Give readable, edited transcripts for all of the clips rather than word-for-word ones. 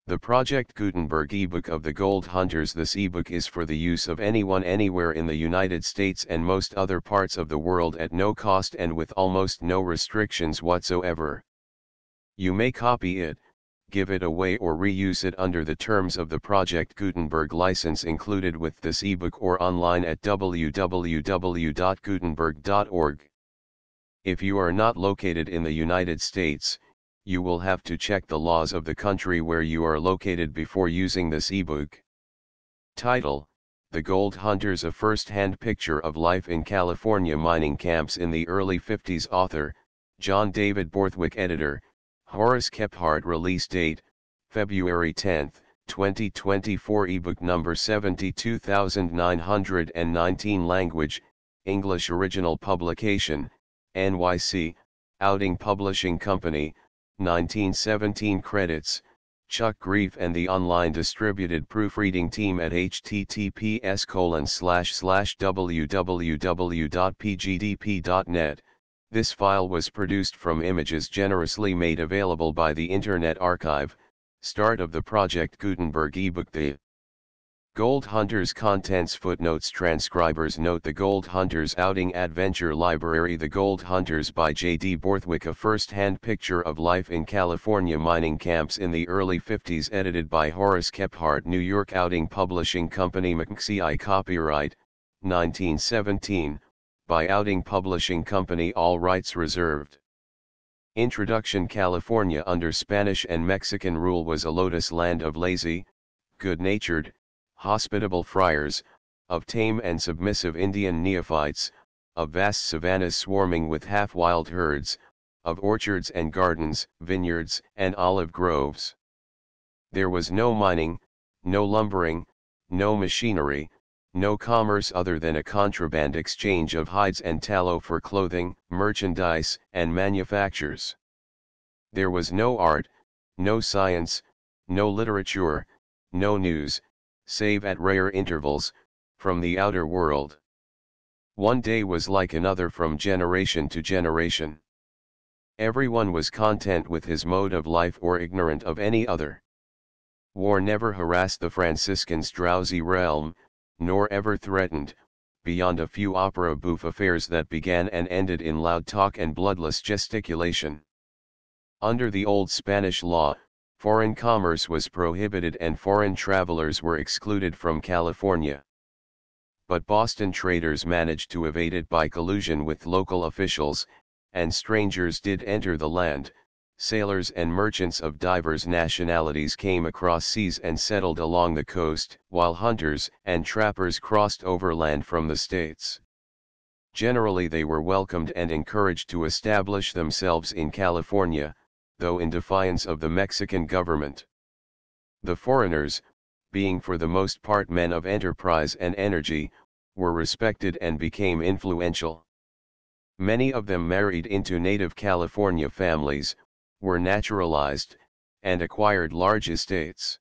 The Project Gutenberg ebook of the Gold Hunters. This ebook is for the use of anyone anywhere in the United States and most other parts of the world at no cost and with almost no restrictions whatsoever. You may copy it, give it away or reuse it under the terms of the Project Gutenberg license included with this ebook or online at www.gutenberg.org. If you are not located in the United States, you will have to check the laws of the country where you are located before using this ebook. Title: The Gold Hunters, a first-hand picture of life in California mining camps in the early 50s. Author: John David Borthwick. Editor: Horace Kephart. Release date: February 10, 2024. Ebook number 72919. Language: English. Original publication: NYC, Outing Publishing Company, 1917. Credits: Chuck Grief and the online distributed proofreading team at https://www.pgdp.net. This file was produced from images generously made available by the Internet Archive. Start of the Project Gutenberg ebook. The Gold Hunters. Contents. Footnotes. Transcribers note: The Gold Hunters Outing Adventure Library. The Gold Hunters by J. D. Borthwick, a first-hand picture of life in California mining camps in the early 50s. Edited by Horace Kephart. New York: Outing Publishing Company, McCI. Copyright 1917, by Outing Publishing Company. All rights reserved. Introduction. California under Spanish and Mexican rule was a lotus land of lazy, good-natured, hospitable friars, of tame and submissive Indian neophytes, of vast savannas swarming with half-wild herds, of orchards and gardens, vineyards and olive groves. There was no mining, no lumbering, no machinery, no commerce other than a contraband exchange of hides and tallow for clothing, merchandise, and manufactures. There was no art, no science, no literature, no news, save at rare intervals, from the outer world. One day was like another from generation to generation. Everyone was content with his mode of life or ignorant of any other. War never harassed the Franciscans' drowsy realm, nor ever threatened, beyond a few opera bouffe affairs that began and ended in loud talk and bloodless gesticulation. Under the old Spanish law, foreign commerce was prohibited and foreign travelers were excluded from California. But Boston traders managed to evade it by collusion with local officials, and strangers did enter the land. Sailors and merchants of divers nationalities came across seas and settled along the coast, while hunters and trappers crossed overland from the states. Generally they were welcomed and encouraged to establish themselves in California, though in defiance of the Mexican government. The foreigners, being for the most part men of enterprise and energy, were respected and became influential. Many of them married into native California families, were naturalized, and acquired large estates.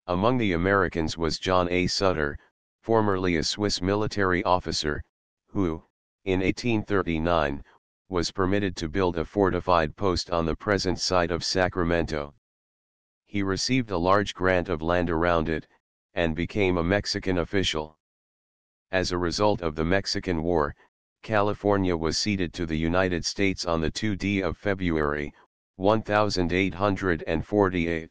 Among the Americans was John A. Sutter, formerly a Swiss military officer, who, in 1839, was permitted to build a fortified post on the present site of Sacramento. He received a large grant of land around it, and became a Mexican official. As a result of the Mexican War, California was ceded to the United States on the 2d of February, 1848.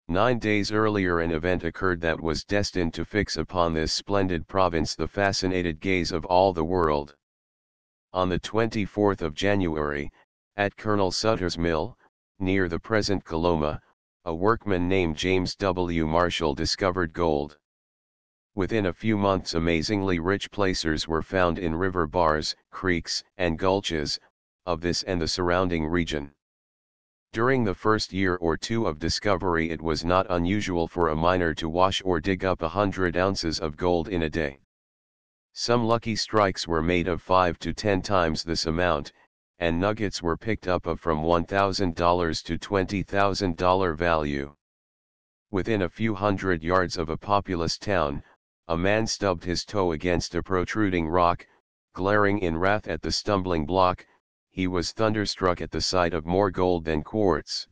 9 days earlier an event occurred that was destined to fix upon this splendid province the fascinated gaze of all the world. On the 24th of January, at Colonel Sutter's Mill, near the present Coloma, a workman named James W. Marshall discovered gold. Within a few months amazingly rich placers were found in river bars, creeks, and gulches, of this and the surrounding region. During the first year or two of discovery it was not unusual for a miner to wash or dig up 100 ounces of gold in a day. Some lucky strikes were made of 5 to 10 times this amount, and nuggets were picked up of from $1,000 to $20,000 value. Within a few hundred yards of a populous town, a man stubbed his toe against a protruding rock, glaring in wrath at the stumbling block. He was thunderstruck at the sight of more gold than quartz.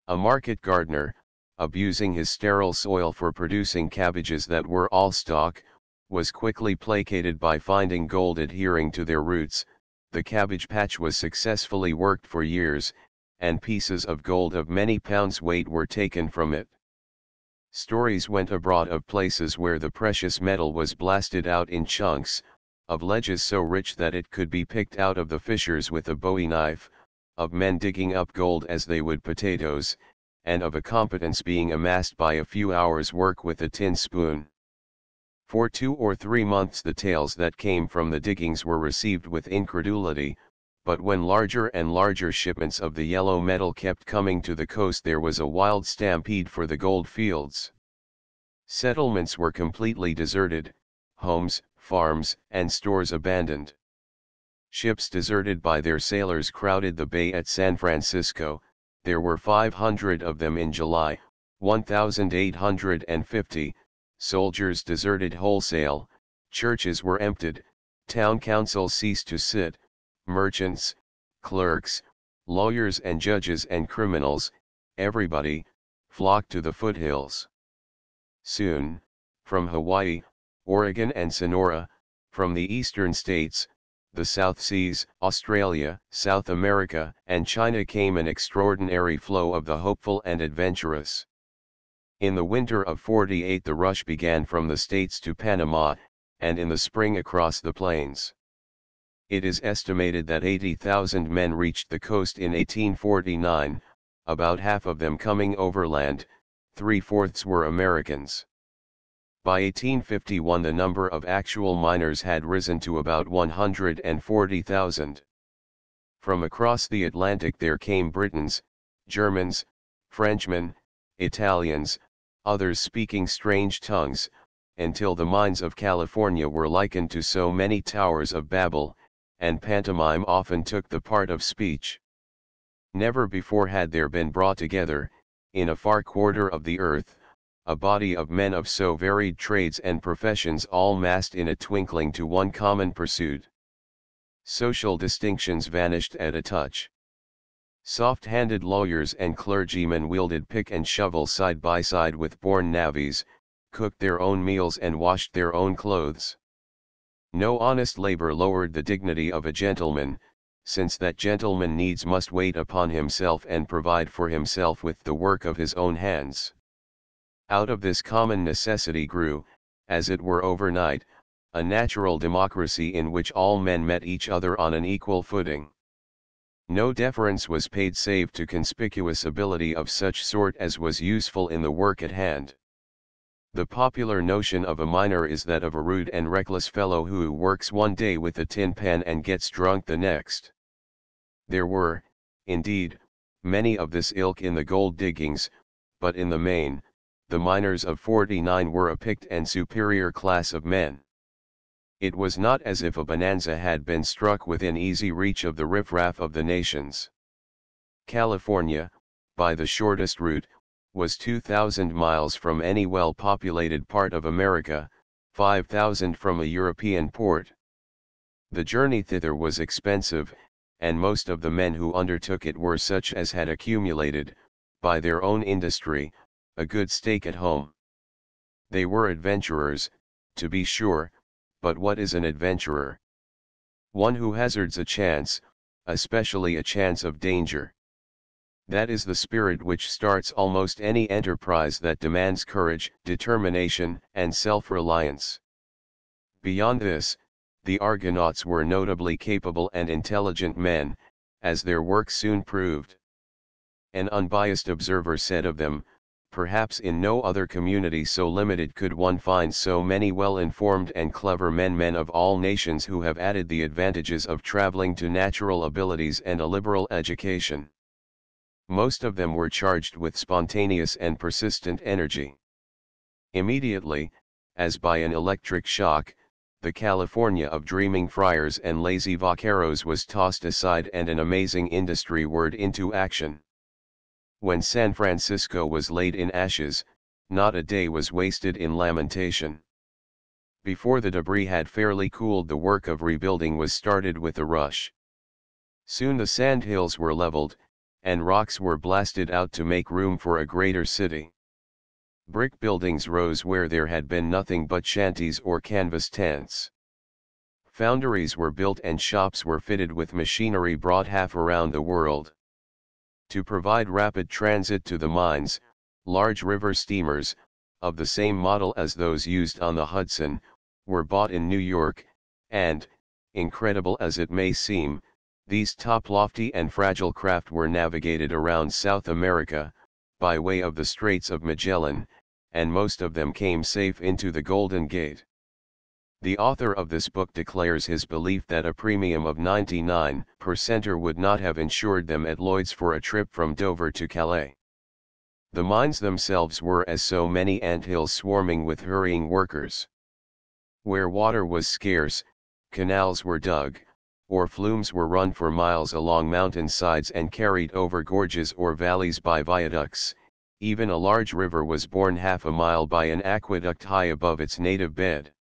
A market gardener, abusing his sterile soil for producing cabbages that were all stalk, was quickly placated by finding gold adhering to their roots. The cabbage patch was successfully worked for years, and pieces of gold of many pounds weight were taken from it. Stories went abroad of places where the precious metal was blasted out in chunks, of ledges so rich that it could be picked out of the fissures with a bowie knife, of men digging up gold as they would potatoes, and of a competence being amassed by a few hours' work with a tin spoon. For 2 or 3 months the tales that came from the diggings were received with incredulity, but when larger and larger shipments of the yellow metal kept coming to the coast there was a wild stampede for the gold fields. Settlements were completely deserted, homes, farms, and stores abandoned. Ships deserted by their sailors crowded the bay at San Francisco. There were 500 of them in July, 1,850, soldiers deserted wholesale, churches were emptied, town councils ceased to sit, merchants, clerks, lawyers and judges and criminals, everybody, flocked to the foothills. Soon, from Hawaii, Oregon and Sonora, from the eastern states, the South Seas, Australia, South America, and China came an extraordinary flow of the hopeful and adventurous. In the winter of '48 the rush began from the States to Panama, and in the spring across the plains. It is estimated that 80,000 men reached the coast in 1849, about half of them coming overland, 3/4 were Americans. By 1851 the number of actual miners had risen to about 140,000. From across the Atlantic there came Britons, Germans, Frenchmen, Italians, others speaking strange tongues, until the mines of California were likened to so many towers of Babel, and pantomime often took the part of speech. Never before had there been brought together, in a far quarter of the earth, a body of men of so varied trades and professions all massed in a twinkling to one common pursuit. Social distinctions vanished at a touch. Soft-handed lawyers and clergymen wielded pick and shovel side by side with born navvies, cooked their own meals and washed their own clothes. No honest labor lowered the dignity of a gentleman, since that gentleman needs must wait upon himself and provide for himself with the work of his own hands. Out of this common necessity grew, as it were overnight, a natural democracy in which all men met each other on an equal footing. No deference was paid save to conspicuous ability of such sort as was useful in the work at hand. The popular notion of a miner is that of a rude and reckless fellow who works one day with a tin pan and gets drunk the next. There were, indeed, many of this ilk in the gold diggings, but in the main, the miners of '49 were a picked and superior class of men. It was not as if a bonanza had been struck within easy reach of the riffraff of the nations. California, by the shortest route, was 2,000 miles from any well-populated part of America, 5,000 from a European port. The journey thither was expensive, and most of the men who undertook it were such as had accumulated, by their own industry, a good stake at home. They were adventurers, to be sure, but what is an adventurer? One who hazards a chance, especially a chance of danger. That is the spirit which starts almost any enterprise that demands courage, determination, and self-reliance. Beyond this, the Argonauts were notably capable and intelligent men, as their work soon proved. An unbiased observer said of them, perhaps in no other community so limited could one find so many well-informed and clever men of all nations who have added the advantages of traveling to natural abilities and a liberal education. Most of them were charged with spontaneous and persistent energy. Immediately, as by an electric shock, the California of dreaming friars and lazy vaqueros was tossed aside and an amazing industry whirred into action. When San Francisco was laid in ashes, not a day was wasted in lamentation. Before the debris had fairly cooled, the work of rebuilding was started with a rush. Soon the sand hills were leveled, and rocks were blasted out to make room for a greater city. Brick buildings rose where there had been nothing but shanties or canvas tents. Foundries were built and shops were fitted with machinery brought half around the world. To provide rapid transit to the mines, large river steamers, of the same model as those used on the Hudson, were bought in New York, and, incredible as it may seem, these top-lofty and fragile craft were navigated around South America, by way of the Straits of Magellan, and most of them came safe into the Golden Gate. The author of this book declares his belief that a premium of 99% would not have insured them at Lloyd's for a trip from Dover to Calais. The mines themselves were as so many anthills swarming with hurrying workers. Where water was scarce, canals were dug, or flumes were run for miles along mountain sides and carried over gorges or valleys by viaducts. Even a large river was borne half a mile by an aqueduct high above its native bed.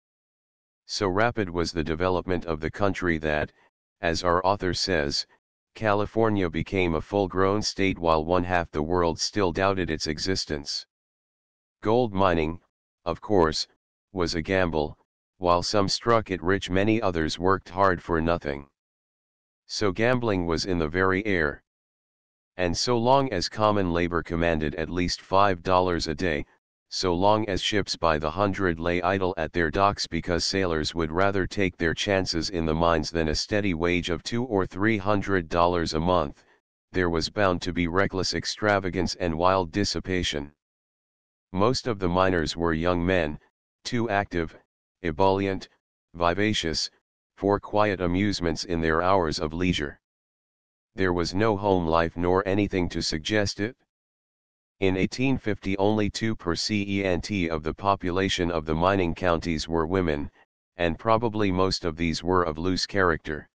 So rapid was the development of the country that, as our author says, California became a full-grown state while one-half the world still doubted its existence. Gold mining, of course, was a gamble, while some struck it rich many others worked hard for nothing. So gambling was in the very air. And so long as common labor commanded at least $5 a day, so long as ships by the hundred lay idle at their docks because sailors would rather take their chances in the mines than a steady wage of $200 or $300 a month, there was bound to be reckless extravagance and wild dissipation. Most of the miners were young men, too active, ebullient, vivacious, for quiet amusements in their hours of leisure. There was no home life nor anything to suggest it. In 1850 only 2% of the population of the mining counties were women, and probably most of these were of loose character.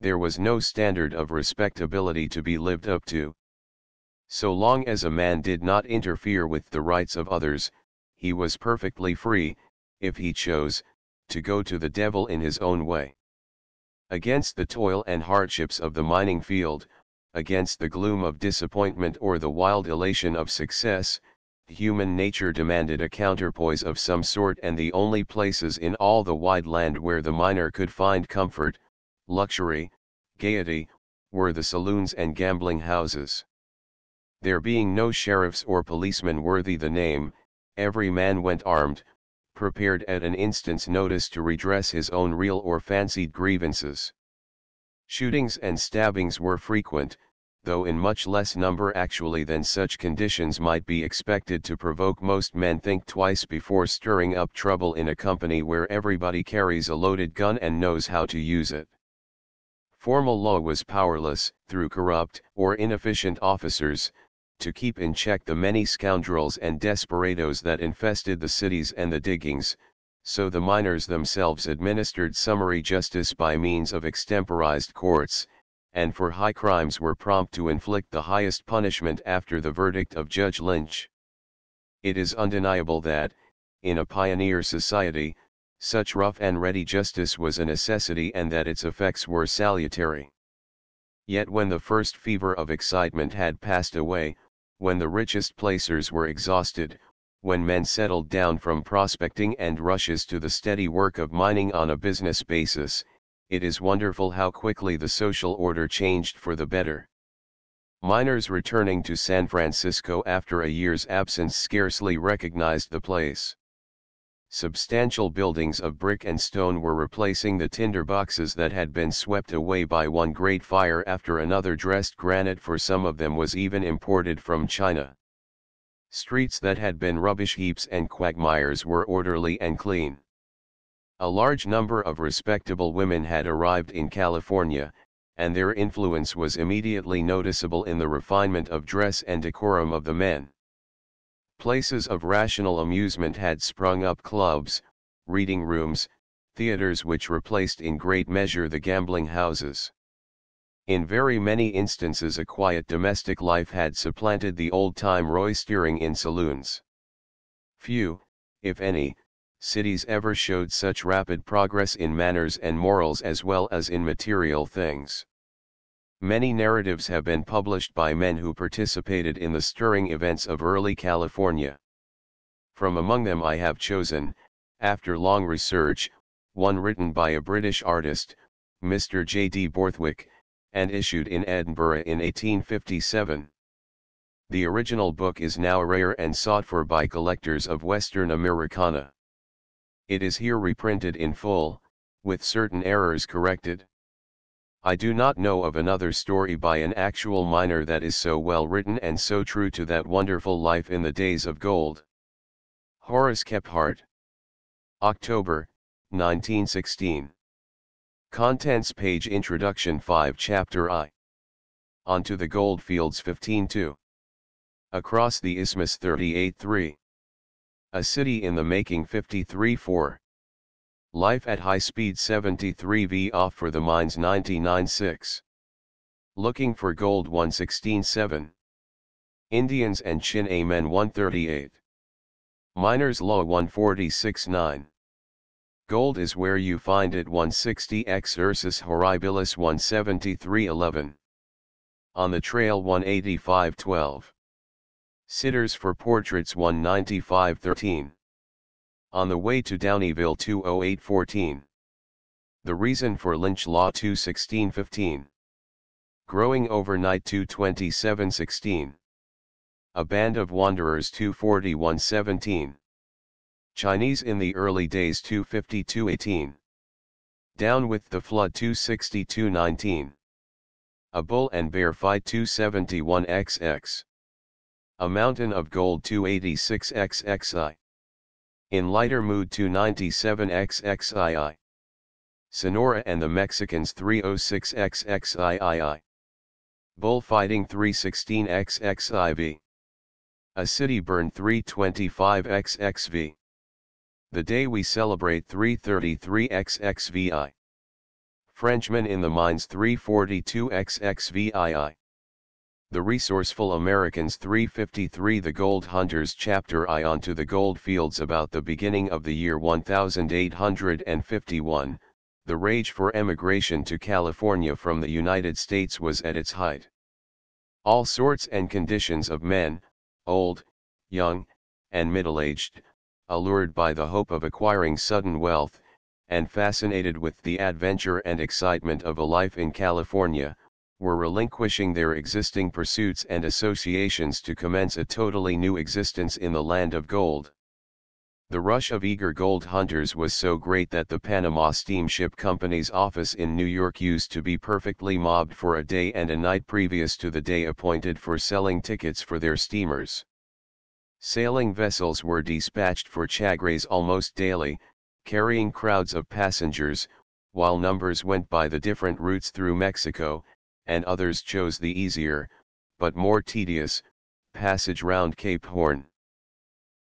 There was no standard of respectability to be lived up to. So long as a man did not interfere with the rights of others, he was perfectly free, if he chose, to go to the devil in his own way. Against the toil and hardships of the mining field, against the gloom of disappointment or the wild elation of success, human nature demanded a counterpoise of some sort, and the only places in all the wide land where the miner could find comfort, luxury, gaiety, were the saloons and gambling houses. There being no sheriffs or policemen worthy the name, every man went armed, prepared at an instant's notice to redress his own real or fancied grievances. Shootings and stabbings were frequent, though in much less number actually than such conditions might be expected to provoke most men think twice before stirring up trouble in a company where everybody carries a loaded gun and knows how to use it. Formal law was powerless, through corrupt or inefficient officers, to keep in check the many scoundrels and desperadoes that infested the cities and the diggings, so the miners themselves administered summary justice by means of extemporized courts, and for high crimes were prompt to inflict the highest punishment after the verdict of Judge Lynch. It is undeniable that, in a pioneer society, such rough and ready justice was a necessity and that its effects were salutary. Yet when the first fever of excitement had passed away, when the richest placers were exhausted, when men settled down from prospecting and rushes to the steady work of mining on a business basis, it is wonderful how quickly the social order changed for the better. Miners returning to San Francisco after a year's absence scarcely recognized the place. Substantial buildings of brick and stone were replacing the tinder boxes that had been swept away by one great fire after another. Dressed granite for some of them was even imported from China. Streets that had been rubbish heaps and quagmires were orderly and clean. A large number of respectable women had arrived in California, and their influence was immediately noticeable in the refinement of dress and decorum of the men. Places of rational amusement had sprung up: clubs, reading rooms, theaters, which replaced in great measure the gambling houses. In very many instances a quiet domestic life had supplanted the old-time roistering in saloons. Few, if any, cities ever showed such rapid progress in manners and morals as well as in material things. Many narratives have been published by men who participated in the stirring events of early California. From among them I have chosen, after long research, one written by a British artist, Mr. J. D. Borthwick, and issued in Edinburgh in 1857. The original book is now rare and sought for by collectors of Western Americana. It is here reprinted in full, with certain errors corrected. I do not know of another story by an actual miner that is so well written and so true to that wonderful life in the days of gold. Horace Kephart. October, 1916. Contents page Introduction 5 Chapter I. On to the Goldfields 15-2. Across the Isthmus 38-3. A City in the Making 53-4. Life at High Speed 73V off for the Mines 99-6. Looking for Gold 116-7. Indians and Chin Amen 138. Miners Law 146-9. Gold is where you find it 160 Ex Ursus Horribilis 173-11. On the Trail 185-12. Sitters for Portraits 195-13. On the Way to Downieville 208-14. The Reason for Lynch Law 216-15. Growing Overnight 227-16. A Band of Wanderers 241-17. Chinese in the Early Days 252-18. Down with the Flood 262-19. A Bull and Bear Fight 271XX. A Mountain of Gold 286XXI. In Lighter Mood 297XXII. Sonora and the Mexicans 306XXIII. Bullfighting 316XXIV. A City Burn 325XXV. The Day We Celebrate 333XXVI. Frenchmen in the Mines 342XXVII. The Resourceful Americans 353. The Gold Hunters Chapter I. On to the gold fields. About the beginning of the year 1851, the rage for emigration to California from the United States was at its height. All sorts and conditions of men, old, young, and middle-aged, allured by the hope of acquiring sudden wealth, and fascinated with the adventure and excitement of a life in California, were relinquishing their existing pursuits and associations to commence a totally new existence in the land of gold. The rush of eager gold hunters was so great that the Panama Steamship Company's office in New York used to be perfectly mobbed for a day and a night previous to the day appointed for selling tickets for their steamers. Sailing vessels were dispatched for Chagres almost daily, carrying crowds of passengers, while numbers went by the different routes through Mexico, and others chose the easier, but more tedious, passage round Cape Horn.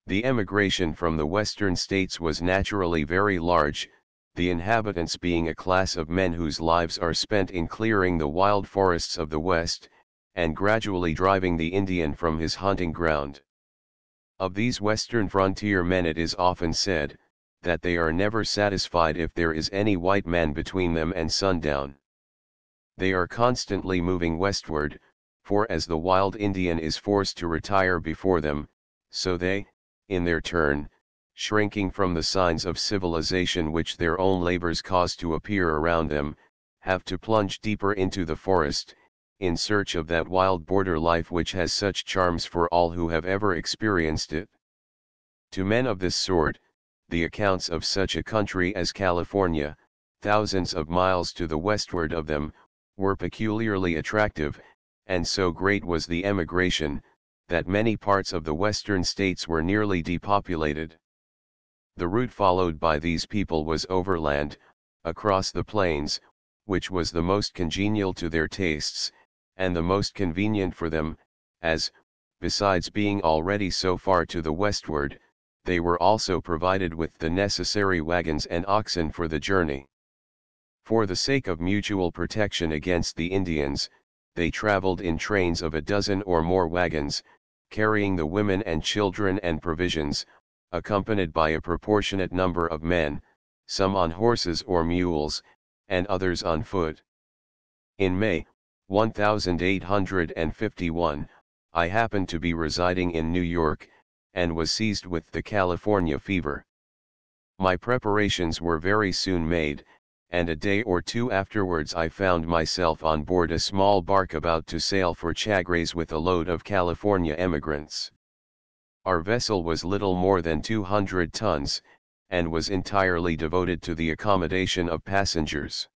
The emigration from the western states was naturally very large, the inhabitants being a class of men whose lives are spent in clearing the wild forests of the west, and gradually driving the Indian from his hunting ground. Of these western frontier men it is often said, that they are never satisfied if there is any white man between them and sundown. They are constantly moving westward, for as the wild Indian is forced to retire before them, so they, in their turn, shrinking from the signs of civilization which their own labors cause to appear around them, have to plunge deeper into the forest, in search of that wild border life which has such charms for all who have ever experienced it. To men of this sort, the accounts of such a country as California, thousands of miles to the westward of them, were peculiarly attractive, and so great was the emigration, that many parts of the western states were nearly depopulated. The route followed by these people was overland, across the plains, which was the most congenial to their tastes, and the most convenient for them, as, besides being already so far to the westward, they were also provided with the necessary wagons and oxen for the journey. For the sake of mutual protection against the Indians, they traveled in trains of a dozen or more wagons, carrying the women and children and provisions, accompanied by a proportionate number of men, some on horses or mules, and others on foot. In May, 1851, I happened to be residing in New York, and was seized with the California fever. My preparations were very soon made, and a day or two afterwards I found myself on board a small bark about to sail for Chagres with a load of California emigrants. Our vessel was little more than 200 tons, and was entirely devoted to the accommodation of passengers.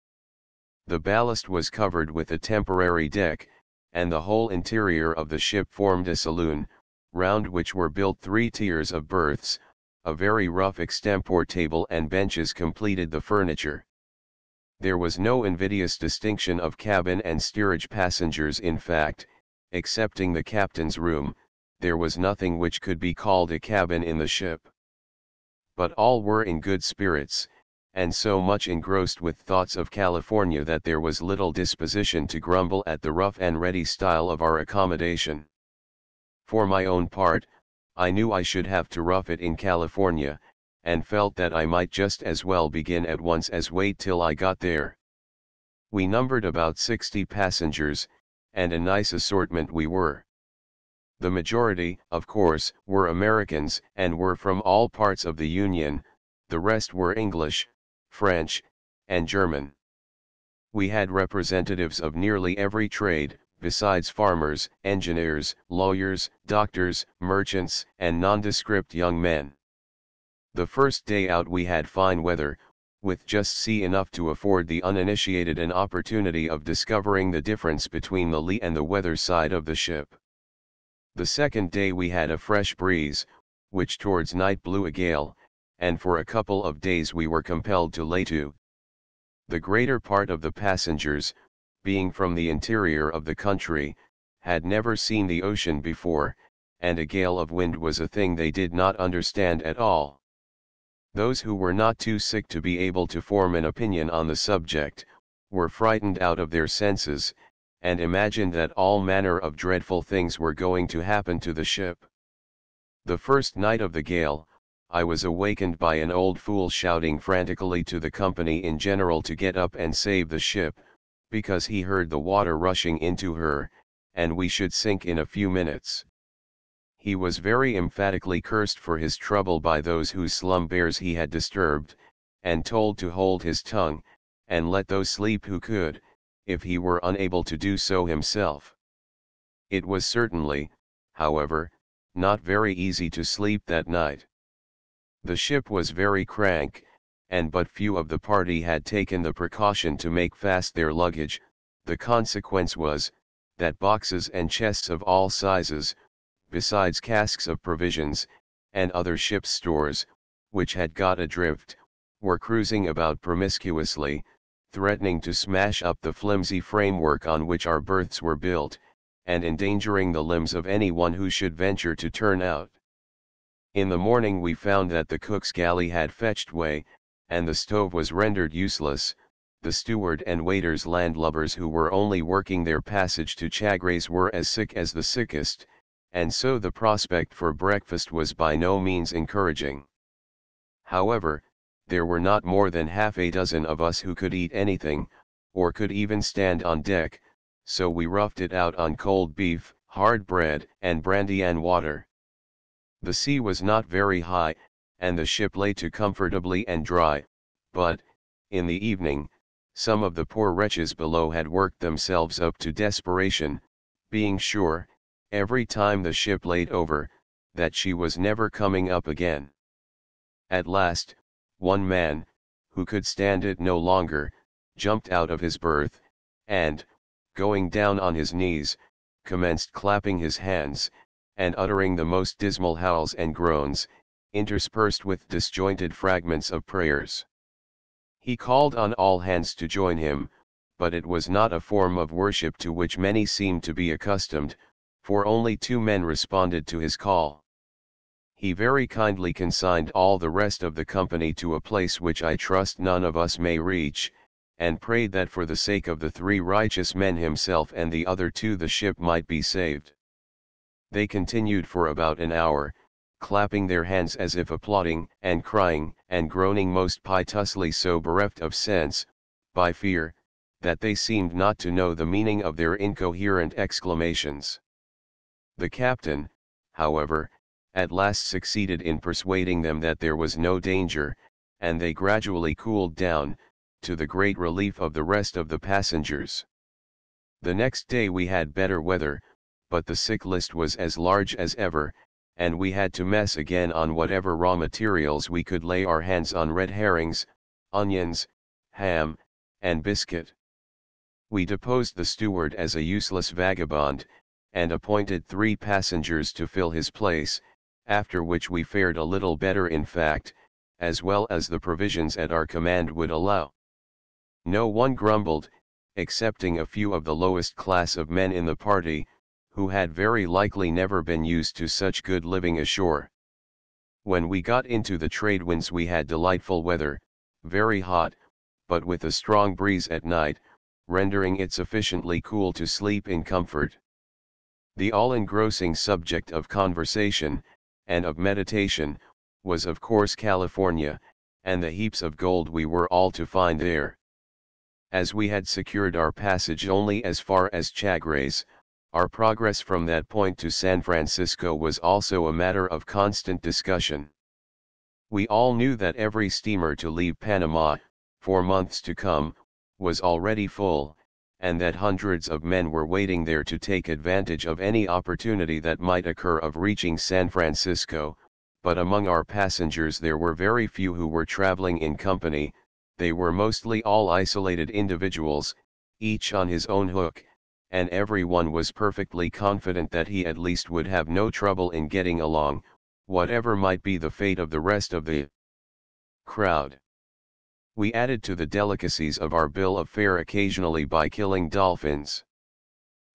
The ballast was covered with a temporary deck, and the whole interior of the ship formed a saloon, round which were built 3 tiers of berths. A very rough extempore table and benches completed the furniture. There was no invidious distinction of cabin and steerage passengers. In fact, excepting the captain's room, there was nothing which could be called a cabin in the ship. But all were in good spirits, and so much engrossed with thoughts of California that there was little disposition to grumble at the rough and ready style of our accommodation. For my own part, I knew I should have to rough it in California, and felt that I might just as well begin at once as wait till I got there. We numbered about 60 passengers, and a nice assortment we were. The majority, of course, were Americans and were from all parts of the Union, the rest were English, French, and German. We had representatives of nearly every trade, besides farmers, engineers, lawyers, doctors, merchants, and nondescript young men. The first day out we had fine weather, with just sea enough to afford the uninitiated an opportunity of discovering the difference between the lee and the weather side of the ship. The second day we had a fresh breeze, which towards night blew a gale, and for a couple of days we were compelled to lay to. The greater part of the passengers, being from the interior of the country, had never seen the ocean before, and a gale of wind was a thing they did not understand at all. Those who were not too sick to be able to form an opinion on the subject, were frightened out of their senses, and imagined that all manner of dreadful things were going to happen to the ship. The first night of the gale, I was awakened by an old fool shouting frantically to the company in general to get up and save the ship, because he heard the water rushing into her, and we should sink in a few minutes. He was very emphatically cursed for his trouble by those whose slumbers he had disturbed, and told to hold his tongue, and let those sleep who could, if he were unable to do so himself. It was certainly, however, not very easy to sleep that night. The ship was very crank, and but few of the party had taken the precaution to make fast their luggage. The consequence was, that boxes and chests of all sizes, besides casks of provisions, and other ship's stores, which had got adrift, were cruising about promiscuously, threatening to smash up the flimsy framework on which our berths were built, and endangering the limbs of any one who should venture to turn out. In the morning we found that the cook's galley had fetched way, and the stove was rendered useless. The steward and waiters landlubbers who were only working their passage to Chagres were as sick as the sickest, and so the prospect for breakfast was by no means encouraging. However, there were not more than half a dozen of us who could eat anything, or could even stand on deck, so we roughed it out on cold beef, hard bread, and brandy and water. The sea was not very high, and the ship lay to comfortably and dry, but, in the evening, some of the poor wretches below had worked themselves up to desperation, being sure, every time the ship laid over, that she was never coming up again. At last, one man, who could stand it no longer, jumped out of his berth, and, going down on his knees, commenced clapping his hands, and uttering the most dismal howls and groans, interspersed with disjointed fragments of prayers. He called on all hands to join him, but it was not a form of worship to which many seemed to be accustomed, for only 2 men responded to his call. He very kindly consigned all the rest of the company to a place which I trust none of us may reach, and prayed that for the sake of the 3 righteous men himself and the other 2 the ship might be saved. They continued for about an hour, clapping their hands as if applauding, and crying, and groaning most piteously, so bereft of sense, by fear, that they seemed not to know the meaning of their incoherent exclamations. The captain, however, at last succeeded in persuading them that there was no danger, and they gradually cooled down, to the great relief of the rest of the passengers. The next day we had better weather, but the sick list was as large as ever, and we had to mess again on whatever raw materials we could lay our hands on: red herrings, onions, ham, and biscuit. We deposed the steward as a useless vagabond, and appointed 3 passengers to fill his place, after which we fared a little better, in fact, as well as the provisions at our command would allow. No one grumbled, excepting a few of the lowest class of men in the party, who had very likely never been used to such good living ashore. When we got into the trade winds we had delightful weather, very hot, but with a strong breeze at night, rendering it sufficiently cool to sleep in comfort. The all-engrossing subject of conversation, and of meditation, was of course California, and the heaps of gold we were all to find there. As we had secured our passage only as far as Chagres, our progress from that point to San Francisco was also a matter of constant discussion. We all knew that every steamer to leave Panama, for months to come, was already full, and that hundreds of men were waiting there to take advantage of any opportunity that might occur of reaching San Francisco, but among our passengers there were very few who were traveling in company. They were mostly all isolated individuals, each on his own hook, and every one was perfectly confident that he at least would have no trouble in getting along, whatever might be the fate of the rest of the crowd. We added to the delicacies of our bill of fare occasionally by killing dolphins.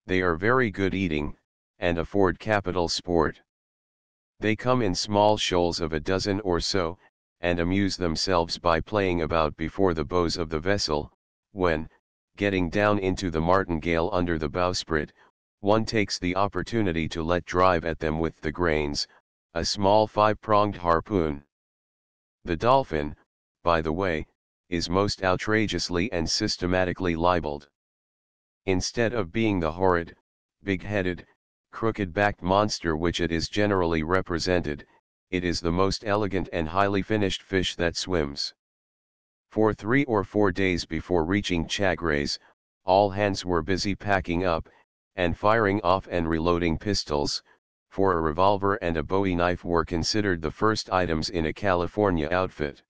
They are very good eating, and afford capital sport. They come in small shoals of a dozen or so, and amuse themselves by playing about before the bows of the vessel, when, getting down into the martingale under the bowsprit, one takes the opportunity to let drive at them with the grains, a small 5-pronged harpoon. The dolphin, by the way, is most outrageously and systematically libeled. Instead of being the horrid, big-headed, crooked-backed monster which it is generally represented, it is the most elegant and highly finished fish that swims. For 3 or 4 days before reaching Chagres, all hands were busy packing up, and firing off and reloading pistols, for a revolver and a bowie knife were considered the first items in a California outfit.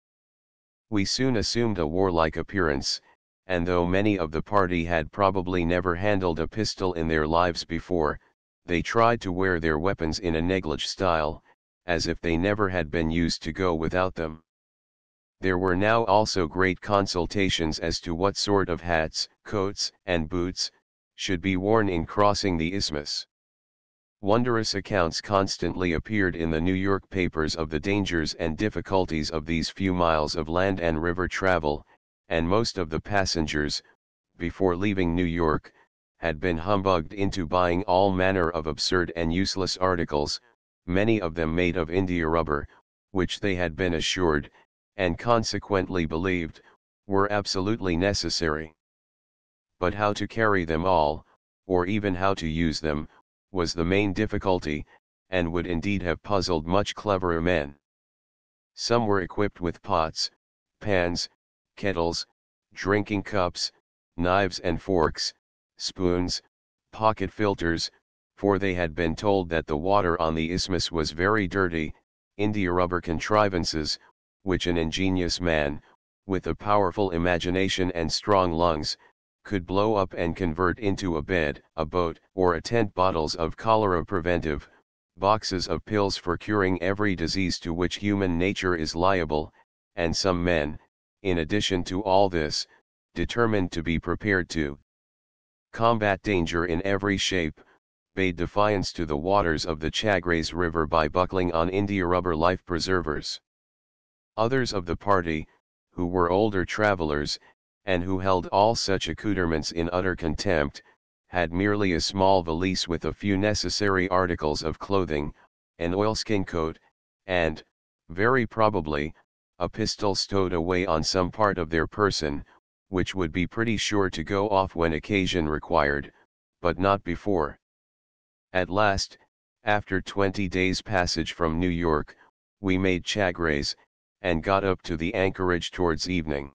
We soon assumed a warlike appearance, and though many of the party had probably never handled a pistol in their lives before, they tried to wear their weapons in a negligee style, as if they never had been used to go without them. There were now also great consultations as to what sort of hats, coats, and boots should be worn in crossing the isthmus. Wondrous accounts constantly appeared in the New York papers of the dangers and difficulties of these few miles of land and river travel, and most of the passengers, before leaving New York, had been humbugged into buying all manner of absurd and useless articles, many of them made of India rubber, which they had been assured, and consequently believed, were absolutely necessary. But how to carry them all, or even how to use them, was the main difficulty, and would indeed have puzzled much cleverer men. Some were equipped with pots, pans, kettles, drinking cups, knives and forks, spoons, pocket filters, for they had been told that the water on the isthmus was very dirty, India rubber contrivances, which an ingenious man, with a powerful imagination and strong lungs, could blow up and convert into a bed, a boat, or a tent, bottles of cholera preventive, boxes of pills for curing every disease to which human nature is liable, and some men, in addition to all this, determined to be prepared to combat danger in every shape, bade defiance to the waters of the Chagres River by buckling on India rubber life preservers. Others of the party, who were older travelers, and who held all such accoutrements in utter contempt, had merely a small valise with a few necessary articles of clothing, an oilskin coat, and, very probably, a pistol stowed away on some part of their person, which would be pretty sure to go off when occasion required, but not before. At last, After 20 days passage from New York, we made Chagres, and got up to the anchorage towards evening.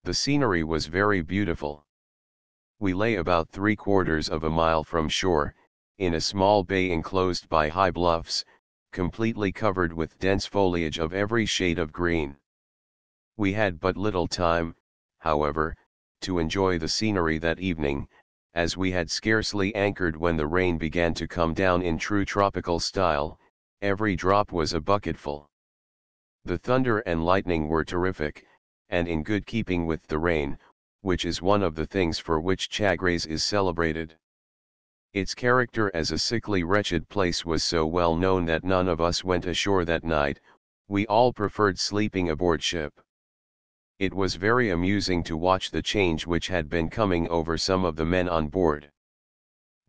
The scenery was very beautiful. We lay about 3/4 of a mile from shore, in a small bay enclosed by high bluffs, completely covered with dense foliage of every shade of green. We had but little time, however, to enjoy the scenery that evening, as we had scarcely anchored when the rain began to come down in true tropical style. Every drop was a bucketful. The thunder and lightning were terrific, and in good keeping with the rain, which is one of the things for which Chagres is celebrated. Its character as a sickly wretched place was so well known that none of us went ashore that night. We all preferred sleeping aboard ship. It was very amusing to watch the change which had been coming over some of the men on board.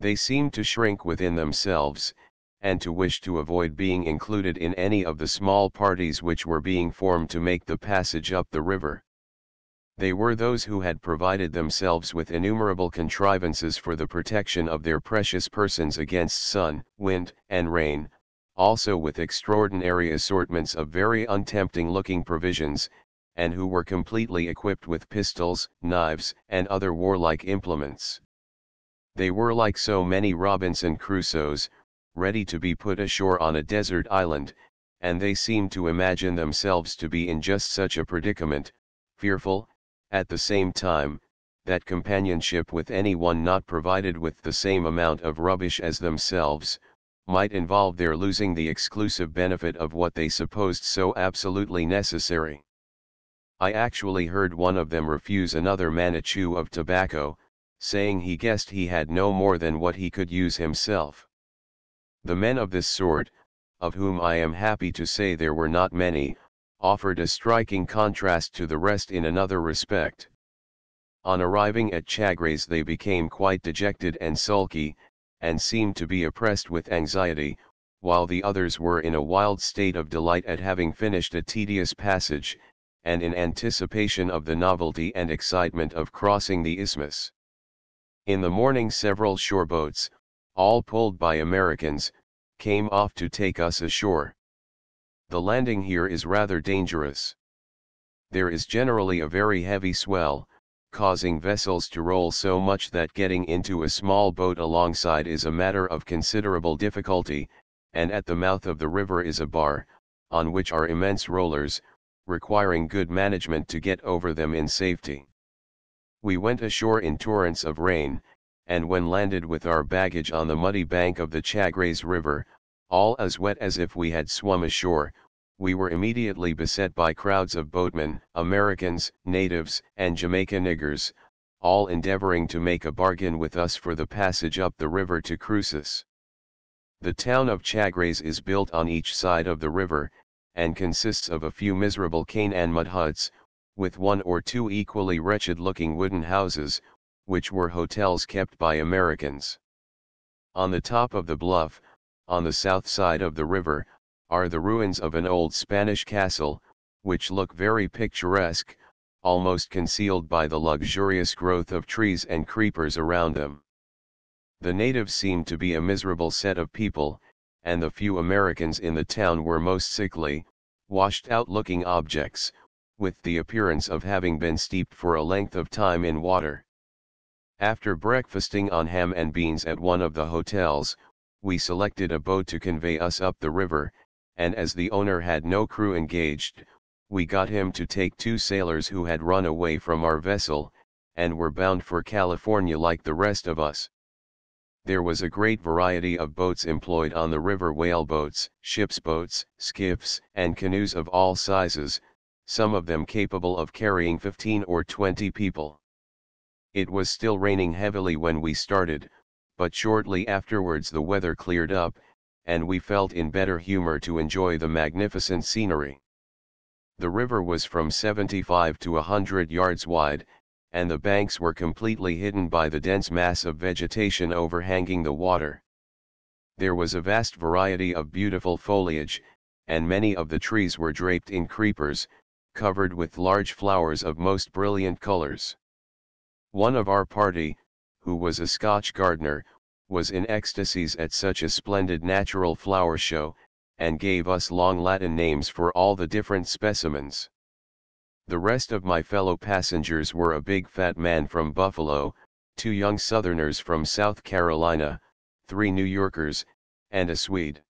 They seemed to shrink within themselves, and to wish to avoid being included in any of the small parties which were being formed to make the passage up the river. They were those who had provided themselves with innumerable contrivances for the protection of their precious persons against sun, wind, and rain, also with extraordinary assortments of very untempting-looking provisions, and who were completely equipped with pistols, knives, and other warlike implements. They were like so many Robinson Crusoes, ready to be put ashore on a desert island, and they seemed to imagine themselves to be in just such a predicament, fearful, at the same time, that companionship with any one not provided with the same amount of rubbish as themselves, might involve their losing the exclusive benefit of what they supposed so absolutely necessary. I actually heard one of them refuse another man a chew of tobacco, saying he guessed he had no more than what he could use himself. The men of this sort, of whom I am happy to say there were not many, offered a striking contrast to the rest in another respect. On arriving at Chagres they became quite dejected and sulky, and seemed to be oppressed with anxiety, while the others were in a wild state of delight at having finished a tedious passage, and in anticipation of the novelty and excitement of crossing the isthmus. In the morning several shore boats, all pulled by Americans, came off to take us ashore. The landing here is rather dangerous. There is generally a very heavy swell, causing vessels to roll so much that getting into a small boat alongside is a matter of considerable difficulty, and at the mouth of the river is a bar, on which are immense rollers, requiring good management to get over them in safety. We went ashore in torrents of rain, and when landed with our baggage on the muddy bank of the Chagres River, all as wet as if we had swum ashore, we were immediately beset by crowds of boatmen, Americans, natives, and Jamaica niggers, all endeavoring to make a bargain with us for the passage up the river to Cruces. The town of Chagres is built on each side of the river, and consists of a few miserable cane and mud huts, with one or two equally wretched-looking wooden houses, which were hotels kept by Americans. On the top of the bluff, on the south side of the river, are the ruins of an old Spanish castle, which look very picturesque, almost concealed by the luxurious growth of trees and creepers around them. The natives seemed to be a miserable set of people, and the few Americans in the town were most sickly, washed-out-looking objects, with the appearance of having been steeped for a length of time in water. After breakfasting on ham and beans at one of the hotels, we selected a boat to convey us up the river, and as the owner had no crew engaged, we got him to take 2 sailors who had run away from our vessel, and were bound for California like the rest of us. There was a great variety of boats employed on the river: whaleboats, ship's boats, skiffs, and canoes of all sizes, some of them capable of carrying 15 or 20 people. It was still raining heavily when we started, but shortly afterwards the weather cleared up, and we felt in better humor to enjoy the magnificent scenery. The river was from 75 to 100 yards wide, and the banks were completely hidden by the dense mass of vegetation overhanging the water. There was a vast variety of beautiful foliage, and many of the trees were draped in creepers, covered with large flowers of most brilliant colors. One of our party, who was a Scotch gardener, was in ecstasies at such a splendid natural flower show, and gave us long Latin names for all the different specimens. The rest of my fellow passengers were a big fat man from Buffalo, 2 young Southerners from South Carolina, 3 New Yorkers, and a Swede.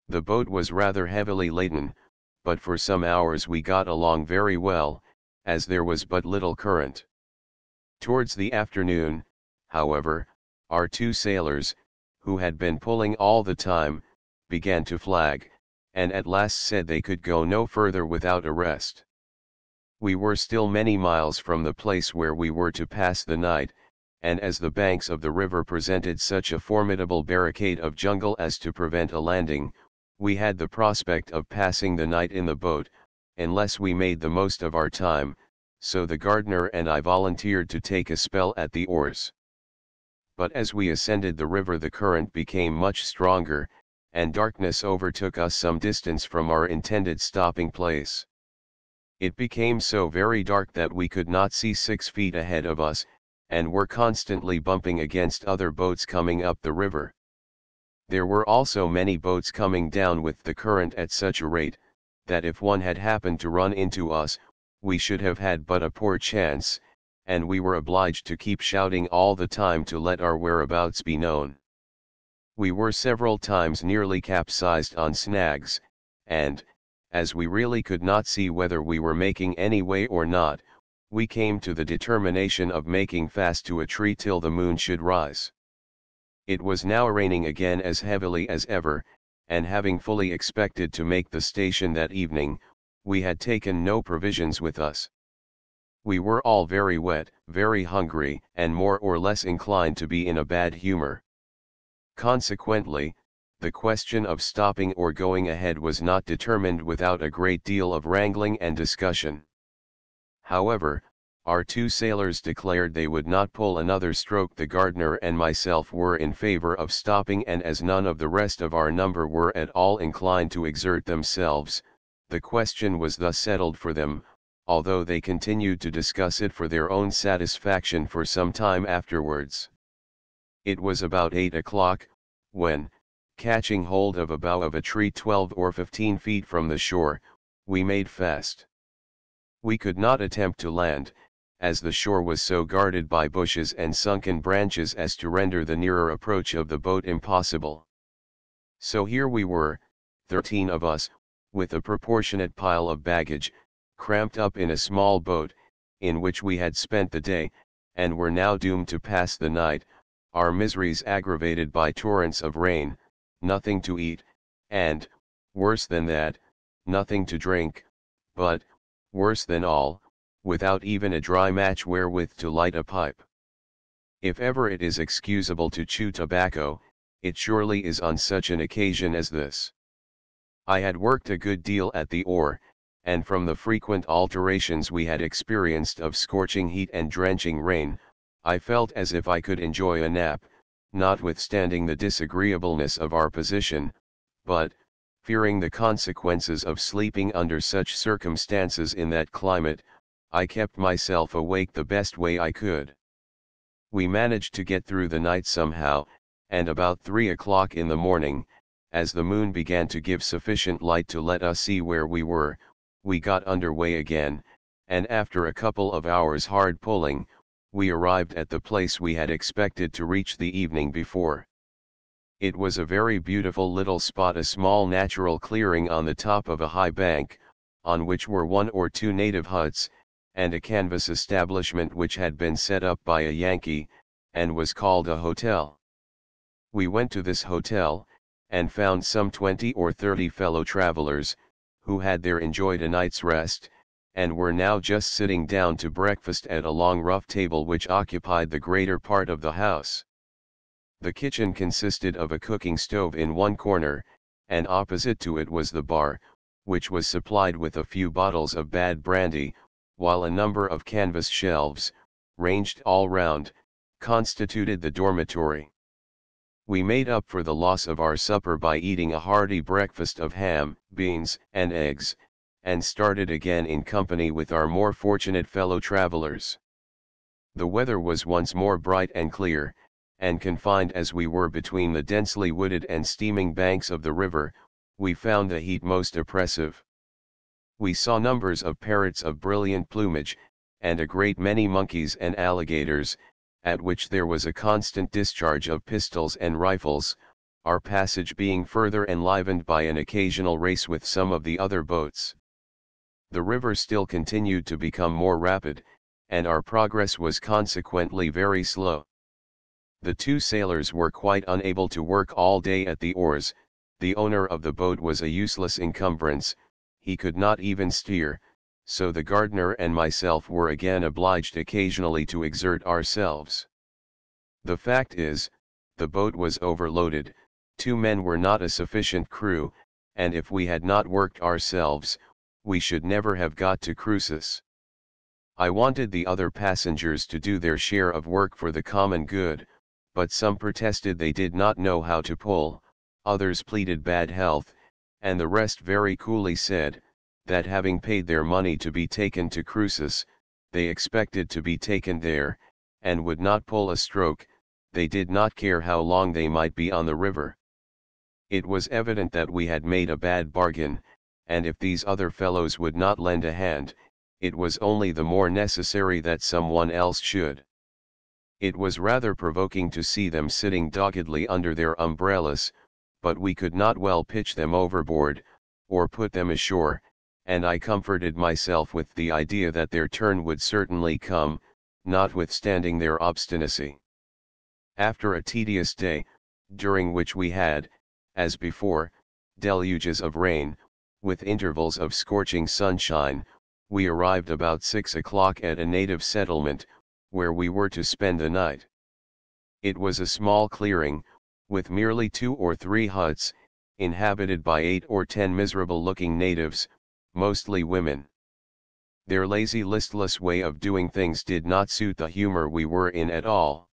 The boat was rather heavily laden, but for some hours we got along very well, as there was but little current. Towards the afternoon, however, our 2 sailors, who had been pulling all the time, began to flag, and at last said they could go no further without a rest. We were still many miles from the place where we were to pass the night, and as the banks of the river presented such a formidable barricade of jungle as to prevent a landing, we had the prospect of passing the night in the boat, unless we made the most of our time, so the gardener and I volunteered to take a spell at the oars. But as we ascended the river the current became much stronger, and darkness overtook us some distance from our intended stopping place. It became so very dark that we could not see 6 feet ahead of us, and were constantly bumping against other boats coming up the river. There were also many boats coming down with the current at such a rate, that if one had happened to run into us, we should have had but a poor chance, and we were obliged to keep shouting all the time to let our whereabouts be known. We were several times nearly capsized on snags, and, as we really could not see whether we were making any way or not, we came to the determination of making fast to a tree till the moon should rise. It was now raining again as heavily as ever, and having fully expected to make the station that evening, we had taken no provisions with us. We were all very wet, very hungry, and more or less inclined to be in a bad humor. Consequently, the question of stopping or going ahead was not determined without a great deal of wrangling and discussion. However, our 2 sailors declared they would not pull another stroke. The gardener and myself were in favor of stopping, and as none of the rest of our number were at all inclined to exert themselves, the question was thus settled for them, although they continued to discuss it for their own satisfaction for some time afterwards. It was about 8 o'clock, when, catching hold of a bough of a tree 12 or 15 feet from the shore, we made fast. We could not attempt to land, as the shore was so guarded by bushes and sunken branches as to render the nearer approach of the boat impossible. So here we were, 13 of us, with a proportionate pile of baggage, cramped up in a small boat, in which we had spent the day, and were now doomed to pass the night, our miseries aggravated by torrents of rain, nothing to eat, and, worse than that, nothing to drink, but, worse than all, without even a dry match wherewith to light a pipe. If ever it is excusable to chew tobacco, it surely is on such an occasion as this. I had worked a good deal at the oar, and from the frequent alternations we had experienced of scorching heat and drenching rain, I felt as if I could enjoy a nap, notwithstanding the disagreeableness of our position, but, fearing the consequences of sleeping under such circumstances in that climate, I kept myself awake the best way I could. We managed to get through the night somehow, and about 3 o'clock in the morning, as the moon began to give sufficient light to let us see where we were, we got under way again, and after a couple of hours hard pulling, we arrived at the place we had expected to reach the evening before. It was a very beautiful little spot, a small natural clearing on the top of a high bank, on which were 1 or 2 native huts, and a canvas establishment which had been set up by a Yankee, and was called a hotel. We went to this hotel, and found some 20 or 30 fellow travelers, who had there enjoyed a night's rest, and were now just sitting down to breakfast at a long rough table which occupied the greater part of the house. The kitchen consisted of a cooking stove in one corner, and opposite to it was the bar, which was supplied with a few bottles of bad brandy, while a number of canvas shelves, ranged all round, constituted the dormitory. We made up for the loss of our supper by eating a hearty breakfast of ham, beans, and eggs, and started again in company with our more fortunate fellow travelers. The weather was once more bright and clear, and confined as we were between the densely wooded and steaming banks of the river, we found the heat most oppressive. We saw numbers of parrots of brilliant plumage, and a great many monkeys and alligators, at which there was a constant discharge of pistols and rifles, our passage being further enlivened by an occasional race with some of the other boats. The river still continued to become more rapid, and our progress was consequently very slow. The two sailors were quite unable to work all day at the oars. The owner of the boat was a useless encumbrance, he could not even steer, so the gardener and myself were again obliged occasionally to exert ourselves. The fact is, the boat was overloaded, 2 men were not a sufficient crew, and if we had not worked ourselves, we should never have got to Cruces. I wanted the other passengers to do their share of work for the common good, but some protested they did not know how to pull, others pleaded bad health, and the rest very coolly said, that having paid their money to be taken to Cruces, they expected to be taken there, and would not pull a stroke, they did not care how long they might be on the river. It was evident that we had made a bad bargain, and if these other fellows would not lend a hand, it was only the more necessary that someone else should. It was rather provoking to see them sitting doggedly under their umbrellas, but we could not well pitch them overboard, or put them ashore, and I comforted myself with the idea that their turn would certainly come, notwithstanding their obstinacy. After a tedious day, during which we had, as before, deluges of rain, with intervals of scorching sunshine, we arrived about 6 o'clock at a native settlement, where we were to spend the night. It was a small clearing, with merely 2 or 3 huts, inhabited by 8 or 10 miserable-looking natives, mostly women. Their lazy, listless way of doing things did not suit the humor we were in at all.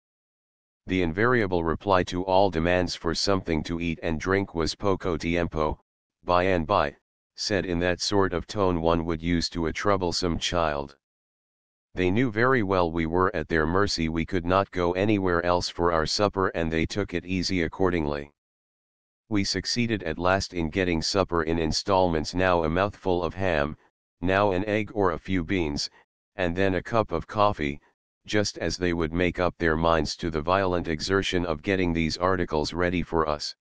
The invariable reply to all demands for something to eat and drink was poco tiempo, by and by, said in that sort of tone one would use to a troublesome child. They knew very well we were at their mercy, we could not go anywhere else for our supper, and they took it easy accordingly. We succeeded at last in getting supper in installments, now a mouthful of ham, now an egg or a few beans, and then a cup of coffee, just as they would make up their minds to the violent exertion of getting these articles ready for us.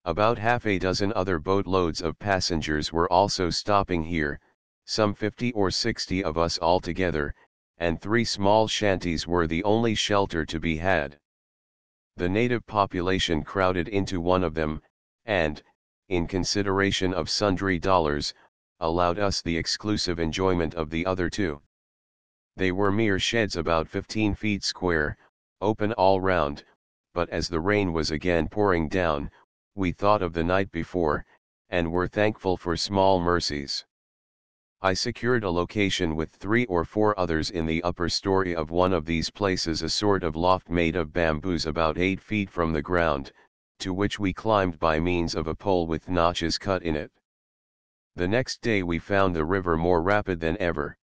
About half a dozen other boatloads of passengers were also stopping here, some 50 or 60 of us altogether, and 3 small shanties were the only shelter to be had. The native population crowded into one of them, and, in consideration of sundry dollars, allowed us the exclusive enjoyment of the other 2. They were mere sheds about 15 feet square, open all round, but as the rain was again pouring down, we thought of the night before, and were thankful for small mercies. I secured a location with 3 or 4 others in the upper story of one of these places, a sort of loft made of bamboos about 8 feet from the ground, to which we climbed by means of a pole with notches cut in it. The next day we found the river more rapid than ever.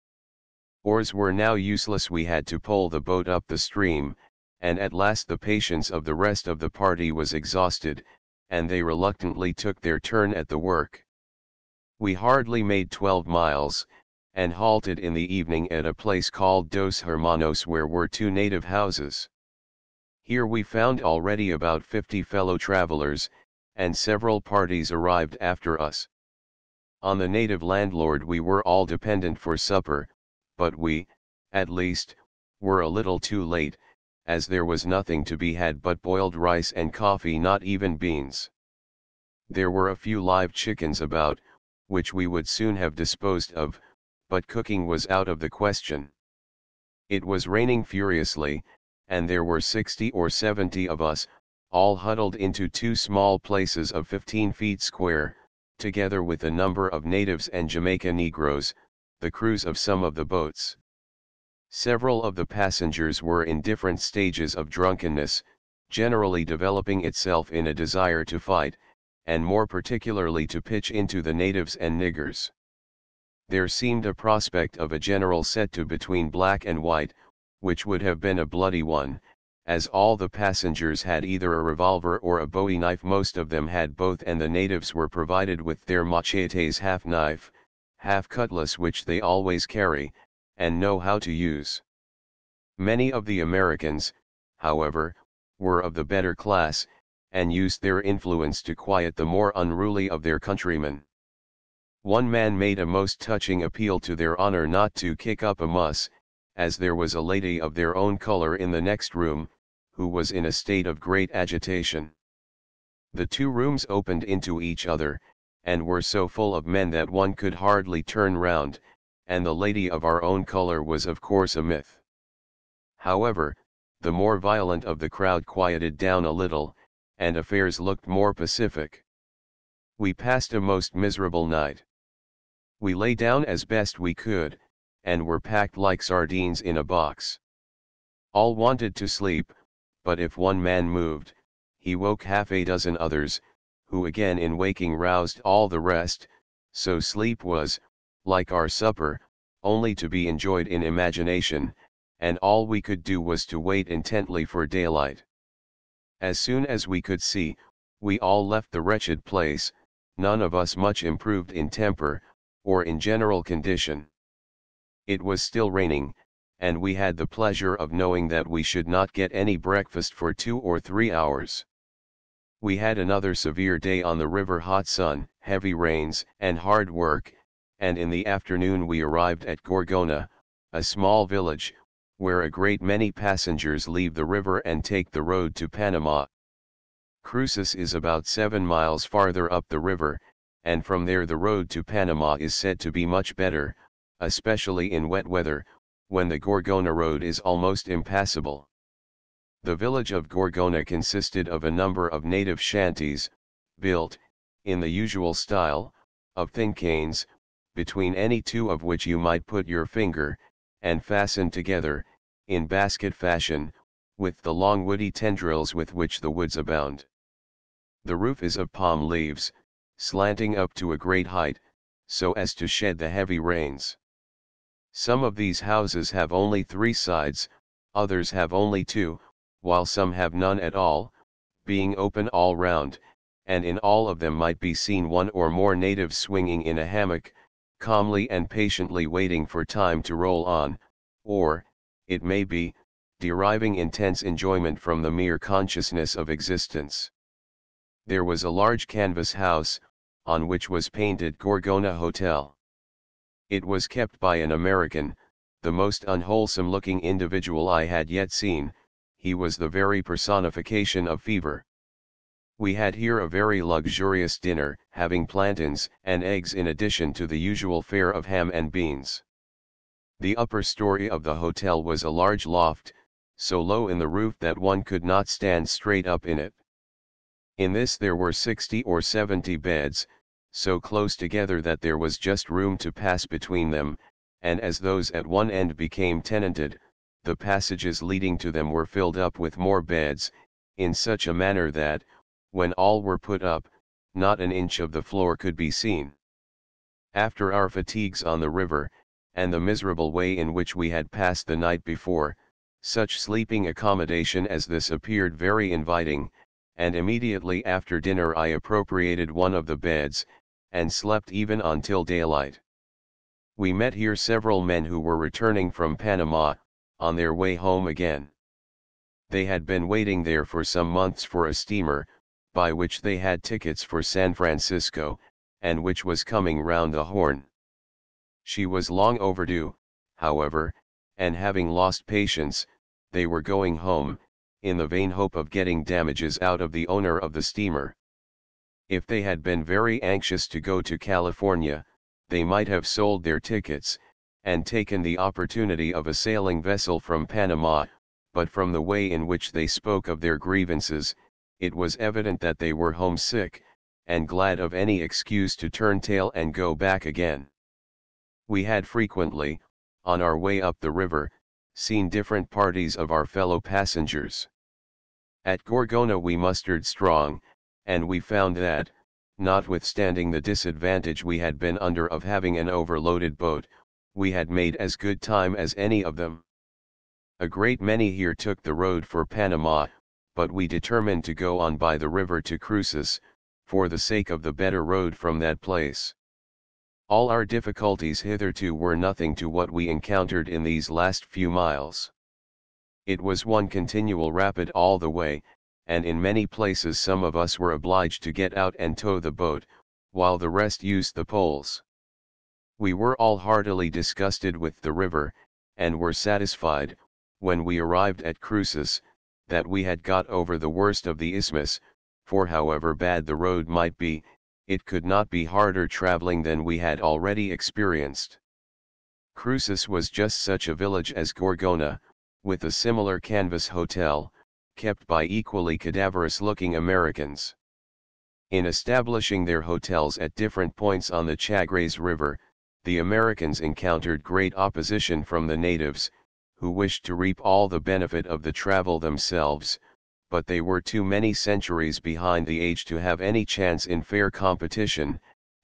Oars were now useless, we had to pole the boat up the stream, and at last the patience of the rest of the party was exhausted, and they reluctantly took their turn at the work. We hardly made 12 miles, and halted in the evening at a place called Dos Hermanos, where were 2 native houses. Here we found already about 50 fellow travelers, and several parties arrived after us. On the native landlord we were all dependent for supper, but we, at least, were a little too late, as there was nothing to be had but boiled rice and coffee, not even beans. There were a few live chickens about, which we would soon have disposed of, but cooking was out of the question. It was raining furiously, and there were 60 or 70 of us, all huddled into 2 small places of 15 feet square, together with a number of natives and Jamaica Negroes, the crews of some of the boats. Several of the passengers were in different stages of drunkenness, generally developing itself in a desire to fight, and more particularly to pitch into the natives and niggers. There seemed a prospect of a general set to between black and white, which would have been a bloody one, as all the passengers had either a revolver or a bowie knife. Most of them had both, and the natives were provided with their machetes, half knife, half cutlass, which they always carry, and know how to use. Many of the Americans, however, were of the better class, and used their influence to quiet the more unruly of their countrymen. One man made a most touching appeal to their honor not to kick up a muss, as there was a lady of their own color in the next room, who was in a state of great agitation. The two rooms opened into each other, and were so full of men that one could hardly turn round, and the lady of our own color was of course a myth. However, the more violent of the crowd quieted down a little, and affairs looked more pacific. We passed a most miserable night. We lay down as best we could, and were packed like sardines in a box. All wanted to sleep, but if one man moved, he woke half a dozen others, who again in waking roused all the rest, so sleep was, like our supper, only to be enjoyed in imagination, and all we could do was to wait intently for daylight. As soon as we could see, we all left the wretched place, none of us much improved in temper, or in general condition. It was still raining, and we had the pleasure of knowing that we should not get any breakfast for 2 or 3 hours. We had another severe day on the river, hot sun, heavy rains, and hard work, and in the afternoon we arrived at Gorgona, a small village, where a great many passengers leave the river and take the road to Panama. Cruces is about 7 miles farther up the river, and from there the road to Panama is said to be much better, especially in wet weather, when the Gorgona road is almost impassable. The village of Gorgona consisted of a number of native shanties, built, in the usual style, of thin canes, between any two of which you might put your finger, and fastened together, in basket fashion, with the long woody tendrils with which the woods abound. The roof is of palm leaves, slanting up to a great height, so as to shed the heavy rains. Some of these houses have only 3 sides, others have only 2, while some have none at all, being open all round, and in all of them might be seen one or more natives swinging in a hammock, calmly and patiently waiting for time to roll on, or, it may be, deriving intense enjoyment from the mere consciousness of existence. There was a large canvas house, on which was painted Gorgona Hotel. It was kept by an American, the most unwholesome looking individual I had yet seen. He was the very personification of fever. We had here a very luxurious dinner, having plantains and eggs in addition to the usual fare of ham and beans. The upper story of the hotel was a large loft, so low in the roof that one could not stand straight up in it. In this there were 60 or 70 beds, so close together that there was just room to pass between them, and as those at one end became tenanted, the passages leading to them were filled up with more beds, in such a manner that, when all were put up, not an inch of the floor could be seen. After our fatigues on the river, and the miserable way in which we had passed the night before, such sleeping accommodation as this appeared very inviting, and immediately after dinner I appropriated one of the beds, and slept even until daylight. We met here several men who were returning from Panama, on their way home again. They had been waiting there for some months for a steamer, by which they had tickets for San Francisco, and which was coming round the Horn. She was long overdue, however, and having lost patience, they were going home, in the vain hope of getting damages out of the owner of the steamer. If they had been very anxious to go to California, they might have sold their tickets, and taken the opportunity of a sailing vessel from Panama, but from the way in which they spoke of their grievances, it was evident that they were homesick, and glad of any excuse to turn tail and go back again. We had frequently, on our way up the river, seen different parties of our fellow passengers. At Gorgona we mustered strong, and we found that, notwithstanding the disadvantage we had been under of having an overloaded boat, we had made as good time as any of them. A great many here took the road for Panama, but we determined to go on by the river to Cruces, for the sake of the better road from that place. All our difficulties hitherto were nothing to what we encountered in these last few miles. It was one continual rapid all the way, and in many places some of us were obliged to get out and tow the boat, while the rest used the poles. We were all heartily disgusted with the river, and were satisfied, when we arrived at Cruces, that we had got over the worst of the isthmus, for however bad the road might be, it could not be harder traveling than we had already experienced. Cruces was just such a village as Gorgona, with a similar canvas hotel, kept by equally cadaverous-looking Americans. In establishing their hotels at different points on the Chagres River, the Americans encountered great opposition from the natives, who wished to reap all the benefit of the travel themselves, but they were too many centuries behind the age to have any chance in fair competition,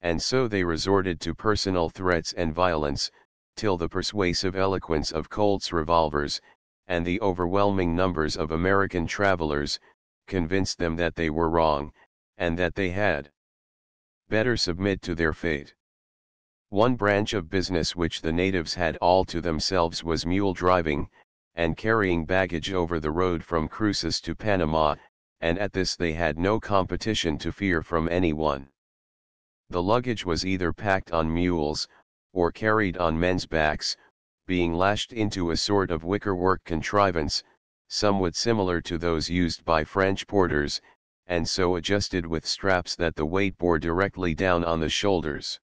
and so they resorted to personal threats and violence, till the persuasive eloquence of Colt's revolvers, and the overwhelming numbers of American travelers, convinced them that they were wrong, and that they had better submit to their fate. One branch of business which the natives had all to themselves was mule driving, and carrying baggage over the road from Cruces to Panama, and at this they had no competition to fear from anyone. The luggage was either packed on mules, or carried on men's backs, being lashed into a sort of wickerwork contrivance, somewhat similar to those used by French porters, and so adjusted with straps that the weight bore directly down on the shoulders.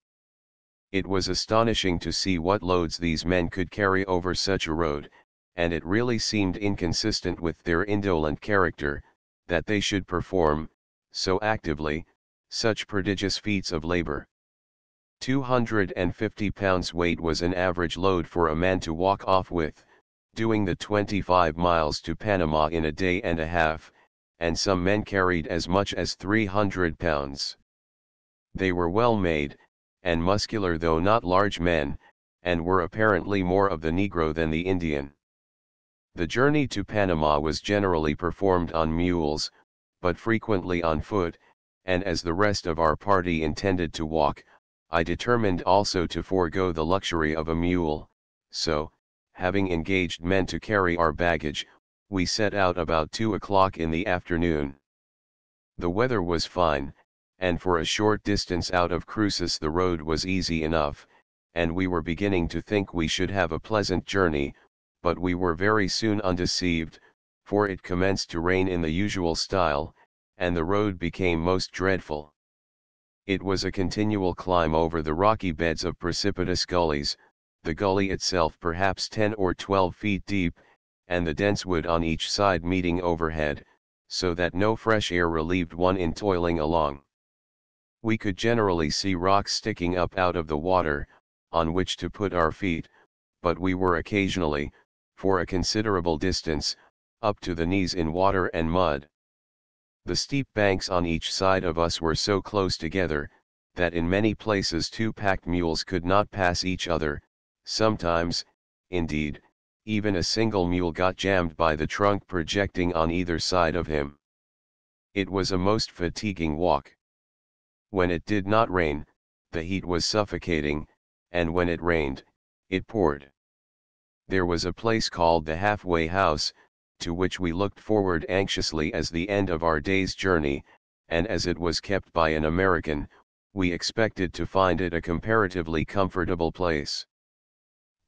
It was astonishing to see what loads these men could carry over such a road, and it really seemed inconsistent with their indolent character, that they should perform, so actively, such prodigious feats of labor. 250 pounds weight was an average load for a man to walk off with, doing the 25 miles to Panama in a day and a half, and some men carried as much as 300 pounds. They were well made, and muscular though not large men, and were apparently more of the Negro than the Indian. The journey to Panama was generally performed on mules, but frequently on foot, and as the rest of our party intended to walk, I determined also to forego the luxury of a mule, so, having engaged men to carry our baggage, we set out about 2 o'clock in the afternoon. The weather was fine, and for a short distance out of Cruces the road was easy enough, and we were beginning to think we should have a pleasant journey, but we were very soon undeceived, for it commenced to rain in the usual style, and the road became most dreadful. It was a continual climb over the rocky beds of precipitous gullies, the gully itself perhaps 10 or 12 feet deep, and the dense wood on each side meeting overhead, so that no fresh air relieved one in toiling along. We could generally see rocks sticking up out of the water, on which to put our feet, but we were occasionally, for a considerable distance, up to the knees in water and mud. The steep banks on each side of us were so close together, that in many places two packed mules could not pass each other, sometimes, indeed, even a single mule got jammed by the trunk projecting on either side of him. It was a most fatiguing walk. When it did not rain, the heat was suffocating, and when it rained, it poured. There was a place called the halfway house, to which we looked forward anxiously as the end of our day's journey, and as it was kept by an American, we expected to find it a comparatively comfortable place.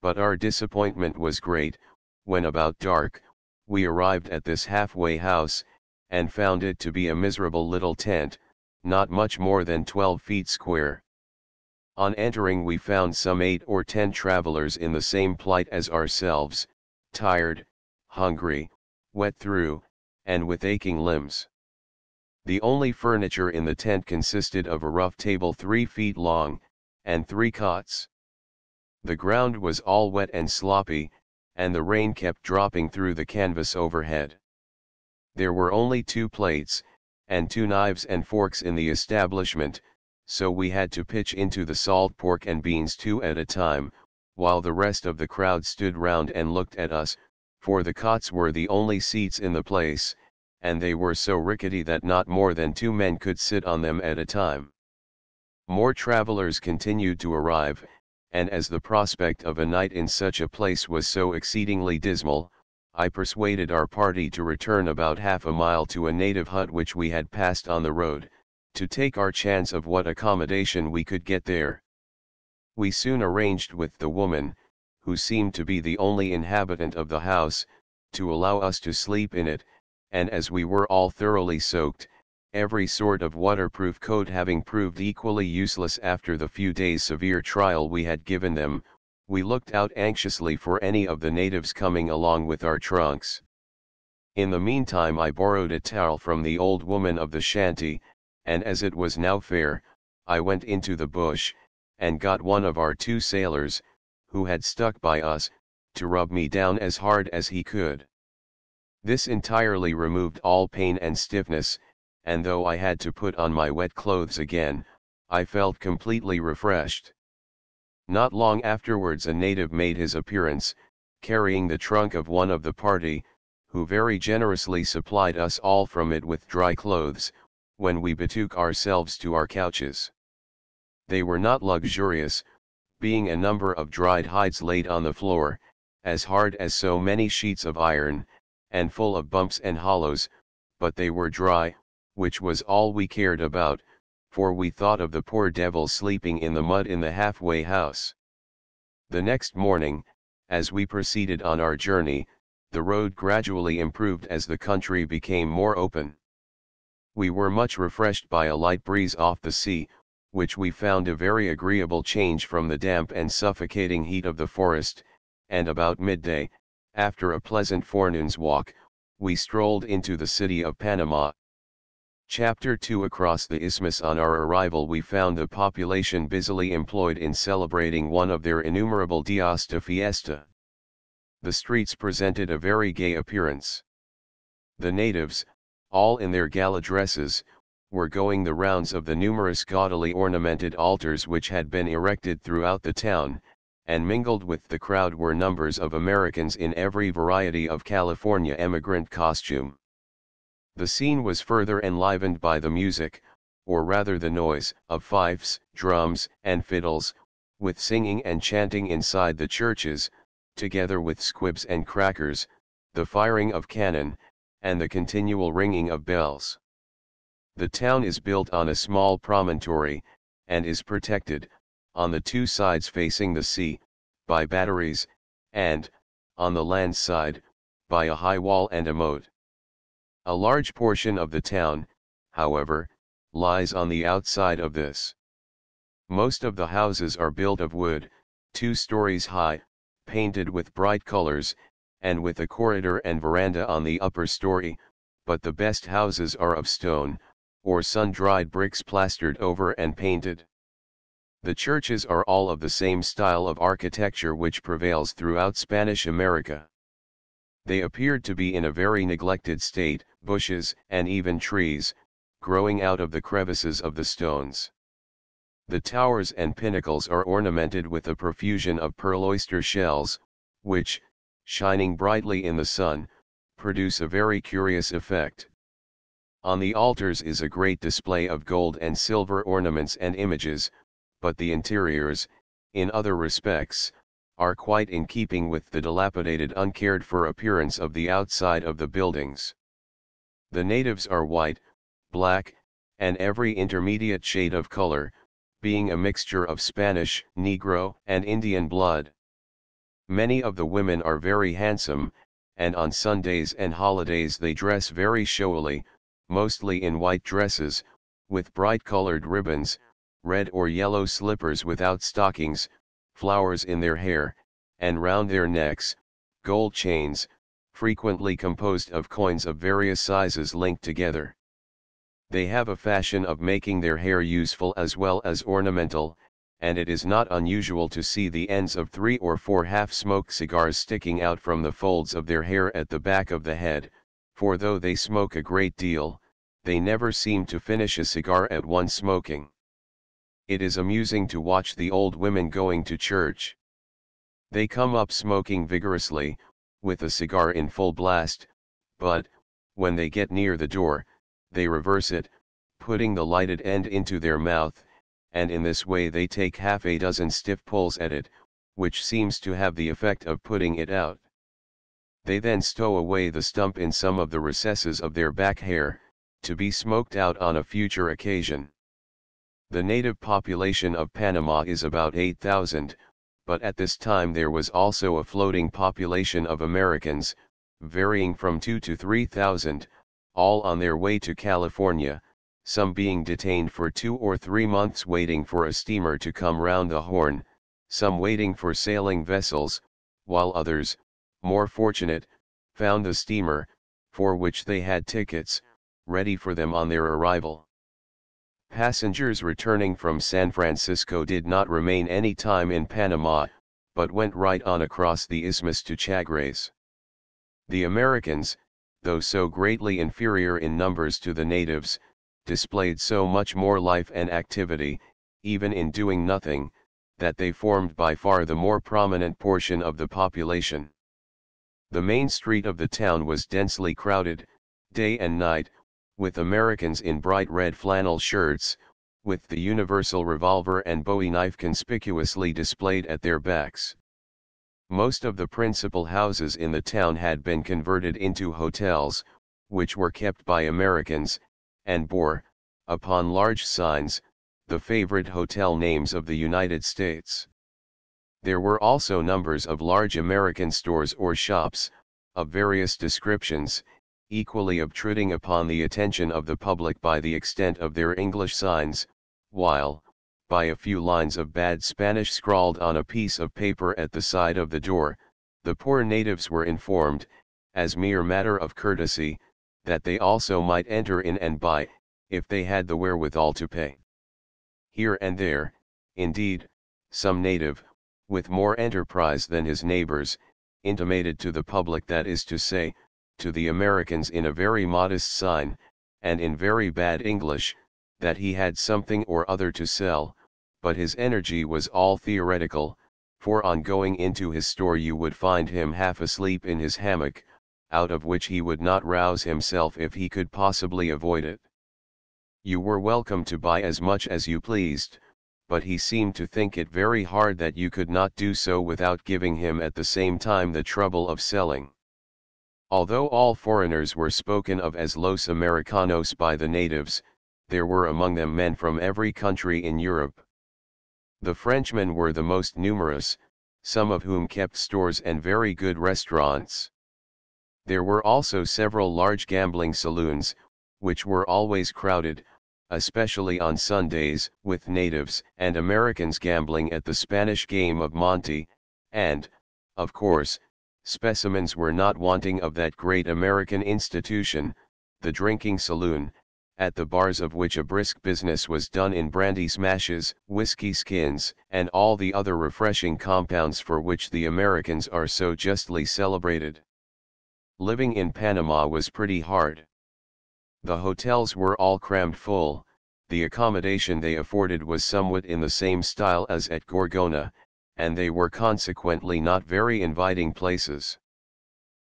But our disappointment was great, when about dark, we arrived at this halfway house, and found it to be a miserable little tent, not much more than 12 feet square. On entering we found some 8 or 10 travelers in the same plight as ourselves, tired, hungry, wet through, and with aching limbs. The only furniture in the tent consisted of a rough table 3 feet long, and 3 cots. The ground was all wet and sloppy, and the rain kept dropping through the canvas overhead. There were only 2 plates, and 2 knives and forks in the establishment, so we had to pitch into the salt pork and beans 2 at a time, while the rest of the crowd stood round and looked at us, for the cots were the only seats in the place, and they were so rickety that not more than 2 men could sit on them at a time. More travelers continued to arrive, and as the prospect of a night in such a place was so exceedingly dismal, I persuaded our party to return about half a mile to a native hut which we had passed on the road, to take our chance of what accommodation we could get there. We soon arranged with the woman, who seemed to be the only inhabitant of the house, to allow us to sleep in it, and as we were all thoroughly soaked, every sort of waterproof coat having proved equally useless after the few days' severe trial we had given them, we looked out anxiously for any of the natives coming along with our trunks. In the meantime I borrowed a towel from the old woman of the shanty, and as it was now fair, I went into the bush, and got one of our 2 sailors, who had stuck by us, to rub me down as hard as he could. This entirely removed all pain and stiffness, and though I had to put on my wet clothes again, I felt completely refreshed. Not long afterwards a native made his appearance, carrying the trunk of one of the party, who very generously supplied us all from it with dry clothes, when we betook ourselves to our couches. They were not luxurious, being a number of dried hides laid on the floor, as hard as so many sheets of iron, and full of bumps and hollows, but they were dry, which was all we cared about, for we thought of the poor devils sleeping in the mud in the halfway house. The next morning, as we proceeded on our journey, the road gradually improved as the country became more open. We were much refreshed by a light breeze off the sea, which we found a very agreeable change from the damp and suffocating heat of the forest, and about midday, after a pleasant forenoon's walk, we strolled into the city of Panama. Chapter 2 Across the Isthmus. On our arrival we found the population busily employed in celebrating one of their innumerable dias de fiesta. The streets presented a very gay appearance. The natives, all in their gala dresses, were going the rounds of the numerous gaudily ornamented altars which had been erected throughout the town, and mingled with the crowd were numbers of Americans in every variety of California emigrant costume. The scene was further enlivened by the music, or rather the noise, of fifes, drums, and fiddles, with singing and chanting inside the churches, together with squibs and crackers, the firing of cannon, and the continual ringing of bells. The town is built on a small promontory, and is protected, on the 2 sides facing the sea, by batteries, and, on the land side, by a high wall and a moat. A large portion of the town, however, lies on the outside of this. Most of the houses are built of wood, 2 stories high, painted with bright colors, and with a corridor and veranda on the upper story, but the best houses are of stone, or sun-dried bricks plastered over and painted. The churches are all of the same style of architecture which prevails throughout Spanish America. They appeared to be in a very neglected state, bushes, and even trees, growing out of the crevices of the stones. The towers and pinnacles are ornamented with a profusion of pearl oyster shells, which, shining brightly in the sun, produce a very curious effect. On the altars is a great display of gold and silver ornaments and images, but the interiors, in other respects, are quite in keeping with the dilapidated uncared-for appearance of the outside of the buildings. The natives are white, black, and every intermediate shade of color, being a mixture of Spanish, Negro, and Indian blood. Many of the women are very handsome, and on Sundays and holidays they dress very showily, mostly in white dresses, with bright-colored ribbons, red or yellow slippers without stockings, flowers in their hair, and round their necks, gold chains, frequently composed of coins of various sizes linked together. They have a fashion of making their hair useful as well as ornamental, and it is not unusual to see the ends of 3 or 4 half-smoked cigars sticking out from the folds of their hair at the back of the head, for though they smoke a great deal, they never seem to finish a cigar at one smoking. It is amusing to watch the old women going to church. They come up smoking vigorously, with a cigar in full blast, but, when they get near the door, they reverse it, putting the lighted end into their mouth, and in this way they take half a dozen stiff pulls at it, which seems to have the effect of putting it out. They then stow away the stump in some of the recesses of their back hair, to be smoked out on a future occasion. The native population of Panama is about 8,000, but at this time there was also a floating population of Americans, varying from 2 to 3,000, all on their way to California, some being detained for 2 or 3 months waiting for a steamer to come round the Horn, some waiting for sailing vessels, while others, more fortunate, found the steamer, for which they had tickets, ready for them on their arrival. Passengers returning from San Francisco did not remain any time in Panama, but went right on across the isthmus to Chagres. The Americans, though so greatly inferior in numbers to the natives, displayed so much more life and activity, even in doing nothing, that they formed by far the more prominent portion of the population. The main street of the town was densely crowded, day and night, with Americans in bright red flannel shirts, with the universal revolver and bowie knife conspicuously displayed at their backs. Most of the principal houses in the town had been converted into hotels, which were kept by Americans, and bore, upon large signs, the favorite hotel names of the United States. There were also numbers of large American stores or shops, of various descriptions, equally obtruding upon the attention of the public by the extent of their English signs, while, by a few lines of bad Spanish scrawled on a piece of paper at the side of the door, the poor natives were informed, as mere matter of courtesy, that they also might enter in and buy, if they had the wherewithal to pay. Here and there, indeed, some native, with more enterprise than his neighbors, intimated to the public, that is to say, to the Americans in a very modest sign, and in very bad English, that he had something or other to sell, but his energy was all theoretical, for on going into his store you would find him half asleep in his hammock, out of which he would not rouse himself if he could possibly avoid it. You were welcome to buy as much as you pleased, but he seemed to think it very hard that you could not do so without giving him at the same time the trouble of selling. Although all foreigners were spoken of as Los Americanos by the natives, there were among them men from every country in Europe. The Frenchmen were the most numerous, some of whom kept stores and very good restaurants. There were also several large gambling saloons, which were always crowded, especially on Sundays, with natives and Americans gambling at the Spanish game of Monte, and, of course, specimens were not wanting of that great American institution, the drinking saloon, at the bars of which a brisk business was done in brandy smashes, whiskey skins, and all the other refreshing compounds for which the Americans are so justly celebrated. Living in Panama was pretty hard. The hotels were all crammed full, the accommodation they afforded was somewhat in the same style as at Gorgona, and they were consequently not very inviting places.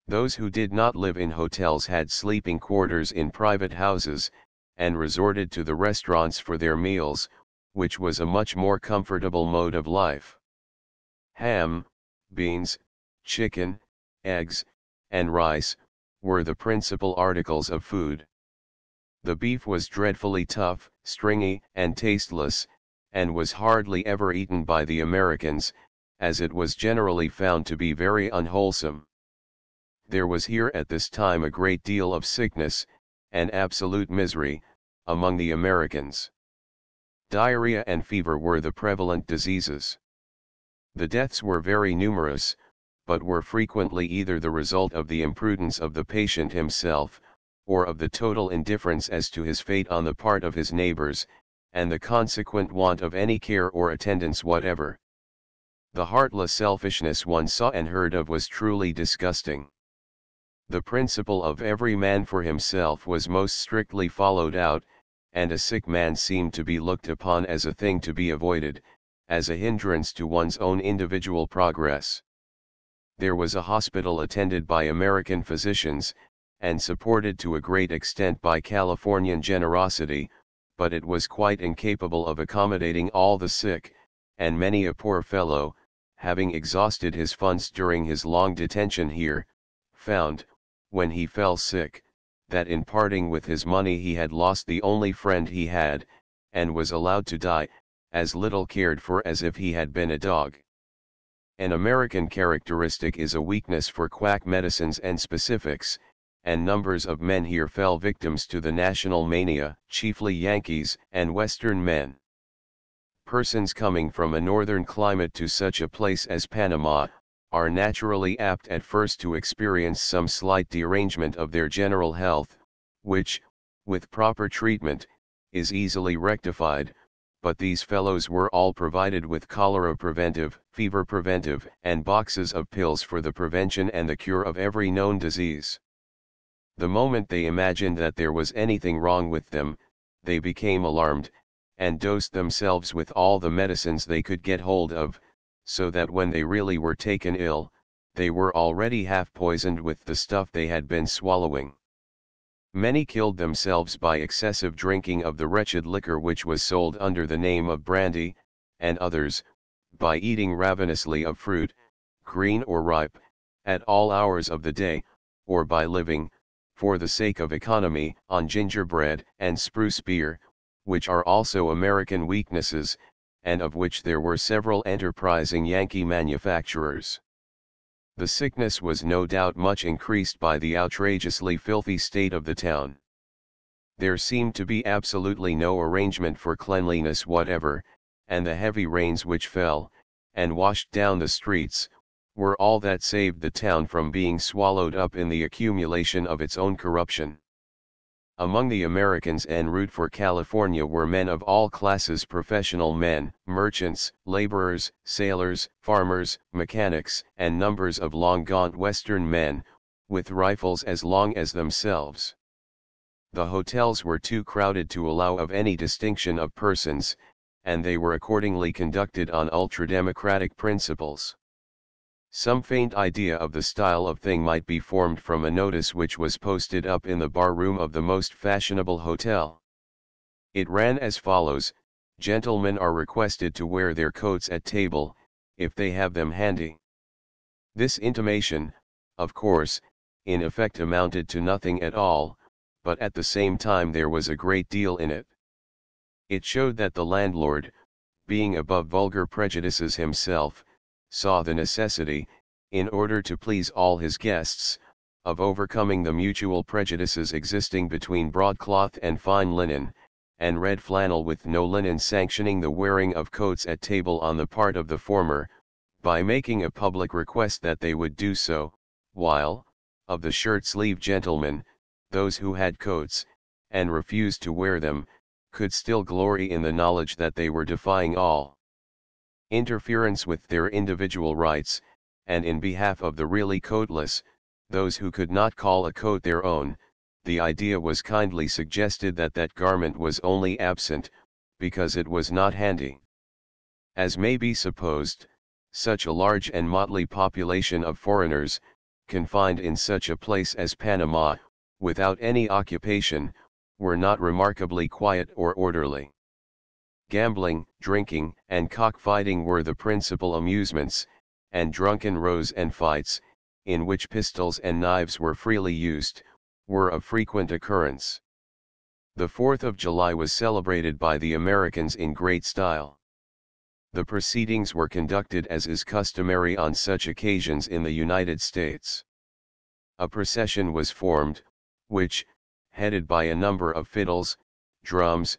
Those who did not live in hotels had sleeping quarters in private houses, and resorted to the restaurants for their meals, which was a much more comfortable mode of life. Ham, beans, chicken, eggs, and rice, were the principal articles of food. The beef was dreadfully tough, stringy, and tasteless, and was hardly ever eaten by the Americans, as it was generally found to be very unwholesome. There was here at this time a great deal of sickness, and absolute misery, among the Americans. Diarrhea and fever were the prevalent diseases. The deaths were very numerous, but were frequently either the result of the imprudence of the patient himself, or of the total indifference as to his fate on the part of his neighbors, and the consequent want of any care or attendance whatever. The heartless selfishness one saw and heard of was truly disgusting. The principle of every man for himself was most strictly followed out, and a sick man seemed to be looked upon as a thing to be avoided, as a hindrance to one's own individual progress. There was a hospital attended by American physicians, and supported to a great extent by Californian generosity, but it was quite incapable of accommodating all the sick, and many a poor fellow, having exhausted his funds during his long detention here, found, when he fell sick, that in parting with his money he had lost the only friend he had, and was allowed to die, as little cared for as if he had been a dog. An American characteristic is a weakness for quack medicines and specifics, and numbers of men here fell victims to the national mania, chiefly Yankees and Western men. Persons coming from a northern climate to such a place as Panama, are naturally apt at first to experience some slight derangement of their general health, which, with proper treatment, is easily rectified, but these fellows were all provided with cholera preventive, fever preventive, and boxes of pills for the prevention and the cure of every known disease. The moment they imagined that there was anything wrong with them, they became alarmed, and dosed themselves with all the medicines they could get hold of, so that when they really were taken ill, they were already half poisoned with the stuff they had been swallowing. Many killed themselves by excessive drinking of the wretched liquor which was sold under the name of brandy, and others, by eating ravenously of fruit, green or ripe, at all hours of the day, or by living, for the sake of economy, on gingerbread and spruce beer, which are also American weaknesses, and of which there were several enterprising Yankee manufacturers. The sickness was no doubt much increased by the outrageously filthy state of the town. There seemed to be absolutely no arrangement for cleanliness whatever, and the heavy rains which fell, and washed down the streets, were all that saved the town from being swallowed up in the accumulation of its own corruption. Among the Americans en route for California were men of all classes, professional men, merchants, laborers, sailors, farmers, mechanics, and numbers of long gaunt Western men, with rifles as long as themselves. The hotels were too crowded to allow of any distinction of persons, and they were accordingly conducted on ultra-democratic principles. Some faint idea of the style of thing might be formed from a notice which was posted up in the bar room of the most fashionable hotel. It ran as follows: "Gentlemen are requested to wear their coats at table, if they have them handy." This intimation, of course, in effect amounted to nothing at all, but at the same time there was a great deal in it. It showed that the landlord, being above vulgar prejudices himself, saw the necessity, in order to please all his guests, of overcoming the mutual prejudices existing between broadcloth and fine linen, and red flannel with no linen sanctioning the wearing of coats at table on the part of the former, by making a public request that they would do so, while, of the shirt-sleeved gentlemen, those who had coats, and refused to wear them, could still glory in the knowledge that they were defying all interference with their individual rights, and in behalf of the really coatless, those who could not call a coat their own, the idea was kindly suggested that that garment was only absent, because it was not handy. As may be supposed, such a large and motley population of foreigners, confined in such a place as Panama, without any occupation, were not remarkably quiet or orderly. Gambling, drinking, and cockfighting were the principal amusements, and drunken rows and fights, in which pistols and knives were freely used, were of frequent occurrence. The 4th of July was celebrated by the Americans in great style. The proceedings were conducted as is customary on such occasions in the United States. A procession was formed, which, headed by a number of fiddles, drums,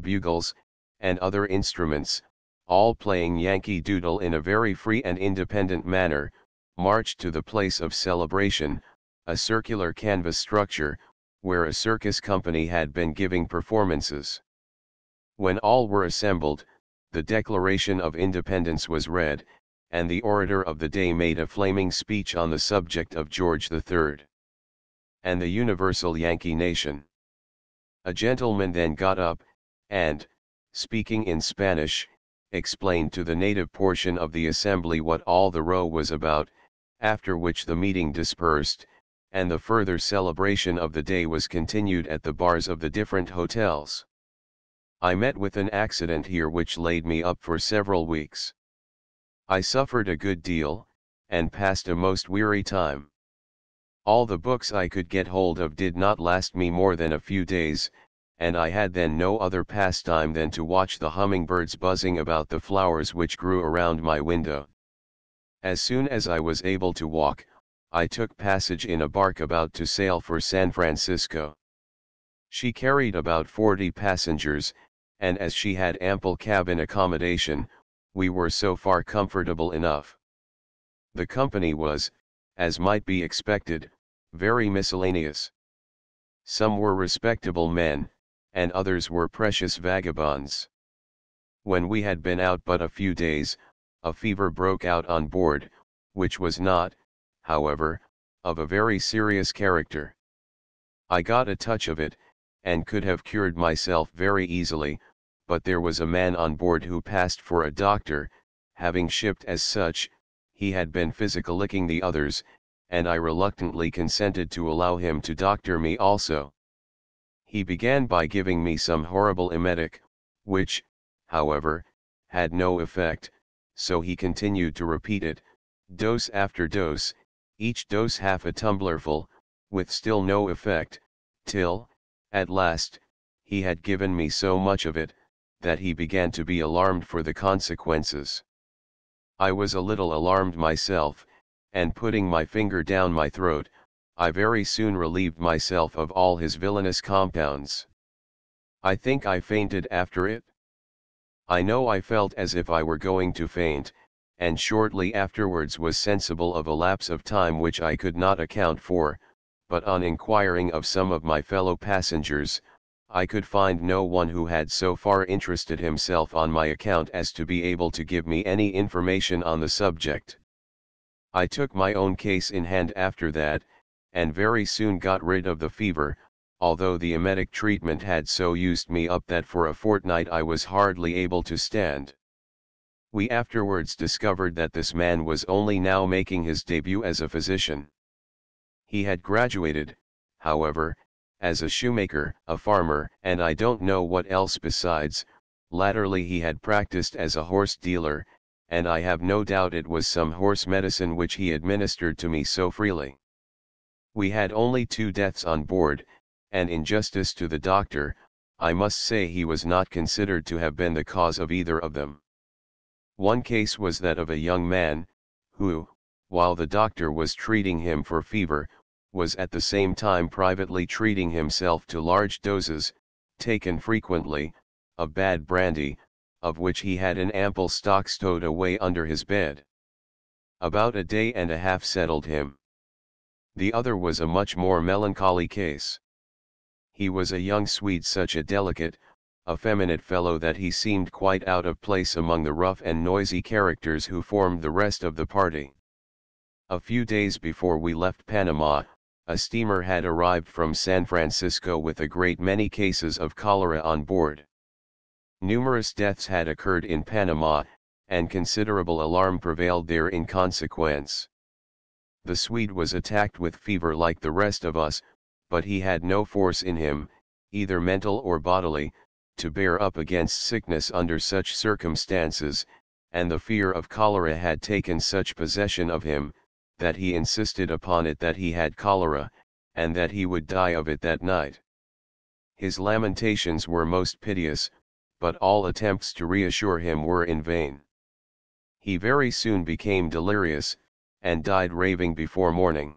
bugles, and other instruments, all playing Yankee Doodle in a very free and independent manner, marched to the place of celebration, a circular canvas structure, where a circus company had been giving performances. When all were assembled, the Declaration of Independence was read, and the orator of the day made a flaming speech on the subject of George III. and the universal Yankee nation. A gentleman then got up, and, speaking in Spanish, explained to the native portion of the assembly what all the row was about, after which the meeting dispersed, and the further celebration of the day was continued at the bars of the different hotels. I met with an accident here which laid me up for several weeks. I suffered a good deal, and passed a most weary time. All the books I could get hold of did not last me more than a few days, and I had then no other pastime than to watch the hummingbirds buzzing about the flowers which grew around my window. As soon as I was able to walk, I took passage in a bark about to sail for San Francisco. She carried about 40 passengers, and as she had ample cabin accommodation, we were so far comfortable enough. The company was, as might be expected, very miscellaneous. Some were respectable men, and others were precious vagabonds. When we had been out but a few days, a fever broke out on board, which was not, however, of a very serious character. I got a touch of it, and could have cured myself very easily, but there was a man on board who passed for a doctor, having shipped as such. He had been physicalicking the others, and I reluctantly consented to allow him to doctor me also. He began by giving me some horrible emetic, which, however, had no effect, so he continued to repeat it, dose after dose, each dose half a tumblerful, with still no effect, till, at last, he had given me so much of it, that he began to be alarmed for the consequences. I was a little alarmed myself, and putting my finger down my throat, I very soon relieved myself of all his villainous compounds. I think I fainted after it. I know I felt as if I were going to faint, and shortly afterwards was sensible of a lapse of time which I could not account for, but on inquiring of some of my fellow passengers, I could find no one who had so far interested himself on my account as to be able to give me any information on the subject. I took my own case in hand after that, and very soon got rid of the fever, although the emetic treatment had so used me up that for a fortnight I was hardly able to stand. We afterwards discovered that this man was only now making his debut as a physician. He had graduated, however, as a shoemaker, a farmer, and I don't know what else besides. Latterly he had practiced as a horse dealer, and I have no doubt it was some horse medicine which he administered to me so freely. We had only 2 deaths on board, and in justice to the doctor, I must say he was not considered to have been the cause of either of them. One case was that of a young man, who, while the doctor was treating him for fever, was at the same time privately treating himself to large doses, taken frequently, of bad brandy, of which he had an ample stock stowed away under his bed. About a day and a half settled him. The other was a much more melancholy case. He was a young Swede, such a delicate, effeminate fellow that he seemed quite out of place among the rough and noisy characters who formed the rest of the party. A few days before we left Panama, a steamer had arrived from San Francisco with a great many cases of cholera on board. Numerous deaths had occurred in Panama, and considerable alarm prevailed there in consequence. The Swede was attacked with fever like the rest of us, but he had no force in him, either mental or bodily, to bear up against sickness under such circumstances, and the fear of cholera had taken such possession of him, that he insisted upon it that he had cholera, and that he would die of it that night. His lamentations were most piteous, but all attempts to reassure him were in vain. He very soon became delirious, and died raving before morning.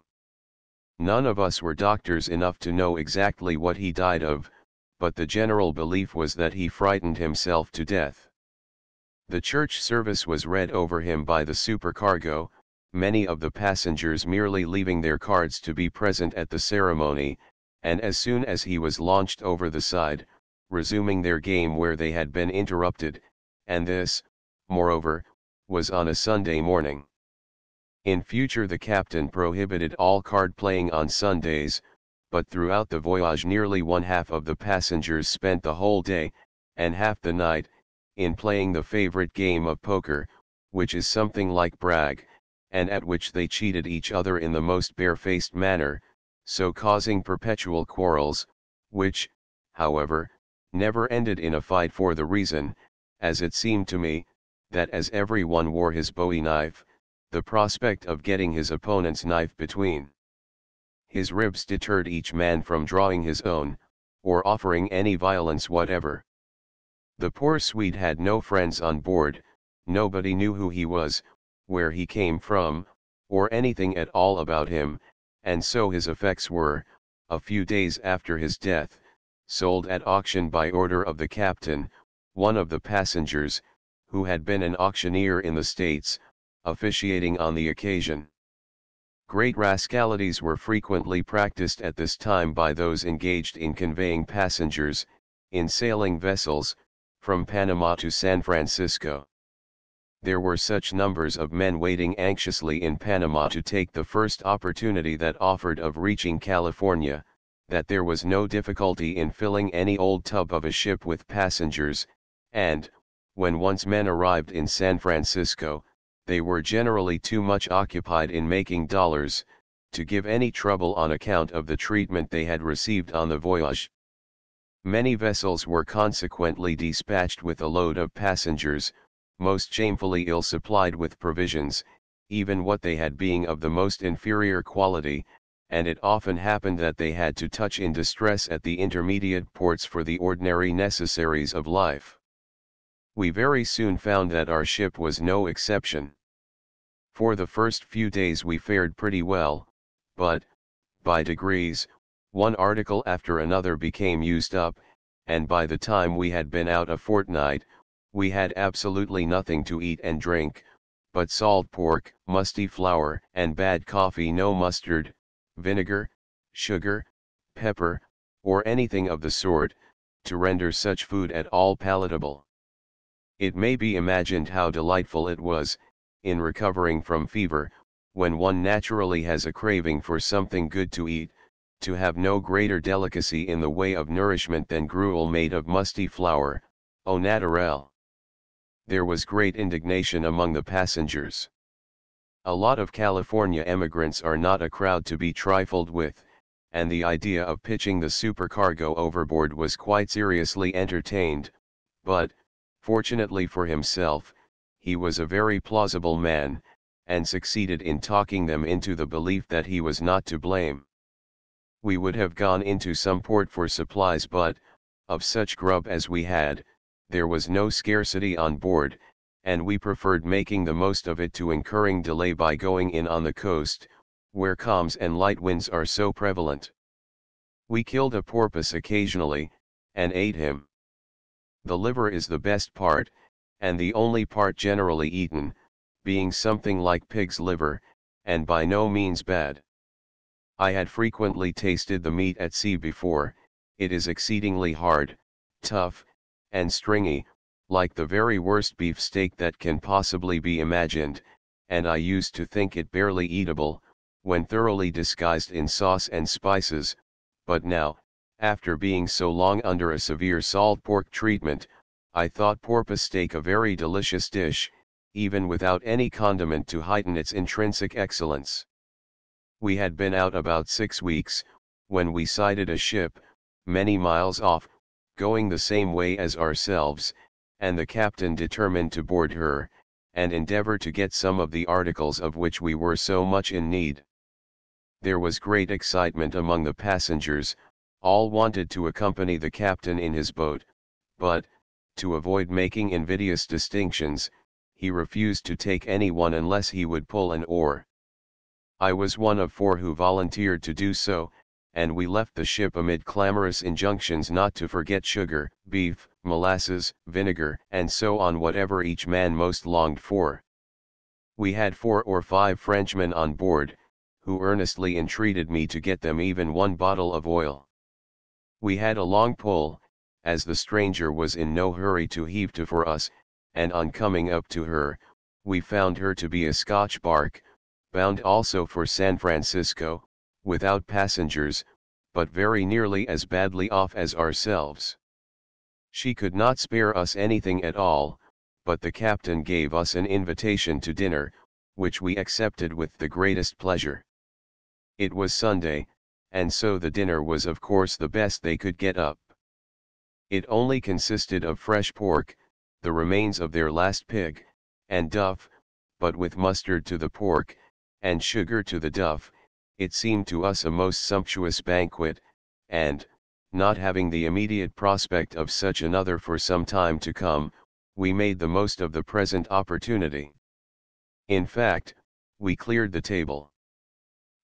None of us were doctors enough to know exactly what he died of, but the general belief was that he frightened himself to death. The church service was read over him by the supercargo, many of the passengers merely leaving their cards to be present at the ceremony, and as soon as he was launched over the side, resuming their game where they had been interrupted, and this, moreover, was on a Sunday morning. In future the captain prohibited all card playing on Sundays, but throughout the voyage nearly 1/2 of the passengers spent the whole day, and half the night, in playing the favorite game of poker, which is something like brag, and at which they cheated each other in the most barefaced manner, so causing perpetual quarrels, which, however, never ended in a fight for the reason, as it seemed to me, that as every one wore his bowie knife, the prospect of getting his opponent's knife between his ribs deterred each man from drawing his own, or offering any violence whatever. The poor Swede had no friends on board, nobody knew who he was, where he came from, or anything at all about him, and so his effects were, a few days after his death, sold at auction by order of the captain, one of the passengers, who had been an auctioneer in the States, officiating on the occasion. Great rascalities were frequently practiced at this time by those engaged in conveying passengers, in sailing vessels, from Panama to San Francisco. There were such numbers of men waiting anxiously in Panama to take the first opportunity that offered of reaching California, that there was no difficulty in filling any old tub of a ship with passengers, and, when once men arrived in San Francisco, they were generally too much occupied in making dollars, to give any trouble on account of the treatment they had received on the voyage. Many vessels were consequently dispatched with a load of passengers, most shamefully ill supplied with provisions, even what they had being of the most inferior quality, and it often happened that they had to touch in distress at the intermediate ports for the ordinary necessaries of life. We very soon found that our ship was no exception. For the first few days we fared pretty well, but, by degrees, one article after another became used up, and by the time we had been out a fortnight, we had absolutely nothing to eat and drink, but salt pork, musty flour, and bad coffee, no mustard, vinegar, sugar, pepper, or anything of the sort, to render such food at all palatable. It may be imagined how delightful it was, in recovering from fever, when one naturally has a craving for something good to eat, to have no greater delicacy in the way of nourishment than gruel made of musty flour, au naturel. There was great indignation among the passengers. A lot of California emigrants are not a crowd to be trifled with, and the idea of pitching the supercargo overboard was quite seriously entertained, but, fortunately for himself, he was a very plausible man, and succeeded in talking them into the belief that he was not to blame. We would have gone into some port for supplies, but, of such grub as we had, there was no scarcity on board, and we preferred making the most of it to incurring delay by going in on the coast, where calms and light winds are so prevalent. We killed a porpoise occasionally, and ate him. The liver is the best part, and the only part generally eaten, being something like pig's liver, and by no means bad. I had frequently tasted the meat at sea before. It is exceedingly hard, tough, and stringy, like the very worst beef steak that can possibly be imagined, and I used to think it barely eatable, when thoroughly disguised in sauce and spices, but now, after being so long under a severe salt pork treatment, I thought porpoise steak a very delicious dish, even without any condiment to heighten its intrinsic excellence. We had been out about 6 weeks, when we sighted a ship, many miles off, going the same way as ourselves, and the captain determined to board her, and endeavor to get some of the articles of which we were so much in need. There was great excitement among the passengers, all wanted to accompany the captain in his boat, but, to avoid making invidious distinctions, he refused to take any one unless he would pull an oar. I was one of 4 who volunteered to do so, and we left the ship amid clamorous injunctions not to forget sugar, beef, molasses, vinegar, and so on, whatever each man most longed for. We had 4 or 5 Frenchmen on board, who earnestly entreated me to get them even 1 bottle of oil. We had a long pull, as the stranger was in no hurry to heave to for us, and on coming up to her, we found her to be a Scotch bark, bound also for San Francisco, without passengers, but very nearly as badly off as ourselves. She could not spare us anything at all, but the captain gave us an invitation to dinner, which we accepted with the greatest pleasure. It was Sunday, and so the dinner was of course the best they could get up. It only consisted of fresh pork, the remains of their last pig, and duff, but with mustard to the pork, and sugar to the duff. It seemed to us a most sumptuous banquet, and, not having the immediate prospect of such another for some time to come, we made the most of the present opportunity. In fact, we cleared the table.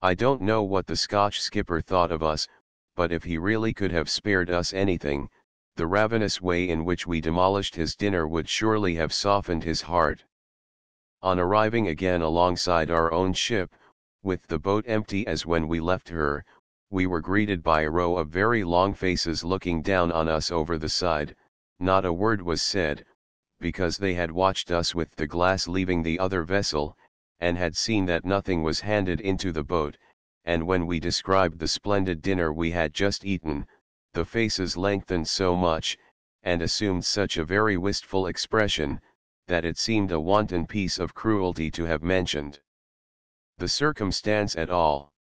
I don't know what the Scotch skipper thought of us, but if he really could have spared us anything, the ravenous way in which we demolished his dinner would surely have softened his heart. On arriving again alongside our own ship, with the boat empty as when we left her, we were greeted by a row of very long faces looking down on us over the side. Not a word was said, because they had watched us with the glass leaving the other vessel, and had seen that nothing was handed into the boat, and when we described the splendid dinner we had just eaten, the faces lengthened so much, and assumed such a very wistful expression, that it seemed a wanton piece of cruelty to have mentioned the circumstance at all.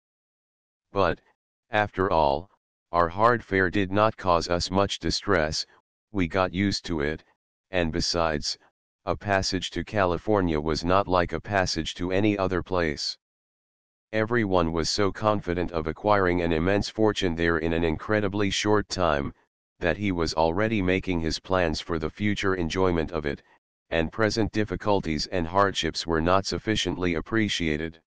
But, after all, our hard fare did not cause us much distress, we got used to it, and besides, a passage to California was not like a passage to any other place. Everyone was so confident of acquiring an immense fortune there in an incredibly short time, that he was already making his plans for the future enjoyment of it, and present difficulties and hardships were not sufficiently appreciated.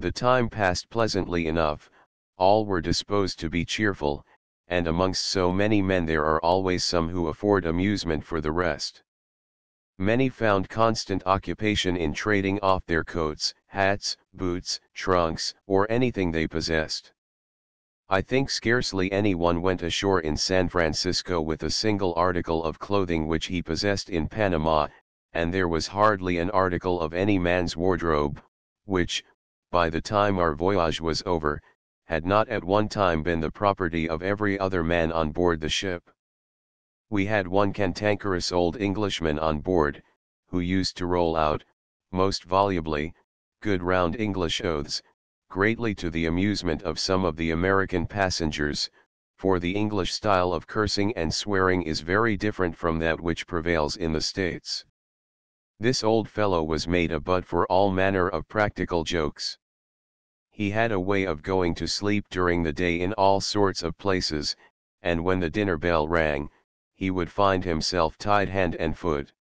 The time passed pleasantly enough, all were disposed to be cheerful, and amongst so many men there are always some who afford amusement for the rest. Many found constant occupation in trading off their coats, hats, boots, trunks, or anything they possessed. I think scarcely anyone went ashore in San Francisco with a single article of clothing which he possessed in Panama, and there was hardly an article of any man's wardrobe, which, by the time our voyage was over, had not at one time been the property of every other man on board the ship. We had one cantankerous old Englishman on board, who used to roll out, most volubly, good round English oaths, greatly to the amusement of some of the American passengers, for the English style of cursing and swearing is very different from that which prevails in the States. This old fellow was made a butt for all manner of practical jokes. He had a way of going to sleep during the day in all sorts of places, and when the dinner bell rang, he would find himself tied hand and foot.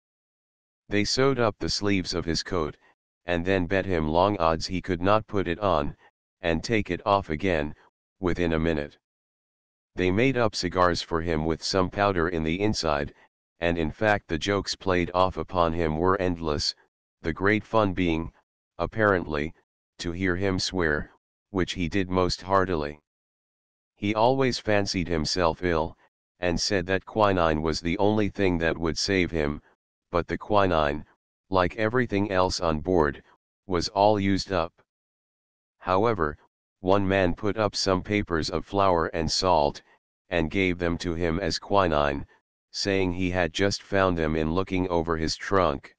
They sewed up the sleeves of his coat, and then bet him long odds he could not put it on, and take it off again, within a minute. They made up cigars for him with some powder in the inside, and in fact the jokes played off upon him were endless, the great fun being, apparently, to hear him swear, which he did most heartily. He always fancied himself ill, and said that quinine was the only thing that would save him, but the quinine, like everything else on board, was all used up. However, one man put up some papers of flour and salt, and gave them to him as quinine, saying he had just found them in looking over his trunk.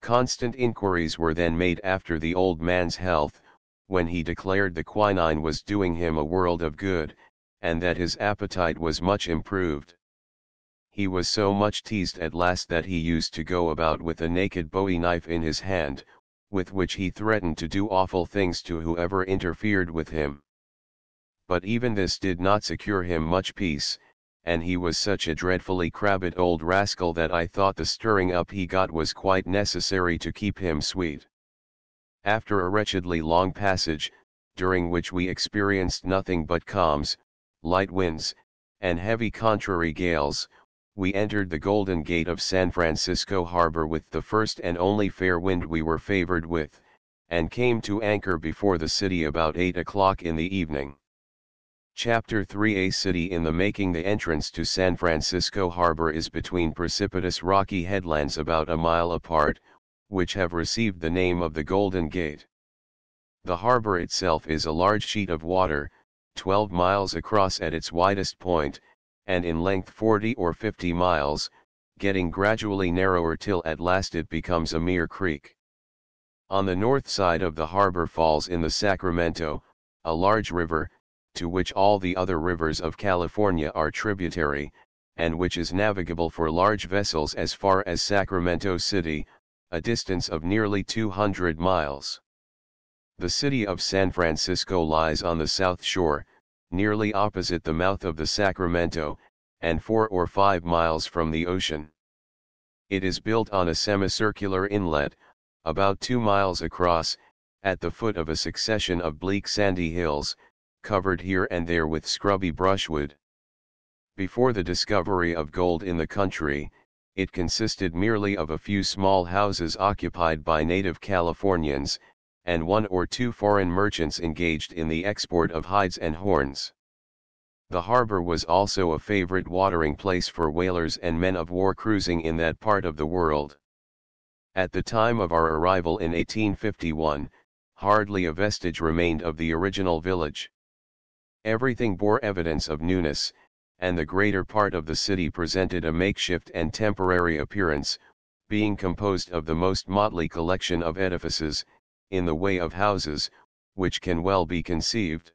Constant inquiries were then made after the old man's health, when he declared the quinine was doing him a world of good, and that his appetite was much improved. He was so much teased at last that he used to go about with a naked bowie knife in his hand, with which he threatened to do awful things to whoever interfered with him. But even this did not secure him much peace, and he was such a dreadfully crabbed old rascal that I thought the stirring up he got was quite necessary to keep him sweet. After a wretchedly long passage, during which we experienced nothing but calms, light winds, and heavy contrary gales, we entered the Golden Gate of San Francisco Harbor with the first and only fair wind we were favored with, and came to anchor before the city about 8 o'clock in the evening. Chapter 3. A city in the making. The entrance to San Francisco Harbor is between precipitous rocky headlands about a mile apart, which have received the name of the Golden Gate. The harbor itself is a large sheet of water, 12 miles across at its widest point, and in length 40 or 50 miles, getting gradually narrower till at last it becomes a mere creek. On the north side of the harbor falls in the Sacramento, a large river, to which all the other rivers of California are tributary, and which is navigable for large vessels as far as Sacramento City, a distance of nearly 200 miles. The city of San Francisco lies on the south shore, nearly opposite the mouth of the Sacramento, and 4 or 5 miles from the ocean. It is built on a semicircular inlet, about 2 miles across, at the foot of a succession of bleak sandy hills, covered here and there with scrubby brushwood. Before the discovery of gold in the country, it consisted merely of a few small houses occupied by native Californians, and 1 or 2 foreign merchants engaged in the export of hides and horns. The harbor was also a favorite watering place for whalers and men of war cruising in that part of the world. At the time of our arrival in 1851, hardly a vestige remained of the original village. Everything bore evidence of newness, and the greater part of the city presented a makeshift and temporary appearance, being composed of the most motley collection of edifices, in the way of houses, which can well be conceived.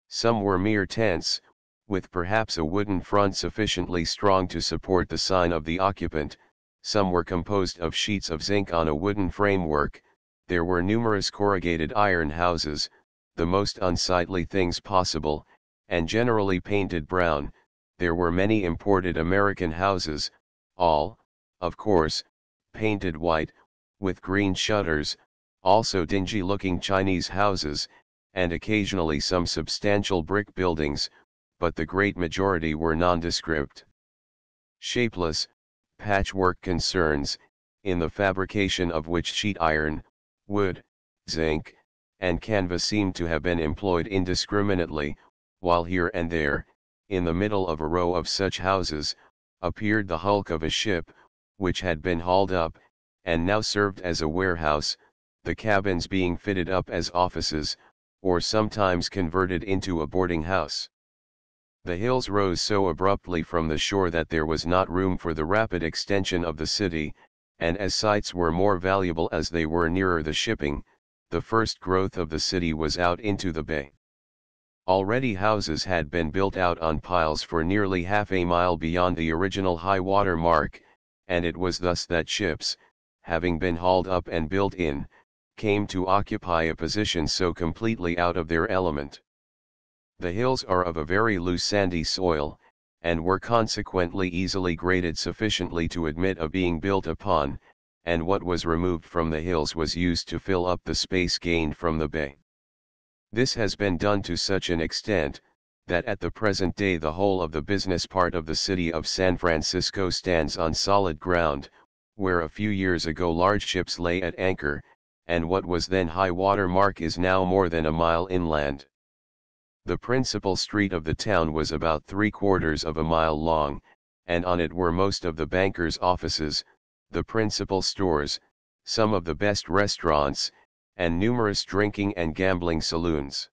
Some were mere tents, with perhaps a wooden front sufficiently strong to support the sign of the occupant. Some were composed of sheets of zinc on a wooden framework. There were numerous corrugated iron houses, the most unsightly things possible, and generally painted brown. There were many imported American houses, all, of course, painted white, with green shutters, also dingy-looking Chinese houses, and occasionally some substantial brick buildings, but the great majority were nondescript. Shapeless, patchwork concerns, in the fabrication of which sheet iron, wood, zinc, and canvas seemed to have been employed indiscriminately, while here and there, in the middle of a row of such houses, appeared the hulk of a ship, which had been hauled up, and now served as a warehouse, the cabins being fitted up as offices, or sometimes converted into a boarding house. The hills rose so abruptly from the shore that there was not room for the rapid extension of the city, and as sites were more valuable as they were nearer the shipping, the first growth of the city was out into the bay. Already houses had been built out on piles for nearly half a mile beyond the original high water mark, and it was thus that ships, having been hauled up and built in, came to occupy a position so completely out of their element. The hills are of a very loose sandy soil, and were consequently easily graded sufficiently to admit of being built upon, and what was removed from the hills was used to fill up the space gained from the bay. This has been done to such an extent, that at the present day the whole of the business part of the city of San Francisco stands on solid ground, where a few years ago large ships lay at anchor, and what was then high water mark is now more than a mile inland. The principal street of the town was about 3/4 of a mile long, and on it were most of the bankers' offices, the principal stores, some of the best restaurants, and numerous drinking and gambling saloons.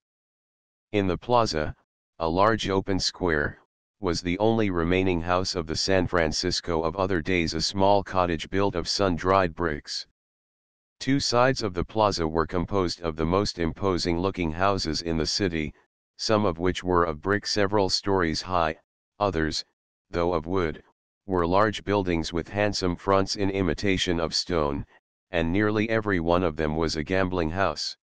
In the plaza, a large open square, was the only remaining house of the San Francisco of other days, a small cottage built of sun-dried bricks. 2 sides of the plaza were composed of the most imposing-looking houses in the city, some of which were of brick several stories high, others, though of wood, were large buildings with handsome fronts in imitation of stone, and nearly every one of them was a gambling house.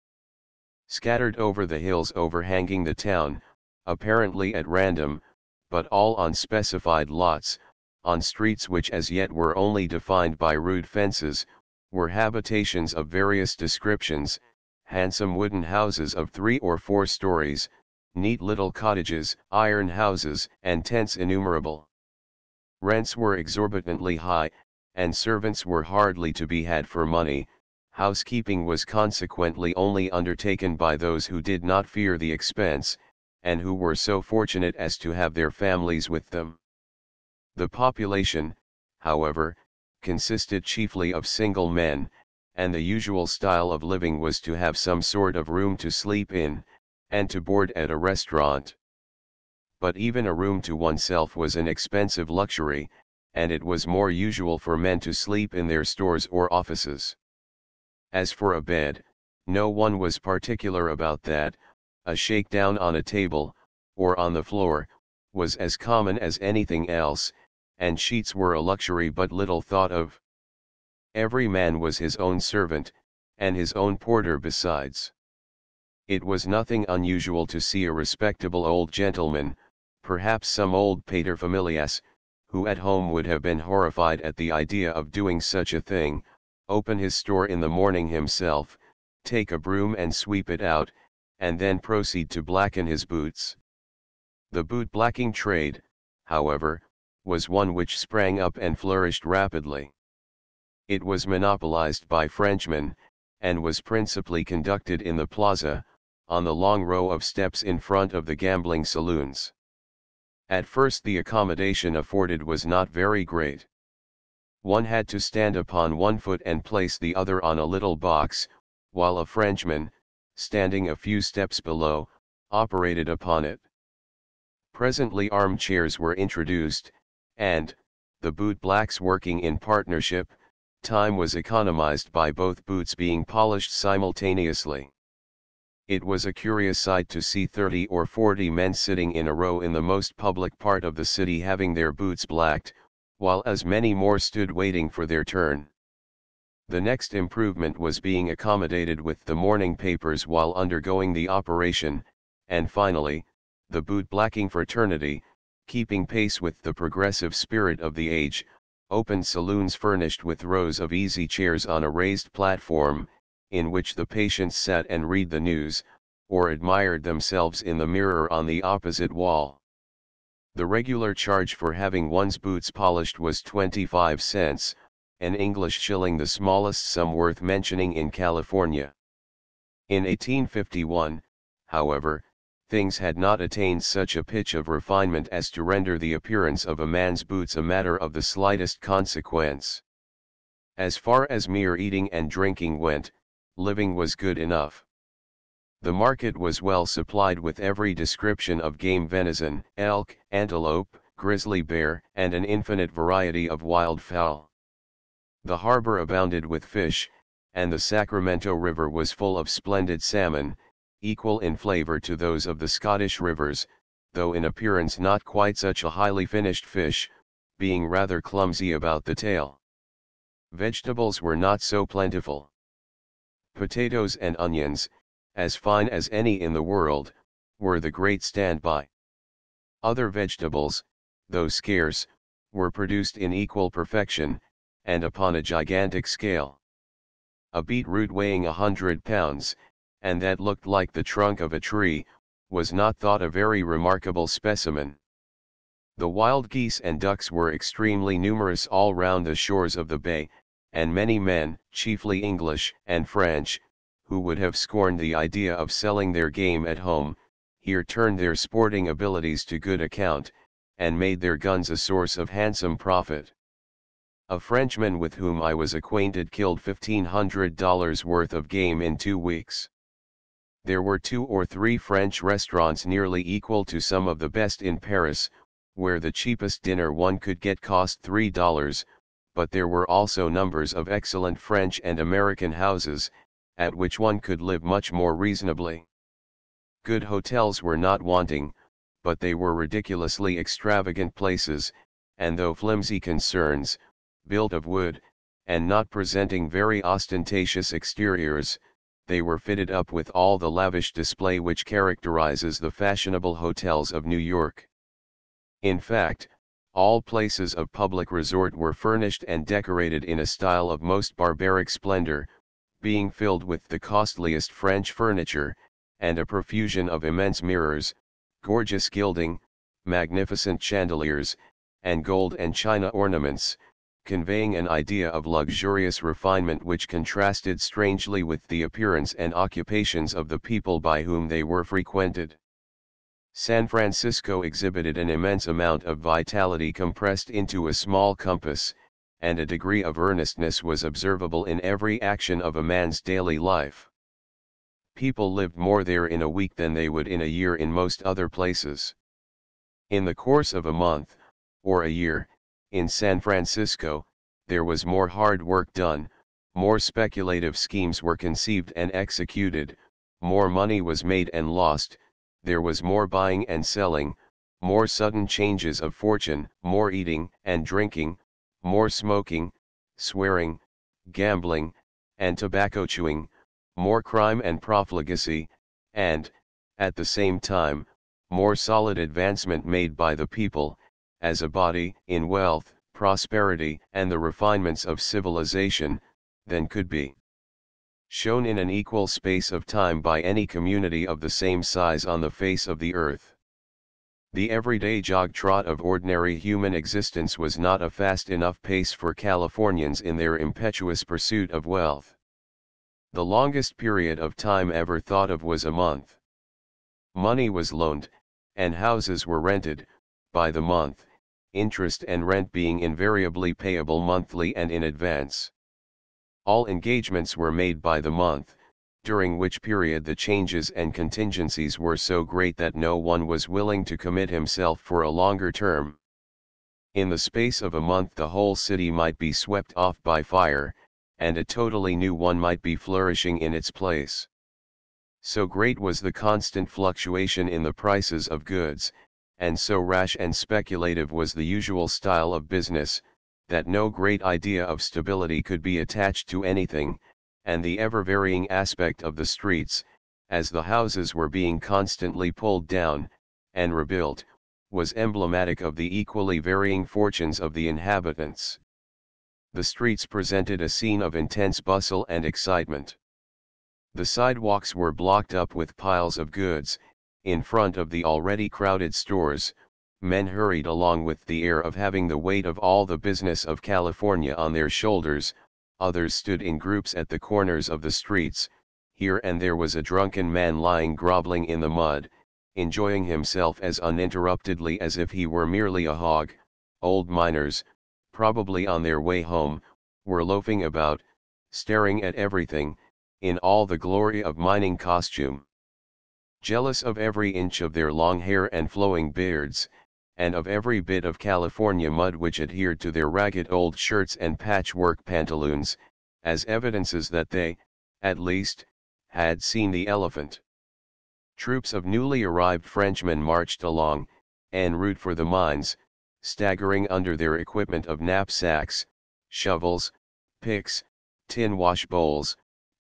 Scattered over the hills overhanging the town, apparently at random, but all on specified lots, on streets which as yet were only defined by rude fences, were habitations of various descriptions, handsome wooden houses of 3 or 4 stories, neat little cottages, iron houses, and tents innumerable. Rents were exorbitantly high, and servants were hardly to be had for money. Housekeeping was consequently only undertaken by those who did not fear the expense, and who were so fortunate as to have their families with them. The population, however, consisted chiefly of single men, and the usual style of living was to have some sort of room to sleep in, and to board at a restaurant. But even a room to oneself was an expensive luxury, and it was more usual for men to sleep in their stores or offices. As for a bed, no one was particular about that. A shakedown on a table, or on the floor, was as common as anything else, and sheets were a luxury but little thought of. Every man was his own servant, and his own porter besides. It was nothing unusual to see a respectable old gentleman, perhaps some old paterfamilias, who at home would have been horrified at the idea of doing such a thing, open his store in the morning himself, take a broom and sweep it out, and then proceed to blacken his boots. The boot-blacking trade, however, was one which sprang up and flourished rapidly. It was monopolized by Frenchmen, and was principally conducted in the plaza, on the long row of steps in front of the gambling saloons. At first the accommodation afforded was not very great. One had to stand upon one foot and place the other on a little box, while a Frenchman, standing a few steps below, operated upon it. Presently armchairs were introduced, and, the boot-blacks working in partnership, time was economized by both boots being polished simultaneously. It was a curious sight to see 30 or 40 men sitting in a row in the most public part of the city having their boots blacked, while as many more stood waiting for their turn. The next improvement was being accommodated with the morning papers while undergoing the operation, and finally, the boot-blacking fraternity, keeping pace with the progressive spirit of the age, opened saloons furnished with rows of easy chairs on a raised platform, in which the patients sat and read the news, or admired themselves in the mirror on the opposite wall. The regular charge for having one's boots polished was 25 cents, an English shilling, the smallest sum worth mentioning in California. In 1851, however, things had not attained such a pitch of refinement as to render the appearance of a man's boots a matter of the slightest consequence. As far as mere eating and drinking went, living was good enough. The market was well supplied with every description of game venison, elk, antelope, grizzly bear, and an infinite variety of wild fowl. The harbor abounded with fish, and the Sacramento River was full of splendid salmon, equal in flavor to those of the Scottish rivers, though in appearance not quite such a highly finished fish, being rather clumsy about the tail. Vegetables were not so plentiful. Potatoes and onions, as fine as any in the world, were the great standby. Other vegetables, though scarce, were produced in equal perfection, and upon a gigantic scale. A beetroot weighing 100 pounds, and that looked like the trunk of a tree, was not thought a very remarkable specimen. The wild geese and ducks were extremely numerous all round the shores of the bay, and many men, chiefly English and French, who would have scorned the idea of selling their game at home, here turned their sporting abilities to good account, and made their guns a source of handsome profit. A Frenchman with whom I was acquainted killed $1,500 worth of game in 2 weeks. There were 2 or 3 French restaurants nearly equal to some of the best in Paris, where the cheapest dinner one could get cost $3, but there were also numbers of excellent French and American houses, at which one could live much more reasonably. Good hotels were not wanting, but they were ridiculously extravagant places, and though flimsy concerns, built of wood, and not presenting very ostentatious exteriors, they were fitted up with all the lavish display which characterizes the fashionable hotels of New York. In fact, all places of public resort were furnished and decorated in a style of most barbaric splendor, being filled with the costliest French furniture, and a profusion of immense mirrors, gorgeous gilding, magnificent chandeliers, and gold and china ornaments, conveying an idea of luxurious refinement which contrasted strangely with the appearance and occupations of the people by whom they were frequented. San Francisco exhibited an immense amount of vitality compressed into a small compass, and a degree of earnestness was observable in every action of a man's daily life. People lived more there in a week than they would in a year in most other places. In the course of a month, or a year, in San Francisco, there was more hard work done, more speculative schemes were conceived and executed, more money was made and lost, there was more buying and selling, more sudden changes of fortune, more eating and drinking, more smoking, swearing, gambling, and tobacco chewing, more crime and profligacy, and, at the same time, more solid advancement made by the people, as a body, in wealth, prosperity, and the refinements of civilization, than could be shown in an equal space of time by any community of the same size on the face of the earth. The everyday jog-trot of ordinary human existence was not a fast enough pace for Californians in their impetuous pursuit of wealth. The longest period of time ever thought of was a month. Money was loaned, and houses were rented, by the month, interest and rent being invariably payable monthly and in advance. All engagements were made by the month, during which period the changes and contingencies were so great that no one was willing to commit himself for a longer term. In the space of a month the whole city might be swept off by fire, and a totally new one might be flourishing in its place. So great was the constant fluctuation in the prices of goods, and so rash and speculative was the usual style of business, that no great idea of stability could be attached to anything, and the ever-varying aspect of the streets, as the houses were being constantly pulled down, and rebuilt, was emblematic of the equally varying fortunes of the inhabitants. The streets presented a scene of intense bustle and excitement. The sidewalks were blocked up with piles of goods, in front of the already crowded stores, men hurried along with the air of having the weight of all the business of California on their shoulders, others stood in groups at the corners of the streets, here and there was a drunken man lying groveling in the mud, enjoying himself as uninterruptedly as if he were merely a hog. Old miners, probably on their way home, were loafing about, staring at everything, in all the glory of mining costume. Jealous of every inch of their long hair and flowing beards, and of every bit of California mud which adhered to their ragged old shirts and patchwork pantaloons, as evidences that they, at least, had seen the elephant. Troops of newly arrived Frenchmen marched along, en route for the mines, staggering under their equipment of knapsacks, shovels, picks, tin wash bowls,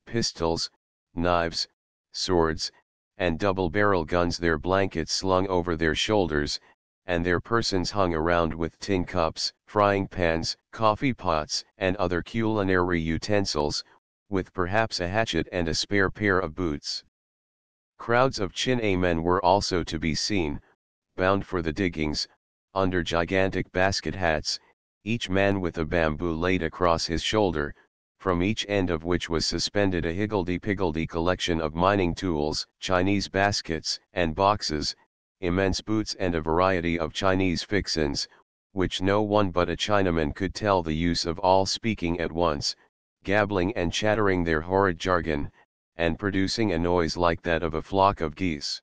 pistols, knives, swords, and double-barrel guns, their blankets slung over their shoulders, and their persons hung around with tin cups, frying pans, coffee pots, and other culinary utensils, with perhaps a hatchet and a spare pair of boots. Crowds of Chinamen were also to be seen, bound for the diggings, under gigantic basket hats, each man with a bamboo laid across his shoulder, from each end of which was suspended a higgledy-piggledy collection of mining tools, Chinese baskets and boxes, immense boots, and a variety of Chinese fixins, which no one but a Chinaman could tell the use of, all speaking at once, gabbling and chattering their horrid jargon, and producing a noise like that of a flock of geese.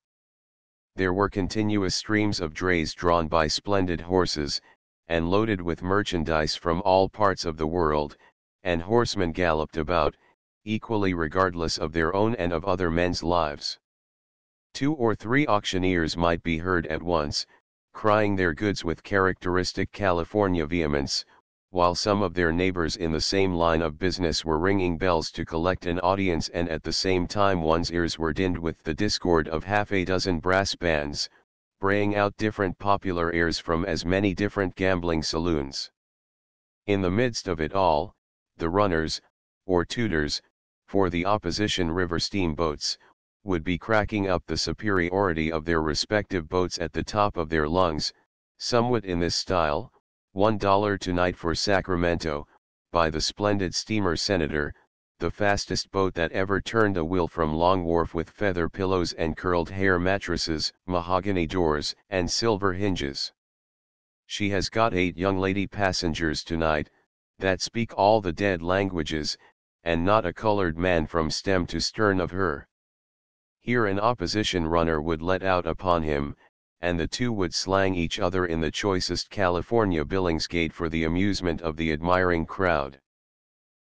There were continuous streams of drays drawn by splendid horses, and loaded with merchandise from all parts of the world, and horsemen galloped about, equally regardless of their own and of other men's lives. 2 or 3 auctioneers might be heard at once, crying their goods with characteristic California vehemence, while some of their neighbors in the same line of business were ringing bells to collect an audience, and at the same time one's ears were dinned with the discord of half a dozen brass bands, braying out different popular airs from as many different gambling saloons. In the midst of it all, the runners, or tutors, for the opposition river steamboats, would be cracking up the superiority of their respective boats at the top of their lungs, somewhat in this style: $1 tonight for Sacramento, by the splendid steamer Senator, the fastest boat that ever turned a wheel from Long Wharf, with feather pillows and curled hair mattresses, mahogany doors, and silver hinges. She has got 8 young lady passengers tonight, that speak all the dead languages, and not a colored man from stem to stern of her. Here an opposition runner would let out upon him, and the two would slang each other in the choicest California Billingsgate for the amusement of the admiring crowd.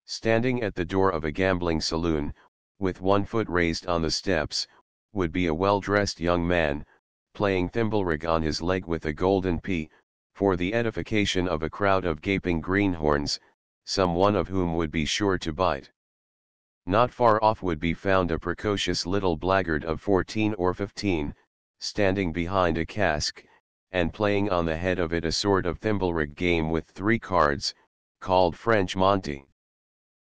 Standing at the door of a gambling saloon, with one foot raised on the steps, would be a well-dressed young man, playing thimblerig on his leg with a golden pea, for the edification of a crowd of gaping greenhorns, some one of whom would be sure to bite. Not far off would be found a precocious little blackguard of 14 or 15, standing behind a cask, and playing on the head of it a sort of thimblerig game with 3 cards, called French Monte.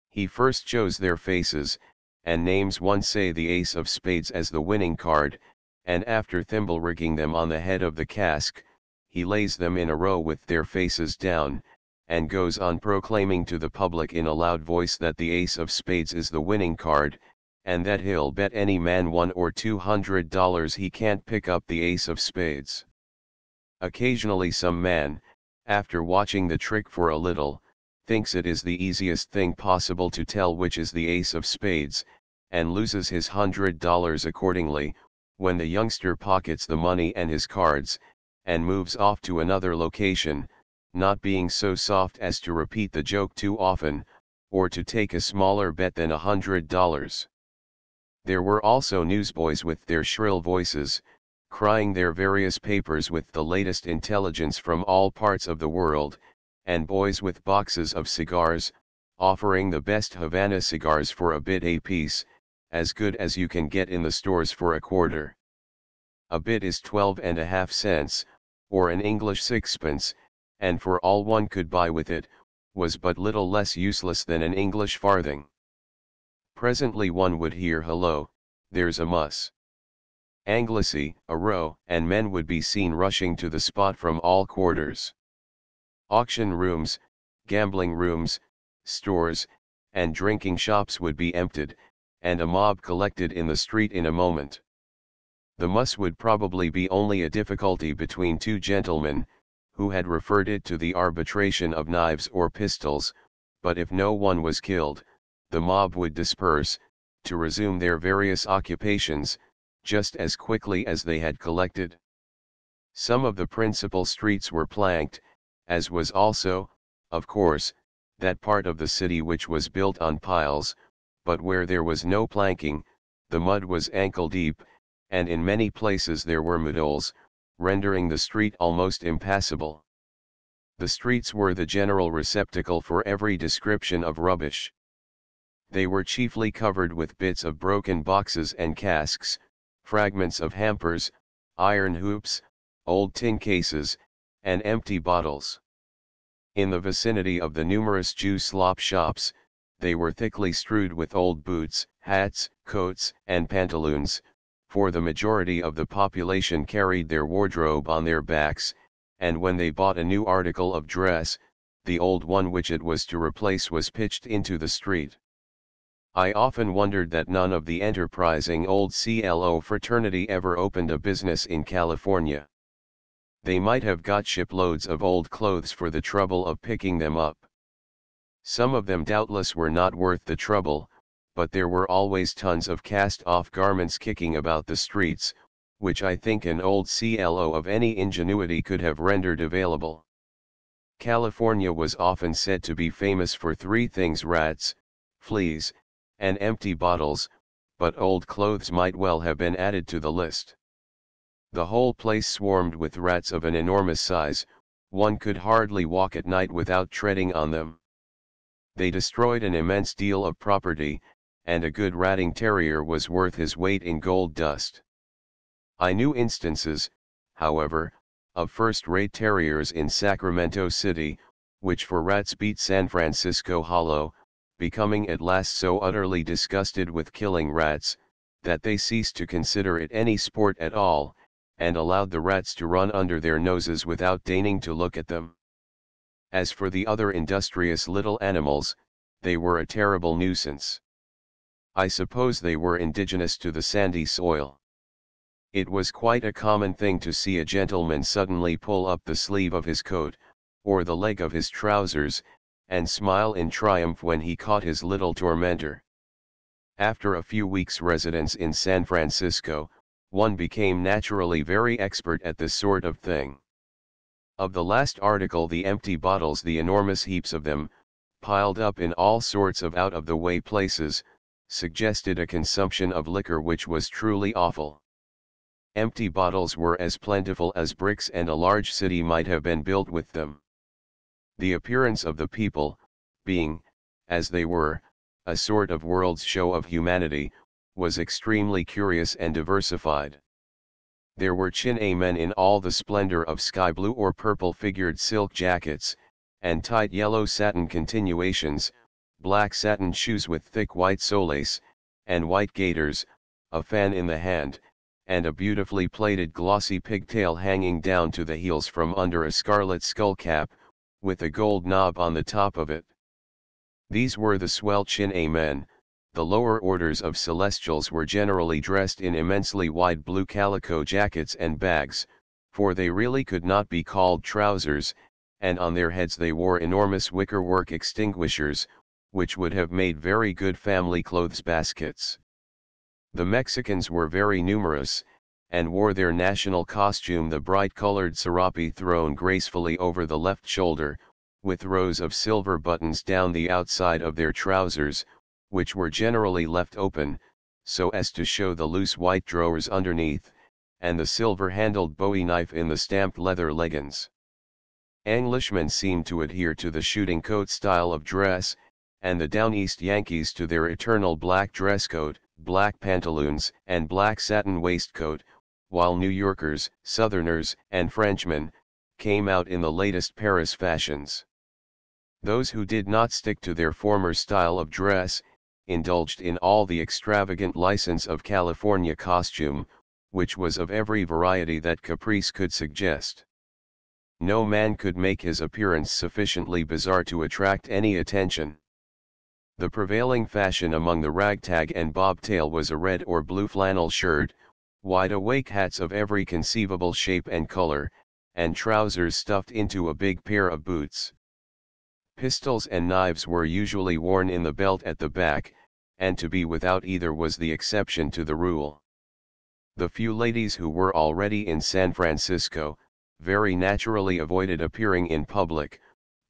He first shows their faces, and names one, say the ace of spades, as the winning card, and after thimble-rigging them on the head of the cask, he lays them in a row with their faces down, and goes on proclaiming to the public in a loud voice that the ace of spades is the winning card, and that he'll bet any man $100 or $200 he can't pick up the ace of spades. Occasionally some man, after watching the trick for a little, thinks it is the easiest thing possible to tell which is the ace of spades, and loses his $100 accordingly, when the youngster pockets the money and his cards, and moves off to another location, not being so soft as to repeat the joke too often, or to take a smaller bet than $100. There were also newsboys with their shrill voices, crying their various papers with the latest intelligence from all parts of the world, and boys with boxes of cigars, offering the best Havana cigars for a bit apiece, as good as you can get in the stores for a quarter. A bit is 12.5 cents, or an English sixpence, and for all one could buy with it, was but little less useless than an English farthing. Presently one would hear "Hello, there's a muss." Anglicy, a row, and men would be seen rushing to the spot from all quarters. Auction rooms, gambling rooms, stores, and drinking shops would be emptied, and a mob collected in the street in a moment. The muss would probably be only a difficulty between 2 gentlemen, who had referred it to the arbitration of knives or pistols, but if no one was killed, the mob would disperse, to resume their various occupations, just as quickly as they had collected. Some of the principal streets were planked, as was also, of course, that part of the city which was built on piles, but where there was no planking, the mud was ankle deep, and in many places there were mudholes, rendering the street almost impassable. The streets were the general receptacle for every description of rubbish. They were chiefly covered with bits of broken boxes and casks, fragments of hampers, iron hoops, old tin cases, and empty bottles. In the vicinity of the numerous Jew slop shops, they were thickly strewed with old boots, hats, coats, and pantaloons, for the majority of the population carried their wardrobe on their backs, and when they bought a new article of dress, the old one which it was to replace was pitched into the street. I often wondered that none of the enterprising old CLO fraternity ever opened a business in California. They might have got shiploads of old clothes for the trouble of picking them up. Some of them doubtless were not worth the trouble, but there were always tons of cast-off garments kicking about the streets, which I think an old CLO of any ingenuity could have rendered available. California was often said to be famous for 3 things: rats, fleas, and empty bottles, but old clothes might well have been added to the list. The whole place swarmed with rats of an enormous size, one could hardly walk at night without treading on them. They destroyed an immense deal of property, and a good ratting terrier was worth his weight in gold dust. I knew instances, however, of first-rate terriers in Sacramento City, which for rats beat San Francisco hollow, becoming at last so utterly disgusted with killing rats, that they ceased to consider it any sport at all, and allowed the rats to run under their noses without deigning to look at them. As for the other industrious little animals, they were a terrible nuisance. I suppose they were indigenous to the sandy soil. It was quite a common thing to see a gentleman suddenly pull up the sleeve of his coat, or the leg of his trousers, and smile in triumph when he caught his little tormentor. After a few weeks' residence in San Francisco, one became naturally very expert at this sort of thing. Of the last article, the empty bottles, the enormous heaps of them, piled up in all sorts of out-of-the-way places, suggested a consumption of liquor which was truly awful. Empty bottles were as plentiful as bricks, and a large city might have been built with them. The appearance of the people, being, as they were, a sort of world's show of humanity, was extremely curious and diversified. There were Chinamen in all the splendor of sky blue or purple figured silk jackets, and tight yellow satin continuations, black satin shoes with thick white soles, and white gaiters, a fan in the hand, and a beautifully plaited glossy pigtail hanging down to the heels from under a scarlet skull cap, with a gold knob on the top of it. These were the swell Chinamen. The lower orders of Celestials were generally dressed in immensely wide blue calico jackets and bags, for they really could not be called trousers, and on their heads they wore enormous wickerwork extinguishers, which would have made very good family clothes baskets. The Mexicans were very numerous, and wore their national costume, the bright-colored serape thrown gracefully over the left shoulder, with rows of silver buttons down the outside of their trousers, which were generally left open, so as to show the loose white drawers underneath, and the silver-handled bowie knife in the stamped leather leggings. Englishmen seemed to adhere to the shooting coat style of dress, and the Down East Yankees to their eternal black dress coat, black pantaloons, and black satin waistcoat, while New Yorkers, Southerners, and Frenchmen came out in the latest Paris fashions. Those who did not stick to their former style of dress, indulged in all the extravagant license of California costume, which was of every variety that caprice could suggest. No man could make his appearance sufficiently bizarre to attract any attention. The prevailing fashion among the ragtag and bobtail was a red or blue flannel shirt, wide-awake hats of every conceivable shape and color, and trousers stuffed into a big pair of boots. Pistols and knives were usually worn in the belt at the back, and to be without either was the exception to the rule. The few ladies who were already in San Francisco, very naturally avoided appearing in public,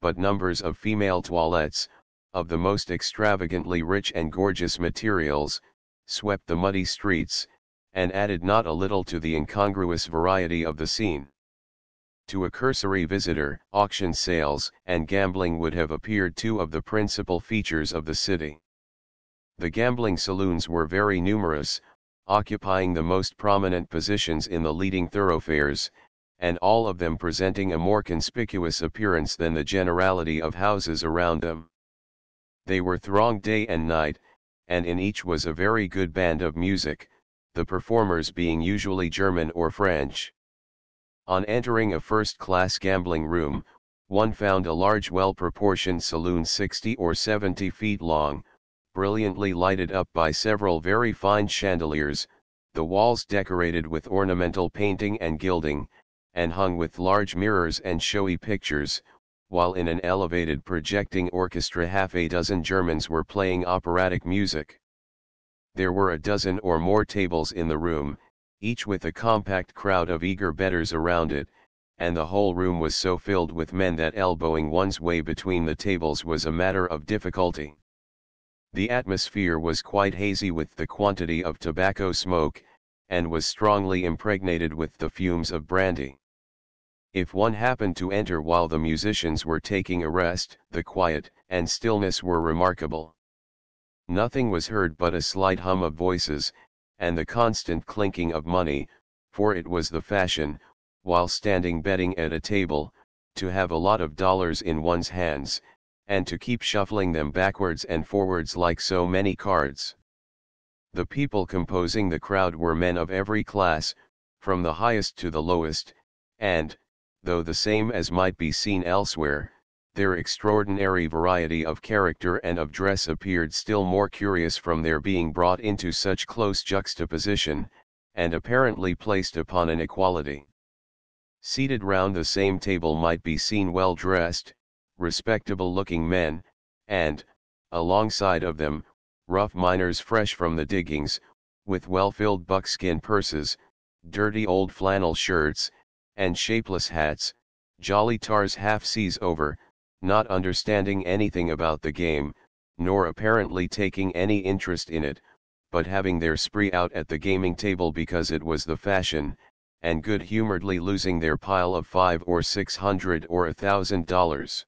but numbers of female toilettes, of the most extravagantly rich and gorgeous materials, swept the muddy streets, and added not a little to the incongruous variety of the scene. To a cursory visitor, auction sales and gambling would have appeared two of the principal features of the city. The gambling saloons were very numerous, occupying the most prominent positions in the leading thoroughfares, and all of them presenting a more conspicuous appearance than the generality of houses around them. They were thronged day and night, and in each was a very good band of music, the performers being usually German or French. On entering a first-class gambling room, one found a large well-proportioned saloon 60 or 70 feet long, brilliantly lighted up by several very fine chandeliers, the walls decorated with ornamental painting and gilding, and hung with large mirrors and showy pictures, while in an elevated projecting orchestra half a dozen Germans were playing operatic music. There were a dozen or more tables in the room, each with a compact crowd of eager bettors around it, and the whole room was so filled with men that elbowing one's way between the tables was a matter of difficulty. The atmosphere was quite hazy with the quantity of tobacco smoke, and was strongly impregnated with the fumes of brandy. If one happened to enter while the musicians were taking a rest, the quiet and stillness were remarkable. Nothing was heard but a slight hum of voices, and the constant clinking of money, for it was the fashion, while standing betting at a table, to have a lot of dollars in one's hands, and to keep shuffling them backwards and forwards like so many cards. The people composing the crowd were men of every class, from the highest to the lowest, and, though the same as might be seen elsewhere, their extraordinary variety of character and of dress appeared still more curious from their being brought into such close juxtaposition, and apparently placed upon an equality. Seated round the same table might be seen well-dressed, respectable-looking men, and, alongside of them, rough miners fresh from the diggings, with well-filled buckskin purses, dirty old flannel shirts, and shapeless hats, jolly tars half seas over, not understanding anything about the game, nor apparently taking any interest in it, but having their spree out at the gaming table because it was the fashion, and good-humoredly losing their pile of $500 or $600 or $1,000.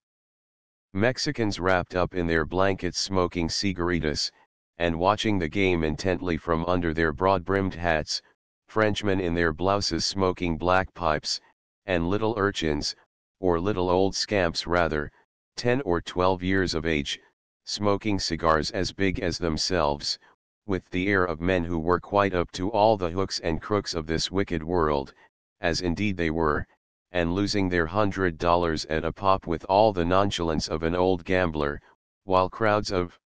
Mexicans wrapped up in their blankets smoking cigaritas, and watching the game intently from under their broad-brimmed hats, Frenchmen in their blouses smoking black pipes, and little urchins, or little old scamps rather, 10 or 12 years of age, smoking cigars as big as themselves, with the air of men who were quite up to all the hooks and crooks of this wicked world, as indeed they were, and losing their $100 at a pop with all the nonchalance of an old gambler, while crowds of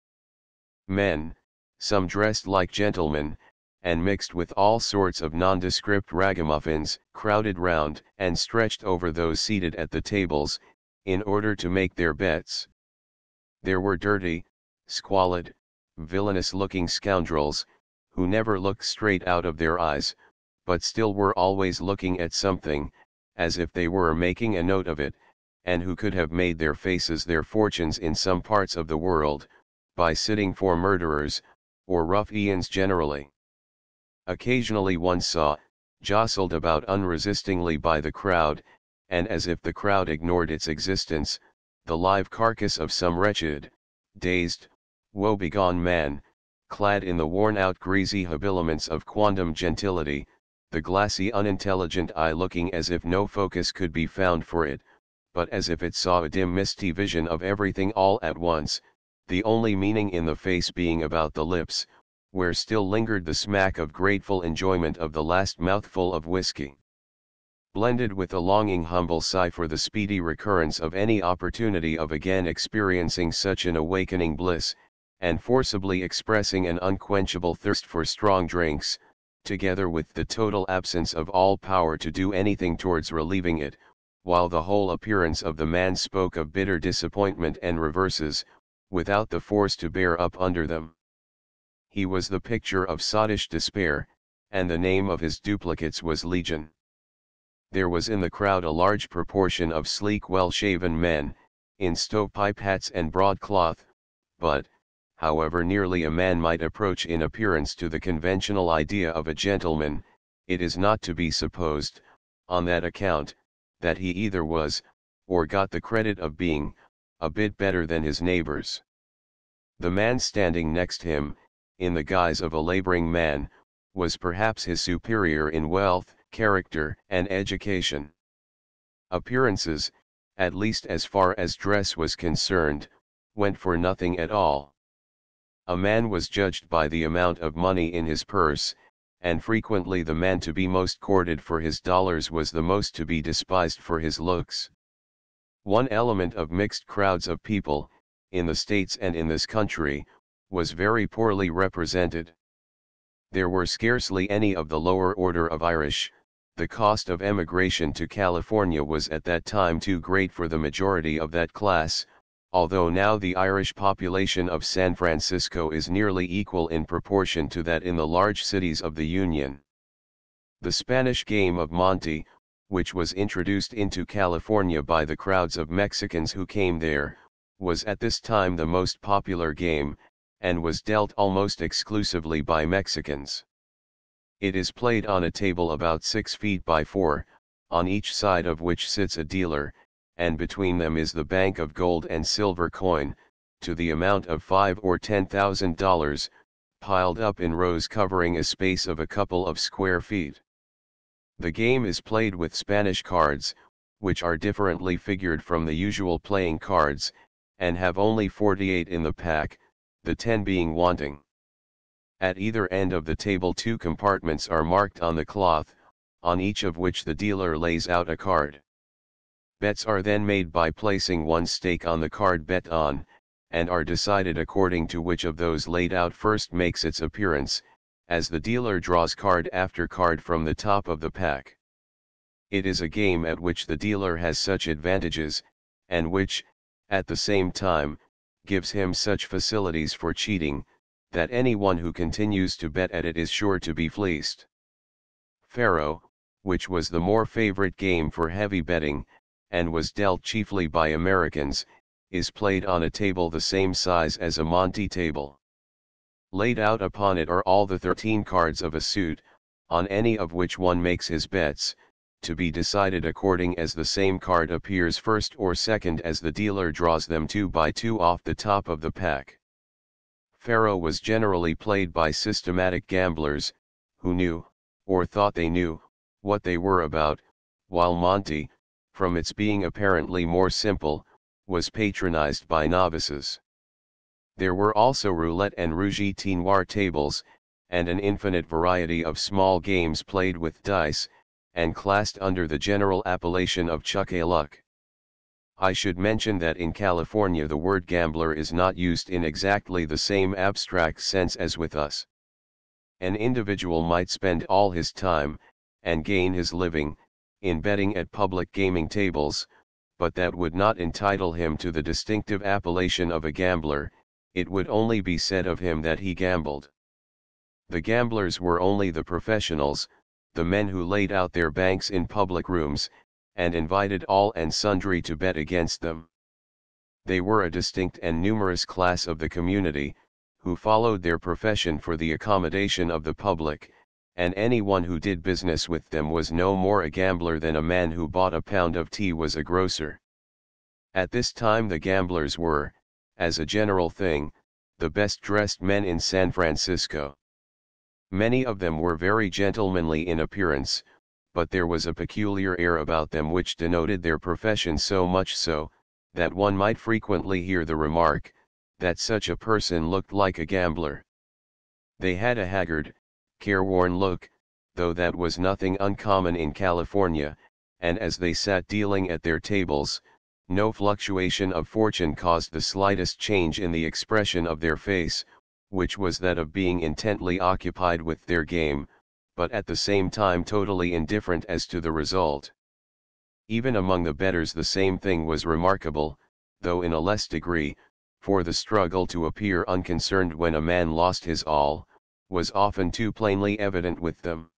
men, some dressed like gentlemen, and mixed with all sorts of nondescript ragamuffins, crowded round and stretched over those seated at the tables, in order to make their bets. There were dirty, squalid, villainous-looking scoundrels, who never looked straight out of their eyes, but still were always looking at something, as if they were making a note of it, and who could have made their faces their fortunes in some parts of the world, by sitting for murderers, or ruffians generally. Occasionally one saw, jostled about unresistingly by the crowd, and as if the crowd ignored its existence, the live carcass of some wretched, dazed, woe-begone man, clad in the worn-out greasy habiliments of quondam gentility, the glassy unintelligent eye looking as if no focus could be found for it, but as if it saw a dim misty vision of everything all at once, the only meaning in the face being about the lips, where still lingered the smack of grateful enjoyment of the last mouthful of whiskey, blended with a longing humble sigh for the speedy recurrence of any opportunity of again experiencing such an awakening bliss, and forcibly expressing an unquenchable thirst for strong drinks, together with the total absence of all power to do anything towards relieving it, while the whole appearance of the man spoke of bitter disappointment and reverses, without the force to bear up under them. He was the picture of sottish despair, and the name of his duplicates was Legion. There was in the crowd a large proportion of sleek well-shaven men, in stovepipe hats and broadcloth, but, however nearly a man might approach in appearance to the conventional idea of a gentleman, it is not to be supposed, on that account, that he either was, or got the credit of being, a bit better than his neighbors. The man standing next him, in the guise of a laboring man, was perhaps his superior in wealth, character, and education. Appearances, at least as far as dress was concerned, went for nothing at all. A man was judged by the amount of money in his purse, and frequently the man to be most courted for his dollars was the most to be despised for his looks. One element of mixed crowds of people, in the States and in this country, was very poorly represented. There were scarcely any of the lower order of Irish. The cost of emigration to California was at that time too great for the majority of that class, although now the Irish population of San Francisco is nearly equal in proportion to that in the large cities of the Union. The Spanish game of Monte, which was introduced into California by the crowds of Mexicans who came there, was at this time the most popular game, and was dealt almost exclusively by Mexicans. It is played on a table about 6 feet by 4, on each side of which sits a dealer, and between them is the bank of gold and silver coin, to the amount of $5,000 or $10,000, piled up in rows covering a space of a couple of square feet. The game is played with Spanish cards, which are differently figured from the usual playing cards, and have only 48 in the pack, the 10 being wanting. At either end of the table 2 compartments are marked on the cloth, on each of which the dealer lays out a card. Bets are then made by placing one stake on the card bet on, and are decided according to which of those laid out first makes its appearance, as the dealer draws card after card from the top of the pack. It is a game at which the dealer has such advantages, and which, at the same time, gives him such facilities for cheating, that anyone who continues to bet at it is sure to be fleeced. Faro, which was the more favorite game for heavy betting, and was dealt chiefly by Americans, is played on a table the same size as a Monte table. Laid out upon it are all the 13 cards of a suit, on any of which one makes his bets, to be decided according as the same card appears first or second as the dealer draws them 2 by 2 off the top of the pack. Faro was generally played by systematic gamblers, who knew, or thought they knew, what they were about, while Monte, from its being apparently more simple, was patronized by novices. There were also roulette and rouge et noir tables, and an infinite variety of small games played with dice, and classed under the general appellation of chuck-a-luck. I should mention that in California the word gambler is not used in exactly the same abstract sense as with us. An individual might spend all his time, and gain his living, in betting at public gaming tables, but that would not entitle him to the distinctive appellation of a gambler. It would only be said of him that he gambled. The gamblers were only the professionals, the men who laid out their banks in public rooms, and invited all and sundry to bet against them. They were a distinct and numerous class of the community, who followed their profession for the accommodation of the public, and anyone who did business with them was no more a gambler than a man who bought a pound of tea was a grocer. At this time the gamblers were, as a general thing, the best dressed men in San Francisco. Many of them were very gentlemanly in appearance, but there was a peculiar air about them which denoted their profession, so much so, that one might frequently hear the remark, that such a person looked like a gambler. They had a haggard, careworn look, though that was nothing uncommon in California, and as they sat dealing at their tables, no fluctuation of fortune caused the slightest change in the expression of their face, which was that of being intently occupied with their game, but at the same time totally indifferent as to the result. Even among the bettors the same thing was remarkable, though in a less degree, for the struggle to appear unconcerned when a man lost his all, was often too plainly evident with them.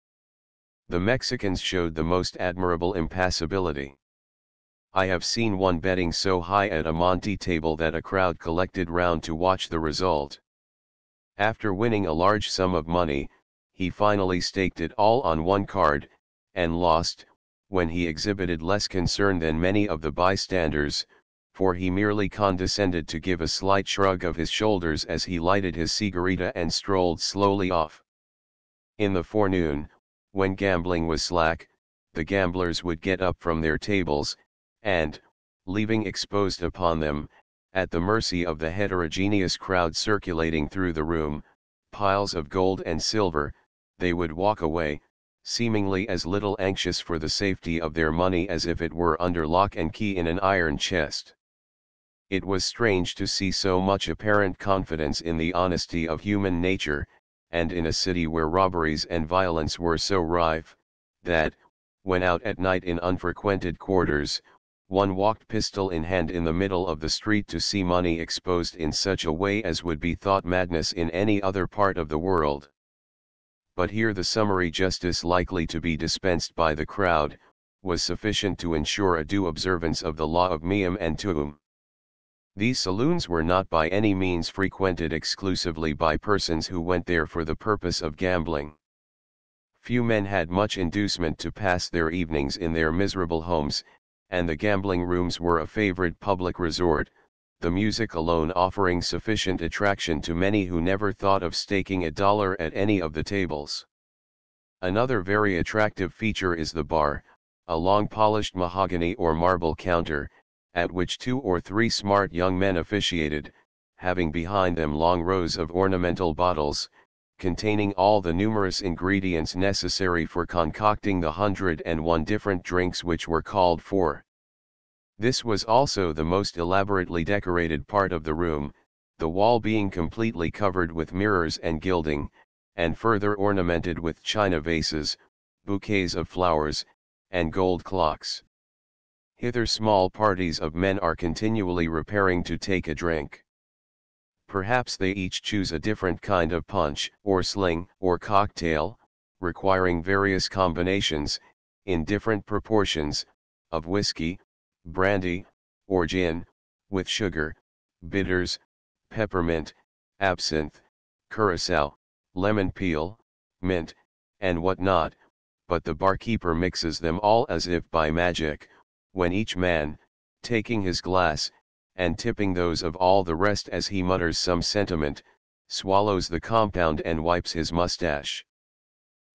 The Mexicans showed the most admirable impassibility. I have seen one betting so high at a Monte table that a crowd collected round to watch the result. After winning a large sum of money, he finally staked it all on one card, and lost, when he exhibited less concern than many of the bystanders, for he merely condescended to give a slight shrug of his shoulders as he lighted his cigarita and strolled slowly off. In the forenoon, when gambling was slack, the gamblers would get up from their tables, and, leaving exposed upon them, at the mercy of the heterogeneous crowd circulating through the room, piles of gold and silver, they would walk away, seemingly as little anxious for the safety of their money as if it were under lock and key in an iron chest. It was strange to see so much apparent confidence in the honesty of human nature, and in a city where robberies and violence were so rife, that, when out at night in unfrequented quarters, one walked pistol in hand in the middle of the street to see money exposed in such a way as would be thought madness in any other part of the world. But here the summary justice likely to be dispensed by the crowd, was sufficient to ensure a due observance of the law of meum and tuum. These saloons were not by any means frequented exclusively by persons who went there for the purpose of gambling. Few men had much inducement to pass their evenings in their miserable homes, and the gambling rooms were a favorite public resort, the music alone offering sufficient attraction to many who never thought of staking $1 at any of the tables. Another very attractive feature is the bar, a long polished mahogany or marble counter, at which 2 or 3 smart young men officiated, having behind them long rows of ornamental bottles, containing all the numerous ingredients necessary for concocting the 101 different drinks which were called for. This was also the most elaborately decorated part of the room, the wall being completely covered with mirrors and gilding, and further ornamented with china vases, bouquets of flowers, and gold clocks. Hither small parties of men are continually repairing to take a drink. Perhaps they each choose a different kind of punch, or sling, or cocktail, requiring various combinations, in different proportions, of whiskey, brandy, or gin, with sugar, bitters, peppermint, absinthe, curacao, lemon peel, mint, and what not, but the barkeeper mixes them all as if by magic, when each man, taking his glass, and tipping those of all the rest as he mutters some sentiment, swallows the compound and wipes his mustache.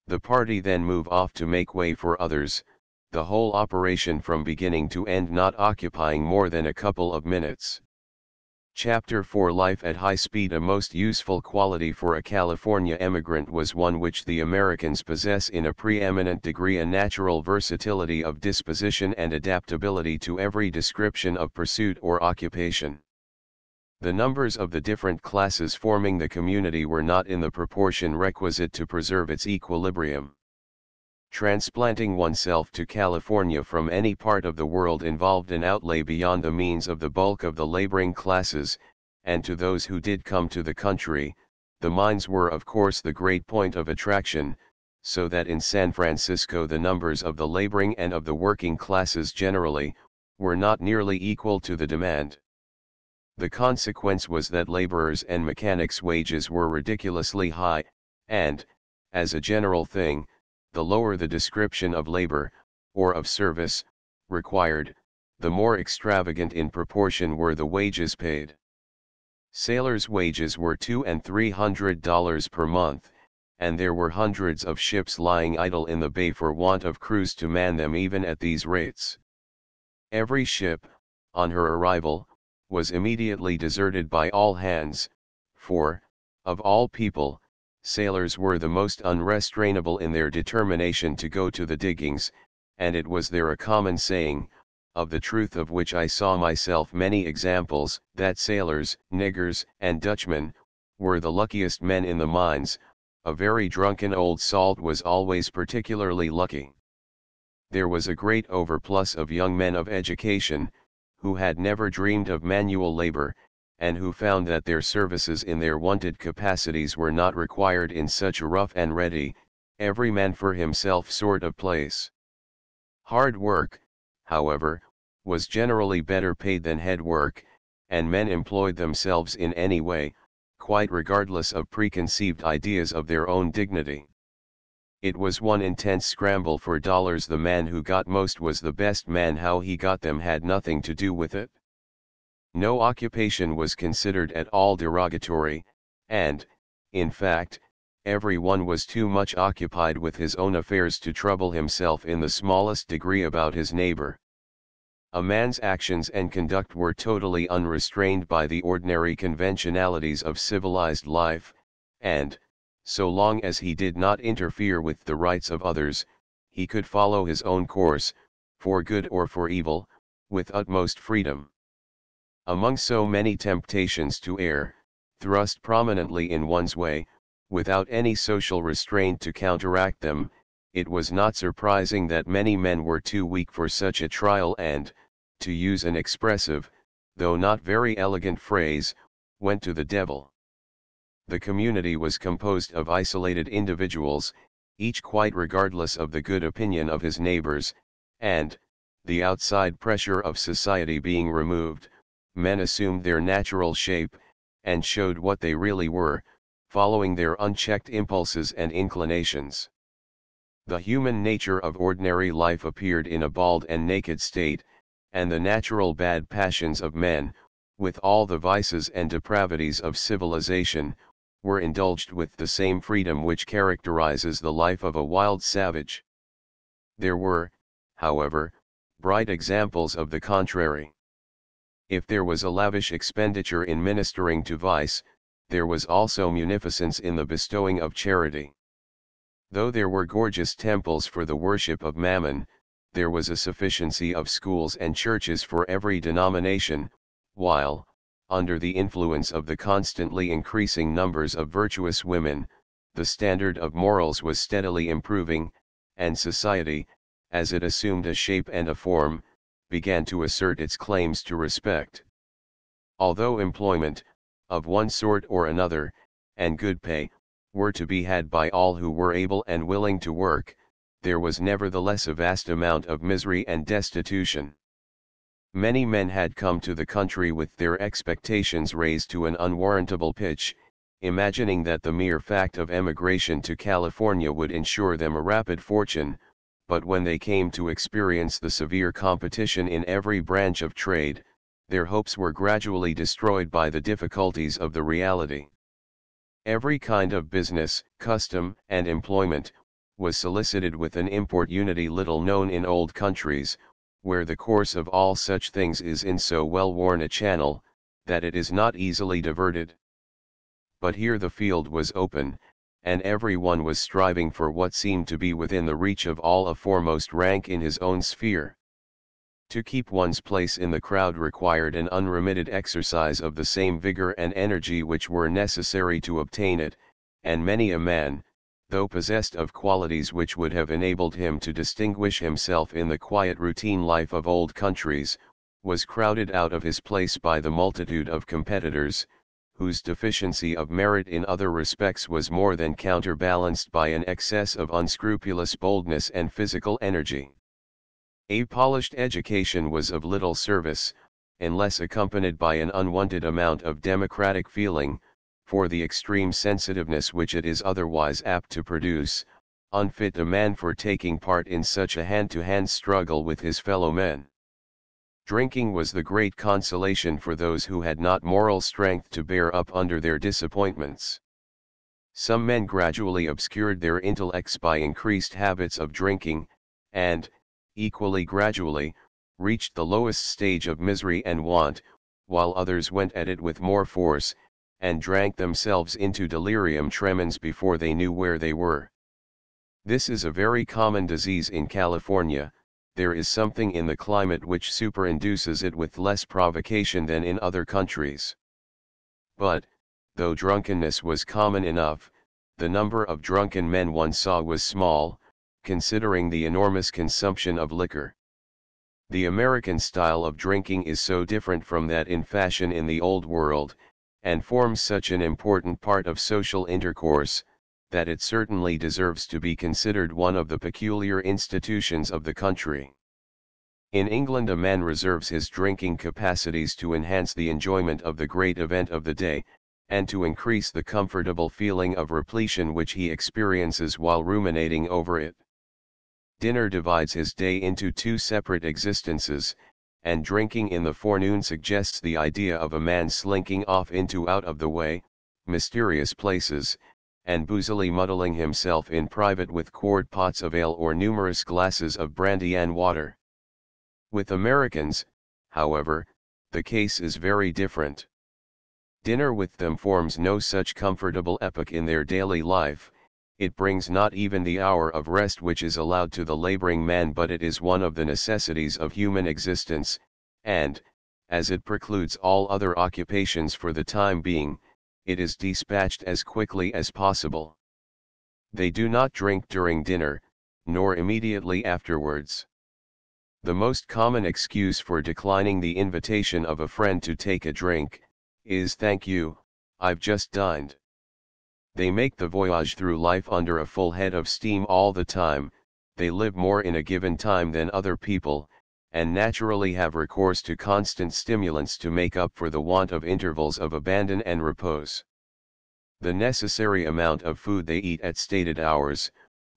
The party then move off to make way for others, the whole operation from beginning to end not occupying more than a couple of minutes. Chapter 4 Life at High Speed. A most useful quality for a California emigrant was one which the Americans possess in a preeminent degree: a natural versatility of disposition and adaptability to every description of pursuit or occupation. The numbers of the different classes forming the community were not in the proportion requisite to preserve its equilibrium. Transplanting oneself to California from any part of the world involved an outlay beyond the means of the bulk of the laboring classes, and to those who did come to the country, the mines were of course the great point of attraction, so that in San Francisco the numbers of the laboring and of the working classes generally, were not nearly equal to the demand. The consequence was that laborers' and mechanics' wages were ridiculously high, and, as a general thing, the lower the description of labor, or of service, required, the more extravagant in proportion were the wages paid. Sailors' wages were $200 and $300 per month, and there were hundreds of ships lying idle in the bay for want of crews to man them even at these rates. Every ship, on her arrival, was immediately deserted by all hands, for, of all people, sailors were the most unrestrainable in their determination to go to the diggings, and it was there a common saying, of the truth of which I saw myself many examples, that sailors, niggers, and Dutchmen, were the luckiest men in the mines. A very drunken old salt was always particularly lucky. There was a great overplus of young men of education, who had never dreamed of manual labor, and who found that their services in their wonted capacities were not required in such a rough and ready, every man for himself sort of place. Hard work, however, was generally better paid than head work, and men employed themselves in any way, quite regardless of preconceived ideas of their own dignity. It was one intense scramble for dollars. The man who got most was the best man. How he got them had nothing to do with it. No occupation was considered at all derogatory, and, in fact, every one was too much occupied with his own affairs to trouble himself in the smallest degree about his neighbor. A man's actions and conduct were totally unrestrained by the ordinary conventionalities of civilized life, and, so long as he did not interfere with the rights of others, he could follow his own course, for good or for evil, with utmost freedom. Among so many temptations to err, thrust prominently in one's way, without any social restraint to counteract them, it was not surprising that many men were too weak for such a trial and, to use an expressive, though not very elegant phrase, went to the devil. The community was composed of isolated individuals, each quite regardless of the good opinion of his neighbors, and, the outside pressure of society being removed, men assumed their natural shape, and showed what they really were, following their unchecked impulses and inclinations. The human nature of ordinary life appeared in a bald and naked state, and the natural bad passions of men, with all the vices and depravities of civilization, were indulged with the same freedom which characterizes the life of a wild savage. There were, however, bright examples of the contrary. If there was a lavish expenditure in ministering to vice, there was also munificence in the bestowing of charity. Though there were gorgeous temples for the worship of Mammon, there was a sufficiency of schools and churches for every denomination, while, under the influence of the constantly increasing numbers of virtuous women, the standard of morals was steadily improving, and society, as it assumed a shape and a form, began to assert its claims to respect. Although employment, of one sort or another, and good pay, were to be had by all who were able and willing to work, there was nevertheless a vast amount of misery and destitution. Many men had come to the country with their expectations raised to an unwarrantable pitch, imagining that the mere fact of emigration to California would ensure them a rapid fortune, but when they came to experience the severe competition in every branch of trade, their hopes were gradually destroyed by the difficulties of the reality. Every kind of business, custom, and employment was solicited with an import unity little known in old countries, where the course of all such things is in so well worn a channel, that it is not easily diverted. But here the field was open, and every one was striving for what seemed to be within the reach of all of foremost rank in his own sphere. To keep one's place in the crowd required an unremitted exercise of the same vigor and energy which were necessary to obtain it, and many a man, though possessed of qualities which would have enabled him to distinguish himself in the quiet routine life of old countries, was crowded out of his place by the multitude of competitors, whose deficiency of merit in other respects was more than counterbalanced by an excess of unscrupulous boldness and physical energy. A polished education was of little service, unless accompanied by an unwonted amount of democratic feeling, for the extreme sensitiveness which it is otherwise apt to produce, unfit a man for taking part in such a hand-to-hand struggle with his fellow men. Drinking was the great consolation for those who had not moral strength to bear up under their disappointments. Some men gradually obscured their intellects by increased habits of drinking, and, equally gradually, reached the lowest stage of misery and want, while others went at it with more force, and drank themselves into delirium tremens before they knew where they were. This is a very common disease in California. There is something in the climate which superinduces it with less provocation than in other countries. But, though drunkenness was common enough, the number of drunken men one saw was small, considering the enormous consumption of liquor. The American style of drinking is so different from that in fashion in the Old World, and forms such an important part of social intercourse, that it certainly deserves to be considered one of the peculiar institutions of the country. In England a man reserves his drinking capacities to enhance the enjoyment of the great event of the day, and to increase the comfortable feeling of repletion which he experiences while ruminating over it. Dinner divides his day into two separate existences, and drinking in the forenoon suggests the idea of a man slinking off into out-of-the-way, mysterious places, and boozily muddling himself in private with quart pots of ale or numerous glasses of brandy and water. With Americans, however, the case is very different. Dinner with them forms no such comfortable epoch in their daily life. It brings not even the hour of rest which is allowed to the laboring man, but it is one of the necessities of human existence, and, as it precludes all other occupations for the time being, it is dispatched as quickly as possible. They do not drink during dinner, nor immediately afterwards. The most common excuse for declining the invitation of a friend to take a drink, is "Thank you, I've just dined." They make the voyage through life under a full head of steam all the time. They live more in a given time than other people, and naturally have recourse to constant stimulants to make up for the want of intervals of abandon and repose. The necessary amount of food they eat at stated hours,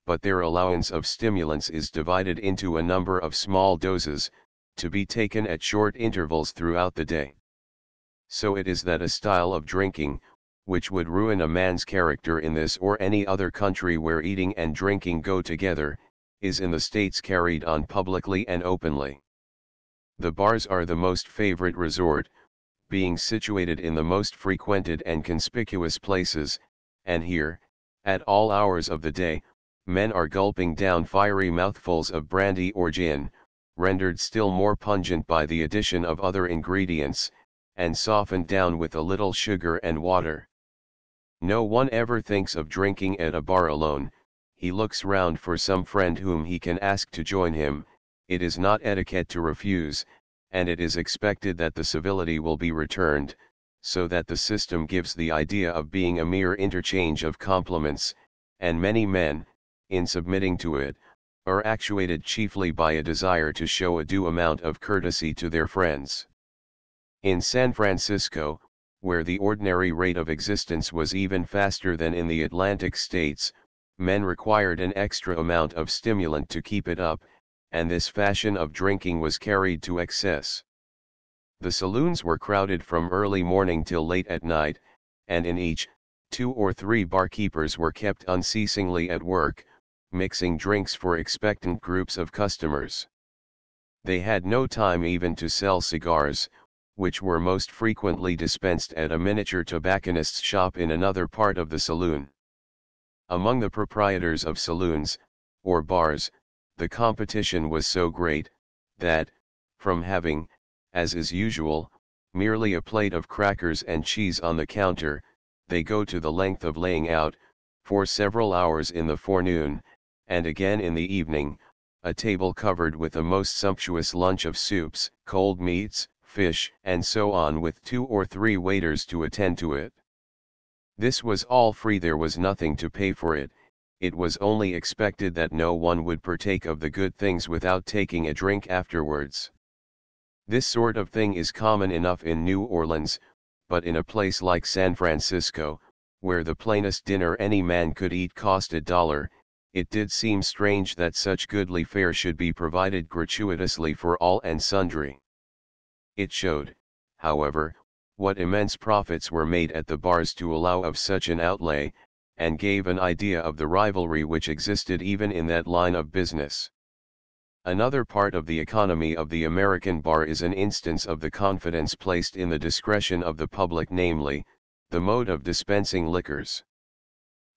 but their allowance of stimulants is divided into a number of small doses, to be taken at short intervals throughout the day. So it is that a style of drinking, which would ruin a man's character in this or any other country where eating and drinking go together, is in the States carried on publicly and openly. The bars are the most favorite resort, being situated in the most frequented and conspicuous places, and here, at all hours of the day, men are gulping down fiery mouthfuls of brandy or gin, rendered still more pungent by the addition of other ingredients, and softened down with a little sugar and water. No one ever thinks of drinking at a bar alone. He looks round for some friend whom he can ask to join him. It is not etiquette to refuse, and it is expected that the civility will be returned, so that the system gives the idea of being a mere interchange of compliments, and many men, in submitting to it, are actuated chiefly by a desire to show a due amount of courtesy to their friends. In San Francisco, where the ordinary rate of existence was even faster than in the Atlantic states, men required an extra amount of stimulant to keep it up, and this fashion of drinking was carried to excess. The saloons were crowded from early morning till late at night, and in each, 2 or 3 barkeepers were kept unceasingly at work, mixing drinks for expectant groups of customers. They had no time even to sell cigars, which were most frequently dispensed at a miniature tobacconist's shop in another part of the saloon. Among the proprietors of saloons, or bars, the competition was so great, that, from having, as is usual, merely a plate of crackers and cheese on the counter, they go to the length of laying out, for several hours in the forenoon, and again in the evening, a table covered with a most sumptuous lunch of soups, cold meats, fish, and so on, with 2 or 3 waiters to attend to it. This was all free, there was nothing to pay for it, it was only expected that no one would partake of the good things without taking a drink afterwards. This sort of thing is common enough in New Orleans, but in a place like San Francisco, where the plainest dinner any man could eat cost $1, it did seem strange that such goodly fare should be provided gratuitously for all and sundry. It showed, however, what immense profits were made at the bars to allow of such an outlay, and gave an idea of the rivalry which existed even in that line of business. Another part of the economy of the American bar is an instance of the confidence placed in the discretion of the public, namely, the mode of dispensing liquors.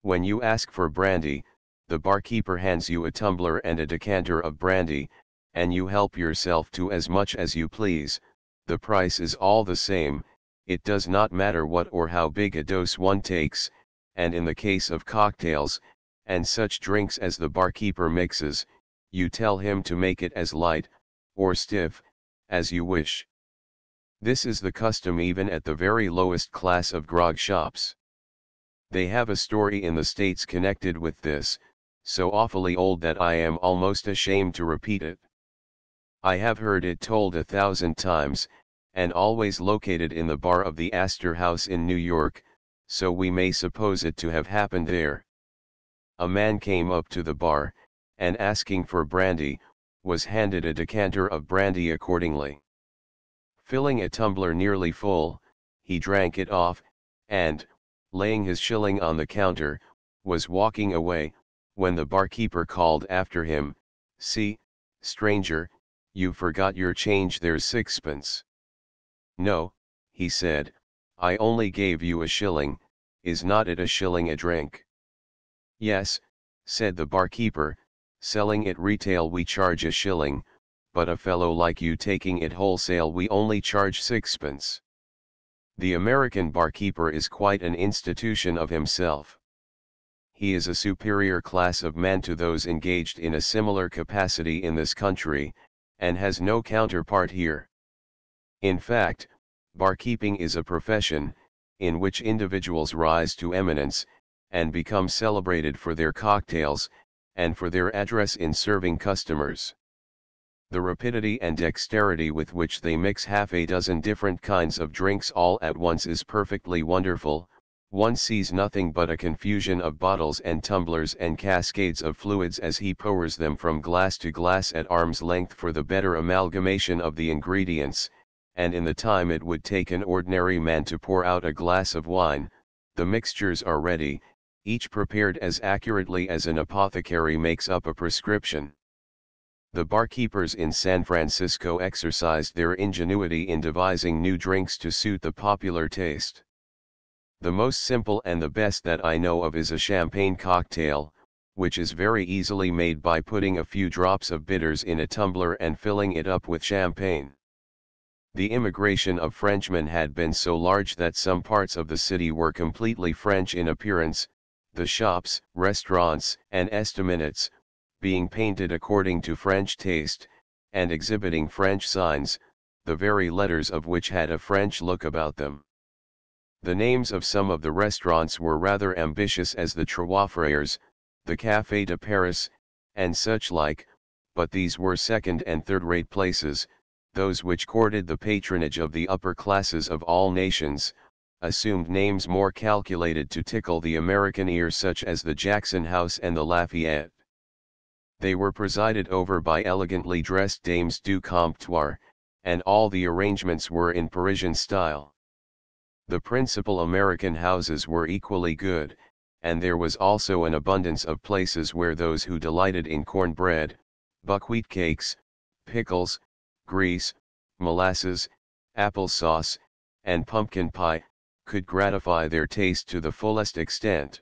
When you ask for brandy, the barkeeper hands you a tumbler and a decanter of brandy, and you help yourself to as much as you please. The price is all the same, it does not matter what or how big a dose one takes, and in the case of cocktails, and such drinks as the barkeeper mixes, you tell him to make it as light, or stiff, as you wish. This is the custom even at the very lowest class of grog shops. They have a story in the States connected with this, so awfully old that I am almost ashamed to repeat it. I have heard it told 1,000 times, and always located in the bar of the Astor House in New York, so we may suppose it to have happened there. A man came up to the bar, and asking for brandy, was handed a decanter of brandy accordingly. Filling a tumbler nearly full, he drank it off, and, laying his shilling on the counter, was walking away, when the barkeeper called after him, "See, stranger, you forgot your change, there's 6pence. "No," he said, "I only gave you a shilling, is not it a shilling a drink?" "Yes," said the barkeeper, "selling it retail we charge a shilling, but a fellow like you taking it wholesale we only charge 6pence. The American barkeeper is quite an institution of himself. He is a superior class of man to those engaged in a similar capacity in this country, and has no counterpart here. In fact, barkeeping is a profession, in which individuals rise to eminence, and become celebrated for their cocktails, and for their address in serving customers. The rapidity and dexterity with which they mix half a dozen different kinds of drinks all at once is perfectly wonderful. One sees nothing but a confusion of bottles and tumblers and cascades of fluids as he pours them from glass to glass at arm's length for the better amalgamation of the ingredients, and in the time it would take an ordinary man to pour out a glass of wine, the mixtures are ready, each prepared as accurately as an apothecary makes up a prescription. The barkeepers in San Francisco exercised their ingenuity in devising new drinks to suit the popular taste. The most simple and the best that I know of is a champagne cocktail, which is very easily made by putting a few drops of bitters in a tumbler and filling it up with champagne. The immigration of Frenchmen had been so large that some parts of the city were completely French in appearance, the shops, restaurants, and estaminets, being painted according to French taste, and exhibiting French signs, the very letters of which had a French look about them. The names of some of the restaurants were rather ambitious, as the Trois Frères, the Café de Paris, and such like, but these were second and third-rate places, those which courted the patronage of the upper classes of all nations, assumed names more calculated to tickle the American ear, such as the Jackson House and the Lafayette. They were presided over by elegantly dressed dames du comptoir, and all the arrangements were in Parisian style. The principal American houses were equally good, and there was also an abundance of places where those who delighted in cornbread, buckwheat cakes, pickles, grease, molasses, apple sauce, and pumpkin pie, could gratify their taste to the fullest extent.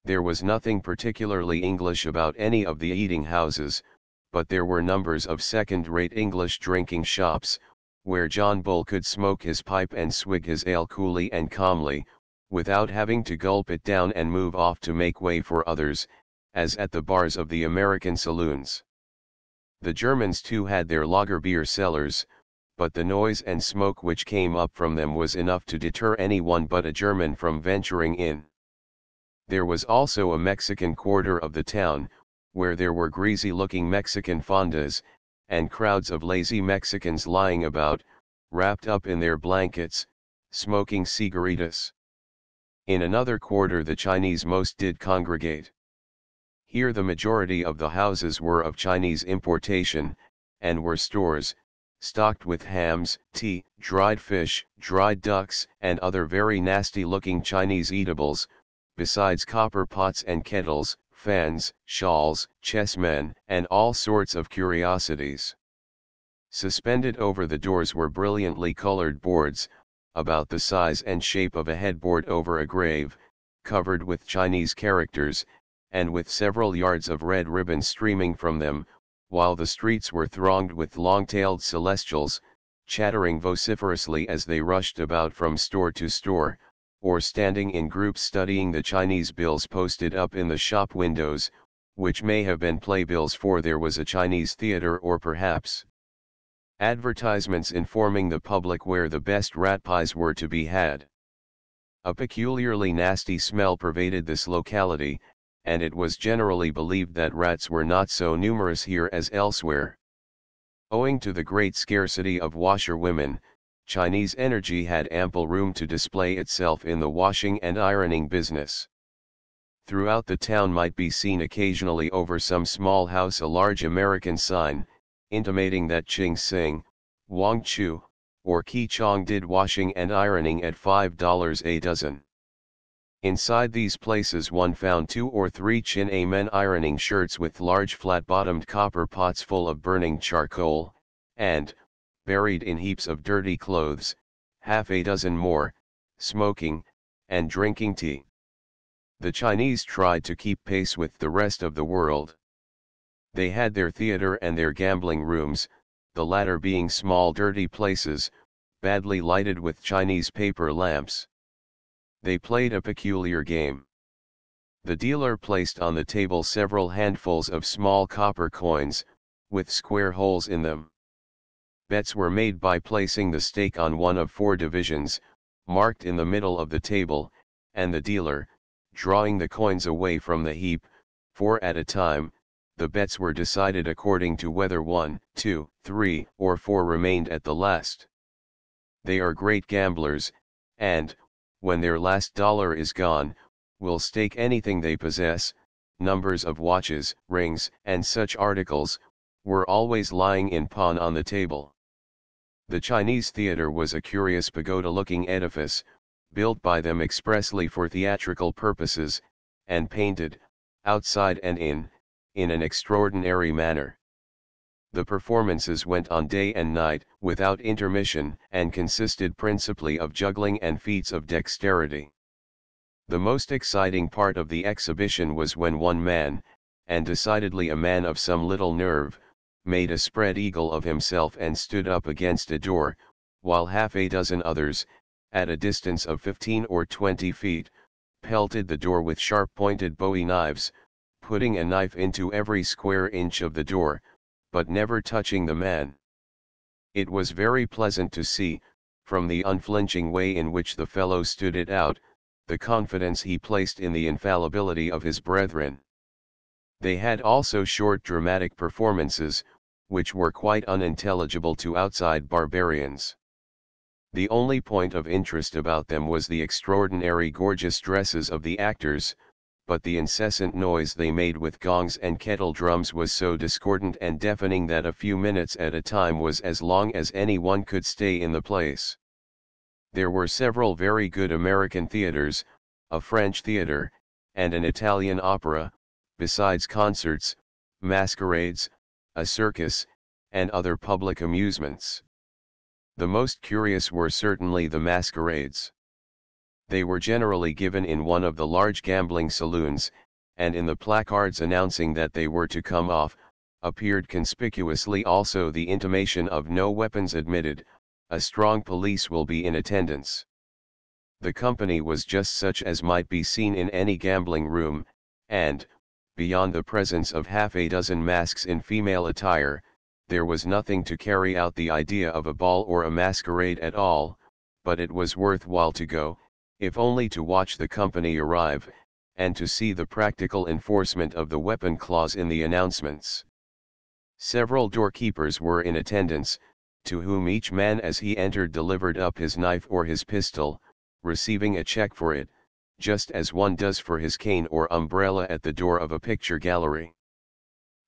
There was nothing particularly English about any of the eating houses, but there were numbers of second-rate English drinking shops, where John Bull could smoke his pipe and swig his ale coolly and calmly, without having to gulp it down and move off to make way for others, as at the bars of the American saloons. The Germans too had their lager beer cellars, but the noise and smoke which came up from them was enough to deter anyone but a German from venturing in. There was also a Mexican quarter of the town, where there were greasy-looking Mexican fondas, and crowds of lazy Mexicans lying about, wrapped up in their blankets, smoking cigaritas. In another quarter the Chinese most did congregate. Here the majority of the houses were of Chinese importation, and were stores, stocked with hams, tea, dried fish, dried ducks, and other very nasty-looking Chinese eatables, besides copper pots and kettles, fans, shawls, chessmen, and all sorts of curiosities. Suspended over the doors were brilliantly colored boards, about the size and shape of a headboard over a grave, covered with Chinese characters, and with several yards of red ribbon streaming from them, while the streets were thronged with long-tailed celestials, chattering vociferously as they rushed about from store to store, or standing in groups studying the Chinese bills posted up in the shop windows, which may have been playbills, for there was a Chinese theater, or perhaps advertisements informing the public where the best rat pies were to be had. A peculiarly nasty smell pervaded this locality, and it was generally believed that rats were not so numerous here as elsewhere. Owing to the great scarcity of washerwomen, Chinese energy had ample room to display itself in the washing and ironing business. Throughout the town might be seen occasionally over some small house a large American sign, intimating that Ching Sing, Wang Chu, or Ki Chong did washing and ironing at $5 a dozen. Inside these places one found 2 or 3 Chin-A men ironing shirts with large flat-bottomed copper pots full of burning charcoal, and, buried in heaps of dirty clothes, half a dozen more, smoking, and drinking tea. The Chinese tried to keep pace with the rest of the world. They had their theater and their gambling rooms, the latter being small dirty places, badly lighted with Chinese paper lamps. They played a peculiar game. The dealer placed on the table several handfuls of small copper coins, with square holes in them. Bets were made by placing the stake on one of 4 divisions, marked in the middle of the table, and the dealer, drawing the coins away from the heap, 4 at a time. The bets were decided according to whether 1, 2, 3, or 4 remained at the last. They are great gamblers, and, when their last dollar is gone, will stake anything they possess. Numbers of watches, rings, and such articles, were always lying in pawn on the table. The Chinese theater was a curious pagoda-looking edifice, built by them expressly for theatrical purposes, and painted, outside and in an extraordinary manner. The performances went on day and night, without intermission, and consisted principally of juggling and feats of dexterity. The most exciting part of the exhibition was when one man, and decidedly a man of some little nerve, made a spread eagle of himself and stood up against a door, while half a dozen others, at a distance of 15 or 20 feet, pelted the door with sharp-pointed bowie knives, putting a knife into every square inch of the door, but never touching the man. It was very pleasant to see, from the unflinching way in which the fellow stood it out, the confidence he placed in the infallibility of his brethren. They had also short dramatic performances, which were quite unintelligible to outside barbarians. The only point of interest about them was the extraordinary gorgeous dresses of the actors, but the incessant noise they made with gongs and kettle drums was so discordant and deafening that a few minutes at a time was as long as any one could stay in the place. There were several very good American theaters, a French theater, and an Italian opera, besides concerts, masquerades, a circus, and other public amusements. The most curious were certainly the masquerades. They were generally given in one of the large gambling saloons, and in the placards announcing that they were to come off, appeared conspicuously also the intimation of no weapons admitted, a strong police will be in attendance. The company was just such as might be seen in any gambling room, and, beyond the presence of half a dozen masks in female attire, there was nothing to carry out the idea of a ball or a masquerade at all, but it was worth while to go, if only to watch the company arrive, and to see the practical enforcement of the weapon clause in the announcements. Several doorkeepers were in attendance, to whom each man as he entered delivered up his knife or his pistol, receiving a check for it, just as one does for his cane or umbrella at the door of a picture gallery.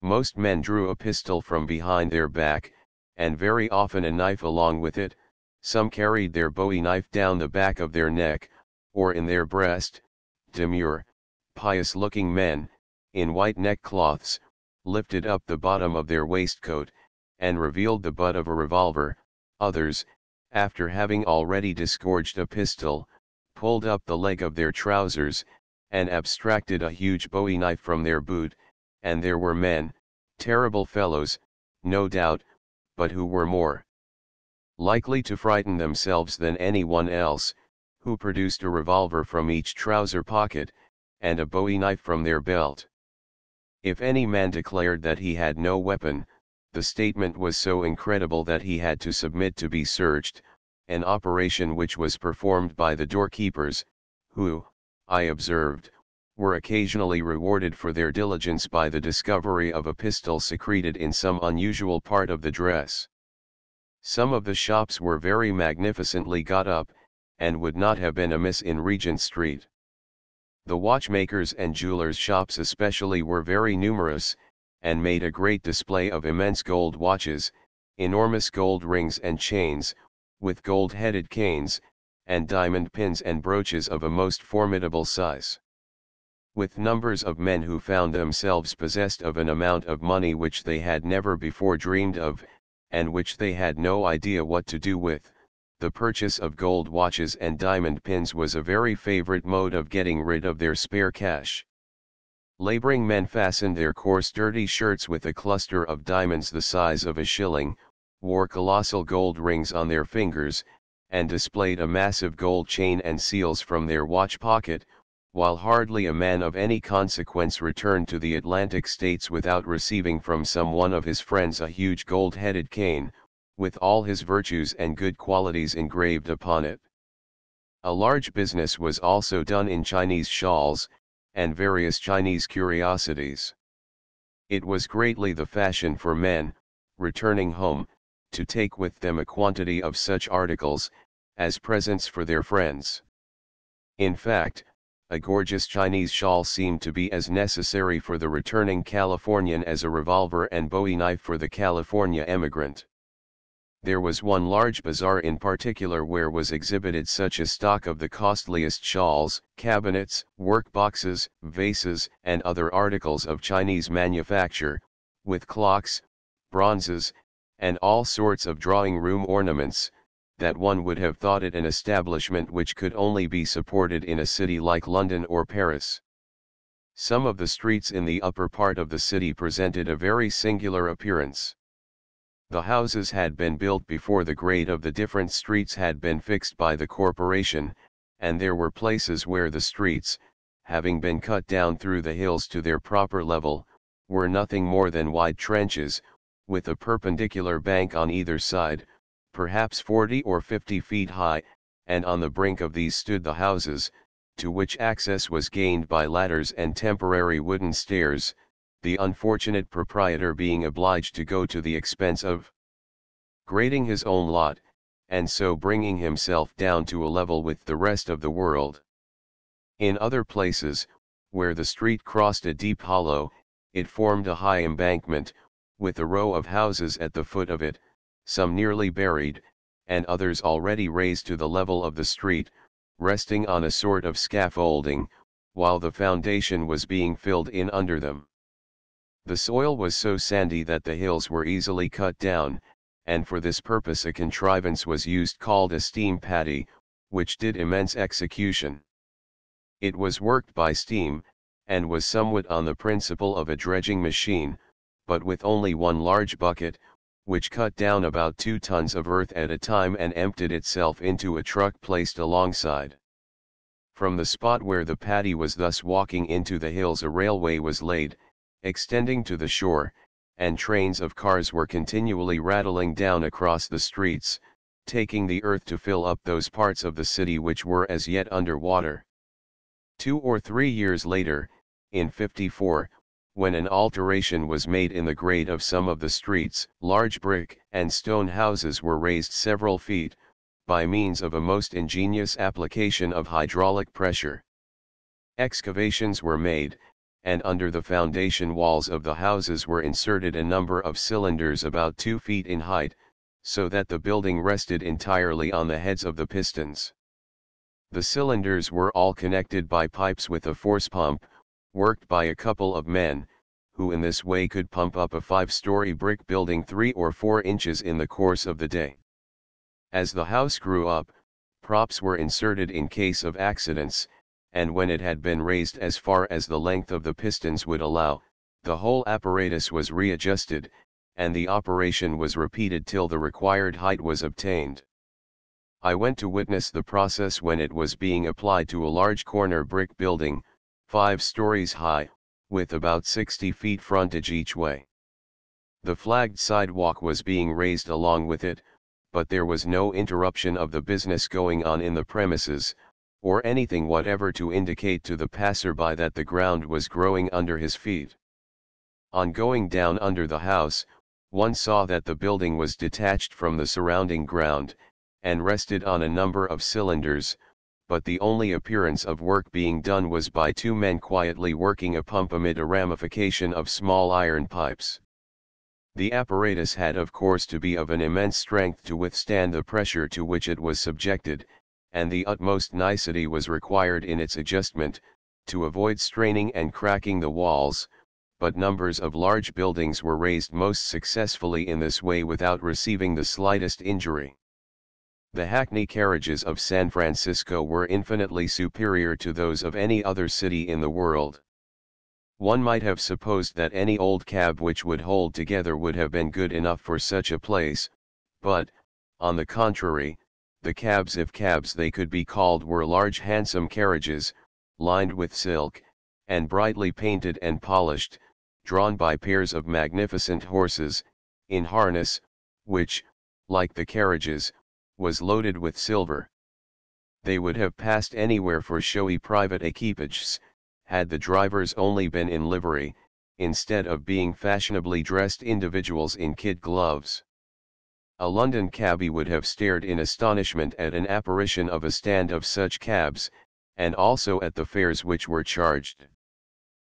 Most men drew a pistol from behind their back, and very often a knife along with it. Some carried their bowie knife down the back of their neck, or in their breast. Demure, pious-looking men, in white neckcloths, lifted up the bottom of their waistcoat, and revealed the butt of a revolver. Others, after having already disgorged a pistol, pulled up the leg of their trousers, and abstracted a huge bowie knife from their boot. And there were men, terrible fellows, no doubt, but who were more likely to frighten themselves than any one else, who produced a revolver from each trouser pocket, and a bowie knife from their belt. If any man declared that he had no weapon, the statement was so incredible that he had to submit to be searched, an operation which was performed by the doorkeepers, who, I observed, were occasionally rewarded for their diligence by the discovery of a pistol secreted in some unusual part of the dress. Some of the shops were very magnificently got up, and would not have been amiss in Regent Street. The watchmakers' and jewelers' shops especially were very numerous, and made a great display of immense gold watches, enormous gold rings and chains, with gold-headed canes, and diamond pins and brooches of a most formidable size. With numbers of men who found themselves possessed of an amount of money which they had never before dreamed of, and which they had no idea what to do with. The purchase of gold watches and diamond pins was a very favorite mode of getting rid of their spare cash. Laboring men fastened their coarse dirty shirts with a cluster of diamonds the size of a shilling, wore colossal gold rings on their fingers, and displayed a massive gold chain and seals from their watch pocket, while hardly a man of any consequence returned to the Atlantic States without receiving from some one of his friends a huge gold-headed cane, with all his virtues and good qualities engraved upon it. A large business was also done in Chinese shawls, and various Chinese curiosities. It was greatly the fashion for men, returning home, to take with them a quantity of such articles, as presents for their friends. In fact, a gorgeous Chinese shawl seemed to be as necessary for the returning Californian as a revolver and bowie knife for the California emigrant. There was one large bazaar in particular where was exhibited such a stock of the costliest shawls, cabinets, work boxes, vases, and other articles of Chinese manufacture, with clocks, bronzes, and all sorts of drawing-room ornaments, that one would have thought it an establishment which could only be supported in a city like London or Paris. Some of the streets in the upper part of the city presented a very singular appearance. The houses had been built before the grade of the different streets had been fixed by the corporation, and there were places where the streets, having been cut down through the hills to their proper level, were nothing more than wide trenches, with a perpendicular bank on either side, perhaps 40 or 50 feet high, and on the brink of these stood the houses, to which access was gained by ladders and temporary wooden stairs, the unfortunate proprietor being obliged to go to the expense of grading his own lot, and so bringing himself down to a level with the rest of the world. In other places, where the street crossed a deep hollow, it formed a high embankment, with a row of houses at the foot of it, some nearly buried, and others already raised to the level of the street, resting on a sort of scaffolding, while the foundation was being filled in under them. The soil was so sandy that the hills were easily cut down, and for this purpose a contrivance was used called a steam paddy, which did immense execution. It was worked by steam, and was somewhat on the principle of a dredging machine, but with only one large bucket, which cut down about 2 tons of earth at a time and emptied itself into a truck placed alongside. From the spot where the paddy was thus walking into the hills a railway was laid, extending to the shore, and trains of cars were continually rattling down across the streets, taking the earth to fill up those parts of the city which were as yet under water. 2 or 3 years later, in '54, when an alteration was made in the grade of some of the streets, large brick and stone houses were raised several feet, by means of a most ingenious application of hydraulic pressure. Excavations were made, and under the foundation walls of the houses were inserted a number of cylinders about 2 feet in height, so that the building rested entirely on the heads of the pistons. The cylinders were all connected by pipes with a force pump, worked by a couple of men, who in this way could pump up a 5-story brick building 3 or 4 inches in the course of the day. As the house grew up, props were inserted in case of accidents, and when it had been raised as far as the length of the pistons would allow, the whole apparatus was readjusted, and the operation was repeated till the required height was obtained. I went to witness the process when it was being applied to a large corner brick building, 5 stories high, with about 60 feet frontage each way. The flagged sidewalk was being raised along with it, but there was no interruption of the business going on in the premises, or anything whatever to indicate to the passer-by that the ground was growing under his feet. On going down under the house, one saw that the building was detached from the surrounding ground, and rested on a number of cylinders, but the only appearance of work being done was by 2 men quietly working a pump amid a ramification of small iron pipes. The apparatus had of course to be of an immense strength to withstand the pressure to which it was subjected, and the utmost nicety was required in its adjustment, to avoid straining and cracking the walls, but numbers of large buildings were raised most successfully in this way without receiving the slightest injury. The hackney carriages of San Francisco were infinitely superior to those of any other city in the world. One might have supposed that any old cab which would hold together would have been good enough for such a place, but, on the contrary, the cabs, if cabs they could be called, were large handsome carriages, lined with silk, and brightly painted and polished, drawn by pairs of magnificent horses, in harness, which, like the carriages, was loaded with silver. They would have passed anywhere for showy private equipages, had the drivers only been in livery, instead of being fashionably dressed individuals in kid gloves. A London cabby would have stared in astonishment at an apparition of a stand of such cabs, and also at the fares which were charged.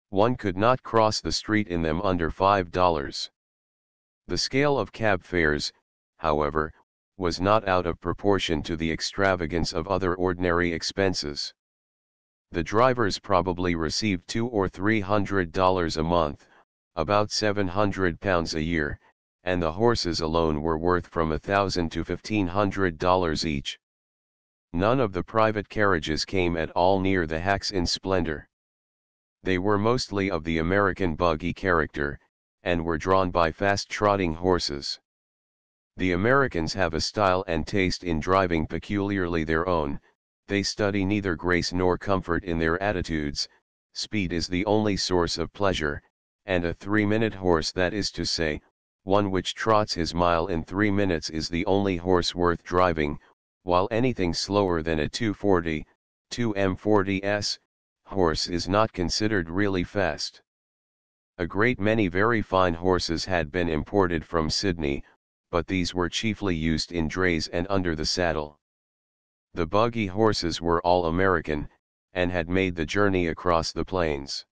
One could not cross the street in them under $5. The scale of cab fares, however, was not out of proportion to the extravagance of other ordinary expenses. The drivers probably received $200 or $300 a month, about £700 a year, and the horses alone were worth from $1,000 to $1,500 each. None of the private carriages came at all near the hacks in splendor. They were mostly of the American buggy character, and were drawn by fast-trotting horses. The Americans have a style and taste in driving peculiarly their own. They study neither grace nor comfort in their attitudes. Speed is the only source of pleasure, and a 3-minute horse, that is to say, one which trots his mile in 3 minutes, is the only horse worth driving, while anything slower than a 240, 2M40s, horse is not considered really fast. A great many very fine horses had been imported from Sydney, but these were chiefly used in drays and under the saddle. The buggy horses were all American, and had made the journey across the plains.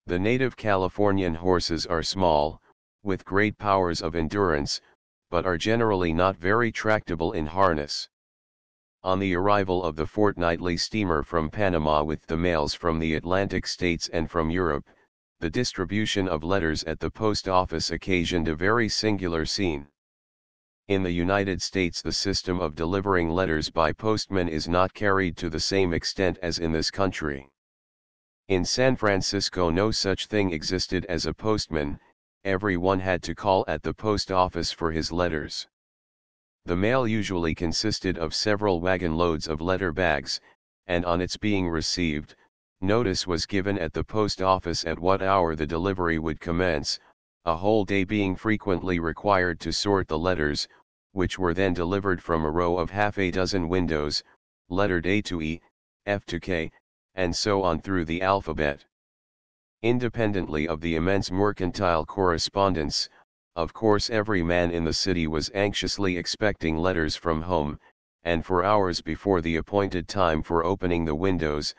The native Californian horses are small, with great powers of endurance, but are generally not very tractable in harness. On the arrival of the fortnightly steamer from Panama with the mails from the Atlantic states and from Europe, the distribution of letters at the post office occasioned a very singular scene. In the United States, the system of delivering letters by postmen is not carried to the same extent as in this country. In San Francisco no such thing existed as a postman, everyone had to call at the post office for his letters. The mail usually consisted of several wagon loads of letter bags, and on its being received, notice was given at the post office at what hour the delivery would commence, a whole day being frequently required to sort the letters, which were then delivered from a row of half a dozen windows, lettered A to E, F to K, and so on through the alphabet. Independently of the immense mercantile correspondence, of course every man in the city was anxiously expecting letters from home, and for hours before the appointed time for opening the windows,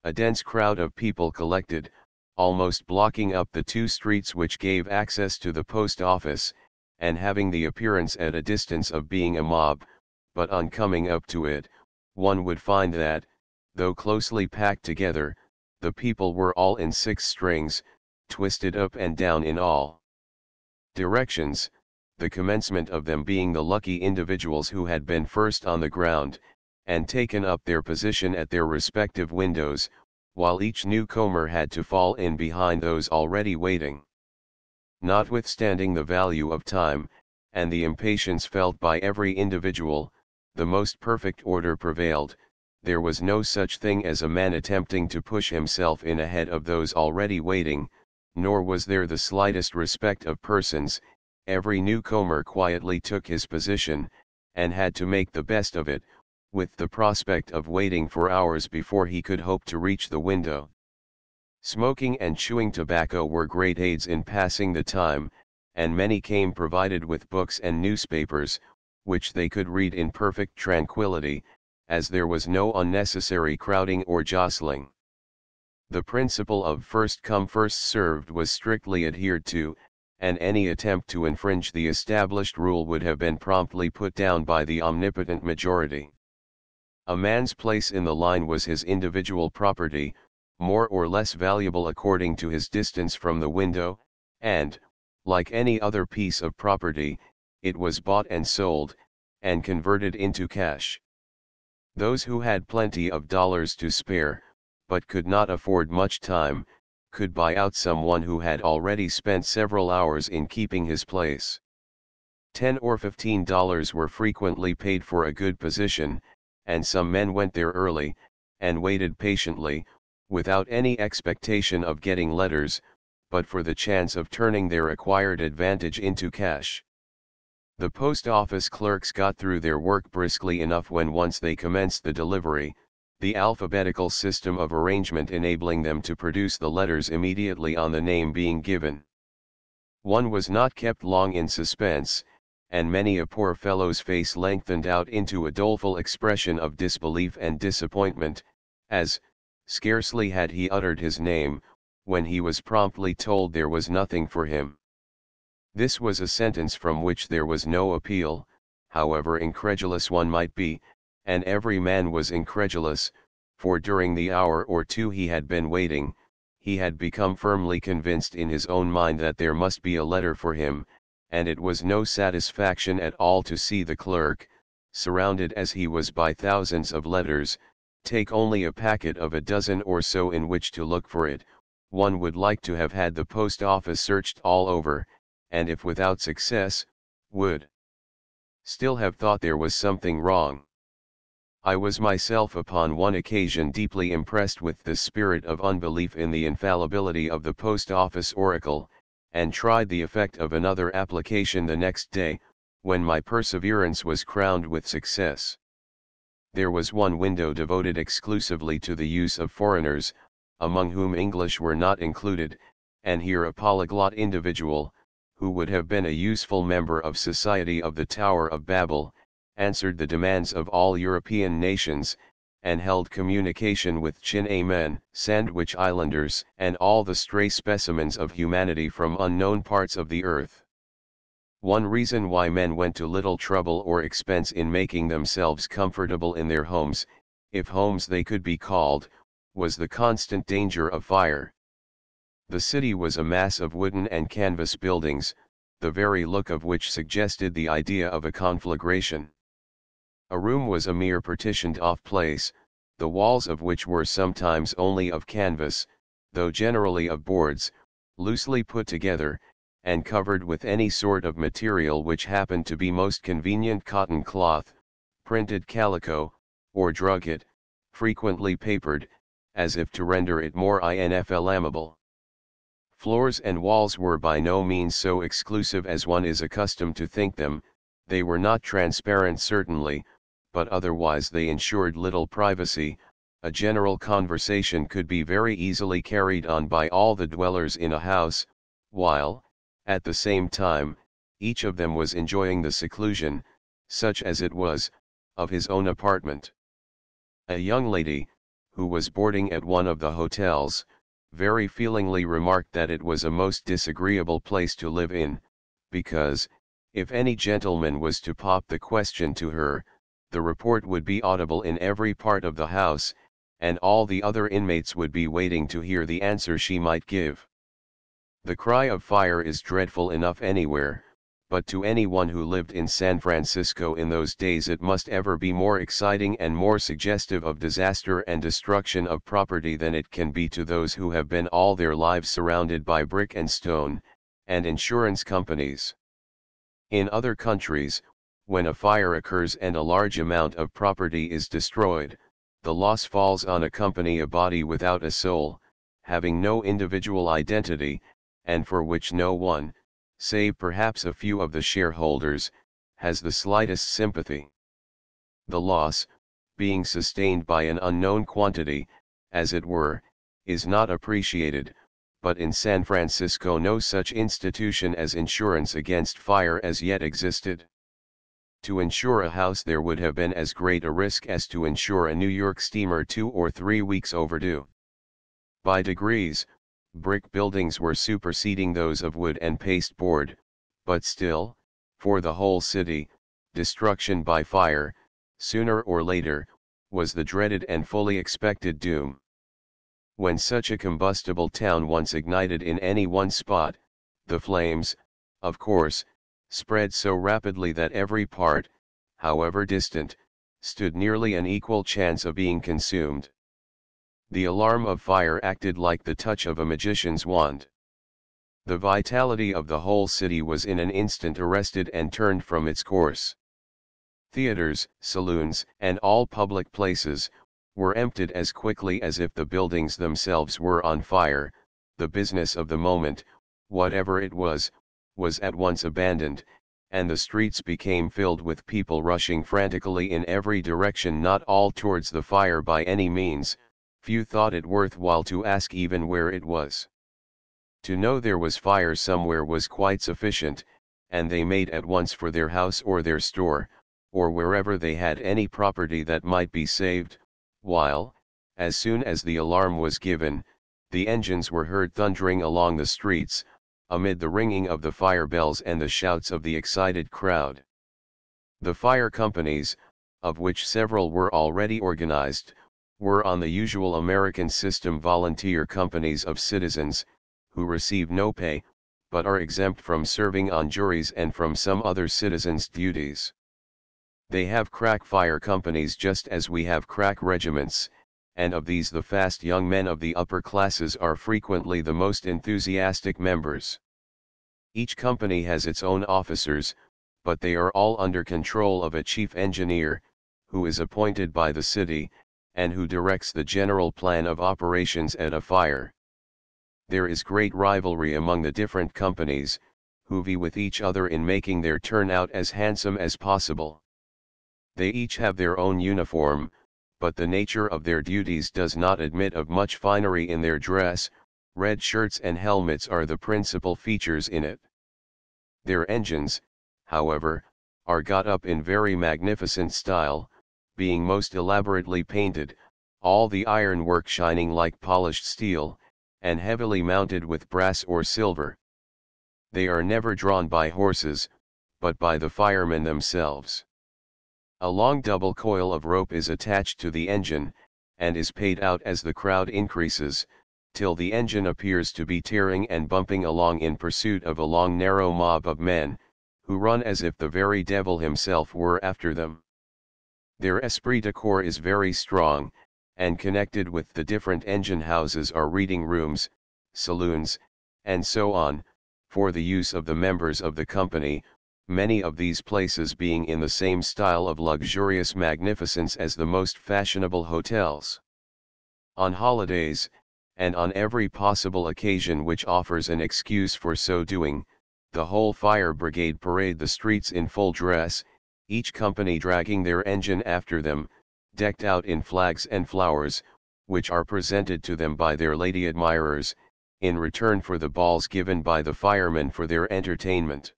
a dense crowd of people collected, almost blocking up the two streets which gave access to the post office, and having the appearance at a distance of being a mob, but on coming up to it, one would find that, though closely packed together, the people were all in six strings, twisted up and down in all directions, the commencement of them being the lucky individuals who had been first on the ground, and taken up their position at their respective windows, while each newcomer had to fall in behind those already waiting. Notwithstanding the value of time, and the impatience felt by every individual, the most perfect order prevailed. There was no such thing as a man attempting to push himself in ahead of those already waiting, nor was there the slightest respect of persons. Every newcomer quietly took his position, and had to make the best of it, with the prospect of waiting for hours before he could hope to reach the window. Smoking and chewing tobacco were great aids in passing the time, and many came provided with books and newspapers, which they could read in perfect tranquility, as there was no unnecessary crowding or jostling. The principle of first come first served was strictly adhered to, and any attempt to infringe the established rule would have been promptly put down by the omnipotent majority. A man's place in the line was his individual property, more or less valuable according to his distance from the window, and, like any other piece of property, it was bought and sold, and converted into cash. Those who had plenty of dollars to spare, but could not afford much time, could buy out someone who had already spent several hours in keeping his place. $10 or $15 were frequently paid for a good position, and some men went there early, and waited patiently, without any expectation of getting letters, but for the chance of turning their acquired advantage into cash. The post office clerks got through their work briskly enough when once they commenced the delivery, the alphabetical system of arrangement enabling them to produce the letters immediately on the name being given. One was not kept long in suspense, and many a poor fellow's face lengthened out into a doleful expression of disbelief and disappointment, as, scarcely had he uttered his name, when he was promptly told there was nothing for him. This was a sentence from which there was no appeal, however incredulous one might be, and every man was incredulous, for during the hour or two he had been waiting, he had become firmly convinced in his own mind that there must be a letter for him, and it was no satisfaction at all to see the clerk, surrounded as he was by thousands of letters, take only a packet of a dozen or so in which to look for it. One would like to have had the post office searched all over, and if without success, would still have thought there was something wrong. I was myself upon one occasion deeply impressed with the spirit of unbelief in the infallibility of the post office oracle, and tried the effect of another application the next day, when my perseverance was crowned with success. There was one window devoted exclusively to the use of foreigners, among whom English were not included, and here a polyglot individual, who would have been a useful member of society of the Tower of Babel, answered the demands of all European nations, and held communication with Chin-A men, Sandwich Islanders, and all the stray specimens of humanity from unknown parts of the earth. One reason why men went to little trouble or expense in making themselves comfortable in their homes, if homes they could be called, was the constant danger of fire. The city was a mass of wooden and canvas buildings, the very look of which suggested the idea of a conflagration. A room was a mere partitioned-off place, the walls of which were sometimes only of canvas, though generally of boards, loosely put together, and covered with any sort of material which happened to be most convenient: cotton cloth, printed calico, or drugget, frequently papered, as if to render it more inflammable. Floors and walls were by no means so exclusive as one is accustomed to think them, they were not transparent certainly, but otherwise they ensured little privacy. A general conversation could be very easily carried on by all the dwellers in a house, while, at the same time, each of them was enjoying the seclusion, such as it was, of his own apartment. A young lady, who was boarding at one of the hotels, very feelingly remarked that it was a most disagreeable place to live in, because, if any gentleman was to pop the question to her, the report would be audible in every part of the house, and all the other inmates would be waiting to hear the answer she might give. The cry of fire is dreadful enough anywhere, but to anyone who lived in San Francisco in those days it must ever be more exciting and more suggestive of disaster and destruction of property than it can be to those who have been all their lives surrounded by brick and stone, and insurance companies. In other countries, when a fire occurs and a large amount of property is destroyed, the loss falls on a company, a body without a soul, having no individual identity, and for which no one, save perhaps a few of the shareholders, has the slightest sympathy. The loss, being sustained by an unknown quantity, as it were, is not appreciated, but in San Francisco no such institution as insurance against fire as yet existed. To insure a house there would have been as great a risk as to insure a New York steamer 2 or 3 weeks overdue. By degrees, brick buildings were superseding those of wood and pasteboard, but still, for the whole city, destruction by fire, sooner or later, was the dreaded and fully expected doom. When such a combustible town once ignited in any one spot, the flames, of course, spread so rapidly that every part, however distant, stood nearly an equal chance of being consumed. The alarm of fire acted like the touch of a magician's wand. The vitality of the whole city was in an instant arrested and turned from its course. Theaters, saloons, and all public places, were emptied as quickly as if the buildings themselves were on fire. The business of the moment, whatever it was at once abandoned, and the streets became filled with people rushing frantically in every direction, not all towards the fire by any means. Few thought it worth while to ask even where it was. To know there was fire somewhere was quite sufficient, and they made at once for their house or their store, or wherever they had any property that might be saved, while, as soon as the alarm was given, the engines were heard thundering along the streets, amid the ringing of the fire bells and the shouts of the excited crowd. The fire companies, of which several were already organized, were on the usual American system volunteer companies of citizens, who receive no pay, but are exempt from serving on juries and from some other citizens' duties. They have crack fire companies just as we have crack regiments, and of these the fast young men of the upper classes are frequently the most enthusiastic members. Each company has its own officers, but they are all under control of a chief engineer, who is appointed by the city, and who directs the general plan of operations at a fire. There is great rivalry among the different companies, who vie with each other in making their turnout as handsome as possible. They each have their own uniform, but the nature of their duties does not admit of much finery in their dress, Red shirts and helmets are the principal features in it. Their engines, however, are got up in very magnificent style, being most elaborately painted, all the ironwork shining like polished steel, and heavily mounted with brass or silver. They are never drawn by horses, but by the firemen themselves. A long double coil of rope is attached to the engine, and is paid out as the crowd increases, till the engine appears to be tearing and bumping along in pursuit of a long narrow mob of men, who run as if the very devil himself were after them. Their esprit de corps is very strong, and connected with the different engine houses are reading rooms, saloons, and so on, for the use of the members of the company, many of these places being in the same style of luxurious magnificence as the most fashionable hotels. On holidays, and on every possible occasion which offers an excuse for so doing, the whole fire brigade parade the streets in full dress, each company dragging their engine after them, decked out in flags and flowers, which are presented to them by their lady admirers, in return for the balls given by the firemen for their entertainment.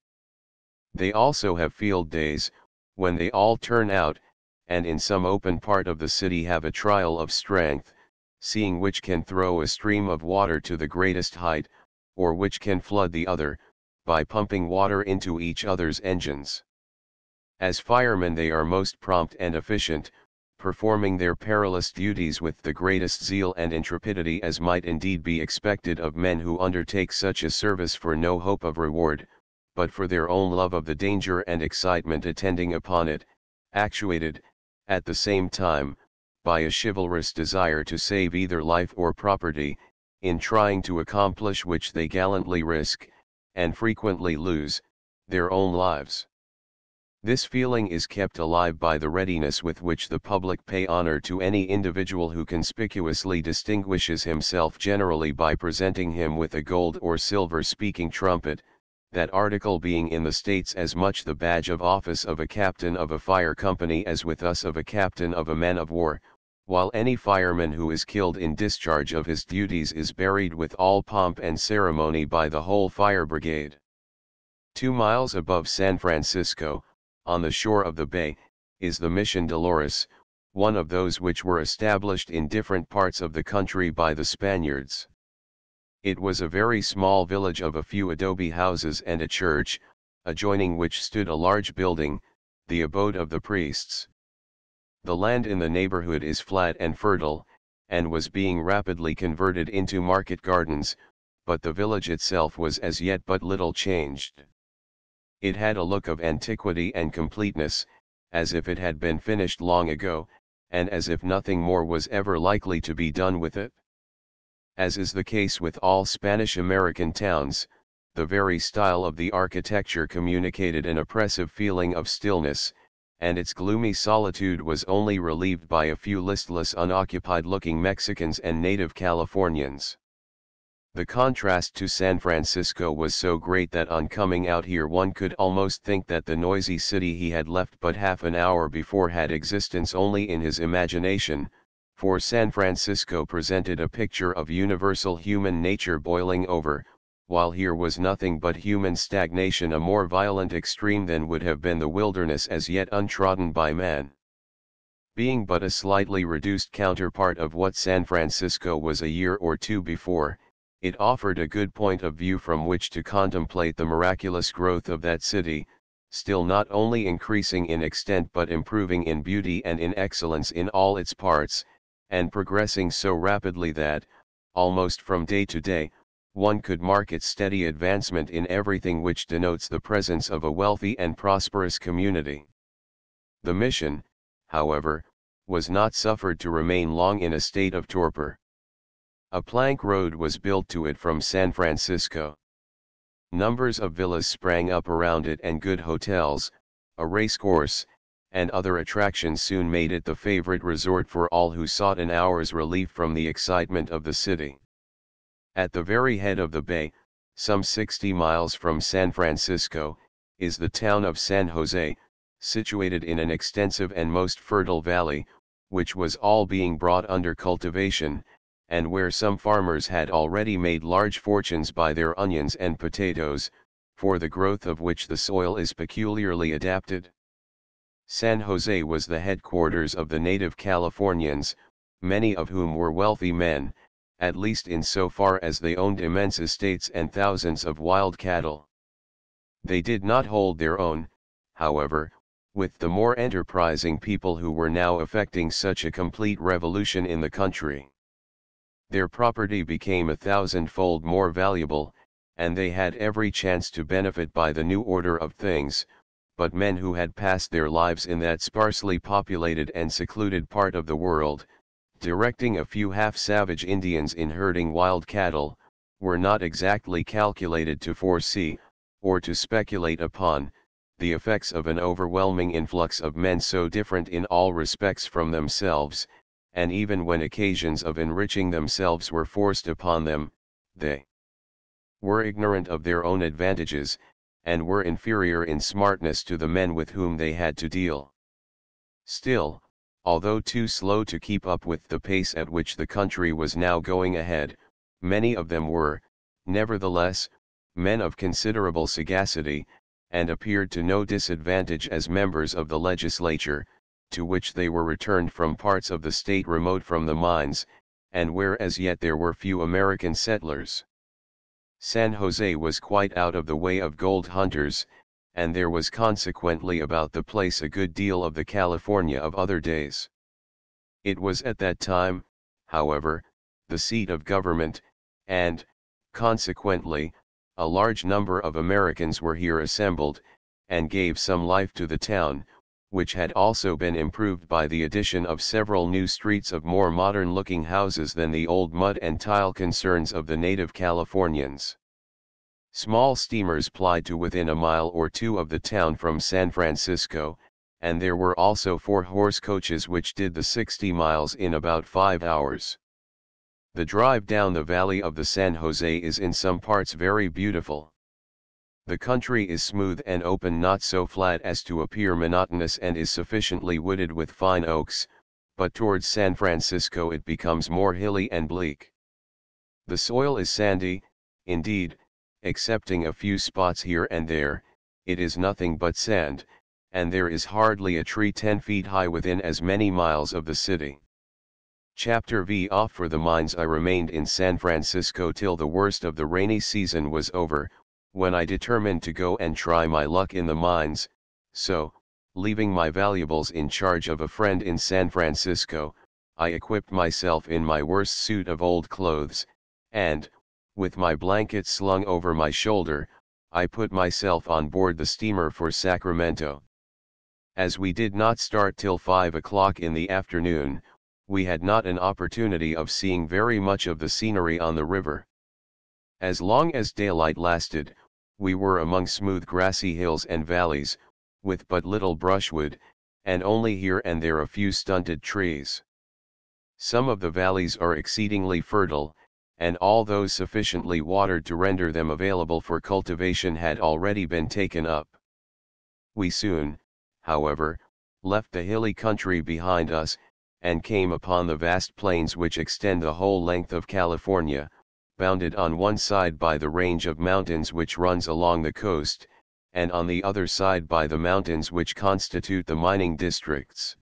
They also have field days, when they all turn out, and in some open part of the city have a trial of strength, seeing which can throw a stream of water to the greatest height, or which can flood the other, by pumping water into each other's engines. As firemen they are most prompt and efficient, performing their perilous duties with the greatest zeal and intrepidity as might indeed be expected of men who undertake such a service for no hope of reward, but for their own love of the danger and excitement attending upon it, actuated, at the same time, by a chivalrous desire to save either life or property, in trying to accomplish which they gallantly risk, and frequently lose, their own lives. This feeling is kept alive by the readiness with which the public pay honor to any individual who conspicuously distinguishes himself, generally by presenting him with a gold or silver speaking trumpet, that article being in the States as much the badge of office of a captain of a fire company as with us of a captain of a man of war, while any fireman who is killed in discharge of his duties is buried with all pomp and ceremony by the whole fire brigade. 2 miles above San Francisco, on the shore of the bay, is the Mission Dolores, one of those which were established in different parts of the country by the Spaniards. It was a very small village of a few adobe houses and a church, adjoining which stood a large building, the abode of the priests. The land in the neighborhood is flat and fertile, and was being rapidly converted into market gardens, but the village itself was as yet but little changed. It had a look of antiquity and completeness, as if it had been finished long ago, and as if nothing more was ever likely to be done with it. As is the case with all Spanish-American towns, the very style of the architecture communicated an oppressive feeling of stillness, and its gloomy solitude was only relieved by a few listless unoccupied-looking Mexicans and native Californians. The contrast to San Francisco was so great that on coming out here one could almost think that the noisy city he had left but half an hour before had existence only in his imagination, for San Francisco presented a picture of universal human nature boiling over, while here was nothing but human stagnation, a more violent extreme than would have been the wilderness as yet untrodden by man. Being but a slightly reduced counterpart of what San Francisco was a year or two before, it offered a good point of view from which to contemplate the miraculous growth of that city, still not only increasing in extent but improving in beauty and in excellence in all its parts, and progressing so rapidly that, almost from day to day, one could mark its steady advancement in everything which denotes the presence of a wealthy and prosperous community. The mission, however, was not suffered to remain long in a state of torpor. A plank road was built to it from San Francisco. Numbers of villas sprang up around it, and good hotels, a racecourse, and other attractions soon made it the favorite resort for all who sought an hour's relief from the excitement of the city. At the very head of the bay, some 60 miles from San Francisco, is the town of San Jose, situated in an extensive and most fertile valley, which was all being brought under cultivation, and where some farmers had already made large fortunes by their onions and potatoes, for the growth of which the soil is peculiarly adapted. San Jose was the headquarters of the native Californians, many of whom were wealthy men, at least in so far as they owned immense estates and thousands of wild cattle. They did not hold their own, however, with the more enterprising people who were now effecting such a complete revolution in the country. Their property became 1,000-fold more valuable, and they had every chance to benefit by the new order of things, but men who had passed their lives in that sparsely populated and secluded part of the world, directing a few half-savage Indians in herding wild cattle, were not exactly calculated to foresee, or to speculate upon, the effects of an overwhelming influx of men so different in all respects from themselves, and even when occasions of enriching themselves were forced upon them, they were ignorant of their own advantages, and were inferior in smartness to the men with whom they had to deal. Still, although too slow to keep up with the pace at which the country was now going ahead, many of them were, nevertheless, men of considerable sagacity, and appeared to no disadvantage as members of the legislature, to which they were returned from parts of the state remote from the mines, and where as yet there were few American settlers. San Jose was quite out of the way of gold hunters, and there was consequently about the place a good deal of the California of other days. It was at that time, however, the seat of government, and, consequently, a large number of Americans were here assembled, and gave some life to the town, which had also been improved by the addition of several new streets of more modern-looking houses than the old mud and tile concerns of the native Californians. Small steamers plied to within a mile or two of the town from San Francisco, and there were also 4 horse coaches which did the 60 miles in about 5 hours. The drive down the valley of the San Jose is in some parts very beautiful. The country is smooth and open, not so flat as to appear monotonous, and is sufficiently wooded with fine oaks, but towards San Francisco it becomes more hilly and bleak. The soil is sandy, indeed, excepting a few spots here and there, it is nothing but sand, and there is hardly a tree 10 feet high within as many miles of the city. Chapter V. Off for the mines. I remained in San Francisco till the worst of the rainy season was over, when I determined to go and try my luck in the mines, so, leaving my valuables in charge of a friend in San Francisco, I equipped myself in my worst suit of old clothes, and, with my blanket slung over my shoulder, I put myself on board the steamer for Sacramento. As we did not start till 5 o'clock in the afternoon, we had not an opportunity of seeing very much of the scenery on the river. As long as daylight lasted, we were among smooth grassy hills and valleys, with but little brushwood, and only here and there a few stunted trees. Some of the valleys are exceedingly fertile, and all those sufficiently watered to render them available for cultivation had already been taken up. We soon, however, left the hilly country behind us, and came upon the vast plains which extend the whole length of California, bounded on one side by the range of mountains which runs along the coast, and on the other side by the mountains which constitute the mining districts.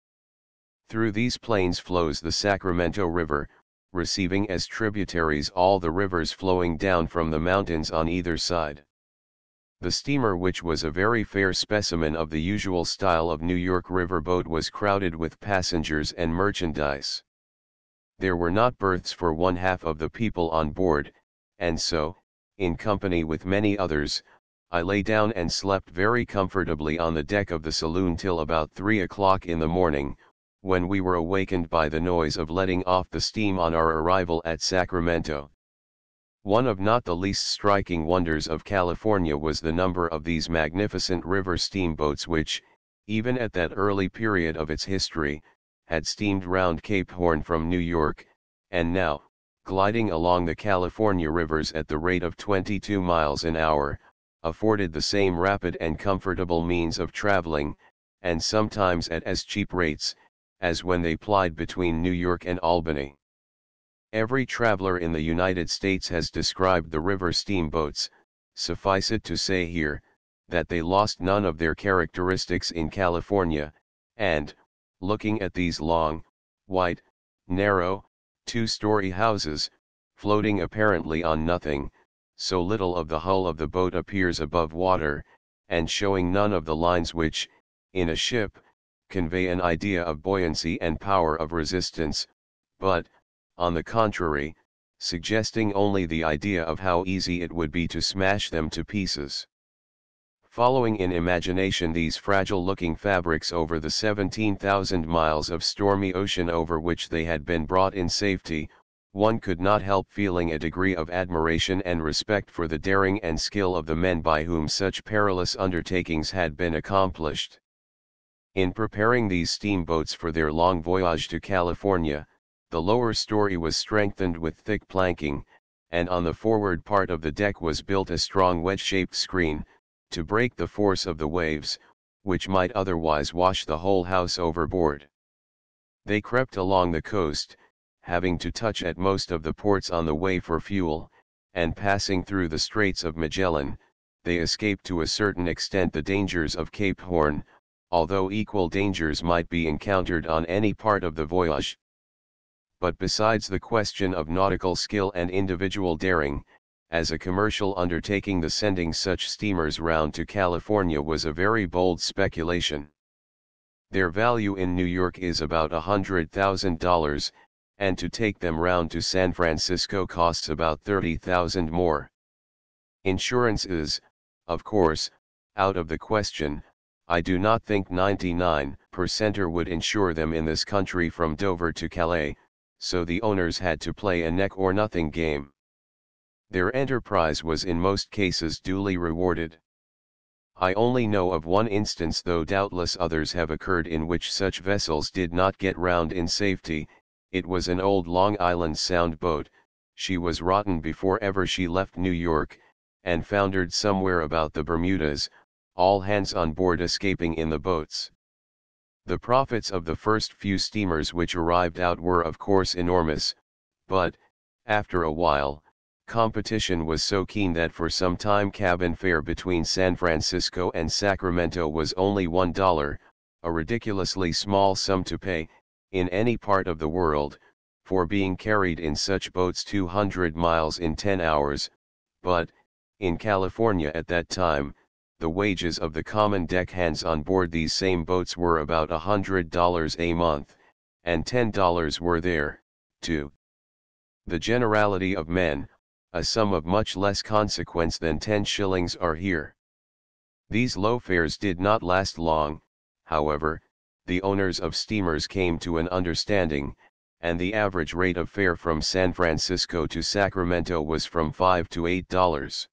Through these plains flows the Sacramento River, receiving as tributaries all the rivers flowing down from the mountains on either side. The steamer, which was a very fair specimen of the usual style of New York river boat, was crowded with passengers and merchandise. There were not berths for 1/2 of the people on board, and so, in company with many others, I lay down and slept very comfortably on the deck of the saloon till about 3 o'clock in the morning, when we were awakened by the noise of letting off the steam on our arrival at Sacramento. One of not the least striking wonders of California was the number of these magnificent river steamboats which, even at that early period of its history, had steamed round Cape Horn from New York, and now, gliding along the California rivers at the rate of 22 miles an hour, afforded the same rapid and comfortable means of traveling, and sometimes at as cheap rates, as when they plied between New York and Albany. Every traveler in the United States has described the river steamboats. Suffice it to say here, that they lost none of their characteristics in California, and, looking at these long, white, narrow, two-story houses, floating apparently on nothing, so little of the hull of the boat appears above water, and showing none of the lines which, in a ship, convey an idea of buoyancy and power of resistance, but, on the contrary, suggesting only the idea of how easy it would be to smash them to pieces. Following in imagination these fragile-looking fabrics over the 17,000 miles of stormy ocean over which they had been brought in safety, one could not help feeling a degree of admiration and respect for the daring and skill of the men by whom such perilous undertakings had been accomplished. In preparing these steamboats for their long voyage to California, the lower story was strengthened with thick planking, and on the forward part of the deck was built a strong wedge-shaped screen, to break the force of the waves, which might otherwise wash the whole house overboard. They crept along the coast, having to touch at most of the ports on the way for fuel, and passing through the Straits of Magellan, they escaped to a certain extent the dangers of Cape Horn, although equal dangers might be encountered on any part of the voyage. But besides the question of nautical skill and individual daring, as a commercial undertaking the sending such steamers round to California was a very bold speculation. Their value in New York is about $100,000, and to take them round to San Francisco costs about $30,000 more. Insurance is, of course, out of the question. I do not think 99% would insure them in this country from Dover to Calais, so the owners had to play a neck-or-nothing game. Their enterprise was in most cases duly rewarded. I only know of one instance, though doubtless others have occurred, in which such vessels did not get round in safety. It was an old Long Island Sound boat. She was rotten before ever she left New York, and foundered somewhere about the Bermudas, all hands on board escaping in the boats. The profits of the first few steamers which arrived out were of course enormous, but, after a while, competition was so keen that for some time cabin fare between San Francisco and Sacramento was only $1, a ridiculously small sum to pay, in any part of the world, for being carried in such boats 200 miles in 10 hours, but, in California at that time, the wages of the common deckhands on board these same boats were about $100 a month, and $10 were there, too. The generality of men, a sum of much less consequence than 10 shillings are here. These low fares did not last long, however. The owners of steamers came to an understanding, and the average rate of fare from San Francisco to Sacramento was from $5 to $8.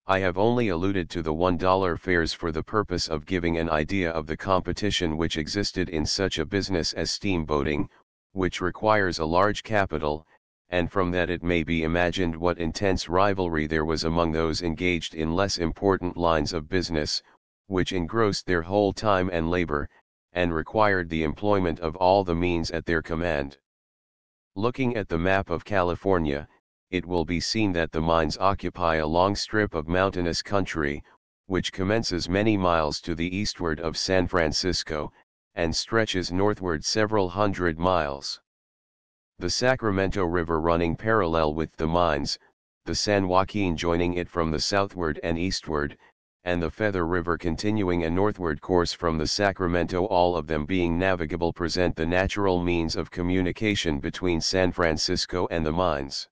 I have only alluded to the $1 fares for the purpose of giving an idea of the competition which existed in such a business as steamboating, which requires a large capital, and from that it may be imagined what intense rivalry there was among those engaged in less important lines of business, which engrossed their whole time and labor, and required the employment of all the means at their command. Looking at the map of California, it will be seen that the mines occupy a long strip of mountainous country, which commences many miles to the eastward of San Francisco, and stretches northward several hundred miles. The Sacramento River running parallel with the mines, the San Joaquin joining it from the southward and eastward, and the Feather River continuing a northward course from the Sacramento, all of them being navigable, present the natural means of communication between San Francisco and the mines.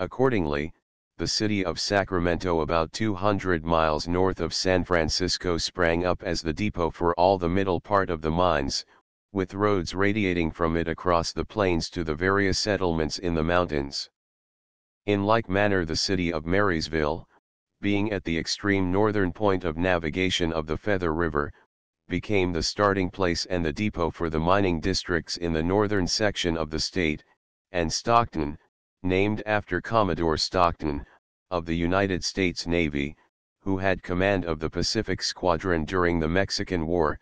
Accordingly, the city of Sacramento, about 200 miles north of San Francisco, sprang up as the depot for all the middle part of the mines, with roads radiating from it across the plains to the various settlements in the mountains. In like manner the city of Marysville, being at the extreme northern point of navigation of the Feather River, became the starting place and the depot for the mining districts in the northern section of the state, and Stockton, named after Commodore Stockton, of the United States Navy, who had command of the Pacific Squadron during the Mexican War,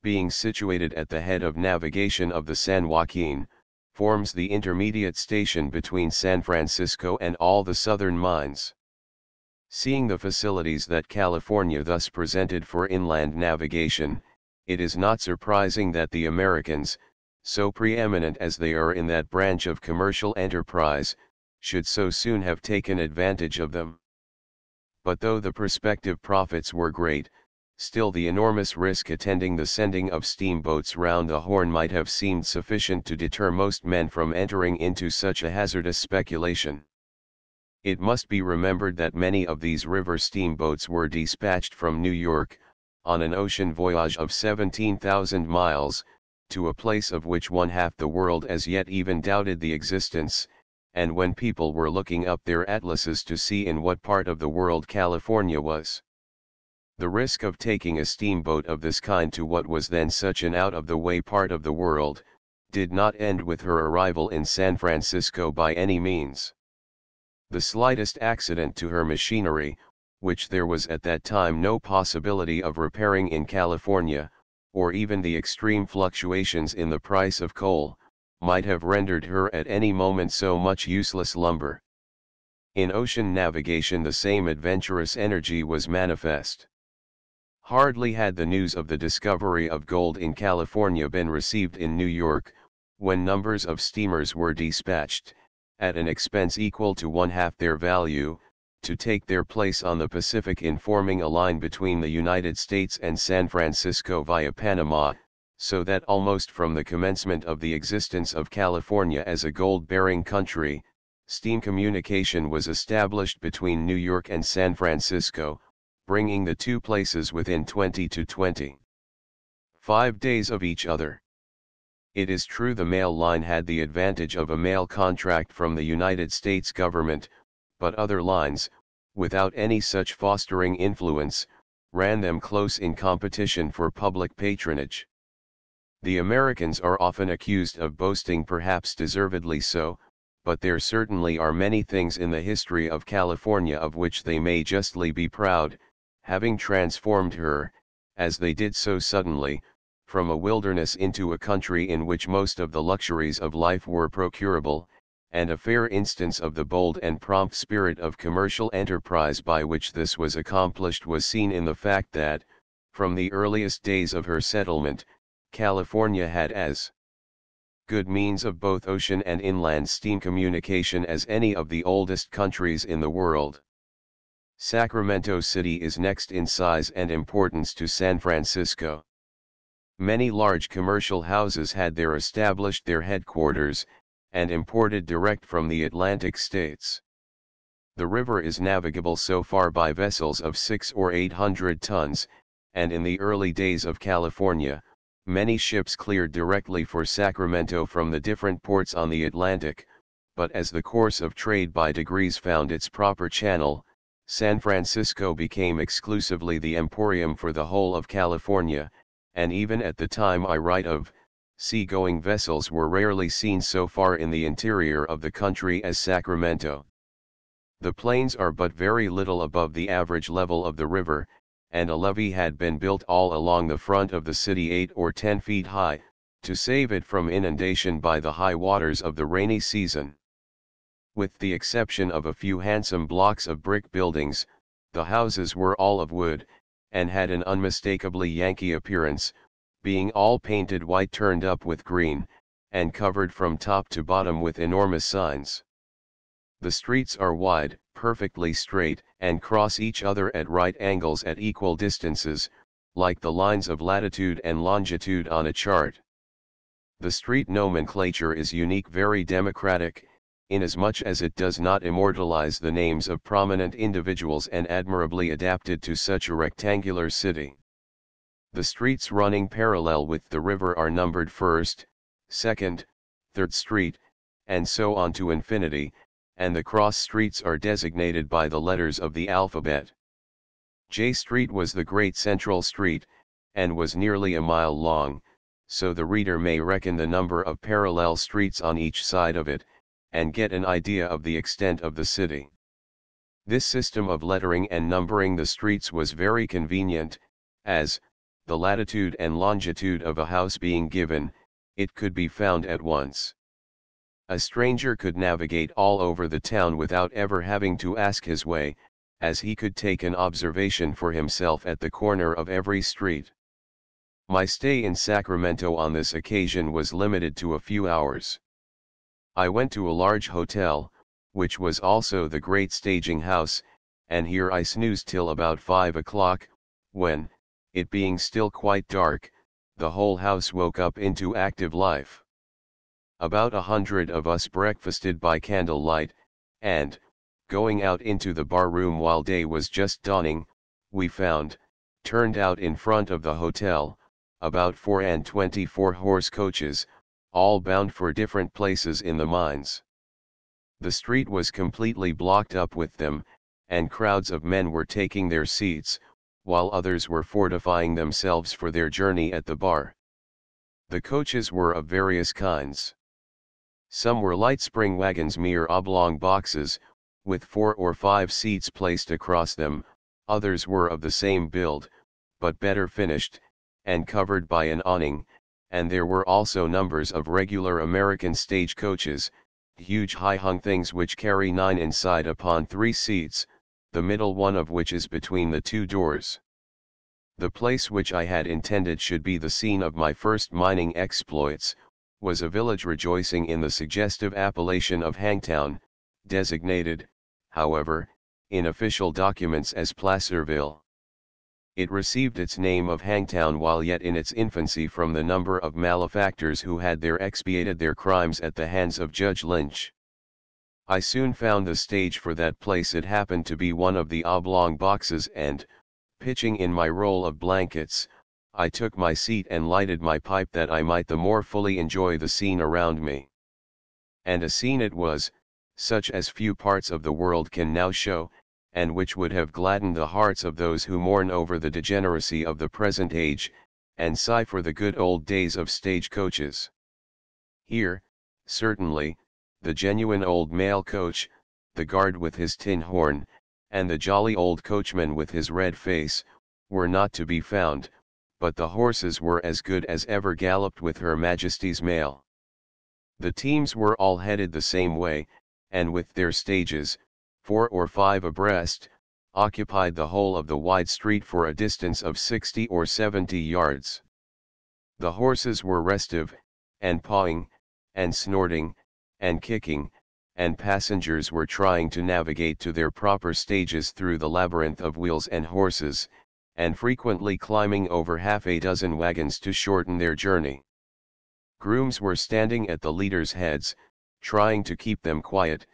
being situated at the head of navigation of the San Joaquin, forms the intermediate station between San Francisco and all the southern mines. Seeing the facilities that California thus presented for inland navigation, it is not surprising that the Americans, so preeminent as they are in that branch of commercial enterprise, should so soon have taken advantage of them. But though the prospective profits were great, still the enormous risk attending the sending of steamboats round the Horn might have seemed sufficient to deter most men from entering into such a hazardous speculation. It must be remembered that many of these river steamboats were dispatched from New York, on an ocean voyage of 17,000 miles, to a place of which one half the world as yet even doubted the existence, and when people were looking up their atlases to see in what part of the world California was. The risk of taking a steamboat of this kind to what was then such an out-of-the-way part of the world, did not end with her arrival in San Francisco by any means. The slightest accident to her machinery, which there was at that time no possibility of repairing in California, or even the extreme fluctuations in the price of coal, might have rendered her at any moment so much useless lumber. In ocean navigation the same adventurous energy was manifest. Hardly had the news of the discovery of gold in California been received in New York, when numbers of steamers were dispatched, at an expense equal to one-half their value, to take their place on the Pacific in forming a line between the United States and San Francisco via Panama, so that almost from the commencement of the existence of California as a gold-bearing country, steam communication was established between New York and San Francisco, bringing the two places within 20 to 25 days of each other. It is true the mail line had the advantage of a mail contract from the United States government, but other lines, without any such fostering influence, ran them close in competition for public patronage. The Americans are often accused of boasting, perhaps deservedly so, but there certainly are many things in the history of California of which they may justly be proud, having transformed her, as they did so suddenly, from a wilderness into a country in which most of the luxuries of life were procurable, and a fair instance of the bold and prompt spirit of commercial enterprise by which this was accomplished was seen in the fact that, from the earliest days of her settlement, California had as good means of both ocean and inland steam communication as any of the oldest countries in the world. Sacramento City is next in size and importance to San Francisco. Many large commercial houses had there established their headquarters, and imported direct from the Atlantic states. The river is navigable so far by vessels of 600 or 800 tons, and in the early days of California, many ships cleared directly for Sacramento from the different ports on the Atlantic, but as the course of trade by degrees found its proper channel, San Francisco became exclusively the emporium for the whole of California, and even at the time I write of, sea-going vessels were rarely seen so far in the interior of the country as Sacramento. The plains are but very little above the average level of the river, and a levee had been built all along the front of the city 8 or 10 feet high, to save it from inundation by the high waters of the rainy season. With the exception of a few handsome blocks of brick buildings, the houses were all of wood, and had an unmistakably Yankee appearance, being all painted white turned up with green, and covered from top to bottom with enormous signs. The streets are wide, perfectly straight, and cross each other at right angles at equal distances, like the lines of latitude and longitude on a chart. The street nomenclature is unique, very democratic, inasmuch as it does not immortalize the names of prominent individuals, and admirably adapted to such a rectangular city. The streets running parallel with the river are numbered 1st, 2nd, 3rd Street, and so on to infinity, and the cross streets are designated by the letters of the alphabet. J Street was the great central street, and was nearly a mile long, so the reader may reckon the number of parallel streets on each side of it, and get an idea of the extent of the city. This system of lettering and numbering the streets was very convenient, as, the latitude and longitude of a house being given, it could be found at once. A stranger could navigate all over the town without ever having to ask his way, as he could take an observation for himself at the corner of every street. My stay in Sacramento on this occasion was limited to a few hours. I went to a large hotel, which was also the great staging house, and here I snoozed till about 5 o'clock, when, it being still quite dark, the whole house woke up into active life. About 100 of us breakfasted by candlelight, and, going out into the bar room while day was just dawning, we found, turned out in front of the hotel, about 24 horse coaches, all bound for different places in the mines. The street was completely blocked up with them, and crowds of men were taking their seats, while others were fortifying themselves for their journey at the bar. The coaches were of various kinds. Some were light spring wagons, mere oblong boxes, with 4 or 5 seats placed across them. Others were of the same build, but better finished, and covered by an awning, and there were also numbers of regular American stage coaches, huge high-hung things which carry 9 inside upon 3 seats, the middle one of which is between the 2 doors. The place which I had intended should be the scene of my first mining exploits, was a village rejoicing in the suggestive appellation of Hangtown, designated, however, in official documents as Placerville. It received its name of Hangtown while yet in its infancy from the number of malefactors who had there expiated their crimes at the hands of Judge Lynch. I soon found the stage for that place. It happened to be one of the oblong boxes, and, pitching in my roll of blankets, I took my seat and lighted my pipe that I might the more fully enjoy the scene around me. And a scene it was, such as few parts of the world can now show, and which would have gladdened the hearts of those who mourn over the degeneracy of the present age, and sigh for the good old days of stage coaches. Here, certainly, the genuine old mail coach, the guard with his tin horn, and the jolly old coachman with his red face, were not to be found, but the horses were as good as ever galloped with Her Majesty's mail. The teams were all headed the same way, and with their stages, 4 or 5 abreast, occupied the whole of the wide street for a distance of 60 or 70 yards. The horses were restive, and pawing, and snorting, and kicking, and passengers were trying to navigate to their proper stages through the labyrinth of wheels and horses, and frequently climbing over half a dozen wagons to shorten their journey. Grooms were standing at the leaders' heads, trying to keep them quiet,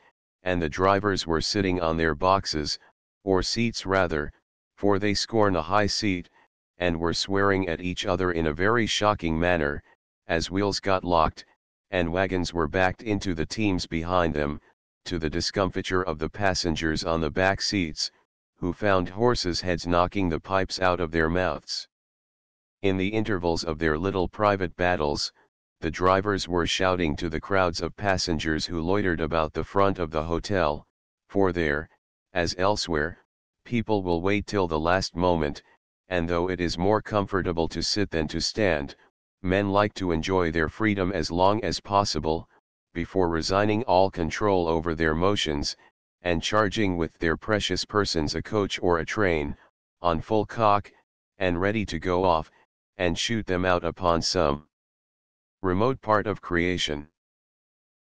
and the drivers were sitting on their boxes, or seats rather, for they scorn a high seat, and were swearing at each other in a very shocking manner, as wheels got locked, and wagons were backed into the teams behind them, to the discomfiture of the passengers on the back seats, who found horses' heads knocking the pipes out of their mouths. In the intervals of their little private battles, the drivers were shouting to the crowds of passengers who loitered about the front of the hotel, for there, as elsewhere, people will wait till the last moment, and though it is more comfortable to sit than to stand, men like to enjoy their freedom as long as possible, before resigning all control over their motions, and charging with their precious persons a coach or a train, on full cock, and ready to go off, and shoot them out upon some remote part of creation.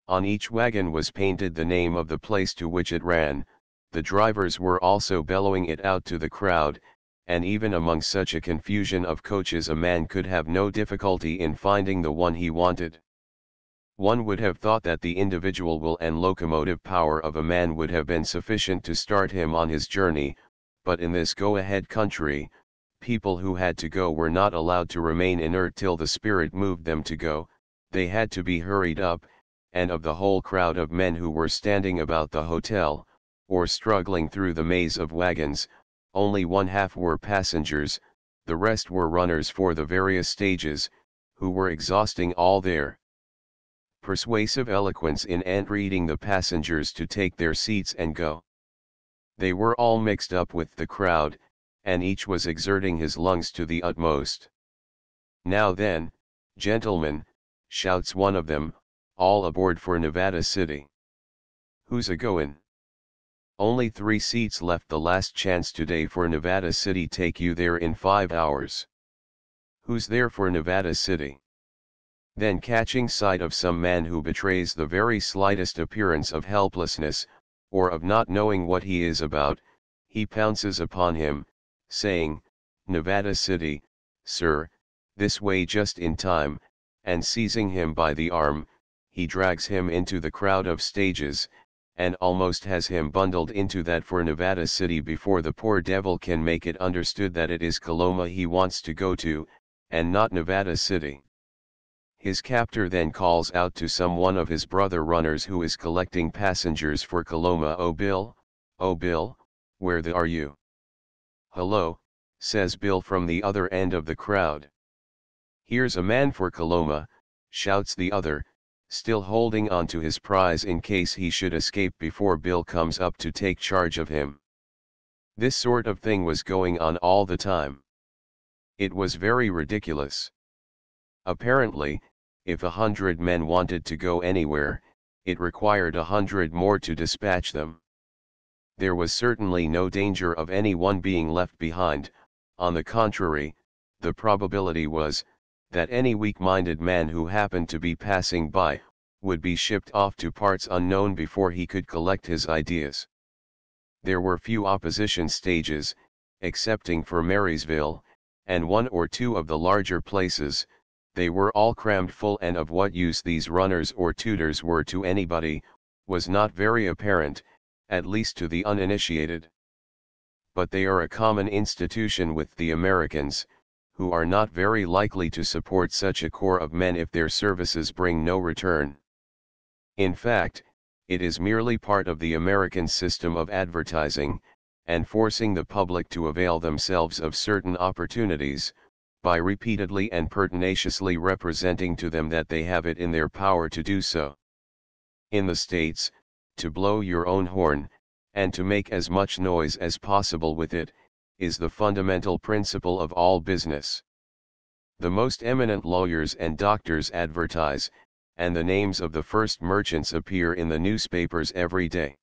On each wagon was painted the name of the place to which it ran. The drivers were also bellowing it out to the crowd, and even among such a confusion of coaches a man could have no difficulty in finding the one he wanted. One would have thought that the individual will and locomotive power of a man would have been sufficient to start him on his journey, but in this go-ahead country, people who had to go were not allowed to remain inert till the spirit moved them to go. They had to be hurried up, and of the whole crowd of men who were standing about the hotel, or struggling through the maze of wagons, only 1/2 were passengers, the rest were runners for the various stages, who were exhausting all their persuasive eloquence in entreating the passengers to take their seats and go. They were all mixed up with the crowd, and each was exerting his lungs to the utmost. "Now then, gentlemen," shouts one of them, all aboard for Nevada City. Who's a-goin'? Only 3 seats left, the last chance today for Nevada City, take you there in 5 hours. Who's there for Nevada City? Then, catching sight of some man who betrays the very slightest appearance of helplessness, or of not knowing what he is about, he pounces upon him, saying, "Nevada City, sir, this way just in time," and seizing him by the arm, he drags him into the crowd of stages, and almost has him bundled into that for Nevada City before the poor devil can make it understood that it is Coloma he wants to go to, and not Nevada City. His captor then calls out to some one of his brother runners who is collecting passengers for Coloma, "Oh Bill, where the are you?" "Hello," says Bill from the other end of the crowd. "Here's a man for Coloma," shouts the other, still holding on to his prize in case he should escape before Bill comes up to take charge of him. This sort of thing was going on all the time. It was very ridiculous. Apparently, if 100 men wanted to go anywhere, it required 100 more to dispatch them. There was certainly no danger of any one being left behind. On the contrary, the probability was that any weak-minded man who happened to be passing by would be shipped off to parts unknown before he could collect his ideas. There were few opposition stages, excepting for Marysville, and 1 or 2 of the larger places. They were all crammed full, and of what use these runners or tutors were to anybody, was not very apparent, at least to the uninitiated. But they are a common institution with the Americans, who are not very likely to support such a corps of men if their services bring no return. In fact, it is merely part of the American system of advertising, and forcing the public to avail themselves of certain opportunities, by repeatedly and pertinaciously representing to them that they have it in their power to do so. In the States, to blow your own horn, and to make as much noise as possible with it, is the fundamental principle of all business. The most eminent lawyers and doctors advertise, and the names of the first merchants appear in the newspapers every day.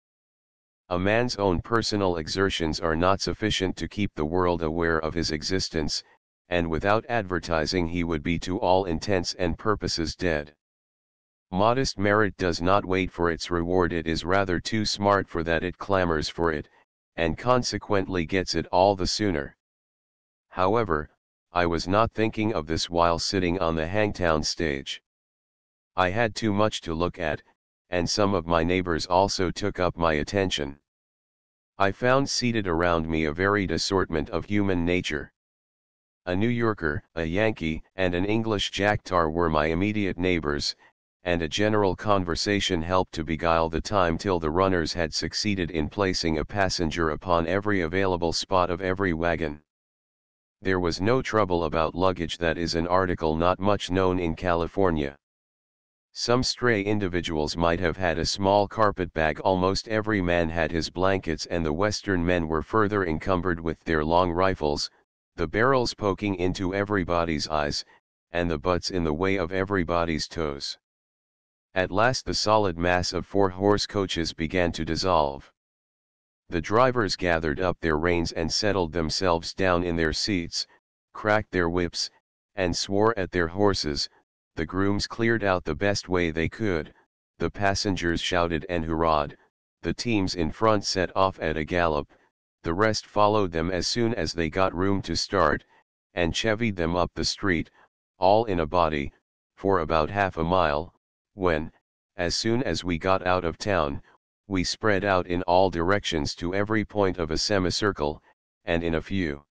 A man's own personal exertions are not sufficient to keep the world aware of his existence, and without advertising he would be to all intents and purposes dead. Modest merit does not wait for its reward, it is rather too smart for that, it clamors for it, and consequently gets it all the sooner. However, I was not thinking of this while sitting on the Hangtown stage. I had too much to look at, and some of my neighbors also took up my attention. I found seated around me a varied assortment of human nature. A New Yorker, a Yankee, and an English jacktar were my immediate neighbors, and a general conversation helped to beguile the time till the runners had succeeded in placing a passenger upon every available spot of every wagon. There was no trouble about luggage, that is an article not much known in California. Some stray individuals might have had a small carpet bag, almost every man had his blankets, and the Western men were further encumbered with their long rifles, the barrels poking into everybody's eyes, and the butts in the way of everybody's toes. At last the solid mass of 4-horse coaches began to dissolve. The drivers gathered up their reins and settled themselves down in their seats, cracked their whips, and swore at their horses. The grooms cleared out the best way they could, the passengers shouted and hurrahed, the teams in front set off at a gallop, the rest followed them as soon as they got room to start, and chevied them up the street, all in a body, for about half a mile, when, as soon as we got out of town, we spread out in all directions to every point of a semicircle, and in a few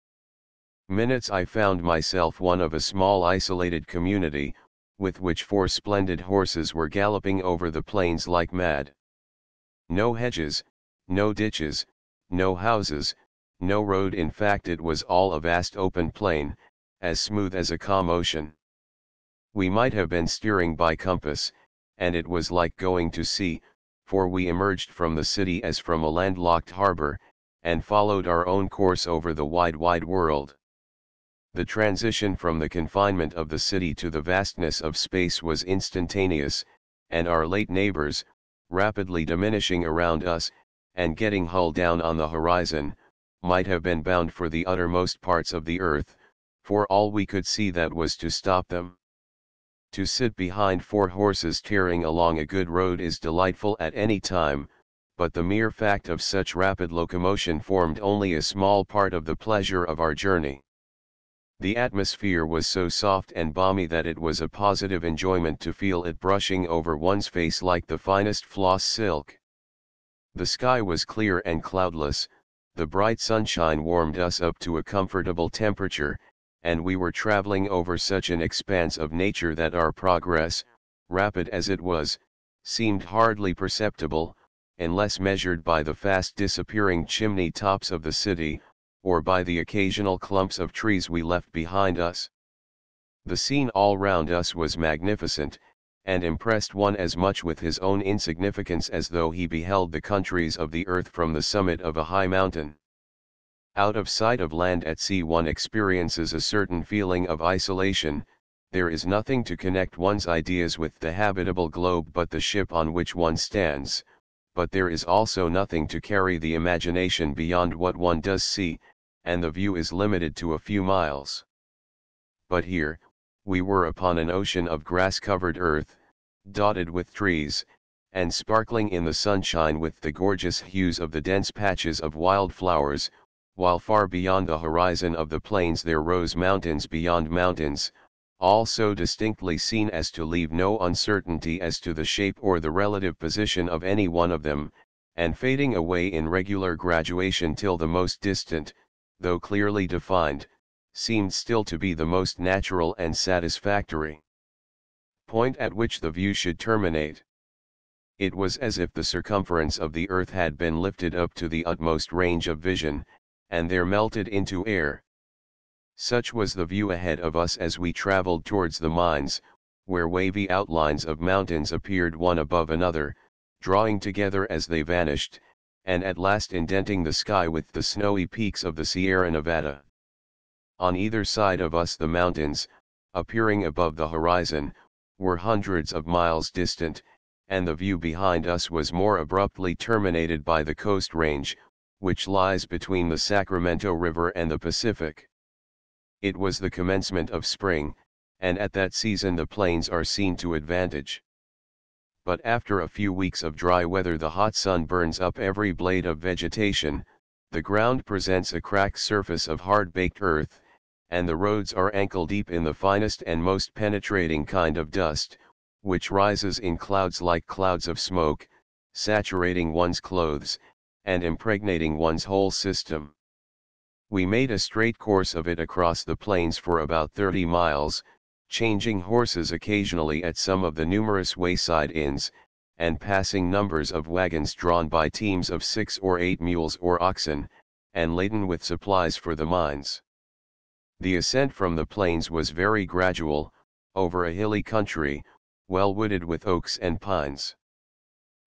minutes I found myself one of a small isolated community, with which 4 splendid horses were galloping over the plains like mad. No hedges, no ditches, no houses, no road, in fact it was all a vast open plain, as smooth as a calm ocean. We might have been steering by compass, and it was like going to sea, for we emerged from the city as from a landlocked harbor, and followed our own course over the wide world. The transition from the confinement of the city to the vastness of space was instantaneous, and our late neighbors, rapidly diminishing around us, and getting hull down on the horizon, might have been bound for the uttermost parts of the earth, for all we could see that was to stop them. To sit behind four horses tearing along a good road is delightful at any time, but the mere fact of such rapid locomotion formed only a small part of the pleasure of our journey. The atmosphere was so soft and balmy that it was a positive enjoyment to feel it brushing over one's face like the finest floss silk. The sky was clear and cloudless, the bright sunshine warmed us up to a comfortable temperature, and we were traveling over such an expanse of nature that our progress, rapid as it was, seemed hardly perceptible, unless measured by the fast disappearing chimney tops of the city, or by the occasional clumps of trees we left behind us. The scene all round us was magnificent, and impressed one as much with his own insignificance as though he beheld the countries of the earth from the summit of a high mountain. Out of sight of land at sea one experiences a certain feeling of isolation. There is nothing to connect one's ideas with the habitable globe but the ship on which one stands, but there is also nothing to carry the imagination beyond what one does see, and the view is limited to a few miles. But here, we were upon an ocean of grass-covered earth, dotted with trees, and sparkling in the sunshine with the gorgeous hues of the dense patches of wild flowers, while far beyond the horizon of the plains there rose mountains beyond mountains, all so distinctly seen as to leave no uncertainty as to the shape or the relative position of any one of them, and fading away in regular graduation till the most distant, though clearly defined, seemed still to be the most natural and satisfactory point at which the view should terminate. It was as if the circumference of the earth had been lifted up to the utmost range of vision, and there melted into air. Such was the view ahead of us as we traveled towards the mines, where wavy outlines of mountains appeared one above another, drawing together as they vanished, and at last indenting the sky with the snowy peaks of the Sierra Nevada. On either side of us the mountains, appearing above the horizon, were hundreds of miles distant, and the view behind us was more abruptly terminated by the Coast Range, which lies between the Sacramento River and the Pacific. It was the commencement of spring, and at that season the plains are seen to advantage. But after a few weeks of dry weather the hot sun burns up every blade of vegetation, the ground presents a cracked surface of hard-baked earth, and the roads are ankle-deep in the finest and most penetrating kind of dust, which rises in clouds like clouds of smoke, saturating one's clothes, and impregnating one's whole system. We made a straight course of it across the plains for about 30 miles, changing horses occasionally at some of the numerous wayside inns, and passing numbers of wagons drawn by teams of 6 or 8 mules or oxen, and laden with supplies for the mines. The ascent from the plains was very gradual, over a hilly country, well wooded with oaks and pines.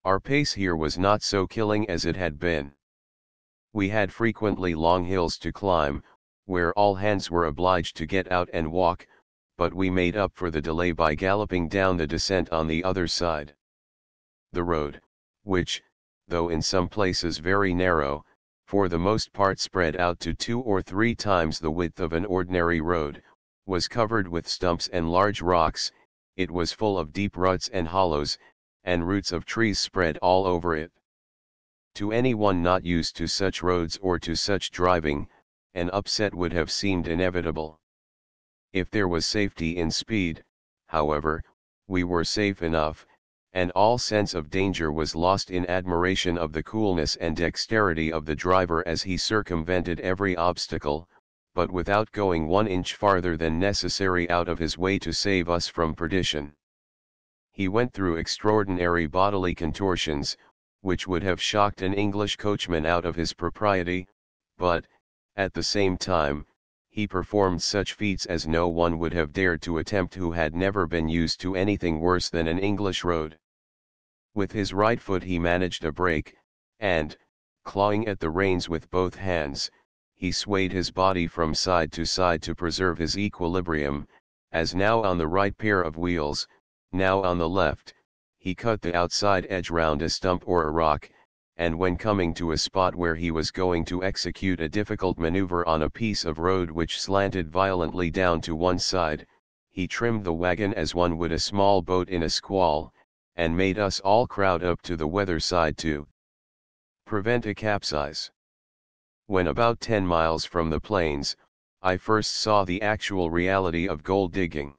Our pace here was not so killing as it had been. We had frequently long hills to climb, where all hands were obliged to get out and walk, but we made up for the delay by galloping down the descent on the other side. The road, which, though in some places very narrow, for the most part spread out to 2 or 3 times the width of an ordinary road, was covered with stumps and large rocks. It was full of deep ruts and hollows, and roots of trees spread all over it. To anyone not used to such roads or to such driving, an upset would have seemed inevitable. If there was safety in speed, however, we were safe enough, and all sense of danger was lost in admiration of the coolness and dexterity of the driver as he circumvented every obstacle, but without going 1 inch farther than necessary out of his way to save us from perdition. He went through extraordinary bodily contortions, which would have shocked an English coachman out of his propriety, but, at the same time, he performed such feats as no one would have dared to attempt who had never been used to anything worse than an English road. With his right foot he managed a brake, and, clawing at the reins with both hands, he swayed his body from side to preserve his equilibrium, as now on the right pair of wheels, now on the left, he cut the outside edge round a stump or a rock, and when coming to a spot where he was going to execute a difficult maneuver on a piece of road which slanted violently down to one side, he trimmed the wagon as one would a small boat in a squall, and made us all crowd up to the weather side to prevent a capsize. When about 10 miles from the plains, I first saw the actual reality of gold digging.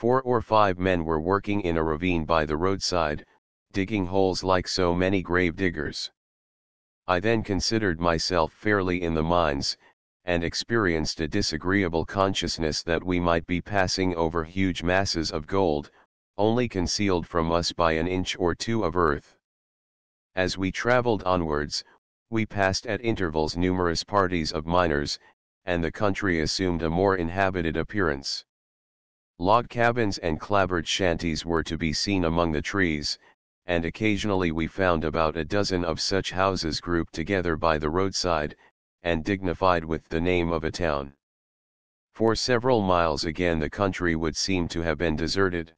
4 or 5 men were working in a ravine by the roadside, digging holes like so many grave diggers. I then considered myself fairly in the mines, and experienced a disagreeable consciousness that we might be passing over huge masses of gold, only concealed from us by an inch or two of earth. As we traveled onwards, we passed at intervals numerous parties of miners, and the country assumed a more inhabited appearance. Log cabins and clapboard shanties were to be seen among the trees, and occasionally we found about a dozen of such houses grouped together by the roadside, and dignified with the name of a town. For several miles again the country would seem to have been deserted.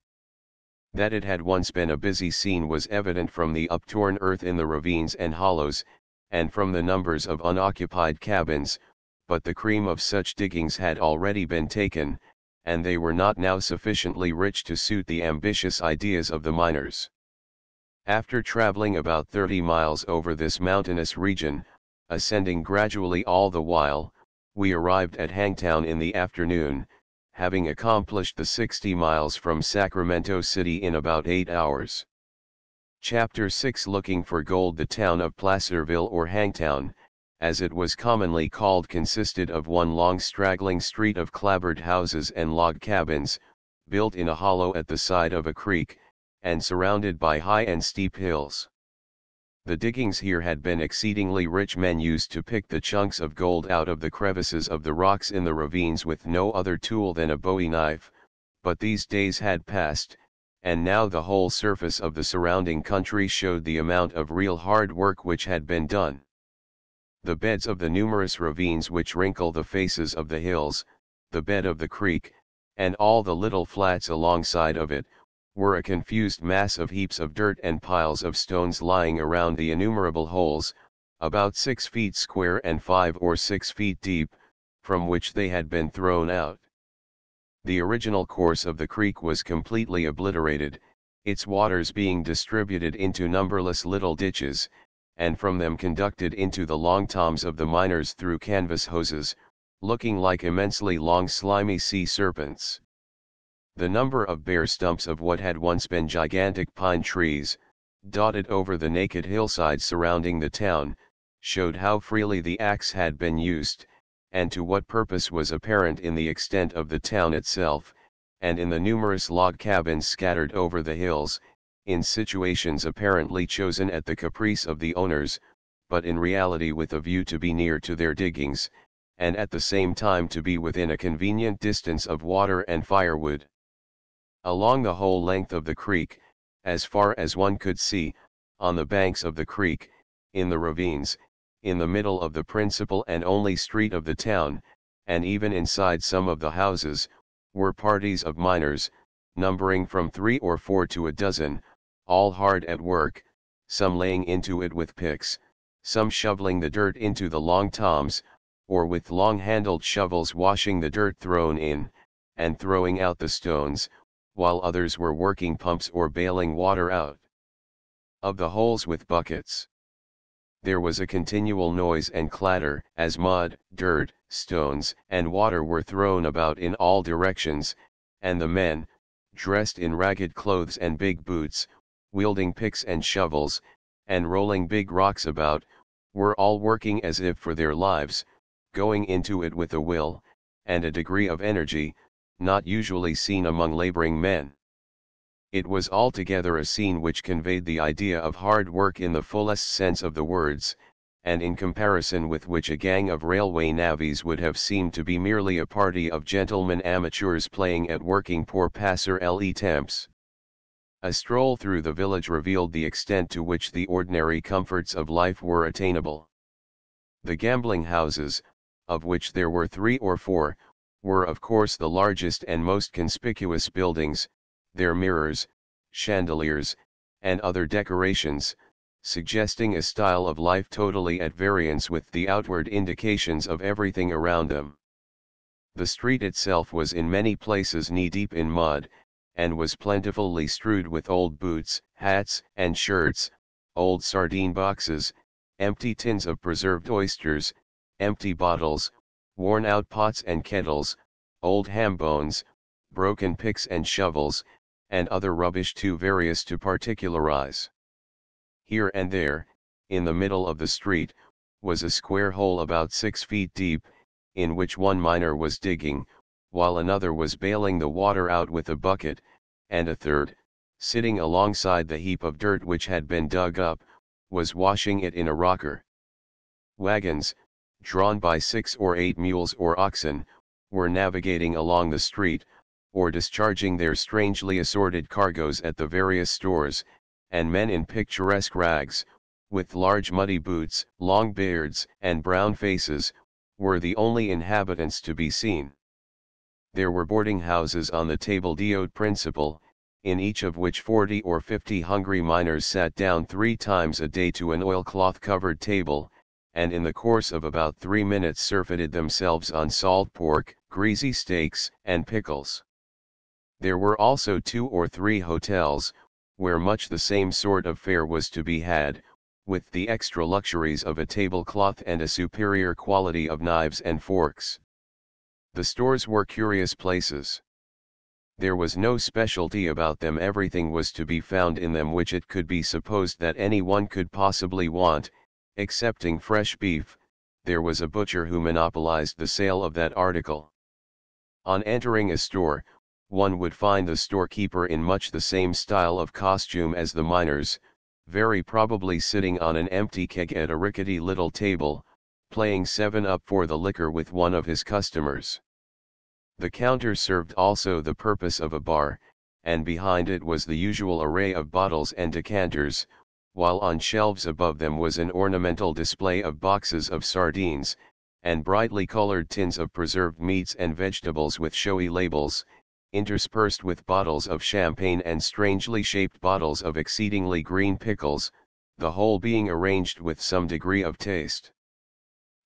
That it had once been a busy scene was evident from the uptorn earth in the ravines and hollows, and from the numbers of unoccupied cabins, but the cream of such diggings had already been taken, and they were not now sufficiently rich to suit the ambitious ideas of the miners. After traveling about 30 miles over this mountainous region, ascending gradually all the while, we arrived at Hangtown in the afternoon, having accomplished the 60 miles from Sacramento City in about 8 hours. Chapter 6 Looking for Gold. The town of Placerville or Hangtown, as it was commonly called, consisted of one long straggling street of clapboard houses and log cabins, built in a hollow at the side of a creek, and surrounded by high and steep hills. The diggings here had been exceedingly rich. Men used to pick the chunks of gold out of the crevices of the rocks in the ravines with no other tool than a bowie knife, but these days had passed, and now the whole surface of the surrounding country showed the amount of real hard work which had been done. The beds of the numerous ravines which wrinkle the faces of the hills, the bed of the creek, and all the little flats alongside of it, were a confused mass of heaps of dirt and piles of stones lying around the innumerable holes, about 6 feet square and 5 or 6 feet deep, from which they had been thrown out. The original course of the creek was completely obliterated, its waters being distributed into numberless little ditches, and from them conducted into the long toms of the miners through canvas hoses, looking like immensely long slimy sea serpents. The number of bare stumps of what had once been gigantic pine trees, dotted over the naked hillside surrounding the town, showed how freely the axe had been used, and to what purpose was apparent in the extent of the town itself, and in the numerous log cabins scattered over the hills, in situations apparently chosen at the caprice of the owners, but in reality with a view to be near to their diggings, and at the same time to be within a convenient distance of water and firewood. Along the whole length of the creek, as far as one could see, on the banks of the creek, in the ravines, in the middle of the principal and only street of the town, and even inside some of the houses, were parties of miners, numbering from 3 or 4 to a dozen, all hard at work, some laying into it with picks, some shoveling the dirt into the long toms, or with long-handled shovels washing the dirt thrown in, and throwing out the stones, while others were working pumps or bailing water out of the holes with buckets. There was a continual noise and clatter, as mud, dirt, stones, and water were thrown about in all directions, and the men, dressed in ragged clothes and big boots, wielding picks and shovels, and rolling big rocks about, were all working as if for their lives, going into it with a will, and a degree of energy, not usually seen among laboring men. It was altogether a scene which conveyed the idea of hard work in the fullest sense of the words, and in comparison with which a gang of railway navvies would have seemed to be merely a party of gentlemen amateurs playing at working pour passer les temps. A stroll through the village revealed the extent to which the ordinary comforts of life were attainable. The gambling houses, of which there were 3 or 4, were of course the largest and most conspicuous buildings, their mirrors, chandeliers, and other decorations, suggesting a style of life totally at variance with the outward indications of everything around them. The street itself was in many places knee-deep in mud, and was plentifully strewed with old boots, hats, and shirts, old sardine boxes, empty tins of preserved oysters, empty bottles, worn-out pots and kettles, old ham bones, broken picks and shovels, and other rubbish too various to particularize. Here and there, in the middle of the street, was a square hole about 6 feet deep, in which one miner was digging, while another was bailing the water out with a bucket, and a third, sitting alongside the heap of dirt which had been dug up, was washing it in a rocker. Wagons, drawn by 6 or 8 mules or oxen, were navigating along the street, or discharging their strangely assorted cargoes at the various stores, and men in picturesque rags, with large muddy boots, long beards, and brown faces, were the only inhabitants to be seen. There were boarding houses on the table d'hôte principle, in each of which 40 or 50 hungry miners sat down 3 times a day to an oilcloth-covered table, and in the course of about 3 minutes surfeited themselves on salt pork, greasy steaks, and pickles. There were also 2 or 3 hotels, where much the same sort of fare was to be had, with the extra luxuries of a tablecloth and a superior quality of knives and forks. The stores were curious places. There was no specialty about them, everything was to be found in them which it could be supposed that any one could possibly want, excepting fresh beef. There was a butcher who monopolized the sale of that article. On entering a store, one would find the storekeeper in much the same style of costume as the miners, very probably sitting on an empty keg at a rickety little table, playing 7-up for the liquor with one of his customers. The counter served also the purpose of a bar, and behind it was the usual array of bottles and decanters, while on shelves above them was an ornamental display of boxes of sardines, and brightly colored tins of preserved meats and vegetables with showy labels, interspersed with bottles of champagne and strangely shaped bottles of exceedingly green pickles, the whole being arranged with some degree of taste.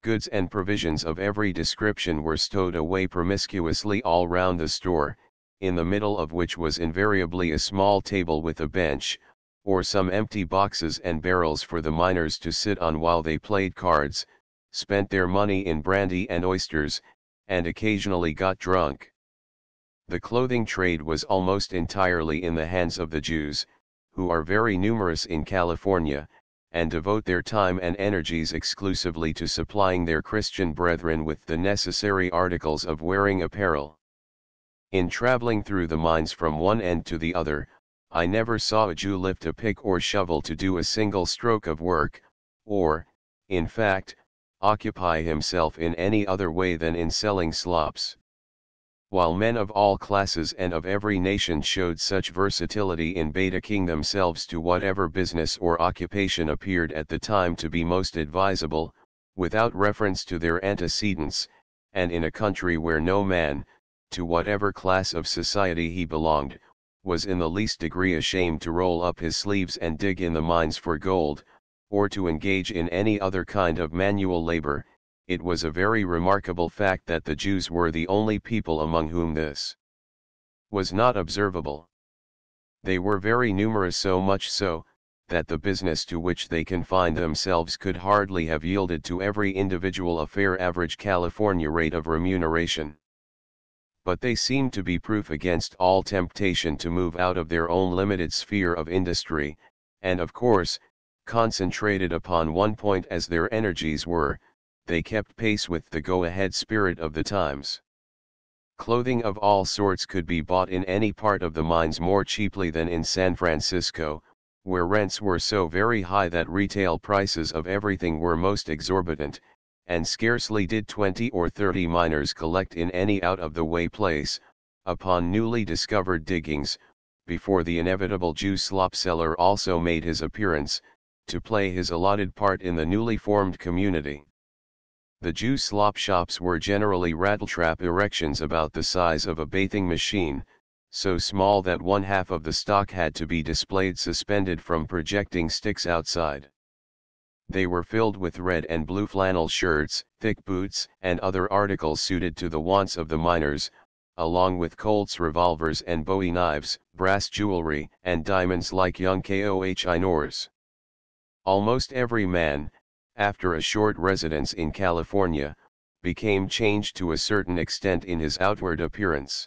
Goods and provisions of every description were stowed away promiscuously all round the store, in the middle of which was invariably a small table with a bench, or some empty boxes and barrels for the miners to sit on while they played cards, spent their money in brandy and oysters, and occasionally got drunk. The clothing trade was almost entirely in the hands of the Jews, who are very numerous in California, and devote their time and energies exclusively to supplying their Christian brethren with the necessary articles of wearing apparel. In traveling through the mines from one end to the other, I never saw a Jew lift a pick or shovel to do a single stroke of work, or, in fact, occupy himself in any other way than in selling slops. While men of all classes and of every nation showed such versatility in betaking themselves to whatever business or occupation appeared at the time to be most advisable, without reference to their antecedents, and in a country where no man, to whatever class of society he belonged, was in the least degree ashamed to roll up his sleeves and dig in the mines for gold, or to engage in any other kind of manual labor, it was a very remarkable fact that the Jews were the only people among whom this was not observable. They were very numerous, so much so, that the business to which they confined themselves could hardly have yielded to every individual a fair average California rate of remuneration. But they seemed to be proof against all temptation to move out of their own limited sphere of industry, and of course, concentrated upon one point as their energies were, they kept pace with the go-ahead spirit of the times. Clothing of all sorts could be bought in any part of the mines more cheaply than in San Francisco, where rents were so very high that retail prices of everything were most exorbitant, and scarcely did 20 or 30 miners collect in any out-of-the-way place, upon newly discovered diggings, before the inevitable Jew slop seller also made his appearance, to play his allotted part in the newly formed community. The Jew slop shops were generally rattletrap erections about the size of a bathing machine, so small that one half of the stock had to be displayed suspended from projecting sticks outside. They were filled with red and blue flannel shirts, thick boots, and other articles suited to the wants of the miners, along with Colt's revolvers and Bowie knives, brass jewelry, and diamonds like young Koh-i-Noors. Almost every man, after a short residence in California, became changed to a certain extent in his outward appearance.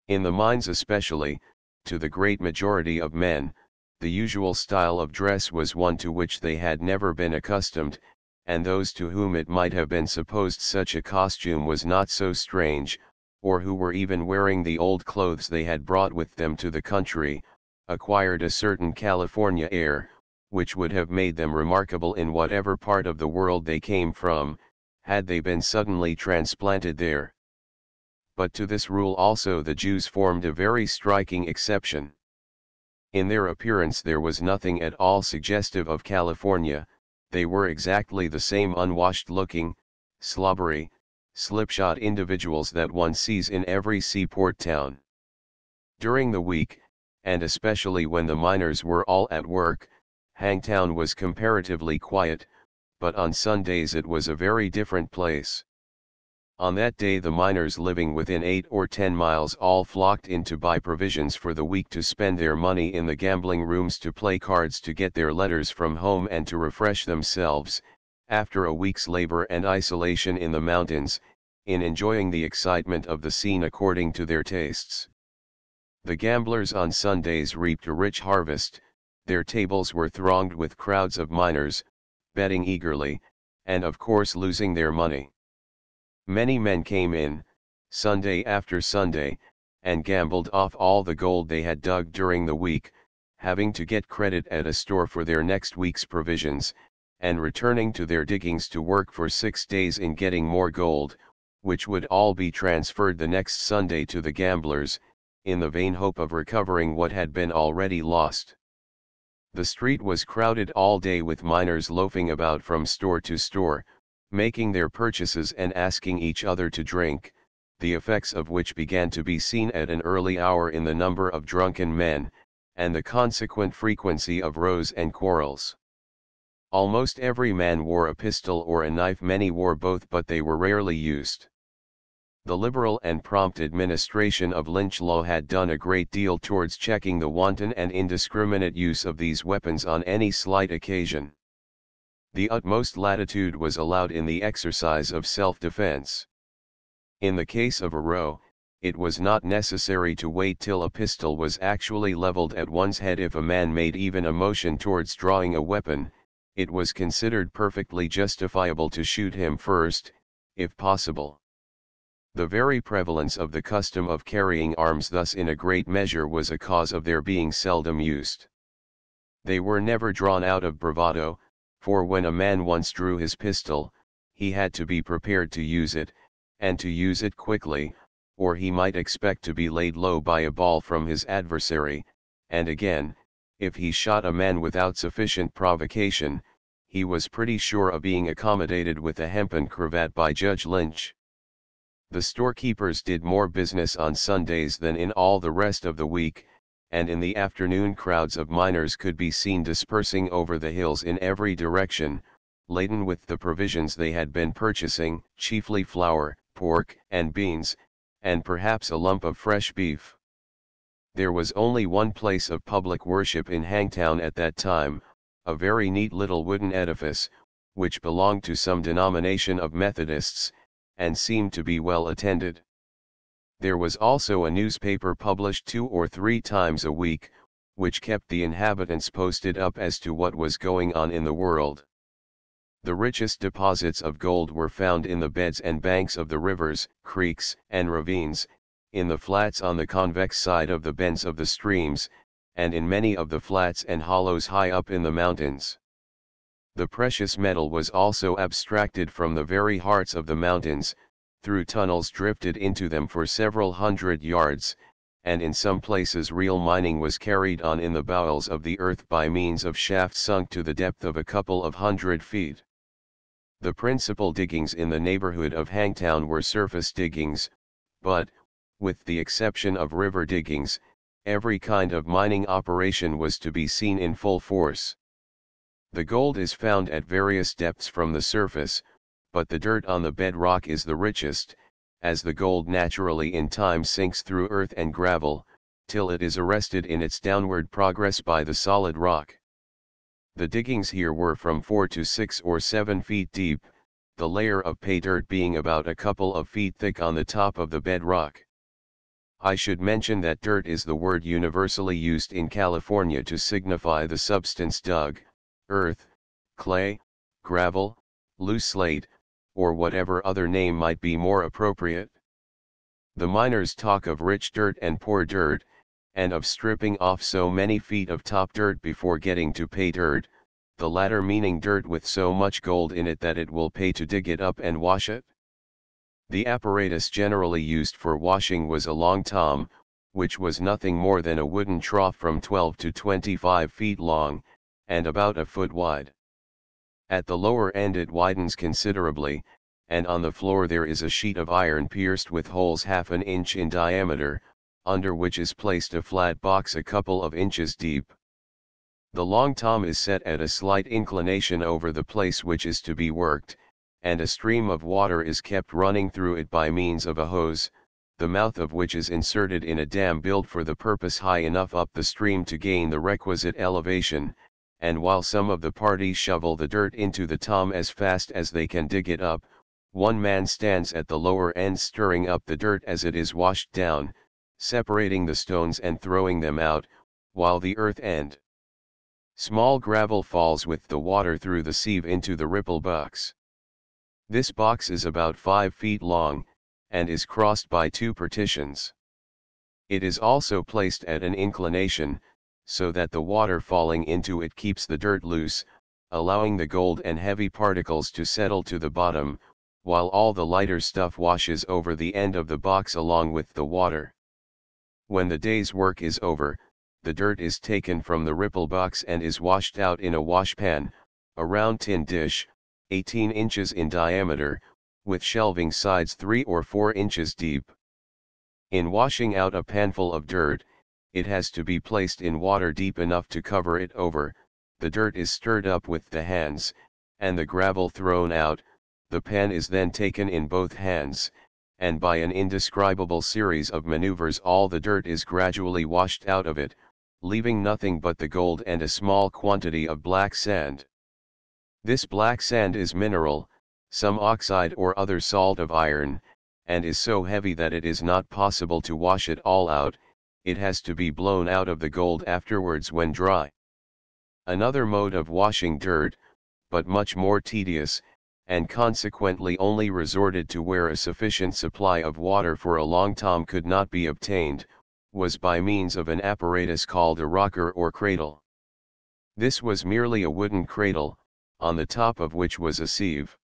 In the mines especially, to the great majority of men, the usual style of dress was one to which they had never been accustomed, and those to whom it might have been supposed such a costume was not so strange, or who were even wearing the old clothes they had brought with them to the country, acquired a certain California air, which would have made them remarkable in whatever part of the world they came from, had they been suddenly transplanted there. But to this rule also the Jews formed a very striking exception. In their appearance there was nothing at all suggestive of California, they were exactly the same unwashed-looking, slobbery, slipshod individuals that one sees in every seaport town. During the week, and especially when the miners were all at work, Hangtown was comparatively quiet, but on Sundays it was a very different place. On that day the miners living within 8 or 10 miles all flocked in to buy provisions for the week, to spend their money in the gambling rooms, to play cards, to get their letters from home, and to refresh themselves, after a week's labor and isolation in the mountains, in enjoying the excitement of the scene according to their tastes. The gamblers on Sundays reaped a rich harvest, their tables were thronged with crowds of miners, betting eagerly, and of course losing their money. Many men came in, Sunday after Sunday, and gambled off all the gold they had dug during the week, having to get credit at a store for their next week's provisions, and returning to their diggings to work for 6 days in getting more gold, which would all be transferred the next Sunday to the gamblers, in the vain hope of recovering what had been already lost. The street was crowded all day with miners loafing about from store to store, making their purchases and asking each other to drink, the effects of which began to be seen at an early hour in the number of drunken men, and the consequent frequency of rows and quarrels. Almost every man wore a pistol or a knife, many wore both, but they were rarely used. The liberal and prompt administration of lynch law had done a great deal towards checking the wanton and indiscriminate use of these weapons on any slight occasion. The utmost latitude was allowed in the exercise of self-defense. In the case of a row, it was not necessary to wait till a pistol was actually leveled at one's head. If a man made even a motion towards drawing a weapon, it was considered perfectly justifiable to shoot him first, if possible. The very prevalence of the custom of carrying arms thus in a great measure was a cause of their being seldom used. They were never drawn out of bravado, for when a man once drew his pistol, he had to be prepared to use it, and to use it quickly, or he might expect to be laid low by a ball from his adversary, and again, if he shot a man without sufficient provocation, he was pretty sure of being accommodated with a hempen cravat by Judge Lynch. The storekeepers did more business on Sundays than in all the rest of the week, and in the afternoon crowds of miners could be seen dispersing over the hills in every direction, laden with the provisions they had been purchasing, chiefly flour, pork, and beans, and perhaps a lump of fresh beef. There was only one place of public worship in Hangtown at that time, a very neat little wooden edifice, which belonged to some denomination of Methodists, and seemed to be well attended. There was also a newspaper published 2 or 3 times a week, which kept the inhabitants posted up as to what was going on in the world. The richest deposits of gold were found in the beds and banks of the rivers, creeks, and ravines, in the flats on the convex side of the bends of the streams, and in many of the flats and hollows high up in the mountains. The precious metal was also abstracted from the very hearts of the mountains, through tunnels drifted into them for several hundred yards, and in some places real mining was carried on in the bowels of the earth by means of shafts sunk to the depth of a couple of 100 feet. The principal diggings in the neighborhood of Hangtown were surface diggings, but, With the exception of river diggings, every kind of mining operation was to be seen in full force. The gold is found at various depths from the surface, but the dirt on the bedrock is the richest, as the gold naturally in time sinks through earth and gravel, till it is arrested in its downward progress by the solid rock. The diggings here were from 4 to 6 or 7 feet deep, the layer of pay dirt being about a couple of feet thick on the top of the bedrock. I should mention that dirt is the word universally used in California to signify the substance dug, earth, clay, gravel, loose slate, or whatever other name might be more appropriate. The miners talk of rich dirt and poor dirt, and of stripping off so many feet of top dirt before getting to pay dirt, the latter meaning dirt with so much gold in it that it will pay to dig it up and wash it. The apparatus generally used for washing was a long tom, which was nothing more than a wooden trough from 12 to 25 feet long, and about a foot wide. At the lower end it widens considerably, and on the floor there is a sheet of iron pierced with holes half an inch in diameter, under which is placed a flat box a couple of inches deep. The long tom is set at a slight inclination over the place which is to be worked, and a stream of water is kept running through it by means of a hose, the mouth of which is inserted in a dam built for the purpose high enough up the stream to gain the requisite elevation, and while some of the party shovel the dirt into the tom as fast as they can dig it up, one man stands at the lower end stirring up the dirt as it is washed down, separating the stones and throwing them out, while the earth and small gravel falls with the water through the sieve into the ripple box. This box is about 5 feet long, and is crossed by 2 partitions. It is also placed at an inclination, so that the water falling into it keeps the dirt loose, allowing the gold and heavy particles to settle to the bottom, while all the lighter stuff washes over the end of the box along with the water. When the day's work is over, the dirt is taken from the ripple box and is washed out in a washpan, a round tin dish, 18 inches in diameter, with shelving sides 3 or 4 inches deep. In washing out a panful of dirt, it has to be placed in water deep enough to cover it over, the dirt is stirred up with the hands, and the gravel thrown out, the pan is then taken in both hands, and by an indescribable series of maneuvers all the dirt is gradually washed out of it, leaving nothing but the gold and a small quantity of black sand. This black sand is mineral, some oxide or other salt of iron, and is so heavy that it is not possible to wash it all out, it has to be blown out of the gold afterwards when dry. Another mode of washing dirt, but much more tedious, and consequently only resorted to where a sufficient supply of water for a long tom could not be obtained, was by means of an apparatus called a rocker or cradle. This was merely a wooden cradle, on the top of which was a sieve.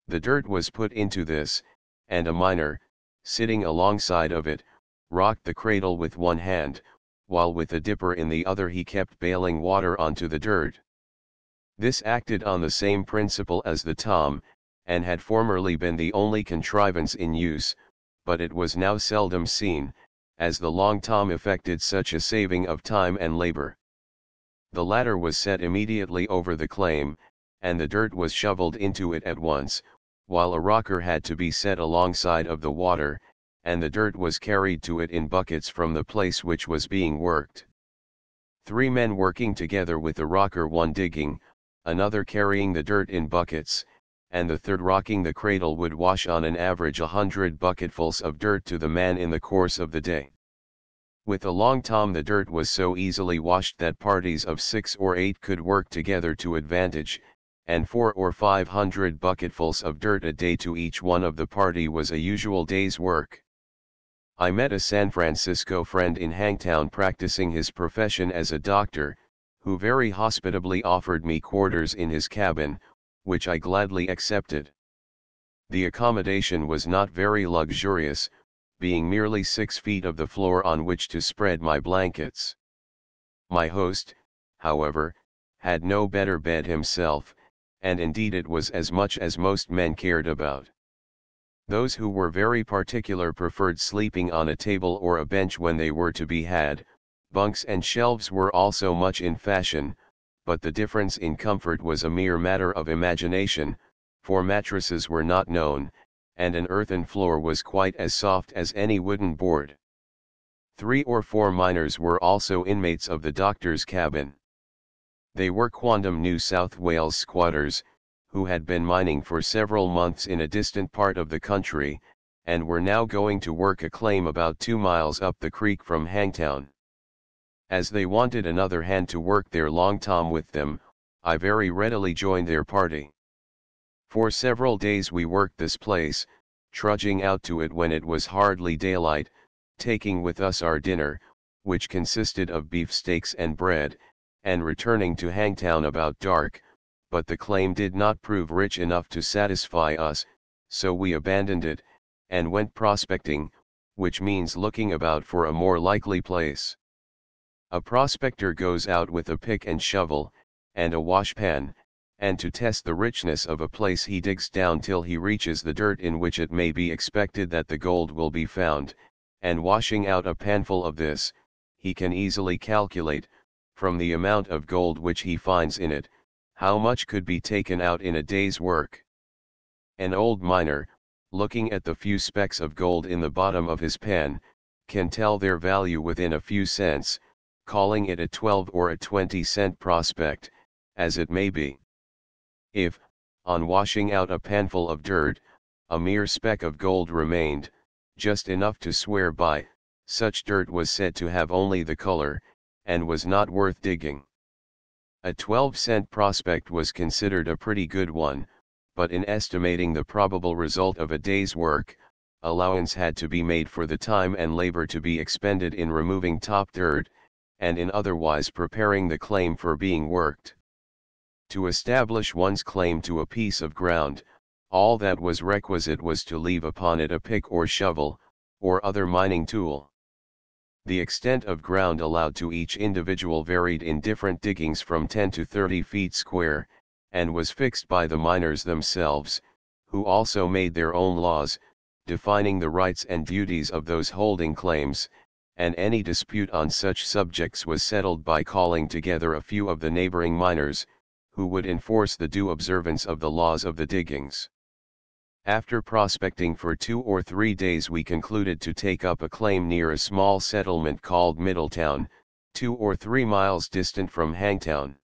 The dirt was put into this, and a miner, sitting alongside of it, rocked the cradle with one hand, while with a dipper in the other he kept bailing water onto the dirt. This acted on the same principle as the tom, and had formerly been the only contrivance in use, but it was now seldom seen, as the long tom effected such a saving of time and labor. The latter was set immediately over the claim, and the dirt was shoveled into it at once, while a rocker had to be set alongside of the water, and the dirt was carried to it in buckets from the place which was being worked. 3 men working together with the rocker, one digging, another carrying the dirt in buckets, and the third rocking the cradle, would wash on an average 100 bucketfuls of dirt to the man in the course of the day. With a long tom the dirt was so easily washed that parties of 6 or 8 could work together to advantage, and 400 or 500 bucketfuls of dirt a day to each one of the party was a usual day's work. I met a San Francisco friend in Hangtown practicing his profession as a doctor, who very hospitably offered me quarters in his cabin, which I gladly accepted. The accommodation was not very luxurious, being merely 6 feet of the floor on which to spread my blankets. My host, however, had no better bed himself, and indeed it was as much as most men cared about. Those who were very particular preferred sleeping on a table or a bench when they were to be had. Bunks and shelves were also much in fashion, but the difference in comfort was a mere matter of imagination, for mattresses were not known, and an earthen floor was quite as soft as any wooden board. 3 or 4 miners were also inmates of the doctor's cabin. They were quondam New South Wales squatters, who had been mining for several months in a distant part of the country, and were now going to work a claim about 2 miles up the creek from Hangtown. As they wanted another hand to work their long tom with them, I very readily joined their party. For several days we worked this place, trudging out to it when it was hardly daylight, taking with us our dinner, which consisted of beefsteaks and bread, and returning to Hangtown about dark, but the claim did not prove rich enough to satisfy us, so we abandoned it, and went prospecting, which means looking about for a more likely place. A prospector goes out with a pick and shovel, and a washpan, and to test the richness of a place he digs down till he reaches the dirt in which it may be expected that the gold will be found, and washing out a panful of this, he can easily calculate, from the amount of gold which he finds in it, how much could be taken out in a day's work. An old miner, looking at the few specks of gold in the bottom of his pan, can tell their value within a few cents, calling it a 12 or a 20-cent prospect, as it may be. If, on washing out a panful of dirt, a mere speck of gold remained, just enough to swear by, such dirt was said to have only the color, and was not worth digging. A 12-cent prospect was considered a pretty good one, but in estimating the probable result of a day's work, allowance had to be made for the time and labor to be expended in removing top dirt, and in otherwise preparing the claim for being worked. To establish one's claim to a piece of ground, all that was requisite was to leave upon it a pick or shovel, or other mining tool. The extent of ground allowed to each individual varied in different diggings from 10 to 30 feet square, and was fixed by the miners themselves, who also made their own laws, defining the rights and duties of those holding claims, and any dispute on such subjects was settled by calling together a few of the neighboring miners, who would enforce the due observance of the laws of the diggings. After prospecting for 2 or 3 days we concluded to take up a claim near a small settlement called Middletown, 2 or 3 miles distant from Hangtown.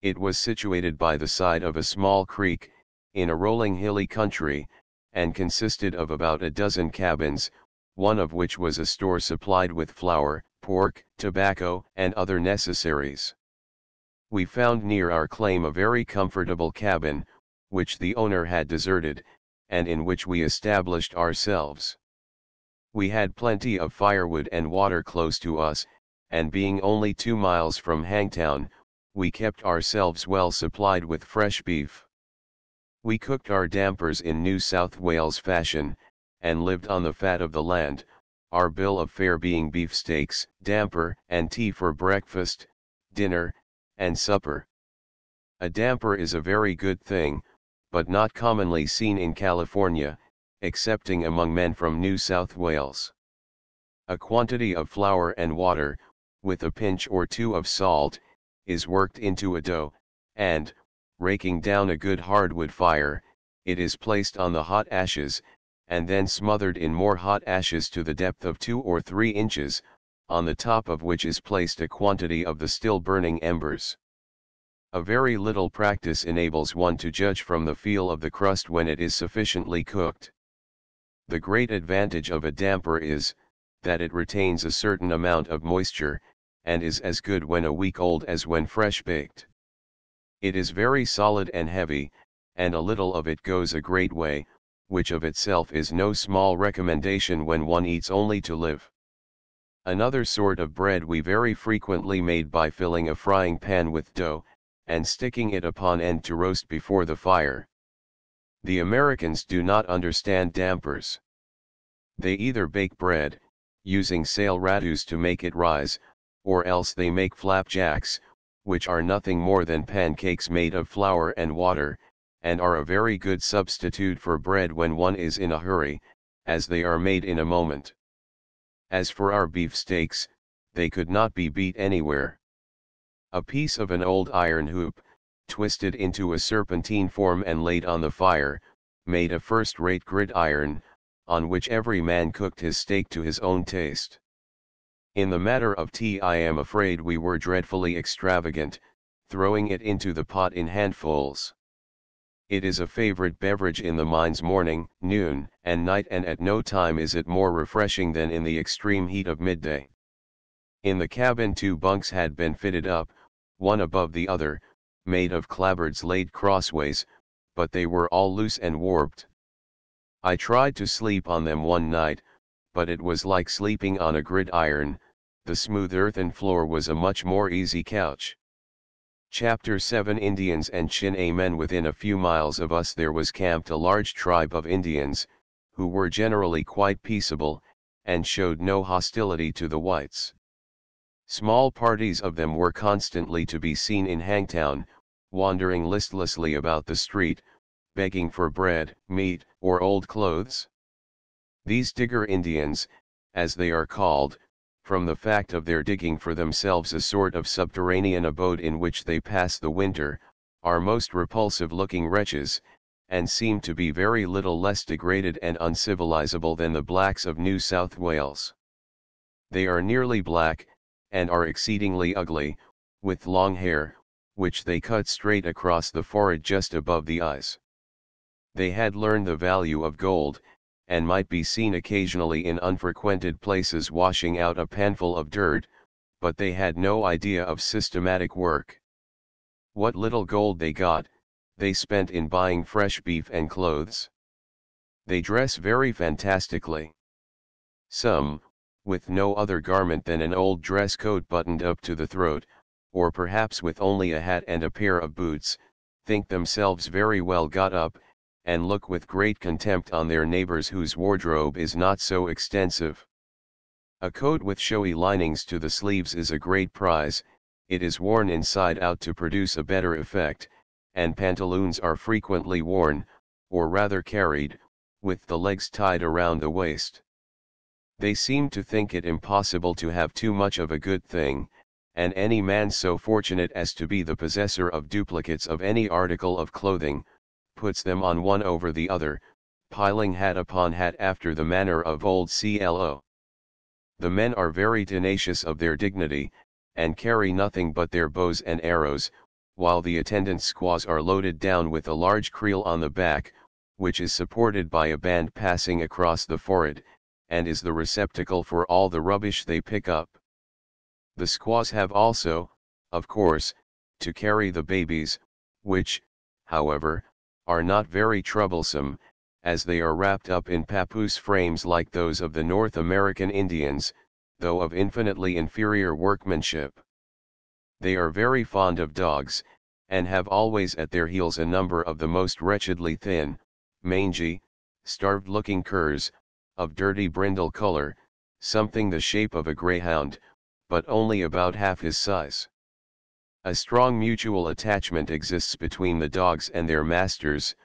It was situated by the side of a small creek, in a rolling hilly country, and consisted of about a dozen cabins, one of which was a store supplied with flour, pork, tobacco, and other necessaries. We found near our claim a very comfortable cabin, which the owner had deserted, and in which we established ourselves. We had plenty of firewood and water close to us, and being only 2 miles from Hangtown, we kept ourselves well supplied with fresh beef. We cooked our dampers in New South Wales fashion, and lived on the fat of the land, our bill of fare being beefsteaks, damper, and tea for breakfast, dinner, and supper. A damper is a very good thing, but not commonly seen in California, excepting among men from New South Wales. A quantity of flour and water, with a pinch or two of salt, is worked into a dough, and, raking down a good hardwood fire, it is placed on the hot ashes, and then smothered in more hot ashes to the depth of 2 or 3 inches, on the top of which is placed a quantity of the still burning embers. A very little practice enables one to judge from the feel of the crust when it is sufficiently cooked. The great advantage of a damper is, that it retains a certain amount of moisture, and is as good when a week old as when fresh baked. It is very solid and heavy, and a little of it goes a great way, which of itself is no small recommendation when one eats only to live. Another sort of bread we very frequently made by filling a frying pan with dough, and sticking it upon end to roast before the fire. The Americans do not understand dampers. They either bake bread, using sail ratus to make it rise, or else they make flapjacks, which are nothing more than pancakes made of flour and water, and are a very good substitute for bread when one is in a hurry, as they are made in a moment. As for our beefsteaks, they could not be beat anywhere. A piece of an old iron hoop, twisted into a serpentine form and laid on the fire, made a first-rate gridiron, on which every man cooked his steak to his own taste. In the matter of tea I am afraid we were dreadfully extravagant, throwing it into the pot in handfuls. It is a favorite beverage in the mines morning, noon, and night, and at no time is it more refreshing than in the extreme heat of midday. In the cabin 2 bunks had been fitted up, one above the other, made of clapboards laid crossways, but they were all loose and warped. I tried to sleep on them one night, but it was like sleeping on a gridiron. The smooth earthen floor was a much more easy couch. Chapter 7 Indians and Chine men. Within a few miles of us there was camped a large tribe of Indians, who were generally quite peaceable, and showed no hostility to the whites. Small parties of them were constantly to be seen in Hangtown, wandering listlessly about the street, begging for bread, meat, or old clothes. These digger Indians, as they are called, from the fact of their digging for themselves a sort of subterranean abode in which they pass the winter, are most repulsive-looking wretches, and seem to be very little less degraded and uncivilizable than the blacks of New South Wales. They are nearly black, and are exceedingly ugly, with long hair, which they cut straight across the forehead just above the eyes. They had learned the value of gold, and might be seen occasionally in unfrequented places washing out a panful of dirt, but they had no idea of systematic work. What little gold they got, they spent in buying fresh beef and clothes. They dress very fantastically. Some, with no other garment than an old dress coat buttoned up to the throat, or perhaps with only a hat and a pair of boots, think themselves very well got up, and look with great contempt on their neighbors whose wardrobe is not so extensive. A coat with showy linings to the sleeves is a great prize. It is worn inside out to produce a better effect, and pantaloons are frequently worn, or rather carried, with the legs tied around the waist. They seem to think it impossible to have too much of a good thing, and any man so fortunate as to be the possessor of duplicates of any article of clothing, puts them on one over the other, piling hat upon hat after the manner of old CLO. The men are very tenacious of their dignity, and carry nothing but their bows and arrows, while the attendant squaws are loaded down with a large creel on the back, which is supported by a band passing across the forehead, and is the receptacle for all the rubbish they pick up. The squaws have also, of course, to carry the babies, which, however, are not very troublesome, as they are wrapped up in papoose frames like those of the North American Indians, though of infinitely inferior workmanship. They are very fond of dogs, and have always at their heels a number of the most wretchedly thin, mangy, starved-looking curs, of dirty brindle color, something the shape of a greyhound, but only about half his size. A strong mutual attachment exists between the dogs and their masters,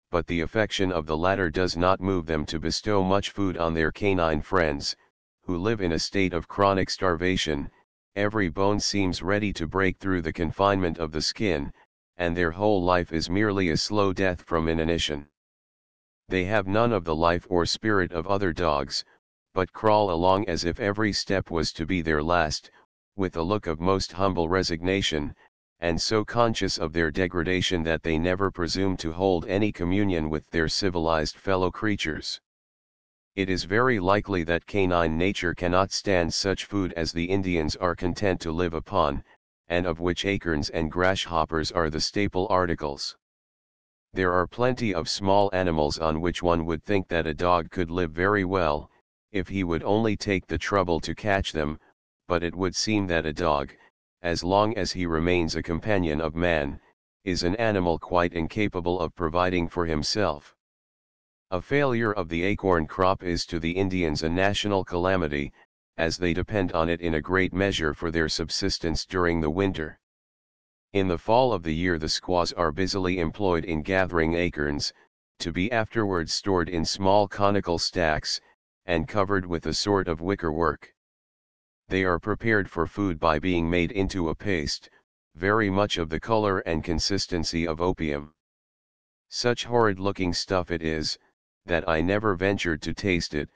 but the affection of the latter does not move them to bestow much food on their canine friends, who live in a state of chronic starvation. Every bone seems ready to break through the confinement of the skin, and their whole life is merely a slow death from inanition. They have none of the life or spirit of other dogs, but crawl along as if every step was to be their last, with a look of most humble resignation, and so conscious of their degradation that they never presume to hold any communion with their civilized fellow creatures. It is very likely that canine nature cannot stand such food as the Indians are content to live upon, and of which acorns and grasshoppers are the staple articles. There are plenty of small animals on which one would think that a dog could live very well, if he would only take the trouble to catch them, but it would seem that a dog, as long as he remains a companion of man, is an animal quite incapable of providing for himself. A failure of the acorn crop is to the Indians a national calamity, as they depend on it in a great measure for their subsistence during the winter. In the fall of the year the squaws are busily employed in gathering acorns, to be afterwards stored in small conical stacks, and covered with a sort of wicker work. They are prepared for food by being made into a paste, very much of the color and consistency of opium. Such horrid-looking stuff it is, that I never ventured to taste it,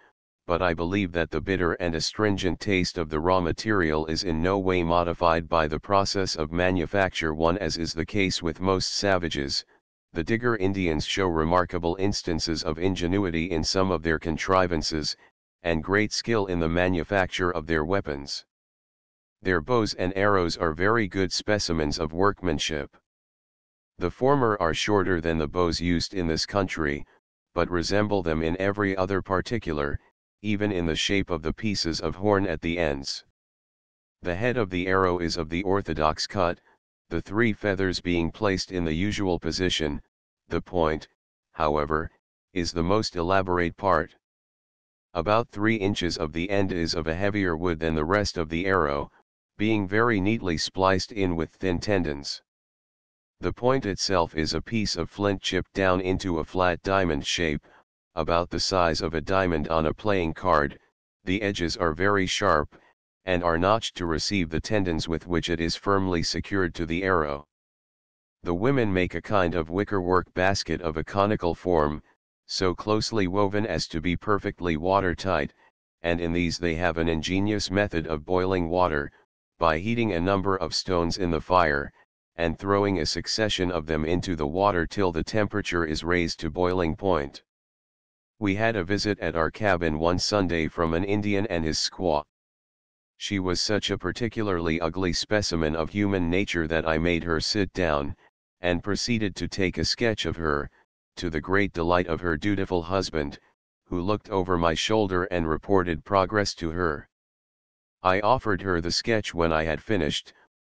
but I believe that the bitter and astringent taste of the raw material is in no way modified by the process of manufacture one as is the case with most savages. The Digger Indians show remarkable instances of ingenuity in some of their contrivances, and great skill in the manufacture of their weapons. Their bows and arrows are very good specimens of workmanship. The former are shorter than the bows used in this country, but resemble them in every other particular, even in the shape of the pieces of horn at the ends. The head of the arrow is of the orthodox cut, the 3 feathers being placed in the usual position. The point, however, is the most elaborate part. About 3 inches of the end is of a heavier wood than the rest of the arrow, being very neatly spliced in with thin tendons. The point itself is a piece of flint chipped down into a flat diamond shape, about the size of a diamond on a playing card. The edges are very sharp, and are notched to receive the tendons with which it is firmly secured to the arrow. The women make a kind of wickerwork basket of a conical form, so closely woven as to be perfectly watertight, and in these they have an ingenious method of boiling water, by heating a number of stones in the fire, and throwing a succession of them into the water till the temperature is raised to boiling point. We had a visit at our cabin one Sunday from an Indian and his squaw. She was such a particularly ugly specimen of human nature that I made her sit down, and proceeded to take a sketch of her, to the great delight of her dutiful husband, who looked over my shoulder and reported progress to her. I offered her the sketch when I had finished,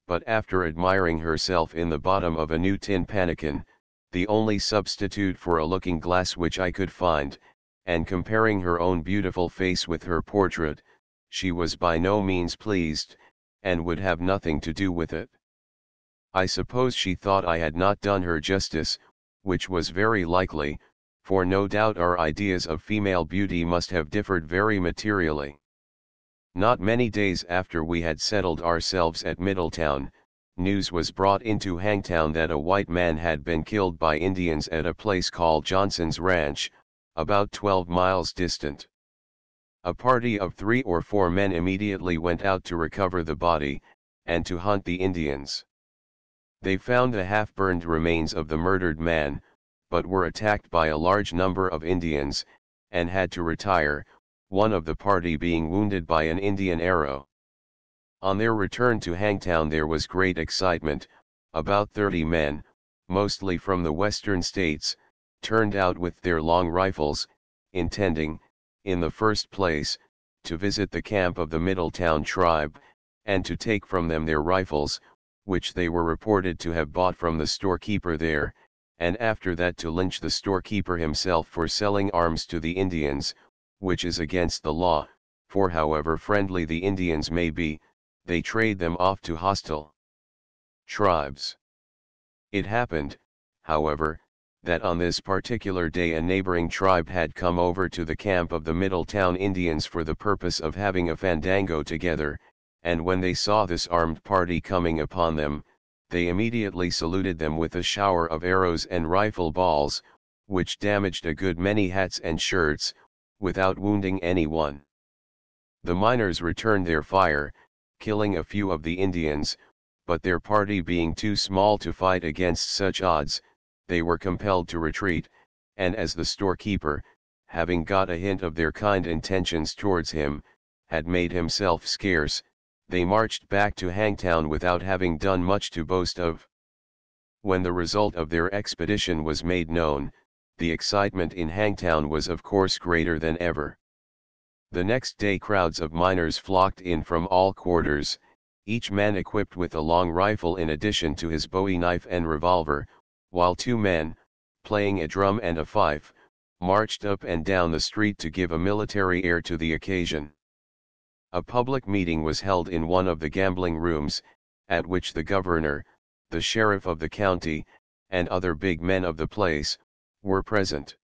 but after admiring herself in the bottom of a new tin pannikin, the only substitute for a looking glass which I could find, and comparing her own beautiful face with her portrait, she was by no means pleased, and would have nothing to do with it. I suppose she thought I had not done her justice, which was very likely, for no doubt our ideas of female beauty must have differed very materially. Not many days after we had settled ourselves at Middletown, news was brought into Hangtown that a white man had been killed by Indians at a place called Johnson's Ranch, about 12 miles distant. A party of 3 or 4 men immediately went out to recover the body, and to hunt the Indians. They found the half-burned remains of the murdered man, but were attacked by a large number of Indians, and had to retire, one of the party being wounded by an Indian arrow. On their return to Hangtown there was great excitement. About 30 men, mostly from the western states, turned out with their long rifles, intending, in the first place, to visit the camp of the Middletown tribe, and to take from them their rifles, which they were reported to have bought from the storekeeper there, and after that to lynch the storekeeper himself for selling arms to the Indians, which is against the law, for however friendly the Indians may be, they trade them off to hostile tribes. It happened, however, that on this particular day a neighboring tribe had come over to the camp of the Middletown Indians for the purpose of having a fandango together, and when they saw this armed party coming upon them, they immediately saluted them with a shower of arrows and rifle balls, which damaged a good many hats and shirts, without wounding anyone. The miners returned their fire, killing a few of the Indians, but their party being too small to fight against such odds, they were compelled to retreat, and as the storekeeper, having got a hint of their kind intentions towards him, had made himself scarce, they marched back to Hangtown without having done much to boast of. When the result of their expedition was made known, the excitement in Hangtown was of course greater than ever. The next day crowds of miners flocked in from all quarters, each man equipped with a long rifle in addition to his bowie knife and revolver, while 2 men, playing a drum and a fife, marched up and down the street to give a military air to the occasion. A public meeting was held in one of the gambling rooms, at which the governor, the sheriff of the county, and other big men of the place, were present.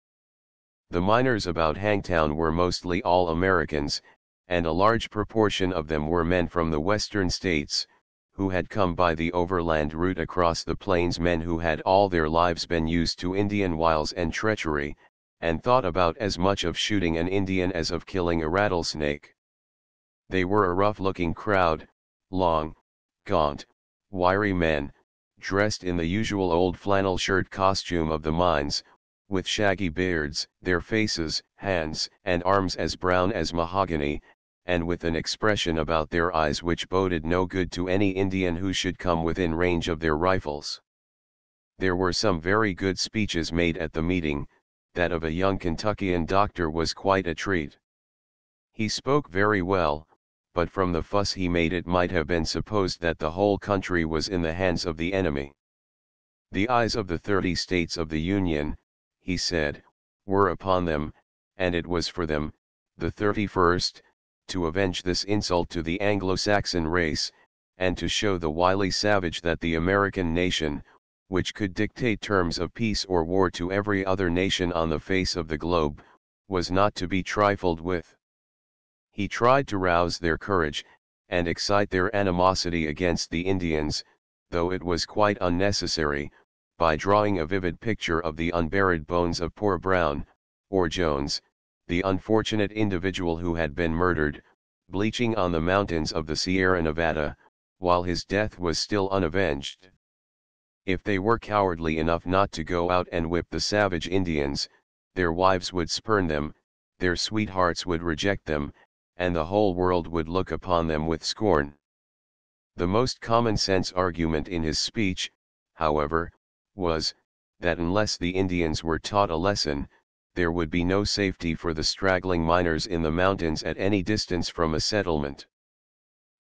The miners about Hangtown were mostly all Americans, and a large proportion of them were men from the western states, who had come by the overland route across the plains, men who had all their lives been used to Indian wiles and treachery, and thought about as much of shooting an Indian as of killing a rattlesnake. They were a rough-looking crowd, long, gaunt, wiry men, dressed in the usual old flannel shirt costume of the mines, with shaggy beards, their faces, hands, and arms as brown as mahogany, and with an expression about their eyes which boded no good to any Indian who should come within range of their rifles. There were some very good speeches made at the meeting. That of a young Kentuckian doctor was quite a treat. He spoke very well, but from the fuss he made it might have been supposed that the whole country was in the hands of the enemy. The eyes of the 30 states of the Union, he said, were upon them, and it was for them, the 31st, to avenge this insult to the Anglo-Saxon race, and to show the wily savage that the American nation, which could dictate terms of peace or war to every other nation on the face of the globe, was not to be trifled with. He tried to rouse their courage, and excite their animosity against the Indians, though it was quite unnecessary, by drawing a vivid picture of the unburied bones of poor Brown, or Jones, the unfortunate individual who had been murdered, bleaching on the mountains of the Sierra Nevada, while his death was still unavenged. If they were cowardly enough not to go out and whip the savage Indians, their wives would spurn them, their sweethearts would reject them, and the whole world would look upon them with scorn. The most common-sense argument in his speech, however, was, that unless the Indians were taught a lesson, there would be no safety for the straggling miners in the mountains at any distance from a settlement.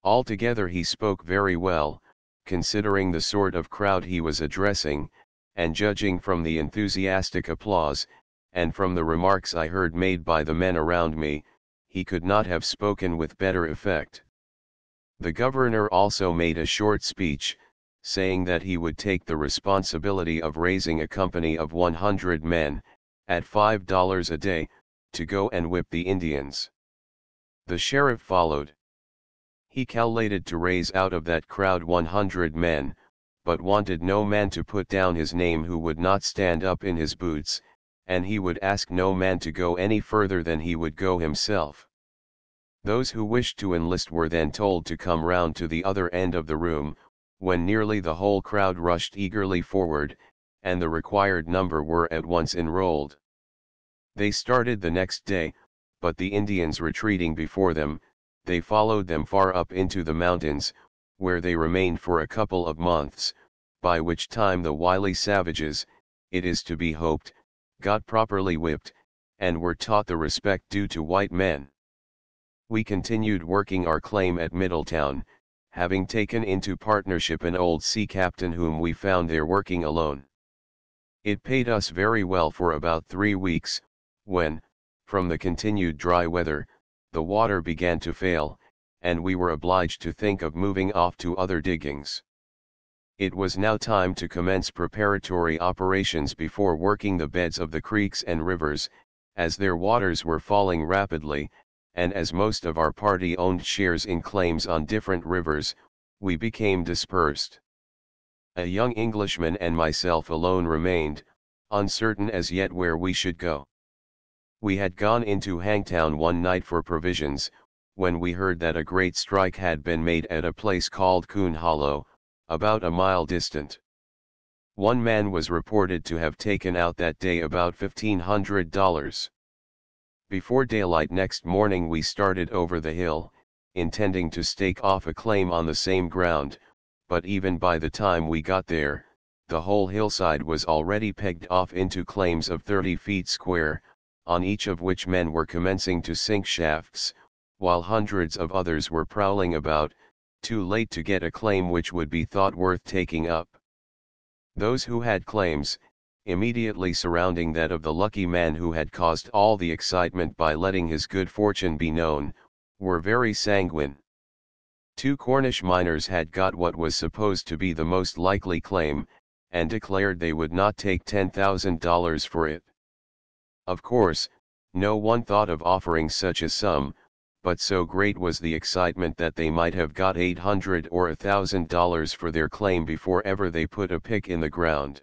Altogether he spoke very well, considering the sort of crowd he was addressing, and judging from the enthusiastic applause, and from the remarks I heard made by the men around me, he could not have spoken with better effect. The governor also made a short speech, saying that he would take the responsibility of raising a company of 100 men, at $5 a day, to go and whip the Indians. The sheriff followed. He calculated to raise out of that crowd 100 men, but wanted no man to put down his name who would not stand up in his boots, and he would ask no man to go any further than he would go himself. Those who wished to enlist were then told to come round to the other end of the room, when nearly the whole crowd rushed eagerly forward, and the required number were at once enrolled. They started the next day, but the Indians retreating before them, they followed them far up into the mountains, where they remained for a couple of months, by which time the wily savages, it is to be hoped, got properly whipped, and were taught the respect due to white men. We continued working our claim at Middletown, having taken into partnership an old sea captain whom we found there working alone. It paid us very well for about 3 weeks, when, from the continued dry weather, the water began to fail, and we were obliged to think of moving off to other diggings. It was now time to commence preparatory operations before working the beds of the creeks and rivers, as their waters were falling rapidly, and as most of our party owned shares in claims on different rivers, we became dispersed. A young Englishman and myself alone remained, uncertain as yet where we should go. We had gone into Hangtown one night for provisions, when we heard that a great strike had been made at a place called Coon Hollow, about a mile distant. One man was reported to have taken out that day about $1,500. Before daylight next morning we started over the hill, intending to stake off a claim on the same ground, but even by the time we got there, the whole hillside was already pegged off into claims of 30 feet square, on each of which men were commencing to sink shafts, while hundreds of others were prowling about, too late to get a claim which would be thought worth taking up. Those who had claims, immediately surrounding that of the lucky man who had caused all the excitement by letting his good fortune be known, were very sanguine. Two Cornish miners had got what was supposed to be the most likely claim, and declared they would not take $10,000 for it. Of course, no one thought of offering such a sum, but so great was the excitement that they might have got $800 or $1,000 for their claim before ever they put a pick in the ground.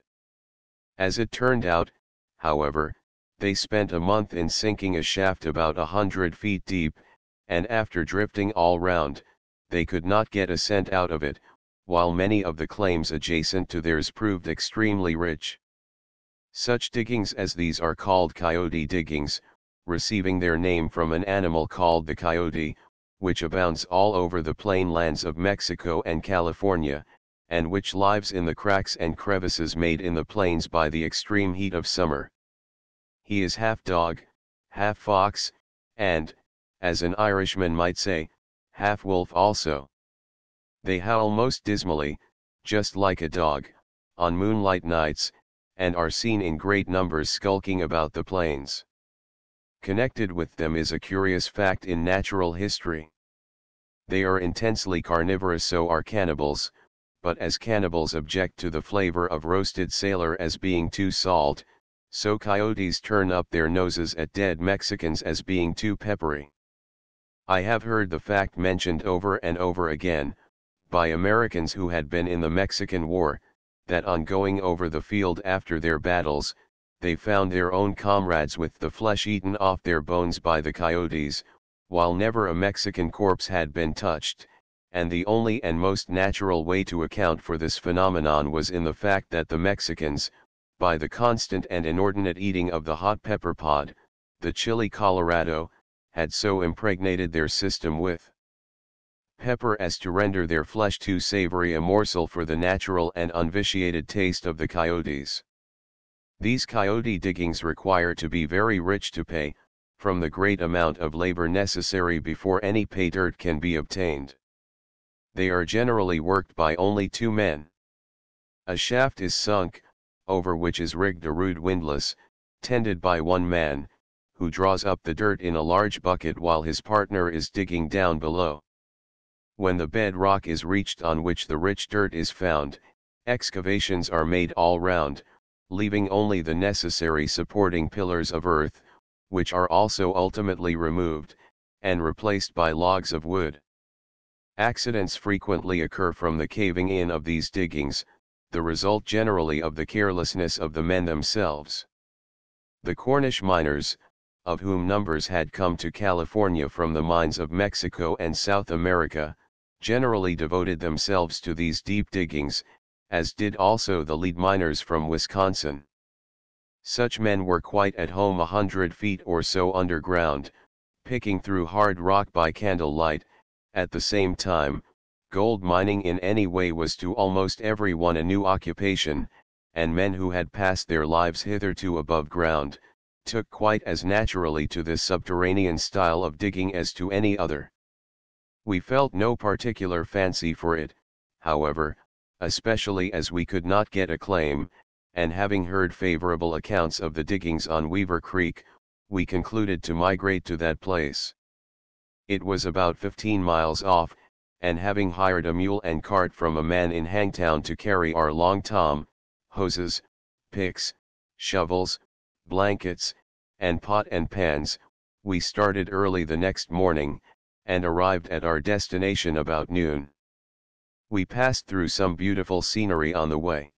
As it turned out, however, they spent a month in sinking a shaft about 100 feet deep, and after drifting all round, they could not get a cent out of it, while many of the claims adjacent to theirs proved extremely rich. Such diggings as these are called coyote diggings, receiving their name from an animal called the coyote, which abounds all over the plain lands of Mexico and California, and which lives in the cracks and crevices made in the plains by the extreme heat of summer. He is half dog, half fox, and, as an Irishman might say, half wolf also. They howl most dismally, just like a dog, on moonlight nights, and are seen in great numbers skulking about the plains. Connected with them is a curious fact in natural history. They are intensely carnivorous, so are cannibals, but as cannibals object to the flavor of roasted sailor as being too salt, so coyotes turn up their noses at dead Mexicans as being too peppery. I have heard the fact mentioned over and over again, by Americans who had been in the Mexican War, that on going over the field after their battles, they found their own comrades with the flesh eaten off their bones by the coyotes, while never a Mexican corpse had been touched, and the only and most natural way to account for this phenomenon was in the fact that the Mexicans, by the constant and inordinate eating of the hot pepper pod, the chili colorado, had so impregnated their system with pepper as to render their flesh too savory a morsel for the natural and unvitiated taste of the coyotes. These coyote diggings require to be very rich to pay, from the great amount of labor necessary before any pay dirt can be obtained. They are generally worked by only 2 men. A shaft is sunk, over which is rigged a rude windlass, tended by 1 man, who draws up the dirt in a large bucket while his partner is digging down below. When the bed rock is reached on which the rich dirt is found, excavations are made all round, leaving only the necessary supporting pillars of earth, which are also ultimately removed, and replaced by logs of wood. Accidents frequently occur from the caving in of these diggings, the result generally of the carelessness of the men themselves. The Cornish miners, of whom numbers had come to California from the mines of Mexico and South America, generally devoted themselves to these deep diggings, as did also the lead miners from Wisconsin. Such men were quite at home 100 feet or so underground, picking through hard rock by candlelight. At the same time, gold mining in any way was to almost everyone a new occupation, and men who had passed their lives hitherto above ground, took quite as naturally to this subterranean style of digging as to any other. We felt no particular fancy for it, however, especially as we could not get a claim, and having heard favorable accounts of the diggings on Weaver Creek, we concluded to migrate to that place. It was about 15 miles off, and having hired a mule and cart from a man in Hangtown to carry our long tom, hoses, picks, shovels, blankets, and pot and pans, we started early the next morning, and arrived at our destination about noon. We passed through some beautiful scenery on the way.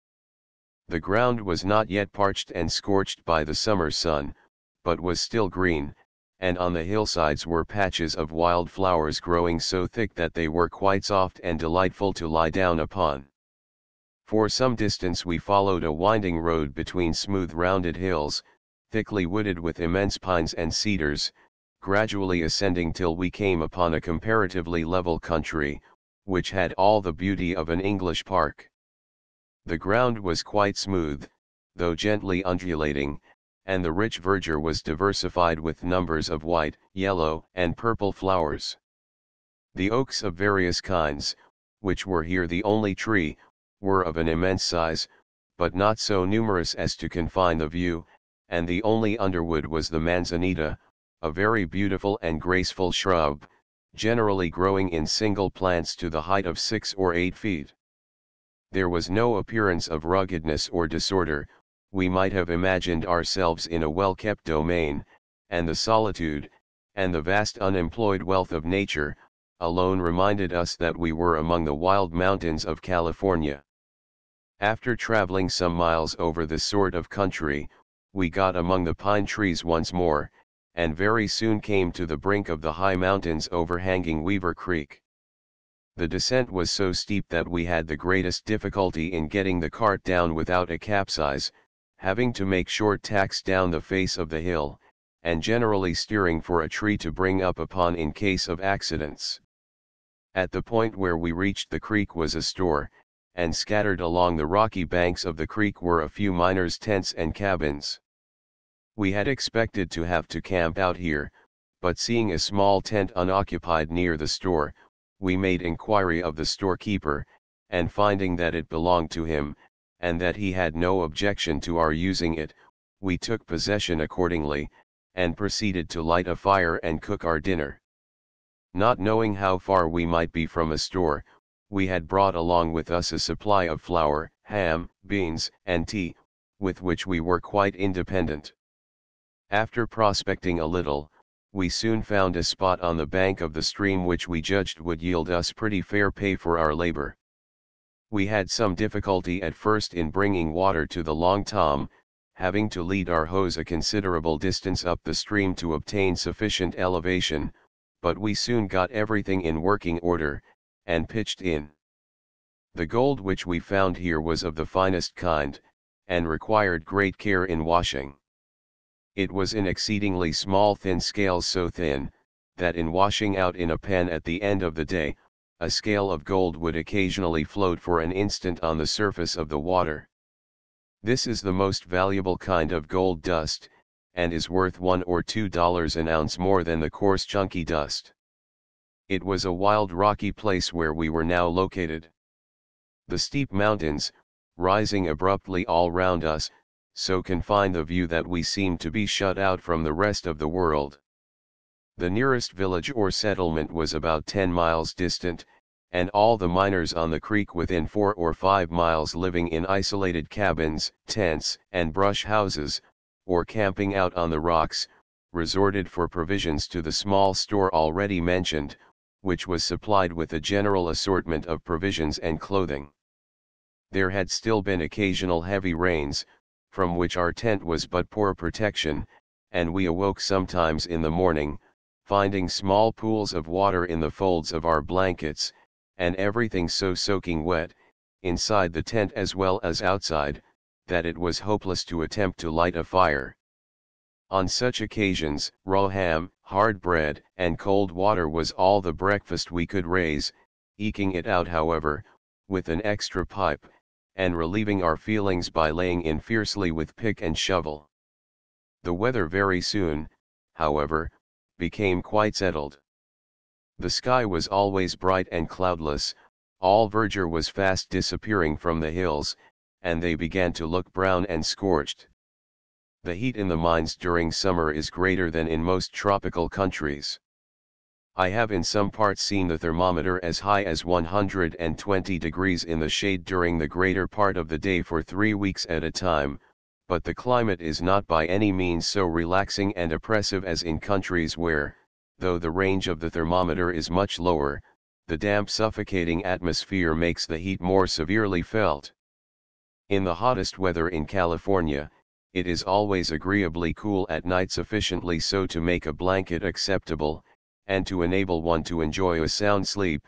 The ground was not yet parched and scorched by the summer sun, but was still green, and on the hillsides were patches of wild flowers growing so thick that they were quite soft and delightful to lie down upon. For some distance we followed a winding road between smooth rounded hills, thickly wooded with immense pines and cedars, gradually ascending till we came upon a comparatively level country, which had all the beauty of an English park. The ground was quite smooth, though gently undulating, and the rich verdure was diversified with numbers of white, yellow, and purple flowers. The oaks of various kinds, which were here the only tree, were of an immense size, but not so numerous as to confine the view, and the only underwood was the manzanita, a very beautiful and graceful shrub, generally growing in single plants to the height of 6 or 8 feet. There was no appearance of ruggedness or disorder. We might have imagined ourselves in a well-kept domain, and the solitude, and the vast unemployed wealth of nature, alone reminded us that we were among the wild mountains of California. After traveling some miles over this sort of country, we got among the pine trees once more, and very soon came to the brink of the high mountains overhanging Weaver Creek. The descent was so steep that we had the greatest difficulty in getting the cart down without a capsize, having to make short tacks down the face of the hill, and generally steering for a tree to bring up upon in case of accidents. At the point where we reached the creek was a store, and scattered along the rocky banks of the creek were a few miners' tents and cabins. We had expected to have to camp out here, but seeing a small tent unoccupied near the store, we made inquiry of the storekeeper, and finding that it belonged to him, and that he had no objection to our using it, we took possession accordingly, and proceeded to light a fire and cook our dinner. Not knowing how far we might be from a store, we had brought along with us a supply of flour, ham, beans, and tea, with which we were quite independent. After prospecting a little, we soon found a spot on the bank of the stream which we judged would yield us pretty fair pay for our labor. We had some difficulty at first in bringing water to the Long Tom, having to lead our hose a considerable distance up the stream to obtain sufficient elevation, but we soon got everything in working order, and pitched in. The gold which we found here was of the finest kind, and required great care in washing. It was in exceedingly small thin scales, so thin, that in washing out in a pan at the end of the day, a scale of gold would occasionally float for an instant on the surface of the water. This is the most valuable kind of gold dust, and is worth $1 or $2 an ounce more than the coarse chunky dust. It was a wild rocky place where we were now located. The steep mountains, rising abruptly all round us, so confined the view that we seemed to be shut out from the rest of the world. The nearest village or settlement was about 10 miles distant, and all the miners on the creek within 4 or 5 miles living in isolated cabins, tents, and brush houses, or camping out on the rocks, resorted for provisions to the small store already mentioned, which was supplied with a general assortment of provisions and clothing. There had still been occasional heavy rains, from which our tent was but poor protection, and we awoke sometimes in the morning, finding small pools of water in the folds of our blankets, and everything so soaking wet, inside the tent as well as outside, that it was hopeless to attempt to light a fire. On such occasions, raw ham, hard bread, and cold water was all the breakfast we could raise, eking it out however, with an extra pipe, and relieving our feelings by laying in fiercely with pick and shovel. The weather very soon, however, became quite settled. The sky was always bright and cloudless, all verdure was fast disappearing from the hills, and they began to look brown and scorched. The heat in the mines during summer is greater than in most tropical countries. I have in some parts seen the thermometer as high as 120 degrees in the shade during the greater part of the day for 3 weeks at a time, but the climate is not by any means so relaxing and oppressive as in countries where, though the range of the thermometer is much lower, the damp suffocating atmosphere makes the heat more severely felt. In the hottest weather in California, it is always agreeably cool at night, sufficiently so to make a blanket acceptable, and to enable one to enjoy a sound sleep,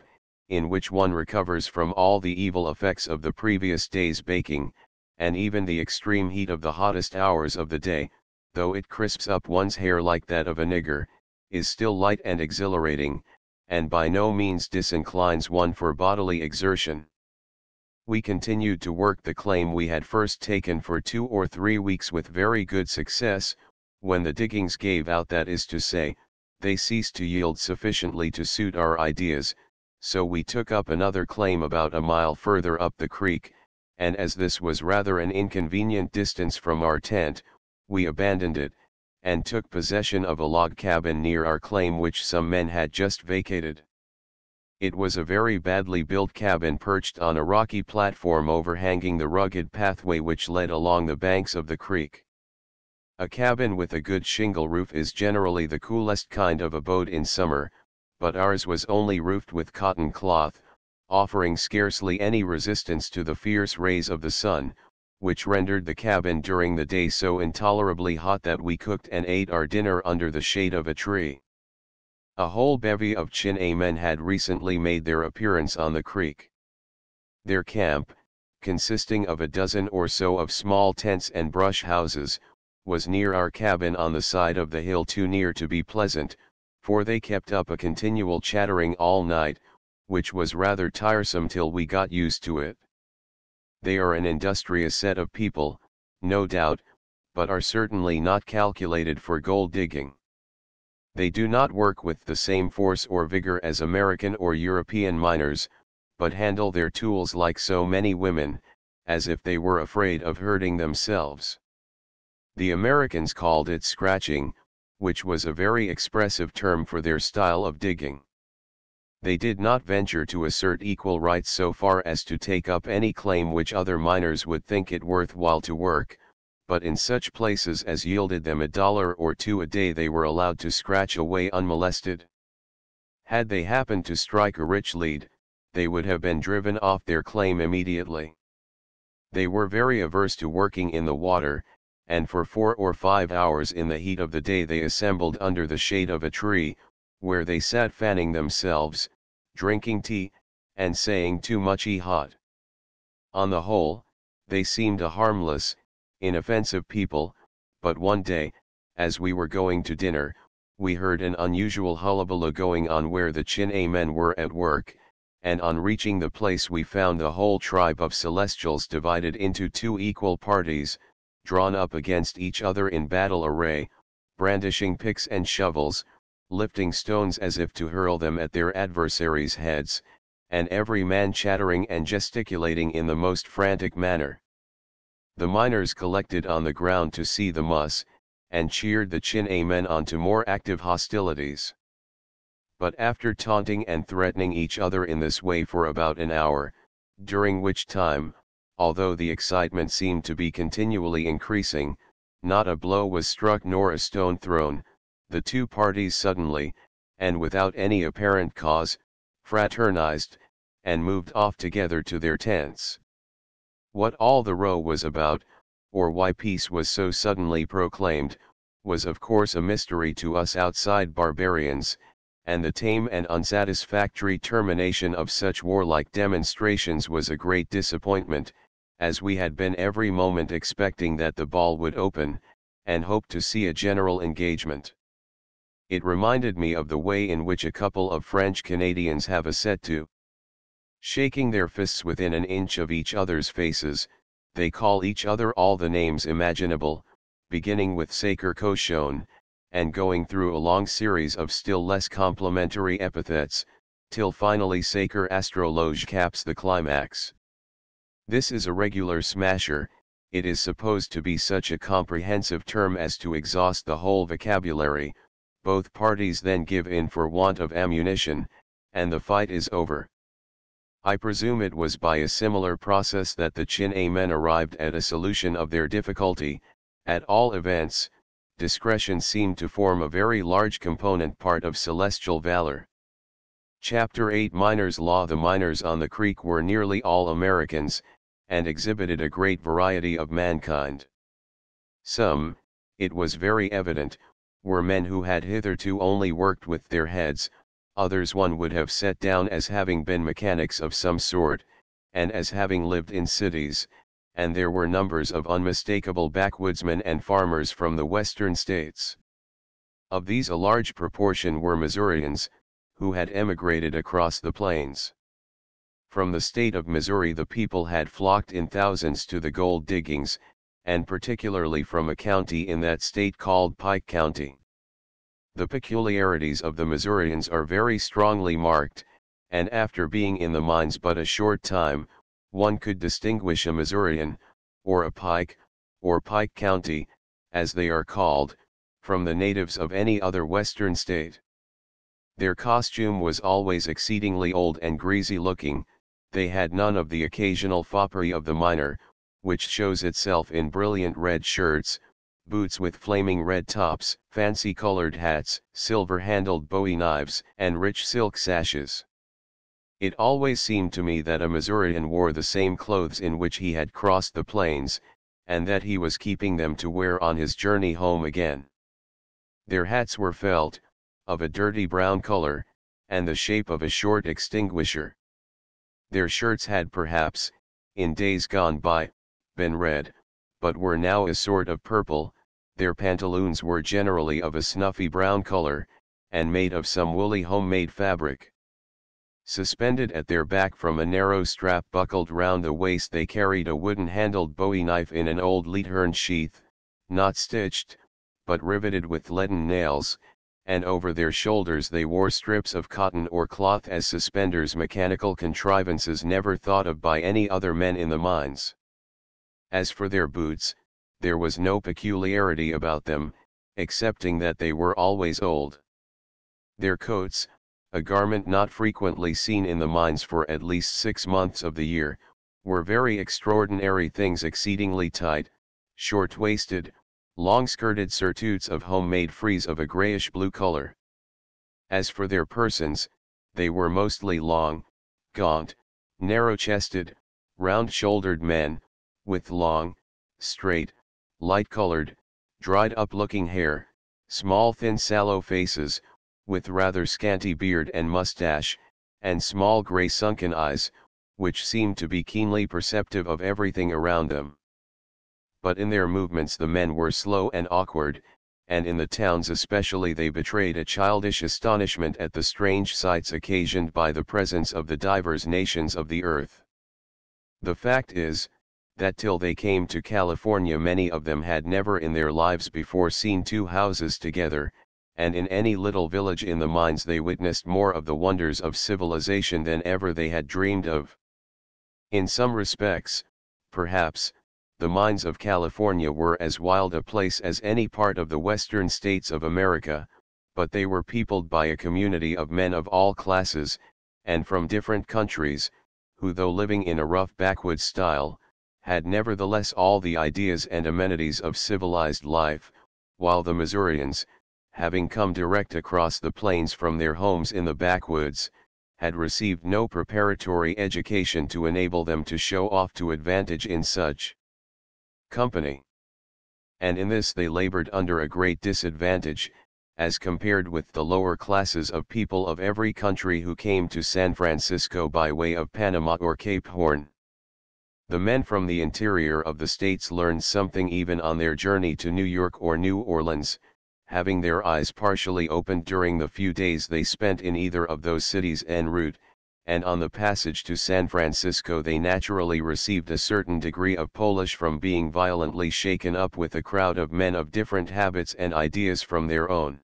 in which one recovers from all the evil effects of the previous day's baking, and even the extreme heat of the hottest hours of the day, though it crisps up one's hair like that of a nigger, is still light and exhilarating, and by no means disinclines one for bodily exertion. We continued to work the claim we had first taken for 2 or 3 weeks with very good success, when the diggings gave out, that is to say, they ceased to yield sufficiently to suit our ideas, so we took up another claim about a mile further up the creek, and as this was rather an inconvenient distance from our tent, we abandoned it, and took possession of a log cabin near our claim which some men had just vacated. It was a very badly built cabin perched on a rocky platform overhanging the rugged pathway which led along the banks of the creek. A cabin with a good shingle roof is generally the coolest kind of abode in summer, but ours was only roofed with cotton cloth, offering scarcely any resistance to the fierce rays of the sun, which rendered the cabin during the day so intolerably hot that we cooked and ate our dinner under the shade of a tree. A whole bevy of Chin-A men had recently made their appearance on the creek. Their camp, consisting of a dozen or so of small tents and brush houses, was near our cabin on the side of the hill too near to be pleasant, for they kept up a continual chattering all night, which was rather tiresome till we got used to it. They are an industrious set of people, no doubt, but are certainly not calculated for gold digging. They do not work with the same force or vigor as American or European miners, but handle their tools like so many women, as if they were afraid of hurting themselves. The Americans called it scratching, which was a very expressive term for their style of digging. They did not venture to assert equal rights so far as to take up any claim which other miners would think it worth while to work, but in such places as yielded them $1 or $2 a day they were allowed to scratch away unmolested. Had they happened to strike a rich lead, they would have been driven off their claim immediately. They were very averse to working in the water, and for 4 or 5 hours in the heat of the day they assembled under the shade of a tree, where they sat fanning themselves, drinking tea, and saying too much hot. On the whole, they seemed a harmless, inoffensive people, but one day, as we were going to dinner, we heard an unusual hullabaloo going on where the Chin-A men were at work, and on reaching the place we found the whole tribe of Celestials divided into 2 equal parties, drawn up against each other in battle array, brandishing picks and shovels, lifting stones as if to hurl them at their adversaries' heads, and every man chattering and gesticulating in the most frantic manner. The miners collected on the ground to see the muss, and cheered the Chin-A men on to more active hostilities. But after taunting and threatening each other in this way for about an hour, during which time, although the excitement seemed to be continually increasing, not a blow was struck nor a stone thrown, the 2 parties suddenly, and without any apparent cause, fraternized, and moved off together to their tents. What all the row was about, or why peace was so suddenly proclaimed, was of course a mystery to us outside barbarians, and the tame and unsatisfactory termination of such warlike demonstrations was a great disappointment, as we had been every moment expecting that the ball would open, and hoped to see a general engagement. It reminded me of the way in which a couple of French Canadians have a set to shaking their fists within an inch of each other's faces. They call each other all the names imaginable, beginning with Sacre Cochon, and going through a long series of still less complimentary epithets, till finally Sacre Astrologe caps the climax. This is a regular smasher. It is supposed to be such a comprehensive term as to exhaust the whole vocabulary. Both parties then give in for want of ammunition, and the fight is over. I presume it was by a similar process that the Chin-A men arrived at a solution of their difficulty. At all events, discretion seemed to form a very large component part of celestial valor. Chapter 8 Miners' Law. The miners on the creek were nearly all Americans, and exhibited a great variety of mankind. Some, it was very evident, were men who had hitherto only worked with their heads, others one would have set down as having been mechanics of some sort, and as having lived in cities, and there were numbers of unmistakable backwoodsmen and farmers from the western states. Of these a large proportion were Missourians, who had emigrated across the plains. From the state of Missouri the people had flocked in thousands to the gold diggings, and particularly from a county in that state called Pike County. The peculiarities of the Missourians are very strongly marked, and after being in the mines but a short time, one could distinguish a Missourian, or a Pike, or Pike County, as they are called, from the natives of any other western state. Their costume was always exceedingly old and greasy looking. They had none of the occasional foppery of the miner, which shows itself in brilliant red shirts, boots with flaming red tops, fancy colored hats, silver-handled bowie knives, and rich silk sashes. It always seemed to me that a Missourian wore the same clothes in which he had crossed the plains, and that he was keeping them to wear on his journey home again. Their hats were felt, of a dirty brown color, and the shape of a short extinguisher. Their shirts had perhaps, in days gone by, been red, but were now a sort of purple. Their pantaloons were generally of a snuffy brown color, and made of some woolly homemade fabric. Suspended at their back from a narrow strap buckled round the waist they carried a wooden-handled bowie knife in an old leathern sheath, not stitched, but riveted with leaden nails, and over their shoulders they wore strips of cotton or cloth as suspenders, mechanical contrivances never thought of by any other men in the mines. As for their boots, there was no peculiarity about them, excepting that they were always old. Their coats, a garment not frequently seen in the mines for at least 6 months of the year, were very extraordinary things, exceedingly tight, short-waisted, long-skirted surtouts of homemade frieze of a grayish-blue color. As for their persons, they were mostly long, gaunt, narrow-chested, round-shouldered men, with long, straight, light-colored, dried-up-looking hair, small thin sallow faces, with rather scanty beard and mustache, and small grey sunken eyes, which seemed to be keenly perceptive of everything around them. But in their movements the men were slow and awkward, and in the towns especially they betrayed a childish astonishment at the strange sights occasioned by the presence of the divers nations of the earth. The fact is, that till they came to California many of them had never in their lives before seen two houses together, and in any little village in the mines they witnessed more of the wonders of civilization than ever they had dreamed of. In some respects, perhaps, the mines of California were as wild a place as any part of the western states of America, but they were peopled by a community of men of all classes, and from different countries, who though living in a rough backwoods style, had nevertheless all the ideas and amenities of civilized life, while the Missourians, having come direct across the plains from their homes in the backwoods, had received no preparatory education to enable them to show off to advantage in such company. And in this they labored under a great disadvantage, as compared with the lower classes of people of every country who came to San Francisco by way of Panama or Cape Horn. The men from the interior of the states learned something even on their journey to New York or New Orleans, having their eyes partially opened during the few days they spent in either of those cities en route, and on the passage to San Francisco they naturally received a certain degree of Polish from being violently shaken up with a crowd of men of different habits and ideas from their own.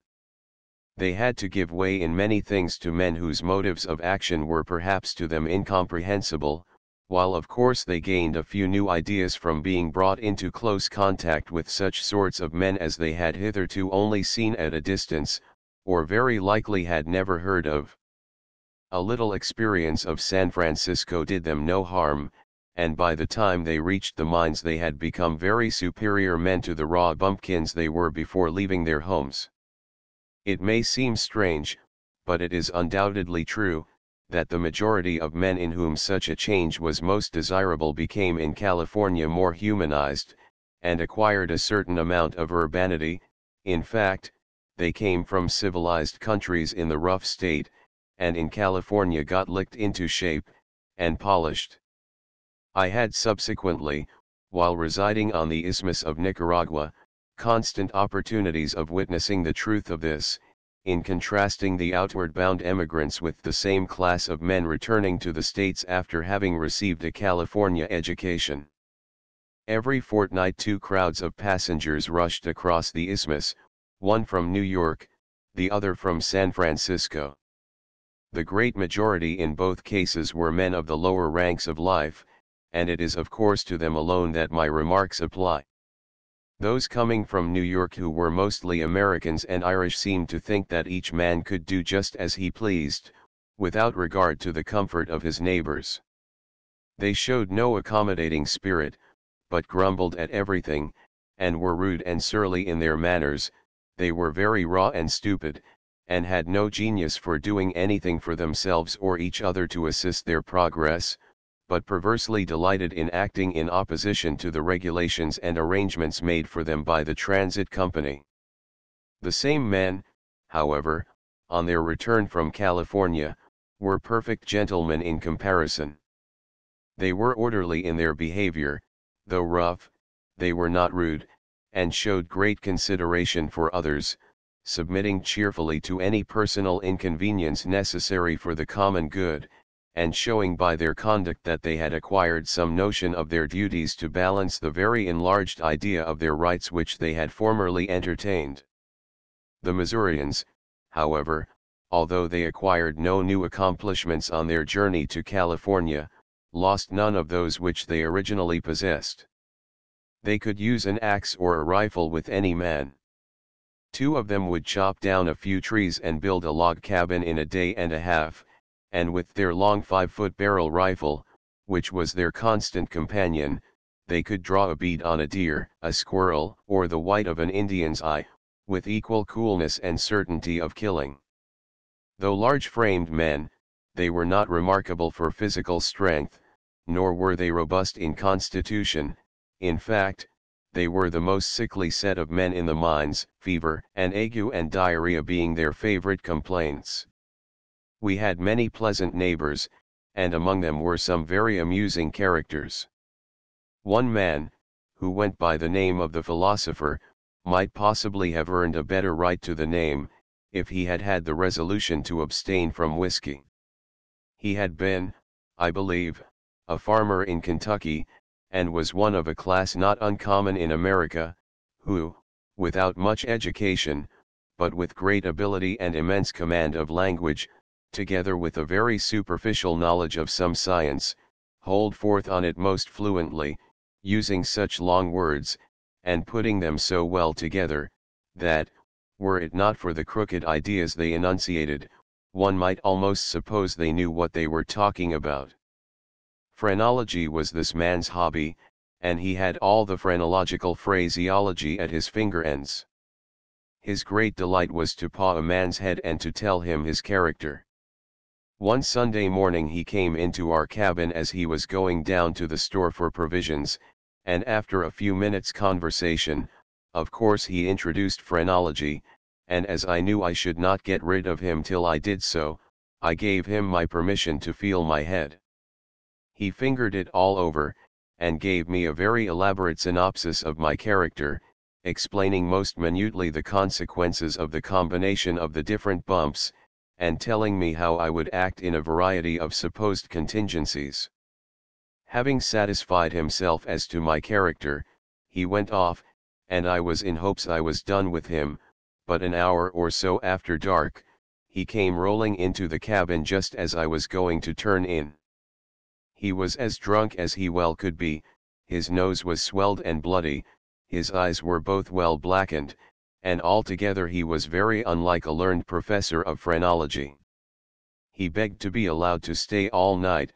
They had to give way in many things to men whose motives of action were perhaps to them incomprehensible, while of course they gained a few new ideas from being brought into close contact with such sorts of men as they had hitherto only seen at a distance, or very likely had never heard of. A little experience of San Francisco did them no harm, and by the time they reached the mines they had become very superior men to the raw bumpkins they were before leaving their homes. It may seem strange, but it is undoubtedly true, that the majority of men in whom such a change was most desirable became in California more humanized, and acquired a certain amount of urbanity. In fact, they came from civilized countries in the rough state, and in California got licked into shape, and polished. I had subsequently, while residing on the Isthmus of Nicaragua, constant opportunities of witnessing the truth of this, in contrasting the outward-bound emigrants with the same class of men returning to the States after having received a California education. Every fortnight 2 crowds of passengers rushed across the isthmus, one from New York, the other from San Francisco. The great majority in both cases were men of the lower ranks of life, and it is of course to them alone that my remarks apply. Those coming from New York, who were mostly Americans and Irish, seemed to think that each man could do just as he pleased, without regard to the comfort of his neighbors. They showed no accommodating spirit, but grumbled at everything, and were rude and surly in their manners. They were very raw and stupid, and had no genius for doing anything for themselves or each other to assist their progress, but perversely delighted in acting in opposition to the regulations and arrangements made for them by the transit company. The same men, however, on their return from California, were perfect gentlemen in comparison. They were orderly in their behavior, though rough; they were not rude, and showed great consideration for others, submitting cheerfully to any personal inconvenience necessary for the common good, and showing by their conduct that they had acquired some notion of their duties to balance the very enlarged idea of their rights which they had formerly entertained. The Missourians, however, although they acquired no new accomplishments on their journey to California, lost none of those which they originally possessed. They could use an axe or a rifle with any man. Two of them would chop down a few trees and build a log cabin in a day and a half, and with their long 5-foot barrel rifle, which was their constant companion, they could draw a bead on a deer, a squirrel, or the white of an Indian's eye, with equal coolness and certainty of killing. Though large-framed men, they were not remarkable for physical strength, nor were they robust in constitution. In fact, they were the most sickly set of men in the mines, fever and ague and diarrhea being their favorite complaints. We had many pleasant neighbors, and among them were some very amusing characters. One man, who went by the name of the philosopher, might possibly have earned a better right to the name, if he had had the resolution to abstain from whiskey. He had been, I believe, a farmer in Kentucky, and was one of a class not uncommon in America, who, without much education, but with great ability and immense command of language, together with a very superficial knowledge of some science, hold forth on it most fluently, using such long words, and putting them so well together, that, were it not for the crooked ideas they enunciated, one might almost suppose they knew what they were talking about. Phrenology was this man's hobby, and he had all the phrenological phraseology at his finger ends. His great delight was to paw a man's head and to tell him his character. One Sunday morning he came into our cabin as he was going down to the store for provisions, and after a few minutes' conversation, of course he introduced phrenology, and as I knew I should not get rid of him till I did so, I gave him my permission to feel my head. He fingered it all over, and gave me a very elaborate synopsis of my character, explaining most minutely the consequences of the combination of the different bumps, and telling me how I would act in a variety of supposed contingencies. Having satisfied himself as to my character, he went off, and I was in hopes I was done with him, but an hour or so after dark, he came rolling into the cabin just as I was going to turn in. He was as drunk as he well could be, his nose was swelled and bloody, his eyes were both well blackened, and altogether he was very unlike a learned professor of phrenology. He begged to be allowed to stay all night,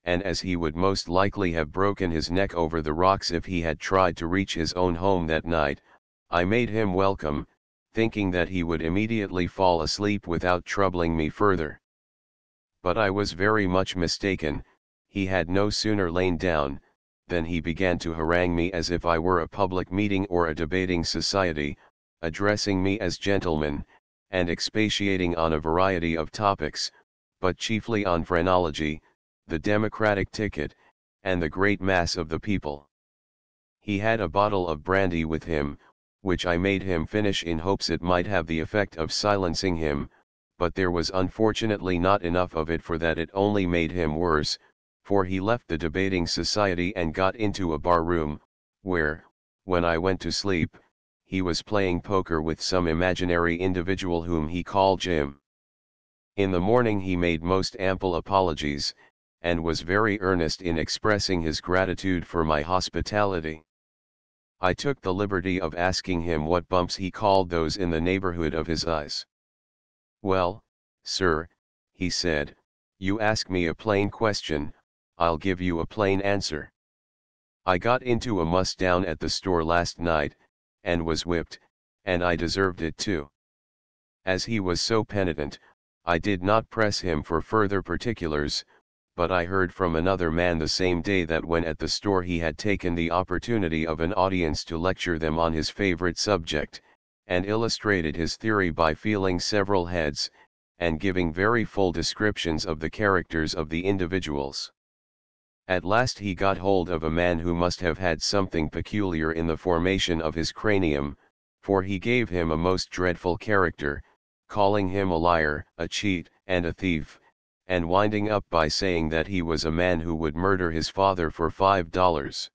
and as he would most likely have broken his neck over the rocks if he had tried to reach his own home that night, I made him welcome, thinking that he would immediately fall asleep without troubling me further. But I was very much mistaken. He had no sooner lain down, than he began to harangue me as if I were a public meeting or a debating society, addressing me as gentleman, and expatiating on a variety of topics, but chiefly on phrenology, the Democratic ticket, and the great mass of the people. He had a bottle of brandy with him, which I made him finish in hopes it might have the effect of silencing him, but there was unfortunately not enough of it, for that it only made him worse, for he left the debating society and got into a bar room, where, when I went to sleep, he was playing poker with some imaginary individual whom he called Jim. In the morning he made most ample apologies, and was very earnest in expressing his gratitude for my hospitality. I took the liberty of asking him what bumps he called those in the neighborhood of his eyes. "Well, sir," he said, "you ask me a plain question, I'll give you a plain answer. I got into a muss down at the store last night, and was whipped, and I deserved it too." As he was so penitent, I did not press him for further particulars, but I heard from another man the same day that when at the store he had taken the opportunity of an audience to lecture them on his favorite subject, and illustrated his theory by feeling several heads, and giving very full descriptions of the characters of the individuals. At last he got hold of a man who must have had something peculiar in the formation of his cranium, for he gave him a most dreadful character, calling him a liar, a cheat, and a thief, and winding up by saying that he was a man who would murder his father for $5.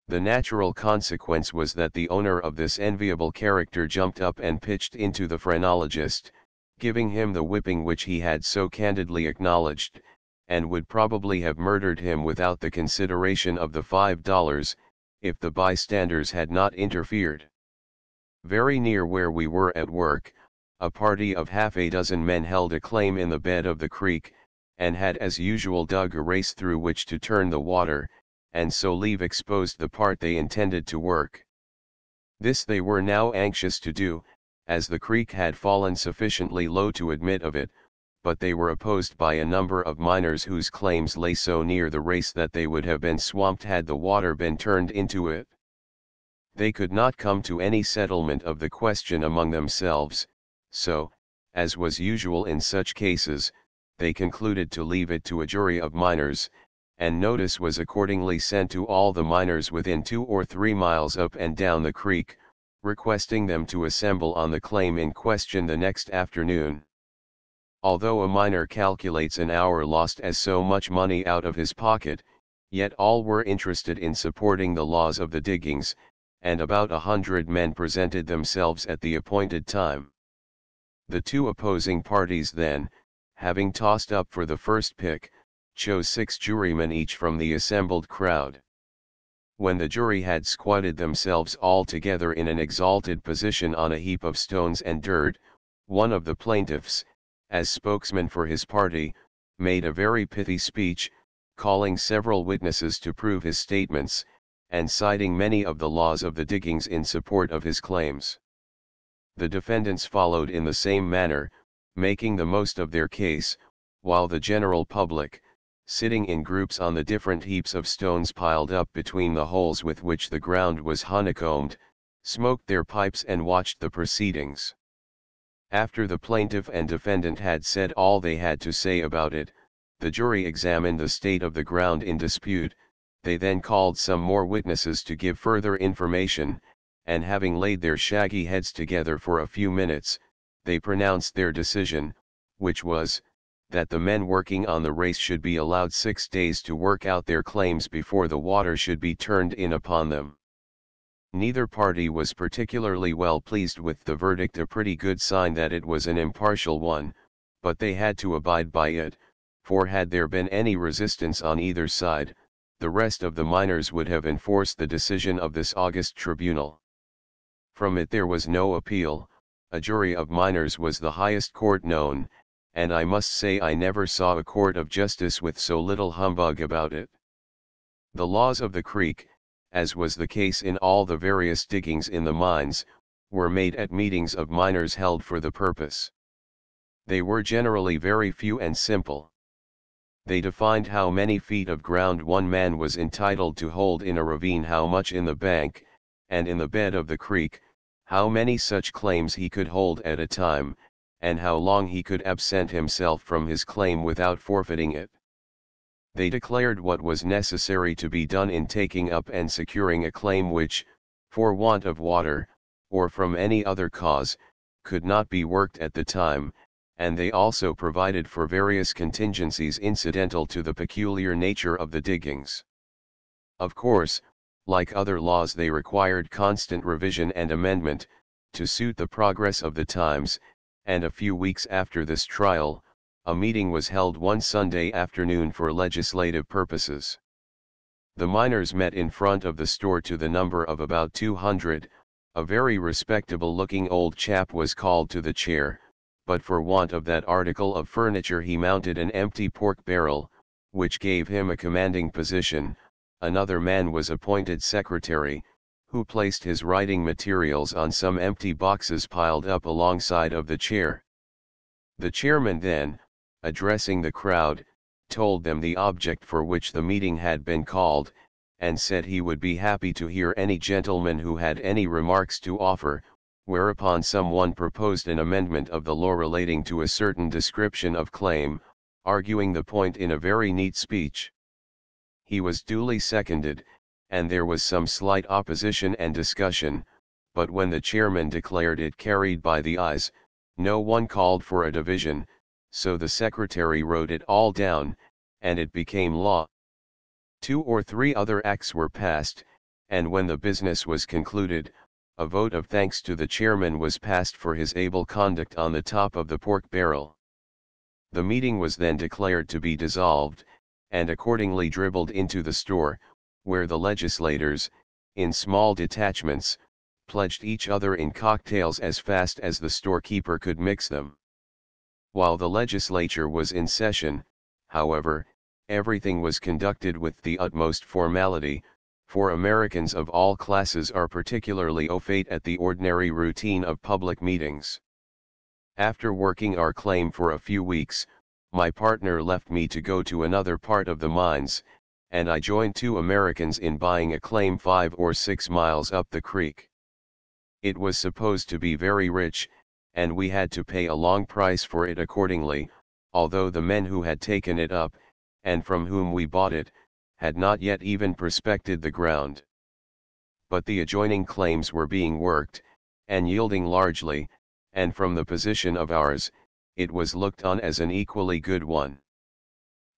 The natural consequence was that the owner of this enviable character jumped up and pitched into the phrenologist, giving him the whipping which he had so candidly acknowledged, and would probably have murdered him without the consideration of the $5, if the bystanders had not interfered. Very near where we were at work, a party of half a dozen men held a claim in the bed of the creek, and had as usual dug a race through which to turn the water, and so leave exposed the part they intended to work. This they were now anxious to do, as the creek had fallen sufficiently low to admit of it, but they were opposed by a number of miners whose claims lay so near the race that they would have been swamped had the water been turned into it. They could not come to any settlement of the question among themselves, so, as was usual in such cases, they concluded to leave it to a jury of miners, and notice was accordingly sent to all the miners within 2 or 3 miles up and down the creek, requesting them to assemble on the claim in question the next afternoon. Although a miner calculates an hour lost as so much money out of his pocket, yet all were interested in supporting the laws of the diggings, and about 100 men presented themselves at the appointed time. The two opposing parties then, having tossed up for the first pick, chose 6 jurymen each from the assembled crowd. When the jury had squatted themselves all together in an exalted position on a heap of stones and dirt, one of the plaintiffs, as spokesman for his party, made a very pithy speech, calling several witnesses to prove his statements, and citing many of the laws of the diggings in support of his claims. The defendants followed in the same manner, making the most of their case, while the general public, sitting in groups on the different heaps of stones piled up between the holes with which the ground was honeycombed, smoked their pipes and watched the proceedings. After the plaintiff and defendant had said all they had to say about it, the jury examined the state of the ground in dispute. They then called some more witnesses to give further information, and having laid their shaggy heads together for a few minutes, they pronounced their decision, which was, that the men working on the race should be allowed 6 days to work out their claims before the water should be turned in upon them. Neither party was particularly well pleased with the verdict, a pretty good sign that it was an impartial one, but they had to abide by it, for had there been any resistance on either side, the rest of the miners would have enforced the decision of this august tribunal. From it there was no appeal. A jury of miners was the highest court known, and I must say I never saw a court of justice with so little humbug about it. The laws of the creek, as was the case in all the various diggings in the mines, were made at meetings of miners held for the purpose. They were generally very few and simple. They defined how many feet of ground one man was entitled to hold in a ravine, how much in the bank, and in the bed of the creek, how many such claims he could hold at a time, and how long he could absent himself from his claim without forfeiting it. They declared what was necessary to be done in taking up and securing a claim which, for want of water, or from any other cause, could not be worked at the time, and they also provided for various contingencies incidental to the peculiar nature of the diggings. Of course, like other laws, they required constant revision and amendment, to suit the progress of the times, and a few weeks after this trial, a meeting was held one Sunday afternoon for legislative purposes. The miners met in front of the store to the number of about 200, a very respectable-looking old chap was called to the chair, but for want of that article of furniture he mounted an empty pork barrel, which gave him a commanding position. Another man was appointed secretary, who placed his writing materials on some empty boxes piled up alongside of the chair. The chairman then, addressing the crowd, told them the object for which the meeting had been called, and said he would be happy to hear any gentleman who had any remarks to offer, whereupon someone proposed an amendment of the law relating to a certain description of claim, arguing the point in a very neat speech. He was duly seconded, and there was some slight opposition and discussion, but when the chairman declared it carried by the ayes, no one called for a division, so the secretary wrote it all down, and it became law. 2 or 3 other acts were passed, and when the business was concluded, a vote of thanks to the chairman was passed for his able conduct on the top of the pork barrel. The meeting was then declared to be dissolved, and accordingly dribbled into the store, where the legislators, in small detachments, pledged each other in cocktails as fast as the storekeeper could mix them. While the legislature was in session, however, everything was conducted with the utmost formality, for Americans of all classes are particularly au fait at the ordinary routine of public meetings. After working our claim for a few weeks, my partner left me to go to another part of the mines, and I joined 2 Americans in buying a claim 5 or 6 miles up the creek. It was supposed to be very rich, and we had to pay a long price for it accordingly, although the men who had taken it up, and from whom we bought it, had not yet even prospected the ground. But the adjoining claims were being worked, and yielding largely, and from the position of ours, it was looked on as an equally good one.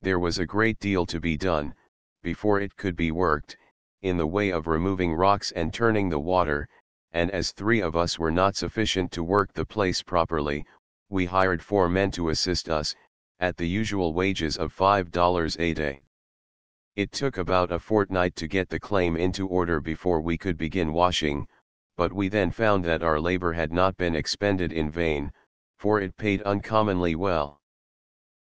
There was a great deal to be done, before it could be worked, in the way of removing rocks and turning the water, and as 3 of us were not sufficient to work the place properly, we hired 4 men to assist us, at the usual wages of $5 a day. It took about a fortnight to get the claim into order before we could begin washing, but we then found that our labor had not been expended in vain, for it paid uncommonly well.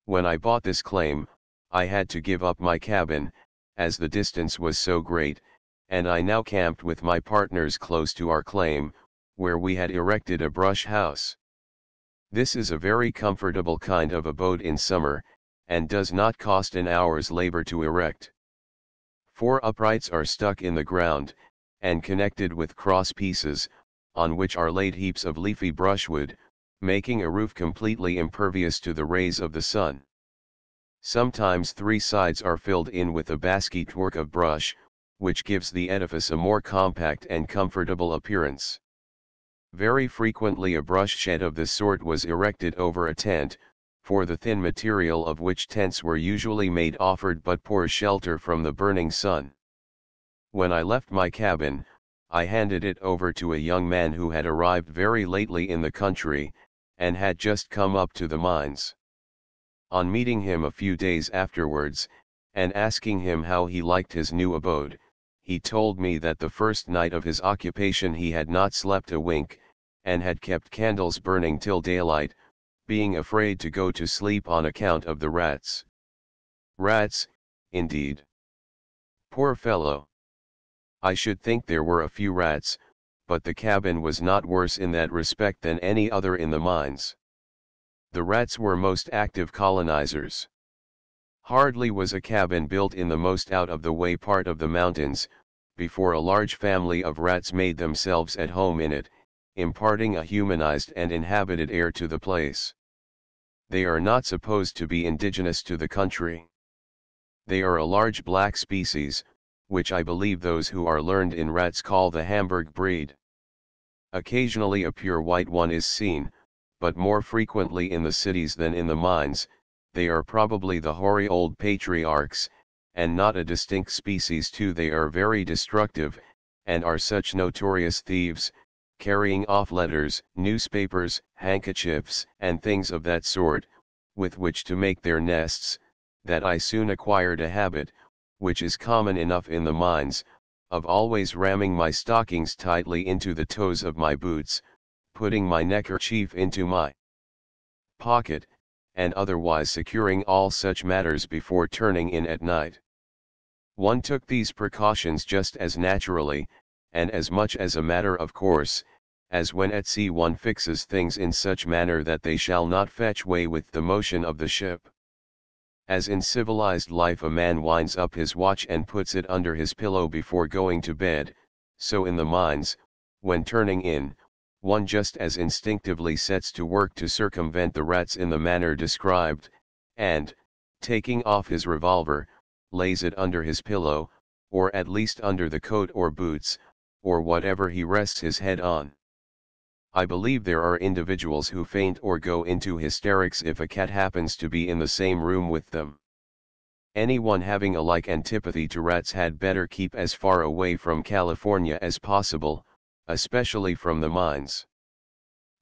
When I bought this claim, I had to give up my cabin, as the distance was so great, and I now camped with my partners close to our claim, where we had erected a brush house. This is a very comfortable kind of abode in summer, and does not cost an hour's labor to erect. 4 uprights are stuck in the ground, and connected with cross pieces, on which are laid heaps of leafy brushwood, making a roof completely impervious to the rays of the sun. Sometimes 3 sides are filled in with a basketwork of brush, which gives the edifice a more compact and comfortable appearance. Very frequently a brush shed of this sort was erected over a tent, for the thin material of which tents were usually made offered but poor shelter from the burning sun. When I left my cabin, I handed it over to a young man who had arrived very lately in the country, and had just come up to the mines. On meeting him a few days afterwards, and asking him how he liked his new abode, he told me that the first night of his occupation he had not slept a wink, and had kept candles burning till daylight, being afraid to go to sleep on account of the rats. Rats, indeed. Poor fellow. I should think there were a few rats, but the cabin was not worse in that respect than any other in the mines. The rats were most active colonizers. Hardly was a cabin built in the most out-of-the-way part of the mountains, before a large family of rats made themselves at home in it, imparting a humanized and inhabited air to the place. They are not supposed to be indigenous to the country. They are a large black species, which I believe those who are learned in rats call the Hamburg breed. Occasionally a pure white one is seen, but more frequently in the cities than in the mines. They are probably the hoary old patriarchs, and not a distinct species too. They are very destructive, and are such notorious thieves, carrying off letters, newspapers, handkerchiefs, and things of that sort, with which to make their nests, that I soon acquired a habit, which is common enough in the mines, of always ramming my stockings tightly into the toes of my boots, putting my neckerchief into my pocket, and otherwise securing all such matters before turning in at night. One took these precautions just as naturally, and as much as a matter of course, as when at sea one fixes things in such manner that they shall not fetch way with the motion of the ship. As in civilized life a man winds up his watch and puts it under his pillow before going to bed, so in the mines, when turning in, one just as instinctively sets to work to circumvent the rats in the manner described, and, taking off his revolver, lays it under his pillow, or at least under the coat or boots, or whatever he rests his head on. I believe there are individuals who faint or go into hysterics if a cat happens to be in the same room with them. Anyone having a like antipathy to rats had better keep as far away from California as possible, especially from the mines.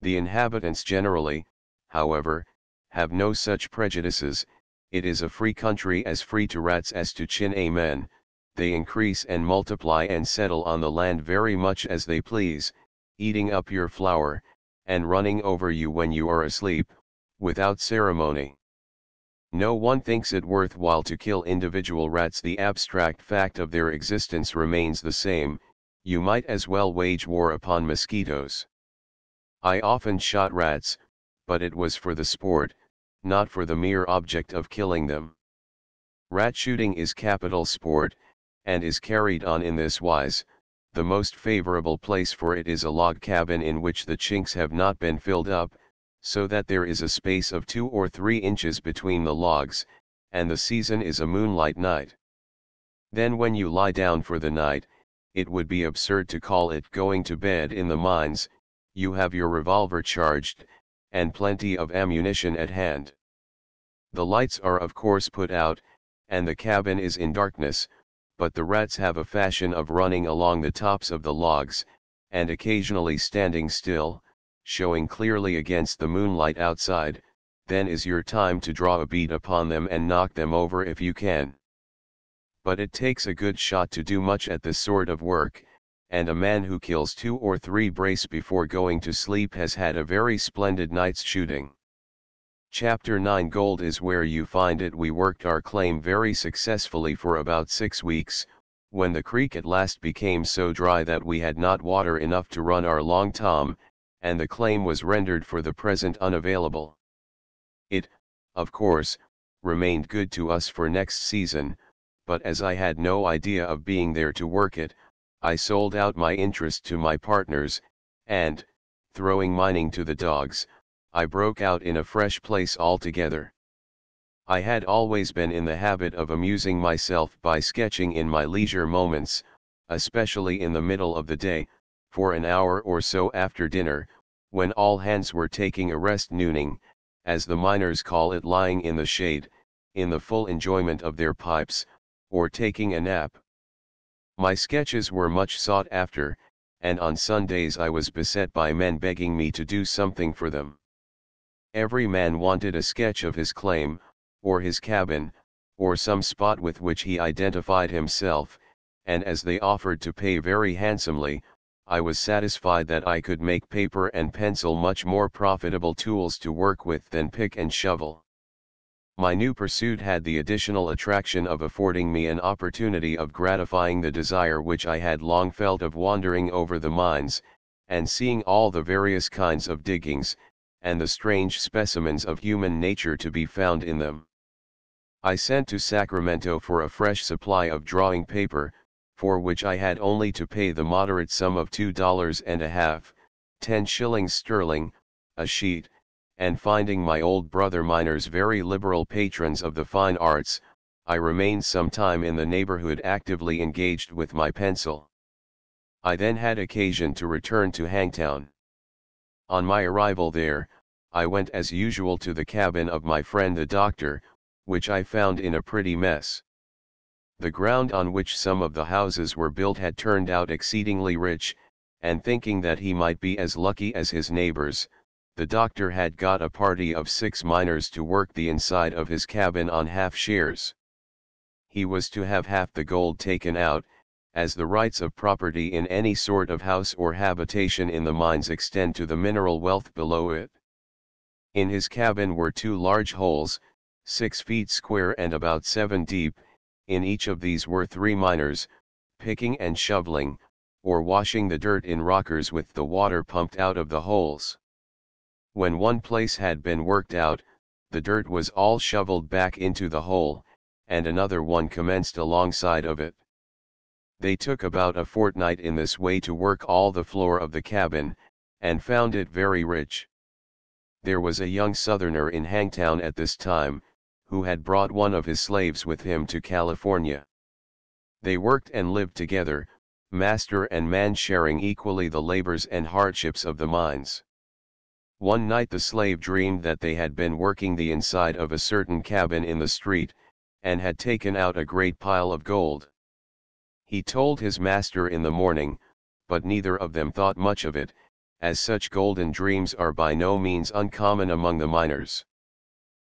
The inhabitants generally, however, have no such prejudices. It is a free country, as free to rats as to Chinamen. They increase and multiply and settle on the land very much as they please, eating up your flour, and running over you when you are asleep, without ceremony. No one thinks it worthwhile to kill individual rats. The abstract fact of their existence remains the same. You might as well wage war upon mosquitoes. I often shot rats, but it was for the sport, not for the mere object of killing them. Rat shooting is capital sport, and is carried on in this wise. The most favorable place for it is a log cabin in which the chinks have not been filled up, so that there is a space of 2 or 3 inches between the logs, and the season is a moonlight night. Then when you lie down for the night, it would be absurd to call it going to bed in the mines. You have your revolver charged, and plenty of ammunition at hand. The lights are of course put out, and the cabin is in darkness, but the rats have a fashion of running along the tops of the logs, and occasionally standing still, showing clearly against the moonlight outside. Then is your time to draw a bead upon them and knock them over if you can. But it takes a good shot to do much at this sort of work, and a man who kills 2 or 3 brace before going to sleep has had a very splendid night's shooting. Chapter 9 Gold is where you find it. We worked our claim very successfully for about 6 weeks, when the creek at last became so dry that we had not water enough to run our long tom, and the claim was rendered for the present unavailable. It, of course, remained good to us for next season, but as I had no idea of being there to work it, I sold out my interest to my partners, and, throwing mining to the dogs, I broke out in a fresh place altogether. I had always been in the habit of amusing myself by sketching in my leisure moments, especially in the middle of the day, for an hour or so after dinner, when all hands were taking a rest, nooning, as the miners call it, lying in the shade, in the full enjoyment of their pipes, or taking a nap. My sketches were much sought after, and on Sundays I was beset by men begging me to do something for them. Every man wanted a sketch of his claim, or his cabin, or some spot with which he identified himself, and as they offered to pay very handsomely, I was satisfied that I could make paper and pencil much more profitable tools to work with than pick and shovel. My new pursuit had the additional attraction of affording me an opportunity of gratifying the desire which I had long felt of wandering over the mines, and seeing all the various kinds of diggings, and the strange specimens of human nature to be found in them. I sent to Sacramento for a fresh supply of drawing paper, for which I had only to pay the moderate sum of $2.50, 10 shillings sterling, a sheet, and finding my old brother miners very liberal patrons of the fine arts, I remained some time in the neighborhood actively engaged with my pencil. I then had occasion to return to Hangtown. On my arrival there, I went as usual to the cabin of my friend the doctor, which I found in a pretty mess. The ground on which some of the houses were built had turned out exceedingly rich, and thinking that he might be as lucky as his neighbors, the doctor had got a party of 6 miners to work the inside of his cabin on half shares. he was to have half the gold taken out, as the rights of property in any sort of house or habitation in the mines extend to the mineral wealth below it. In his cabin were 2 large holes, 6 feet square and about 7 deep. In each of these were 3 miners, picking and shoveling, or washing the dirt in rockers with the water pumped out of the holes. When one place had been worked out, the dirt was all shoveled back into the hole, and another one commenced alongside of it. They took about a fortnight in this way to work all the floor of the cabin, and found it very rich. There was a young Southerner in Hangtown at this time, who had brought one of his slaves with him to California. They worked and lived together, master and man sharing equally the labors and hardships of the mines. One night the slave dreamed that they had been working the inside of a certain cabin in the street, and had taken out a great pile of gold. He told his master in the morning, but neither of them thought much of it, as such golden dreams are by no means uncommon among the miners.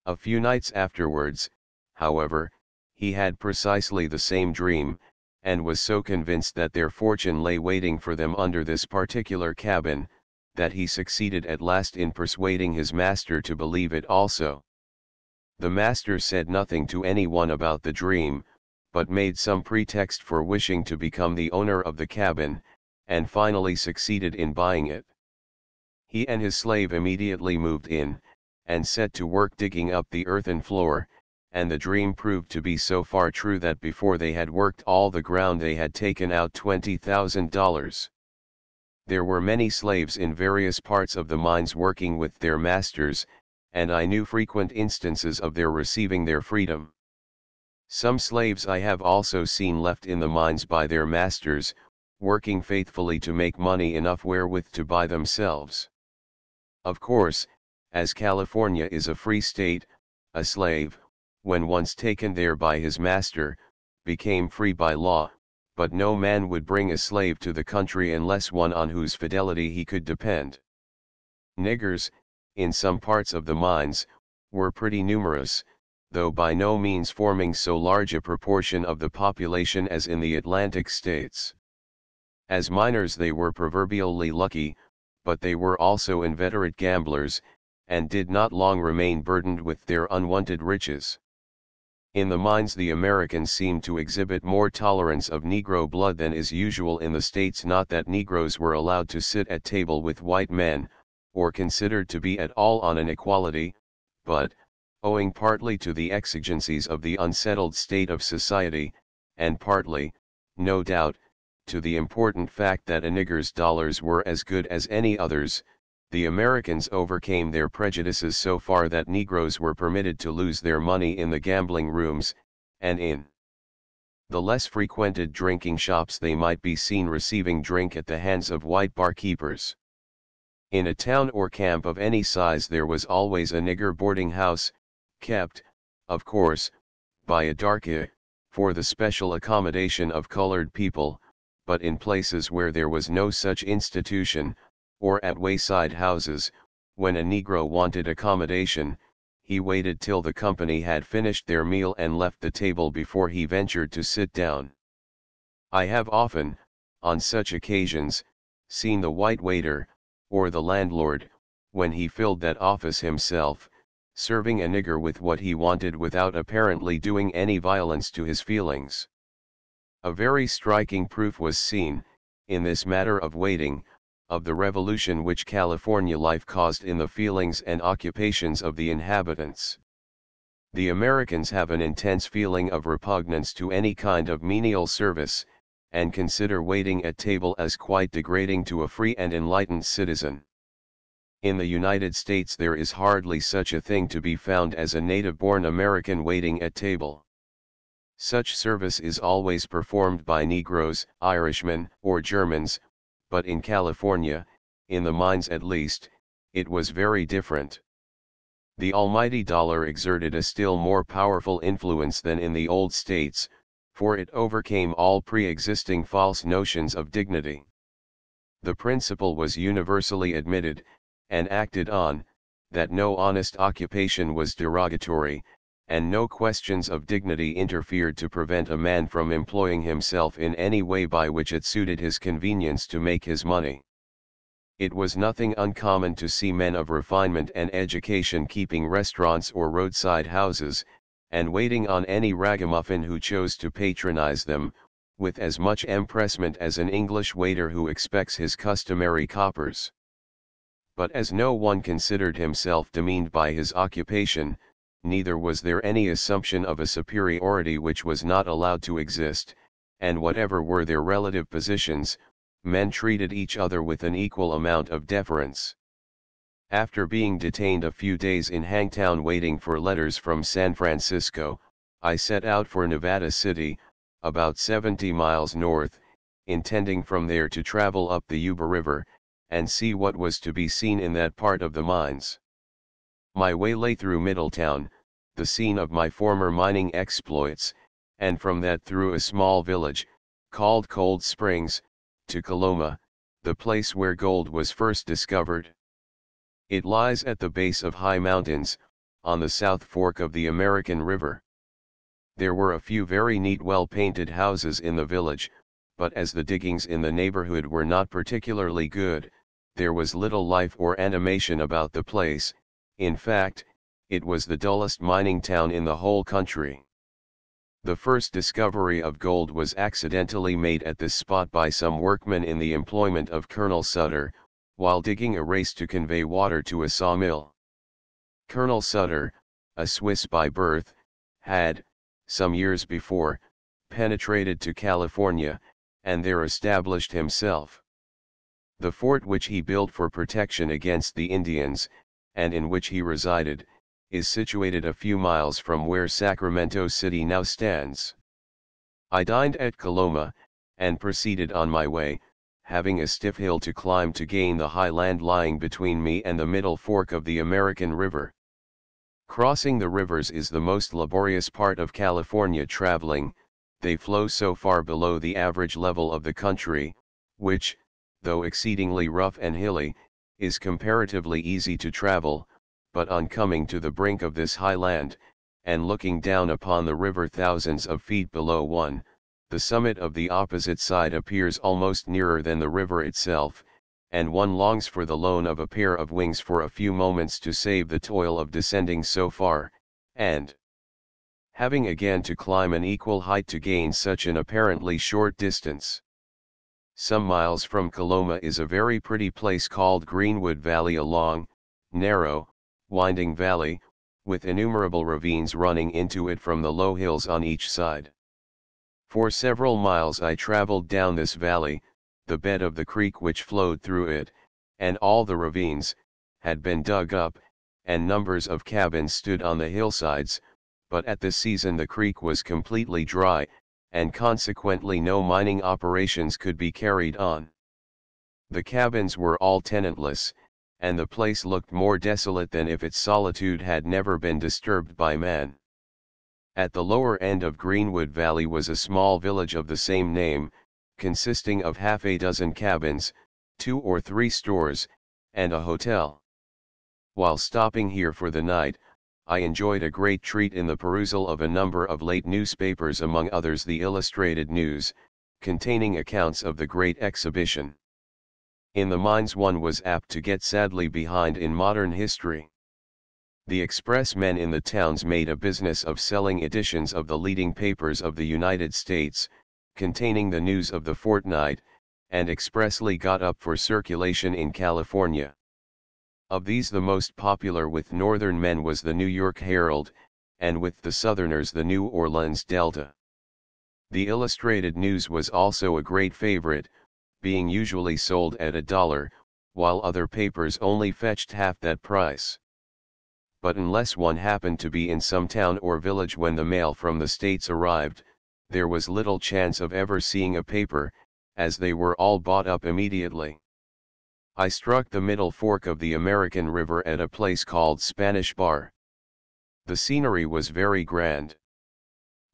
A few nights afterwards, however, he had precisely the same dream, and was so convinced that their fortune lay waiting for them under this particular cabin, that he succeeded at last in persuading his master to believe it also. The master said nothing to anyone about the dream, but made some pretext for wishing to become the owner of the cabin, and finally succeeded in buying it. He and his slave immediately moved in, and set to work digging up the earthen floor, and the dream proved to be so far true that before they had worked all the ground they had taken out $20,000. There were many slaves in various parts of the mines working with their masters, and I knew frequent instances of their receiving their freedom. Some slaves I have also seen left in the mines by their masters, working faithfully to make money enough wherewith to buy themselves. Of course, as California is a free state, a slave, when once taken there by his master, became free by law, but no man would bring a slave to the country unless one on whose fidelity he could depend. Niggers, in some parts of the mines, were pretty numerous, though by no means forming so large a proportion of the population as in the Atlantic states. As miners they were proverbially lucky, but they were also inveterate gamblers, and did not long remain burdened with their unwanted riches. In the mines the Americans seemed to exhibit more tolerance of Negro blood than is usual in the States. Not that Negroes were allowed to sit at table with white men, or considered to be at all on an equality, but, owing partly to the exigencies of the unsettled state of society, and partly, no doubt, to the important fact that a nigger's dollars were as good as any others, the Americans overcame their prejudices so far that Negroes were permitted to lose their money in the gambling rooms, and in the less frequented drinking shops they might be seen receiving drink at the hands of white barkeepers. In a town or camp of any size there was always a nigger boarding house, kept, of course, by a darky, for the special accommodation of colored people, but in places where there was no such institution, or at wayside houses, when a Negro wanted accommodation, he waited till the company had finished their meal and left the table before he ventured to sit down. I have often, on such occasions, seen the white waiter, or the landlord, when he filled that office himself, serving a nigger with what he wanted without apparently doing any violence to his feelings. A very striking proof was seen, in this matter of waiting, of the revolution which California life caused in the feelings and occupations of the inhabitants. The Americans have an intense feeling of repugnance to any kind of menial service, and consider waiting at table as quite degrading to a free and enlightened citizen. In the United States there is hardly such a thing to be found as a native-born American waiting at table. Such service is always performed by Negroes, Irishmen, or Germans, but in California, in the mines at least, it was very different. The almighty dollar exerted a still more powerful influence than in the old states, for it overcame all pre-existing false notions of dignity. The principle was universally admitted, and acted on, that no honest occupation was derogatory, and no questions of dignity interfered to prevent a man from employing himself in any way by which it suited his convenience to make his money. It was nothing uncommon to see men of refinement and education keeping restaurants or roadside houses, and waiting on any ragamuffin who chose to patronize them, with as much empressement as an English waiter who expects his customary coppers. But as no one considered himself demeaned by his occupation, neither was there any assumption of a superiority which was not allowed to exist, and whatever were their relative positions, men treated each other with an equal amount of deference. After being detained a few days in Hangtown waiting for letters from San Francisco, I set out for Nevada City, about 70 miles north, intending from there to travel up the Yuba River, and see what was to be seen in that part of the mines. My way lay through Middletown, the scene of my former mining exploits, and from that through a small village, called Cold Springs, to Coloma, the place where gold was first discovered. It lies at the base of high mountains, on the south fork of the American River. There were a few very neat well-painted houses in the village, but as the diggings in the neighborhood were not particularly good, there was little life or animation about the place. In fact, it was the dullest mining town in the whole country. The first discovery of gold was accidentally made at this spot by some workmen in the employment of Colonel Sutter, while digging a race to convey water to a sawmill. Colonel Sutter, a Swiss by birth, had, some years before, penetrated to California, and there established himself. The fort which he built for protection against the Indians, and in which he resided, is situated a few miles from where Sacramento City now stands. I dined at Coloma, and proceeded on my way, having a stiff hill to climb to gain the high land lying between me and the middle fork of the American River. Crossing the rivers is the most laborious part of California traveling. They flow so far below the average level of the country, which, though exceedingly rough and hilly, is comparatively easy to travel, but on coming to the brink of this high land, and looking down upon the river thousands of feet below one, the summit of the opposite side appears almost nearer than the river itself, and one longs for the loan of a pair of wings for a few moments to save the toil of descending so far, and having again to climb an equal height to gain such an apparently short distance. Some miles from Coloma is a very pretty place called Greenwood Valley, a long, narrow, winding valley, with innumerable ravines running into it from the low hills on each side. For several miles I traveled down this valley. The bed of the creek which flowed through it, and all the ravines, had been dug up, and numbers of cabins stood on the hillsides, but at this season the creek was completely dry, and consequently no mining operations could be carried on. The cabins were all tenantless, and the place looked more desolate than if its solitude had never been disturbed by man. At the lower end of Greenwood Valley was a small village of the same name, consisting of half a dozen cabins, 2 or 3 stores, and a hotel. While stopping here for the night, I enjoyed a great treat in the perusal of a number of late newspapers, among others the Illustrated News, containing accounts of the Great Exhibition. In the mines one was apt to get sadly behind in modern history. The express men in the towns made a business of selling editions of the leading papers of the United States, containing the news of the fortnight, and expressly got up for circulation in California. Of these the most popular with northern men was the New York Herald, and with the southerners the New Orleans Delta. The Illustrated News was also a great favorite, being usually sold at $1, while other papers only fetched half that price. But unless one happened to be in some town or village when the mail from the States arrived, there was little chance of ever seeing a paper, as they were all bought up immediately. I struck the middle fork of the American River at a place called Spanish Bar. The scenery was very grand.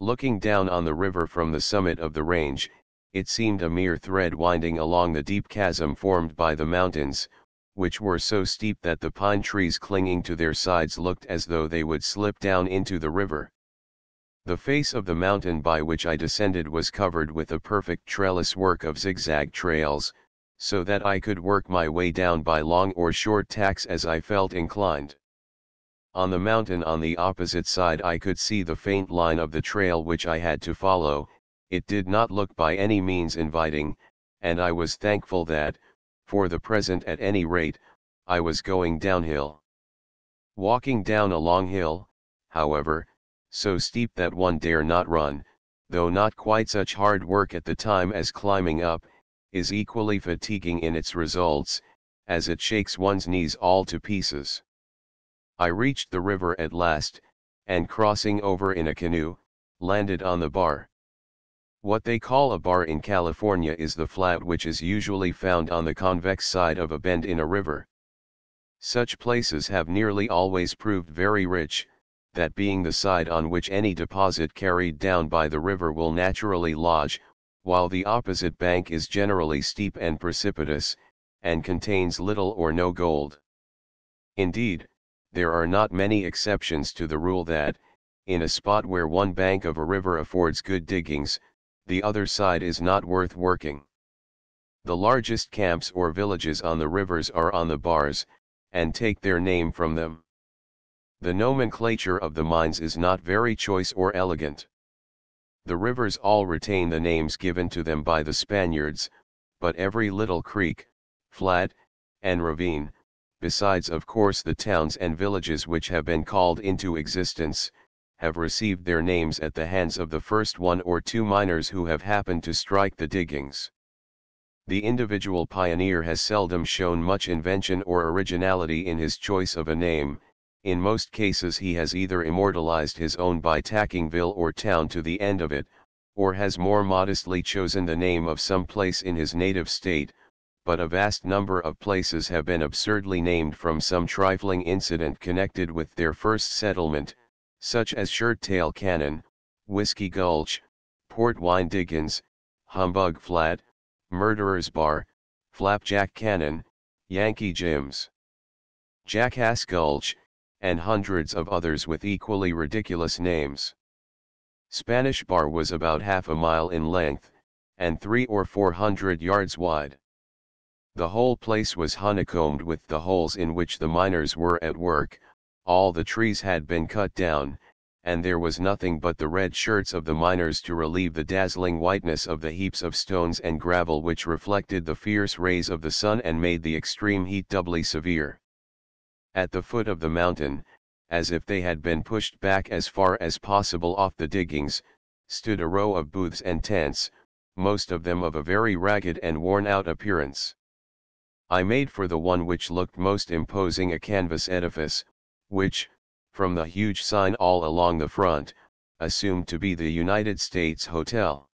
Looking down on the river from the summit of the range, it seemed a mere thread winding along the deep chasm formed by the mountains, which were so steep that the pine trees clinging to their sides looked as though they would slip down into the river. The face of the mountain by which I descended was covered with a perfect trellis work of zigzag trails, so that I could work my way down by long or short tacks as I felt inclined. On the mountain on the opposite side I could see the faint line of the trail which I had to follow. It did not look by any means inviting, and I was thankful that, for the present at any rate, I was going downhill. Walking down a long hill, however, so steep that one dare not run, though not quite such hard work at the time as climbing up, is equally fatiguing in its results, as it shakes one's knees all to pieces. I reached the river at last, and crossing over in a canoe, landed on the bar. What they call a bar in California is the flat which is usually found on the convex side of a bend in a river. Such places have nearly always proved very rich, that being the side on which any deposit carried down by the river will naturally lodge, while the opposite bank is generally steep and precipitous, and contains little or no gold. Indeed, there are not many exceptions to the rule that, in a spot where one bank of a river affords good diggings, the other side is not worth working. The largest camps or villages on the rivers are on the bars, and take their name from them. The nomenclature of the mines is not very choice or elegant. The rivers all retain the names given to them by the Spaniards, but every little creek, flat, and ravine, besides of course the towns and villages which have been called into existence, have received their names at the hands of the first one or two miners who have happened to strike the diggings. The individual pioneer has seldom shown much invention or originality in his choice of a name. In most cases he has either immortalized his own by tacking ville or town to the end of it, or has more modestly chosen the name of some place in his native state, but a vast number of places have been absurdly named from some trifling incident connected with their first settlement, such as Shirt Tail Cannon, Whiskey Gulch, Port Wine Diggins, Humbug Flat, Murderer's Bar, Flapjack Cannon, Yankee Jim's, Jackass Gulch, and hundreds of others with equally ridiculous names. Spanish Bar was about half a mile in length, and 300 or 400 yards wide. The whole place was honeycombed with the holes in which the miners were at work. All the trees had been cut down, and there was nothing but the red shirts of the miners to relieve the dazzling whiteness of the heaps of stones and gravel which reflected the fierce rays of the sun and made the extreme heat doubly severe. At the foot of the mountain, as if they had been pushed back as far as possible off the diggings, stood a row of booths and tents, most of them of a very ragged and worn-out appearance. I made for the one which looked most imposing, a canvas edifice, which, from the huge sign all along the front, assumed to be the United States Hotel.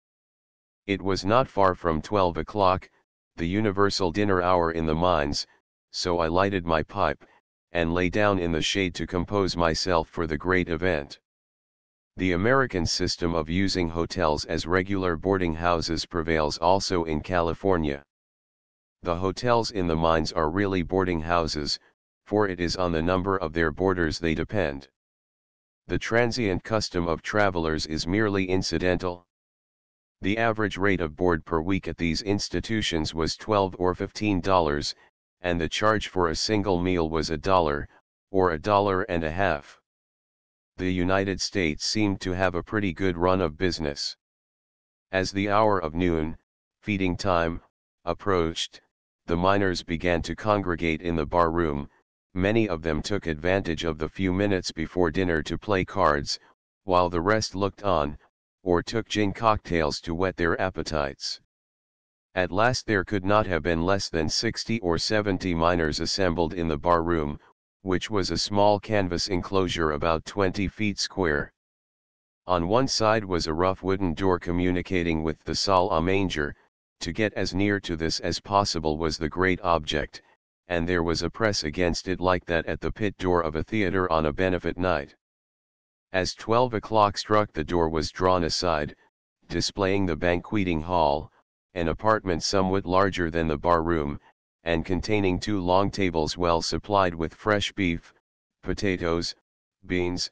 It was not far from 12 o'clock, the universal dinner hour in the mines, so I lighted my pipe, and lay down in the shade to compose myself for the great event. The American system of using hotels as regular boarding houses prevails also in California. The hotels in the mines are really boarding houses, for it is on the number of their boarders they depend. The transient custom of travelers is merely incidental. The average rate of board per week at these institutions was $12 or $15, and the charge for a single meal was $1, or $1.50. The United States seemed to have a pretty good run of business. As the hour of noon, feeding time, approached, the miners began to congregate in the bar room. Many of them took advantage of the few minutes before dinner to play cards, while the rest looked on, or took gin cocktails to whet their appetites. At last there could not have been less than 60 or 70 miners assembled in the bar room, which was a small canvas enclosure about 20 feet square. On one side was a rough wooden door communicating with the salle à manger. To get as near to this as possible was the great object, and there was a press against it like that at the pit door of a theater on a benefit night. As 12 o'clock struck, the door was drawn aside, displaying the banqueting hall, an apartment somewhat larger than the bar room, and containing 2 long tables well supplied with fresh beef, potatoes, beans,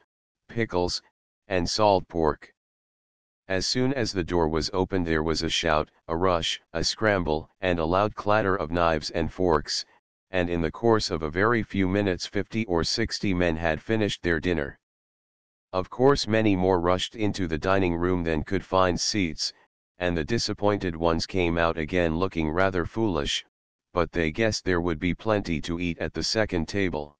pickles, and salt pork. As soon as the door was opened there was a shout, a rush, a scramble, and a loud clatter of knives and forks, and in the course of a very few minutes 50 or 60 men had finished their dinner. Of course many more rushed into the dining room than could find seats, and the disappointed ones came out again looking rather foolish, but they guessed there would be plenty to eat at the second table.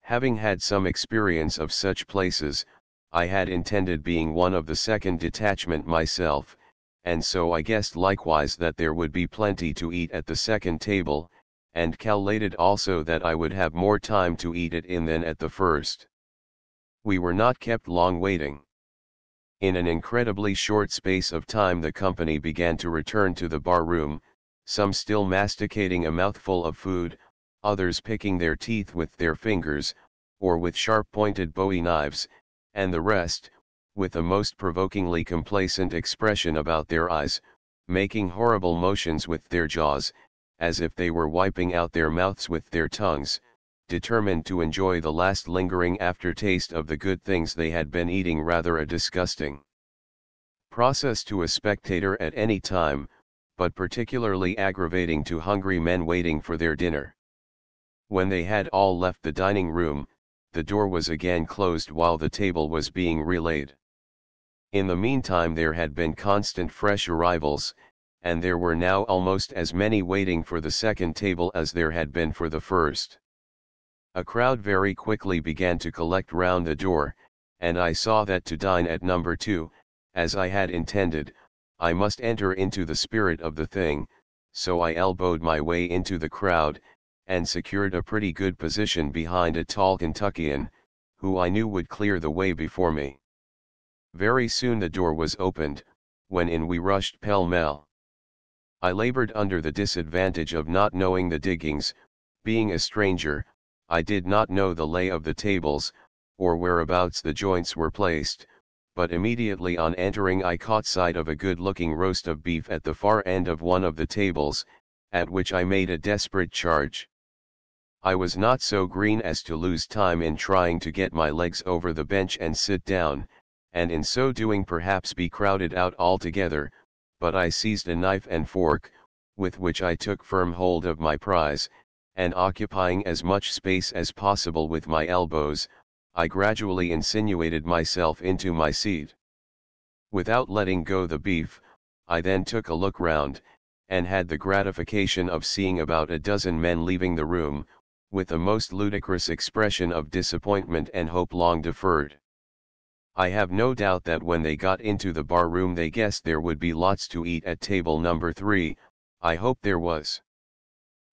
Having had some experience of such places, I had intended being one of the second detachment myself, and so I guessed likewise that there would be plenty to eat at the second table, and calculated also that I would have more time to eat it in than at the first. We were not kept long waiting. In an incredibly short space of time the company began to return to the bar room, some still masticating a mouthful of food, others picking their teeth with their fingers, or with sharp-pointed bowie knives, and the rest, with a most provokingly complacent expression about their eyes, making horrible motions with their jaws, as if they were wiping out their mouths with their tongues, determined to enjoy the last lingering aftertaste of the good things they had been eating, rather a disgusting process to a spectator at any time, but particularly aggravating to hungry men waiting for their dinner. When they had all left the dining room, the door was again closed while the table was being relaid. In the meantime there had been constant fresh arrivals, and there were now almost as many waiting for the second table as there had been for the first. A crowd very quickly began to collect round the door, and I saw that to dine at number 2, as I had intended, I must enter into the spirit of the thing, so I elbowed my way into the crowd, and secured a pretty good position behind a tall Kentuckian, who I knew would clear the way before me. Very soon the door was opened, when in we rushed pell-mell. I labored under the disadvantage of not knowing the diggings, being a stranger. I did not know the lay of the tables, or whereabouts the joints were placed, but immediately on entering I caught sight of a good-looking roast of beef at the far end of one of the tables, at which I made a desperate charge. I was not so green as to lose time in trying to get my legs over the bench and sit down, and in so doing perhaps be crowded out altogether, but I seized a knife and fork, with which I took firm hold of my prize, and occupying as much space as possible with my elbows, I gradually insinuated myself into my seat. Without letting go the beef, I then took a look round, and had the gratification of seeing about a dozen men leaving the room, with a most ludicrous expression of disappointment and hope long deferred. I have no doubt that when they got into the bar room they guessed there would be lots to eat at table number 3, I hope there was.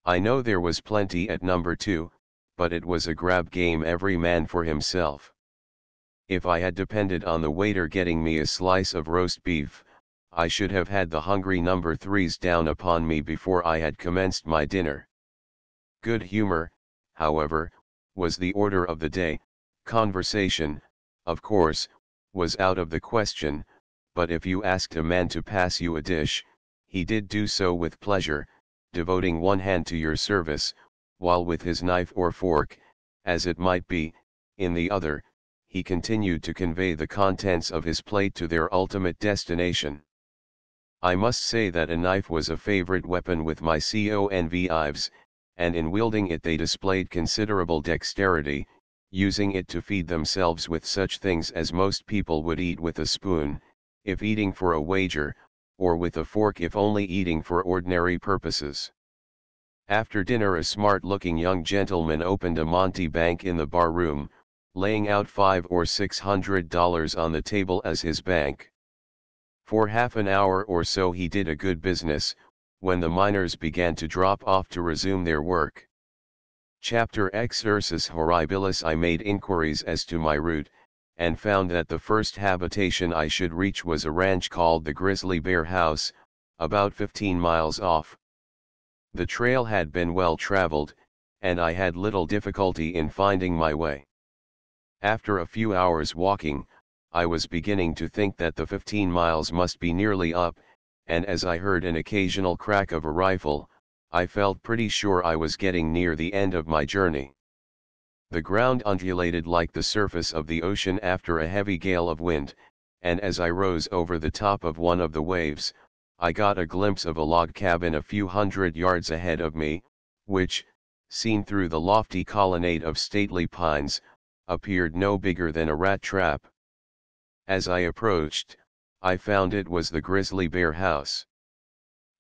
I know there was plenty at number 2, but it was a grab game, every man for himself. If I had depended on the waiter getting me a slice of roast beef, I should have had the hungry number 3s down upon me before I had commenced my dinner. Good humor, however, was the order of the day. Conversation, of course, was out of the question, but if you asked a man to pass you a dish, he did do so with pleasure, devoting one hand to your service, while with his knife or fork, as it might be, in the other, he continued to convey the contents of his plate to their ultimate destination. I must say that a knife was a favorite weapon with my convives, and in wielding it they displayed considerable dexterity, using it to feed themselves with such things as most people would eat with a spoon, if eating for a wager, or with a fork if only eating for ordinary purposes. After dinner a smart-looking young gentleman opened a monte bank in the bar room, laying out $500 or $600 on the table as his bank. For half an hour or so he did a good business, when the miners began to drop off to resume their work. Chapter Exercitus Horribilis. I made inquiries as to my route, and found that the first habitation I should reach was a ranch called the Grizzly Bear House, about 15 miles off. The trail had been well traveled, and I had little difficulty in finding my way. After a few hours walking, I was beginning to think that the 15 miles must be nearly up, and as I heard an occasional crack of a rifle, I felt pretty sure I was getting near the end of my journey. The ground undulated like the surface of the ocean after a heavy gale of wind, and as I rose over the top of one of the waves, I got a glimpse of a log cabin a few hundred yards ahead of me, which, seen through the lofty colonnade of stately pines, appeared no bigger than a rat trap. As I approached, I found it was the grizzly bear house.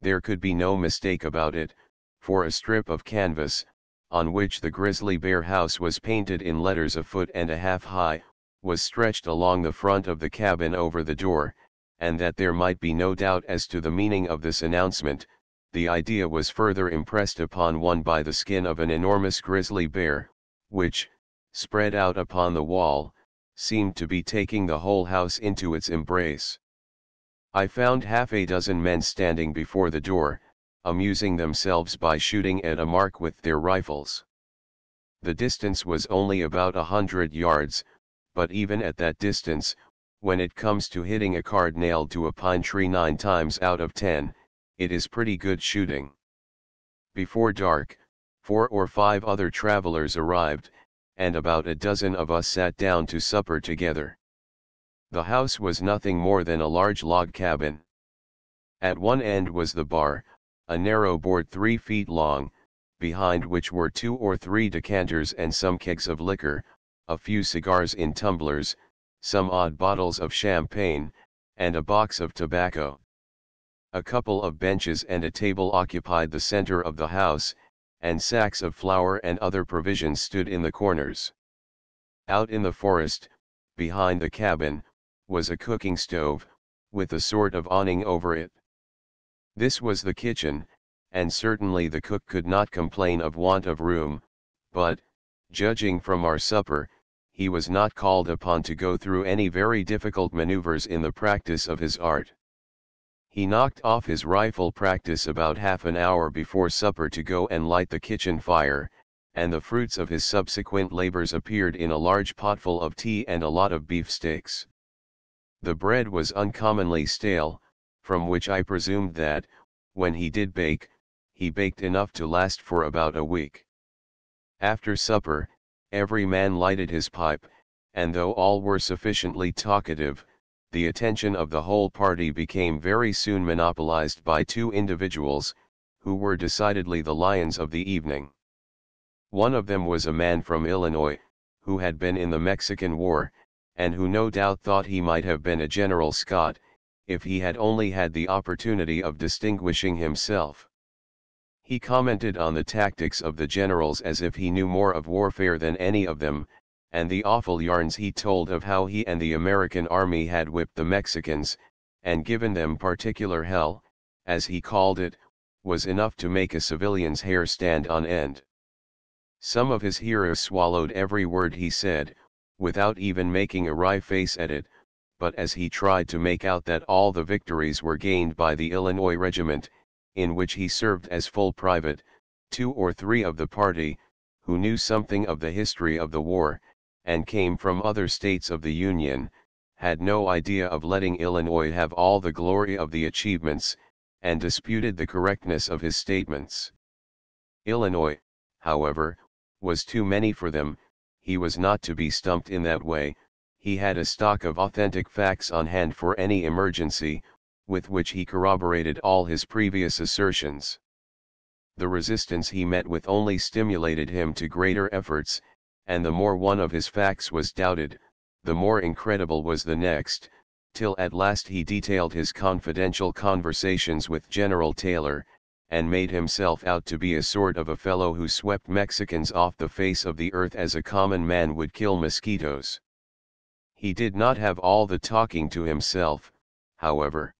There could be no mistake about it, for a strip of canvas, on which the grizzly bear house was painted in letters a foot and a half high, was stretched along the front of the cabin over the door, and that there might be no doubt as to the meaning of this announcement, the idea was further impressed upon one by the skin of an enormous grizzly bear, which, spread out upon the wall, seemed to be taking the whole house into its embrace. I found half a dozen men standing before the door, amusing themselves by shooting at a mark with their rifles. The distance was only about 100 yards, but even at that distance, when it comes to hitting a card nailed to a pine tree 9 times out of 10, it is pretty good shooting. Before dark, 4 or 5 other travelers arrived, and about a dozen of us sat down to supper together. The house was nothing more than a large log cabin. At one end was the bar, a narrow board 3 feet long, behind which were 2 or 3 decanters and some kegs of liquor, a few cigars in tumblers, some odd bottles of champagne, and a box of tobacco. A couple of benches and a table occupied the center of the house, and sacks of flour and other provisions stood in the corners. Out in the forest, behind the cabin, was a cooking stove, with a sort of awning over it. This was the kitchen, and certainly the cook could not complain of want of room, but, judging from our supper, he was not called upon to go through any very difficult maneuvers in the practice of his art. He knocked off his rifle practice about half an hour before supper to go and light the kitchen fire, and the fruits of his subsequent labors appeared in a large potful of tea and a lot of beefsteaks. The bread was uncommonly stale, from which I presumed that, when he did bake, he baked enough to last for about a week. After supper, every man lighted his pipe, and though all were sufficiently talkative, the attention of the whole party became very soon monopolized by 2 individuals, who were decidedly the lions of the evening. One of them was a man from Illinois, who had been in the Mexican War, and who no doubt thought he might have been a General Scott, if he had only had the opportunity of distinguishing himself. He commented on the tactics of the generals as if he knew more of warfare than any of them, and the awful yarns he told of how he and the American army had whipped the Mexicans, and given them particular hell, as he called it, was enough to make a civilian's hair stand on end. Some of his hearers swallowed every word he said, without even making a wry face at it, but as he tried to make out that all the victories were gained by the Illinois regiment, in which he served as full private, 2 or 3 of the party, who knew something of the history of the war, and came from other states of the Union, had no idea of letting Illinois have all the glory of the achievements, and disputed the correctness of his statements. Illinois, however, was too many for them. He was not to be stumped in that way. He had a stock of authentic facts on hand for any emergency, with which he corroborated all his previous assertions. The resistance he met with only stimulated him to greater efforts, and the more one of his facts was doubted, the more incredible was the next, till at last he detailed his confidential conversations with General Taylor, and made himself out to be a sort of a fellow who swept Mexicans off the face of the earth as a common man would kill mosquitoes. He did not have all the talking to himself, however.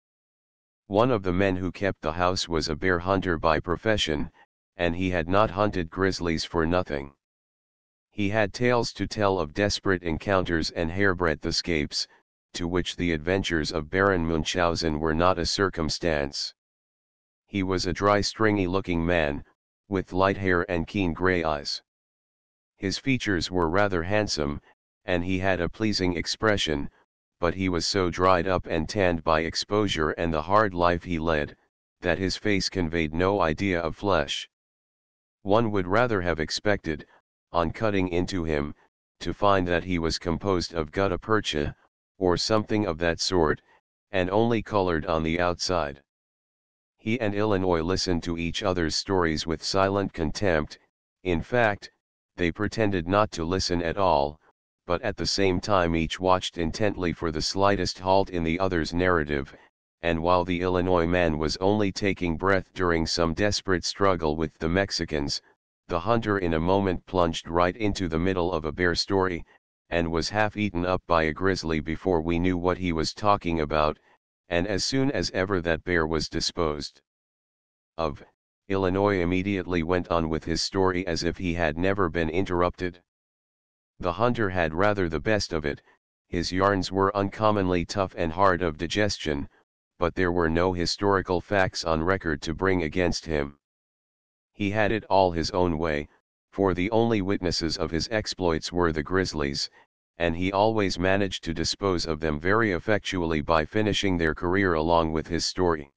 One of the men who kept the house was a bear hunter by profession, and he had not hunted grizzlies for nothing. He had tales to tell of desperate encounters and hairbreadth escapes, to which the adventures of Baron Munchausen were not a circumstance. He was a dry stringy-looking man, with light hair and keen grey eyes. His features were rather handsome, and he had a pleasing expression, but he was so dried up and tanned by exposure and the hard life he led, that his face conveyed no idea of flesh. One would rather have expected, on cutting into him, to find that he was composed of gutta percha, or something of that sort, and only colored on the outside. He and Illinois listened to each other's stories with silent contempt. In fact, they pretended not to listen at all, but at the same time each watched intently for the slightest halt in the other's narrative, and while the Illinois man was only taking breath during some desperate struggle with the Mexicans, the hunter in a moment plunged right into the middle of a bear story, and was half eaten up by a grizzly before we knew what he was talking about, and as soon as ever that bear was disposed of, Illinois immediately went on with his story as if he had never been interrupted. The hunter had rather the best of it. His yarns were uncommonly tough and hard of digestion, but there were no historical facts on record to bring against him. He had it all his own way, for the only witnesses of his exploits were the grizzlies, and he always managed to dispose of them very effectually by finishing their career along with his story.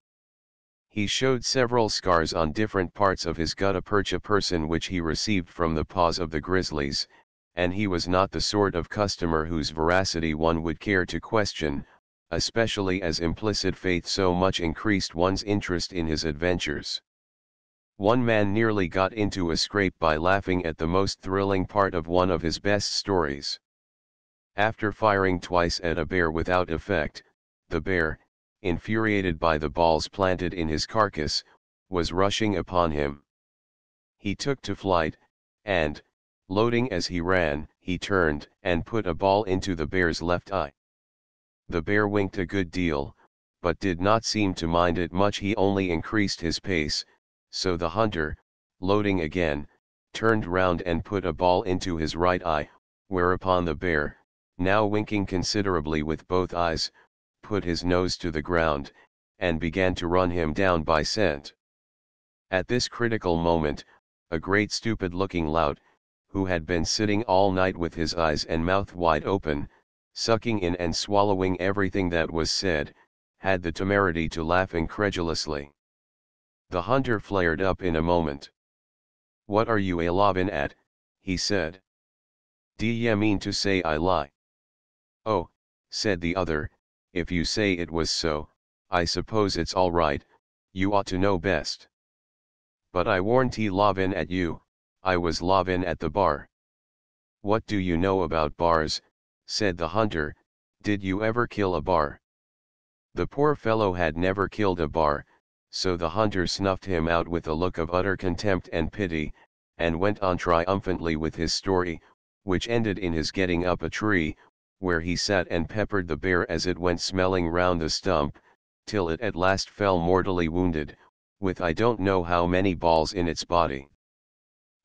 He showed several scars on different parts of his gutta percha person which he received from the paws of the grizzlies, and he was not the sort of customer whose veracity one would care to question, especially as implicit faith so much increased one's interest in his adventures. One man nearly got into a scrape by laughing at the most thrilling part of one of his best stories. After firing twice at a bear without effect, the bear, infuriated by the balls planted in his carcass, was rushing upon him. He took to flight, and, loading as he ran, he turned and put a ball into the bear's left eye. The bear winked a good deal, but did not seem to mind it much. He only increased his pace, so the hunter, loading again, turned round and put a ball into his right eye, whereupon the bear, now winking considerably with both eyes, put his nose to the ground, and began to run him down by scent. At this critical moment, a great stupid-looking lout, who had been sitting all night with his eyes and mouth wide open, sucking in and swallowing everything that was said, had the temerity to laugh incredulously. The hunter flared up in a moment. "What are you a-laughing at?" he said. "D'ye mean to say I lie?" "Oh," said the other, "if you say it was so, I suppose it's all right, you ought to know best. But I warn't laughing at you, I was laughing at the bar." "What do you know about bars?" said the hunter. "Did you ever kill a bar?" The poor fellow had never killed a bar, so the hunter snuffed him out with a look of utter contempt and pity, and went on triumphantly with his story, which ended in his getting up a tree, where he sat and peppered the bear as it went smelling round the stump, till it at last fell mortally wounded, with I don't know how many balls in its body.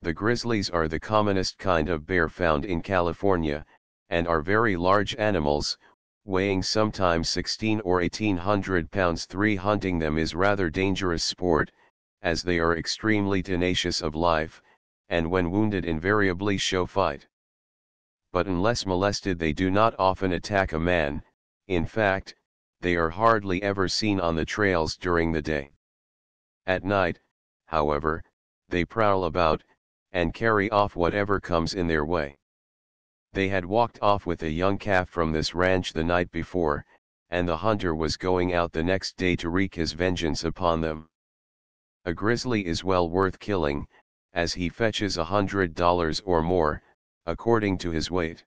The grizzlies are the commonest kind of bear found in California, and are very large animals, weighing sometimes 16 or 1800 pounds. Hunting them is rather dangerous sport, as they are extremely tenacious of life, and when wounded invariably show fight. But unless molested they do not often attack a man. In fact, they are hardly ever seen on the trails during the day. At night, however, they prowl about, and carry off whatever comes in their way. They had walked off with a young calf from this ranch the night before, and the hunter was going out the next day to wreak his vengeance upon them. A grizzly is well worth killing, as he fetches $100 or more, according to his weight.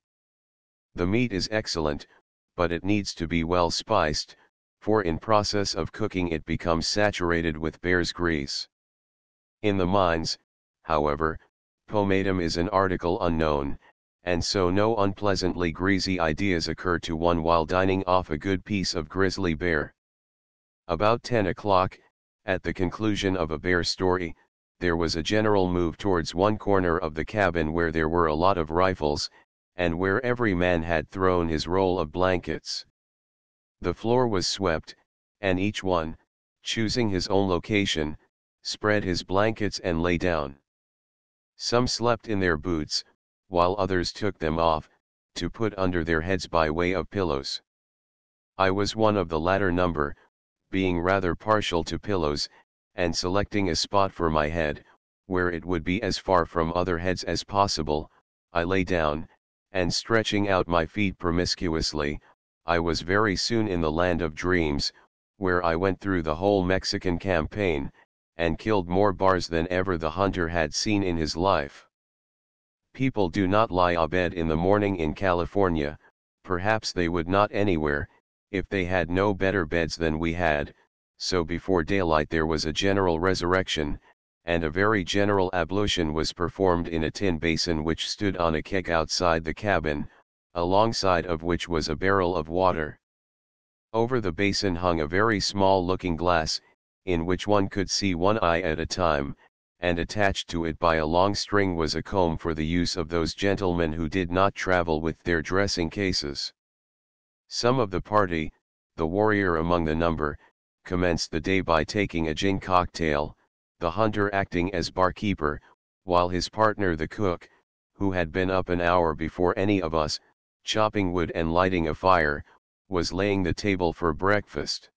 The meat is excellent, but it needs to be well spiced, for in process of cooking it becomes saturated with bear's grease. In the mines, however, pomatum is an article unknown, and so no unpleasantly greasy ideas occur to one while dining off a good piece of grizzly bear. About 10 o'clock, at the conclusion of a bear story, there was a general move towards one corner of the cabin where there were a lot of rifles, and where every man had thrown his roll of blankets. The floor was swept, and each one, choosing his own location, spread his blankets and lay down. Some slept in their boots, while others took them off, to put under their heads by way of pillows. I was one of the latter number, being rather partial to pillows, and selecting a spot for my head, where it would be as far from other heads as possible, I lay down, and stretching out my feet promiscuously, I was very soon in the land of dreams, where I went through the whole Mexican campaign, and killed more bars than ever the hunter had seen in his life. People do not lie abed in the morning in California, perhaps they would not anywhere, if they had no better beds than we had, so before daylight there was a general resurrection, and a very general ablution was performed in a tin basin which stood on a keg outside the cabin, alongside of which was a barrel of water. Over the basin hung a very small looking glass, in which one could see one eye at a time, and attached to it by a long string was a comb for the use of those gentlemen who did not travel with their dressing cases. Some of the party, the warrior among the number, commenced the day by taking a gin cocktail, the hunter acting as barkeeper, while his partner the cook, who had been up an hour before any of us, chopping wood and lighting a fire, was laying the table for breakfast.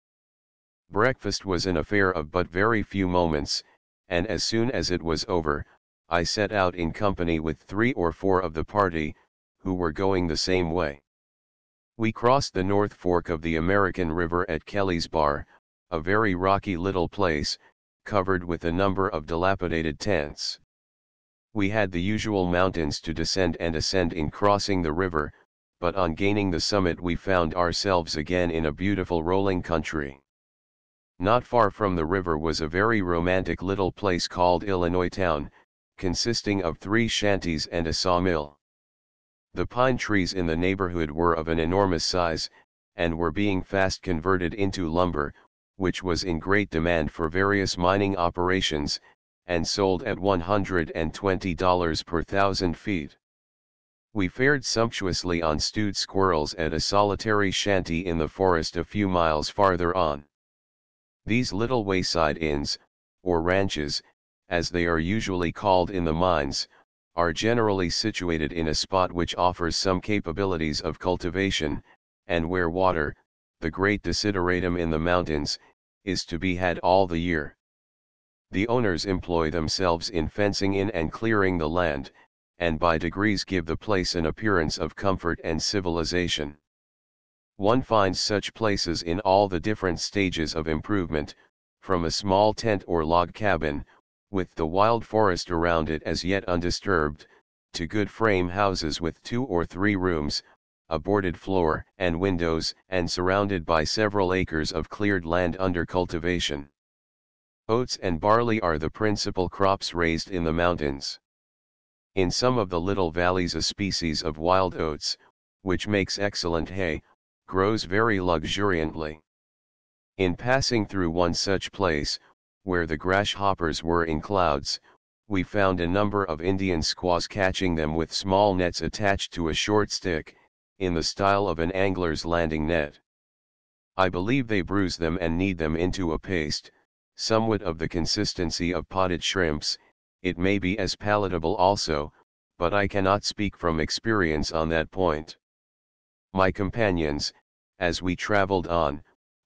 Breakfast was an affair of but very few moments, and as soon as it was over, I set out in company with 3 or 4 of the party, who were going the same way. We crossed the North Fork of the American River at Kelly's Bar, a very rocky little place, covered with a number of dilapidated tents. We had the usual mountains to descend and ascend in crossing the river, but on gaining the summit we found ourselves again in a beautiful rolling country. Not far from the river was a very romantic little place called Illinois Town, consisting of 3 shanties and a sawmill. The pine trees in the neighborhood were of an enormous size, and were being fast converted into lumber, which was in great demand for various mining operations, and sold at $120 per 1,000 feet. We fared sumptuously on stewed squirrels at a solitary shanty in the forest a few miles farther on. These little wayside inns, or ranches, as they are usually called in the mines, are generally situated in a spot which offers some capabilities of cultivation, and where water, the great desideratum in the mountains, is to be had all the year. The owners employ themselves in fencing in and clearing the land, and by degrees give the place an appearance of comfort and civilization. One finds such places in all the different stages of improvement, from a small tent or log cabin, with the wild forest around it as yet undisturbed, to good frame houses with 2 or 3 rooms, a boarded floor and windows, and surrounded by several acres of cleared land under cultivation. Oats and barley are the principal crops raised in the mountains. In some of the little valleys a species of wild oats, which makes excellent hay, grows very luxuriantly. In passing through one such place, where the grasshoppers were in clouds, we found a number of Indian squaws catching them with small nets attached to a short stick, in the style of an angler's landing net. I believe they bruise them and knead them into a paste, somewhat of the consistency of potted shrimps. It may be as palatable also, but I cannot speak from experience on that point. My companions, as we traveled on,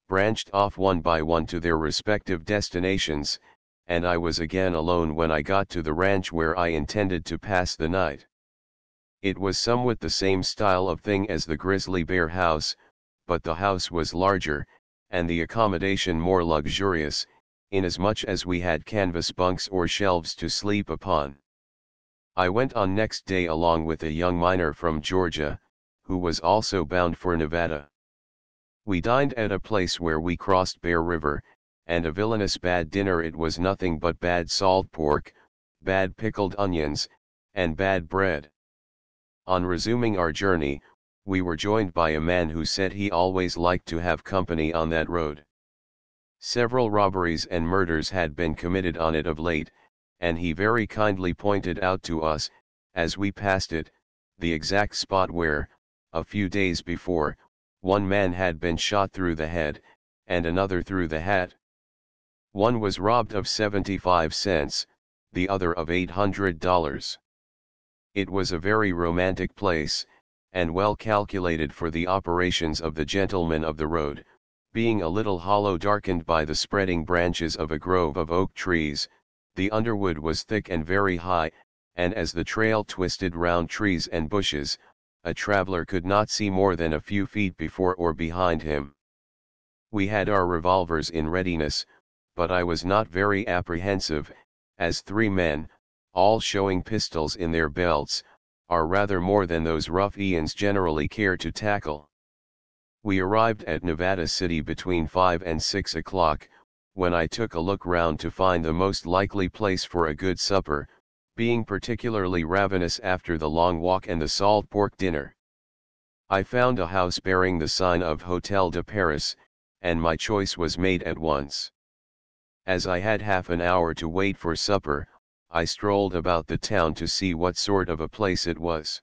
branched off one by one to their respective destinations, and I was again alone when I got to the ranch where I intended to pass the night. It was somewhat the same style of thing as the Grizzly Bear house, but the house was larger, and the accommodation more luxurious, inasmuch as we had canvas bunks or shelves to sleep upon. I went on next day along with a young miner from Georgia, who was also bound for Nevada. We dined at a place where we crossed Bear River, and a villainous bad dinner it was, nothing but bad salt pork, bad pickled onions, and bad bread. On resuming our journey, we were joined by a man who said he always liked to have company on that road. Several robberies and murders had been committed on it of late, and he very kindly pointed out to us, as we passed it, the exact spot where, a few days before, one man had been shot through the head, and another through the hat. One was robbed of 75 cents, the other of $800. It was a very romantic place, and well calculated for the operations of the gentlemen of the road, Being a little hollow darkened by the spreading branches of a grove of oak trees, the underwood was thick and very high, and as the trail twisted round trees and bushes, a traveler could not see more than a few feet before or behind him. We had our revolvers in readiness, but I was not very apprehensive, as 3 men, all showing pistols in their belts, are rather more than those ruffians generally care to tackle. We arrived at Nevada City between 5 and 6 o'clock, when I took a look round to find the most likely place for a good supper, being particularly ravenous after the long walk and the salt pork dinner. I found a house bearing the sign of Hotel de Paris, and my choice was made at once. As I had half an hour to wait for supper, I strolled about the town to see what sort of a place it was.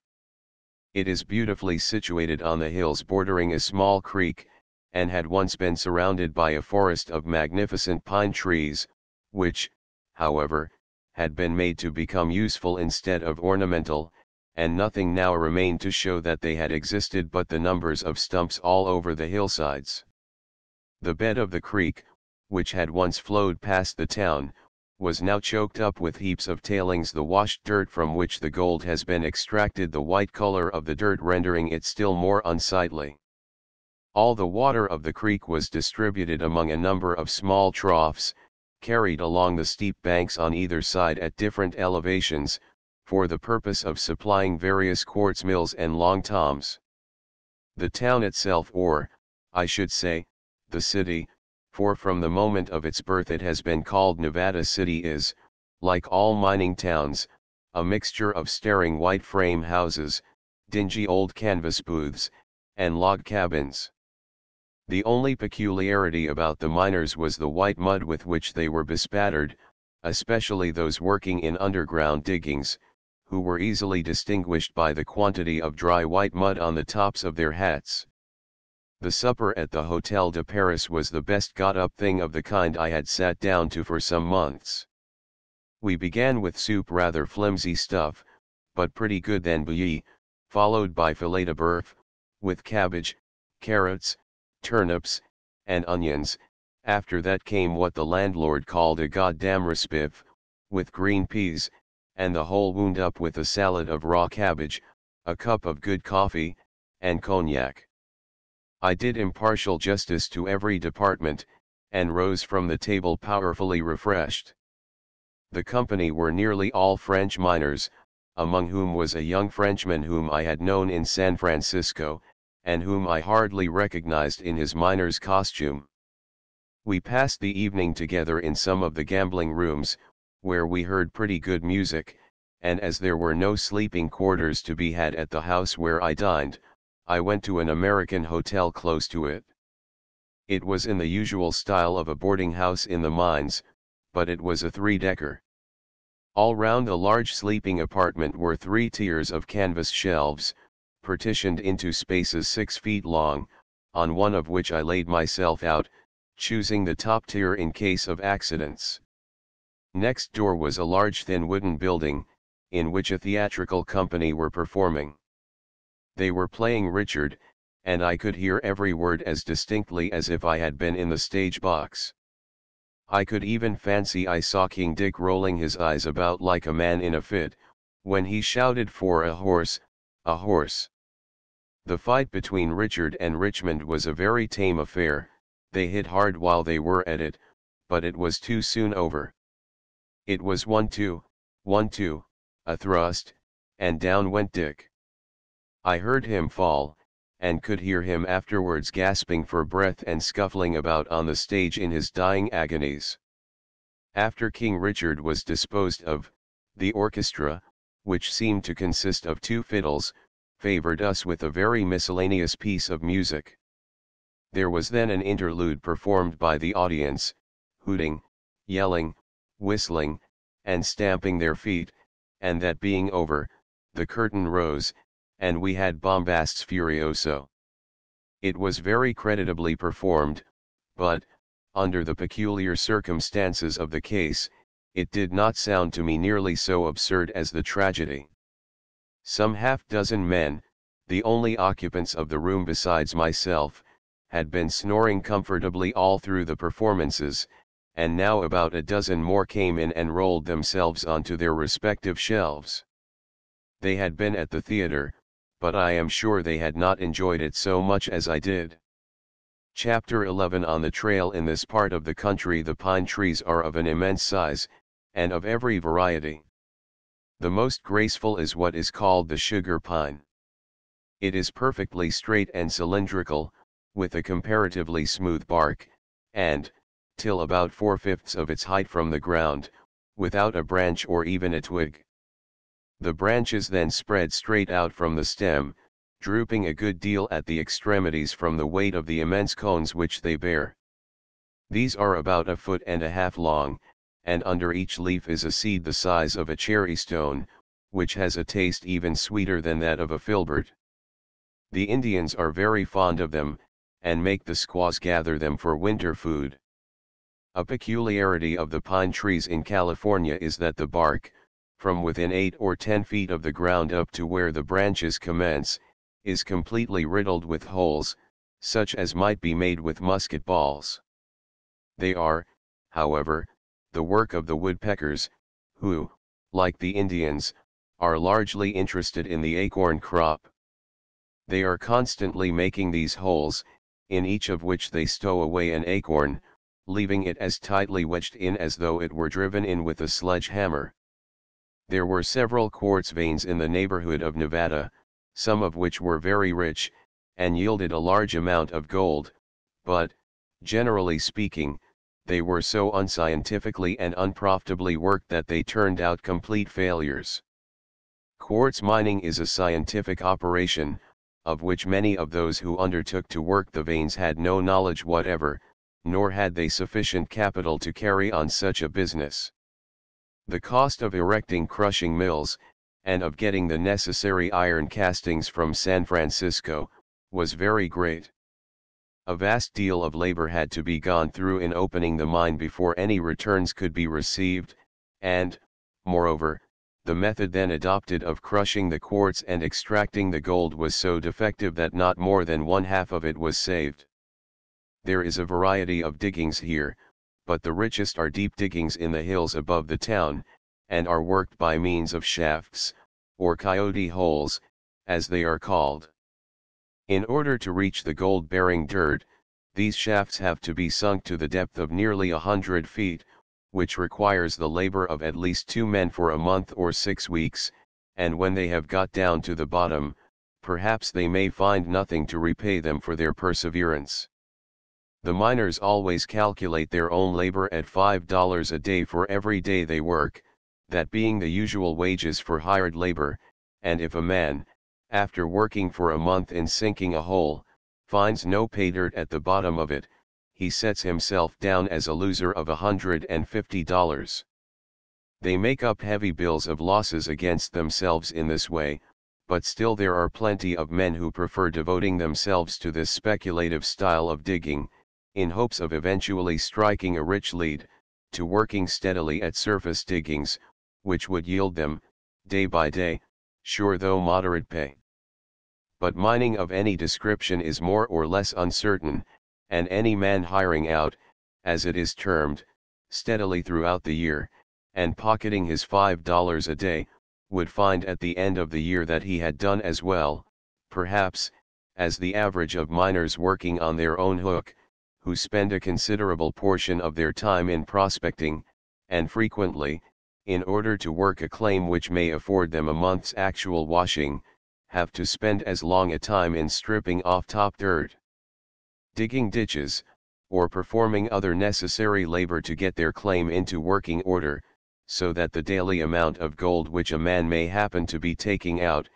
It is beautifully situated on the hills bordering a small creek, and had once been surrounded by a forest of magnificent pine trees, which, however, had been made to become useful instead of ornamental, and nothing now remained to show that they had existed but the numbers of stumps all over the hillsides. The bed of the creek, which had once flowed past the town, was now choked up with heaps of tailings, the washed dirt from which the gold has been extracted, the white color of the dirt rendering it still more unsightly. All the water of the creek was distributed among a number of small troughs, carried along the steep banks on either side at different elevations, for the purpose of supplying various quartz mills and long toms. The town itself, or, I should say, the city, for from the moment of its birth it has been called Nevada City, is, like all mining towns, a mixture of staring white frame houses, dingy old canvas booths, and log cabins. The only peculiarity about the miners was the white mud with which they were bespattered, especially those working in underground diggings, who were easily distinguished by the quantity of dry white mud on the tops of their hats. The supper at the Hotel de Paris was the best got-up thing of the kind I had sat down to for some months. We began with soup, rather flimsy stuff, but pretty good, then bouillie, followed by filet de boeuf, with cabbage, carrots, turnips, and onions. After that came what the landlord called a goddamn respiff, with green peas, and the whole wound up with a salad of raw cabbage, a cup of good coffee, and cognac. I did impartial justice to every department, and rose from the table powerfully refreshed. The company were nearly all French miners, among whom was a young Frenchman whom I had known in San Francisco, and whom I hardly recognized in his miner's costume. We passed the evening together in some of the gambling rooms, where we heard pretty good music, and as there were no sleeping quarters to be had at the house where I dined, I went to an American hotel close to it. It was in the usual style of a boarding house in the mines, but it was a 3-decker. All round the large sleeping apartment were 3 tiers of canvas shelves, partitioned into spaces 6 feet long, on one of which I laid myself out, choosing the top tier in case of accidents. Next door was a large thin wooden building, in which a theatrical company were performing. They were playing Richard, and I could hear every word as distinctly as if I had been in the stage box. I could even fancy I saw King Dick rolling his eyes about like a man in a fit, when he shouted for a horse, a horse. The fight between Richard and Richmond was a very tame affair. They hit hard while they were at it, but it was too soon over. It was 1-2, 1-2, a thrust, and down went Dick. I heard him fall, and could hear him afterwards gasping for breath and scuffling about on the stage in his dying agonies. After King Richard was disposed of, the orchestra, which seemed to consist of 2 fiddles, favored us with a very miscellaneous piece of music. There was then an interlude performed by the audience, hooting, yelling, whistling, and stamping their feet, and that being over, the curtain rose, and we had Bombast's Furioso. It was very creditably performed, but, under the peculiar circumstances of the case, it did not sound to me nearly so absurd as the tragedy. Some half-dozen men, the only occupants of the room besides myself, had been snoring comfortably all through the performances, and now about a dozen more came in and rolled themselves onto their respective shelves. They had been at the theater, but I am sure they had not enjoyed it so much as I did. Chapter 11. On the trail. In this part of the country the pine trees are of an immense size, and of every variety. The most graceful is what is called the sugar pine. It is perfectly straight and cylindrical, with a comparatively smooth bark, and, till about 4/5 of its height from the ground, without a branch or even a twig. The branches then spread straight out from the stem, drooping a good deal at the extremities from the weight of the immense cones which they bear. These are about 1.5 feet long, and under each leaf is a seed the size of a cherry stone, which has a taste even sweeter than that of a filbert. The Indians are very fond of them, and make the squaws gather them for winter food. A peculiarity of the pine trees in California is that the bark, from within 8 or 10 feet of the ground up to where the branches commence, is completely riddled with holes, such as might be made with musket balls. They are, however, the work of the woodpeckers, who, like the Indians, are largely interested in the acorn crop. They are constantly making these holes, in each of which they stow away an acorn, leaving it as tightly wedged in as though it were driven in with a sledge-hammer. There were several quartz veins in the neighborhood of Nevada, some of which were very rich, and yielded a large amount of gold, but, generally speaking, they were so unscientifically and unprofitably worked that they turned out complete failures. Quartz mining is a scientific operation, of which many of those who undertook to work the veins had no knowledge whatever, nor had they sufficient capital to carry on such a business. The cost of erecting crushing mills, and of getting the necessary iron castings from San Francisco, was very great. A vast deal of labor had to be gone through in opening the mine before any returns could be received, and, moreover, the method then adopted of crushing the quartz and extracting the gold was so defective that not more than 1/2 of it was saved. There is a variety of diggings here, but the richest are deep diggings in the hills above the town, and are worked by means of shafts, or coyote holes, as they are called. In order to reach the gold-bearing dirt, these shafts have to be sunk to the depth of nearly 100 feet, which requires the labor of at least 2 men for a month or 6 weeks, and when they have got down to the bottom, perhaps they may find nothing to repay them for their perseverance. The miners always calculate their own labor at $5 a day for every day they work, that being the usual wages for hired labor, and if a man, after working for a month in sinking a hole, finds no pay dirt at the bottom of it, he sets himself down as a loser of $150. They make up heavy bills of losses against themselves in this way, but still there are plenty of men who prefer devoting themselves to this speculative style of digging, in hopes of eventually striking a rich lead, to working steadily at surface diggings, which would yield them, day by day, sure though moderate pay. But mining of any description is more or less uncertain, and any man hiring out, as it is termed, steadily throughout the year, and pocketing his $5 a day, would find at the end of the year that he had done as well, perhaps, as the average of miners working on their own hook, who spend a considerable portion of their time in prospecting, and frequently, in order to work a claim which may afford them a month's actual washing, have to spend as long a time in stripping off top dirt, digging ditches, or performing other necessary labor to get their claim into working order, so that the daily amount of gold which a man may happen to be taking out,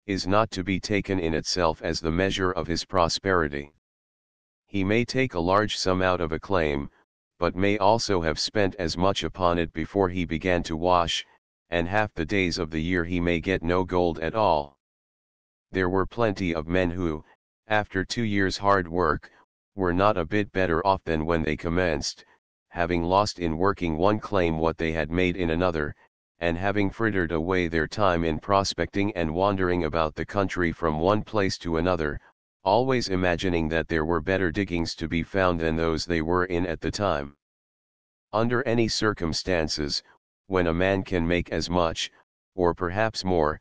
is not to be taken in itself as the measure of his prosperity. He may take a large sum out of a claim, but may also have spent as much upon it before he began to wash, and half the days of the year he may get no gold at all. There were plenty of men who, after 2 years' hard work, were not a bit better off than when they commenced, having lost in working one claim what they had made in another, and having frittered away their time in prospecting and wandering about the country from one place to another, always imagining that there were better diggings to be found than those they were in at the time. Under any circumstances, when a man can make as much, or perhaps more,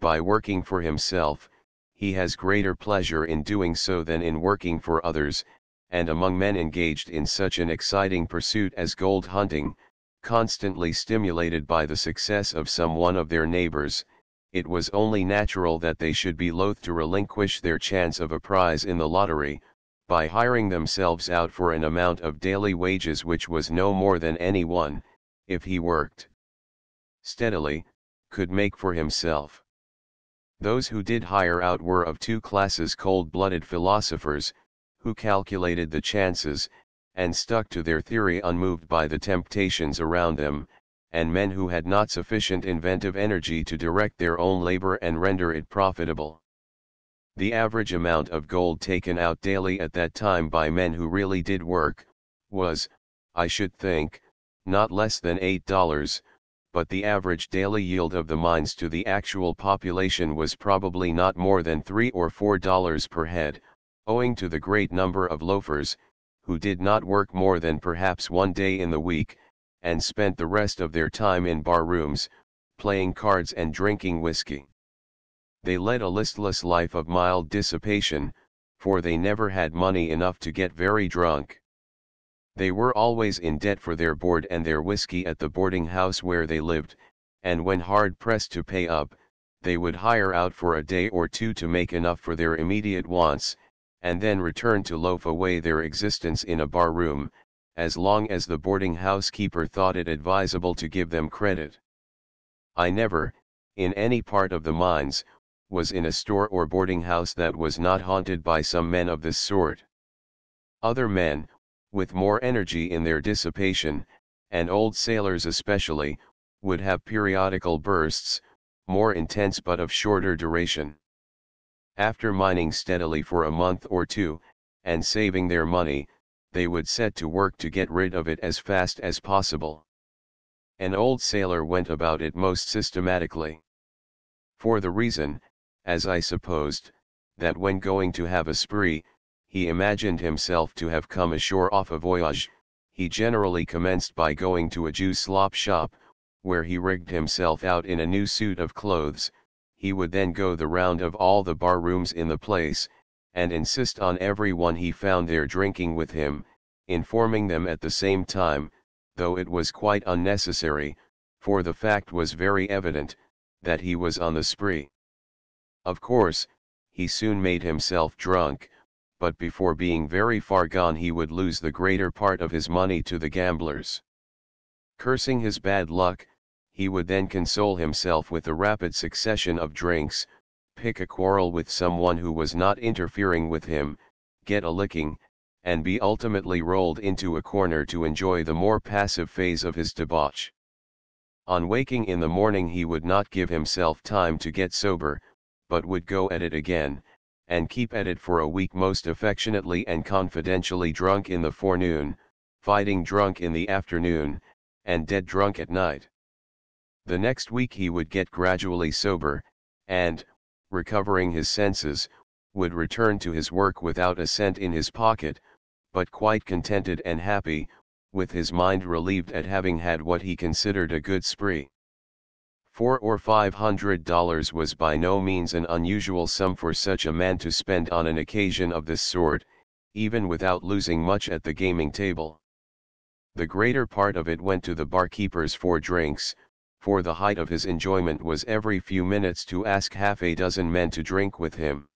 by working for himself, he has greater pleasure in doing so than in working for others, and among men engaged in such an exciting pursuit as gold hunting, constantly stimulated by the success of some one of their neighbors, it was only natural that they should be loath to relinquish their chance of a prize in the lottery, by hiring themselves out for an amount of daily wages which was no more than any one, if he worked steadily, could make for himself. Those who did hire out were of two classes: cold-blooded philosophers, who calculated the chances, and stuck to their theory unmoved by the temptations around them, and men who had not sufficient inventive energy to direct their own labor and render it profitable. The average amount of gold taken out daily at that time by men who really did work, was, I should think, not less than $8, but the average daily yield of the mines to the actual population was probably not more than $3 or $4 per head, owing to the great number of loafers, who did not work more than perhaps one day in the week, and spent the rest of their time in bar rooms, playing cards and drinking whiskey. They led a listless life of mild dissipation, for they never had money enough to get very drunk. They were always in debt for their board and their whiskey at the boarding house where they lived, and when hard pressed to pay up, they would hire out for a day or two to make enough for their immediate wants, and then return to loaf away their existence in a bar room, as long as the boarding house keeper thought it advisable to give them credit. I never, in any part of the mines, was in a store or boarding house that was not haunted by some men of this sort. Other men, with more energy in their dissipation, and old sailors especially, would have periodical bursts, more intense but of shorter duration. After mining steadily for a month or two, and saving their money, they would set to work to get rid of it as fast as possible. An old sailor went about it most systematically. For the reason, as I supposed, that when going to have a spree, he imagined himself to have come ashore off a voyage, he generally commenced by going to a Jew slop shop, where he rigged himself out in a new suit of clothes. He would then go the round of all the bar rooms in the place, and insist on every one he found there drinking with him, informing them at the same time, though it was quite unnecessary, for the fact was very evident, that he was on the spree. Of course, he soon made himself drunk, but before being very far gone he would lose the greater part of his money to the gamblers. Cursing his bad luck, he would then console himself with a rapid succession of drinks, pick a quarrel with someone who was not interfering with him, get a licking, and be ultimately rolled into a corner to enjoy the more passive phase of his debauch. On waking in the morning he would not give himself time to get sober, but would go at it again, and keep at it for a week, most affectionately and confidentially drunk in the forenoon, fighting drunk in the afternoon, and dead drunk at night. The next week he would get gradually sober, and, recovering his senses, would return to his work without a cent in his pocket, but quite contented and happy, with his mind relieved at having had what he considered a good spree. $400 or $500 was by no means an unusual sum for such a man to spend on an occasion of this sort, even without losing much at the gaming table. The greater part of it went to the barkeepers for drinks, for the height of his enjoyment was every few minutes to ask half a dozen men to drink with him.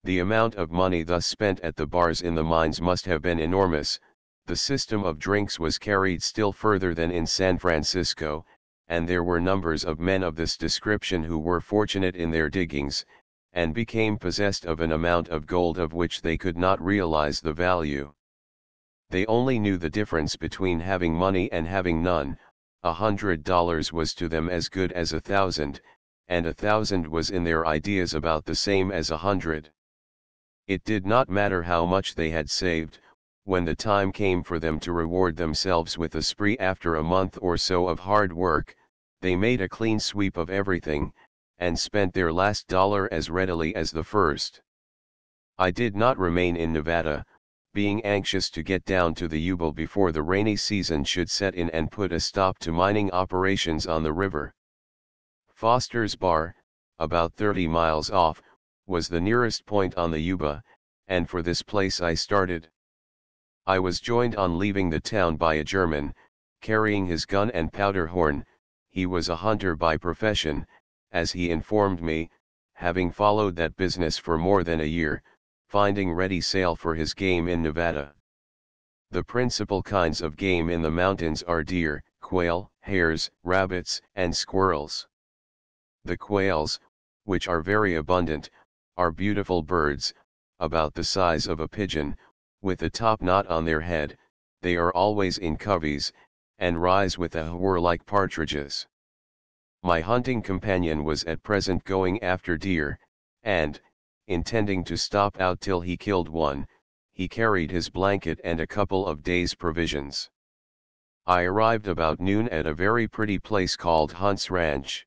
The amount of money thus spent at the bars in the mines must have been enormous. The system of drinks was carried still further than in San Francisco, and there were numbers of men of this description who were fortunate in their diggings, and became possessed of an amount of gold of which they could not realize the value. They only knew the difference between having money and having none. $100 was to them as good as 1,000, and 1,000 was in their ideas about the same as 100. It did not matter how much they had saved. When the time came for them to reward themselves with a spree after a month or so of hard work, they made a clean sweep of everything, and spent their last dollar as readily as the first. I did not remain in Nevada, being anxious to get down to the Yuba before the rainy season should set in and put a stop to mining operations on the river. Foster's Bar, about 30 miles off, was the nearest point on the Yuba, and for this place I started. I was joined on leaving the town by a German, carrying his gun and powder horn. He was a hunter by profession, as he informed me, having followed that business for more than a year, finding ready sale for his game in Nevada. The principal kinds of game in the mountains are deer, quail, hares, rabbits, and squirrels. The quails, which are very abundant, are beautiful birds, about the size of a pigeon, with a top knot on their head. They are always in coveys, and rise with a whir like partridges. My hunting companion was at present going after deer, and, intending to stop out till he killed one, he carried his blanket and a couple of days' provisions. I arrived about noon at a very pretty place called Hunt's Ranch.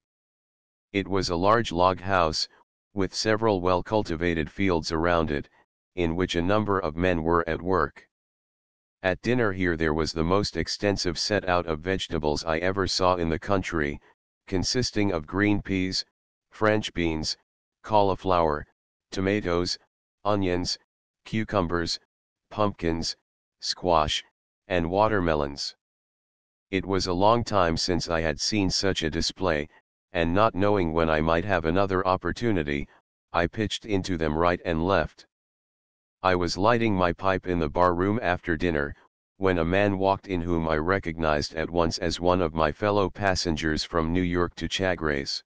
It was a large log house, with several well-cultivated fields around it, in which a number of men were at work. At dinner here there was the most extensive set out of vegetables I ever saw in the country, consisting of green peas, French beans, cauliflower, tomatoes, onions, cucumbers, pumpkins, squash, and watermelons. It was a long time since I had seen such a display, and not knowing when I might have another opportunity, I pitched into them right and left. I was lighting my pipe in the bar room after dinner, when a man walked in whom I recognized at once as one of my fellow passengers from New York to Chagres.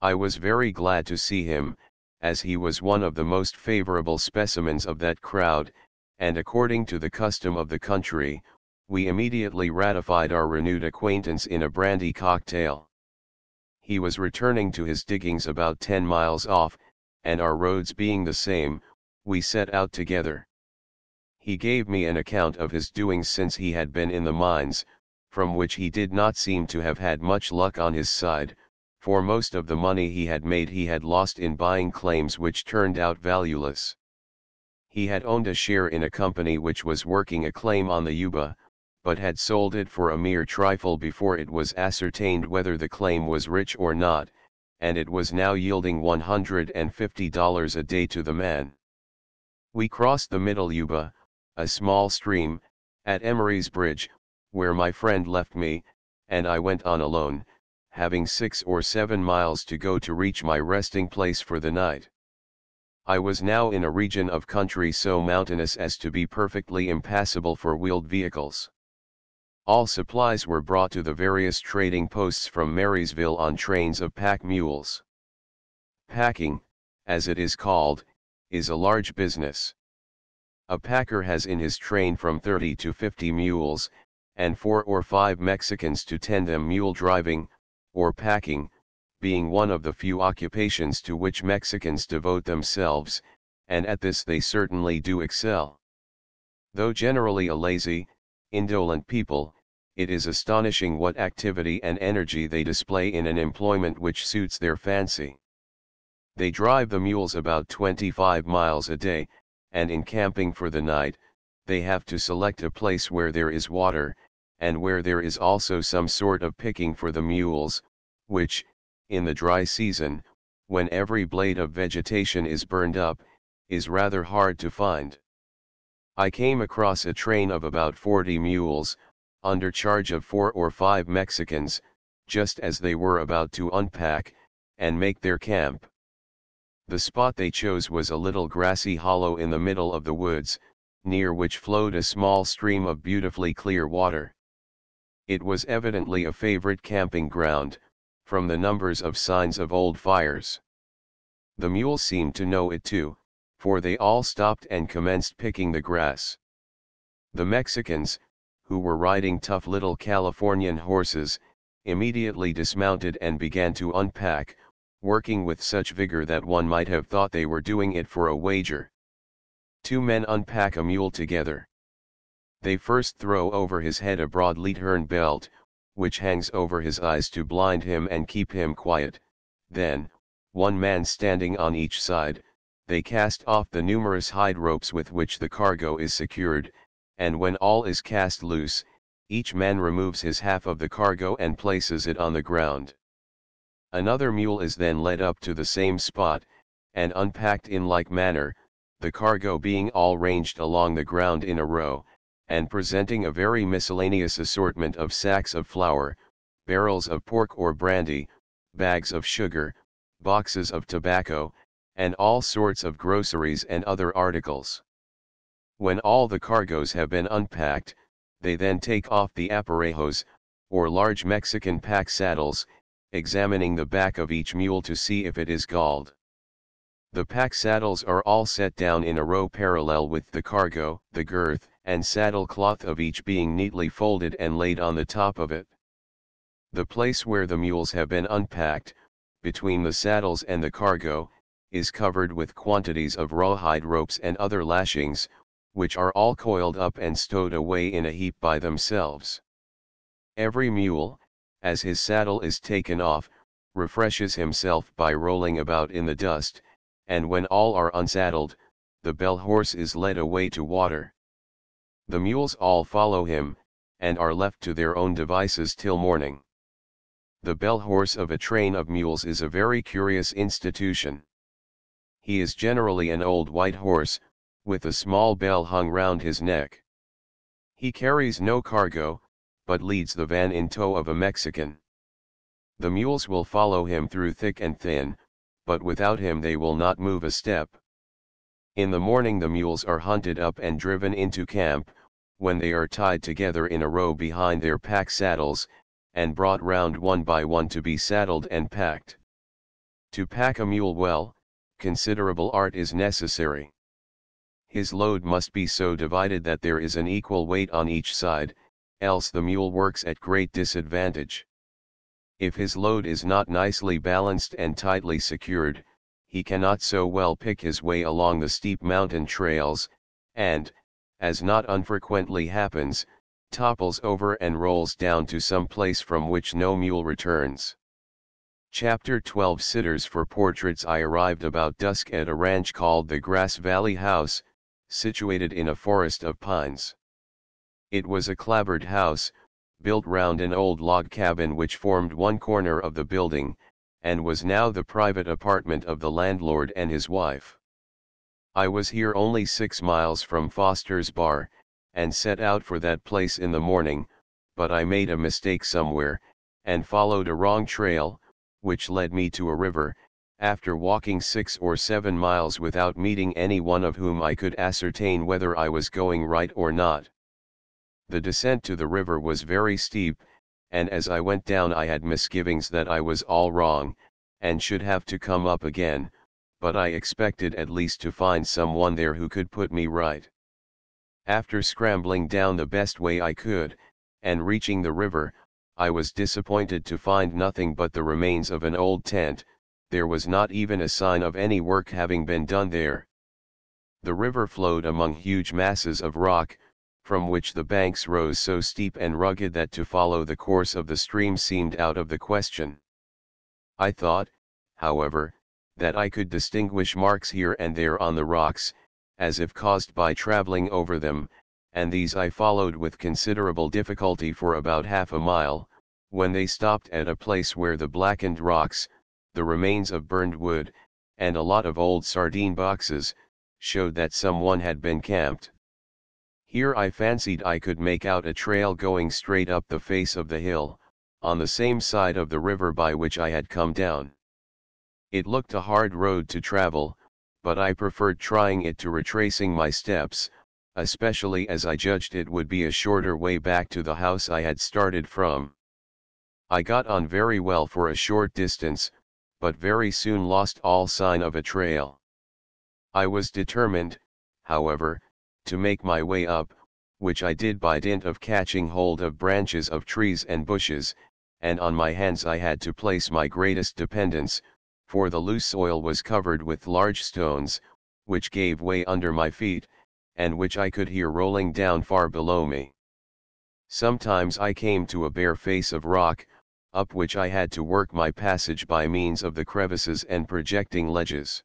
I was very glad to see him, as he was one of the most favorable specimens of that crowd, and according to the custom of the country, we immediately ratified our renewed acquaintance in a brandy cocktail. He was returning to his diggings about 10 miles off, and our roads being the same, we set out together. He gave me an account of his doings since he had been in the mines, from which he did not seem to have had much luck on his side, for most of the money he had made he had lost in buying claims which turned out valueless. He had owned a share in a company which was working a claim on the Yuba, but had sold it for a mere trifle before it was ascertained whether the claim was rich or not, and it was now yielding $150 a day to the man. We crossed the Middle Yuba, a small stream, at Emery's Bridge, where my friend left me, and I went on alone, having 6 or 7 miles to go to reach my resting place for the night. I was now in a region of country so mountainous as to be perfectly impassable for wheeled vehicles. All supplies were brought to the various trading posts from Marysville on trains of pack mules. Packing, as it is called, is a large business. A packer has in his train from 30 to 50 mules, and 4 or 5 Mexicans to tend them, mule driving, or packing, being one of the few occupations to which Mexicans devote themselves, and at this they certainly do excel. Though generally a lazy, indolent people, it is astonishing what activity and energy they display in an employment which suits their fancy. They drive the mules about 25 miles a day, and in camping for the night, they have to select a place where there is water, and where there is also some sort of picking for the mules, which, in the dry season, when every blade of vegetation is burned up, is rather hard to find. I came across a train of about 40 mules, under charge of 4 or 5 Mexicans, just as they were about to unpack, and make their camp. The spot they chose was a little grassy hollow in the middle of the woods, near which flowed a small stream of beautifully clear water. It was evidently a favorite camping ground, from the numbers of signs of old fires. The mules seemed to know it too, for they all stopped and commenced picking the grass. The Mexicans, who were riding tough little Californian horses, immediately dismounted and began to unpack, working with such vigor that one might have thought they were doing it for a wager. 2 men unpack a mule together. They first throw over his head a broad leathern belt, which hangs over his eyes to blind him and keep him quiet. Then, one man standing on each side, they cast off the numerous hide ropes with which the cargo is secured, and when all is cast loose, each man removes his half of the cargo and places it on the ground. Another mule is then led up to the same spot, and unpacked in like manner, the cargo being all ranged along the ground in a row, and presenting a very miscellaneous assortment of sacks of flour, barrels of pork or brandy, bags of sugar, boxes of tobacco, and all sorts of groceries and other articles. When all the cargoes have been unpacked, they then take off the aparejos, or large Mexican pack saddles, examining the back of each mule to see if it is galled. The pack saddles are all set down in a row parallel with the cargo, the girth and saddle cloth of each being neatly folded and laid on the top of it. The place where the mules have been unpacked, between the saddles and the cargo, is covered with quantities of rawhide ropes and other lashings, which are all coiled up and stowed away in a heap by themselves. Every mule, as his saddle is taken off, refreshes himself by rolling about in the dust, and when all are unsaddled, the bell horse is led away to water. The mules all follow him, and are left to their own devices till morning. The bell horse of a train of mules is a very curious institution. He is generally an old white horse, with a small bell hung round his neck. He carries no cargo, but leads the van in tow of a Mexican. The mules will follow him through thick and thin, but without him they will not move a step. In the morning the mules are hunted up and driven into camp, when they are tied together in a row behind their pack saddles, and brought round one by one to be saddled and packed. To pack a mule well, considerable art is necessary. His load must be so divided that there is an equal weight on each side, else the mule works at great disadvantage. If his load is not nicely balanced and tightly secured, he cannot so well pick his way along the steep mountain trails, and, as not unfrequently happens, topples over and rolls down to some place from which no mule returns. Chapter 12 Sitters for Portraits. I arrived about dusk at a ranch called the Grass Valley House, situated in a forest of pines. It was a clapboard house, built round an old log cabin which formed one corner of the building, and was now the private apartment of the landlord and his wife. I was here only 6 miles from Foster's Bar, and set out for that place in the morning, but I made a mistake somewhere, and followed a wrong trail, which led me to a river, after walking 6 or 7 miles without meeting any one of whom I could ascertain whether I was going right or not. The descent to the river was very steep, and as I went down I had misgivings that I was all wrong, and should have to come up again, but I expected at least to find someone there who could put me right. After scrambling down the best way I could, and reaching the river, I was disappointed to find nothing but the remains of an old tent. There was not even a sign of any work having been done there. The river flowed among huge masses of rock, from which the banks rose so steep and rugged that to follow the course of the stream seemed out of the question. I thought, however, that I could distinguish marks here and there on the rocks, as if caused by traveling over them, and these I followed with considerable difficulty for about half a mile, when they stopped at a place where the blackened rocks, the remains of burned wood, and a lot of old sardine boxes, showed that someone had been camped. Here I fancied I could make out a trail going straight up the face of the hill, on the same side of the river by which I had come down. It looked a hard road to travel, but I preferred trying it to retracing my steps, especially as I judged it would be a shorter way back to the house I had started from. I got on very well for a short distance, but very soon lost all sign of a trail. I was determined, however, to make my way up, which I did by dint of catching hold of branches of trees and bushes, and on my hands I had to place my greatest dependence, for the loose soil was covered with large stones, which gave way under my feet, and which I could hear rolling down far below me. Sometimes I came to a bare face of rock, up which I had to work my passage by means of the crevices and projecting ledges.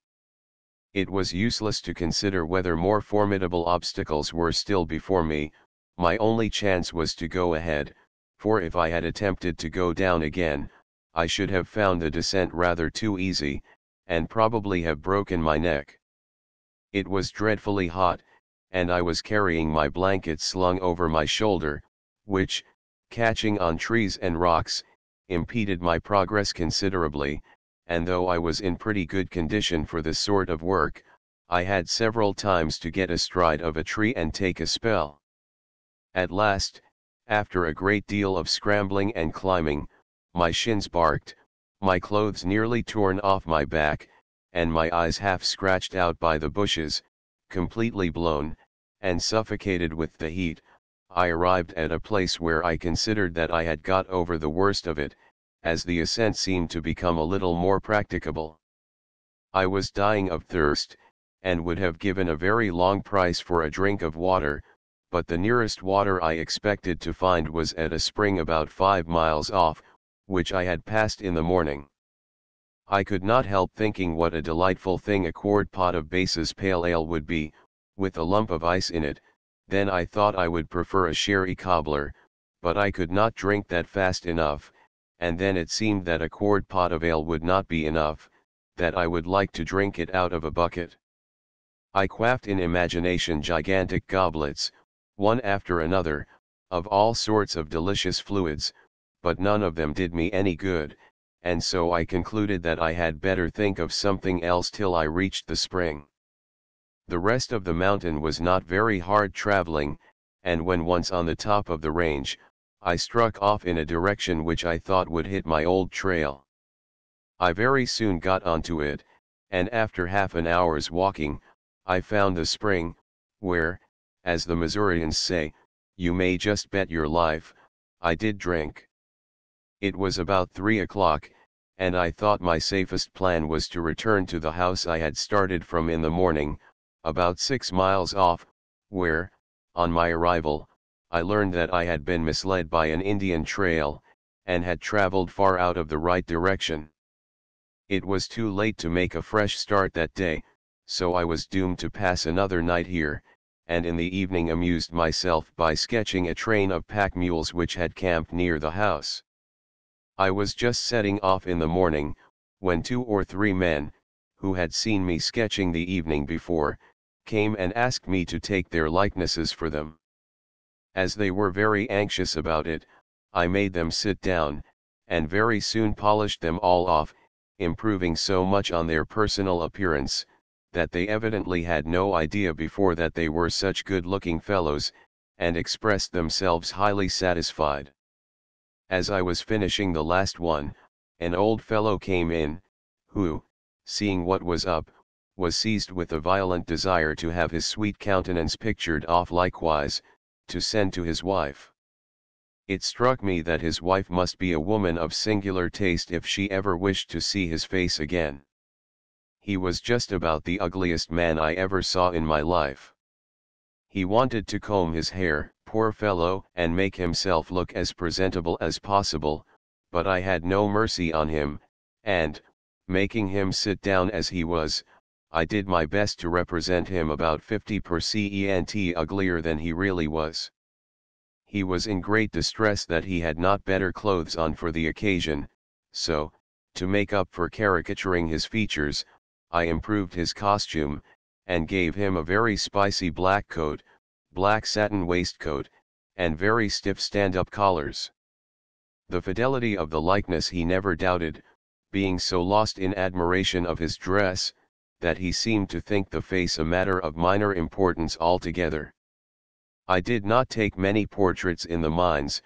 It was useless to consider whether more formidable obstacles were still before me. My only chance was to go ahead, for if I had attempted to go down again, I should have found the descent rather too easy, and probably have broken my neck. It was dreadfully hot, and I was carrying my blanket slung over my shoulder, which, catching on trees and rocks, impeded my progress considerably, and though I was in pretty good condition for this sort of work, I had several times to get astride of a tree and take a spell. At last, after a great deal of scrambling and climbing, my shins barked, my clothes nearly torn off my back, and my eyes half scratched out by the bushes, completely blown, and suffocated with the heat, I arrived at a place where I considered that I had got over the worst of it, as the ascent seemed to become a little more practicable. I was dying of thirst, and would have given a very long price for a drink of water, but the nearest water I expected to find was at a spring about 5 miles off, which I had passed in the morning. I could not help thinking what a delightful thing a quart pot of Bass's pale ale would be, with a lump of ice in it. Then I thought I would prefer a sherry cobbler, but I could not drink that fast enough, and then it seemed that a quart pot of ale would not be enough, that I would like to drink it out of a bucket. I quaffed in imagination gigantic goblets, one after another, of all sorts of delicious fluids, but none of them did me any good, and so I concluded that I had better think of something else till I reached the spring. The rest of the mountain was not very hard traveling, and when once on the top of the range, I struck off in a direction which I thought would hit my old trail. I very soon got onto it, and after half an hour's walking, I found the spring, where, as the Missourians say, you may just bet your life, I did drink. It was about 3 o'clock, and I thought my safest plan was to return to the house I had started from in the morning, about 6 miles off, where, on my arrival, I learned that I had been misled by an Indian trail, and had traveled far out of the right direction. It was too late to make a fresh start that day, so I was doomed to pass another night here, and in the evening amused myself by sketching a train of pack mules which had camped near the house. I was just setting off in the morning, when 2 or 3 men, who had seen me sketching the evening before, came and asked me to take their likenesses for them. As they were very anxious about it, I made them sit down, and very soon polished them all off, improving so much on their personal appearance, that they evidently had no idea before that they were such good-looking fellows, and expressed themselves highly satisfied. As I was finishing the last one, an old fellow came in, who, seeing what was up, was seized with a violent desire to have his sweet countenance pictured off likewise, to send to his wife. It struck me that his wife must be a woman of singular taste if she ever wished to see his face again. He was just about the ugliest man I ever saw in my life. He wanted to comb his hair, poor fellow, and make himself look as presentable as possible, but I had no mercy on him, and, making him sit down as he was, I did my best to represent him about 50% uglier than he really was. He was in great distress that he had not better clothes on for the occasion, so, to make up for caricaturing his features, I improved his costume, and gave him a very spicy black coat, black satin waistcoat, and very stiff stand-up collars. The fidelity of the likeness he never doubted, being so lost in admiration of his dress, that he seemed to think the face a matter of minor importance altogether. I did not take many portraits in the mines,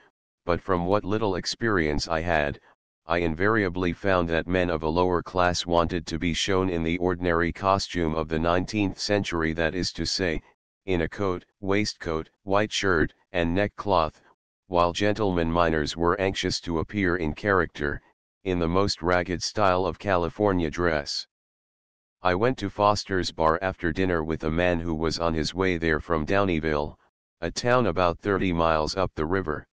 but from what little experience I had, I invariably found that men of a lower class wanted to be shown in the ordinary costume of the 19th century, that is to say, in a coat, waistcoat, white shirt, and neckcloth, while gentlemen miners were anxious to appear in character, in the most ragged style of California dress. I went to Foster's Bar after dinner with a man who was on his way there from Downeyville, a town about 30 miles up the river.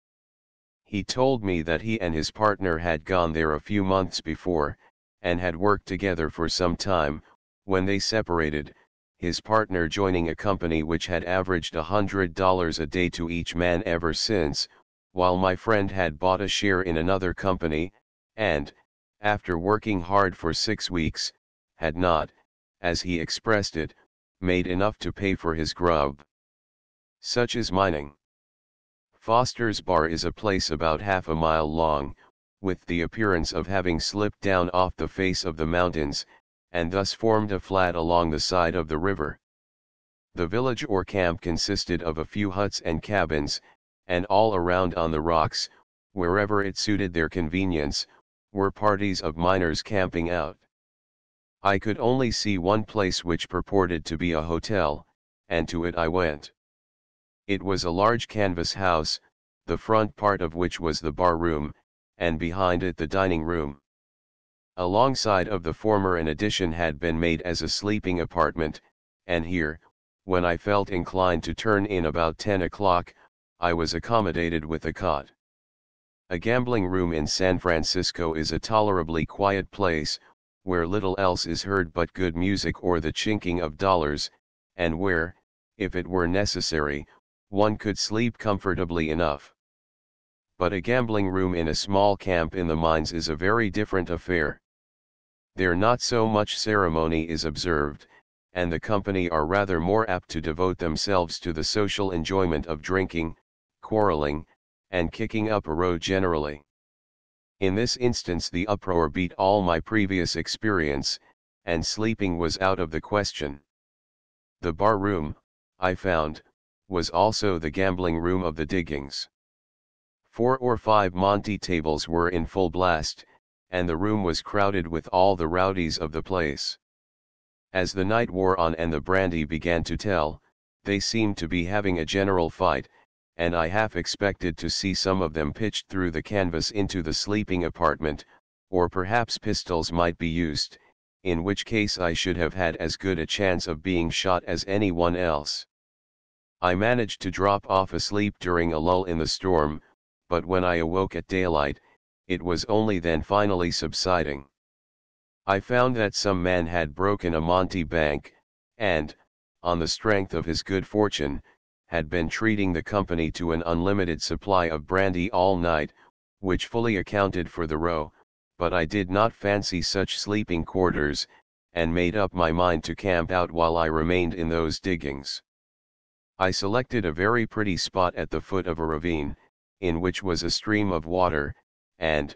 He told me that he and his partner had gone there a few months before, and had worked together for some time, When they separated, his partner joining a company which had averaged $100 a day to each man ever since, while my friend had bought a share in another company, and, after working hard for 6 weeks, had not, as he expressed it, made enough to pay for his grub. Such is mining. Foster's Bar is a place about half a mile long, with the appearance of having slipped down off the face of the mountains, and thus formed a flat along the side of the river. The village or camp consisted of a few huts and cabins, and all around on the rocks, wherever it suited their convenience, were parties of miners camping out. I could only see one place which purported to be a hotel, and to it I went. It was a large canvas house, the front part of which was the bar room, and behind it the dining room. Alongside of the former an addition had been made as a sleeping apartment, and here, when I felt inclined to turn in about 10 o'clock, I was accommodated with a cot. A gambling room in San Francisco is a tolerably quiet place, where little else is heard but good music or the chinking of dollars, and where, if it were necessary, one could sleep comfortably enough. But a gambling room in a small camp in the mines is a very different affair. There not so much ceremony is observed, and the company are rather more apt to devote themselves to the social enjoyment of drinking, quarreling, and kicking up a row generally. In this instance the uproar beat all my previous experience, and sleeping was out of the question. The bar room, I found, was also the gambling room of the diggings. 4 or 5 Monte tables were in full blast, and the room was crowded with all the rowdies of the place. As the night wore on and the brandy began to tell, they seemed to be having a general fight, and I half expected to see some of them pitched through the canvas into the sleeping apartment, or perhaps pistols might be used, in which case I should have had as good a chance of being shot as anyone else. I managed to drop off asleep during a lull in the storm, but when I awoke at daylight, it was only then finally subsiding. I found that some man had broken a Monte bank, and, on the strength of his good fortune, had been treating the company to an unlimited supply of brandy all night, which fully accounted for the row, but I did not fancy such sleeping quarters, and made up my mind to camp out while I remained in those diggings. I selected a very pretty spot at the foot of a ravine, in which was a stream of water, and,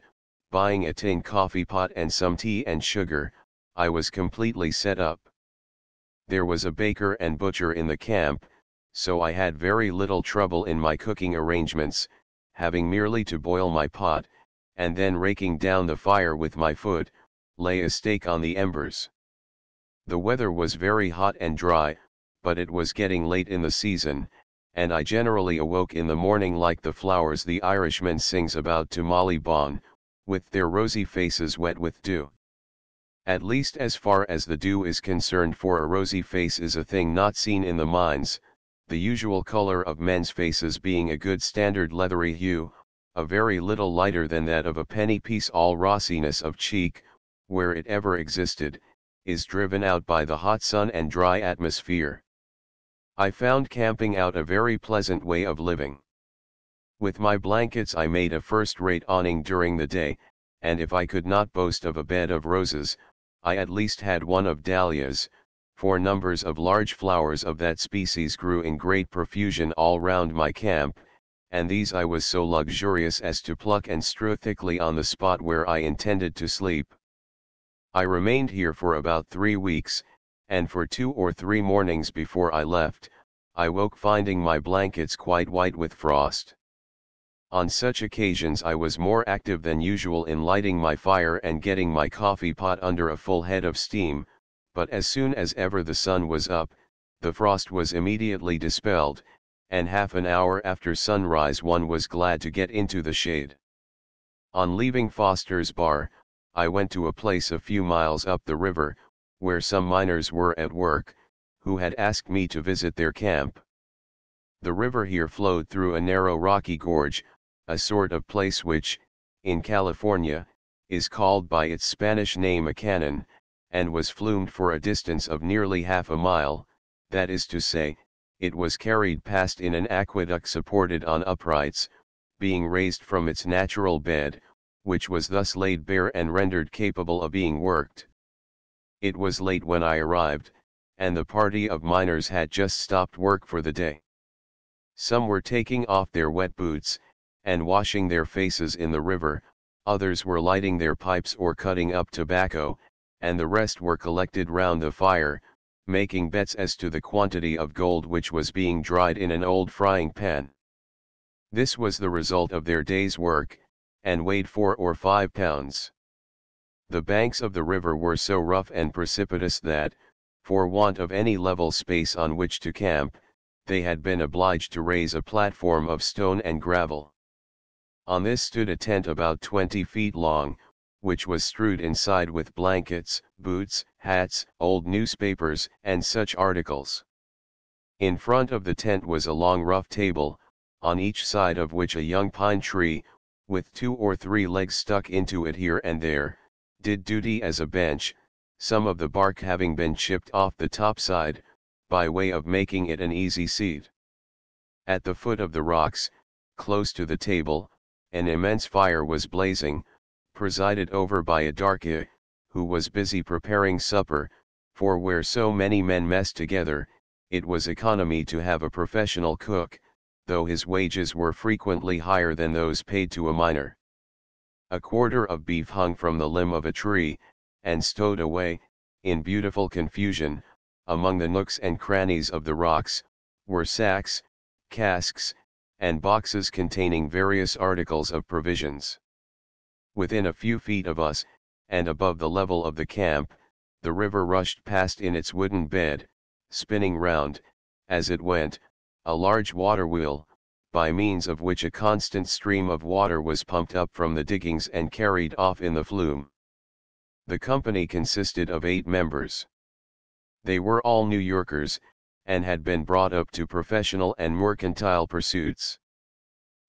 buying a tin coffee pot and some tea and sugar, I was completely set up. There was a baker and butcher in the camp, so I had very little trouble in my cooking arrangements, having merely to boil my pot, and then raking down the fire with my foot, lay a steak on the embers. The weather was very hot and dry, but it was getting late in the season, and I generally awoke in the morning like the flowers the Irishman sings about to Molly Bawn, with their rosy faces wet with dew. At least as far as the dew is concerned, for a rosy face is a thing not seen in the mines, the usual color of men's faces being a good standard leathery hue, a very little lighter than that of a penny piece. All rossiness of cheek, where it ever existed, is driven out by the hot sun and dry atmosphere. I found camping out a very pleasant way of living. With my blankets I made a first-rate awning during the day, and if I could not boast of a bed of roses, I at least had one of dahlias, for numbers of large flowers of that species grew in great profusion all round my camp, and these I was so luxurious as to pluck and strew thickly on the spot where I intended to sleep. I remained here for about 3 weeks, and for 2 or 3 mornings before I left, I woke finding my blankets quite white with frost. On such occasions I was more active than usual in lighting my fire and getting my coffee pot under a full head of steam, but as soon as ever the sun was up, the frost was immediately dispelled, and half an hour after sunrise one was glad to get into the shade. On leaving Foster's Bar, I went to a place a few miles up the river, where some miners were at work, who had asked me to visit their camp. The river here flowed through a narrow rocky gorge, a sort of place which, in California, is called by its Spanish name a canon, and was flumed for a distance of nearly half a mile, that is to say, it was carried past in an aqueduct supported on uprights, being raised from its natural bed, which was thus laid bare and rendered capable of being worked. It was late when I arrived, and the party of miners had just stopped work for the day. Some were taking off their wet boots, and washing their faces in the river, others were lighting their pipes or cutting up tobacco, and the rest were collected round the fire, making bets as to the quantity of gold which was being dried in an old frying pan. This was the result of their day's work, and weighed 4 or 5 pounds. The banks of the river were so rough and precipitous that, for want of any level space on which to camp, they had been obliged to raise a platform of stone and gravel. On this stood a tent about 20 feet long, which was strewed inside with blankets, boots, hats, old newspapers, and such articles. In front of the tent was a long rough table, on each side of which a young pine tree, with 2 or 3 legs stuck into it here and there, did duty as a bench, some of the bark having been chipped off the top side, by way of making it an easy seat. At the foot of the rocks, close to the table, an immense fire was blazing, presided over by a darky, who was busy preparing supper, for where so many men messed together, it was economy to have a professional cook, though his wages were frequently higher than those paid to a miner. A quarter of beef hung from the limb of a tree, and stowed away, in beautiful confusion, among the nooks and crannies of the rocks, were sacks, casks, and boxes containing various articles of provisions. Within a few feet of us, and above the level of the camp, the river rushed past in its wooden bed, spinning round, as it went, a large water wheel, by means of which a constant stream of water was pumped up from the diggings and carried off in the flume. The company consisted of 8 members. They were all New Yorkers, and had been brought up to professional and mercantile pursuits.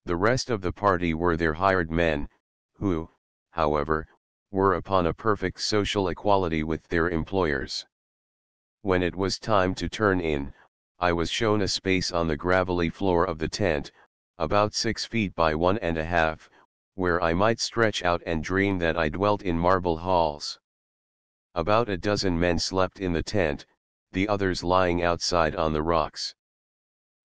The rest of the party were their hired men, who, however, were upon a perfect social equality with their employers. When it was time to turn in, I was shown a space on the gravelly floor of the tent, about 6 feet by 1½ where I might stretch out and dream that I dwelt in marble halls. About a dozen men slept in the tent, the others lying outside on the rocks.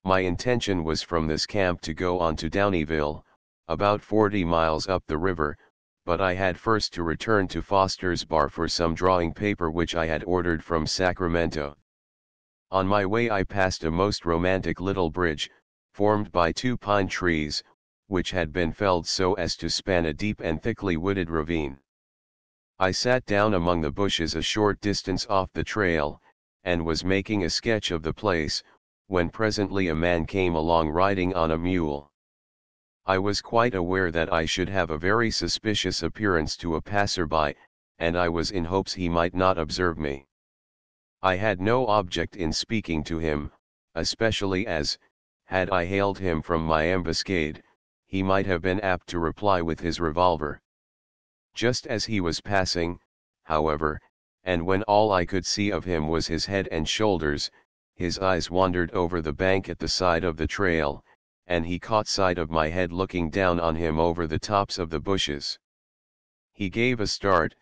My intention was from this camp to go on to Downeyville, about 40 miles up the river, but I had first to return to Foster's Bar for some drawing paper which I had ordered from Sacramento. On my way I passed a most romantic little bridge, formed by 2 pine trees, which had been felled so as to span a deep and thickly wooded ravine. I sat down among the bushes a short distance off the trail, and was making a sketch of the place, when presently a man came along riding on a mule. I was quite aware that I should have a very suspicious appearance to a passer-by, and I was in hopes he might not observe me. I had no object in speaking to him, especially as, had I hailed him from my ambuscade, he might have been apt to reply with his revolver. Just as he was passing, however, and when all I could see of him was his head and shoulders, his eyes wandered over the bank at the side of the trail, and he caught sight of my head looking down on him over the tops of the bushes. He gave a start,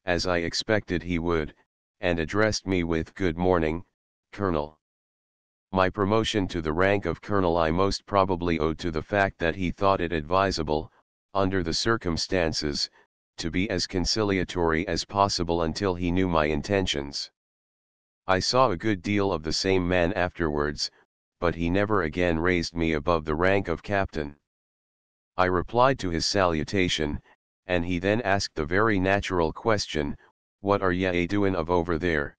as I expected he would, and addressed me with "Good morning, Colonel." My promotion to the rank of colonel I most probably owed to the fact that he thought it advisable, under the circumstances, to be as conciliatory as possible until he knew my intentions. I saw a good deal of the same man afterwards, but he never again raised me above the rank of captain. I replied to his salutation, and he then asked the very natural question, "What are ye a doin' of over there?"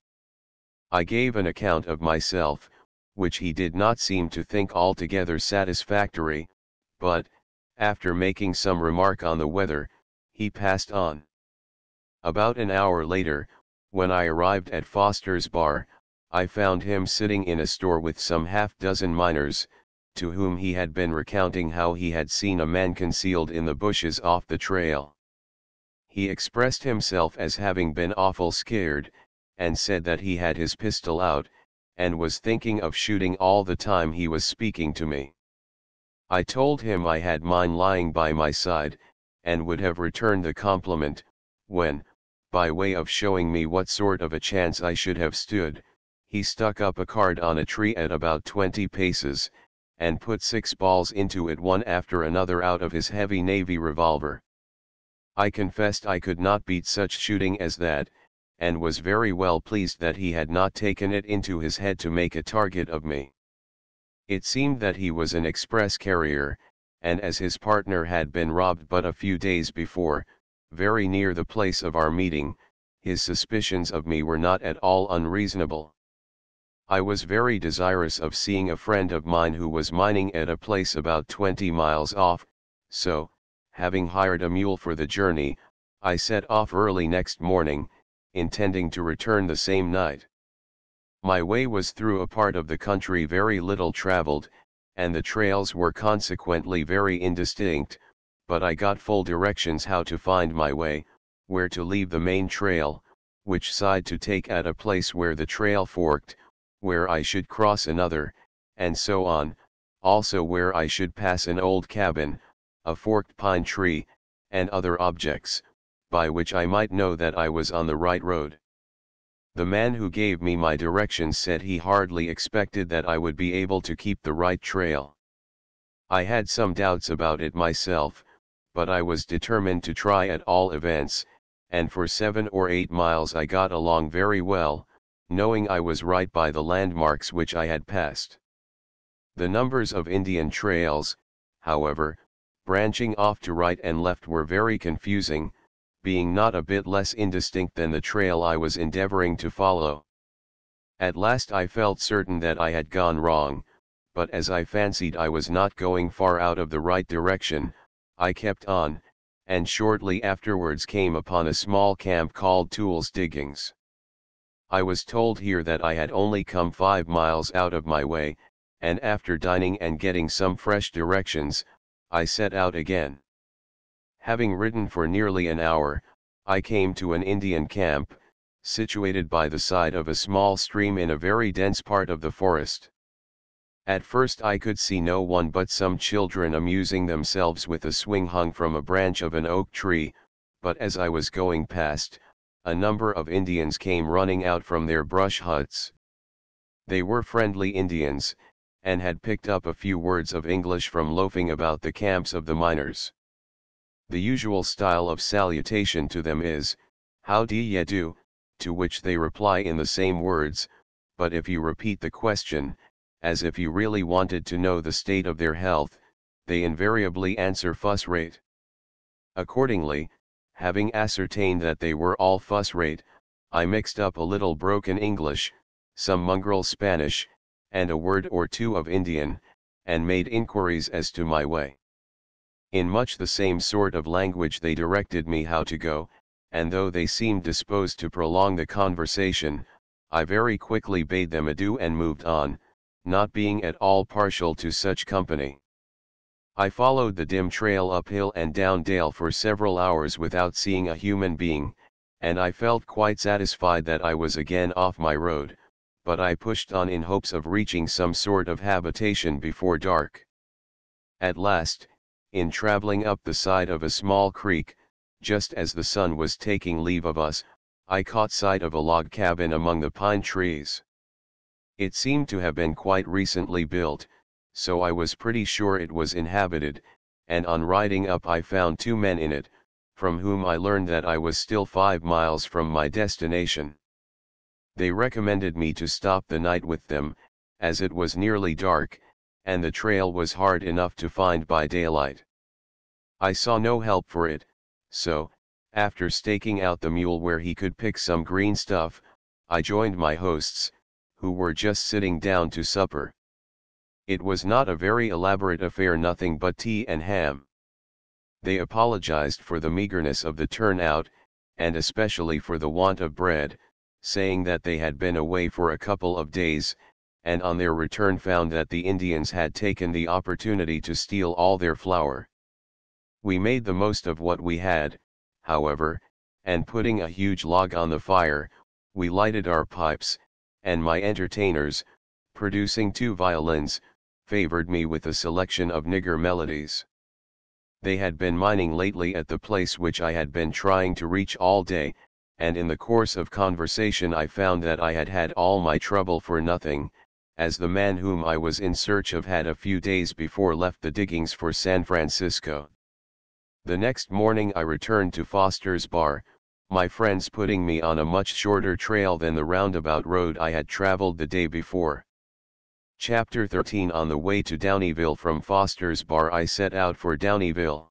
I gave an account of myself, which he did not seem to think altogether satisfactory, but, after making some remark on the weather, he passed on. About an hour later, when I arrived at Foster's Bar, I found him sitting in a store with some half-dozen miners, to whom he had been recounting how he had seen a man concealed in the bushes off the trail. He expressed himself as having been awful scared, and said that he had his pistol out, and was thinking of shooting all the time he was speaking to me. I told him I had mine lying by my side, and would have returned the compliment, when, by way of showing me what sort of a chance I should have stood, he stuck up a card on a tree at about 20 paces, and put 6 balls into it one after another out of his heavy navy revolver. I confessed I could not beat such shooting as that, and was very well pleased that he had not taken it into his head to make a target of me. It seemed that he was an express carrier, and as his partner had been robbed but a few days before, very near the place of our meeting, his suspicions of me were not at all unreasonable. I was very desirous of seeing a friend of mine who was mining at a place about 20 miles off, so, having hired a mule for the journey, I set off early next morning, intending to return the same night. My way was through a part of the country very little traveled, and the trails were consequently very indistinct, but I got full directions how to find my way, where to leave the main trail, which side to take at a place where the trail forked, where I should cross another, and so on, also where I should pass an old cabin, a forked pine tree, and other objects, by which I might know that I was on the right road. The man who gave me my directions said he hardly expected that I would be able to keep the right trail. I had some doubts about it myself, but I was determined to try at all events, and for 7 or 8 miles I got along very well, knowing I was right by the landmarks which I had passed. The numbers of Indian trails, however, branching off to right and left were very confusing, being not a bit less indistinct than the trail I was endeavoring to follow. At last I felt certain that I had gone wrong, but as I fancied I was not going far out of the right direction, I kept on, and shortly afterwards came upon a small camp called Toole's Diggings. I was told here that I had only come 5 miles out of my way, and after dining and getting some fresh directions, I set out again. Having ridden for nearly an hour, I came to an Indian camp, situated by the side of a small stream in a very dense part of the forest. At first I could see no one but some children amusing themselves with a swing hung from a branch of an oak tree, but as I was going past, a number of Indians came running out from their brush huts. They were friendly Indians, and had picked up a few words of English from loafing about the camps of the miners. The usual style of salutation to them is, "How do ye do?" to which they reply in the same words, but if you repeat the question, as if you really wanted to know the state of their health, they invariably answer "fuss rate." Accordingly, having ascertained that they were all fuss rate, I mixed up a little broken English, some mongrel Spanish, and a word or two of Indian, and made inquiries as to my way. In much the same sort of language they directed me how to go, and though they seemed disposed to prolong the conversation, I very quickly bade them adieu and moved on, not being at all partial to such company. I followed the dim trail uphill and down dale for several hours without seeing a human being, and I felt quite satisfied that I was again off my road, but I pushed on in hopes of reaching some sort of habitation before dark. At last, in traveling up the side of a small creek, just as the sun was taking leave of us, I caught sight of a log cabin among the pine trees. It seemed to have been quite recently built, so I was pretty sure it was inhabited, and on riding up I found 2 men in it, from whom I learned that I was still 5 miles from my destination. They recommended me to stop the night with them, as it was nearly dark, and the trail was hard enough to find by daylight. I saw no help for it, so, after staking out the mule where he could pick some green stuff, I joined my hosts, who were just sitting down to supper. It was not a very elaborate affair, nothing but tea and ham. They apologized for the meagerness of the turnout, and especially for the want of bread, saying that they had been away for a couple of days, and on their return found that the Indians had taken the opportunity to steal all their flour. We made the most of what we had, however, and putting a huge log on the fire, we lighted our pipes, and my entertainers, producing 2 violins, favored me with a selection of nigger melodies. They had been mining lately at the place which I had been trying to reach all day, and in the course of conversation I found that I had had all my trouble for nothing, as the man whom I was in search of had a few days before left the diggings for San Francisco. The next morning I returned to Foster's Bar, my friends putting me on a much shorter trail than the roundabout road I had traveled the day before. Chapter 13. On the way to Downieville. From Foster's Bar I set out for Downieville.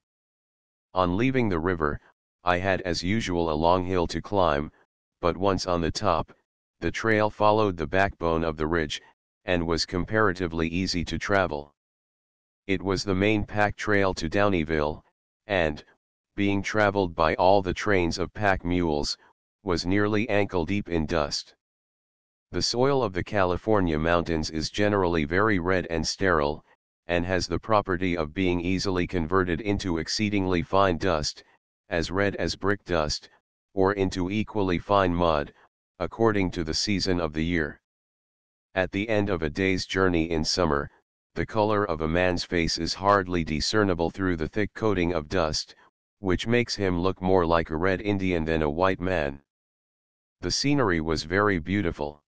On leaving the river, I had as usual a long hill to climb, but once on the top, the trail followed the backbone of the ridge, and was comparatively easy to travel. It was the main pack trail to Downieville, and, being traveled by all the trains of pack mules, was nearly ankle-deep in dust. The soil of the California mountains is generally very red and sterile, and has the property of being easily converted into exceedingly fine dust, as red as brick dust, or into equally fine mud, according to the season of the year. At the end of a day's journey in summer, the color of a man's face is hardly discernible through the thick coating of dust, which makes him look more like a red Indian than a white man. The scenery was very beautiful.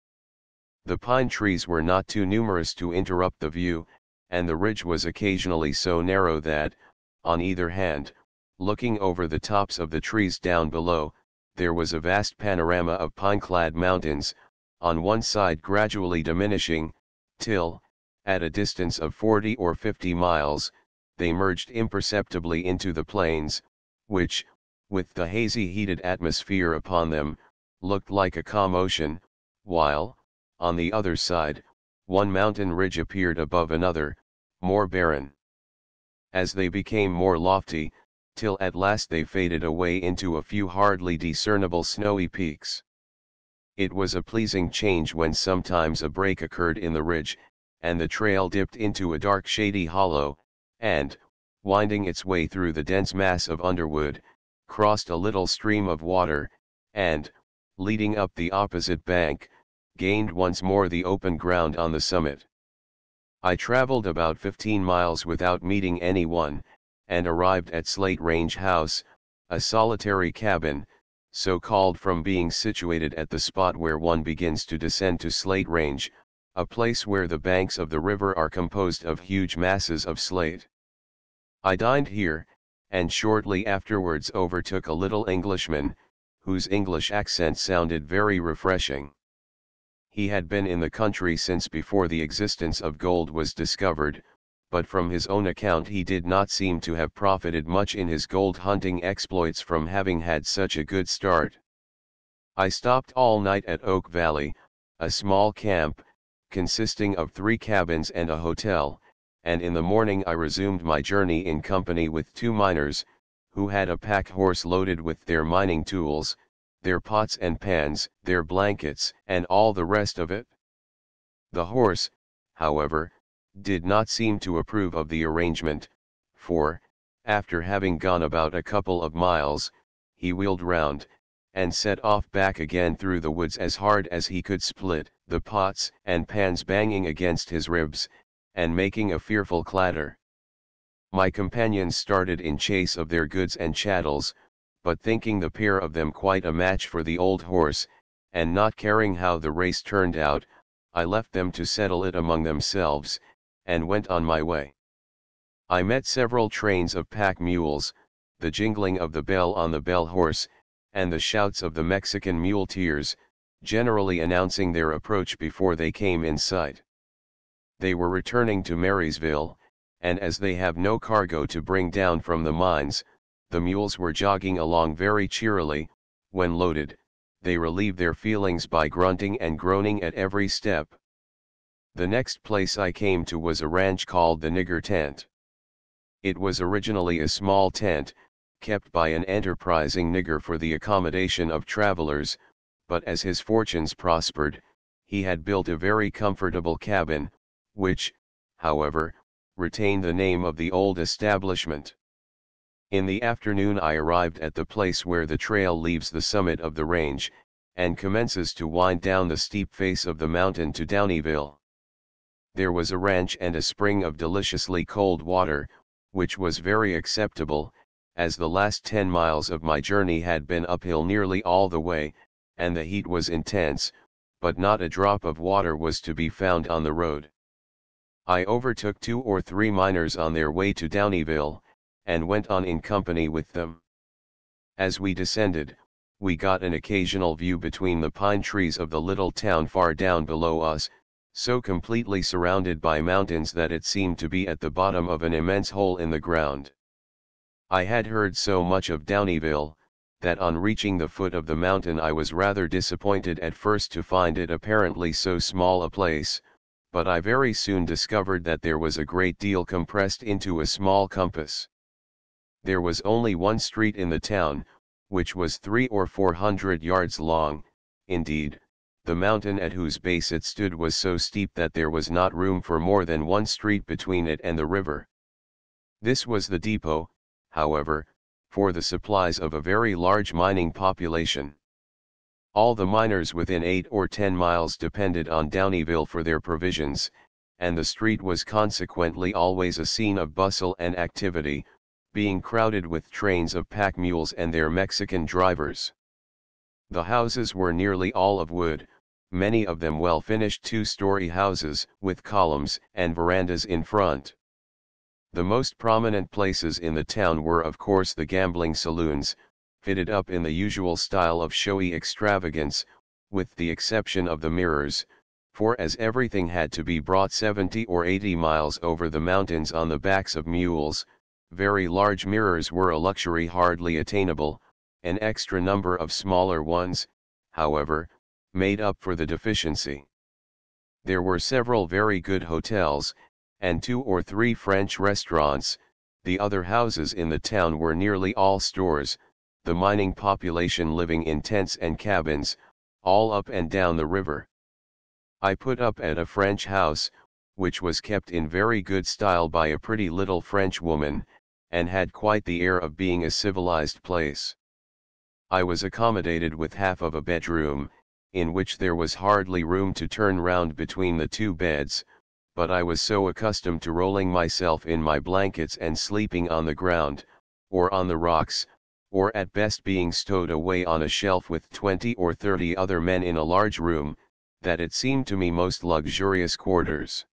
The pine trees were not too numerous to interrupt the view, and the ridge was occasionally so narrow that, on either hand, looking over the tops of the trees down below, there was a vast panorama of pine-clad mountains, on one side gradually diminishing, till, at a distance of 40 or 50 miles, they merged imperceptibly into the plains, which, with the hazy heated atmosphere upon them, looked like a calm ocean, while, on the other side, one mountain ridge appeared above another, more barren. As they became more lofty, till at last they faded away into a few hardly discernible snowy peaks. It was a pleasing change when sometimes a break occurred in the ridge, and the trail dipped into a dark shady hollow, and, winding its way through the dense mass of underwood, crossed a little stream of water, and, leading up the opposite bank, gained once more the open ground on the summit. I traveled about 15 miles without meeting anyone, and arrived at Slate Range House, a solitary cabin, so called from being situated at the spot where one begins to descend to Slate Range, a place where the banks of the river are composed of huge masses of slate. I dined here, and shortly afterwards overtook a little Englishman, whose English accent sounded very refreshing. He had been in the country since before the existence of gold was discovered, but from his own account he did not seem to have profited much in his gold hunting exploits from having had such a good start. I stopped all night at Oak Valley, a small camp, consisting of 3 cabins and a hotel, and in the morning I resumed my journey in company with 2 miners, who had a pack horse loaded with their mining tools, their pots and pans, their blankets, and all the rest of it. The horse, however, did not seem to approve of the arrangement, for, after having gone about a couple of miles, he wheeled round, and set off back again through the woods as hard as he could, split, the pots and pans banging against his ribs, and making a fearful clatter. My companions started in chase of their goods and chattels, but thinking the pair of them quite a match for the old horse, and not caring how the race turned out, I left them to settle it among themselves, and went on my way. I met several trains of pack mules, the jingling of the bell on the bell horse, and the shouts of the Mexican muleteers, generally announcing their approach before they came in sight. They were returning to Marysville, and as they have no cargo to bring down from the mines, the mules were jogging along very cheerily. When loaded, they relieved their feelings by grunting and groaning at every step. The next place I came to was a ranch called the Nigger Tent. It was originally a small tent, kept by an enterprising nigger for the accommodation of travelers, but as his fortunes prospered, he had built a very comfortable cabin, which, however, retained the name of the old establishment. In the afternoon I arrived at the place where the trail leaves the summit of the range, and commences to wind down the steep face of the mountain to Downeyville. There was a ranch and a spring of deliciously cold water, which was very acceptable, as the last 10 miles of my journey had been uphill nearly all the way, and the heat was intense, but not a drop of water was to be found on the road. I overtook 2 or 3 miners on their way to Downeyville, and went on in company with them. As we descended, we got an occasional view between the pine trees of the little town far down below us, so completely surrounded by mountains that it seemed to be at the bottom of an immense hole in the ground. I had heard so much of Downeyville, that on reaching the foot of the mountain I was rather disappointed at first to find it apparently so small a place, but I very soon discovered that there was a great deal compressed into a small compass. There was only one street in the town, which was 300 or 400 yards long. Indeed, the mountain at whose base it stood was so steep that there was not room for more than one street between it and the river. This was the depot, however, for the supplies of a very large mining population. All the miners within 8 or 10 miles depended on Downeyville for their provisions, and the street was consequently always a scene of bustle and activity, being crowded with trains of pack mules and their Mexican drivers. The houses were nearly all of wood, many of them well-finished 2-story houses, with columns and verandas in front. The most prominent places in the town were of course the gambling saloons, fitted up in the usual style of showy extravagance, with the exception of the mirrors, for as everything had to be brought 70 or 80 miles over the mountains on the backs of mules, very large mirrors were a luxury hardly attainable. An extra number of smaller ones, however, made up for the deficiency. There were several very good hotels, and 2 or 3 French restaurants. The other houses in the town were nearly all stores, the mining population living in tents and cabins, all up and down the river. I put up at a French house, which was kept in very good style by a pretty little French woman, and had quite the air of being a civilized place. I was accommodated with half of a bedroom, in which there was hardly room to turn round between the 2 beds, but I was so accustomed to rolling myself in my blankets and sleeping on the ground, or on the rocks, or at best being stowed away on a shelf with 20 or 30 other men in a large room, that it seemed to me most luxurious quarters.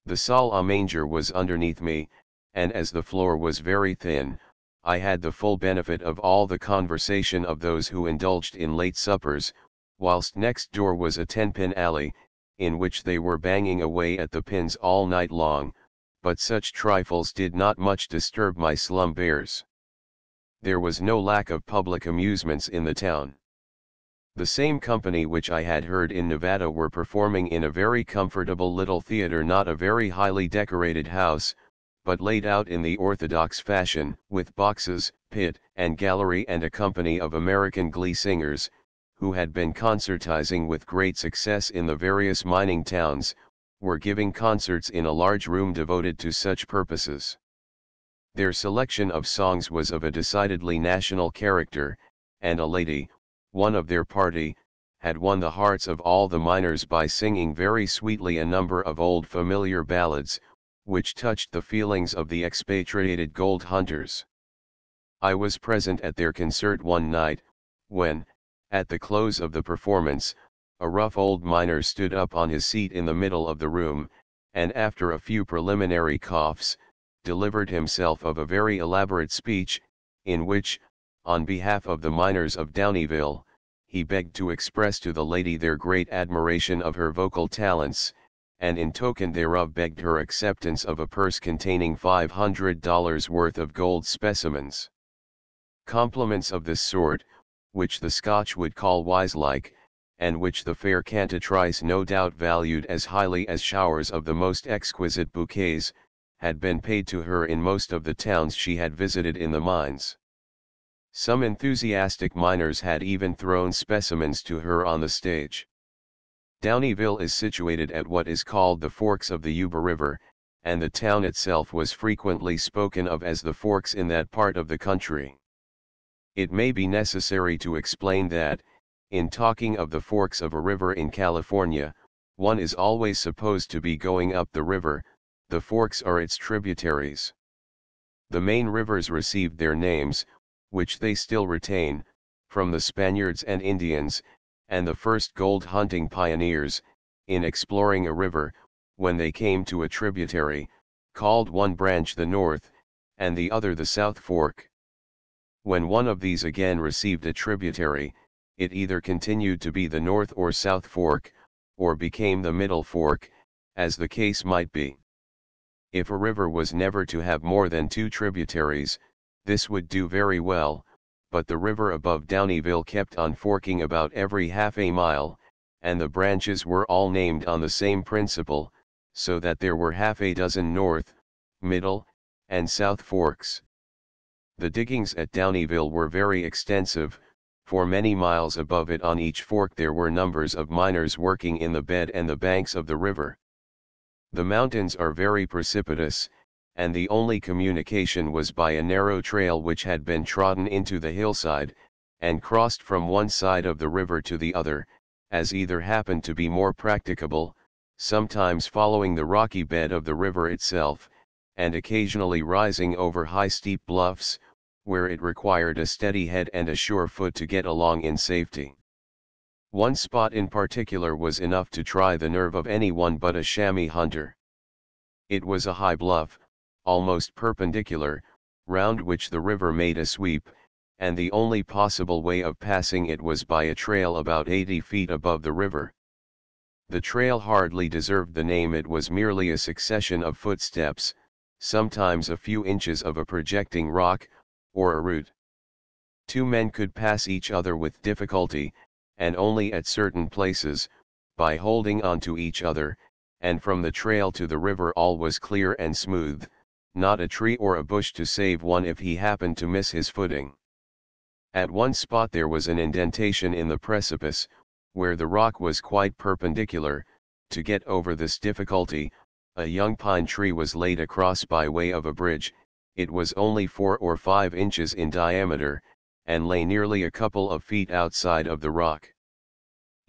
The salle à manger was underneath me, and as the floor was very thin, I had the full benefit of all the conversation of those who indulged in late suppers, whilst next door was a 10-pin alley, in which they were banging away at the pins all night long, but such trifles did not much disturb my slumbers. There was no lack of public amusements in the town. The same company which I had heard in Nevada were performing in a very comfortable little theater, not a very highly decorated house, but laid out in the orthodox fashion, with boxes, pit, and gallery, and a company of American glee singers, who had been concertizing with great success in the various mining towns, were giving concerts in a large room devoted to such purposes. Their selection of songs was of a decidedly national character, and a lady, one of their party, had won the hearts of all the miners by singing very sweetly a number of old familiar ballads, which touched the feelings of the expatriated gold hunters. I was present at their concert one night, when, at the close of the performance, a rough old miner stood up on his seat in the middle of the room, and after a few preliminary coughs, delivered himself of a very elaborate speech, in which, on behalf of the miners of Downeyville, he begged to express to the lady their great admiration of her vocal talents, and in token thereof begged her acceptance of a purse containing $500 worth of gold specimens. Compliments of this sort, which the Scotch would call wise-like, and which the fair cantatrice no doubt valued as highly as showers of the most exquisite bouquets, had been paid to her in most of the towns she had visited in the mines. Some enthusiastic miners had even thrown specimens to her on the stage. Downeyville is situated at what is called the forks of the Yuba River, and the town itself was frequently spoken of as the Forks in that part of the country. It may be necessary to explain that, In talking of the forks of a river in California, one is always supposed to be going up the river, the forks are its tributaries. The main rivers received their names, which they still retain, from the Spaniards and Indians, and the first gold hunting pioneers, in exploring a river, when they came to a tributary, called one branch the North, and the other the South Fork. When one of these again received a tributary, it either continued to be the North or South Fork, or became the Middle Fork, as the case might be. If a river was never to have more than 2 tributaries, this would do very well, but the river above Downieville kept on forking about every half a mile, and the branches were all named on the same principle, so that there were half a dozen North, Middle, and South Forks. The diggings at Downieville were very extensive. For many miles above it on each fork there were numbers of miners working in the bed and the banks of the river. The mountains are very precipitous, and the only communication was by a narrow trail which had been trodden into the hillside, and crossed from one side of the river to the other, as either happened to be more practicable, sometimes following the rocky bed of the river itself, and occasionally rising over high steep bluffs, where it required a steady head and a sure foot to get along in safety. One spot in particular was enough to try the nerve of anyone but a chamois hunter. It was a high bluff, almost perpendicular, round which the river made a sweep, and the only possible way of passing it was by a trail about 80 feet above the river. The trail hardly deserved the name, it was merely a succession of footsteps, sometimes a few inches of a projecting rock, or a root. 2 men could pass each other with difficulty, and only at certain places, by holding on to each other, and from the trail to the river all was clear and smooth, not a tree or a bush to save one if he happened to miss his footing. At one spot there was an indentation in the precipice, where the rock was quite perpendicular. To get over this difficulty, a young pine tree was laid across by way of a bridge. It was only 4 or 5 inches in diameter, and lay nearly a couple of feet outside of the rock.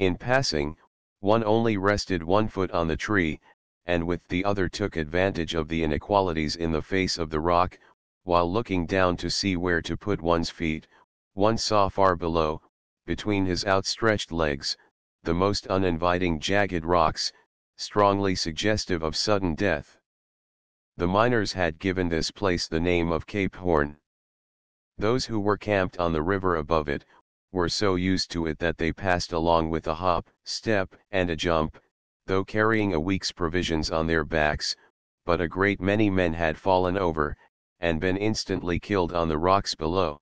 In passing, one only rested one foot on the tree, and with the other took advantage of the inequalities in the face of the rock. While looking down to see where to put one's feet, one saw far below, between his outstretched legs, the most uninviting jagged rocks, strongly suggestive of sudden death. The miners had given this place the name of Cape Horn. Those who were camped on the river above it, were so used to it that they passed along with a hop, step, and a jump, though carrying a week's provisions on their backs, but a great many men had fallen over, and been instantly killed on the rocks below.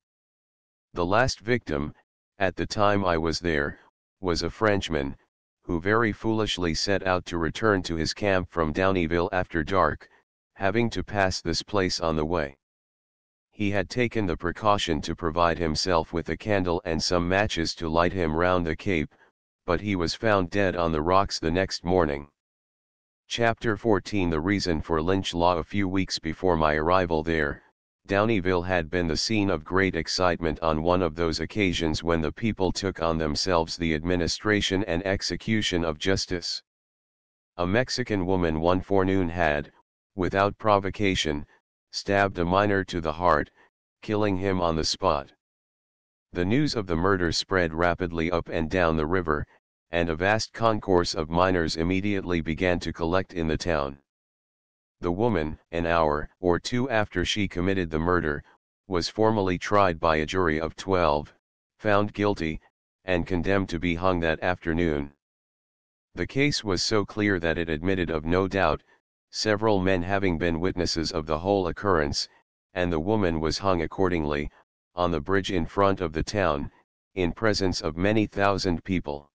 The last victim, at the time I was there, was a Frenchman, who very foolishly set out to return to his camp from Downieville after dark, having to pass this place on the way. He had taken the precaution to provide himself with a candle and some matches to light him round the cape, but he was found dead on the rocks the next morning. Chapter 14 The reason for lynch law. A few weeks before my arrival there, Downieville had been the scene of great excitement on one of those occasions when the people took on themselves the administration and execution of justice. A Mexican woman one forenoon had, without provocation, stabbed a miner to the heart, killing him on the spot. The news of the murder spread rapidly up and down the river, and a vast concourse of miners immediately began to collect in the town. The woman, an hour or 2 after she committed the murder, was formally tried by a jury of 12, found guilty, and condemned to be hung that afternoon. The case was so clear that it admitted of no doubt, several men having been witnesses of the whole occurrence, and the woman was hung accordingly, on the bridge in front of the town, in presence of many thousand people.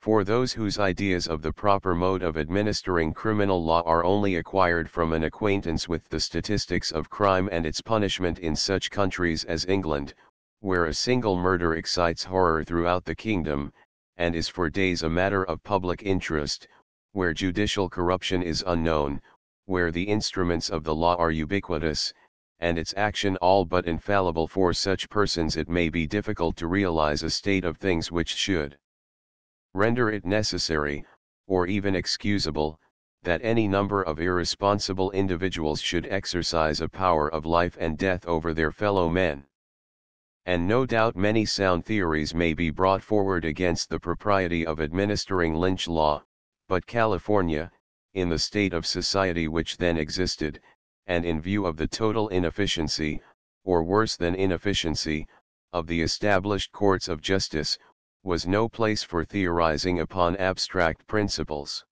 For those whose ideas of the proper mode of administering criminal law are only acquired from an acquaintance with the statistics of crime and its punishment in such countries as England, where a single murder excites horror throughout the kingdom, and is for days a matter of public interest, where judicial corruption is unknown, where the instruments of the law are ubiquitous, and its action all but infallible for such persons, it may be difficult to realize a state of things which should render it necessary, or even excusable, that any number of irresponsible individuals should exercise a power of life and death over their fellow men. And no doubt many sound theories may be brought forward against the propriety of administering lynch law, but California, in the state of society which then existed, and in view of the total inefficiency, or worse than inefficiency, of the established courts of justice, was no place for theorizing upon abstract principles.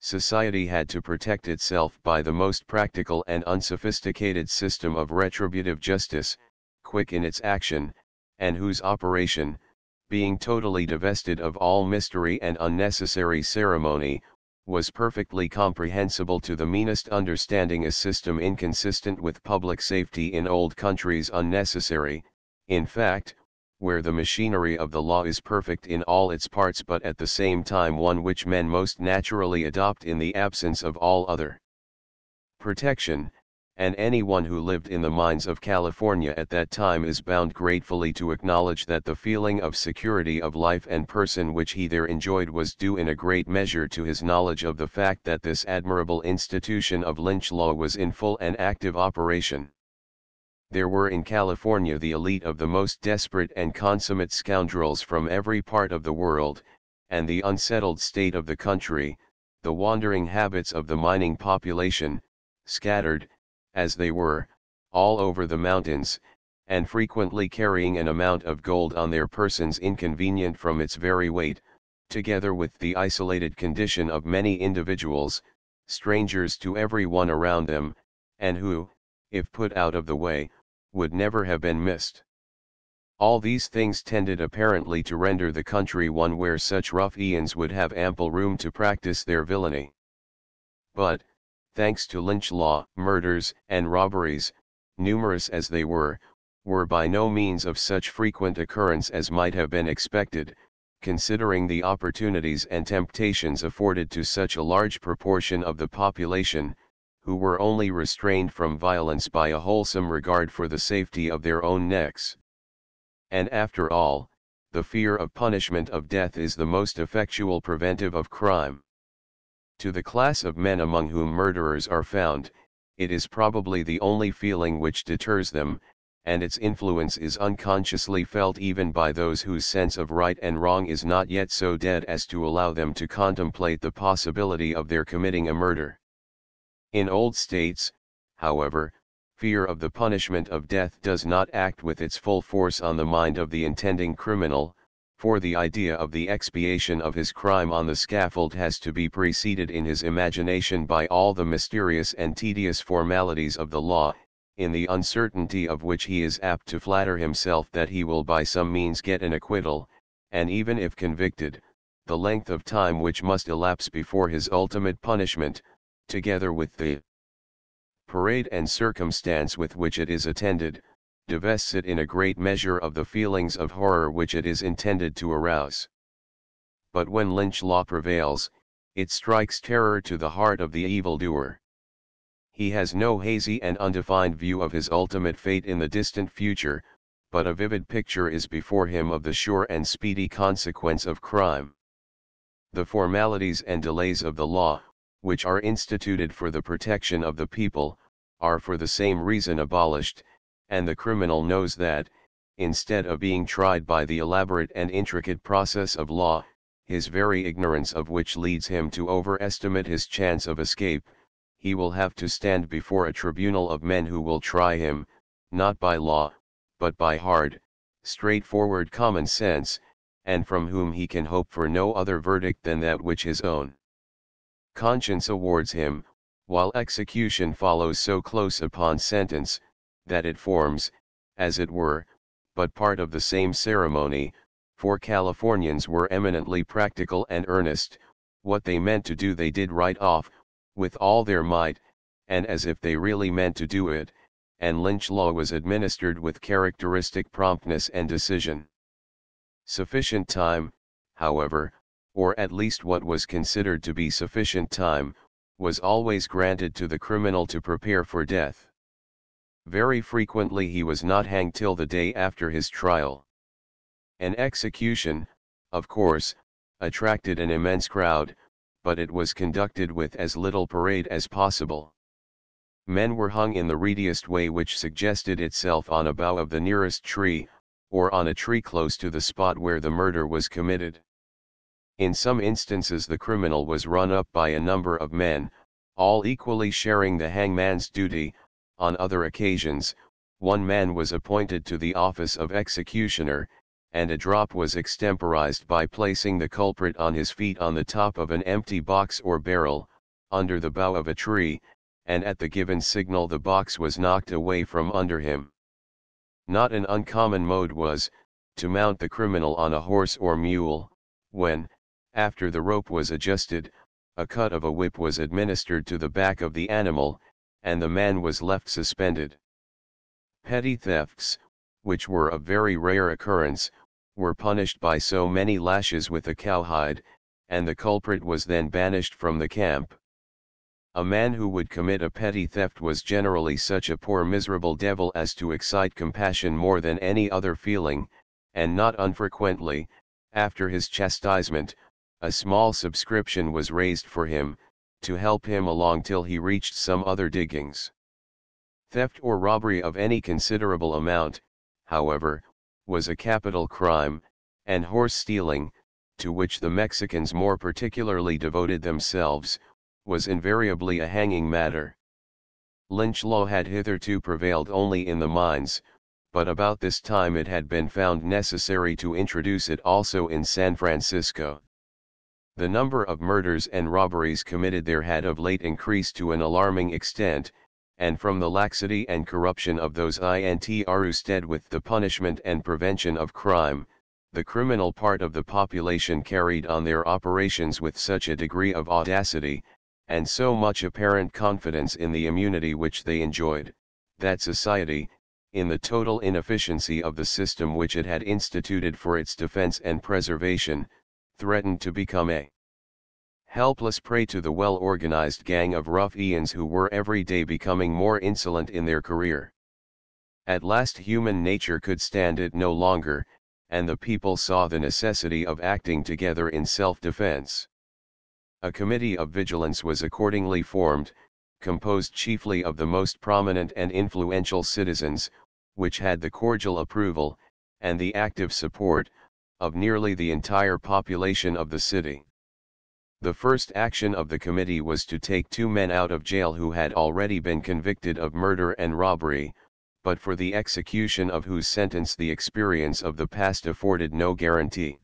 Society had to protect itself by the most practical and unsophisticated system of retributive justice, quick in its action, and whose operation, being totally divested of all mystery and unnecessary ceremony, was perfectly comprehensible to the meanest understanding, a system inconsistent with public safety in old countries, unnecessary, in fact, where the machinery of the law is perfect in all its parts, but at the same time one which men most naturally adopt in the absence of all other protection, and anyone who lived in the mines of California at that time is bound gratefully to acknowledge that the feeling of security of life and person which he there enjoyed was due in a great measure to his knowledge of the fact that this admirable institution of lynch law was in full and active operation. There were in California the elite of the most desperate and consummate scoundrels from every part of the world, and the unsettled state of the country, the wandering habits of the mining population, scattered, as they were, all over the mountains, and frequently carrying an amount of gold on their persons inconvenient from its very weight, together with the isolated condition of many individuals, strangers to every one around them, and who, if put out of the way, would never have been missed. All these things tended apparently to render the country one where such ruffians would have ample room to practice their villainy. But, thanks to lynch law, murders and robberies, numerous as they were by no means of such frequent occurrence as might have been expected, considering the opportunities and temptations afforded to such a large proportion of the population, who were only restrained from violence by a wholesome regard for the safety of their own necks. And after all, the fear of punishment of death is the most effectual preventive of crime. To the class of men among whom murderers are found, it is probably the only feeling which deters them, and its influence is unconsciously felt even by those whose sense of right and wrong is not yet so dead as to allow them to contemplate the possibility of their committing a murder. In old states, however, fear of the punishment of death does not act with its full force on the mind of the intending criminal, for the idea of the expiation of his crime on the scaffold has to be preceded in his imagination by all the mysterious and tedious formalities of the law, in the uncertainty of which he is apt to flatter himself that he will by some means get an acquittal, and even if convicted, the length of time which must elapse before his ultimate punishment, together with the parade and circumstance with which it is attended, divests it in a great measure of the feelings of horror which it is intended to arouse. But when lynch law prevails, it strikes terror to the heart of the evildoer. He has no hazy and undefined view of his ultimate fate in the distant future, but a vivid picture is before him of the sure and speedy consequence of crime. The formalities and delays of the law, which are instituted for the protection of the people, are for the same reason abolished, and the criminal knows that, instead of being tried by the elaborate and intricate process of law, his very ignorance of which leads him to overestimate his chance of escape, he will have to stand before a tribunal of men who will try him, not by law, but by hard, straightforward common sense, and from whom he can hope for no other verdict than that which his own conscience awards him, while execution follows so close upon sentence, that it forms, as it were, but part of the same ceremony, for Californians were eminently practical and earnest, what they meant to do they did right off, with all their might, and as if they really meant to do it, and lynch law was administered with characteristic promptness and decision. Sufficient time, however, or at least what was considered to be sufficient time, was always granted to the criminal to prepare for death. Very frequently he was not hanged till the day after his trial. An execution, of course, attracted an immense crowd, but it was conducted with as little parade as possible. Men were hung in the readiest way which suggested itself on a bough of the nearest tree, or on a tree close to the spot where the murder was committed. In some instances the criminal was run up by a number of men, all equally sharing the hangman's duty. On other occasions, one man was appointed to the office of executioner, and a drop was extemporized by placing the culprit on his feet on the top of an empty box or barrel, under the bough of a tree, and at the given signal the box was knocked away from under him. Not an uncommon mode was, to mount the criminal on a horse or mule, when, after the rope was adjusted, a cut of a whip was administered to the back of the animal, and the man was left suspended. Petty thefts, which were of very rare occurrence, were punished by so many lashes with a cowhide, and the culprit was then banished from the camp. A man who would commit a petty theft was generally such a poor miserable devil as to excite compassion more than any other feeling, and not unfrequently, after his chastisement, a small subscription was raised for him, to help him along till he reached some other diggings. Theft or robbery of any considerable amount, however, was a capital crime, and horse stealing, to which the Mexicans more particularly devoted themselves, was invariably a hanging matter. Lynch law had hitherto prevailed only in the mines, but about this time it had been found necessary to introduce it also in San Francisco. The number of murders and robberies committed there had of late increased to an alarming extent, and from the laxity and corruption of those intrusted with the punishment and prevention of crime, the criminal part of the population carried on their operations with such a degree of audacity, and so much apparent confidence in the immunity which they enjoyed, that society, in the total inefficiency of the system which it had instituted for its defense and preservation, threatened to become a helpless prey to the well-organized gang of ruffians who were every day becoming more insolent in their career. At last human nature could stand it no longer, and the people saw the necessity of acting together in self-defense. A committee of vigilance was accordingly formed, composed chiefly of the most prominent and influential citizens, which had the cordial approval, and the active support, of nearly the entire population of the city. The first action of the committee was to take 2 men out of jail who had already been convicted of murder and robbery, but for the execution of whose sentence the experience of the past afforded no guarantee.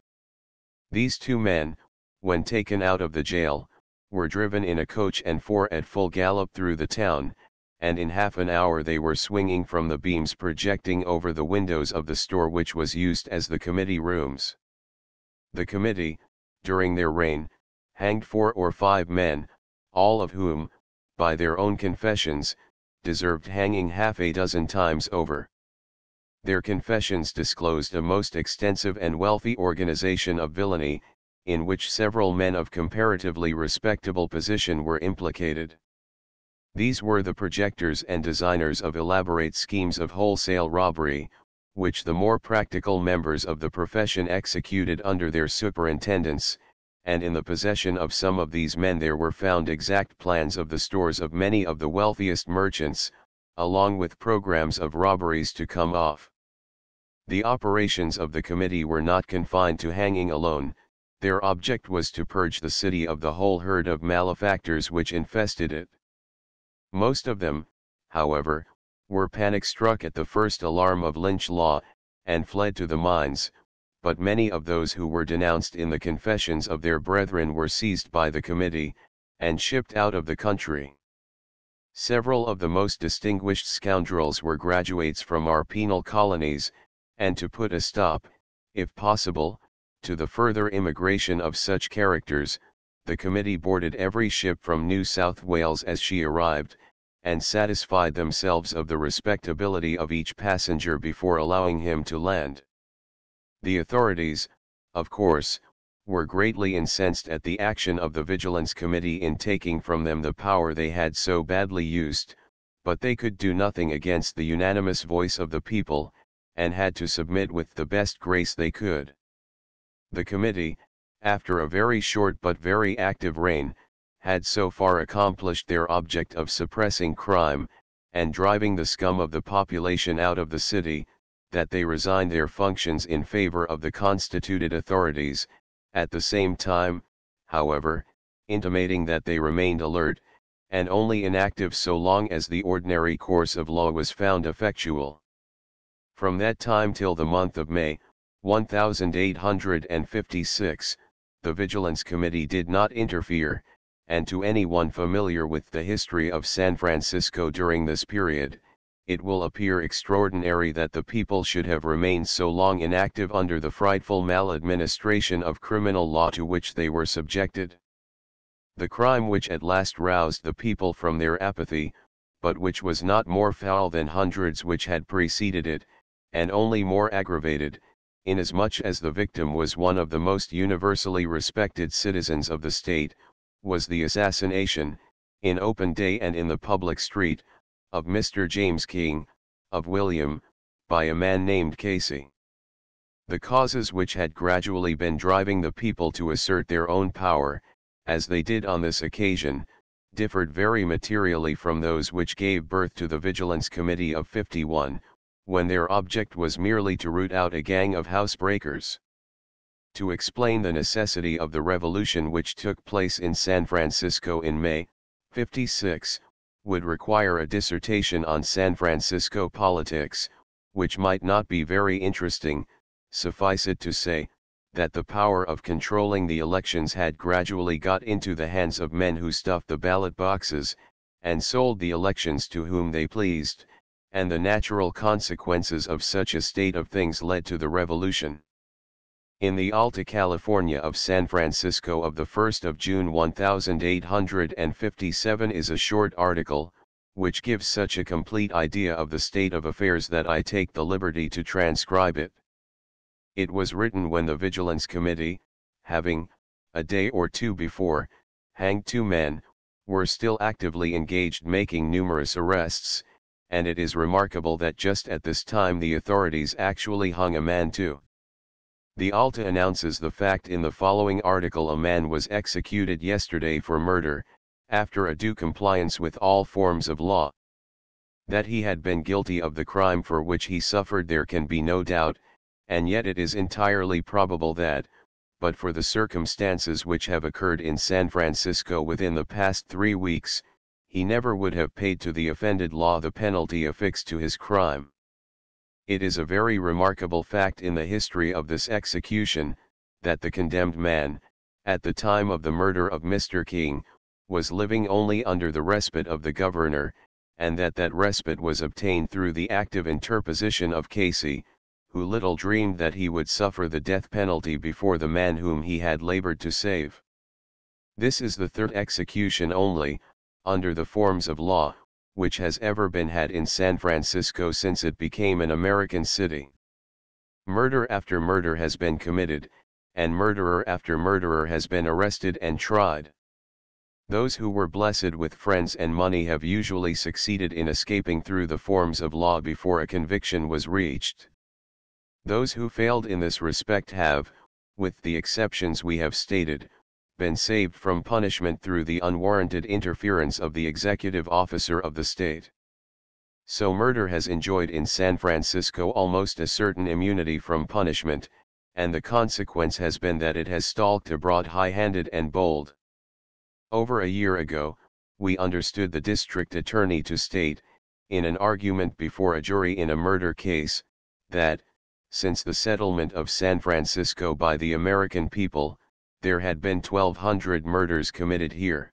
These 2 men, when taken out of the jail, were driven in a coach and 4 at full gallop through the town, and in half an hour they were swinging from the beams projecting over the windows of the store which was used as the committee rooms. The committee, during their reign, hanged 4 or 5 men, all of whom, by their own confessions, deserved hanging half a dozen times over. Their confessions disclosed a most extensive and wealthy organization of villainy, in which several men of comparatively respectable position were implicated. These were the projectors and designers of elaborate schemes of wholesale robbery, which the more practical members of the profession executed under their superintendence, and in the possession of some of these men there were found exact plans of the stores of many of the wealthiest merchants, along with programs of robberies to come off. The operations of the committee were not confined to hanging alone. Their object was to purge the city of the whole herd of malefactors which infested it. Most of them, however, were panic-struck at the first alarm of lynch law, and fled to the mines, but many of those who were denounced in the confessions of their brethren were seized by the committee, and shipped out of the country. Several of the most distinguished scoundrels were graduates from our penal colonies, and to put a stop, if possible, to the further immigration of such characters, the committee boarded every ship from New South Wales as she arrived, and satisfied themselves of the respectability of each passenger before allowing him to land. The authorities, of course, were greatly incensed at the action of the Vigilance Committee in taking from them the power they had so badly used, but they could do nothing against the unanimous voice of the people, and had to submit with the best grace they could. The committee, after a very short but very active reign, had so far accomplished their object of suppressing crime, and driving the scum of the population out of the city, that they resigned their functions in favor of the constituted authorities, at the same time, however, intimating that they remained alert, and only inactive so long as the ordinary course of law was found effectual. From that time till the month of May, 1856, the Vigilance Committee did not interfere, and to anyone familiar with the history of San Francisco during this period, it will appear extraordinary that the people should have remained so long inactive under the frightful maladministration of criminal law to which they were subjected. The crime which at last roused the people from their apathy, but which was not more foul than hundreds which had preceded it, and only more aggravated, inasmuch as the victim was one of the most universally respected citizens of the state, was the assassination, in open day and in the public street, of Mr. James King, of William, by a man named Casey. The causes which had gradually been driving the people to assert their own power, as they did on this occasion, differed very materially from those which gave birth to the Vigilance Committee of '51, when their object was merely to root out a gang of housebreakers. To explain the necessity of the revolution which took place in San Francisco in May, '56, would require a dissertation on San Francisco politics, which might not be very interesting. Suffice it to say, that the power of controlling the elections had gradually got into the hands of men who stuffed the ballot boxes, and sold the elections to whom they pleased, and the natural consequences of such a state of things led to the revolution. In the Alta California of San Francisco of the 1st of June 1857 is a short article, which gives such a complete idea of the state of affairs that I take the liberty to transcribe it. It was written when the Vigilance Committee, having, a day or two before, hanged 2 men, were still actively engaged making numerous arrests, and it is remarkable that just at this time the authorities actually hung a man too. The Alta announces the fact in the following article: a man was executed yesterday for murder, after a due compliance with all forms of law. That he had been guilty of the crime for which he suffered there can be no doubt, and yet it is entirely probable that, but for the circumstances which have occurred in San Francisco within the past 3 weeks, he never would have paid to the offended law the penalty affixed to his crime. It is a very remarkable fact in the history of this execution, that the condemned man, at the time of the murder of Mr. King, was living only under the respite of the governor, and that that respite was obtained through the active interposition of Casey, who little dreamed that he would suffer the death penalty before the man whom he had labored to save. This is the 3rd execution only, under the forms of law, which has ever been had in San Francisco since it became an American city. Murder after murder has been committed, and murderer after murderer has been arrested and tried. Those who were blessed with friends and money have usually succeeded in escaping through the forms of law before a conviction was reached. Those who failed in this respect have, with the exceptions we have stated, been saved from punishment through the unwarranted interference of the executive officer of the state. So murder has enjoyed in San Francisco almost a certain immunity from punishment, and the consequence has been that it has stalked abroad high-handed and bold. Over a year ago, we understood the district attorney to state, in an argument before a jury in a murder case, that, since the settlement of San Francisco by the American people, there had been 1,200 murders committed here.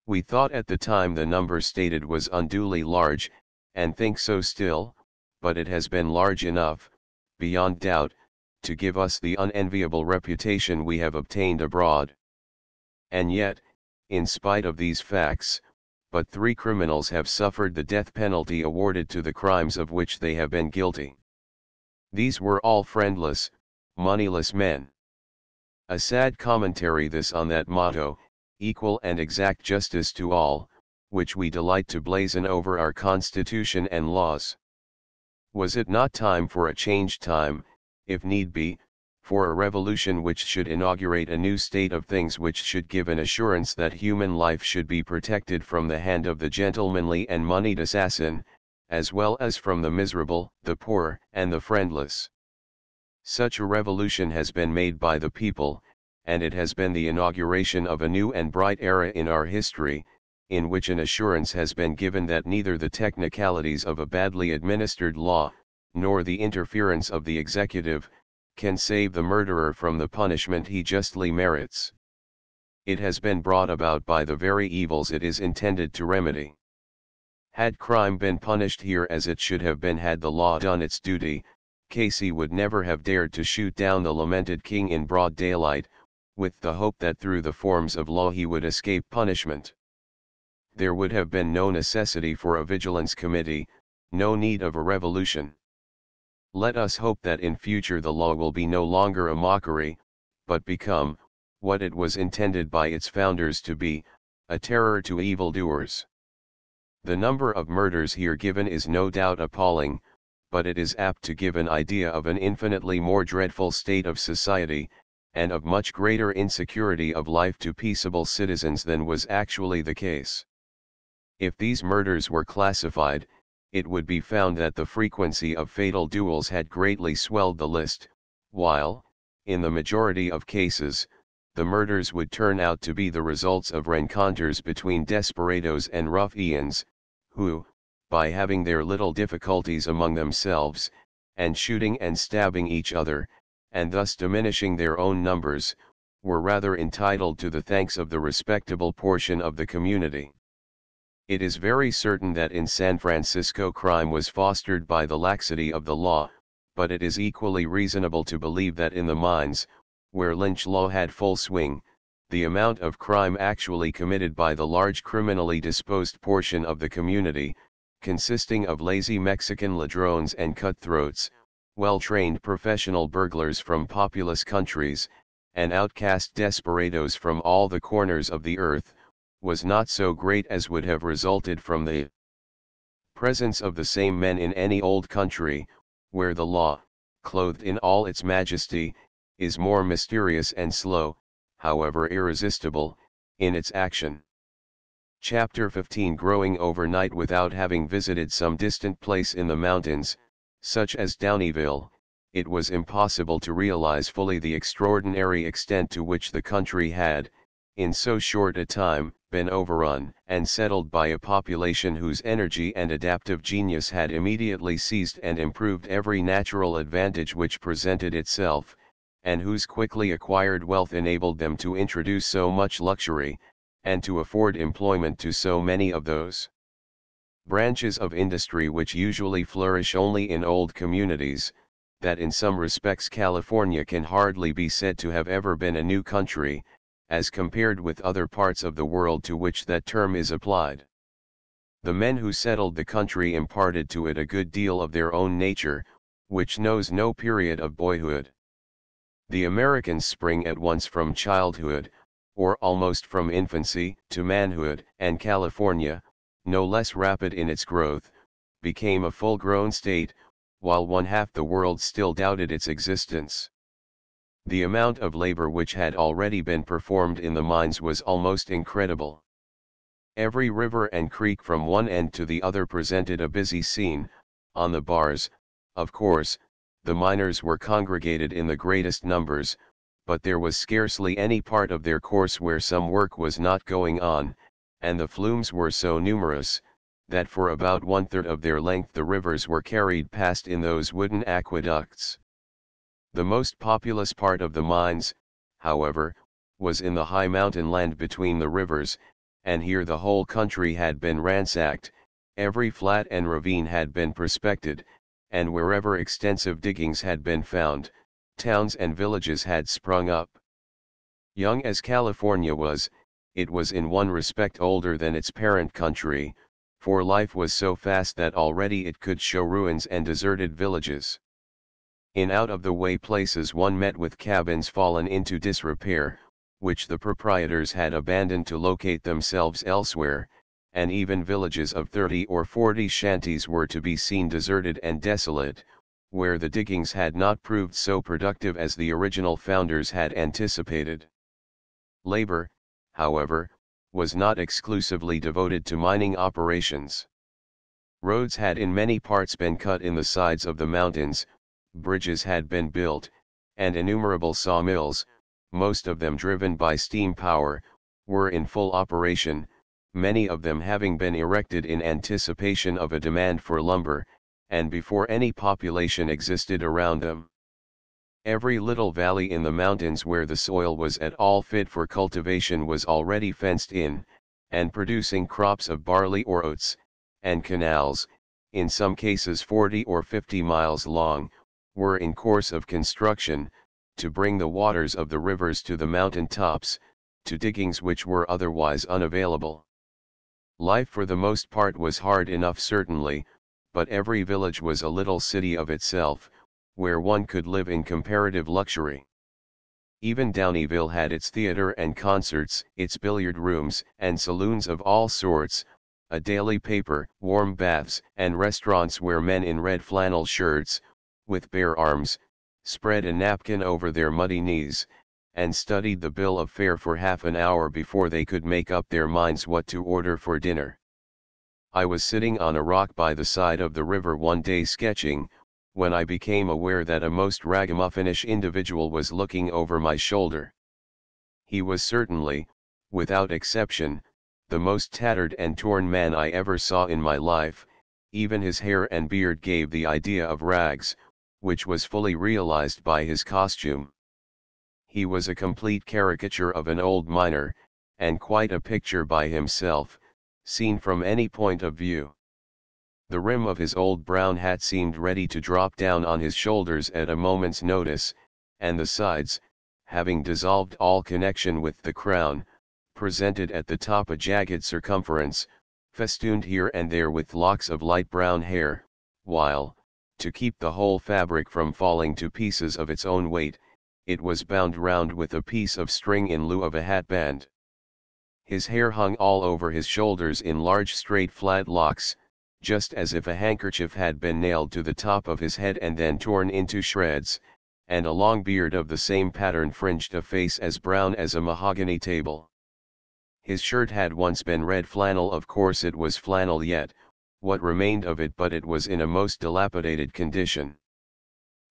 We thought at the time the number stated was unduly large, and think so still, but it has been large enough, beyond doubt, to give us the unenviable reputation we have obtained abroad. And yet, in spite of these facts, but 3 criminals have suffered the death penalty awarded to the crimes of which they have been guilty. These were all friendless, moneyless men. A sad commentary this on that motto, equal and exact justice to all, which we delight to blazon over our Constitution and laws. Was it not time for a changed time, if need be, for a revolution which should inaugurate a new state of things, which should give an assurance that human life should be protected from the hand of the gentlemanly and moneyed assassin, as well as from the miserable, the poor, and the friendless? Such a revolution has been made by the people, and it has been the inauguration of a new and bright era in our history, in which an assurance has been given that neither the technicalities of a badly administered law, nor the interference of the executive, can save the murderer from the punishment he justly merits. It has been brought about by the very evils it is intended to remedy. Had crime been punished here as it should have been, had the law done its duty, Casey would never have dared to shoot down the lamented king in broad daylight, with the hope that through the forms of law he would escape punishment. There would have been no necessity for a vigilance committee, no need of a revolution. Let us hope that in future the law will be no longer a mockery, but become, what it was intended by its founders to be, a terror to evildoers. The number of murders here given is no doubt appalling, but it is apt to give an idea of an infinitely more dreadful state of society, and of much greater insecurity of life to peaceable citizens than was actually the case. If these murders were classified, it would be found that the frequency of fatal duels had greatly swelled the list, while, in the majority of cases, the murders would turn out to be the results of rencontres between desperadoes and ruffians, who, by having their little difficulties among themselves, and shooting and stabbing each other, and thus diminishing their own numbers, were rather entitled to the thanks of the respectable portion of the community. It is very certain that in San Francisco crime was fostered by the laxity of the law, but it is equally reasonable to believe that in the mines, where lynch law had full swing, the amount of crime actually committed by the large criminally disposed portion of the community, consisting of lazy Mexican ladrones and cutthroats, well-trained professional burglars from populous countries, and outcast desperadoes from all the corners of the earth, was not so great as would have resulted from the presence of the same men in any old country, where the law, clothed in all its majesty, is more mysterious and slow, however irresistible, in its action. Chapter 15. Growing overnight without having visited some distant place in the mountains, such as Downieville, it was impossible to realize fully the extraordinary extent to which the country had, in so short a time, been overrun and settled by a population whose energy and adaptive genius had immediately seized and improved every natural advantage which presented itself, and whose quickly acquired wealth enabled them to introduce so much luxury, and to afford employment to so many of those branches of industry which usually flourish only in old communities, that in some respects California can hardly be said to have ever been a new country, as compared with other parts of the world to which that term is applied. The men who settled the country imparted to it a good deal of their own nature, which knows no period of boyhood. The Americans spring at once from childhood, or almost from infancy, to manhood, and California, no less rapid in its growth, became a full-grown state, while one half the world still doubted its existence. The amount of labor which had already been performed in the mines was almost incredible. Every river and creek from one end to the other presented a busy scene. On the bars, of course, the miners were congregated in the greatest numbers, but there was scarcely any part of their course where some work was not going on, and the flumes were so numerous, that for about 1/3 of their length the rivers were carried past in those wooden aqueducts. The most populous part of the mines, however, was in the high mountain land between the rivers, and here the whole country had been ransacked, every flat and ravine had been prospected, and wherever extensive diggings had been found, towns and villages had sprung up. Young as California was, it was in one respect older than its parent country, for life was so fast that already it could show ruins and deserted villages. In out-of-the-way places one met with cabins fallen into disrepair, which the proprietors had abandoned to locate themselves elsewhere, and even villages of 30 or 40 shanties were to be seen deserted and desolate, where the diggings had not proved so productive as the original founders had anticipated. Labor, however, was not exclusively devoted to mining operations. Roads had in many parts been cut in the sides of the mountains, bridges had been built, and innumerable sawmills, most of them driven by steam power, were in full operation, many of them having been erected in anticipation of a demand for lumber, and before any population existed around them. Every little valley in the mountains where the soil was at all fit for cultivation was already fenced in, and producing crops of barley or oats, and canals, in some cases 40 or 50 miles long, were in course of construction, to bring the waters of the rivers to the mountain tops, to diggings which were otherwise unavailable. Life for the most part was hard enough certainly, but every village was a little city of itself, where one could live in comparative luxury. Even Downieville had its theater and concerts, its billiard rooms and saloons of all sorts, a daily paper, warm baths and restaurants where men in red flannel shirts, with bare arms, spread a napkin over their muddy knees, and studied the bill of fare for half an hour before they could make up their minds what to order for dinner. I was sitting on a rock by the side of the river one day sketching, when I became aware that a most ragamuffinish individual was looking over my shoulder. He was certainly, without exception, the most tattered and torn man I ever saw in my life, even his hair and beard gave the idea of rags, which was fully realized by his costume. He was a complete caricature of an old miner, and quite a picture by himself, seen from any point of view. The rim of his old brown hat seemed ready to drop down on his shoulders at a moment's notice, and the sides, having dissolved all connection with the crown, presented at the top a jagged circumference, festooned here and there with locks of light brown hair, while, to keep the whole fabric from falling to pieces of its own weight, it was bound round with a piece of string in lieu of a hatband. His hair hung all over his shoulders in large straight flat locks, just as if a handkerchief had been nailed to the top of his head and then torn into shreds, and a long beard of the same pattern fringed a face as brown as a mahogany table. His shirt had once been red flannel, of course it was flannel yet, what remained of it, but it was in a most dilapidated condition.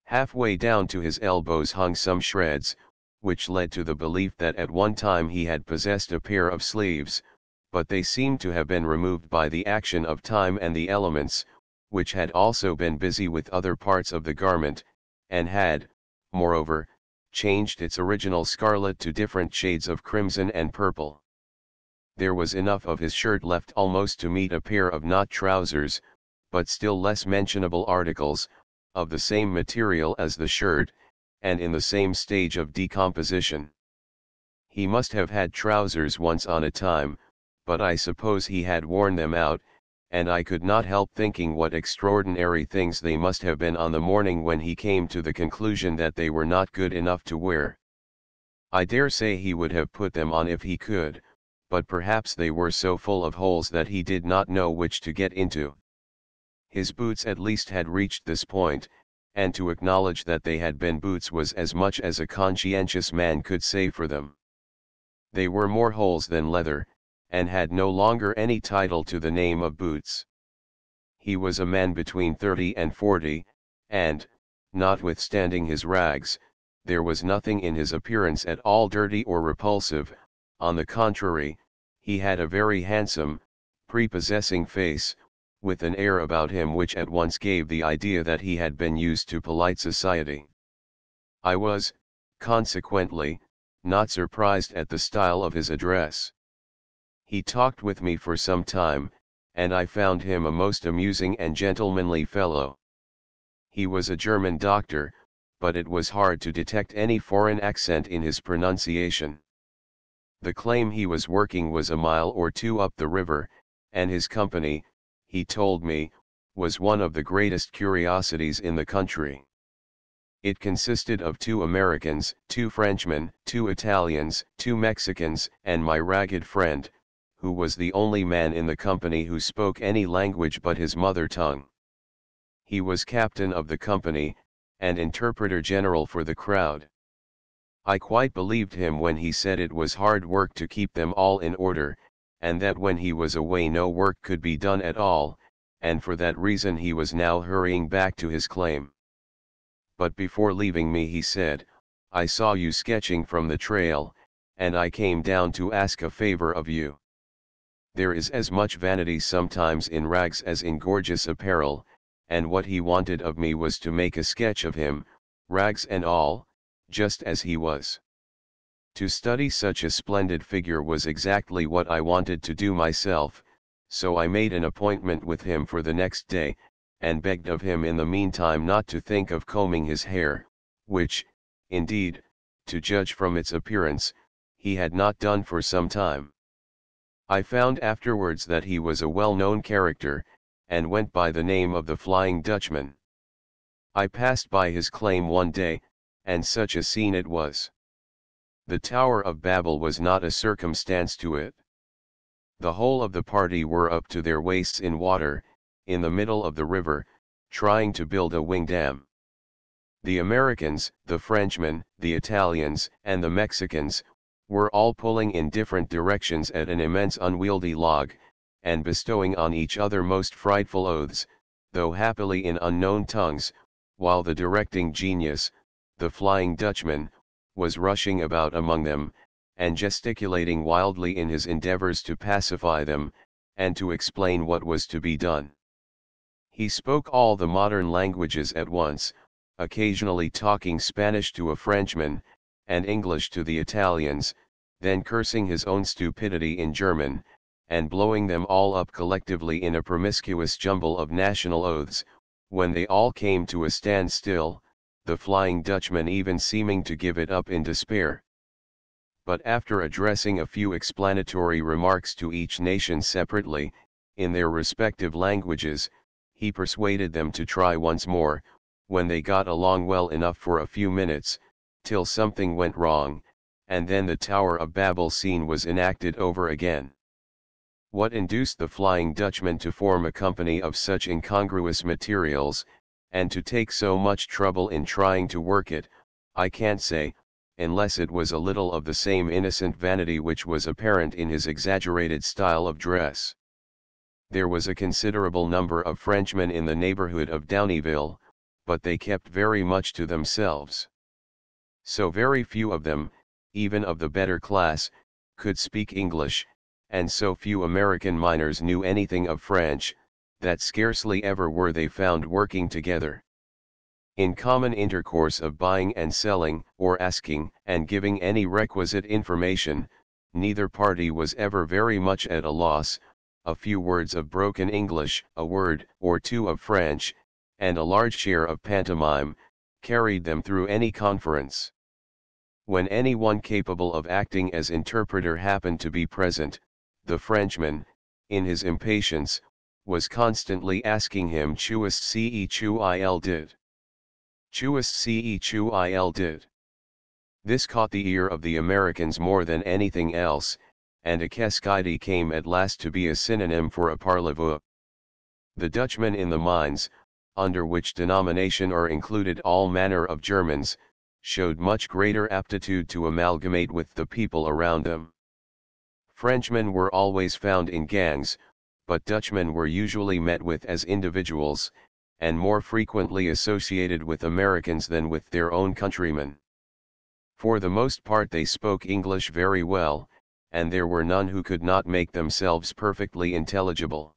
Halfway down to his elbows hung some shreds, which led to the belief that at one time he had possessed a pair of sleeves, but they seemed to have been removed by the action of time and the elements, which had also been busy with other parts of the garment, and had, moreover, changed its original scarlet to different shades of crimson and purple. There was enough of his shirt left almost to meet a pair of knot trousers, but still less mentionable articles, of the same material as the shirt, and in the same stage of decomposition. He must have had trousers once on a time, but I suppose he had worn them out, and I could not help thinking what extraordinary things they must have been on the morning when he came to the conclusion that they were not good enough to wear. I dare say he would have put them on if he could, but perhaps they were so full of holes that he did not know which to get into. His boots at least had reached this point, and to acknowledge that they had been boots was as much as a conscientious man could say for them. They were more holes than leather, and had no longer any title to the name of boots. He was a man between 30 and 40, and, notwithstanding his rags, there was nothing in his appearance at all dirty or repulsive. On the contrary, he had a very handsome, prepossessing face, with an air about him which at once gave the idea that he had been used to polite society. I was, consequently, not surprised at the style of his address. He talked with me for some time, and I found him a most amusing and gentlemanly fellow. He was a German doctor, but it was hard to detect any foreign accent in his pronunciation. The claim he was working was a mile or two up the river, and his company, he told me, was one of the greatest curiosities in the country. It consisted of 2 Americans, 2 Frenchmen, 2 Italians, 2 Mexicans, and my ragged friend, who was the only man in the company who spoke any language but his mother tongue. He was captain of the company, and interpreter general for the crowd. I quite believed him when he said it was hard work to keep them all in order, and that when he was away no work could be done at all, and for that reason he was now hurrying back to his claim. But before leaving me he said, "I saw you sketching from the trail, and I came down to ask a favor of you. There is as much vanity sometimes in rags as in gorgeous apparel, and what he wanted of me was to make a sketch of him, rags and all, just as he was. To study such a splendid figure was exactly what I wanted to do myself, so I made an appointment with him for the next day, and begged of him in the meantime not to think of combing his hair, which, indeed, to judge from its appearance, he had not done for some time. I found afterwards that he was a well-known character, and went by the name of the Flying Dutchman. I passed by his claim one day, and such a scene it was. The Tower of Babel was not a circumstance to it. The whole of the party were up to their waists in water, in the middle of the river, trying to build a wing dam. The Americans, the Frenchmen, the Italians, and the Mexicans, were all pulling in different directions at an immense unwieldy log, and bestowing on each other most frightful oaths, though happily in unknown tongues, while the directing genius, the Flying Dutchman, was rushing about among them, and gesticulating wildly in his endeavors to pacify them, and to explain what was to be done. He spoke all the modern languages at once, occasionally talking Spanish to a Frenchman, and English to the Italians, then cursing his own stupidity in German, and blowing them all up collectively in a promiscuous jumble of national oaths, when they all came to a standstill, the Flying Dutchman even seeming to give it up in despair. But after addressing a few explanatory remarks to each nation separately, in their respective languages, he persuaded them to try once more, when they got along well enough for a few minutes, till something went wrong, and then the Tower of Babel scene was enacted over again. What induced the Flying Dutchman to form a company of such incongruous materials, and to take so much trouble in trying to work it, I can't say, unless it was a little of the same innocent vanity which was apparent in his exaggerated style of dress. There was a considerable number of Frenchmen in the neighborhood of Downieville, but they kept very much to themselves. So very few of them, even of the better class, could speak English, and so few American miners knew anything of French, that scarcely ever were they found working together. In common intercourse of buying and selling, or asking and giving any requisite information, neither party was ever very much at a loss. A few words of broken English, a word or two of French, and a large share of pantomime, carried them through any conference. When any one capable of acting as interpreter happened to be present, the Frenchman, in his impatience, was constantly asking him "Chuist ce chu il did? Chuist ce chu il did?" This caught the ear of the Americans more than anything else, and a cascade came at last to be a synonym for a parlez-vous. The Dutchmen in the mines, under which denomination are included all manner of Germans, showed much greater aptitude to amalgamate with the people around them. Frenchmen were always found in gangs, but Dutchmen were usually met with as individuals, and more frequently associated with Americans than with their own countrymen. For the most part they spoke English very well, and there were none who could not make themselves perfectly intelligible.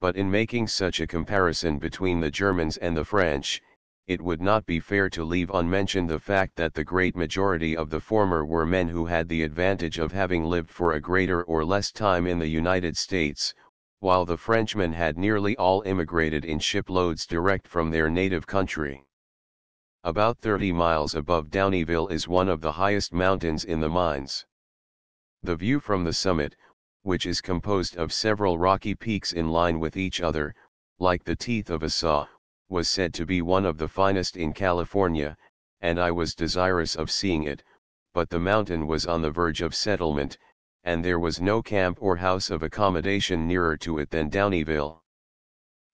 But in making such a comparison between the Germans and the French, it would not be fair to leave unmentioned the fact that the great majority of the former were men who had the advantage of having lived for a greater or less time in the United States, while the Frenchmen had nearly all immigrated in shiploads direct from their native country. About 30 miles above Downieville is one of the highest mountains in the mines. The view from the summit, which is composed of several rocky peaks in line with each other, like the teeth of a saw, was said to be one of the finest in California, and I was desirous of seeing it, but the mountain was on the verge of settlement, and there was no camp or house of accommodation nearer to it than Downeyville.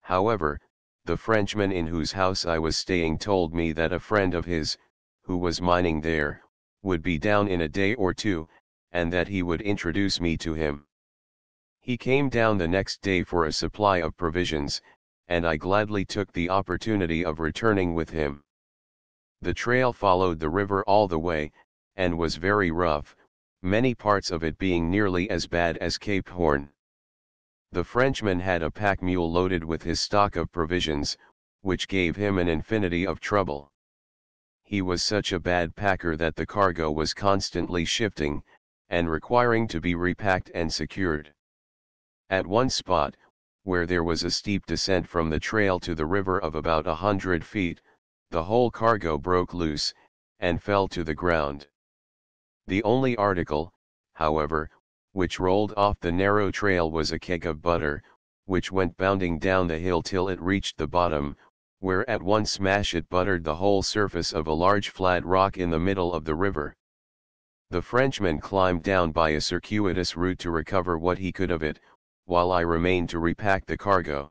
However, the Frenchman in whose house I was staying told me that a friend of his, who was mining there, would be down in a day or two, and that he would introduce me to him. He came down the next day for a supply of provisions, and I gladly took the opportunity of returning with him. The trail followed the river all the way, and was very rough, many parts of it being nearly as bad as Cape Horn. The Frenchman had a pack mule loaded with his stock of provisions, which gave him an infinity of trouble. He was such a bad packer that the cargo was constantly shifting, and requiring to be repacked and secured. At one spot, where there was a steep descent from the trail to the river of about 100 feet, the whole cargo broke loose, and fell to the ground. The only article, however, which rolled off the narrow trail was a keg of butter, which went bounding down the hill till it reached the bottom, where at one smash it buttered the whole surface of a large flat rock in the middle of the river. The Frenchman climbed down by a circuitous route to recover what he could of it, while I remained to repack the cargo.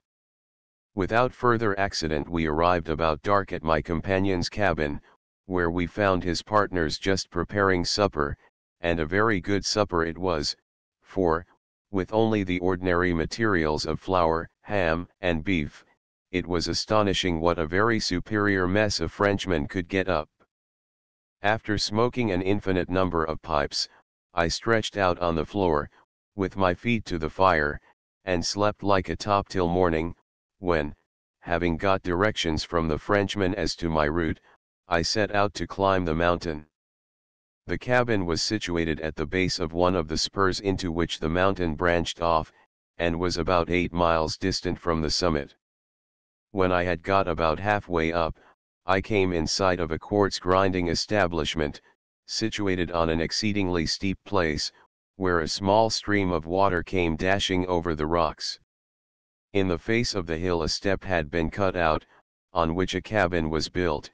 Without further accident we arrived about dark at my companion's cabin, where we found his partners just preparing supper, and a very good supper it was, for, with only the ordinary materials of flour, ham, and beef, it was astonishing what a very superior mess a Frenchman could get up. After smoking an infinite number of pipes, I stretched out on the floor, with my feet to the fire, and slept like a top till morning, when, having got directions from the Frenchman as to my route, I set out to climb the mountain. The cabin was situated at the base of one of the spurs into which the mountain branched off, and was about 8 miles distant from the summit. When I had got about halfway up, I came in sight of a quartz grinding establishment, situated on an exceedingly steep place, where a small stream of water came dashing over the rocks. In the face of the hill a step had been cut out, on which a cabin was built,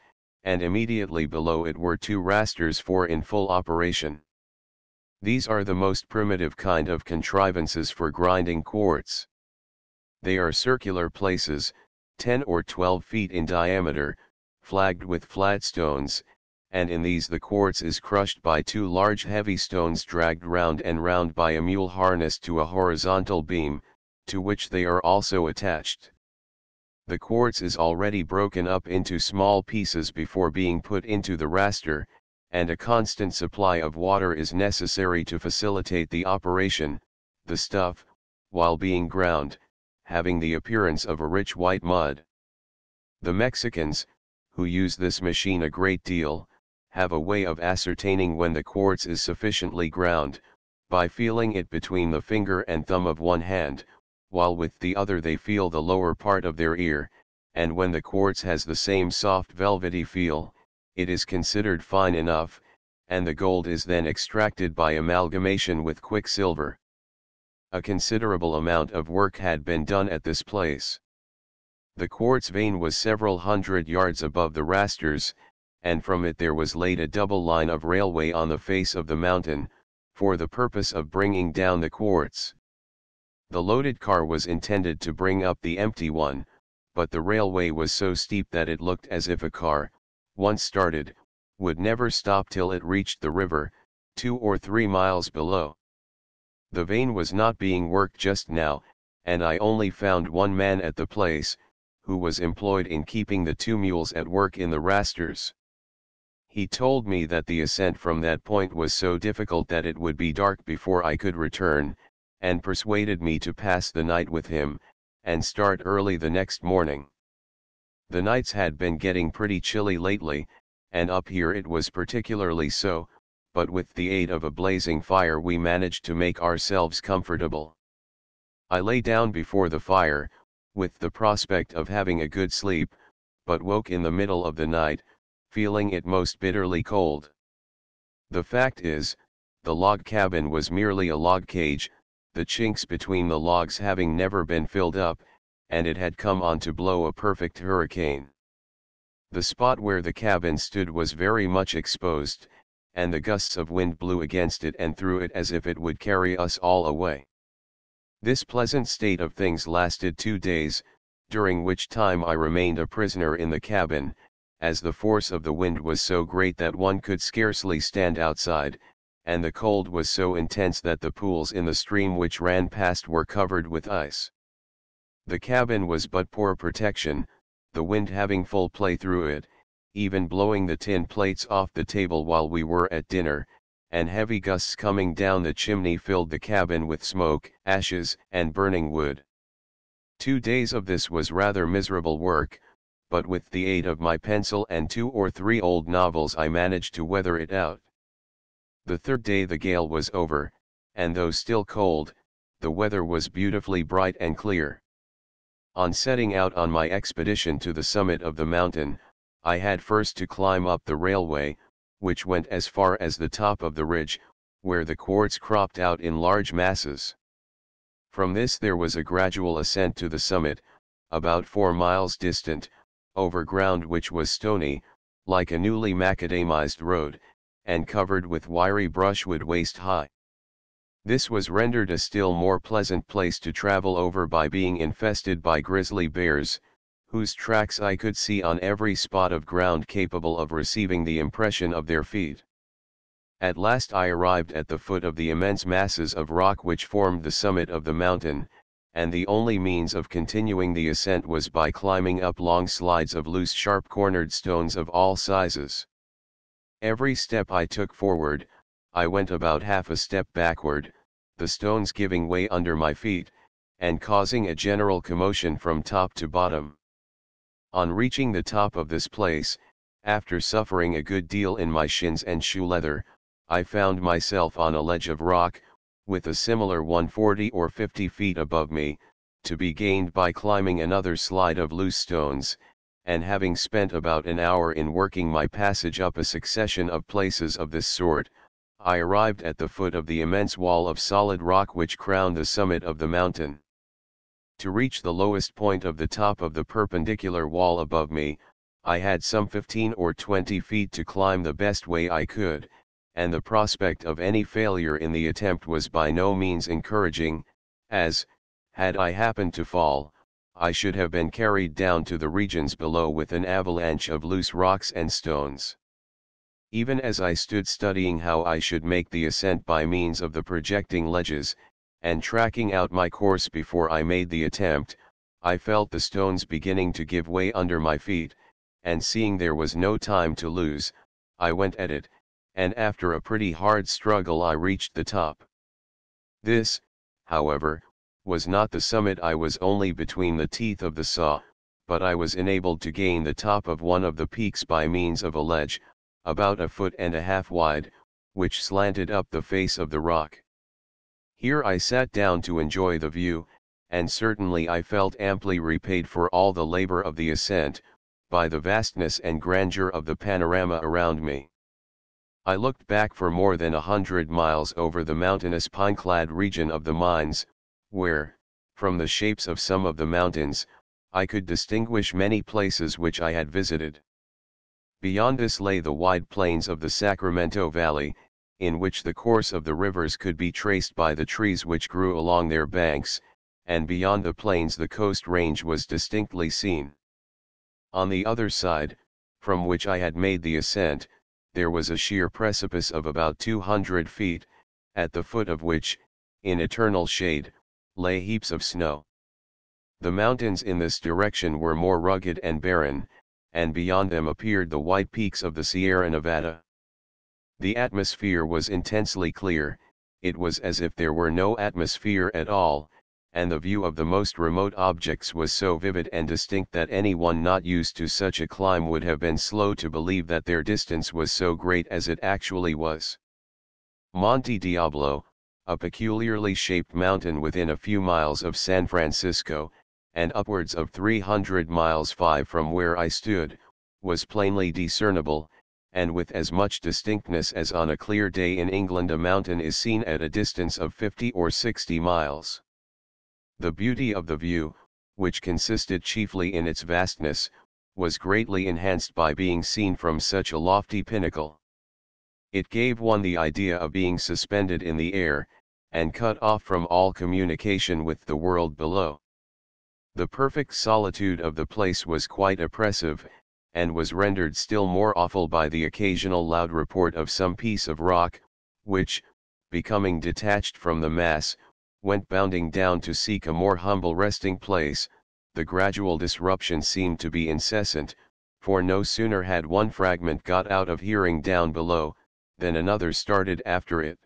and immediately below it were 2 rasters in full operation. These are the most primitive kind of contrivances for grinding quartz. They are circular places, 10 or 12 feet in diameter, flagged with flat stones, and in these the quartz is crushed by 2 large heavy stones dragged round and round by a mule harnessed to a horizontal beam, to which they are also attached. The quartz is already broken up into small pieces before being put into the raster, and a constant supply of water is necessary to facilitate the operation, the stuff, while being ground, having the appearance of a rich white mud. The Mexicans, who use this machine a great deal, have a way of ascertaining when the quartz is sufficiently ground, by feeling it between the finger and thumb of one hand, while with the other they feel the lower part of their ear, and when the quartz has the same soft velvety feel, it is considered fine enough, and the gold is then extracted by amalgamation with quicksilver. A considerable amount of work had been done at this place. The quartz vein was several hundred yards above the rasters, and from it there was laid a double line of railway on the face of the mountain, for the purpose of bringing down the quartz. The loaded car was intended to bring up the empty one, but the railway was so steep that it looked as if a car, once started, would never stop till it reached the river, 2 or 3 miles below. The vein was not being worked just now, and I only found one man at the place, who was employed in keeping the 2 mules at work in the rasters. He told me that the ascent from that point was so difficult that it would be dark before I could return, and persuaded me to pass the night with him, and start early the next morning. The nights had been getting pretty chilly lately, and up here it was particularly so, but with the aid of a blazing fire we managed to make ourselves comfortable. I lay down before the fire, with the prospect of having a good sleep, but woke in the middle of the night, feeling it most bitterly cold. The fact is, the log cabin was merely a log cage, the chinks between the logs having never been filled up, and it had come on to blow a perfect hurricane. The spot where the cabin stood was very much exposed, and the gusts of wind blew against it and through it as if it would carry us all away. This pleasant state of things lasted 2 days, during which time I remained a prisoner in the cabin, as the force of the wind was so great that one could scarcely stand outside, and the cold was so intense that the pools in the stream which ran past were covered with ice. The cabin was but poor protection, the wind having full play through it, even blowing the tin plates off the table while we were at dinner, and heavy gusts coming down the chimney filled the cabin with smoke, ashes, and burning wood. 2 days of this was rather miserable work, but with the aid of my pencil and 2 or 3 old novels I managed to weather it out. The 3rd day the gale was over, and though still cold, the weather was beautifully bright and clear. On setting out on my expedition to the summit of the mountain, I had first to climb up the railway, which went as far as the top of the ridge, where the quartz cropped out in large masses. From this there was a gradual ascent to the summit, about 4 miles distant, over ground which was stony, like a newly macadamized road, and covered with wiry brushwood waist high. This was rendered a still more pleasant place to travel over by being infested by grizzly bears, whose tracks I could see on every spot of ground capable of receiving the impression of their feet. At last I arrived at the foot of the immense masses of rock which formed the summit of the mountain, and the only means of continuing the ascent was by climbing up long slides of loose sharp-cornered stones of all sizes. Every step I took forward, I went about half a step backward, the stones giving way under my feet, and causing a general commotion from top to bottom. On reaching the top of this place, after suffering a good deal in my shins and shoe leather, I found myself on a ledge of rock, with a similar one 40 or 50 feet above me, to be gained by climbing another slide of loose stones, and having spent about an hour in working my passage up a succession of places of this sort, I arrived at the foot of the immense wall of solid rock which crowned the summit of the mountain. To reach the lowest point of the top of the perpendicular wall above me, I had some 15 or 20 feet to climb the best way I could, and the prospect of any failure in the attempt was by no means encouraging, as, had I happened to fall, I should have been carried down to the regions below with an avalanche of loose rocks and stones. Even as I stood studying how I should make the ascent by means of the projecting ledges, and tracking out my course before I made the attempt, I felt the stones beginning to give way under my feet, and seeing there was no time to lose, I went at it, and after a pretty hard struggle I reached the top. This, however, was not the summit. I was only between the teeth of the saw, but I was enabled to gain the top of one of the peaks by means of a ledge, about 1.5 feet wide, which slanted up the face of the rock. Here I sat down to enjoy the view, and certainly I felt amply repaid for all the labor of the ascent, by the vastness and grandeur of the panorama around me. I looked back for more than 100 miles over the mountainous pine-clad region of the mines, where, from the shapes of some of the mountains, I could distinguish many places which I had visited. Beyond this lay the wide plains of the Sacramento Valley, in which the course of the rivers could be traced by the trees which grew along their banks, and beyond the plains the coast range was distinctly seen. On the other side, from which I had made the ascent, there was a sheer precipice of about 200 feet, at the foot of which, in eternal shade, lay heaps of snow. The mountains in this direction were more rugged and barren, and beyond them appeared the white peaks of the Sierra Nevada. The atmosphere was intensely clear, it was as if there were no atmosphere at all, and the view of the most remote objects was so vivid and distinct that anyone not used to such a climb would have been slow to believe that their distance was so great as it actually was. Monte Diablo, a peculiarly shaped mountain within a few miles of San Francisco, and upwards of 300 miles 5 from where I stood, was plainly discernible, and with as much distinctness as on a clear day in England a mountain is seen at a distance of 50 or 60 miles. The beauty of the view, which consisted chiefly in its vastness, was greatly enhanced by being seen from such a lofty pinnacle. It gave one the idea of being suspended in the air, and cut off from all communication with the world below. The perfect solitude of the place was quite oppressive, and was rendered still more awful by the occasional loud report of some piece of rock, which, becoming detached from the mass, went bounding down to seek a more humble resting place. The gradual disruption seemed to be incessant, for no sooner had one fragment got out of hearing down below, than another started after it.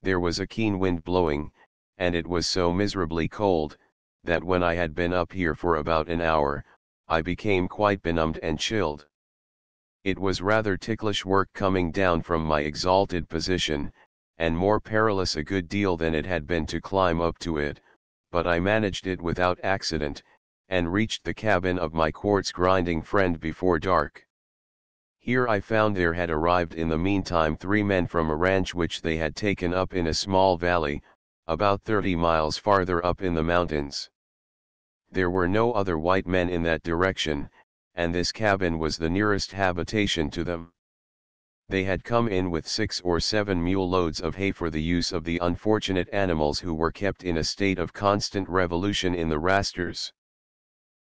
There was a keen wind blowing, and it was so miserably cold, that when I had been up here for about an hour, I became quite benumbed and chilled. It was rather ticklish work coming down from my exalted position, and more perilous a good deal than it had been to climb up to it, but I managed it without accident, and reached the cabin of my quartz grinding friend before dark. Here I found there had arrived in the meantime 3 men from a ranch which they had taken up in a small valley, about 30 miles farther up in the mountains. There were no other white men in that direction, and this cabin was the nearest habitation to them. They had come in with 6 or 7 mule loads of hay for the use of the unfortunate animals who were kept in a state of constant revolution in the rasters.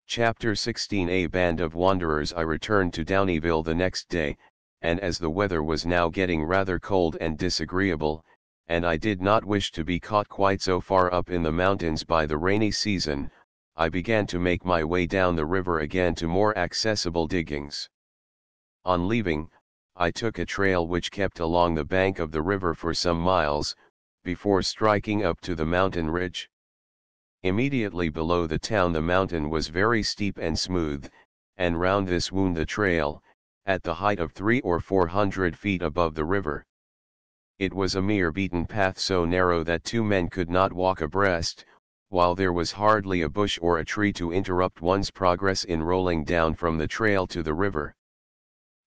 Chapter 16. A band of wanderers. I returned to Downieville the next day, and as the weather was now getting rather cold and disagreeable, and I did not wish to be caught quite so far up in the mountains by the rainy season, I began to make my way down the river again to more accessible diggings. On leaving, I took a trail which kept along the bank of the river for some miles, before striking up to the mountain ridge. Immediately below the town the mountain was very steep and smooth, and round this wound the trail, at the height of 300 or 400 feet above the river. It was a mere beaten path so narrow that 2 men could not walk abreast, while there was hardly a bush or a tree to interrupt one's progress in rolling down from the trail to the river.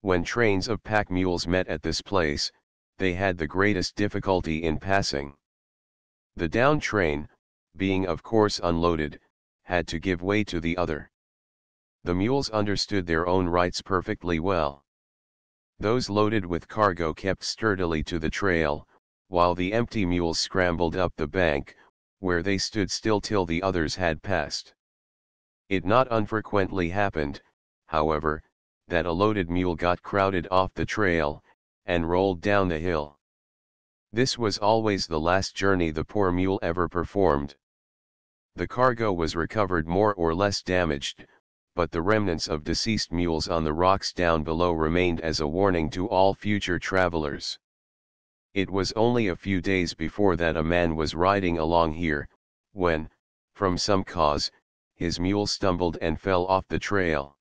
When trains of pack mules met at this place, they had the greatest difficulty in passing. The down train, being of course unloaded, had to give way to the other. The mules understood their own rights perfectly well. Those loaded with cargo kept sturdily to the trail, while the empty mules scrambled up the bank, where they stood still till the others had passed. It not unfrequently happened, however, that a loaded mule got crowded off the trail, and rolled down the hill. This was always the last journey the poor mule ever performed. The cargo was recovered more or less damaged, but the remnants of deceased mules on the rocks down below remained as a warning to all future travelers. It was only a few days before that a man was riding along here, when, from some cause, his mule stumbled and fell off the trail.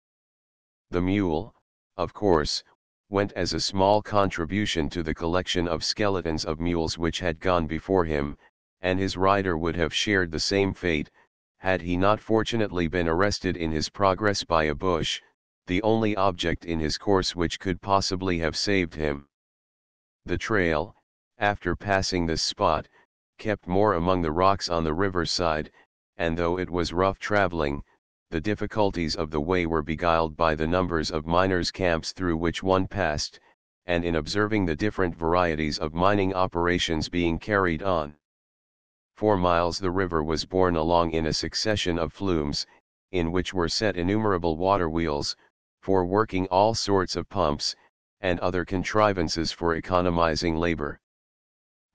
The mule, of course, went as a small contribution to the collection of skeletons of mules which had gone before him, and his rider would have shared the same fate, had he not fortunately been arrested in his progress by a bush, the only object in his course which could possibly have saved him. The trail, after passing this spot, kept more among the rocks on the river side, and though it was rough traveling, the difficulties of the way were beguiled by the numbers of miners' camps through which one passed, and in observing the different varieties of mining operations being carried on. 4 miles the river was borne along in a succession of flumes, in which were set innumerable water wheels, for working all sorts of pumps, and other contrivances for economizing labor.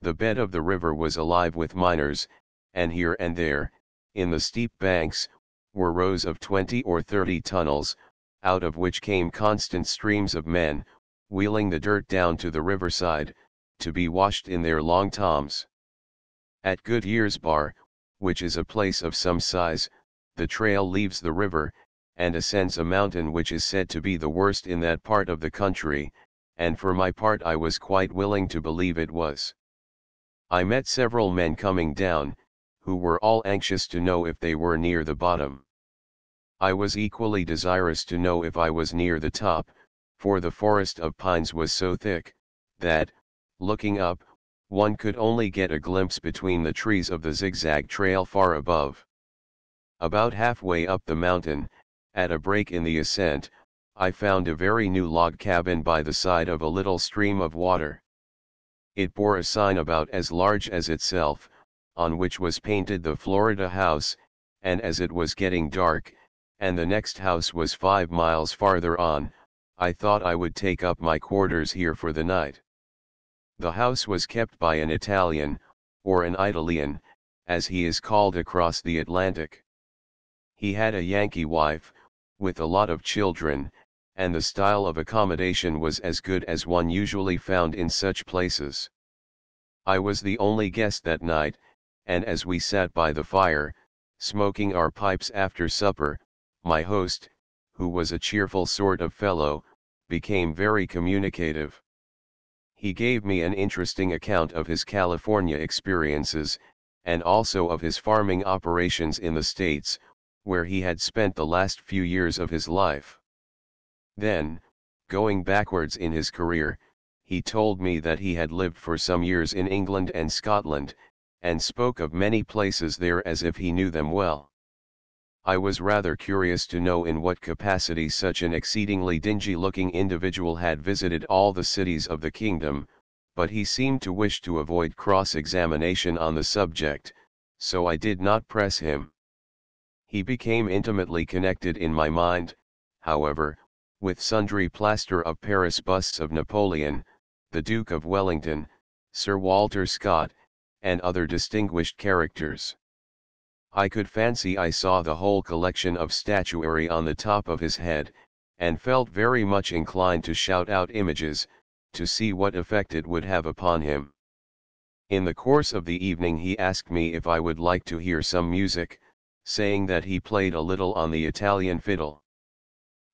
The bed of the river was alive with miners, and here and there, in the steep banks, were rows of 20 or 30 tunnels, out of which came constant streams of men, wheeling the dirt down to the riverside, to be washed in their long toms. At Goodyear's Bar, which is a place of some size, the trail leaves the river, and ascends a mountain which is said to be the worst in that part of the country, and for my part I was quite willing to believe it was. I met several men coming down, who were all anxious to know if they were near the bottom. I was equally desirous to know if I was near the top, for the forest of pines was so thick, that, looking up, one could only get a glimpse between the trees of the zigzag trail far above. About halfway up the mountain, at a break in the ascent, I found a very new log cabin by the side of a little stream of water. It bore a sign about as large as itself, on which was painted the Florida House, and as it was getting dark, and the next house was 5 miles farther on, I thought I would take up my quarters here for the night. The house was kept by an Italian, or an Italian, as he is called across the Atlantic. He had a Yankee wife, with a lot of children, and the style of accommodation was as good as one usually found in such places. I was the only guest that night, and as we sat by the fire, smoking our pipes after supper, my host, who was a cheerful sort of fellow, became very communicative. He gave me an interesting account of his California experiences, and also of his farming operations in the States, where he had spent the last few years of his life. Then, going backwards in his career, he told me that he had lived for some years in England and Scotland, and spoke of many places there as if he knew them well. I was rather curious to know in what capacity such an exceedingly dingy-looking individual had visited all the cities of the kingdom, but he seemed to wish to avoid cross-examination on the subject, so I did not press him. He became intimately connected in my mind, however, with sundry plaster of Paris busts of Napoleon, the Duke of Wellington, Sir Walter Scott, and other distinguished characters. I could fancy I saw the whole collection of statuary on the top of his head, and felt very much inclined to shout out images, to see what effect it would have upon him. In the course of the evening he asked me if I would like to hear some music, saying that he played a little on the Italian fiddle.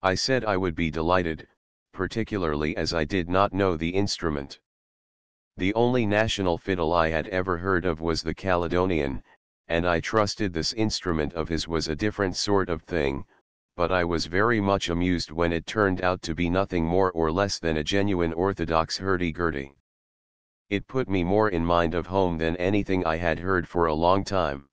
I said I would be delighted, particularly as I did not know the instrument. The only national fiddle I had ever heard of was the Caledonian, and I trusted this instrument of his was a different sort of thing, but I was very much amused when it turned out to be nothing more or less than a genuine orthodox hurdy-gurdy. It put me more in mind of home than anything I had heard for a long time.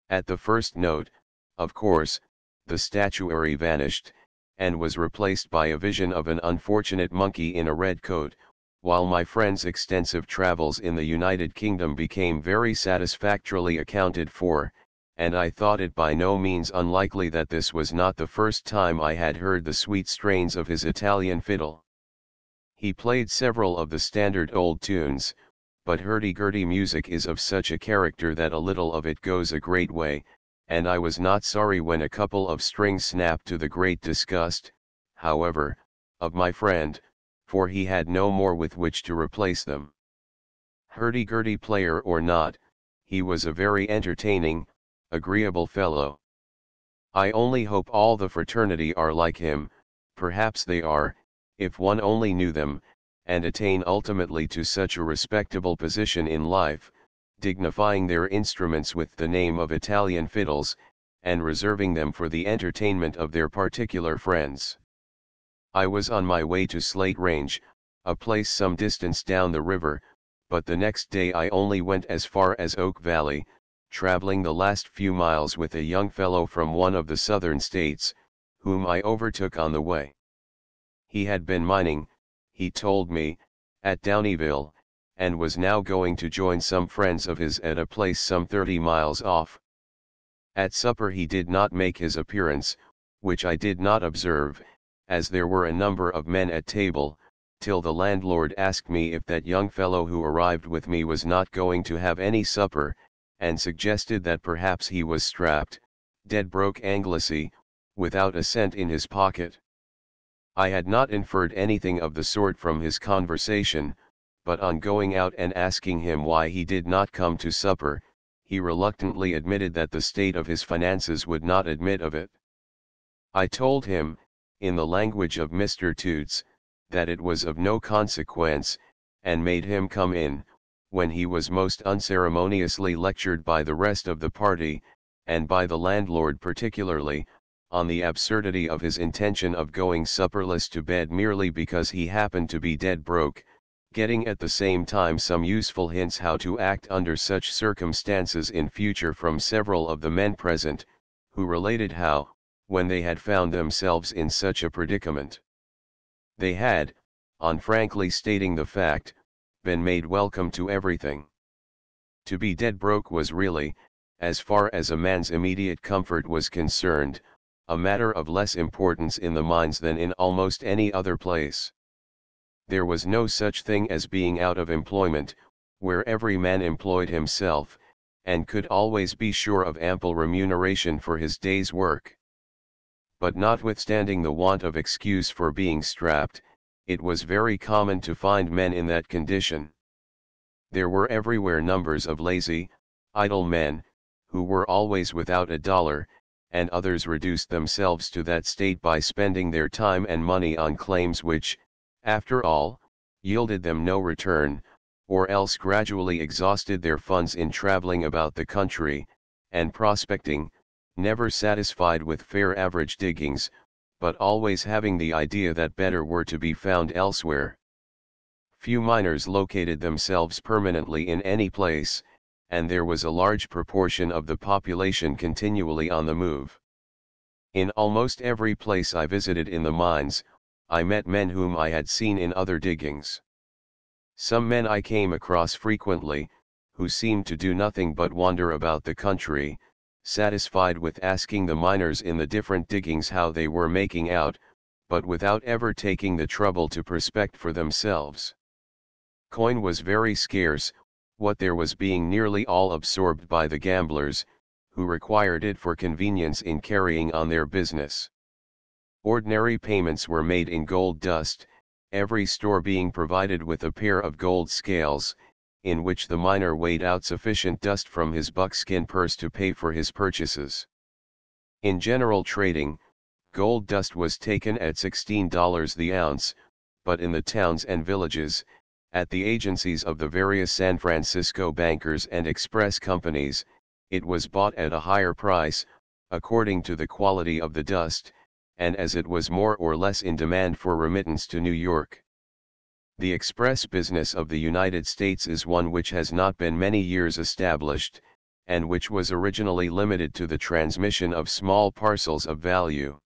At the first note, of course, the statuary vanished, and was replaced by a vision of an unfortunate monkey in a red coat, while my friend's extensive travels in the United Kingdom became very satisfactorily accounted for, and I thought it by no means unlikely that this was not the first time I had heard the sweet strains of his Italian fiddle. He played several of the standard old tunes, but hurdy-gurdy music is of such a character that a little of it goes a great way, and I was not sorry when a couple of strings snapped to the great disgust, however, of my friend, for he had no more with which to replace them. Hurdy-gurdy player or not, he was a very entertaining, agreeable fellow. I only hope all the fraternity are like him, perhaps they are, if one only knew them, and attain ultimately to such a respectable position in life, dignifying their instruments with the name of Italian fiddles, and reserving them for the entertainment of their particular friends. I was on my way to Slate Range, a place some distance down the river, but the next day I only went as far as Oak Valley, traveling the last few miles with a young fellow from one of the southern states, whom I overtook on the way. He had been mining, he told me, at Downeyville, and was now going to join some friends of his at a place some 30 miles off. At supper he did not make his appearance, which I did not observe, as there were a number of men at table, till the landlord asked me if that young fellow who arrived with me was not going to have any supper, and suggested that perhaps he was strapped, dead broke Anglesey, without a cent in his pocket. I had not inferred anything of the sort from his conversation, but on going out and asking him why he did not come to supper, he reluctantly admitted that the state of his finances would not admit of it. I told him, in the language of Mr. Toots, that it was of no consequence, and made him come in, when he was most unceremoniously lectured by the rest of the party, and by the landlord particularly, on the absurdity of his intention of going supperless to bed merely because he happened to be dead broke, getting at the same time some useful hints how to act under such circumstances in future from several of the men present, who related how, when they had found themselves in such a predicament. They had, on frankly stating the fact, been made welcome to everything. To be dead broke was really, as far as a man's immediate comfort was concerned, a matter of less importance in the mines than in almost any other place. There was no such thing as being out of employment, where every man employed himself, and could always be sure of ample remuneration for his day's work. But notwithstanding the want of excuse for being strapped, it was very common to find men in that condition. There were everywhere numbers of lazy, idle men, who were always without a dollar, and others reduced themselves to that state by spending their time and money on claims which, after all, yielded them no return, or else gradually exhausted their funds in traveling about the country, and prospecting, never satisfied with fair average diggings, but always having the idea that better were to be found elsewhere. Few miners located themselves permanently in any place, and there was a large proportion of the population continually on the move. In almost every place I visited in the mines, I met men whom I had seen in other diggings. Some men I came across frequently, who seemed to do nothing but wander about the country, satisfied with asking the miners in the different diggings how they were making out, but without ever taking the trouble to prospect for themselves. Coin was very scarce, what there was being nearly all absorbed by the gamblers, who required it for convenience in carrying on their business. Ordinary payments were made in gold dust, every store being provided with a pair of gold scales, in which the miner weighed out sufficient dust from his buckskin purse to pay for his purchases. In general trading, gold dust was taken at $16 the ounce, but in the towns and villages, at the agencies of the various San Francisco bankers and express companies, it was bought at a higher price, according to the quality of the dust, and as it was more or less in demand for remittance to New York. The express business of the United States is one which has not been many years established, and which was originally limited to the transmission of small parcels of value.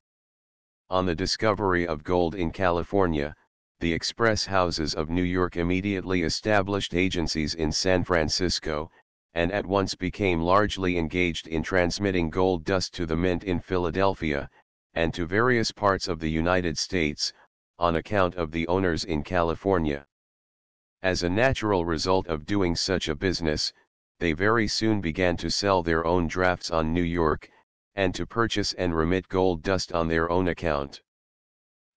On the discovery of gold in California, the express houses of New York immediately established agencies in San Francisco, and at once became largely engaged in transmitting gold dust to the mint in Philadelphia, and to various parts of the United States, on account of the owners in California. As a natural result of doing such a business, they very soon began to sell their own drafts on New York, and to purchase and remit gold dust on their own account.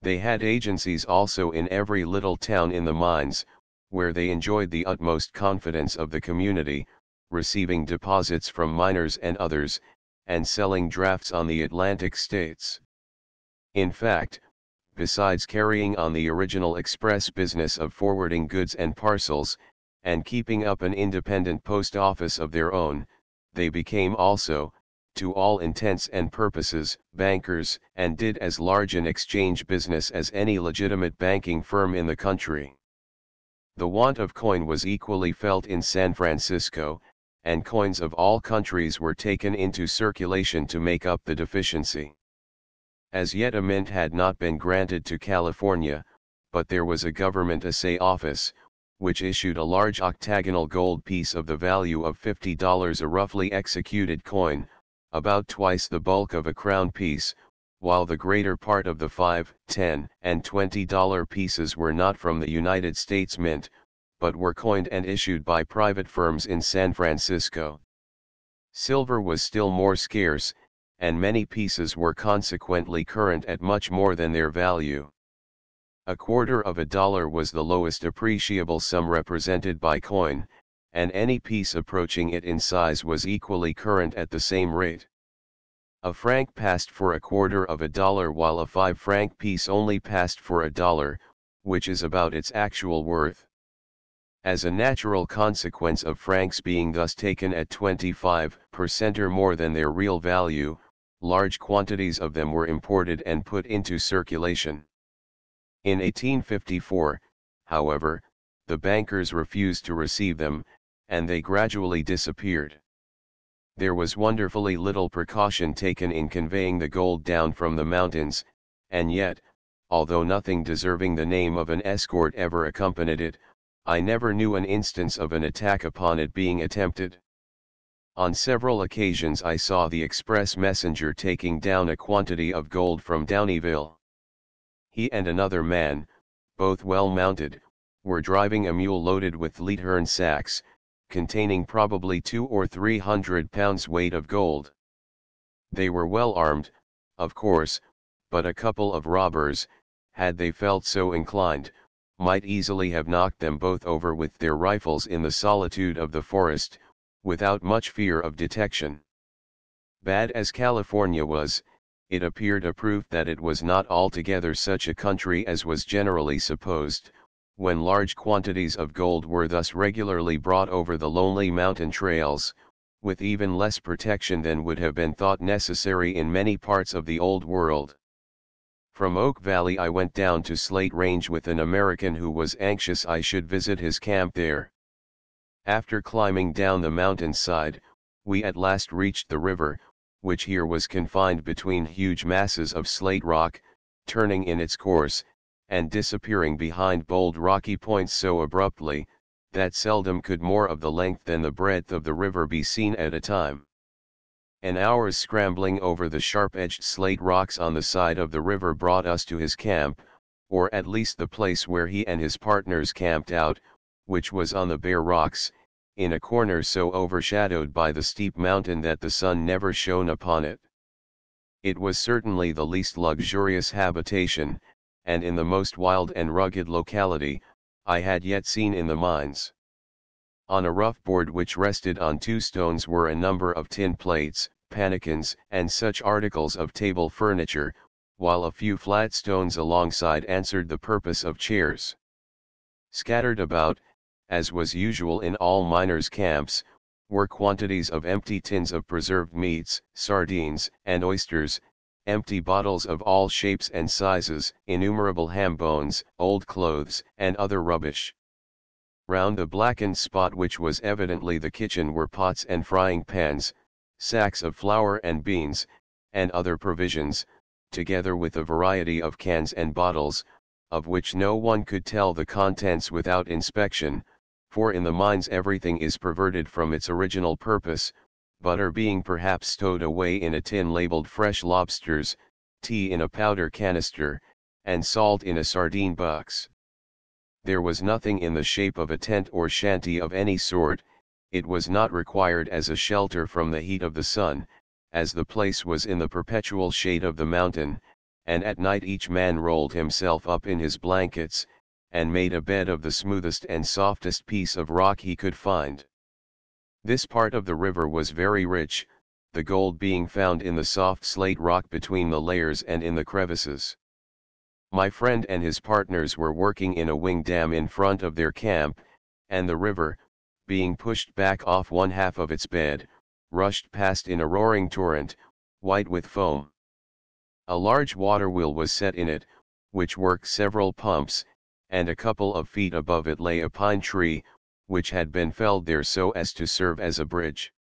They had agencies also in every little town in the mines, where they enjoyed the utmost confidence of the community, receiving deposits from miners and others, and selling drafts on the Atlantic states. In fact, besides carrying on the original express business of forwarding goods and parcels, and keeping up an independent post office of their own, they became also, to all intents and purposes, bankers, and did as large an exchange business as any legitimate banking firm in the country. The want of coin was equally felt in San Francisco, and coins of all countries were taken into circulation to make up the deficiency. As yet a mint had not been granted to California, but there was a government assay office, which issued a large octagonal gold piece of the value of $50 a roughly executed coin, about twice the bulk of a crown piece, while the greater part of the $5, $10, and $20 pieces were not from the United States Mint, but were coined and issued by private firms in San Francisco. Silver was still more scarce, and many pieces were consequently current at much more than their value. $0.25 was the lowest appreciable sum represented by coin, and any piece approaching it in size was equally current at the same rate. A franc passed for $0.25, while a 5-franc piece only passed for $1, which is about its actual worth. As a natural consequence of francs being thus taken at 25% or more than their real value, large quantities of them were imported and put into circulation. In 1854, however, the bankers refused to receive them, and they gradually disappeared. There was wonderfully little precaution taken in conveying the gold down from the mountains, and yet, although nothing deserving the name of an escort ever accompanied it, I never knew an instance of an attack upon it being attempted. On several occasions I saw the express messenger taking down a quantity of gold from Downieville. He and another man, both well mounted, were driving a mule loaded with Leithern sacks, containing probably 200 or 300 pounds weight of gold. They were well armed, of course, but a couple of robbers, had they felt so inclined, might easily have knocked them both over with their rifles in the solitude of the forest, without much fear of detection. Bad as California was, it appeared a proof that it was not altogether such a country as was generally supposed, when large quantities of gold were thus regularly brought over the lonely mountain trails, with even less protection than would have been thought necessary in many parts of the Old World. From Oak Valley I went down to Slate Range with an American who was anxious I should visit his camp there. After climbing down the mountainside, we at last reached the river, which here was confined between huge masses of slate rock, turning in its course, and disappearing behind bold rocky points so abruptly, that seldom could more of the length than the breadth of the river be seen at a time. An hour's scrambling over the sharp-edged slate rocks on the side of the river brought us to his camp, or at least the place where he and his partners camped out, which was on the bare rocks, in a corner so overshadowed by the steep mountain that the sun never shone upon it. It was certainly the least luxurious habitation, and in the most wild and rugged locality, I had yet seen in the mines. On a rough board which rested on two stones were a number of tin plates, pannikins, and such articles of table furniture, while a few flat stones alongside answered the purpose of chairs. Scattered about, as was usual in all miners' camps, were quantities of empty tins of preserved meats, sardines, and oysters, empty bottles of all shapes and sizes, innumerable ham bones, old clothes, and other rubbish. Round the blackened spot which was evidently the kitchen were pots and frying pans, sacks of flour and beans, and other provisions, together with a variety of cans and bottles, of which no one could tell the contents without inspection, for in the mines everything is perverted from its original purpose, butter being perhaps stowed away in a tin labeled fresh lobsters, tea in a powder canister, and salt in a sardine box. There was nothing in the shape of a tent or shanty of any sort. It was not required as a shelter from the heat of the sun, as the place was in the perpetual shade of the mountain, and at night each man rolled himself up in his blankets, and made a bed of the smoothest and softest piece of rock he could find. This part of the river was very rich, the gold being found in the soft slate rock between the layers and in the crevices. My friend and his partners were working in a wing dam in front of their camp, and the river, being pushed back off one half of its bed, rushed past in a roaring torrent, white with foam. A large water wheel was set in it, which worked several pumps, and a couple of feet above it lay a pine tree, which had been felled there so as to serve as a bridge.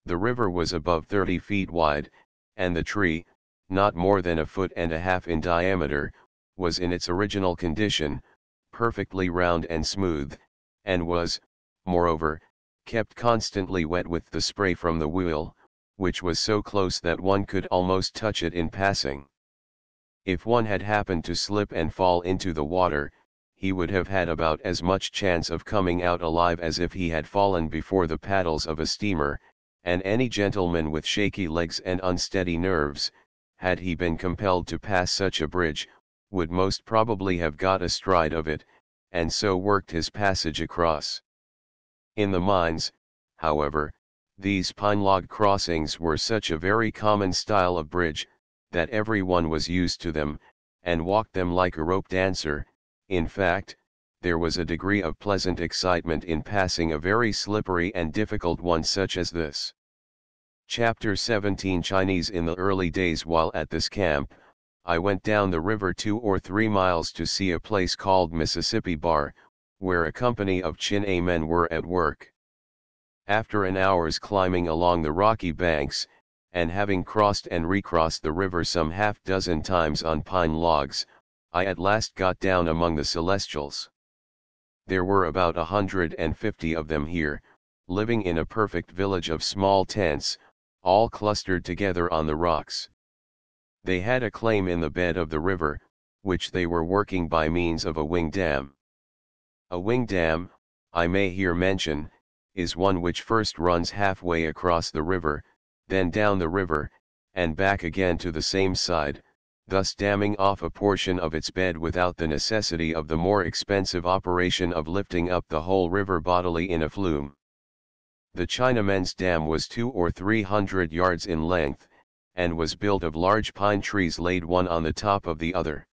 The river was above 30 feet wide, and the tree, not more than 1.5 feet in diameter, was in its original condition, perfectly round and smooth, and was, moreover, kept constantly wet with the spray from the wheel, which was so close that one could almost touch it in passing. If one had happened to slip and fall into the water, he would have had about as much chance of coming out alive as if he had fallen before the paddles of a steamer, and any gentleman with shaky legs and unsteady nerves, had he been compelled to pass such a bridge, would most probably have got astride of it, and so worked his passage across. In the mines, however, these pine log crossings were such a very common style of bridge, that every one was used to them, and walked them like a rope dancer. In fact, there was a degree of pleasant excitement in passing a very slippery and difficult one such as this. Chapter 17 Chinese In the early days while at this camp, I went down the river 2 or 3 miles to see a place called Mississippi Bar, where a company of Chin-A men were at work. After an hour's climbing along the rocky banks, and having crossed and recrossed the river some half-dozen times on pine logs, I at last got down among the Celestials. There were about 150 of them here, living in a perfect village of small tents, all clustered together on the rocks. They had a claim in the bed of the river, which they were working by means of a wing dam. A wing dam, I may here mention, is one which first runs halfway across the river, then down the river, and back again to the same side, thus damming off a portion of its bed without the necessity of the more expensive operation of lifting up the whole river bodily in a flume. The Chinamen's dam was 200 or 300 yards in length, and was built of large pine trees laid one on the top of the other.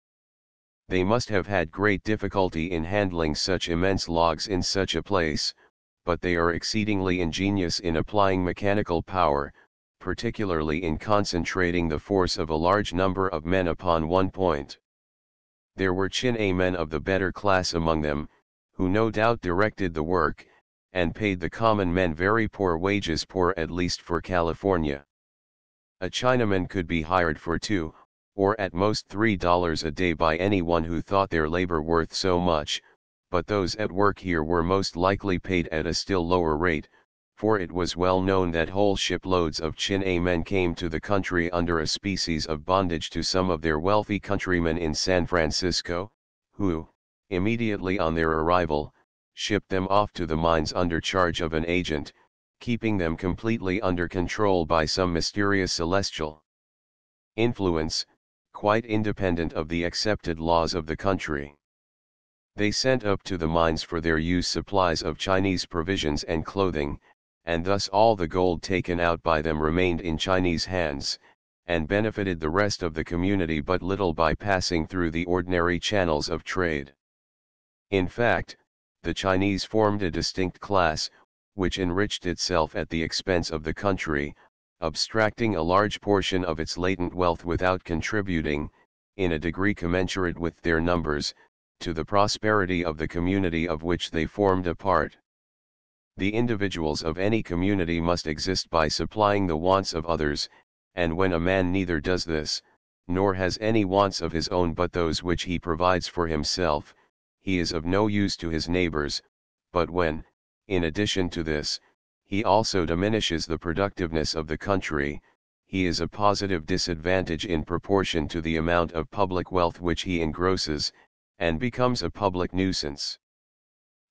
They must have had great difficulty in handling such immense logs in such a place, but they are exceedingly ingenious in applying mechanical power, particularly in concentrating the force of a large number of men upon one point. There were Chin-A men of the better class among them, who no doubt directed the work, and paid the common men very poor wages, poor at least for California. A Chinaman could be hired for $2, or at most $3 a day by anyone who thought their labor worth so much, but those at work here were most likely paid at a still lower rate, for it was well known that whole shiploads of Chin-A men came to the country under a species of bondage to some of their wealthy countrymen in San Francisco, who, immediately on their arrival, shipped them off to the mines under charge of an agent, keeping them completely under control by some mysterious celestial influence, quite independent of the accepted laws of the country. They sent up to the mines for their use supplies of Chinese provisions and clothing, and thus all the gold taken out by them remained in Chinese hands, and benefited the rest of the community but little by passing through the ordinary channels of trade. In fact, the Chinese formed a distinct class, which enriched itself at the expense of the country, abstracting a large portion of its latent wealth without contributing, in a degree commensurate with their numbers, to the prosperity of the community of which they formed a part. The individuals of any community must exist by supplying the wants of others, and when a man neither does this, nor has any wants of his own but those which he provides for himself, he is of no use to his neighbors, but when, in addition to this, he also diminishes the productiveness of the country, he is a positive disadvantage in proportion to the amount of public wealth which he engrosses, and becomes a public nuisance.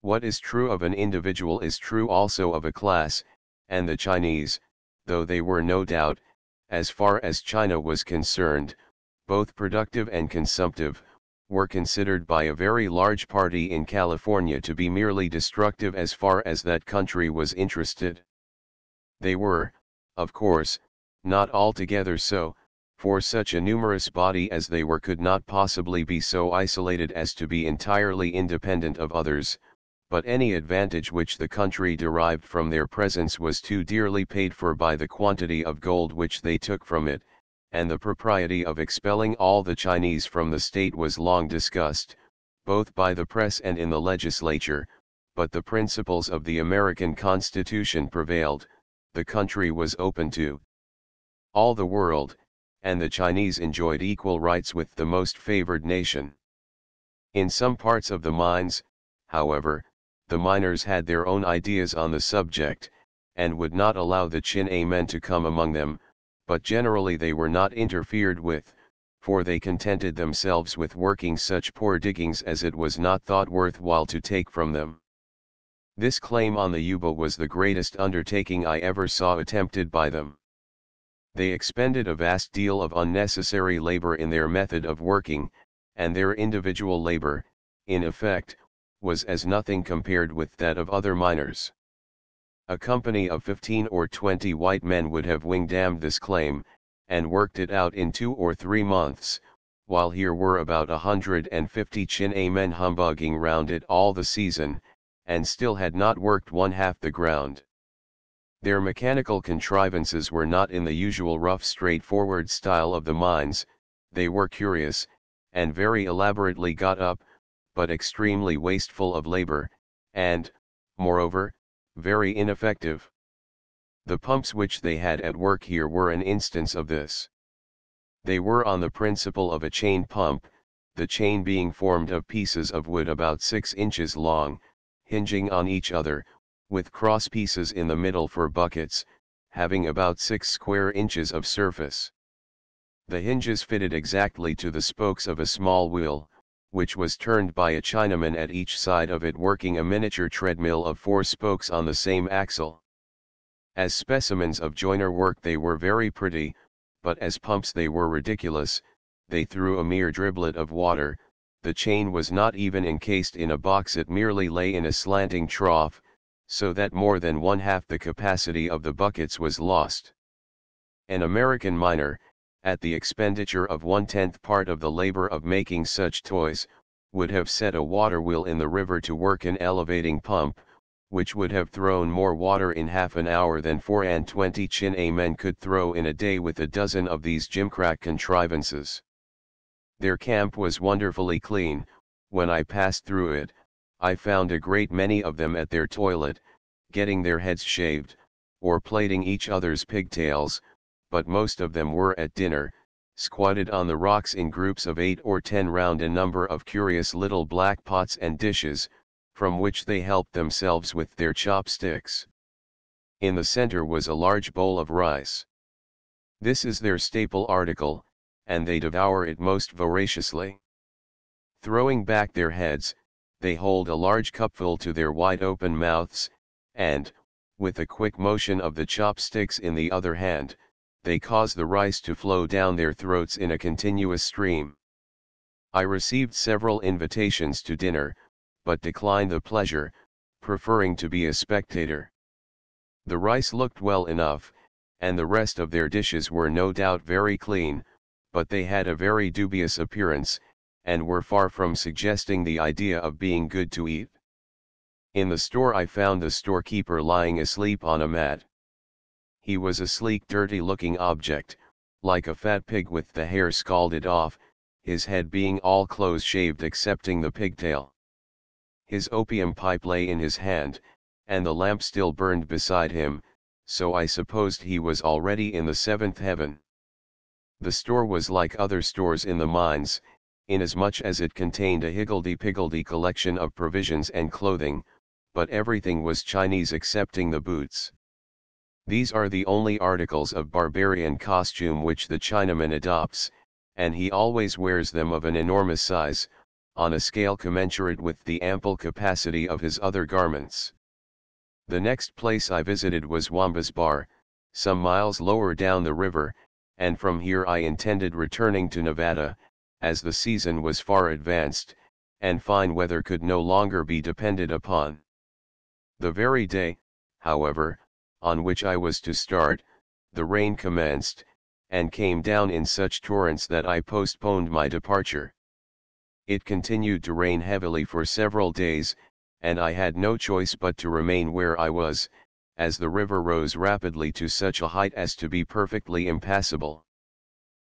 What is true of an individual is true also of a class, and the Chinese, though they were no doubt, as far as China was concerned, both productive and consumptive, were considered by a very large party in California to be merely destructive as far as that country was interested. They were, of course, not altogether so, for such a numerous body as they were could not possibly be so isolated as to be entirely independent of others, but any advantage which the country derived from their presence was too dearly paid for by the quantity of gold which they took from it, and the propriety of expelling all the Chinese from the state was long discussed, both by the press and in the legislature, but the principles of the American Constitution prevailed. The country was open to all the world, and the Chinese enjoyed equal rights with the most favored nation. In some parts of the mines, however, the miners had their own ideas on the subject, and would not allow the Chin-A men to come among them, but generally they were not interfered with, for they contented themselves with working such poor diggings as it was not thought worth while to take from them. This claim on the Yuba was the greatest undertaking I ever saw attempted by them. They expended a vast deal of unnecessary labor in their method of working, and their individual labor, in effect, was as nothing compared with that of other miners. A company of 15 or 20 white men would have wing-dammed this claim, and worked it out in 2 or 3 months, while here were about 150 Chin-A men humbugging round it all the season, and still had not worked one half the ground. Their mechanical contrivances were not in the usual rough straightforward style of the mines, they were curious, and very elaborately got up, but extremely wasteful of labor, and, moreover, very ineffective. The pumps which they had at work here were an instance of this. They were on the principle of a chain pump, the chain being formed of pieces of wood about 6 inches long, hinging on each other, with cross pieces in the middle for buckets, having about 6 square inches of surface. The hinges fitted exactly to the spokes of a small wheel, which was turned by a Chinaman at each side of it, working a miniature treadmill of 4 spokes on the same axle. As specimens of joiner work they were very pretty, but as pumps they were ridiculous. They threw a mere driblet of water, the chain was not even encased in a box, it merely lay in a slanting trough, so that more than 1/2 the capacity of the buckets was lost. An American miner, at the expenditure of 1/10 part of the labor of making such toys, would have set a water wheel in the river to work an elevating pump, which would have thrown more water in half an hour than 24 China men could throw in a day with a dozen of these gimcrack contrivances. Their camp was wonderfully clean. When I passed through it, I found a great many of them at their toilet, getting their heads shaved, or plaiting each other's pigtails, but most of them were at dinner, squatted on the rocks in groups of 8 or 10 round a number of curious little black pots and dishes, from which they helped themselves with their chopsticks. In the center was a large bowl of rice. This is their staple article, and they devour it most voraciously. Throwing back their heads, they hold a large cupful to their wide open mouths, and, with a quick motion of the chopsticks in the other hand, they cause the rice to flow down their throats in a continuous stream. I received several invitations to dinner, but declined the pleasure, preferring to be a spectator. The rice looked well enough, and the rest of their dishes were no doubt very clean, but they had a very dubious appearance, and were far from suggesting the idea of being good to eat. In the store I found the storekeeper lying asleep on a mat. He was a sleek, dirty-looking object, like a fat pig with the hair scalded off, his head being all close-shaved excepting the pigtail. His opium pipe lay in his hand, and the lamp still burned beside him, so I supposed he was already in the 7th heaven. The store was like other stores in the mines, inasmuch as it contained a higgledy-piggledy collection of provisions and clothing, but everything was Chinese excepting the boots. These are the only articles of barbarian costume which the Chinaman adopts, and he always wears them of an enormous size, on a scale commensurate with the ample capacity of his other garments. The next place I visited was Wamba's Bar, some miles lower down the river, and from here I intended returning to Nevada, as the season was far advanced, and fine weather could no longer be depended upon. The very day, however, on which I was to start, the rain commenced, and came down in such torrents that I postponed my departure. It continued to rain heavily for several days, and I had no choice but to remain where I was, as the river rose rapidly to such a height as to be perfectly impassable.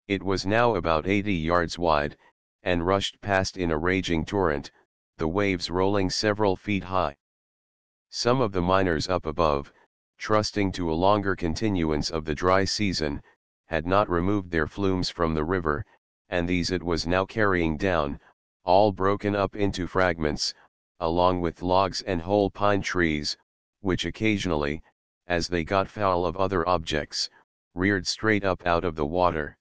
It was now about 80 yards wide, and rushed past in a raging torrent, the waves rolling several feet high. Some of the miners up above, trusting to a longer continuance of the dry season, had not removed their flumes from the river, and these it was now carrying down, all broken up into fragments, along with logs and whole pine trees, which occasionally, as they got foul of other objects, reared straight up out of the water.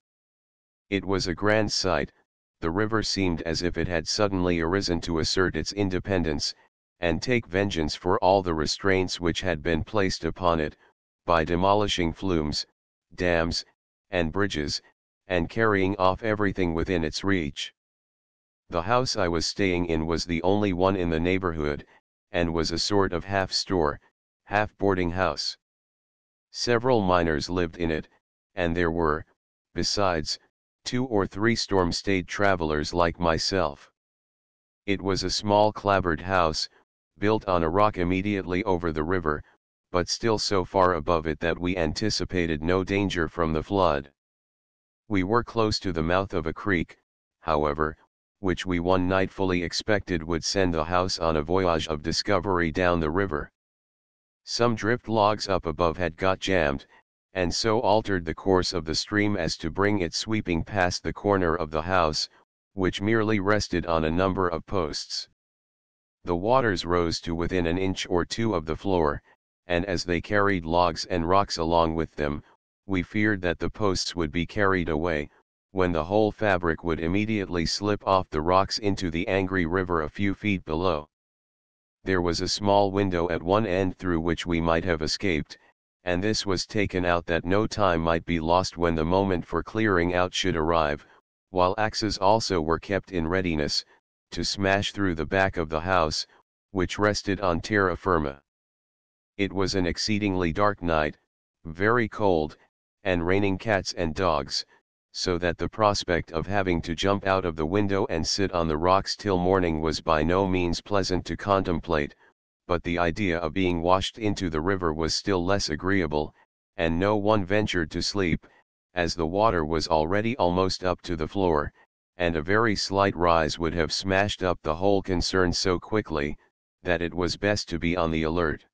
It was a grand sight. The river seemed as if it had suddenly arisen to assert its independence, and take vengeance for all the restraints which had been placed upon it, by demolishing flumes, dams, and bridges, and carrying off everything within its reach. The house I was staying in was the only one in the neighborhood, and was a sort of half-store, half-boarding house. Several miners lived in it, and there were, besides, 2 or 3 storm-stayed travelers like myself. It was a small clapboard house, built on a rock immediately over the river, but still so far above it that we anticipated no danger from the flood. We were close to the mouth of a creek, however, which we one night fully expected would send the house on a voyage of discovery down the river. Some drift logs up above had got jammed, and so altered the course of the stream as to bring it sweeping past the corner of the house, which merely rested on a number of posts. The waters rose to within an inch or two of the floor, and as they carried logs and rocks along with them, we feared that the posts would be carried away, when the whole fabric would immediately slip off the rocks into the angry river a few feet below. There was a small window at one end through which we might have escaped, and this was taken out that no time might be lost when the moment for clearing out should arrive, while axes also were kept in readiness, to smash through the back of the house, which rested on terra firma. It was an exceedingly dark night, very cold, and raining cats and dogs, so that the prospect of having to jump out of the window and sit on the rocks till morning was by no means pleasant to contemplate, but the idea of being washed into the river was still less agreeable, and no one ventured to sleep, as the water was already almost up to the floor, and a very slight rise would have smashed up the whole concern so quickly, that it was best to be on the alert.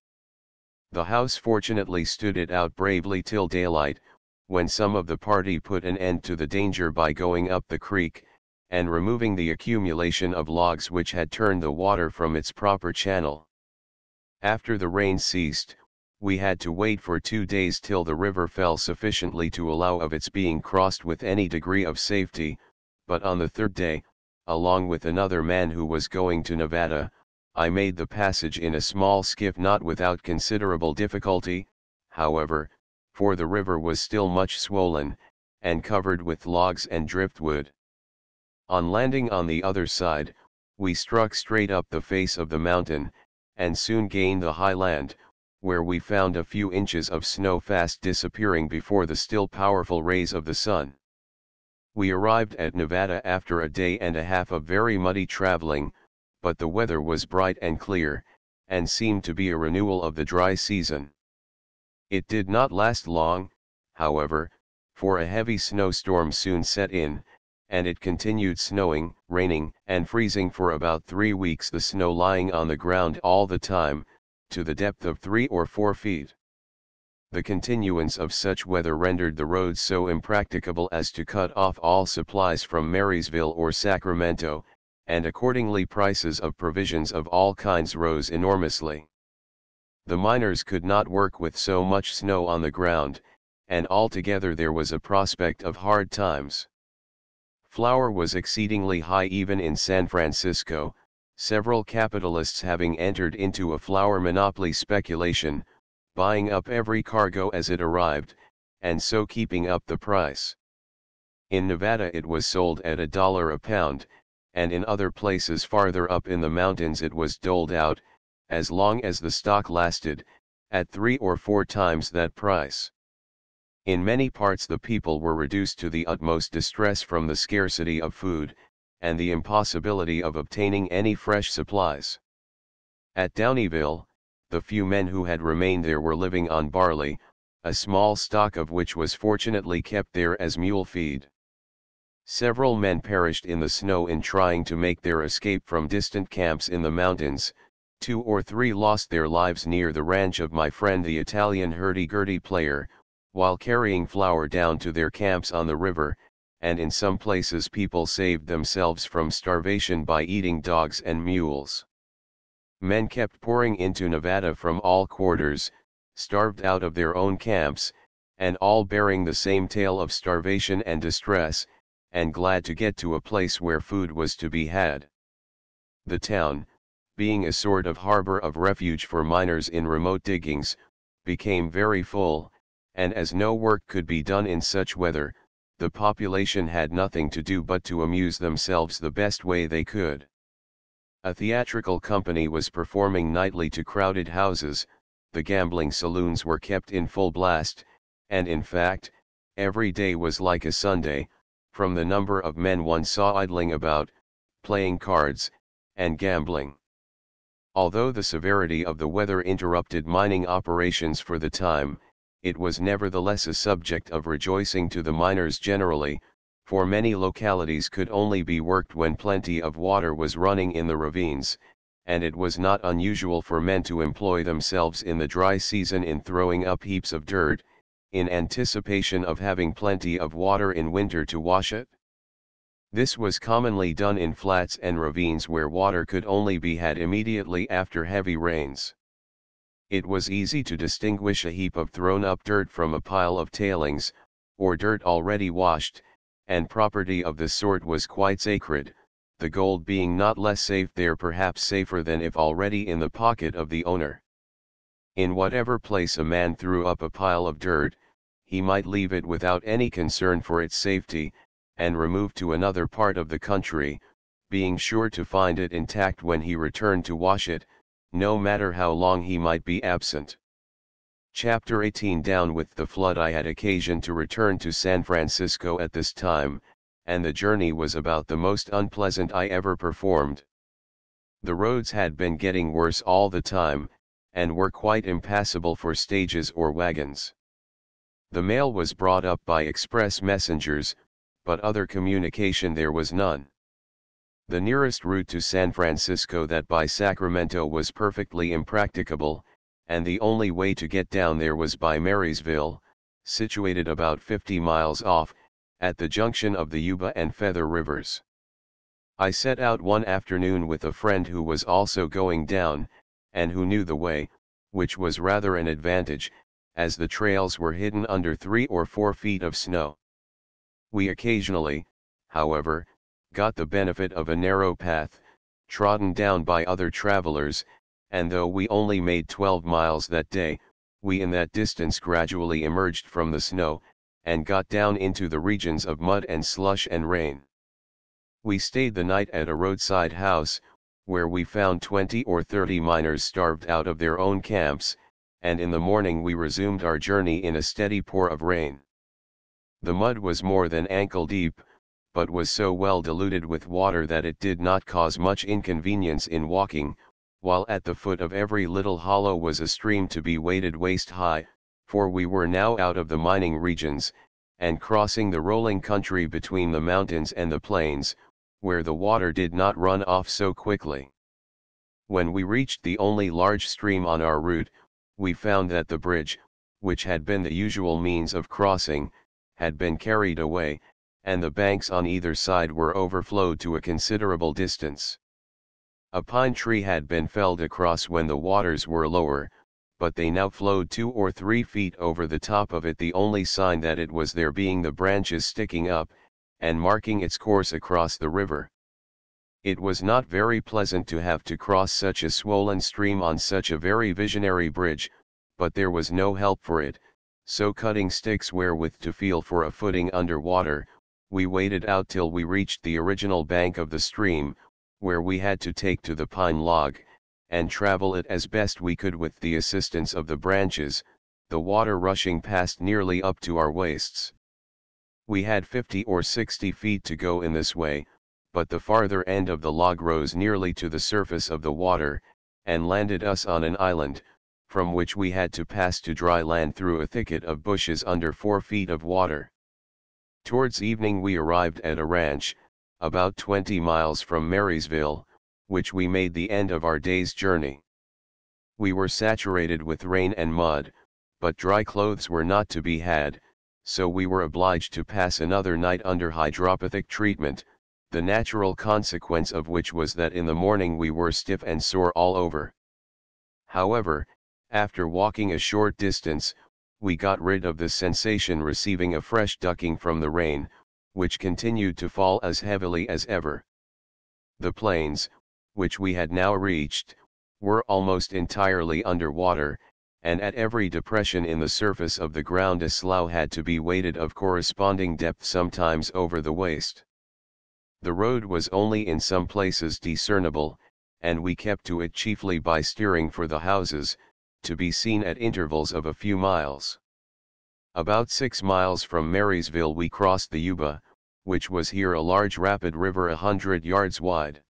The house fortunately stood it out bravely till daylight, when some of the party put an end to the danger by going up the creek, and removing the accumulation of logs which had turned the water from its proper channel. After the rain ceased, we had to wait for 2 days till the river fell sufficiently to allow of its being crossed with any degree of safety, but on the 3rd day, along with another man who was going to Nevada, I made the passage in a small skiff not without considerable difficulty, however, for the river was still much swollen, and covered with logs and driftwood. On landing on the other side, we struck straight up the face of the mountain, and soon gained the high land, where we found a few inches of snow fast disappearing before the still powerful rays of the sun. We arrived at Nevada after a day and a half of very muddy traveling, but the weather was bright and clear, and seemed to be a renewal of the dry season. It did not last long, however, for a heavy snowstorm soon set in, and it continued snowing, raining, and freezing for about 3 weeks, the snow lying on the ground all the time, to the depth of 3 or 4 feet. The continuance of such weather rendered the roads so impracticable as to cut off all supplies from Marysville or Sacramento, and accordingly prices of provisions of all kinds rose enormously. The miners could not work with so much snow on the ground, and altogether there was a prospect of hard times. Flour was exceedingly high even in San Francisco, several capitalists having entered into a flour monopoly speculation, buying up every cargo as it arrived, and so keeping up the price. In Nevada it was sold at $1 a pound, and in other places farther up in the mountains it was doled out, as long as the stock lasted, at 3 or 4 times that price. In many parts the people were reduced to the utmost distress from the scarcity of food, and the impossibility of obtaining any fresh supplies. At Downeyville, the few men who had remained there were living on barley, a small stock of which was fortunately kept there as mule feed. Several men perished in the snow in trying to make their escape from distant camps in the mountains. 2 or 3 lost their lives near the ranch of my friend the Italian hurdy-gurdy player, while carrying flour down to their camps on the river, and in some places people saved themselves from starvation by eating dogs and mules. Men kept pouring into Nevada from all quarters, starved out of their own camps, and all bearing the same tale of starvation and distress, and glad to get to a place where food was to be had. The town, being a sort of harbor of refuge for miners in remote diggings, became very full, and as no work could be done in such weather, the population had nothing to do but to amuse themselves the best way they could. A theatrical company was performing nightly to crowded houses, the gambling saloons were kept in full blast, and in fact, every day was like a Sunday, from the number of men one saw idling about, playing cards, and gambling. Although the severity of the weather interrupted mining operations for the time, it was nevertheless a subject of rejoicing to the miners generally, for many localities could only be worked when plenty of water was running in the ravines, and it was not unusual for men to employ themselves in the dry season in throwing up heaps of dirt, in anticipation of having plenty of water in winter to wash it. This was commonly done in flats and ravines where water could only be had immediately after heavy rains. It was easy to distinguish a heap of thrown-up dirt from a pile of tailings, or dirt already washed, and property of this sort was quite sacred, the gold being not less safe there, perhaps safer than if already in the pocket of the owner. In whatever place a man threw up a pile of dirt, he might leave it without any concern for its safety, and remove to another part of the country, being sure to find it intact when he returned to wash it, no matter how long he might be absent. Chapter 18. Down with the flood. I had occasion to return to San Francisco at this time, and the journey was about the most unpleasant I ever performed. The roads had been getting worse all the time, and were quite impassable for stages or wagons. The mail was brought up by express messengers, but other communication there was none. The nearest route to San Francisco, that by Sacramento, was perfectly impracticable, and the only way to get down there was by Marysville, situated about 50 miles off, at the junction of the Yuba and Feather rivers. I set out one afternoon with a friend who was also going down, and who knew the way, which was rather an advantage, as the trails were hidden under 3 or 4 feet of snow. We occasionally, however, got the benefit of a narrow path, trodden down by other travelers, and though we only made 12 miles that day, we in that distance gradually emerged from the snow, and got down into the regions of mud and slush and rain. We stayed the night at a roadside house, where we found 20 or 30 miners starved out of their own camps, and in the morning we resumed our journey in a steady pour of rain. The mud was more than ankle deep, but was so well diluted with water that it did not cause much inconvenience in walking, while at the foot of every little hollow was a stream to be waded waist high, for we were now out of the mining regions, and crossing the rolling country between the mountains and the plains, where the water did not run off so quickly. When we reached the only large stream on our route, we found that the bridge, which had been the usual means of crossing, had been carried away, and the banks on either side were overflowed to a considerable distance. A pine tree had been felled across when the waters were lower, but they now flowed 2 or 3 feet over the top of it, the only sign that it was there being the branches sticking up, and marking its course across the river. It was not very pleasant to have to cross such a swollen stream on such a very visionary bridge, but there was no help for it, so cutting sticks wherewith to feel for a footing under water, we waded out till we reached the original bank of the stream, where we had to take to the pine log, and travel it as best we could with the assistance of the branches, the water rushing past nearly up to our waists. We had 50 or 60 feet to go in this way, but the farther end of the log rose nearly to the surface of the water, and landed us on an island, from which we had to pass to dry land through a thicket of bushes under 4 feet of water. Towards evening we arrived at a ranch, about 20 miles from Marysville, which we made the end of our day's journey. We were saturated with rain and mud, but dry clothes were not to be had, so we were obliged to pass another night under hydropathic treatment, the natural consequence of which was that in the morning we were stiff and sore all over. However, after walking a short distance, we got rid of the sensation, receiving a fresh ducking from the rain, which continued to fall as heavily as ever. The plains, which we had now reached, were almost entirely under water, and at every depression in the surface of the ground a slough had to be waded of corresponding depth, sometimes over the waist. The road was only in some places discernible, and we kept to it chiefly by steering for the houses, to be seen at intervals of a few miles. About 6 miles from Marysville we crossed the Yuba, which was here a large rapid river 100 yards wide.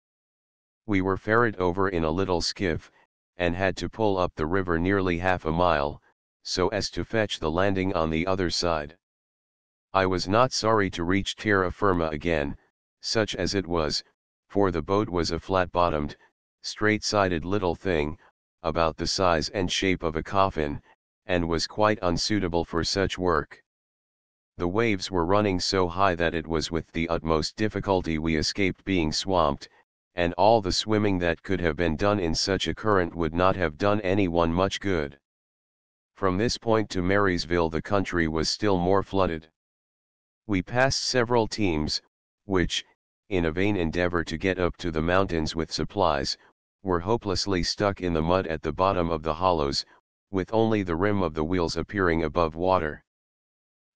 We were ferried over in a little skiff, and had to pull up the river nearly half a mile, so as to fetch the landing on the other side. I was not sorry to reach terra firma again, such as it was, for the boat was a flat-bottomed, straight-sided little thing, about the size and shape of a coffin, and was quite unsuitable for such work. The waves were running so high that it was with the utmost difficulty we escaped being swamped, and all the swimming that could have been done in such a current would not have done anyone much good. From this point to Marysville the country was still more flooded. We passed several teams, which, in a vain endeavor to get up to the mountains with supplies, were hopelessly stuck in the mud at the bottom of the hollows, with only the rim of the wheels appearing above water.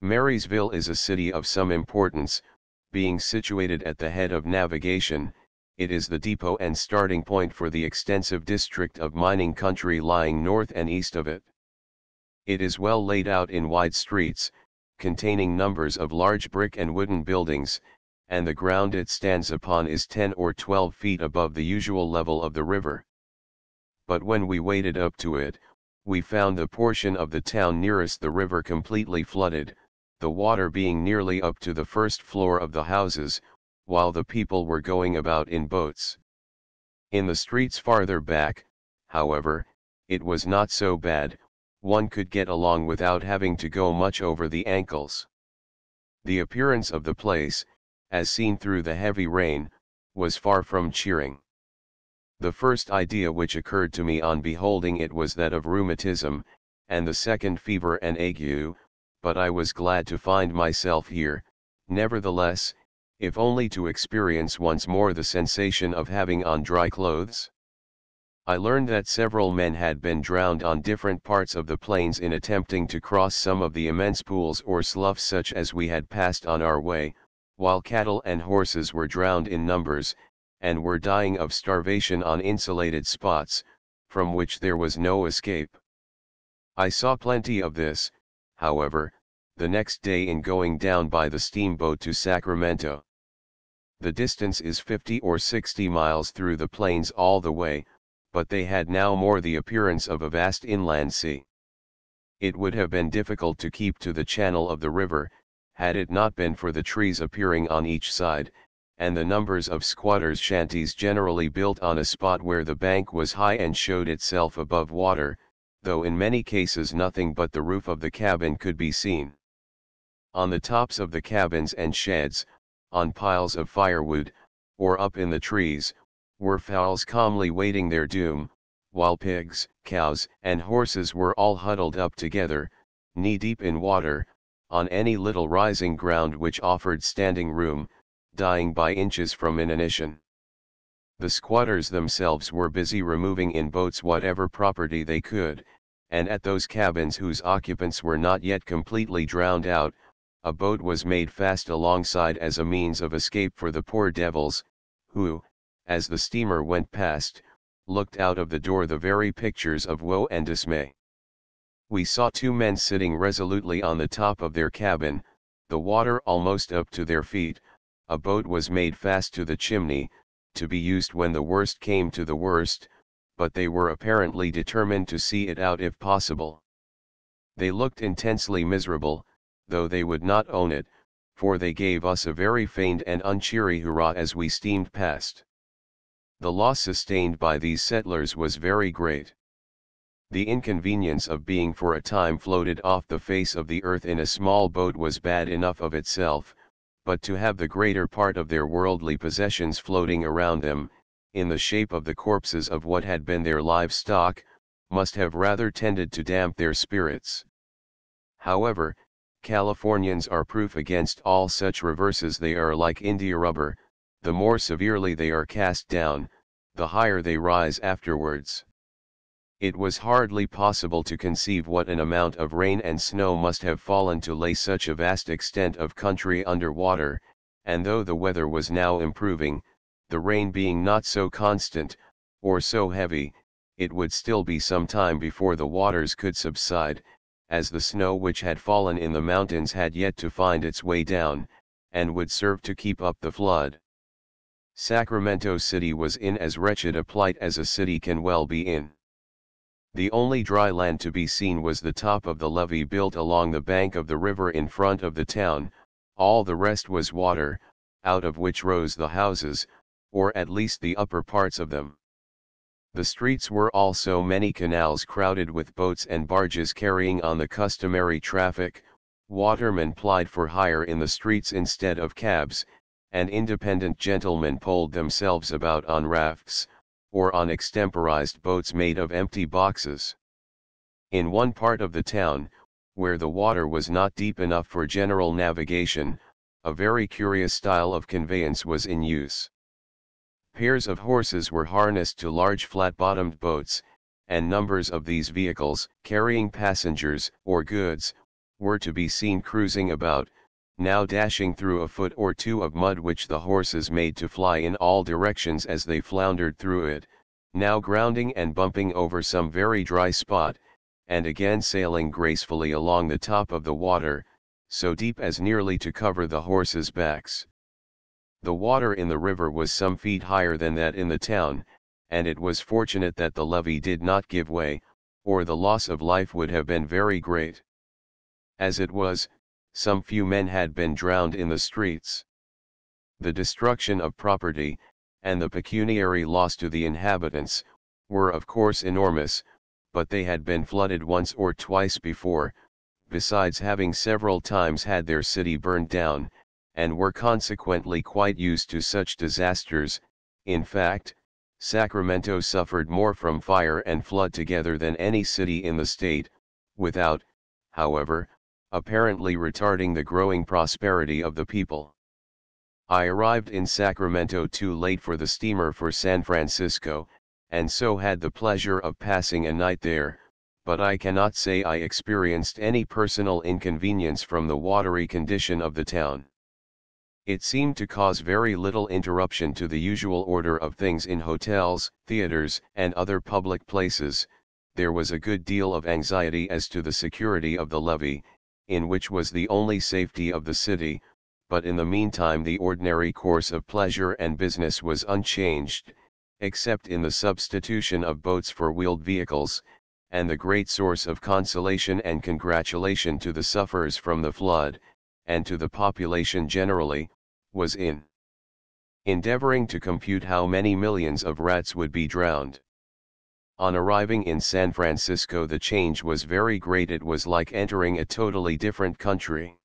Marysville is a city of some importance, being situated at the head of navigation. It is the depot and starting point for the extensive district of mining country lying north and east of it. It is well laid out in wide streets, containing numbers of large brick and wooden buildings, and the ground it stands upon is 10 or 12 feet above the usual level of the river. But when we waded up to it, we found the portion of the town nearest the river completely flooded, the water being nearly up to the first floor of the houses, while the people were going about in boats. In the streets farther back, however, it was not so bad, one could get along without having to go much over the ankles. The appearance of the place, as seen through the heavy rain, was far from cheering. The first idea which occurred to me on beholding it was that of rheumatism, and the second fever and ague, but I was glad to find myself here, nevertheless, if only to experience once more the sensation of having on dry clothes. I learned that several men had been drowned on different parts of the plains in attempting to cross some of the immense pools or sloughs such as we had passed on our way, while cattle and horses were drowned in numbers, and were dying of starvation on insulated spots, from which there was no escape. I saw plenty of this, however, the next day in going down by the steamboat to Sacramento. The distance is 50 or 60 miles through the plains all the way, but they had now more the appearance of a vast inland sea. It would have been difficult to keep to the channel of the river, had it not been for the trees appearing on each side, and the numbers of squatters' shanties generally built on a spot where the bank was high and showed itself above water, though in many cases nothing but the roof of the cabin could be seen. On the tops of the cabins and sheds, on piles of firewood, or up in the trees, were fowls calmly waiting their doom, while pigs, cows, and horses were all huddled up together, knee-deep in water, on any little rising ground which offered standing room, dying by inches from inanition. The squatters themselves were busy removing in boats whatever property they could, and at those cabins whose occupants were not yet completely drowned out, a boat was made fast alongside as a means of escape for the poor devils, who, as the steamer went past, looked out of the door the very pictures of woe and dismay. We saw two men sitting resolutely on the top of their cabin, the water almost up to their feet. A boat was made fast to the chimney, to be used when the worst came to the worst, but they were apparently determined to see it out if possible. They looked intensely miserable, though they would not own it, for they gave us a very feigned and uncheery hurrah as we steamed past. The loss sustained by these settlers was very great. The inconvenience of being for a time floated off the face of the earth in a small boat was bad enough of itself, but to have the greater part of their worldly possessions floating around them, in the shape of the corpses of what had been their livestock, must have rather tended to damp their spirits. However, Californians are proof against all such reverses. They are like India rubber, the more severely they are cast down, the higher they rise afterwards. It was hardly possible to conceive what an amount of rain and snow must have fallen to lay such a vast extent of country under water, and though the weather was now improving, the rain being not so constant, or so heavy, it would still be some time before the waters could subside, as the snow which had fallen in the mountains had yet to find its way down, and would serve to keep up the flood. Sacramento City was in as wretched a plight as a city can well be in. The only dry land to be seen was the top of the levee built along the bank of the river in front of the town. All the rest was water, out of which rose the houses, or at least the upper parts of them. The streets were also many canals crowded with boats and barges carrying on the customary traffic, watermen plied for hire in the streets instead of cabs, and independent gentlemen poled themselves about on rafts, or on extemporized boats made of empty boxes. In one part of the town, where the water was not deep enough for general navigation, a very curious style of conveyance was in use. Pairs of horses were harnessed to large flat-bottomed boats, and numbers of these vehicles, carrying passengers or goods, were to be seen cruising about, now dashing through a foot or two of mud which the horses made to fly in all directions as they floundered through it, now grounding and bumping over some very dry spot, and again sailing gracefully along the top of the water, so deep as nearly to cover the horses' backs. The water in the river was some feet higher than that in the town, and it was fortunate that the levee did not give way, or the loss of life would have been very great. As it was, some few men had been drowned in the streets. The destruction of property, and the pecuniary loss to the inhabitants, were of course enormous, but they had been flooded once or twice before, besides having several times had their city burned down, and were consequently quite used to such disasters. In fact, Sacramento suffered more from fire and flood together than any city in the state, without, however, apparently retarding the growing prosperity of the people. I arrived in Sacramento too late for the steamer for San Francisco, and so had the pleasure of passing a night there, but I cannot say I experienced any personal inconvenience from the watery condition of the town. It seemed to cause very little interruption to the usual order of things in hotels, theaters, and other public places. There was a good deal of anxiety as to the security of the levee, in which was the only safety of the city, but in the meantime the ordinary course of pleasure and business was unchanged, except in the substitution of boats for wheeled vehicles, and the great source of consolation and congratulation to the sufferers from the flood, and to the population generally, was in endeavoring to compute how many millions of rats would be drowned. On arriving in San Francisco the change was very great. It was like entering a totally different country.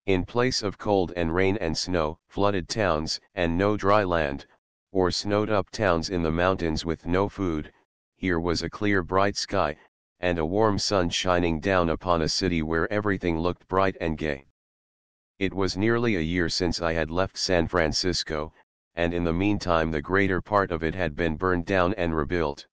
In place of cold and rain and snow, flooded towns, and no dry land, or snowed-up towns in the mountains with no food, here was a clear bright sky, and a warm sun shining down upon a city where everything looked bright and gay. It was nearly a year since I had left San Francisco, and in the meantime the greater part of it had been burned down and rebuilt.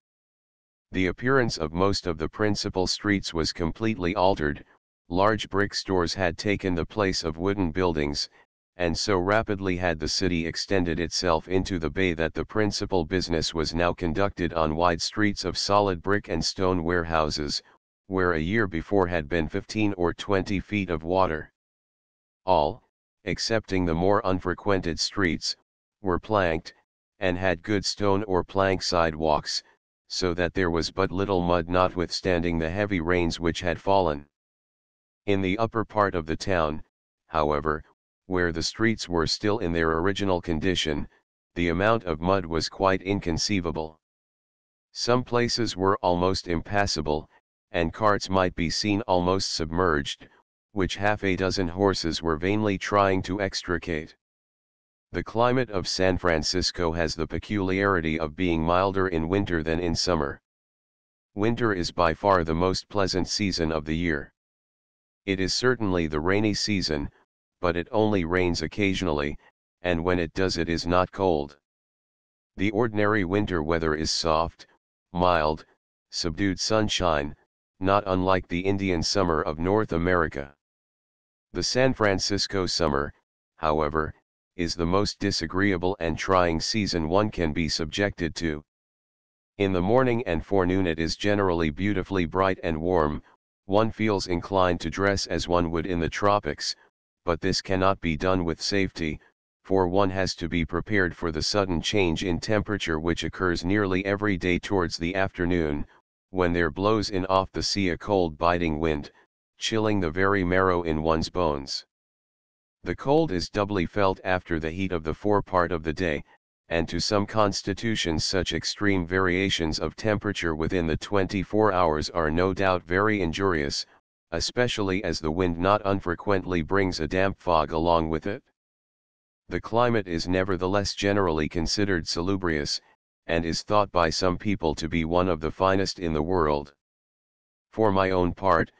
The appearance of most of the principal streets was completely altered, large brick stores had taken the place of wooden buildings, and so rapidly had the city extended itself into the bay that the principal business was now conducted on wide streets of solid brick and stone warehouses, where a year before had been 15 or 20 feet of water. All, excepting the more unfrequented streets, were planked, and had good stone or plank sidewalks, so that there was but little mud notwithstanding the heavy rains which had fallen. In the upper part of the town, however, where the streets were still in their original condition, the amount of mud was quite inconceivable. Some places were almost impassable, and carts might be seen almost submerged, which half a dozen horses were vainly trying to extricate. The climate of San Francisco has the peculiarity of being milder in winter than in summer. Winter is by far the most pleasant season of the year. It is certainly the rainy season, but it only rains occasionally, and when it does it is not cold. The ordinary winter weather is soft, mild, subdued sunshine, not unlike the Indian summer of North America. The San Francisco summer, however, is the most disagreeable and trying season one can be subjected to. In the morning and forenoon it is generally beautifully bright and warm, one feels inclined to dress as one would in the tropics, but this cannot be done with safety, for one has to be prepared for the sudden change in temperature which occurs nearly every day towards the afternoon, when there blows in off the sea a cold biting wind, chilling the very marrow in one's bones. The cold is doubly felt after the heat of the forepart of the day, and to some constitutions such extreme variations of temperature within the 24 hours are no doubt very injurious, especially as the wind not unfrequently brings a damp fog along with it. The climate is nevertheless generally considered salubrious, and is thought by some people to be one of the finest in the world. For my own part,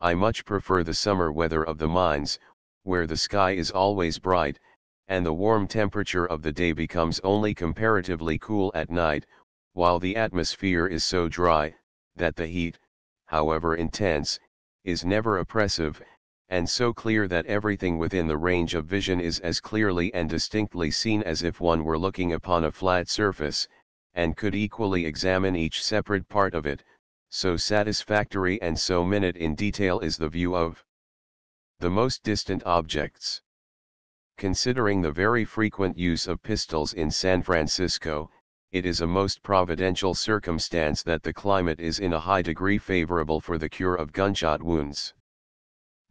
I much prefer the summer weather of the mines, where the sky is always bright, and the warm temperature of the day becomes only comparatively cool at night, while the atmosphere is so dry, that the heat, however intense, is never oppressive, and so clear that everything within the range of vision is as clearly and distinctly seen as if one were looking upon a flat surface, and could equally examine each separate part of it, so satisfactory and so minute in detail is the view of the most distant objects. Considering the very frequent use of pistols in San Francisco, it is a most providential circumstance that the climate is in a high degree favorable for the cure of gunshot wounds.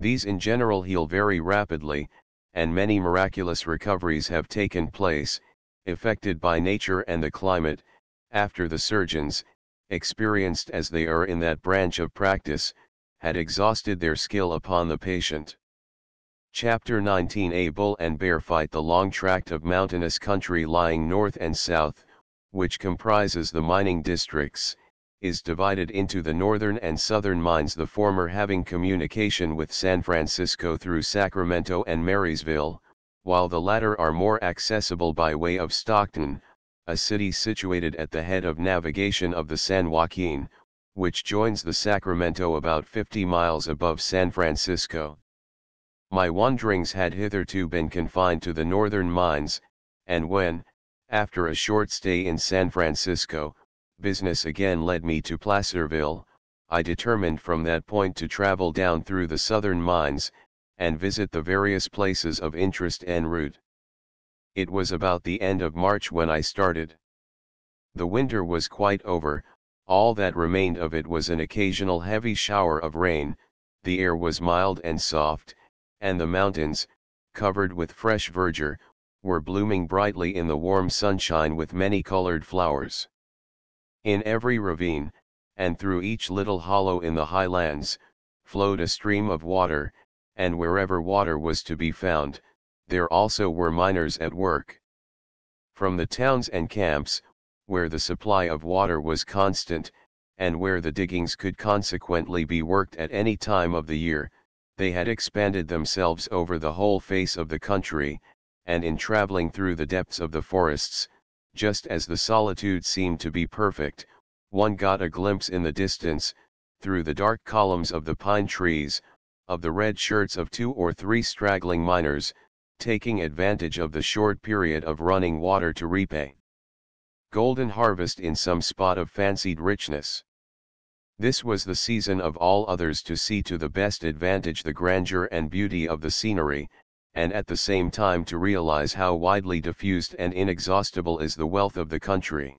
These in general heal very rapidly, and many miraculous recoveries have taken place, effected by nature and the climate, after the surgeons, experienced as they are in that branch of practice, had exhausted their skill upon the patient. Chapter 19. A bull and bear fight. The long tract of mountainous country lying north and south, which comprises the mining districts, is divided into the northern and southern mines, the former having communication with San Francisco through Sacramento and Marysville, while the latter are more accessible by way of Stockton, a city situated at the head of navigation of the San Joaquin, which joins the Sacramento about 50 miles above San Francisco. My wanderings had hitherto been confined to the northern mines, and when, after a short stay in San Francisco, business again led me to Placerville, I determined from that point to travel down through the southern mines, and visit the various places of interest en route. It was about the end of March when I started. The winter was quite over, all that remained of it was an occasional heavy shower of rain, the air was mild and soft, and the mountains, covered with fresh verdure, were blooming brightly in the warm sunshine with many-colored flowers. In every ravine, and through each little hollow in the highlands, flowed a stream of water, and wherever water was to be found, there also were miners at work. From the towns and camps, where the supply of water was constant, and where the diggings could consequently be worked at any time of the year, they had expanded themselves over the whole face of the country, and in traveling through the depths of the forests, just as the solitude seemed to be perfect, one got a glimpse in the distance, through the dark columns of the pine trees, of the red shirts of 2 or 3 straggling miners, taking advantage of the short period of running water to reap a golden harvest in some spot of fancied richness. This was the season of all others to see to the best advantage the grandeur and beauty of the scenery, and at the same time to realize how widely diffused and inexhaustible is the wealth of the country.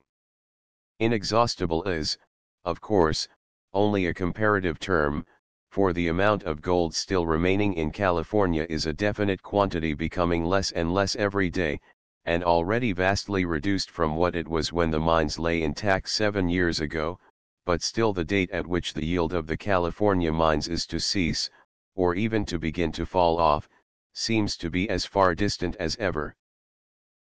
Inexhaustible is, of course, only a comparative term, for the amount of gold still remaining in California is a definite quantity becoming less and less every day, and already vastly reduced from what it was when the mines lay intact 7 years ago, but still the date at which the yield of the California mines is to cease, or even to begin to fall off, seems to be as far distant as ever.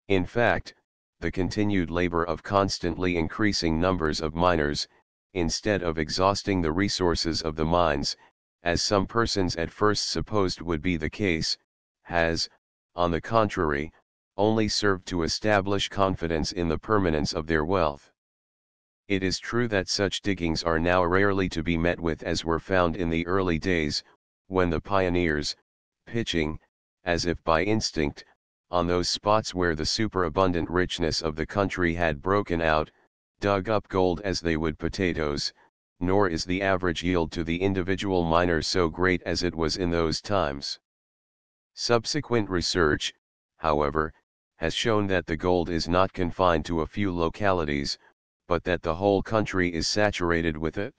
In fact, the continued labor of constantly increasing numbers of miners, instead of exhausting the resources of the mines, as some persons at first supposed would be the case, has, on the contrary, only served to establish confidence in the permanence of their wealth. It is true that such diggings are now rarely to be met with as were found in the early days, when the pioneers, pitching, as if by instinct, on those spots where the superabundant richness of the country had broken out, dug up gold as they would potatoes, nor is the average yield to the individual miner so great as it was in those times. Subsequent research, however, has shown that the gold is not confined to a few localities, but that the whole country is saturated with it.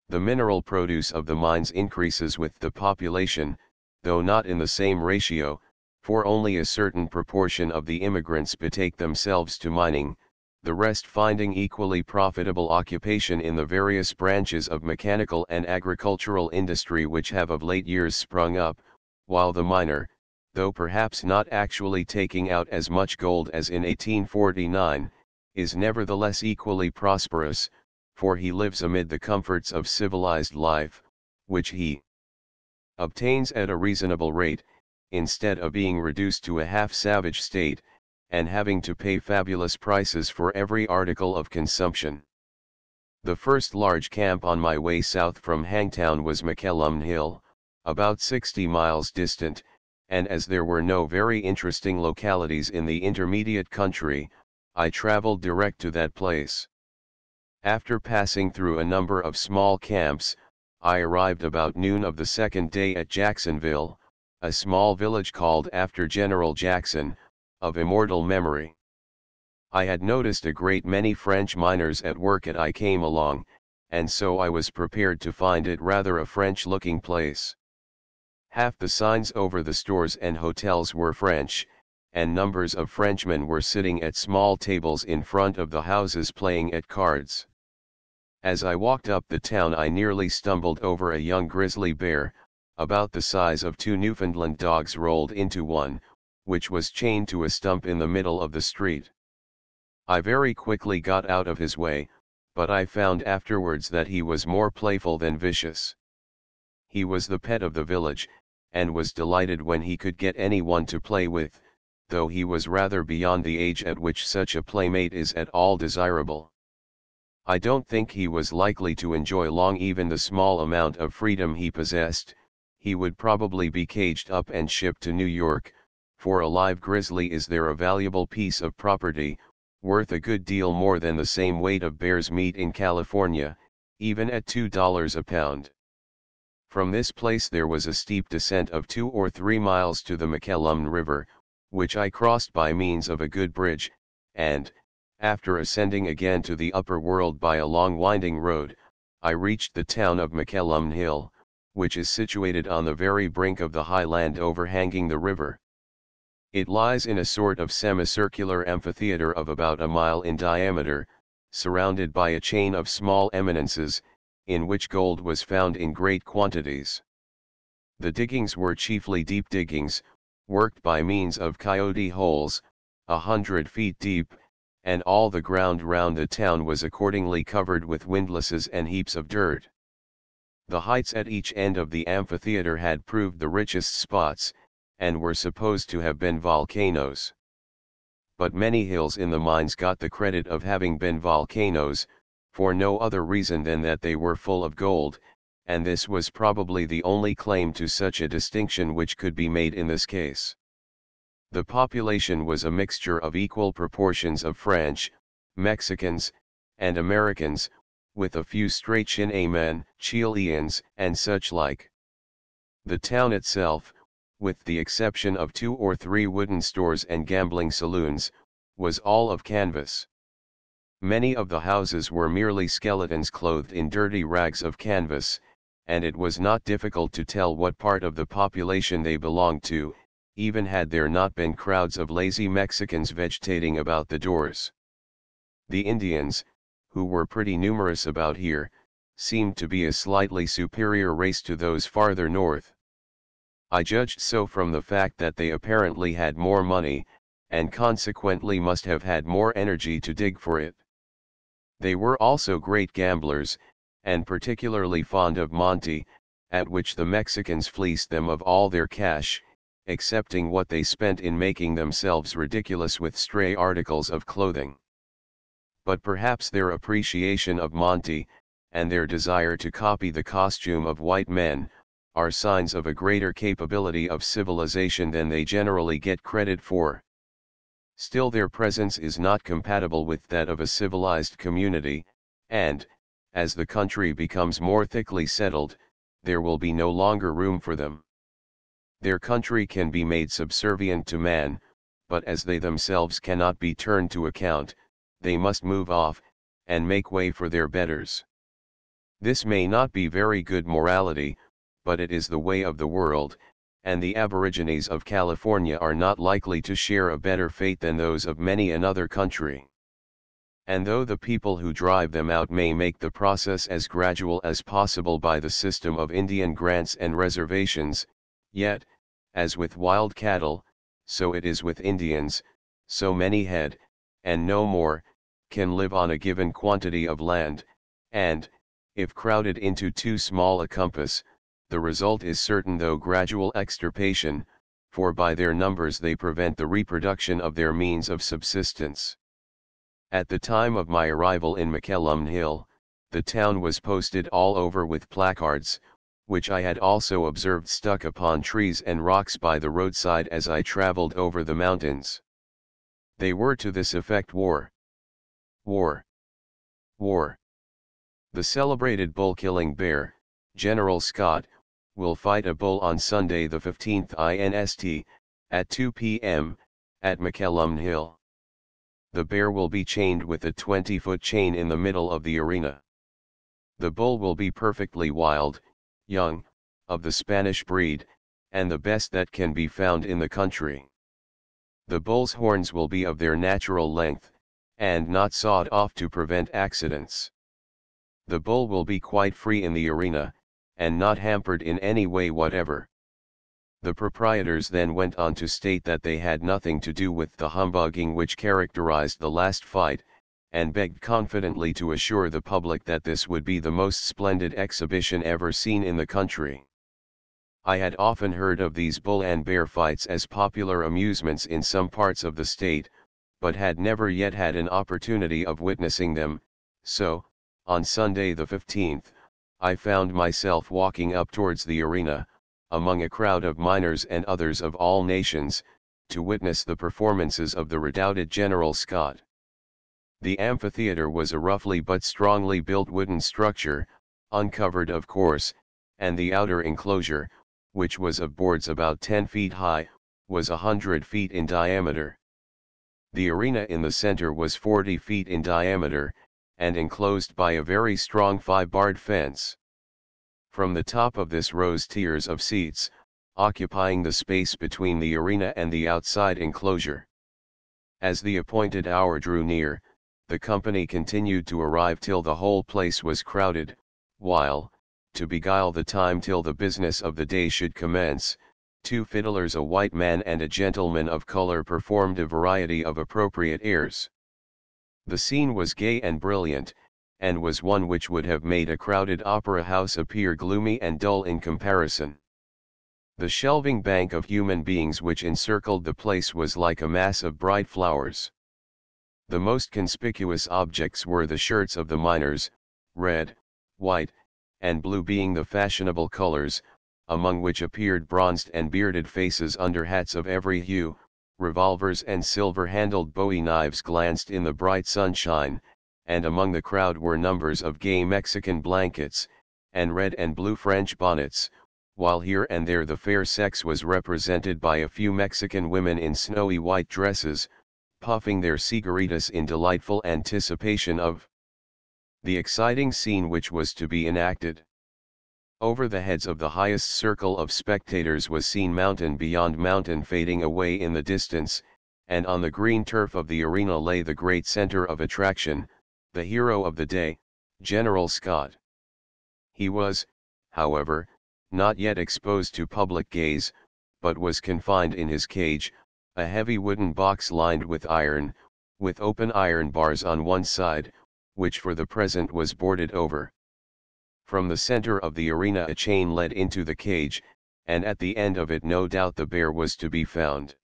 The mineral produce of the mines increases with the population, though not in the same ratio, for only a certain proportion of the immigrants betake themselves to mining, the rest finding equally profitable occupation in the various branches of mechanical and agricultural industry which have of late years sprung up, while the miner, though perhaps not actually taking out as much gold as in 1849, is nevertheless equally prosperous, for he lives amid the comforts of civilized life, which he obtains at a reasonable rate, instead of being reduced to a half-savage state, and having to pay fabulous prices for every article of consumption. The first large camp on my way south from Hangtown was McElhone Hill, about 60 miles distant, and as there were no very interesting localities in the intermediate country, I traveled direct to that place. After passing through a number of small camps, I arrived about noon of the second day at Jacksonville, a small village called after General Jackson, of immortal memory. I had noticed a great many French miners at work as I came along, and so I was prepared to find it rather a French-looking place. Half the signs over the stores and hotels were French, and numbers of Frenchmen were sitting at small tables in front of the houses playing at cards. As I walked up the town I nearly stumbled over a young grizzly bear, about the size of two Newfoundland dogs rolled into one, which was chained to a stump in the middle of the street. I very quickly got out of his way, but I found afterwards that he was more playful than vicious. He was the pet of the village, and was delighted when he could get anyone to play with, though he was rather beyond the age at which such a playmate is at all desirable. I don't think he was likely to enjoy long even the small amount of freedom he possessed. He would probably be caged up and shipped to New York, for a live grizzly is there a valuable piece of property, worth a good deal more than the same weight of bear's meat in California, even at $2 a pound. From this place there was a steep descent of 2 or 3 miles to the McElhone River, which I crossed by means of a good bridge, and, after ascending again to the upper world by a long winding road, I reached the town of McElhone Hill, which is situated on the very brink of the high land overhanging the river. It lies in a sort of semicircular amphitheater of about a mile in diameter, surrounded by a chain of small eminences, in which gold was found in great quantities. The diggings were chiefly deep diggings, worked by means of coyote holes, 100 feet deep, and all the ground round the town was accordingly covered with windlasses and heaps of dirt. The heights at each end of the amphitheater had proved the richest spots, and were supposed to have been volcanoes. But many hills in the mines got the credit of having been volcanoes, for no other reason than that they were full of gold, and this was probably the only claim to such a distinction which could be made in this case. The population was a mixture of equal proportions of French, Mexicans, and Americans, with a few straight Chine men, Chileans, and such like. The town itself, with the exception of 2 or 3 wooden stores and gambling saloons, was all of canvas. Many of the houses were merely skeletons clothed in dirty rags of canvas, and it was not difficult to tell what part of the population they belonged to, even had there not been crowds of lazy Mexicans vegetating about the doors. The Indians, who were pretty numerous about here, seemed to be a slightly superior race to those farther north. I judged so from the fact that they apparently had more money, and consequently must have had more energy to dig for it. They were also great gamblers, and particularly fond of monte, at which the Mexicans fleeced them of all their cash, excepting what they spent in making themselves ridiculous with stray articles of clothing. But perhaps their appreciation of monte, and their desire to copy the costume of white men, are signs of a greater capability of civilization than they generally get credit for. Still their presence is not compatible with that of a civilized community, and, as the country becomes more thickly settled, there will be no longer room for them. Their country can be made subservient to man, but as they themselves cannot be turned to account, they must move off, and make way for their betters. This may not be very good morality, but it is the way of the world, and the Aborigines of California are not likely to share a better fate than those of many another country. And though the people who drive them out may make the process as gradual as possible by the system of Indian grants and reservations, yet, as with wild cattle, so it is with Indians, so many head, and no more, can live on a given quantity of land, and, if crowded into too small a compass, the result is certain though gradual extirpation, for by their numbers they prevent the reproduction of their means of subsistence. At the time of my arrival in McCallum Hill, the town was posted all over with placards, which I had also observed stuck upon trees and rocks by the roadside as I traveled over the mountains. They were to this effect: war, war, war. The celebrated bull-killing bear, General Scott, will fight a bull on Sunday the 15th inst, at 2 p.m., at McCallum Hill. The bear will be chained with a 20-foot chain in the middle of the arena. The bull will be perfectly wild, young, of the Spanish breed, and the best that can be found in the country. The bull's horns will be of their natural length, and not sawed off to prevent accidents. The bull will be quite free in the arena, and not hampered in any way whatever. The proprietors then went on to state that they had nothing to do with the humbugging which characterized the last fight, and begged confidently to assure the public that this would be the most splendid exhibition ever seen in the country. I had often heard of these bull and bear fights as popular amusements in some parts of the state, but had never yet had an opportunity of witnessing them, so, on Sunday the 15th, I found myself walking up towards the arena, among a crowd of miners and others of all nations, to witness the performances of the redoubted General Scott. The amphitheater was a roughly but strongly built wooden structure, uncovered of course, and the outer enclosure, which was of boards about 10 feet high, was 100 feet in diameter. The arena in the center was 40 feet in diameter, and enclosed by a very strong 5-barred fence. From the top of this rose tiers of seats, occupying the space between the arena and the outside enclosure. As the appointed hour drew near, the company continued to arrive till the whole place was crowded, while, to beguile the time till the business of the day should commence, 2 fiddlers, a white man and a gentleman of color, performed a variety of appropriate airs. The scene was gay and brilliant, and was one which would have made a crowded opera house appear gloomy and dull in comparison. The shelving bank of human beings which encircled the place was like a mass of bright flowers. The most conspicuous objects were the shirts of the miners, red, white, and blue being the fashionable colors, among which appeared bronzed and bearded faces under hats of every hue. Revolvers and silver-handled bowie knives glanced in the bright sunshine, and among the crowd were numbers of gay Mexican blankets, and red and blue French bonnets, while here and there the fair sex was represented by a few Mexican women in snowy white dresses, puffing their cigaritas in delightful anticipation of the exciting scene which was to be enacted. Over the heads of the highest circle of spectators was seen mountain beyond mountain fading away in the distance, and on the green turf of the arena lay the great center of attraction, the hero of the day, General Scott. He was, however, not yet exposed to public gaze, but was confined in his cage, a heavy wooden box lined with iron, with open iron bars on one side, which for the present was boarded over. From the center of the arena a chain led into the cage, and at the end of it no doubt the bear was to be found.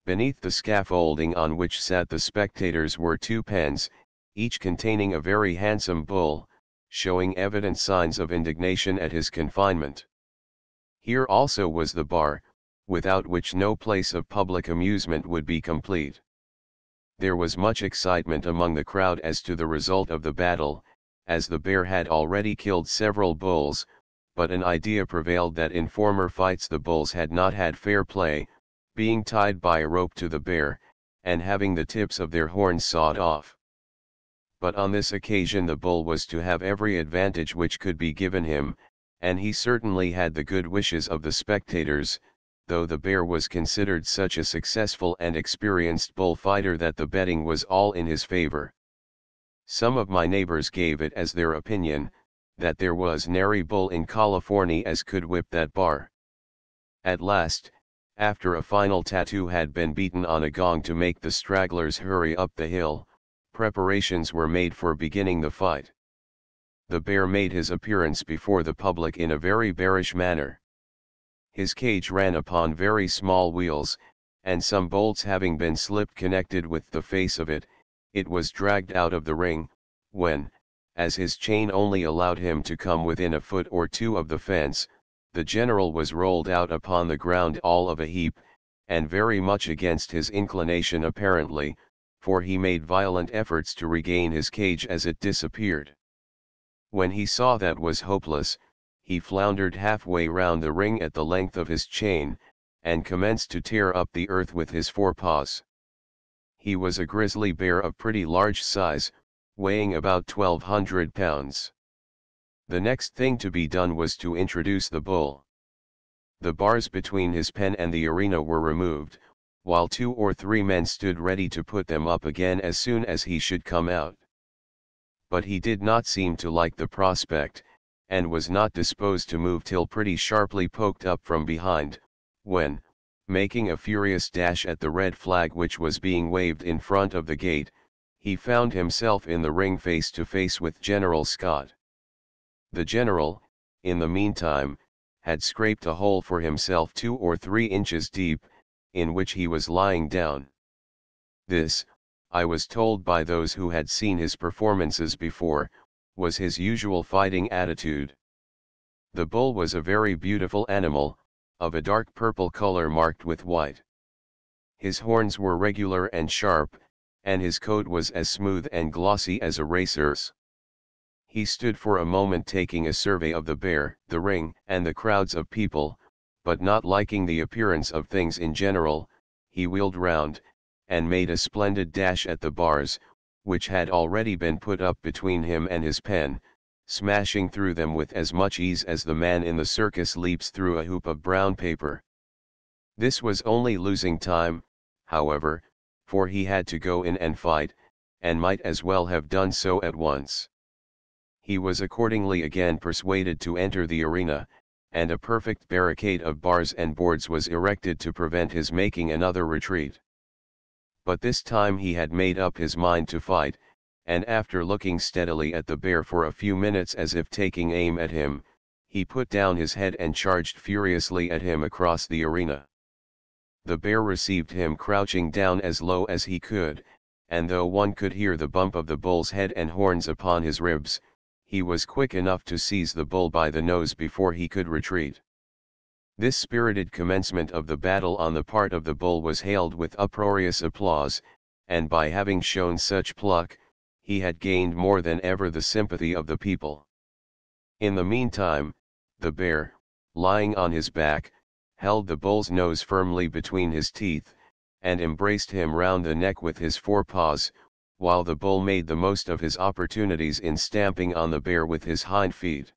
Beneath the scaffolding on which sat the spectators were 2 pens, each containing a very handsome bull, showing evident signs of indignation at his confinement. Here also was the bar, without which no place of public amusement would be complete. There was much excitement among the crowd as to the result of the battle, as the bear had already killed several bulls, but an idea prevailed that in former fights the bulls had not had fair play, being tied by a rope to the bear, and having the tips of their horns sawed off. But on this occasion the bull was to have every advantage which could be given him, and he certainly had the good wishes of the spectators, though the bear was considered such a successful and experienced bullfighter that the betting was all in his favor. Some of my neighbors gave it as their opinion, that there was nary bull in California as could whip that bar. At last, after a final tattoo had been beaten on a gong to make the stragglers hurry up the hill, preparations were made for beginning the fight. The bear made his appearance before the public in a very bearish manner. His cage ran upon very small wheels, and some bolts having been slipped connected with the face of it, it was dragged out of the ring, when, as his chain only allowed him to come within a foot or two of the fence, the general was rolled out upon the ground all of a heap, and very much against his inclination apparently, for he made violent efforts to regain his cage as it disappeared. When he saw that was hopeless, he floundered halfway round the ring at the length of his chain, and commenced to tear up the earth with his forepaws. He was a grizzly bear of pretty large size, weighing about 1,200 pounds. The next thing to be done was to introduce the bull. The bars between his pen and the arena were removed, while 2 or 3 men stood ready to put them up again as soon as he should come out. But he did not seem to like the prospect, and was not disposed to move till pretty sharply poked up from behind, when, making a furious dash at the red flag which was being waved in front of the gate, he found himself in the ring face to face with General Scott. The general, in the meantime, had scraped a hole for himself 2 or 3 inches deep, in which he was lying down. This, I was told by those who had seen his performances before, was his usual fighting attitude. The bull was a very beautiful animal, of a dark purple color marked with white. His horns were regular and sharp, and his coat was as smooth and glossy as a racer's. He stood for a moment taking a survey of the bear, the ring, and the crowds of people, but not liking the appearance of things in general, he wheeled round, and made a splendid dash at the bars, which had already been put up between him and his pen, smashing through them with as much ease as the man in the circus leaps through a hoop of brown paper. This was only losing time, however, for he had to go in and fight, and might as well have done so at once. He was accordingly again persuaded to enter the arena, and a perfect barricade of bars and boards was erected to prevent his making another retreat. But this time he had made up his mind to fight, and after looking steadily at the bear for a few minutes as if taking aim at him, he put down his head and charged furiously at him across the arena. The bear received him crouching down as low as he could, and though one could hear the bump of the bull's head and horns upon his ribs, he was quick enough to seize the bull by the nose before he could retreat. This spirited commencement of the battle on the part of the bull was hailed with uproarious applause, and by having shown such pluck, he had gained more than ever the sympathy of the people. In the meantime, the bear, lying on his back, held the bull's nose firmly between his teeth, and embraced him round the neck with his forepaws, while the bull made the most of his opportunities in stamping on the bear with his hind feet.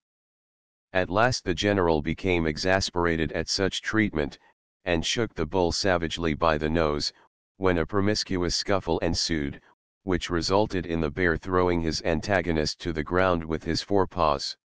At last the general became exasperated at such treatment, and shook the bull savagely by the nose, when a promiscuous scuffle ensued, which resulted in the bear throwing his antagonist to the ground with his forepaws.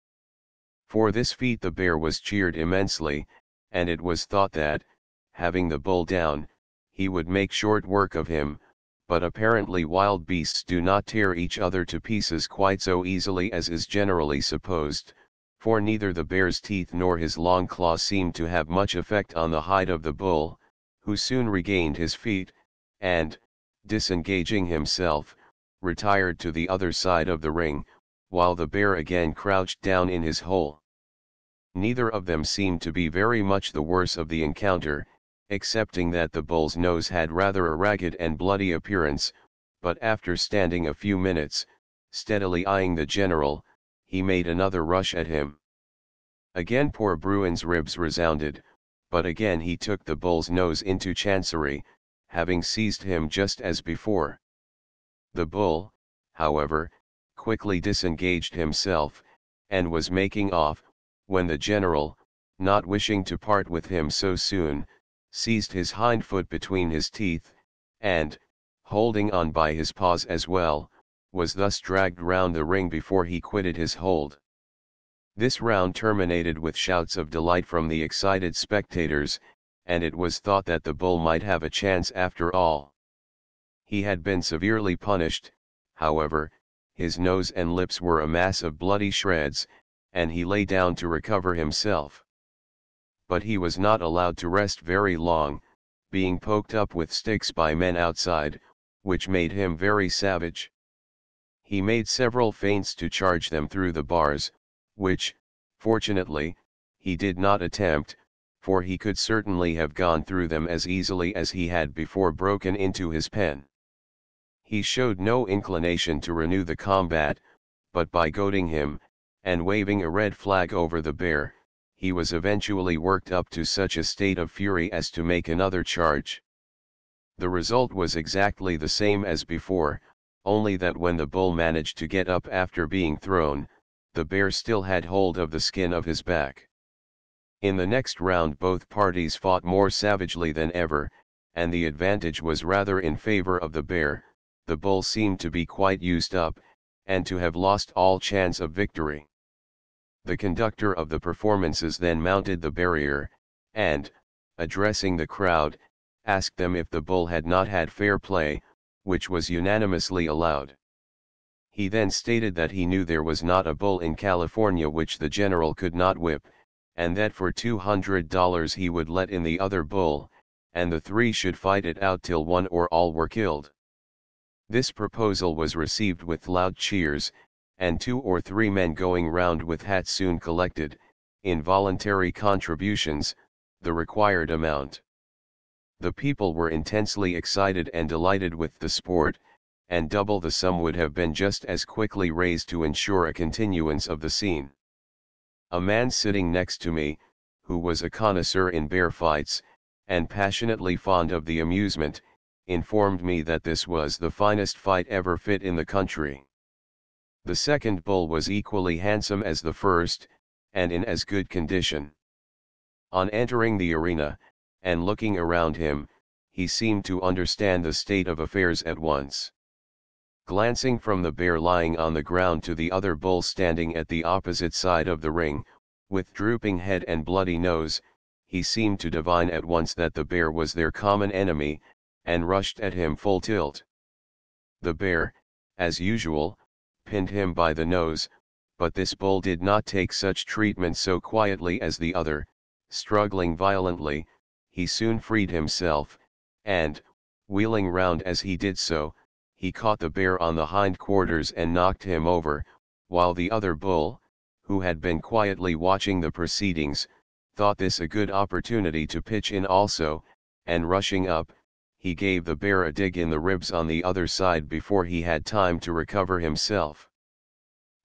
For this feat the bear was cheered immensely, and it was thought that, having the bull down, he would make short work of him, but apparently wild beasts do not tear each other to pieces quite so easily as is generally supposed, for neither the bear's teeth nor his long claws seemed to have much effect on the hide of the bull, who soon regained his feet, and, disengaging himself, retired to the other side of the ring, while the bear again crouched down in his hole. Neither of them seemed to be very much the worse of the encounter, excepting that the bull's nose had rather a ragged and bloody appearance, but after standing a few minutes, steadily eyeing the general, he made another rush at him. Again poor Bruin's ribs resounded, but again he took the bull's nose into chancery, having seized him just as before. The bull, however, quickly disengaged himself, and was making off, when the general, not wishing to part with him so soon, seized his hind foot between his teeth, and, holding on by his paws as well, was thus dragged round the ring before he quitted his hold. This round terminated with shouts of delight from the excited spectators, and it was thought that the bull might have a chance after all. He had been severely punished, however, his nose and lips were a mass of bloody shreds, and he lay down to recover himself. But he was not allowed to rest very long, being poked up with sticks by men outside, which made him very savage. He made several feints to charge them through the bars, which, fortunately, he did not attempt, for he could certainly have gone through them as easily as he had before broken into his pen. He showed no inclination to renew the combat, but by goading him, and waving a red flag over the bear, he was eventually worked up to such a state of fury as to make another charge. The result was exactly the same as before, only that when the bull managed to get up after being thrown, the bear still had hold of the skin of his back. In the next round both parties fought more savagely than ever, and the advantage was rather in favor of the bear. The bull seemed to be quite used up, and to have lost all chance of victory. The conductor of the performances then mounted the barrier, and, addressing the crowd, asked them if the bull had not had fair play, which was unanimously allowed. He then stated that he knew there was not a bull in California which the general could not whip, and that for $200 he would let in the other bull, and the three should fight it out till one or all were killed. This proposal was received with loud cheers, and 2 or 3 men going round with hats soon collected, in voluntary contributions, the required amount. The people were intensely excited and delighted with the sport, and double the sum would have been just as quickly raised to ensure a continuance of the scene. A man sitting next to me, who was a connoisseur in bear fights, and passionately fond of the amusement, informed me that this was the finest fight ever fit in the country. The second bull was equally handsome as the first, and in as good condition. On entering the arena, and looking around him, he seemed to understand the state of affairs at once. Glancing from the bear lying on the ground to the other bull standing at the opposite side of the ring, with drooping head and bloody nose, he seemed to divine at once that the bear was their common enemy, and rushed at him full tilt. The bear, as usual, pinned him by the nose, but this bull did not take such treatment so quietly as the other. Struggling violently, he soon freed himself, and, wheeling round as he did so, he caught the bear on the hind quarters and knocked him over, while the other bull, who had been quietly watching the proceedings, thought this a good opportunity to pitch in also, and rushing up, he gave the bear a dig in the ribs on the other side before he had time to recover himself.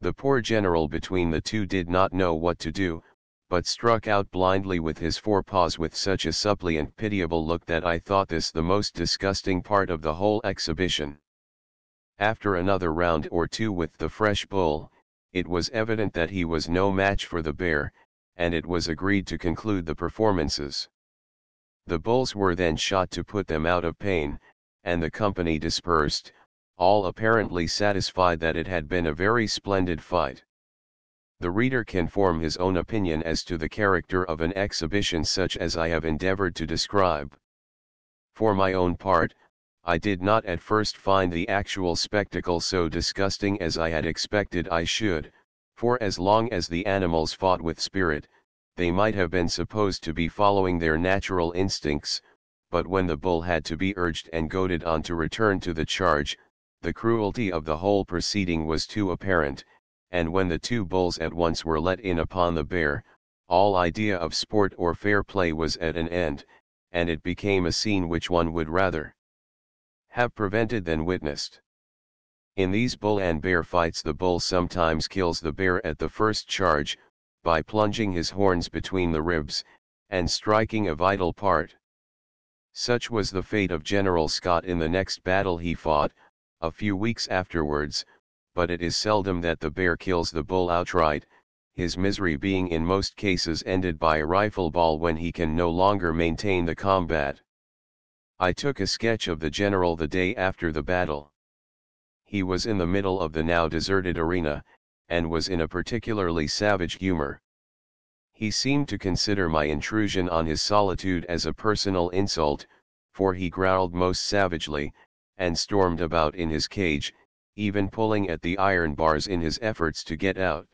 The poor general between the two did not know what to do, but struck out blindly with his forepaws with such a suppliant pitiable look that I thought this the most disgusting part of the whole exhibition. After another round or two with the fresh bull, it was evident that he was no match for the bear, and it was agreed to conclude the performances. The bulls were then shot to put them out of pain, and the company dispersed, all apparently satisfied that it had been a very splendid fight. The reader can form his own opinion as to the character of an exhibition such as I have endeavored to describe. For my own part, I did not at first find the actual spectacle so disgusting as I had expected I should, for as long as the animals fought with spirit, they might have been supposed to be following their natural instincts, but when the bull had to be urged and goaded on to return to the charge, the cruelty of the whole proceeding was too apparent, and when the two bulls at once were let in upon the bear, all idea of sport or fair play was at an end, and it became a scene which one would rather have prevented than witnessed. In these bull and bear fights the bull sometimes kills the bear at the first charge, by plunging his horns between the ribs, and striking a vital part. Such was the fate of General Scott in the next battle he fought, a few weeks afterwards, but it is seldom that the bear kills the bull outright. his misery being in most cases ended by a rifle ball when he can no longer maintain the combat. I took a sketch of the general the day after the battle. He was in the middle of the now deserted arena, and was in a particularly savage humor. He seemed to consider my intrusion on his solitude as a personal insult, for he growled most savagely, and stormed about in his cage, even pulling at the iron bars in his efforts to get out.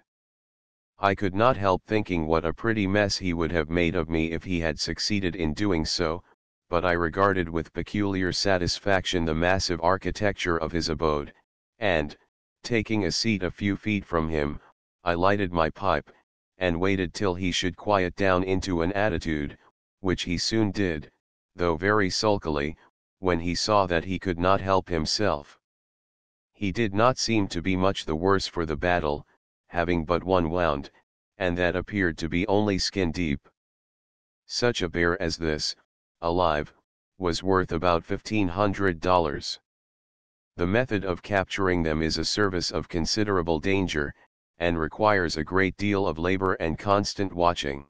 I could not help thinking what a pretty mess he would have made of me if he had succeeded in doing so, but I regarded with peculiar satisfaction the massive architecture of his abode, and, taking a seat a few feet from him, I lighted my pipe, and waited till he should quiet down into an attitude, which he soon did, though very sulkily, when he saw that he could not help himself. He did not seem to be much the worse for the battle, having but one wound, and that appeared to be only skin deep. Such a bear as this, alive, was worth about $1,500. The method of capturing them is a service of considerable danger, and requires a great deal of labor and constant watching.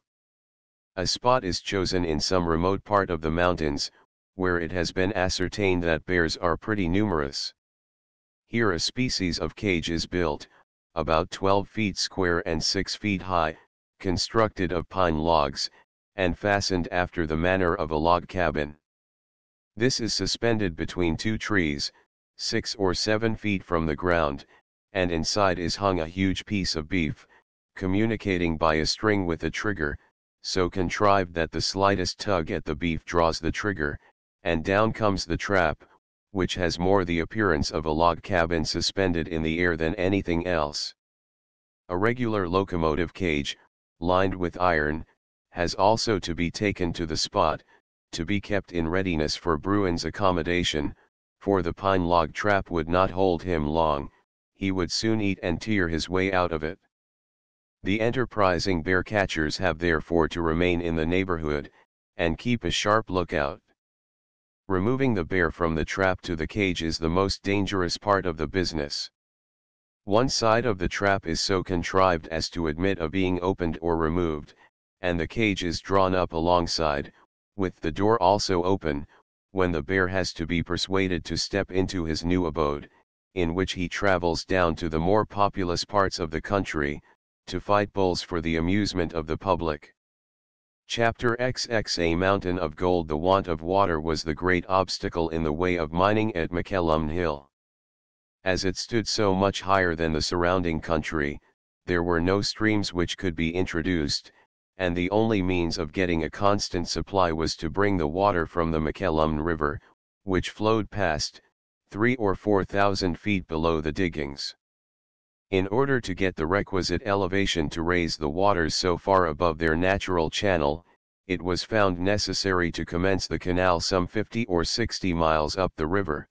A spot is chosen in some remote part of the mountains, where it has been ascertained that bears are pretty numerous. Here a species of cage is built, about 12 feet square and 6 feet high, constructed of pine logs, and fastened after the manner of a log cabin. This is suspended between two trees, 6 or 7 feet from the ground, and inside is hung a huge piece of beef, communicating by a string with a trigger, so contrived that the slightest tug at the beef draws the trigger, and down comes the trap, which has more the appearance of a log cabin suspended in the air than anything else. A regular locomotive cage, lined with iron, has also to be taken to the spot, to be kept in readiness for Bruin's accommodation, for the pine log trap would not hold him long, he would soon eat and tear his way out of it. The enterprising bear catchers have therefore to remain in the neighborhood, and keep a sharp lookout. Removing the bear from the trap to the cage is the most dangerous part of the business. One side of the trap is so contrived as to admit of being opened or removed, and the cage is drawn up alongside, with the door also open, when the bear has to be persuaded to step into his new abode, in which he travels down to the more populous parts of the country, to fight bulls for the amusement of the public. Chapter XX A Mountain of Gold. The want of water was the great obstacle in the way of mining at McKellum Hill. As it stood so much higher than the surrounding country, there were no streams which could be introduced, and the only means of getting a constant supply was to bring the water from the McKellum River, which flowed past, 3,000 or 4,000 feet below the diggings. In order to get the requisite elevation to raise the waters so far above their natural channel, it was found necessary to commence the canal some 50 or 60 miles up the river.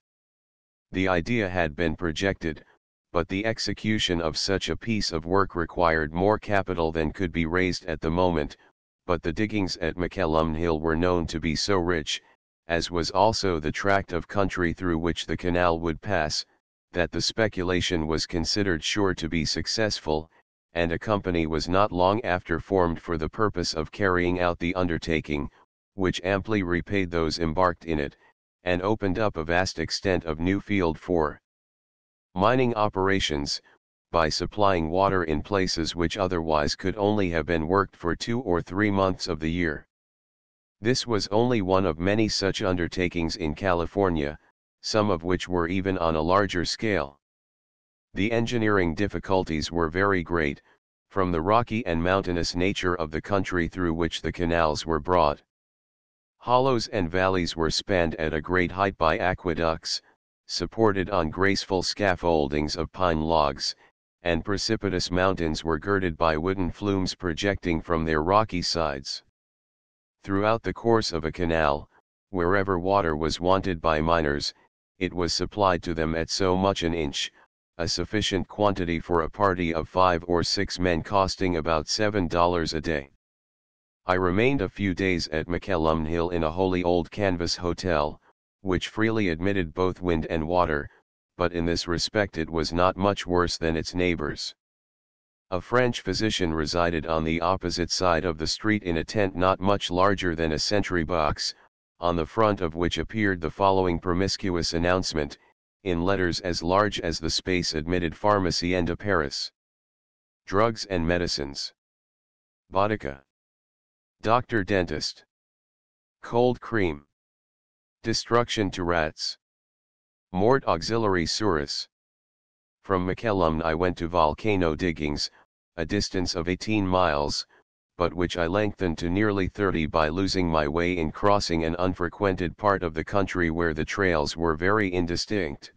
The idea had been projected, but the execution of such a piece of work required more capital than could be raised at the moment, but the diggings at McKellum Hill were known to be so rich, as was also the tract of country through which the canal would pass, that the speculation was considered sure to be successful, and a company was not long after formed for the purpose of carrying out the undertaking, which amply repaid those embarked in it, and opened up a vast extent of new field for mining operations, by supplying water in places which otherwise could only have been worked for 2 or 3 months of the year. This was only one of many such undertakings in California, some of which were even on a larger scale. The engineering difficulties were very great, from the rocky and mountainous nature of the country through which the canals were brought. Hollows and valleys were spanned at a great height by aqueducts, supported on graceful scaffoldings of pine logs, and precipitous mountains were girded by wooden flumes projecting from their rocky sides. Throughout the course of a canal, wherever water was wanted by miners, it was supplied to them at so much an inch, a sufficient quantity for a party of 5 or 6 men, costing about $7 a day. I remained a few days at McKellum Hill in a wholly old canvas hotel, which freely admitted both wind and water, but in this respect it was not much worse than its neighbors. A French physician resided on the opposite side of the street in a tent not much larger than a sentry box, on the front of which appeared the following promiscuous announcement, in letters as large as the space admitted: Pharmacie de Paris. Drugs and medicines. Boudica. Doctor Dentist. Cold cream. Destruction to rats. Mort auxiliary Souris. From Miquelon I went to volcano diggings, a distance of 18 miles, but which I lengthened to nearly 30 by losing my way in crossing an unfrequented part of the country where the trails were very indistinct.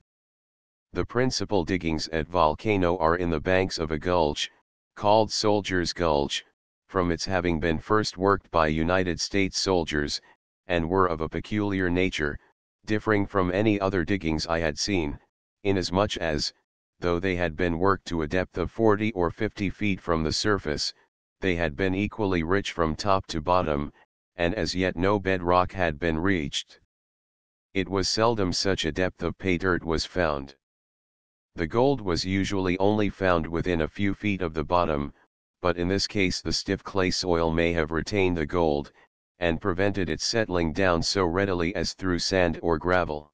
The principal diggings at Volcano are in the banks of a gulch, called Soldiers' Gulch, from its having been first worked by United States soldiers, and were of a peculiar nature, differing from any other diggings I had seen, inasmuch as, though they had been worked to a depth of 40 or 50 feet from the surface, they had been equally rich from top to bottom, and as yet no bedrock had been reached. It was seldom such a depth of pay dirt was found. The gold was usually only found within a few feet of the bottom, but in this case the stiff clay soil may have retained the gold, and prevented it settling down so readily as through sand or gravel.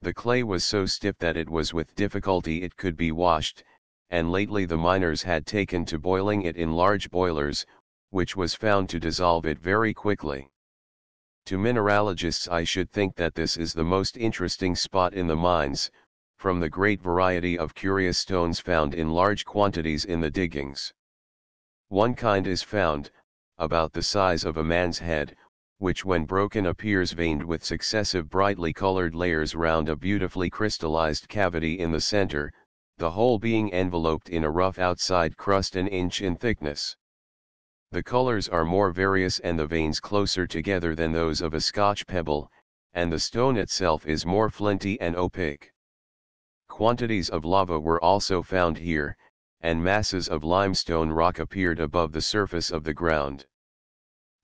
The clay was so stiff that it was with difficulty it could be washed, and lately the miners had taken to boiling it in large boilers, which was found to dissolve it very quickly. To mineralogists I should think that this is the most interesting spot in the mines, from the great variety of curious stones found in large quantities in the diggings. One kind is found, about the size of a man's head, which when broken appears veined with successive brightly colored layers round a beautifully crystallized cavity in the center, the whole being enveloped in a rough outside crust an inch in thickness. The colors are more various and the veins closer together than those of a Scotch pebble, and the stone itself is more flinty and opaque. Quantities of lava were also found here, and masses of limestone rock appeared above the surface of the ground.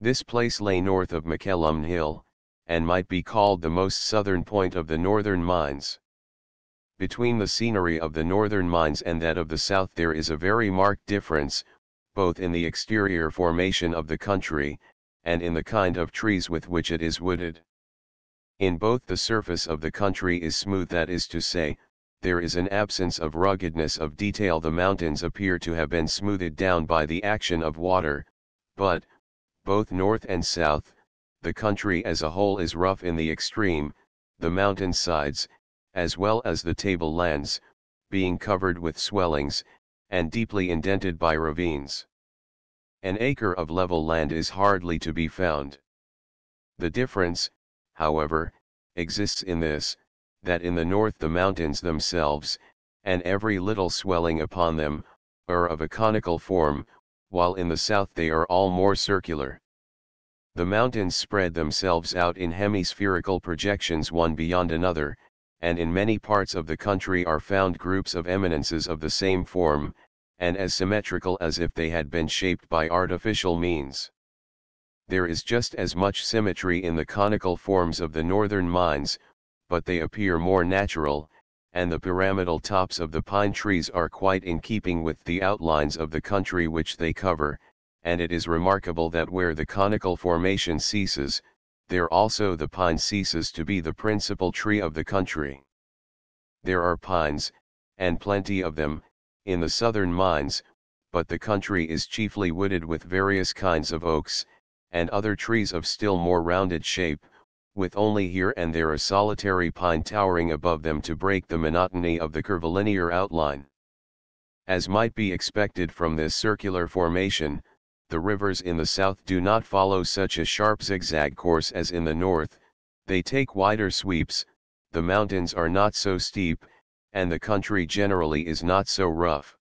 This place lay north of Miquelon Hill, and might be called the most southern point of the northern mines. Between the scenery of the northern mines and that of the south there is a very marked difference, both in the exterior formation of the country, and in the kind of trees with which it is wooded. In both the surface of the country is smooth, that is to say, there is an absence of ruggedness of detail. The mountains appear to have been smoothed down by the action of water, but, both north and south, the country as a whole is rough in the extreme, the mountain sides, as well as the tablelands, being covered with swellings, and deeply indented by ravines. An acre of level land is hardly to be found. The difference, however, exists in this, that in the north the mountains themselves, and every little swelling upon them, are of a conical form, while in the south they are all more circular. The mountains spread themselves out in hemispherical projections one beyond another, and in many parts of the country are found groups of eminences of the same form, and as symmetrical as if they had been shaped by artificial means. There is just as much symmetry in the conical forms of the northern mines, but they appear more natural, and the pyramidal tops of the pine trees are quite in keeping with the outlines of the country which they cover, and it is remarkable that where the conical formation ceases, there also the pine ceases to be the principal tree of the country. There are pines, and plenty of them, in the southern mines, but the country is chiefly wooded with various kinds of oaks, and other trees of still more rounded shape, with only here and there a solitary pine towering above them to break the monotony of the curvilinear outline. As might be expected from this circular formation, the rivers in the south do not follow such a sharp zigzag course as in the north, they take wider sweeps, the mountains are not so steep, and the country generally is not so rough.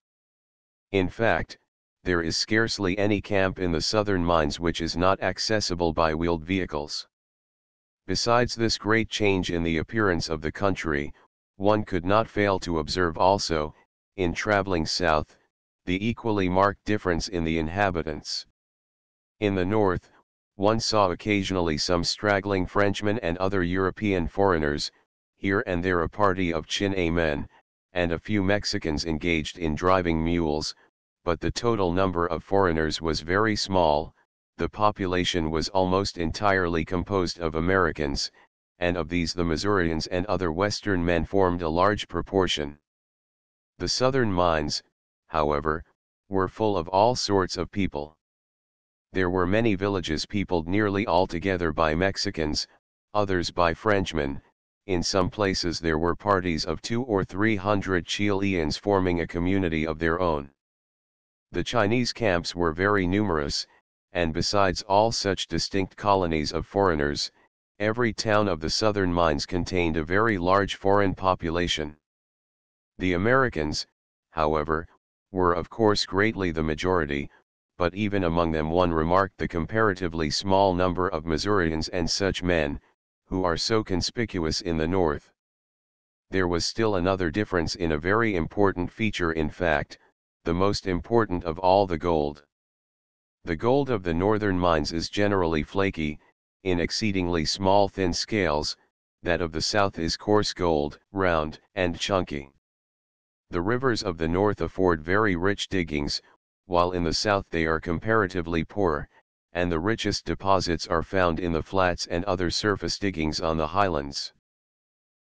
In fact, there is scarcely any camp in the southern mines which is not accessible by wheeled vehicles. Besides this great change in the appearance of the country, one could not fail to observe also, in traveling south, the equally marked difference in the inhabitants. In the north, one saw occasionally some straggling Frenchmen and other European foreigners, here and there a party of Chine men, and a few Mexicans engaged in driving mules, but the total number of foreigners was very small. The population was almost entirely composed of Americans, and of these the Missourians and other Western men formed a large proportion. The southern mines, however, were full of all sorts of people. There were many villages peopled nearly altogether by Mexicans, others by Frenchmen. In some places there were parties of 200 or 300 Chileans forming a community of their own. The Chinese camps were very numerous, and besides all such distinct colonies of foreigners, every town of the southern mines contained a very large foreign population. The Americans, however, were of course greatly the majority, but even among them one remarked the comparatively small number of Missourians and such men, who are so conspicuous in the North. There was still another difference in a very important feature, in fact, the most important of all: the gold. The gold of the northern mines is generally flaky, in exceedingly small thin scales; that of the south is coarse gold, round and chunky. The rivers of the north afford very rich diggings, while in the south they are comparatively poor, and the richest deposits are found in the flats and other surface diggings on the highlands.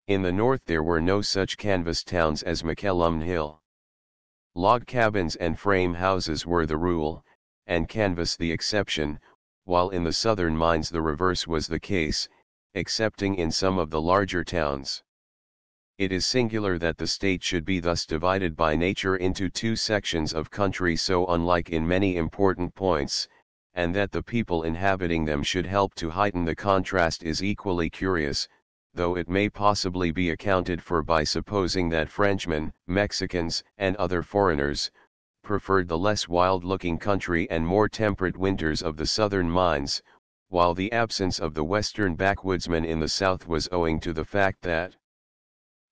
In the north there were no such canvas towns as McElum Hill. Log cabins and frame houses were the rule, and canvas the exception, while in the southern mines the reverse was the case, excepting in some of the larger towns. It is singular that the state should be thus divided by nature into two sections of country so unlike in many important points, and that the people inhabiting them should help to heighten the contrast is equally curious, though it may possibly be accounted for by supposing that Frenchmen, Mexicans, and other foreigners, preferred the less wild-looking country and more temperate winters of the southern mines, while the absence of the western backwoodsmen in the south was owing to the fact that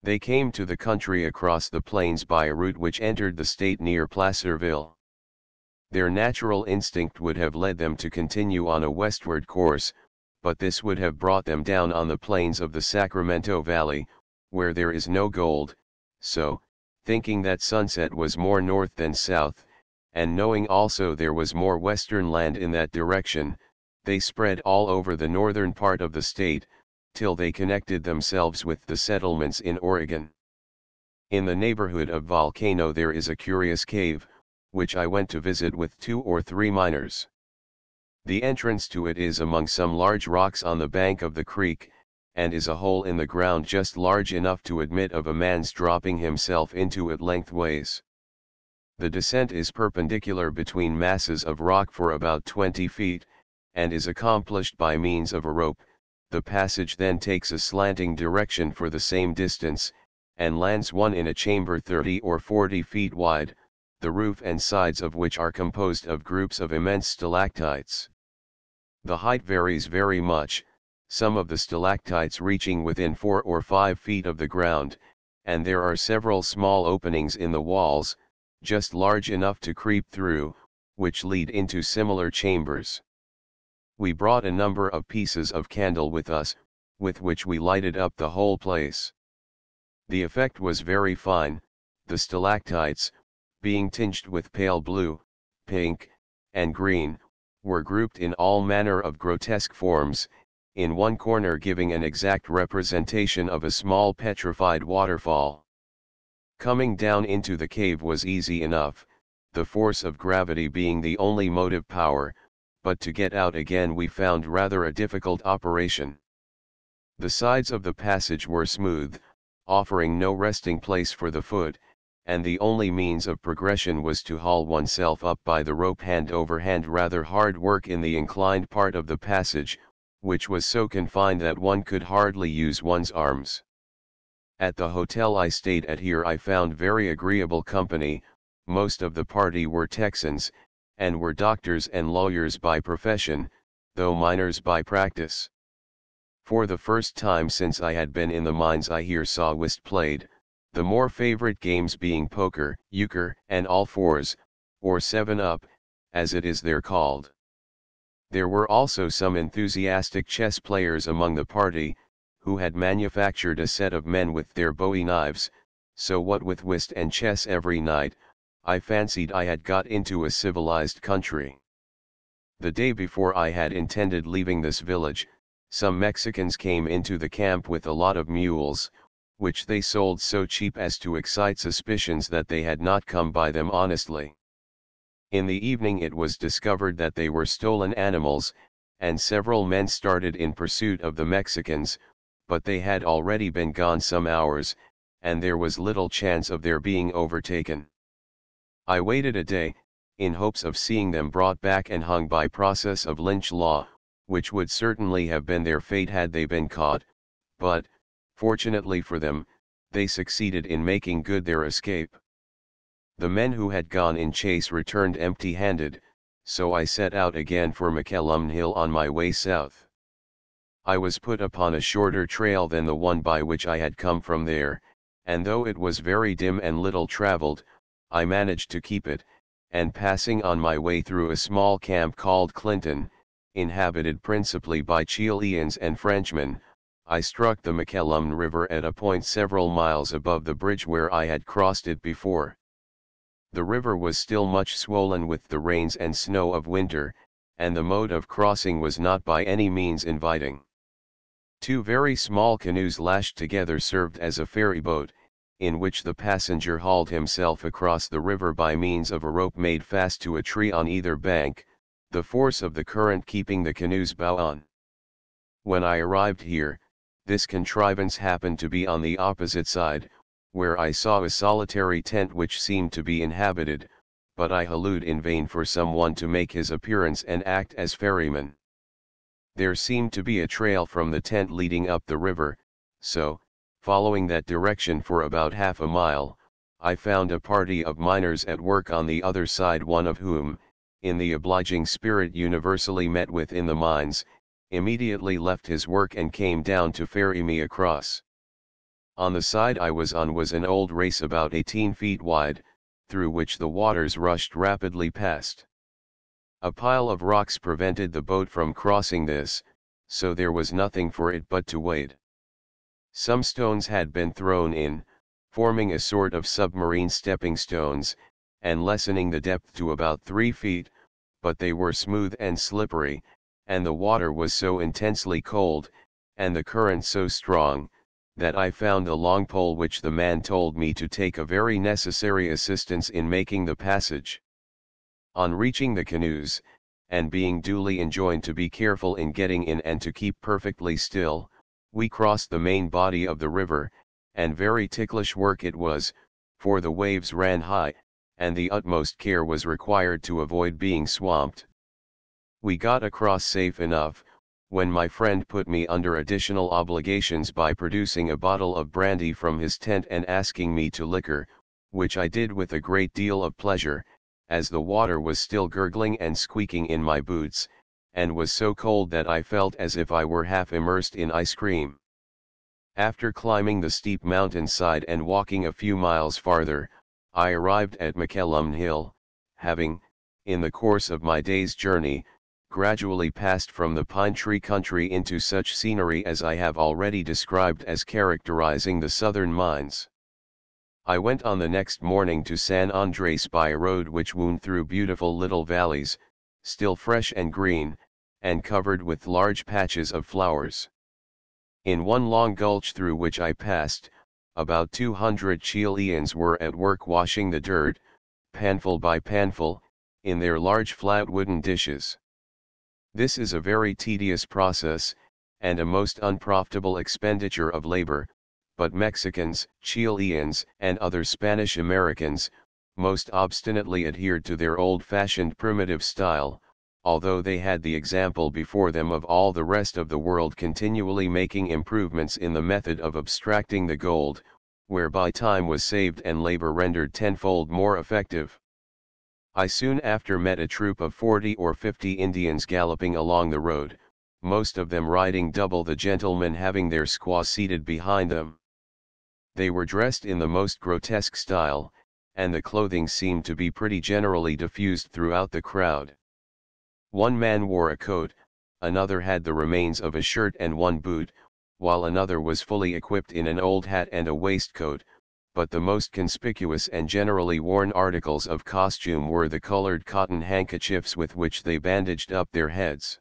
they came to the country across the plains by a route which entered the state near Placerville. Their natural instinct would have led them to continue on a westward course, but this would have brought them down on the plains of the Sacramento Valley, where there is no gold. So, thinking that Sunset was more north than south, and knowing also there was more western land in that direction, they spread all over the northern part of the state, till they connected themselves with the settlements in Oregon. In the neighborhood of Volcano there is a curious cave, which I went to visit with 2 or 3 miners. The entrance to it is among some large rocks on the bank of the creek, and is a hole in the ground just large enough to admit of a man's dropping himself into it lengthways. The descent is perpendicular between masses of rock for about 20 feet, and is accomplished by means of a rope. The passage then takes a slanting direction for the same distance, and lands one in a chamber 30 or 40 feet wide, the roof and sides of which are composed of groups of immense stalactites. The height varies very much, some of the stalactites reaching within 4 or 5 feet of the ground, and there are several small openings in the walls, just large enough to creep through, which lead into similar chambers. We brought a number of pieces of candle with us, with which we lighted up the whole place. The effect was very fine. The stalactites, being tinged with pale blue, pink, and green, were grouped in all manner of grotesque forms, in one corner giving an exact representation of a small petrified waterfall. Coming down into the cave was easy enough, the force of gravity being the only motive power, but to get out again we found rather a difficult operation. The sides of the passage were smooth, offering no resting place for the foot, and the only means of progression was to haul oneself up by the rope hand over hand, rather hard work in the inclined part of the passage, which was so confined that one could hardly use one's arms. At the hotel I stayed at here I found very agreeable company. Most of the party were Texans, and were doctors and lawyers by profession, though miners by practice. For the first time since I had been in the mines I here saw whist played, the more favorite games being poker, euchre, and all fours, or 7-up, as it is there called. There were also some enthusiastic chess players among the party, who had manufactured a set of men with their bowie knives, so what with whist and chess every night, I fancied I had got into a civilized country. The day before I had intended leaving this village, some Mexicans came into the camp with a lot of mules, which they sold so cheap as to excite suspicions that they had not come by them honestly. In the evening it was discovered that they were stolen animals, and several men started in pursuit of the Mexicans, but they had already been gone some hours, and there was little chance of their being overtaken. I waited a day, in hopes of seeing them brought back and hung by process of lynch law, which would certainly have been their fate had they been caught, but, fortunately for them, they succeeded in making good their escape. The men who had gone in chase returned empty-handed, so I set out again for McElhum Hill on my way south. I was put upon a shorter trail than the one by which I had come from there, and though it was very dim and little traveled, I managed to keep it, and passing on my way through a small camp called Clinton, inhabited principally by Chileans and Frenchmen, I struck the McElhum River at a point several miles above the bridge where I had crossed it before. The river was still much swollen with the rains and snow of winter, and the mode of crossing was not by any means inviting. Two very small canoes lashed together served as a ferry boat, in which the passenger hauled himself across the river by means of a rope made fast to a tree on either bank, the force of the current keeping the canoe's bow on. When I arrived here, this contrivance happened to be on the opposite side, where I saw a solitary tent which seemed to be inhabited, but I hallooed in vain for someone to make his appearance and act as ferryman. There seemed to be a trail from the tent leading up the river, so, following that direction for about half a mile, I found a party of miners at work on the other side, one of whom, in the obliging spirit universally met with in the mines, immediately left his work and came down to ferry me across. On the side I was on was an old race about 18 feet wide, through which the waters rushed rapidly past. A pile of rocks prevented the boat from crossing this, so there was nothing for it but to wade. Some stones had been thrown in, forming a sort of submarine stepping stones, and lessening the depth to about 3 feet, but they were smooth and slippery, and the water was so intensely cold, and the current so strong, that I found a long pole which the man told me to take a very necessary assistance in making the passage. On reaching the canoes, and being duly enjoined to be careful in getting in and to keep perfectly still, we crossed the main body of the river, and very ticklish work it was, for the waves ran high, and the utmost care was required to avoid being swamped. We got across safe enough, when my friend put me under additional obligations by producing a bottle of brandy from his tent and asking me to liquor, which I did with a great deal of pleasure, as the water was still gurgling and squeaking in my boots, and was so cold that I felt as if I were half immersed in ice cream. After climbing the steep mountainside and walking a few miles farther, I arrived at McElhum Hill, having, in the course of my day's journey, gradually passed from the pine tree country into such scenery as I have already described as characterizing the southern mines. I went on the next morning to San Andres by a road which wound through beautiful little valleys, still fresh and green, and covered with large patches of flowers. In one long gulch through which I passed, about 200 Chileans were at work washing the dirt, panful by panful, in their large flat wooden dishes. This is a very tedious process, and a most unprofitable expenditure of labor, but Mexicans, Chileans, and other Spanish Americans, most obstinately adhered to their old-fashioned primitive style, although they had the example before them of all the rest of the world continually making improvements in the method of abstracting the gold, whereby time was saved and labor rendered tenfold more effective. I soon after met a troop of 40 or 50 Indians galloping along the road, most of them riding double, the gentlemen having their squaws seated behind them. They were dressed in the most grotesque style, and the clothing seemed to be pretty generally diffused throughout the crowd. One man wore a coat, another had the remains of a shirt and one boot, while another was fully equipped in an old hat and a waistcoat, but the most conspicuous and generally worn articles of costume were the colored cotton handkerchiefs with which they bandaged up their heads.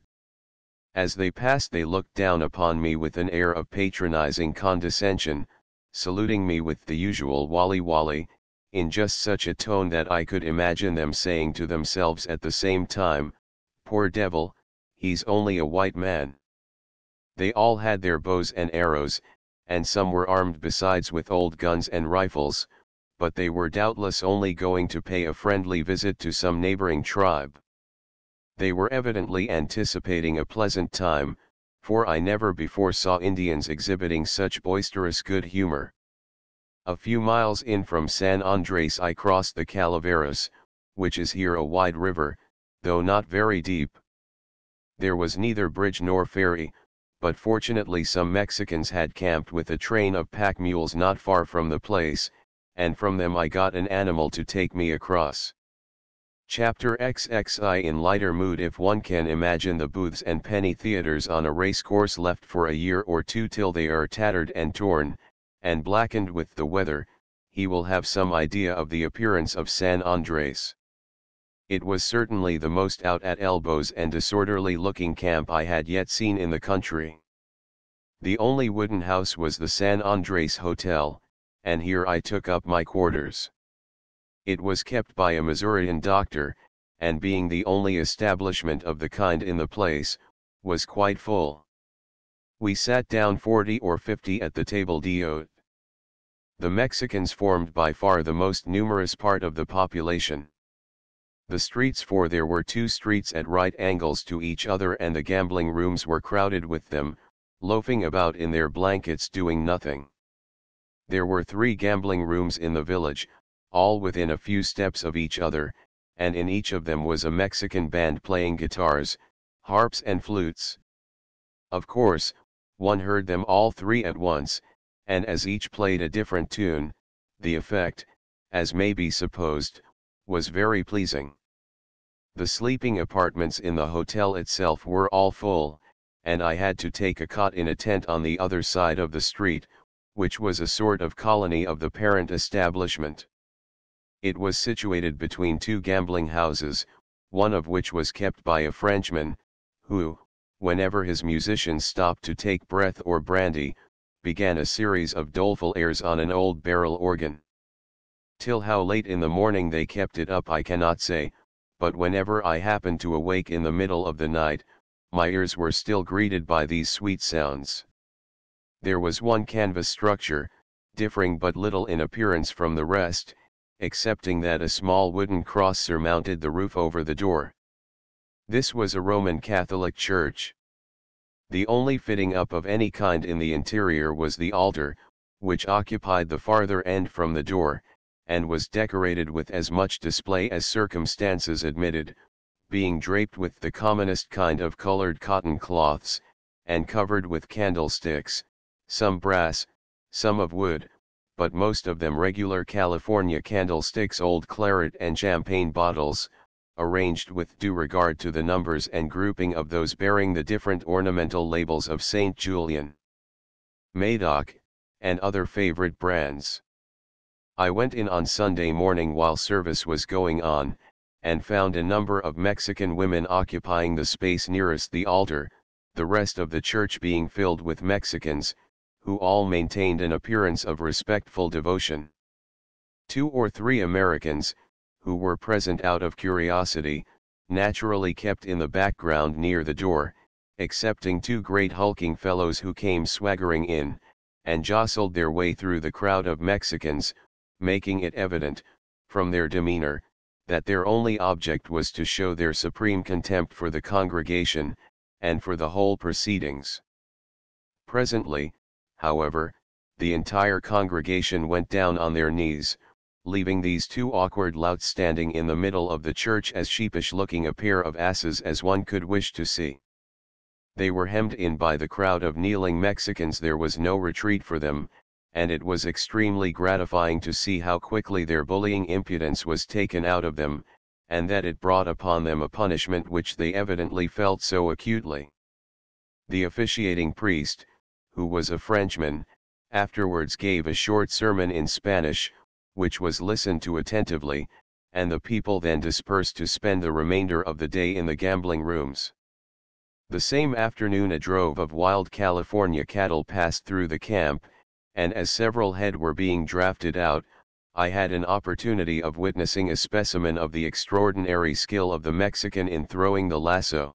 As they passed they looked down upon me with an air of patronizing condescension, saluting me with the usual "Wally Wally," in just such a tone that I could imagine them saying to themselves at the same time, "Poor devil, he's only a white man." They all had their bows and arrows, and some were armed besides with old guns and rifles, but they were doubtless only going to pay a friendly visit to some neighboring tribe. They were evidently anticipating a pleasant time, for I never before saw Indians exhibiting such boisterous good humor. A few miles in from San Andres I crossed the Calaveras, which is here a wide river, though not very deep. There was neither bridge nor ferry, but fortunately some Mexicans had camped with a train of pack mules not far from the place, and from them I got an animal to take me across. Chapter XXI. In lighter mood, if one can imagine the booths and penny theaters on a racecourse left for a year or two till they are tattered and torn, and blackened with the weather, he will have some idea of the appearance of San Andres. It was certainly the most out at elbows and disorderly looking camp I had yet seen in the country. The only wooden house was the San Andres Hotel, and here I took up my quarters. It was kept by a Missourian doctor, and being the only establishment of the kind in the place, was quite full. We sat down 40 or 50 at the table d'hôte. The Mexicans formed by far the most numerous part of the population. The streets, for there were two streets at right angles to each other, and the gambling rooms were crowded with them, loafing about in their blankets doing nothing. There were 3 gambling rooms in the village, all within a few steps of each other, and in each of them was a Mexican band playing guitars, harps and flutes. Of course, one heard them all 3 at once, and as each played a different tune, the effect, as may be supposed, was very pleasing. The sleeping apartments in the hotel itself were all full, and I had to take a cot in a tent on the other side of the street, which was a sort of colony of the parent establishment. It was situated between 2 gambling houses, one of which was kept by a Frenchman, who, whenever his musicians stopped to take breath or brandy, began a series of doleful airs on an old barrel organ. Till how late in the morning they kept it up I cannot say, but whenever I happened to awake in the middle of the night, my ears were still greeted by these sweet sounds. There was one canvas structure, differing but little in appearance from the rest, excepting that a small wooden cross surmounted the roof over the door. This was a Roman Catholic church. The only fitting up of any kind in the interior was the altar, which occupied the farther end from the door, and was decorated with as much display as circumstances admitted, being draped with the commonest kind of colored cotton cloths, and covered with candlesticks, some brass, some of wood, but most of them regular California candlesticks, old claret and champagne bottles, arranged with due regard to the numbers and grouping of those bearing the different ornamental labels of St. Julian, Madoc, and other favorite brands. I went in on Sunday morning while service was going on, and found a number of Mexican women occupying the space nearest the altar, the rest of the church being filled with Mexicans, who all maintained an appearance of respectful devotion. 2 or 3 Americans, who were present out of curiosity, naturally kept in the background near the door, excepting 2 great hulking fellows who came swaggering in, and jostled their way through the crowd of Mexicans, making it evident, from their demeanor, that their only object was to show their supreme contempt for the congregation, and for the whole proceedings. Presently, however, the entire congregation went down on their knees, leaving these 2 awkward louts standing in the middle of the church as sheepish-looking a pair of asses as one could wish to see. They were hemmed in by the crowd of kneeling Mexicans. There was no retreat for them, and it was extremely gratifying to see how quickly their bullying impudence was taken out of them, and that it brought upon them a punishment which they evidently felt so acutely. The officiating priest, who was a Frenchman, afterwards gave a short sermon in Spanish, which was listened to attentively, and the people then dispersed to spend the remainder of the day in the gambling rooms. The same afternoon a drove of wild California cattle passed through the camp, and as several head were being drafted out, I had an opportunity of witnessing a specimen of the extraordinary skill of the Mexican in throwing the lasso.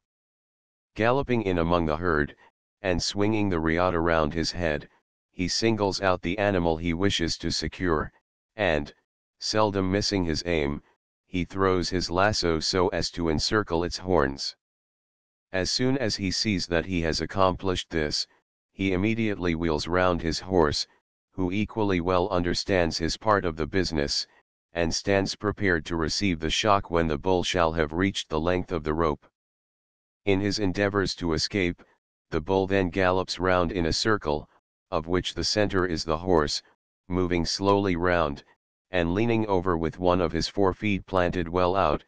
Galloping in among the herd, and swinging the riata round his head, he singles out the animal he wishes to secure, and, seldom missing his aim, he throws his lasso so as to encircle its horns. As soon as he sees that he has accomplished this, he immediately wheels round his horse, who equally well understands his part of the business, and stands prepared to receive the shock when the bull shall have reached the length of the rope. In his endeavors to escape, the bull then gallops round in a circle, of which the center is the horse, moving slowly round, and leaning over with one of his forefeet planted well out,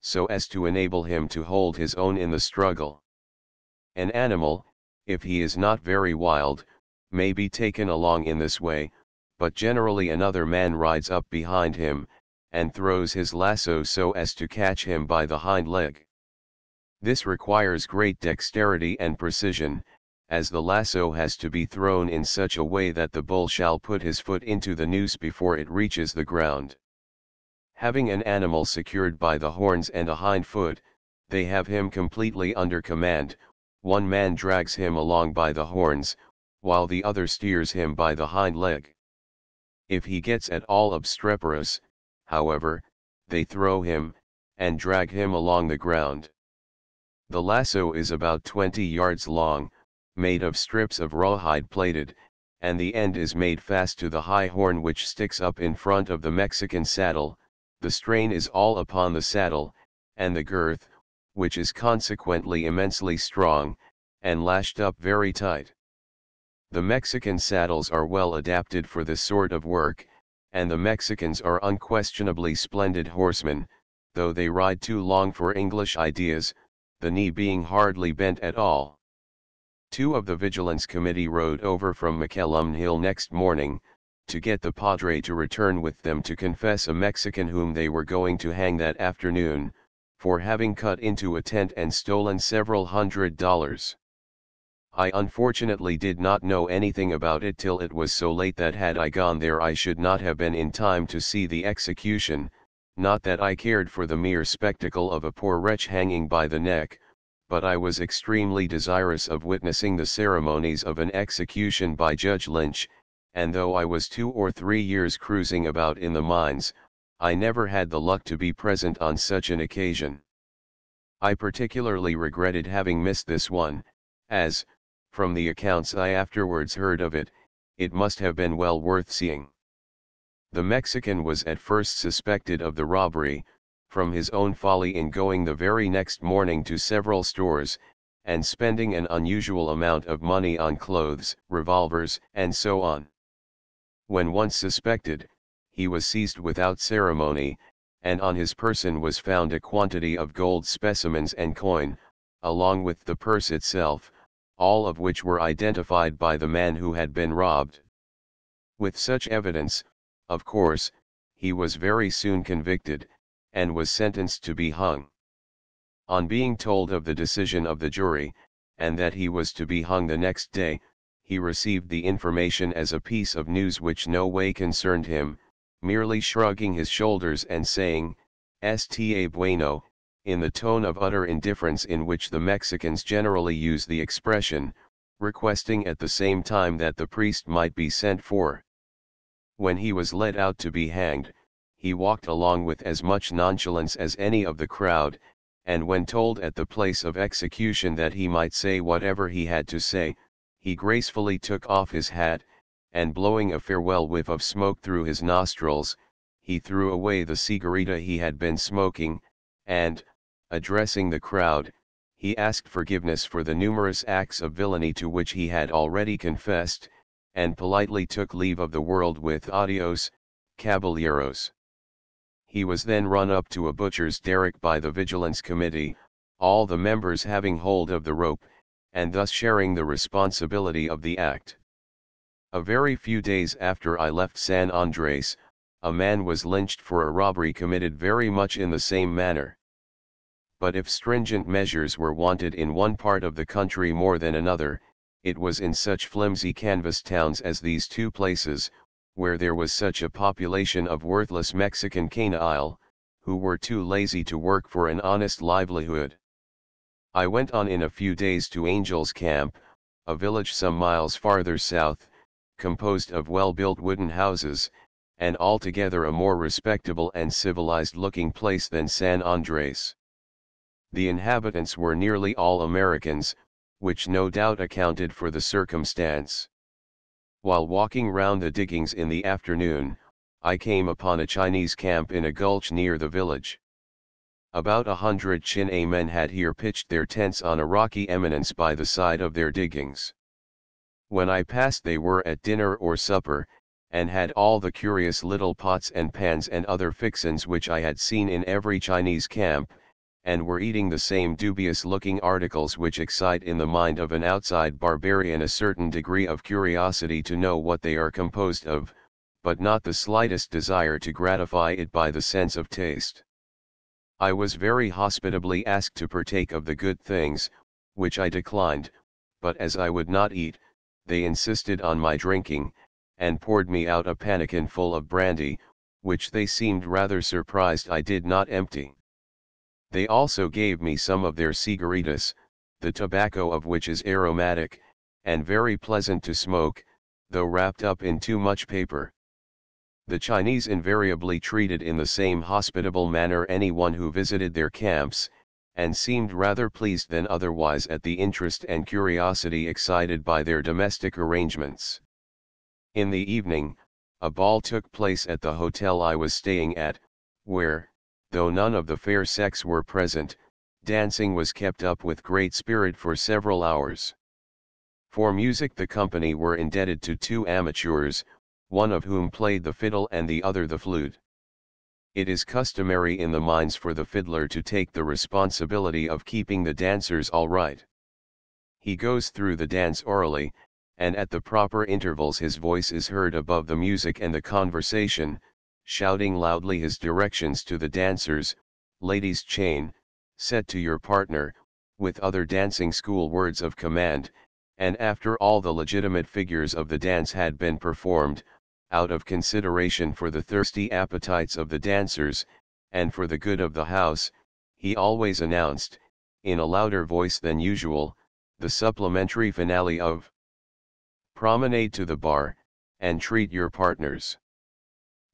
so as to enable him to hold his own in the struggle. An animal, if he is not very wild, may be taken along in this way, but generally another man rides up behind him, and throws his lasso so as to catch him by the hind leg. This requires great dexterity and precision, as the lasso has to be thrown in such a way that the bull shall put his foot into the noose before it reaches the ground. Having an animal secured by the horns and a hind foot, they have him completely under command. One man drags him along by the horns, while the other steers him by the hind leg. If he gets at all obstreperous, however, they throw him, and drag him along the ground. The lasso is about 20 yards long, made of strips of rawhide plaited, and the end is made fast to the high horn which sticks up in front of the Mexican saddle. The strain is all upon the saddle, and the girth, which is consequently immensely strong, and lashed up very tight. The Mexican saddles are well adapted for this sort of work, and the Mexicans are unquestionably splendid horsemen, though they ride too long for English ideas, the knee being hardly bent at all. Two of the Vigilance Committee rode over from McCallum Hill next morning, to get the padre to return with them to confess a Mexican whom they were going to hang that afternoon, for having cut into a tent and stolen several $100s. I unfortunately did not know anything about it till it was so late that had I gone there I should not have been in time to see the execution, not that I cared for the mere spectacle of a poor wretch hanging by the neck, but I was extremely desirous of witnessing the ceremonies of an execution by Judge Lynch, and though I was 2 or 3 years cruising about in the mines, I never had the luck to be present on such an occasion. I particularly regretted having missed this one, as, from the accounts I afterwards heard of it, it must have been well worth seeing. The Mexican was at first suspected of the robbery, from his own folly in going the very next morning to several stores, and spending an unusual amount of money on clothes, revolvers, and so on. When once suspected, he was seized without ceremony, and on his person was found a quantity of gold specimens and coin, along with the purse itself, all of which were identified by the man who had been robbed. With such evidence, of course, he was very soon convicted, and was sentenced to be hung. On being told of the decision of the jury, and that he was to be hung the next day, he received the information as a piece of news which no way concerned him, merely shrugging his shoulders and saying, "Está bueno," in the tone of utter indifference in which the Mexicans generally use the expression, requesting at the same time that the priest might be sent for. When he was led out to be hanged, he walked along with as much nonchalance as any of the crowd, and when told at the place of execution that he might say whatever he had to say, he gracefully took off his hat, and blowing a farewell whiff of smoke through his nostrils, he threw away the cigarita he had been smoking, and, addressing the crowd, he asked forgiveness for the numerous acts of villainy to which he had already confessed, and politely took leave of the world with "Adios, caballeros." He was then run up to a butcher's derrick by the Vigilance Committee, all the members having hold of the rope, and thus sharing the responsibility of the act. A very few days after I left San Andres, a man was lynched for a robbery committed very much in the same manner. But if stringent measures were wanted in one part of the country more than another, it was in such flimsy canvas towns as these two places, where there was such a population of worthless Mexican canaille, who were too lazy to work for an honest livelihood. I went on in a few days to Angel's Camp, a village some miles farther south, composed of well-built wooden houses, and altogether a more respectable and civilized-looking place than San Andres. The inhabitants were nearly all Americans, which no doubt accounted for the circumstance. While walking round the diggings in the afternoon, I came upon a Chinese camp in a gulch near the village. About 100 China men had here pitched their tents on a rocky eminence by the side of their diggings. When I passed they were at dinner or supper, and had all the curious little pots and pans and other fixins which I had seen in every Chinese camp, and were eating the same dubious-looking articles which excite in the mind of an outside barbarian a certain degree of curiosity to know what they are composed of, but not the slightest desire to gratify it by the sense of taste. I was very hospitably asked to partake of the good things, which I declined, but as I would not eat, they insisted on my drinking, and poured me out a pannikin full of brandy, which they seemed rather surprised I did not empty. They also gave me some of their cigaritas, the tobacco of which is aromatic, and very pleasant to smoke, though wrapped up in too much paper. The Chinese invariably treated in the same hospitable manner anyone who visited their camps, and seemed rather pleased than otherwise at the interest and curiosity excited by their domestic arrangements. In the evening, a ball took place at the hotel I was staying at, where, though none of the fair sex were present, dancing was kept up with great spirit for several hours. For music the company were indebted to two amateurs, one of whom played the fiddle and the other the flute. It is customary in the mines for the fiddler to take the responsibility of keeping the dancers all right. He goes through the dance orally, and at the proper intervals his voice is heard above the music and the conversation, shouting loudly his directions to the dancers, ladies' chain, set to your partner, with other dancing school words of command, and after all the legitimate figures of the dance had been performed, out of consideration for the thirsty appetites of the dancers, and for the good of the house, he always announced, in a louder voice than usual, the supplementary finale of "Promenade to the bar, and treat your partners."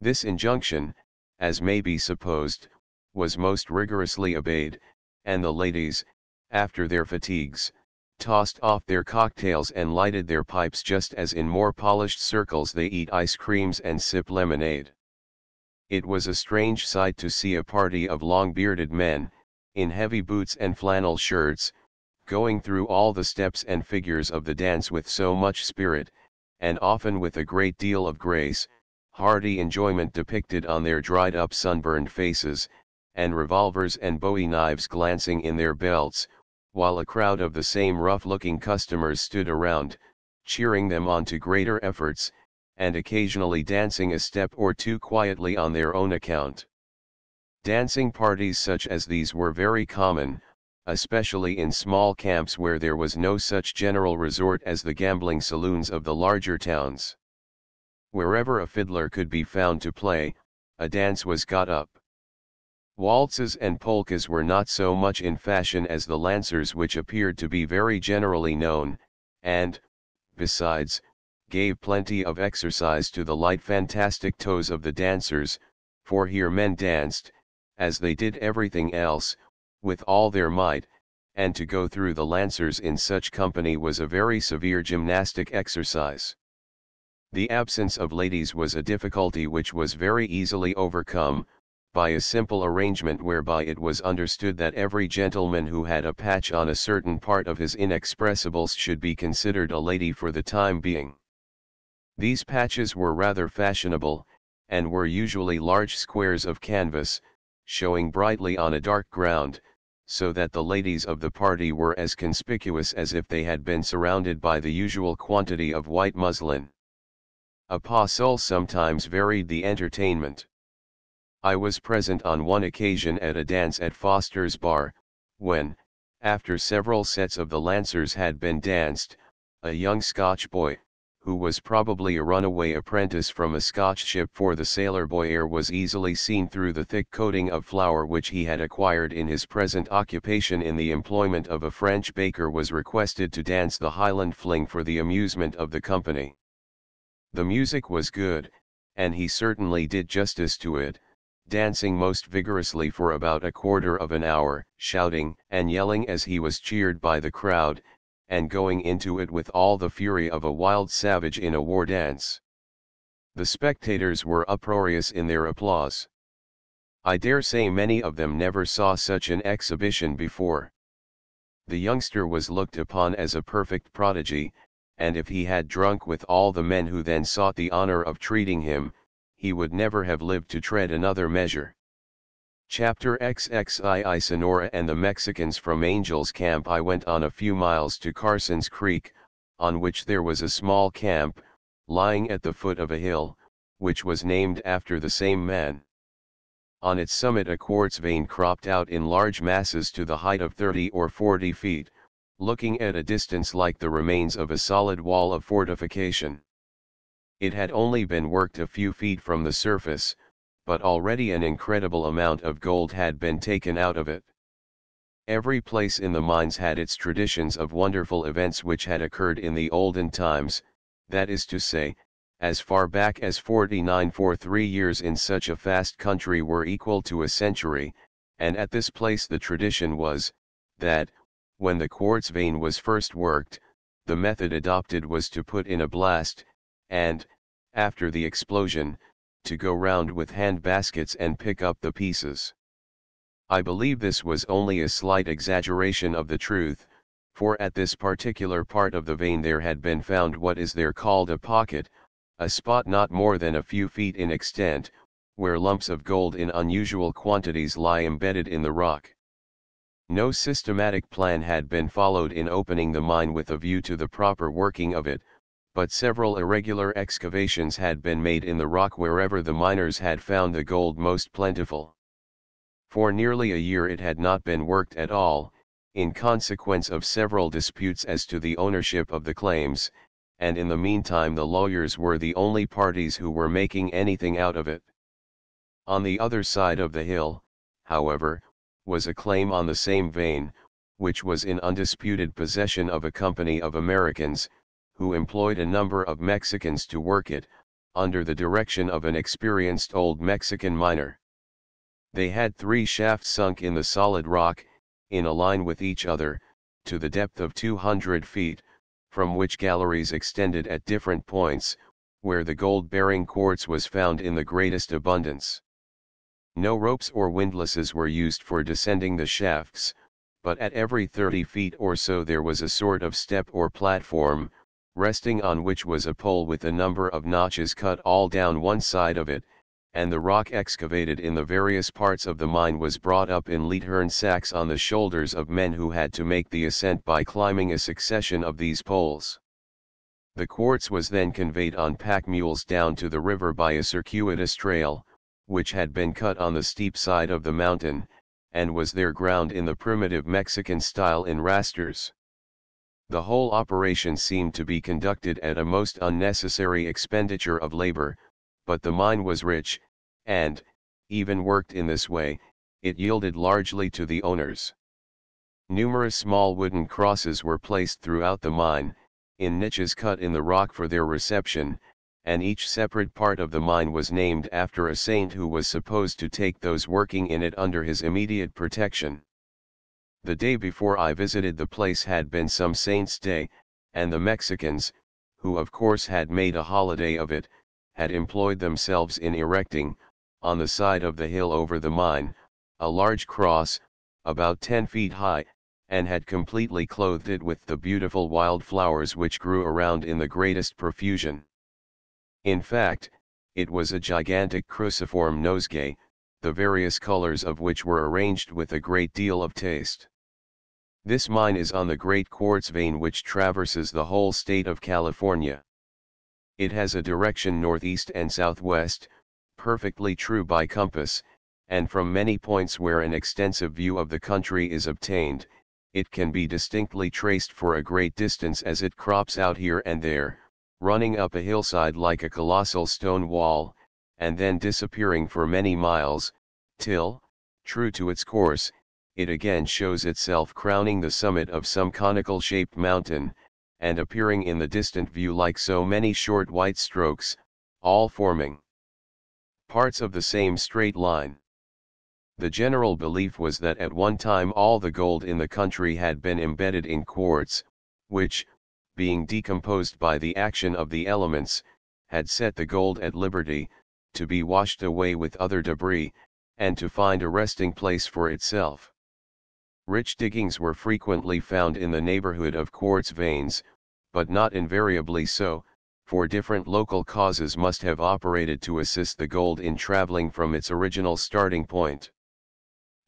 This injunction, as may be supposed, was most rigorously obeyed, and the ladies, after their fatigues, tossed off their cocktails and lighted their pipes just as in more polished circles they eat ice creams and sip lemonade. It was a strange sight to see a party of long-bearded men, in heavy boots and flannel shirts, going through all the steps and figures of the dance with so much spirit, and often with a great deal of grace, hearty enjoyment depicted on their dried-up sunburned faces, and revolvers and bowie knives glancing in their belts, while a crowd of the same rough-looking customers stood around, cheering them on to greater efforts, and occasionally dancing a step or two quietly on their own account. Dancing parties such as these were very common, especially in small camps where there was no such general resort as the gambling saloons of the larger towns. Wherever a fiddler could be found to play, a dance was got up. Waltzes and polkas were not so much in fashion as the lancers, which appeared to be very generally known, and, besides, gave plenty of exercise to the light fantastic toes of the dancers, for here men danced, as they did everything else, with all their might, and to go through the lancers in such company was a very severe gymnastic exercise. The absence of ladies was a difficulty which was very easily overcome, by a simple arrangement whereby it was understood that every gentleman who had a patch on a certain part of his inexpressibles should be considered a lady for the time being. These patches were rather fashionable, and were usually large squares of canvas, showing brightly on a dark ground, so that the ladies of the party were as conspicuous as if they had been surrounded by the usual quantity of white muslin. A pas seul sometimes varied the entertainment. I was present on one occasion at a dance at Foster's Bar, when, after several sets of the Lancers had been danced, a young Scotch boy, who was probably a runaway apprentice from a Scotch ship for the sailor boy air, was easily seen through the thick coating of flour which he had acquired in his present occupation in the employment of a French baker, was requested to dance the Highland Fling for the amusement of the company. The music was good, and he certainly did justice to it, dancing most vigorously for about a quarter of an hour, shouting and yelling as he was cheered by the crowd, and going into it with all the fury of a wild savage in a war dance. The spectators were uproarious in their applause. I dare say many of them never saw such an exhibition before. The youngster was looked upon as a perfect prodigy, and if he had drunk with all the men who then sought the honor of treating him, he would never have lived to tread another measure. Chapter XXII Sonora and the Mexicans. From Angel's Camp I went on a few miles to Carson's Creek, on which there was a small camp, lying at the foot of a hill, which was named after the same man. On its summit a quartz vein cropped out in large masses to the height of 30 or 40 feet, looking at a distance like the remains of a solid wall of fortification. It had only been worked a few feet from the surface, but already an incredible amount of gold had been taken out of it. Every place in the mines had its traditions of wonderful events which had occurred in the olden times, that is to say, as far back as 49, for 3 years in such a vast country were equal to a century, and at this place the tradition was, that, when the quartz vein was first worked, the method adopted was to put in a blast, and, after the explosion, to go round with hand baskets and pick up the pieces. I believe this was only a slight exaggeration of the truth, for at this particular part of the vein there had been found what is there called a pocket, a spot not more than a few feet in extent, where lumps of gold in unusual quantities lie embedded in the rock. No systematic plan had been followed in opening the mine with a view to the proper working of it, but several irregular excavations had been made in the rock wherever the miners had found the gold most plentiful. For nearly a year it had not been worked at all, in consequence of several disputes as to the ownership of the claims, and in the meantime the lawyers were the only parties who were making anything out of it. On the other side of the hill, however, was a claim on the same vein, which was in undisputed possession of a company of Americans, who employed a number of Mexicans to work it, under the direction of an experienced old Mexican miner. They had 3 shafts sunk in the solid rock, in a line with each other, to the depth of 200 feet, from which galleries extended at different points, where the gold-bearing quartz was found in the greatest abundance. No ropes or windlasses were used for descending the shafts, but at every 30 feet or so there was a sort of step or platform, resting on which was a pole with a number of notches cut all down one side of it, and the rock excavated in the various parts of the mine was brought up in Leithern sacks on the shoulders of men who had to make the ascent by climbing a succession of these poles. The quartz was then conveyed on pack mules down to the river by a circuitous trail, which had been cut on the steep side of the mountain, and was there ground in the primitive Mexican style in rasters. The whole operation seemed to be conducted at a most unnecessary expenditure of labor, but the mine was rich, and, even worked in this way, it yielded largely to the owners. Numerous small wooden crosses were placed throughout the mine, in niches cut in the rock for their reception, and each separate part of the mine was named after a saint who was supposed to take those working in it under his immediate protection. The day before I visited the place had been some saint's day, and the Mexicans, who of course had made a holiday of it, had employed themselves in erecting, on the side of the hill over the mine, a large cross, about 10 feet high, and had completely clothed it with the beautiful wild flowers which grew around in the greatest profusion. In fact, it was a gigantic cruciform nosegay, the various colors of which were arranged with a great deal of taste. This mine is on the great quartz vein which traverses the whole state of California. It has a direction northeast and southwest, perfectly true by compass, and from many points where an extensive view of the country is obtained, it can be distinctly traced for a great distance as it crops out here and there, running up a hillside like a colossal stone wall, and then disappearing for many miles, till, true to its course, it again shows itself crowning the summit of some conical-shaped mountain, and appearing in the distant view like so many short white strokes, all forming parts of the same straight line. The general belief was that at one time all the gold in the country had been embedded in quartz, which, being decomposed by the action of the elements, had set the gold at liberty, to be washed away with other debris, and to find a resting place for itself. Rich diggings were frequently found in the neighborhood of quartz veins, but not invariably so, for different local causes must have operated to assist the gold in traveling from its original starting point.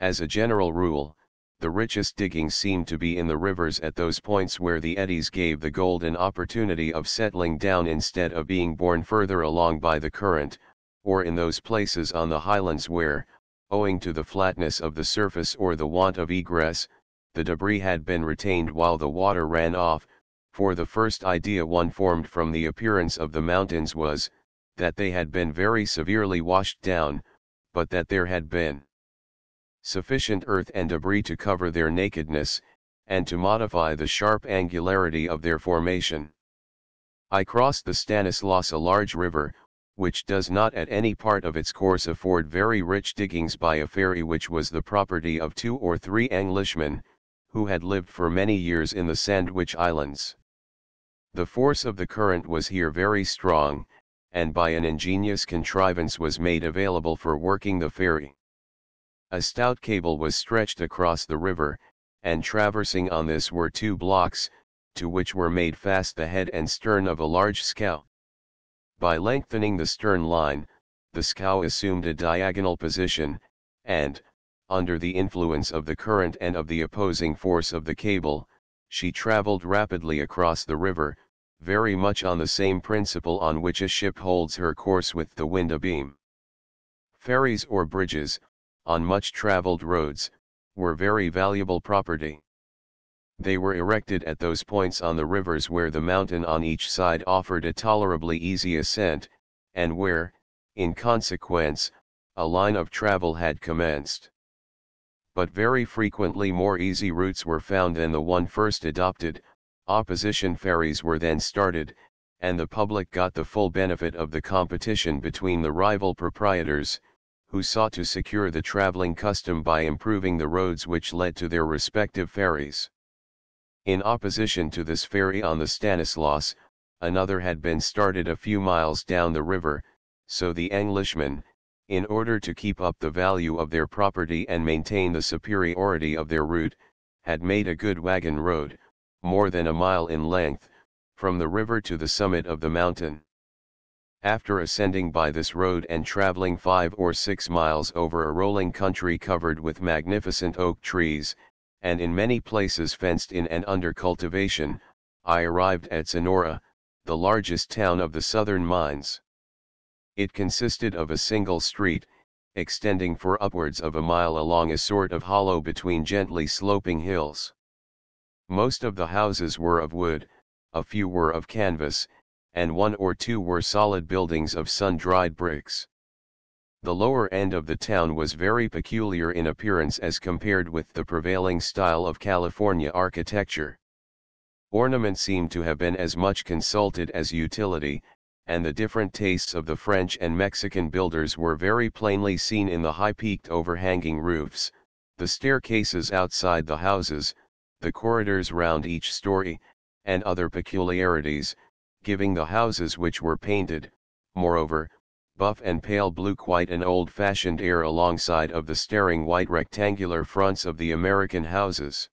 As a general rule, the richest diggings seemed to be in the rivers at those points where the eddies gave the gold an opportunity of settling down instead of being borne further along by the current, or in those places on the highlands where, owing to the flatness of the surface or the want of egress, the debris had been retained while the water ran off, for the first idea one formed from the appearance of the mountains was, that they had been very severely washed down, but that there had been sufficient earth and debris to cover their nakedness, and to modify the sharp angularity of their formation. I crossed the Stanislaus, a large river, which does not at any part of its course afford very rich diggings, by a ferry which was the property of 2 or 3 Englishmen, who had lived for many years in the Sandwich Islands. The force of the current was here very strong, and by an ingenious contrivance was made available for working the ferry. A stout cable was stretched across the river, and traversing on this were 2 blocks, to which were made fast the head and stern of a large scow. By lengthening the stern line, the scow assumed a diagonal position, and, under the influence of the current and of the opposing force of the cable, she traveled rapidly across the river, very much on the same principle on which a ship holds her course with the wind abeam. Ferries or bridges, on much traveled roads, were very valuable property. They were erected at those points on the rivers where the mountain on each side offered a tolerably easy ascent, and where, in consequence, a line of travel had commenced. But very frequently more easy routes were found than the one first adopted. Opposition ferries were then started, and the public got the full benefit of the competition between the rival proprietors, who sought to secure the traveling custom by improving the roads which led to their respective ferries. In opposition to this ferry on the Stanislaus, another had been started a few miles down the river, so the Englishmen, in order to keep up the value of their property and maintain the superiority of their route, had made a good wagon road, more than a mile in length, from the river to the summit of the mountain. After ascending by this road and traveling 5 or 6 miles over a rolling country covered with magnificent oak trees, and in many places fenced in and under cultivation, I arrived at Sonora, the largest town of the southern mines. It consisted of a single street, extending for upwards of a mile along a sort of hollow between gently sloping hills. Most of the houses were of wood, a few were of canvas, and 1 or 2 were solid buildings of sun-dried bricks. The lower end of the town was very peculiar in appearance as compared with the prevailing style of California architecture. Ornament seemed to have been as much consulted as utility, and the different tastes of the French and Mexican builders were very plainly seen in the high-peaked overhanging roofs, the staircases outside the houses, the corridors round each story, and other peculiarities, giving the houses which were painted, moreover, buff and pale blue, quite an old-fashioned air alongside of the staring white rectangular fronts of the American houses.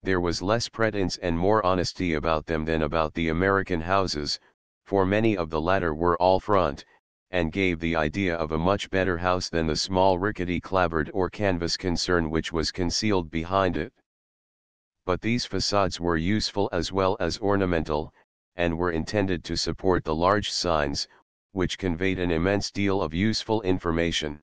There was less pretense and more honesty about them than about the American houses, for many of the latter were all front, and gave the idea of a much better house than the small rickety clapboard or canvas concern which was concealed behind it. But these facades were useful as well as ornamental, and were intended to support the large signs, which conveyed an immense deal of useful information.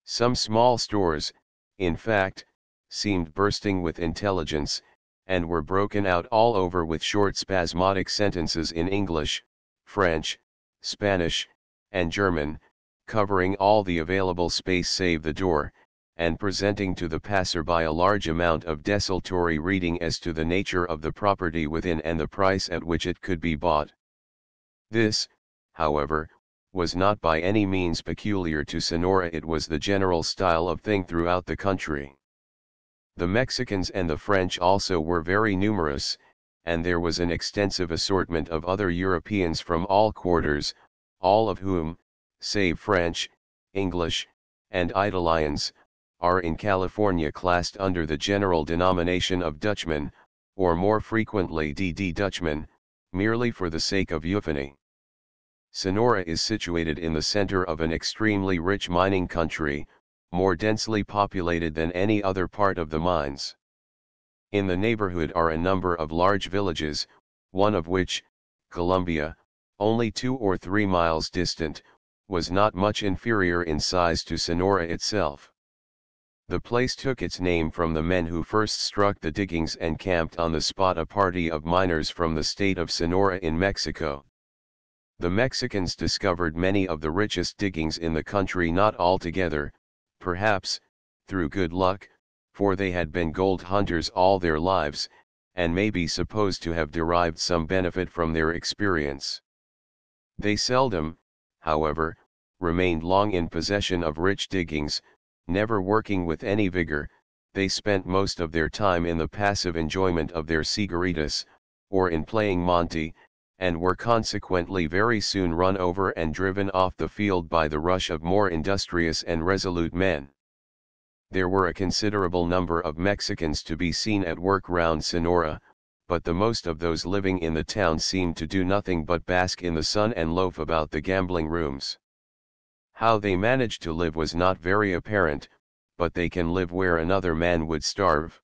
Some small stores, in fact, seemed bursting with intelligence, and were broken out all over with short spasmodic sentences in English, French, Spanish, and German, covering all the available space save the door, and presenting to the passerby a large amount of desultory reading as to the nature of the property within and the price at which it could be bought. This, however, was not by any means peculiar to Sonora. It was the general style of thing throughout the country. The Mexicans and the French also were very numerous, and there was an extensive assortment of other Europeans from all quarters, all of whom, save French, English, and Italians, are in California classed under the general denomination of Dutchmen, or more frequently DD Dutchmen, merely for the sake of euphony. Sonora is situated in the center of an extremely rich mining country, more densely populated than any other part of the mines. In the neighborhood are a number of large villages, one of which, Columbia, only 2 or 3 miles distant, was not much inferior in size to Sonora itself. The place took its name from the men who first struck the diggings and camped on the spot, a party of miners from the state of Sonora in Mexico. The Mexicans discovered many of the richest diggings in the country, not altogether, perhaps, through good luck, for they had been gold hunters all their lives, and may be supposed to have derived some benefit from their experience. They seldom, however, remained long in possession of rich diggings, never working with any vigor. They spent most of their time in the passive enjoyment of their cigaritas, or in playing monte, and were consequently very soon run over and driven off the field by the rush of more industrious and resolute men. There were a considerable number of Mexicans to be seen at work round Sonora, but the most of those living in the town seemed to do nothing but bask in the sun and loaf about the gambling rooms. How they managed to live was not very apparent, but they can live where another man would starve.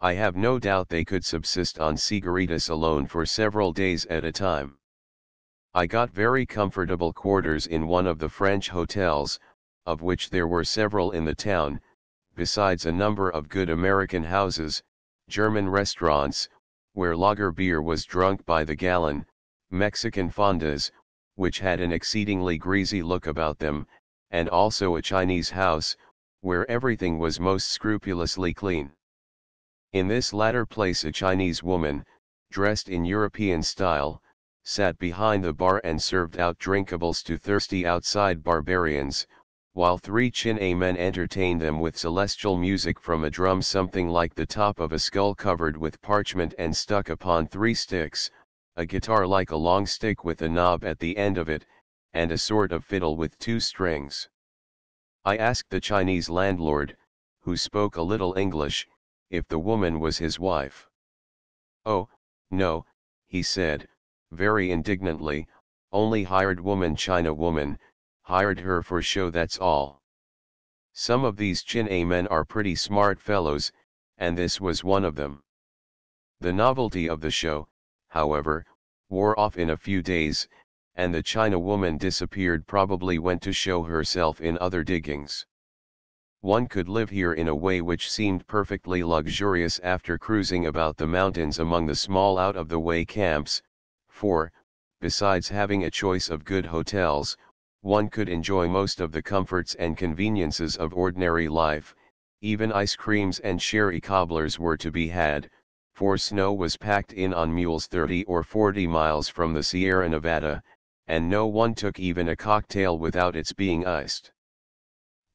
I have no doubt they could subsist on cigaritas alone for several days at a time. I got very comfortable quarters in one of the French hotels, of which there were several in the town, besides a number of good American houses, German restaurants, where lager beer was drunk by the gallon, Mexican fondas, which had an exceedingly greasy look about them, and also a Chinese house, where everything was most scrupulously clean. In this latter place a Chinese woman, dressed in European style, sat behind the bar and served out drinkables to thirsty outside barbarians, while 3 Chin-A men entertained them with celestial music from a drum something like the top of a skull covered with parchment and stuck upon 3 sticks, a guitar like a long stick with a knob at the end of it, and a sort of fiddle with 2 strings. I asked the Chinese landlord, who spoke a little English, if the woman was his wife. "Oh, no," he said, very indignantly, "only hired woman, China woman, hired her for show, that's all." Some of these Chin-A men are pretty smart fellows, and this was one of them. The novelty of the show, however, wore off in a few days, and the China woman disappeared, probably went to show herself in other diggings. One could live here in a way which seemed perfectly luxurious after cruising about the mountains among the small out-of-the-way camps, for, besides having a choice of good hotels, one could enjoy most of the comforts and conveniences of ordinary life. Even ice creams and sherry cobblers were to be had, for snow was packed in on mules 30 or 40 miles from the Sierra Nevada, and no one took even a cocktail without its being iced.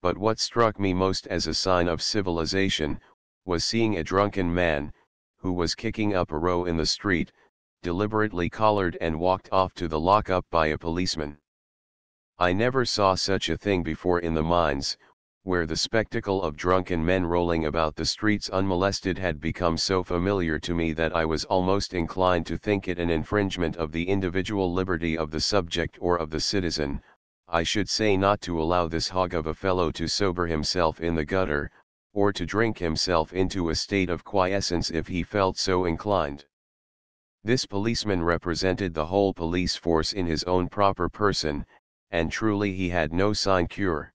But what struck me most as a sign of civilization, was seeing a drunken man, who was kicking up a row in the street, deliberately collared and walked off to the lockup by a policeman. I never saw such a thing before in the mines, where the spectacle of drunken men rolling about the streets unmolested had become so familiar to me that I was almost inclined to think it an infringement of the individual liberty of the subject or of the citizen, I should say, not to allow this hog of a fellow to sober himself in the gutter, or to drink himself into a state of quiescence if he felt so inclined. This policeman represented the whole police force in his own proper person, and truly he had no sinecure.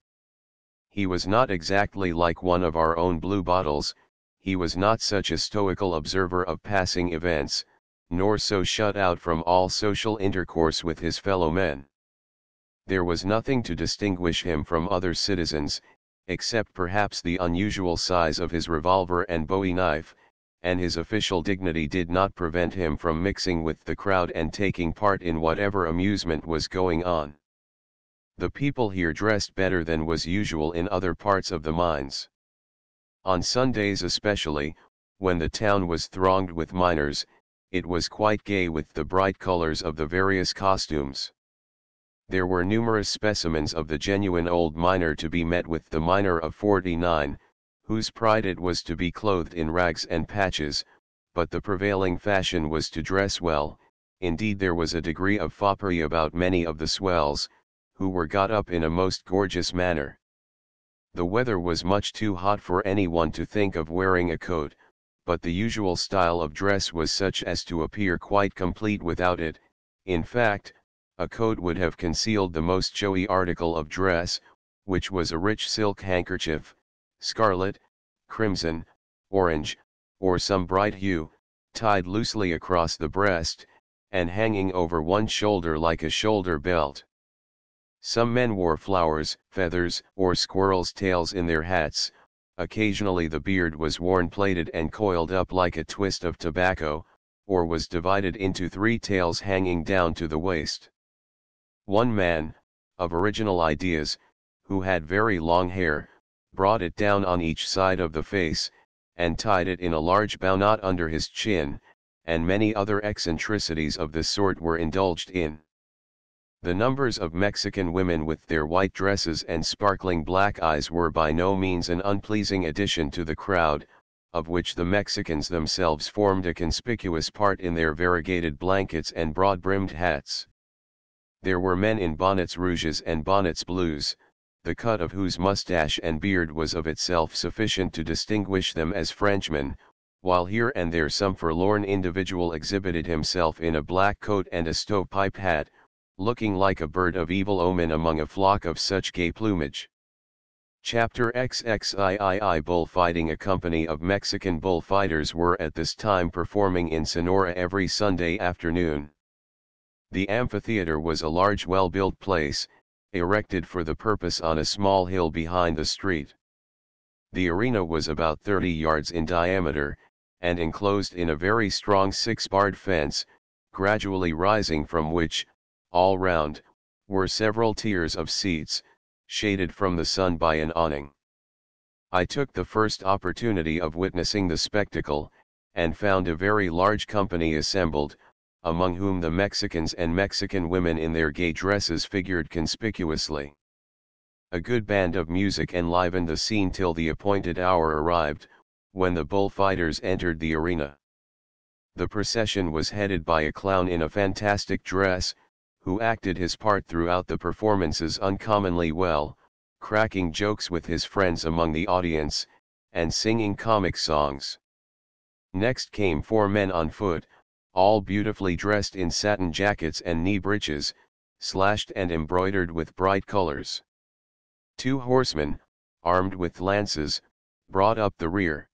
He was not exactly like one of our own bluebottles, he was not such a stoical observer of passing events, nor so shut out from all social intercourse with his fellow men. There was nothing to distinguish him from other citizens, except perhaps the unusual size of his revolver and bowie knife, and his official dignity did not prevent him from mixing with the crowd and taking part in whatever amusement was going on. The people here dressed better than was usual in other parts of the mines. On Sundays especially, when the town was thronged with miners, it was quite gay with the bright colors of the various costumes. There were numerous specimens of the genuine old miner to be met with the miner of 49, whose pride it was to be clothed in rags and patches, but the prevailing fashion was to dress well. Indeed there was a degree of foppery about many of the swells, who were got up in a most gorgeous manner. The weather was much too hot for anyone to think of wearing a coat, but the usual style of dress was such as to appear quite complete without it. In fact, a coat would have concealed the most showy article of dress, which was a rich silk handkerchief, scarlet, crimson, orange, or some bright hue, tied loosely across the breast, and hanging over one shoulder like a shoulder belt. Some men wore flowers, feathers, or squirrels' tails in their hats. Occasionally the beard was worn plaited and coiled up like a twist of tobacco, or was divided into 3 tails hanging down to the waist. One man, of original ideas, who had very long hair, brought it down on each side of the face, and tied it in a large bow knot under his chin, and many other eccentricities of this sort were indulged in. The numbers of Mexican women with their white dresses and sparkling black eyes were by no means an unpleasing addition to the crowd, of which the Mexicans themselves formed a conspicuous part in their variegated blankets and broad-brimmed hats. There were men in bonnets rouges and bonnets blues, the cut of whose mustache and beard was of itself sufficient to distinguish them as Frenchmen, while here and there some forlorn individual exhibited himself in a black coat and a stovepipe hat, looking like a bird of evil omen among a flock of such gay plumage. Chapter XXIII Bullfighting. A company of Mexican bullfighters were at this time performing in Sonora every Sunday afternoon. The amphitheater was a large well-built place, erected for the purpose on a small hill behind the street. The arena was about 30 yards in diameter, and enclosed in a very strong 6-barred fence, gradually rising from which, all round, were several tiers of seats, shaded from the sun by an awning. I took the first opportunity of witnessing the spectacle, and found a very large company assembled, among whom the Mexicans and Mexican women in their gay dresses figured conspicuously. A good band of music enlivened the scene till the appointed hour arrived, when the bullfighters entered the arena. The procession was headed by a clown in a fantastic dress, who acted his part throughout the performances uncommonly well, cracking jokes with his friends among the audience, and singing comic songs. Next came 4 men on foot, all beautifully dressed in satin jackets and knee breeches, slashed and embroidered with bright colors. 2 horsemen, armed with lances, brought up the rear.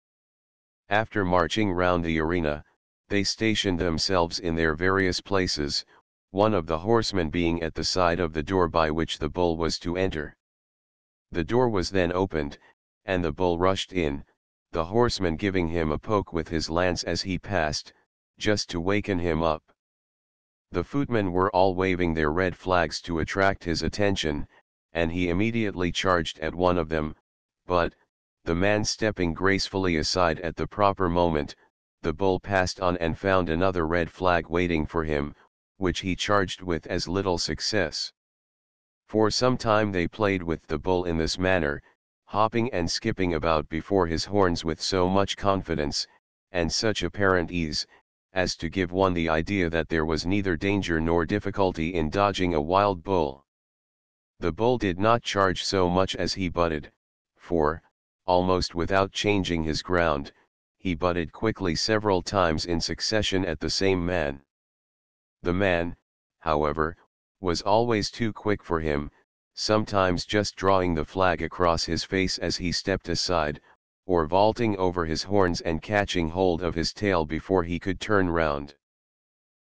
After marching round the arena, they stationed themselves in their various places, one of the horsemen being at the side of the door by which the bull was to enter. The door was then opened, and the bull rushed in, the horseman giving him a poke with his lance as he passed, just to waken him up. The footmen were all waving their red flags to attract his attention, and he immediately charged at one of them, but, the man stepping gracefully aside at the proper moment, the bull passed on and found another red flag waiting for him, which he charged with as little success. For some time they played with the bull in this manner, hopping and skipping about before his horns with so much confidence, and such apparent ease, as to give one the idea that there was neither danger nor difficulty in dodging a wild bull. The bull did not charge so much as he butted, for, almost without changing his ground, he butted quickly several times in succession at the same man. The man, however, was always too quick for him, sometimes just drawing the flag across his face as he stepped aside, or vaulting over his horns and catching hold of his tail before he could turn round.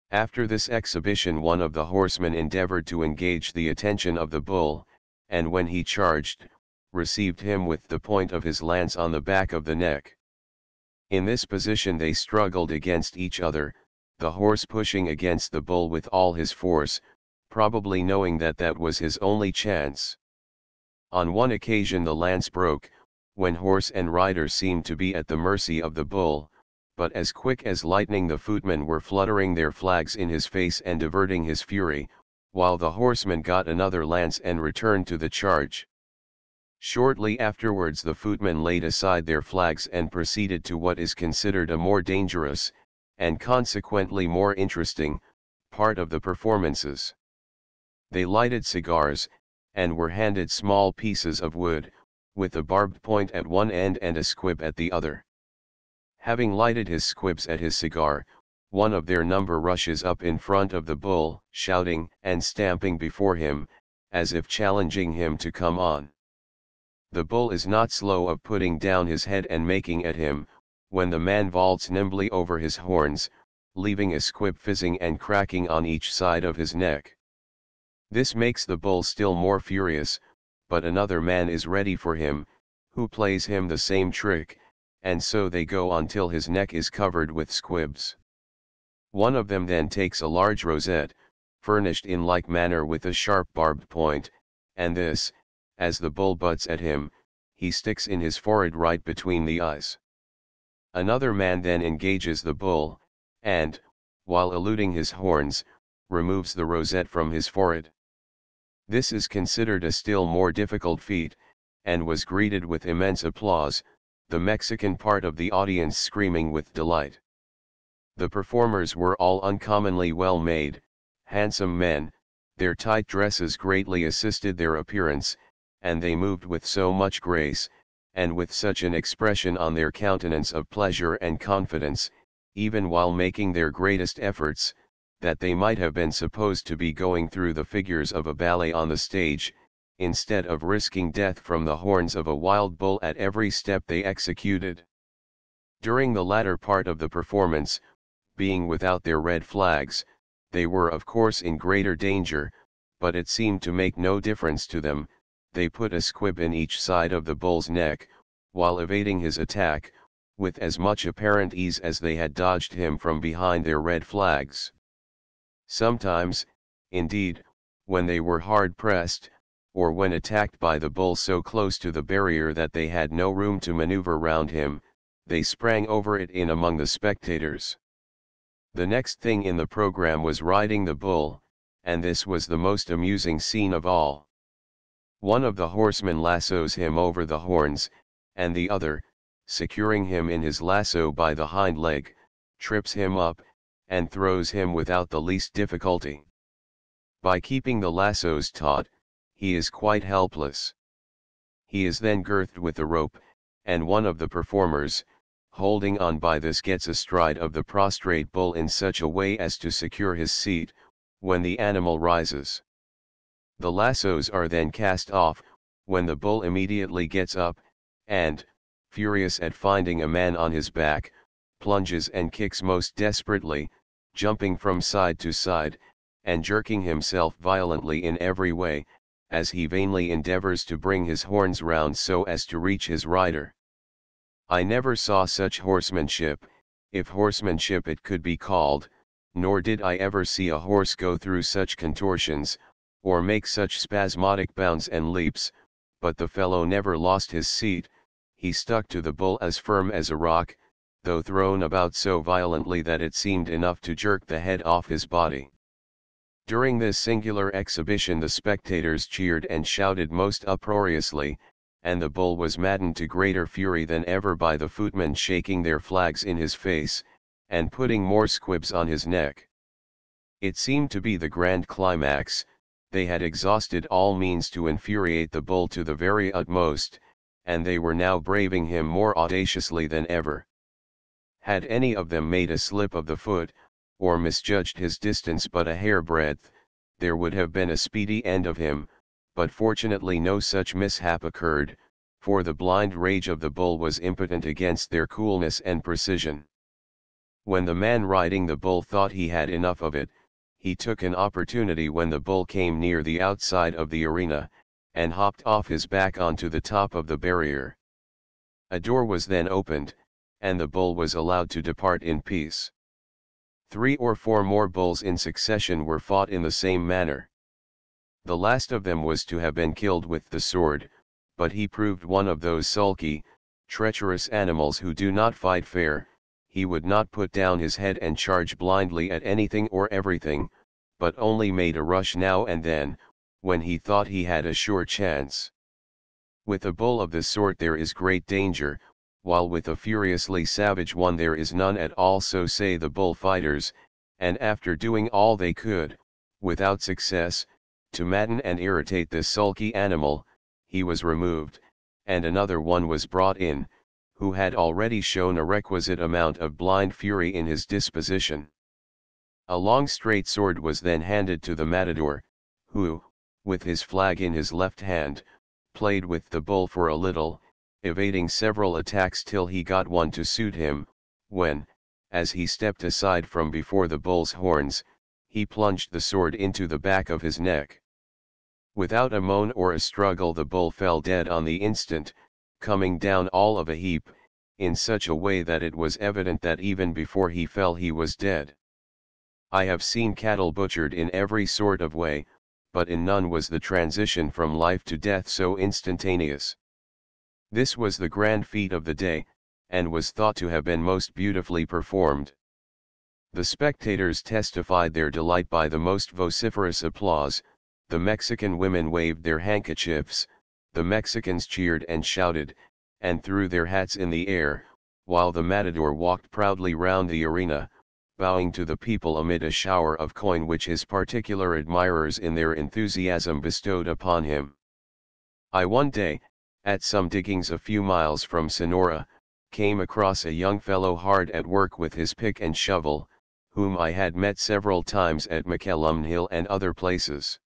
After this exhibition, one of the horsemen endeavored to engage the attention of the bull, and when he charged, received him with the point of his lance on the back of the neck. In this position they struggled against each other, the horse pushing against the bull with all his force, probably knowing that that was his only chance. On one occasion the lance broke, when horse and rider seemed to be at the mercy of the bull, but as quick as lightning the footmen were fluttering their flags in his face and diverting his fury, while the horseman got another lance and returned to the charge. Shortly afterwards the footmen laid aside their flags and proceeded to what is considered a more dangerous, and consequently more interesting, part of the performances. They lighted cigars, and were handed small pieces of wood, with a barbed point at one end and a squib at the other. Having lighted his squibs at his cigar, one of their number rushes up in front of the bull, shouting and stamping before him, as if challenging him to come on. The bull is not slow of putting down his head and making at him, when the man vaults nimbly over his horns, leaving a squib fizzing and cracking on each side of his neck. This makes the bull still more furious, but another man is ready for him, who plays him the same trick, and so they go on till his neck is covered with squibs. One of them then takes a large rosette, furnished in like manner with a sharp barbed point, and this, as the bull butts at him, he sticks in his forehead right between the eyes. Another man then engages the bull, and, while eluding his horns, removes the rosette from his forehead. This is considered a still more difficult feat, and was greeted with immense applause, the Mexican part of the audience screaming with delight. The performers were all uncommonly well made, handsome men, their tight dresses greatly assisted their appearance, and they moved with so much grace, and with such an expression on their countenance of pleasure and confidence, even while making their greatest efforts, that they might have been supposed to be going through the figures of a ballet on the stage, instead of risking death from the horns of a wild bull at every step they executed. During the latter part of the performance, being without their red flags, they were of course in greater danger, but it seemed to make no difference to them. They put a squib in each side of the bull's neck, while evading his attack, with as much apparent ease as they had dodged him from behind their red flags. Sometimes, indeed, when they were hard pressed, or when attacked by the bull so close to the barrier that they had no room to maneuver round him, they sprang over it in among the spectators. The next thing in the program was riding the bull, and this was the most amusing scene of all. One of the horsemen lassos him over the horns, and the other, securing him in his lasso by the hind leg, trips him up, and throws him without the least difficulty. By keeping the lassos taut, he is quite helpless. He is then girthed with a rope, and one of the performers, holding on by this, gets astride of the prostrate bull in such a way as to secure his seat, when the animal rises. The lassos are then cast off, when the bull immediately gets up, and, furious at finding a man on his back, plunges and kicks most desperately, jumping from side to side, and jerking himself violently in every way, as he vainly endeavors to bring his horns round so as to reach his rider. I never saw such horsemanship, if horsemanship it could be called, nor did I ever see a horse go through such contortions, or make such spasmodic bounds and leaps, but the fellow never lost his seat, he stuck to the bull as firm as a rock, though thrown about so violently that it seemed enough to jerk the head off his body. During this singular exhibition the spectators cheered and shouted most uproariously, and the bull was maddened to greater fury than ever by the footmen shaking their flags in his face, and putting more squibs on his neck. It seemed to be the grand climax. They had exhausted all means to infuriate the bull to the very utmost, and they were now braving him more audaciously than ever. Had any of them made a slip of the foot, or misjudged his distance but a hair-breadth, there would have been a speedy end of him, but fortunately no such mishap occurred, for the blind rage of the bull was impotent against their coolness and precision. When the man riding the bull thought he had enough of it, he took an opportunity when the bull came near the outside of the arena, and hopped off his back onto the top of the barrier. A door was then opened, and the bull was allowed to depart in peace. 3 or 4 more bulls in succession were fought in the same manner. The last of them was to have been killed with the sword, but he proved one of those sulky, treacherous animals who do not fight fair. He would not put down his head and charge blindly at anything or everything, but only made a rush now and then, when he thought he had a sure chance. With a bull of this sort there is great danger, while with a furiously savage one there is none at all, so say the bullfighters, and after doing all they could, without success, to madden and irritate this sulky animal, he was removed, and another one was brought in, who had already shown a requisite amount of blind fury in his disposition. A long straight sword was then handed to the matador, who, with his flag in his left hand, played with the bull for a little, evading several attacks till he got one to suit him, when, as he stepped aside from before the bull's horns, he plunged the sword into the back of his neck. Without a moan or a struggle the bull fell dead on the instant, coming down all of a heap, in such a way that it was evident that even before he fell he was dead. I have seen cattle butchered in every sort of way, but in none was the transition from life to death so instantaneous. This was the grand feat of the day, and was thought to have been most beautifully performed. The spectators testified their delight by the most vociferous applause. The Mexican women waved their handkerchiefs, the Mexicans cheered and shouted, and threw their hats in the air, while the matador walked proudly round the arena, bowing to the people amid a shower of coin which his particular admirers in their enthusiasm bestowed upon him. I one day, at some diggings a few miles from Sonora, came across a young fellow hard at work with his pick and shovel, whom I had met several times at McCallum Hill and other places.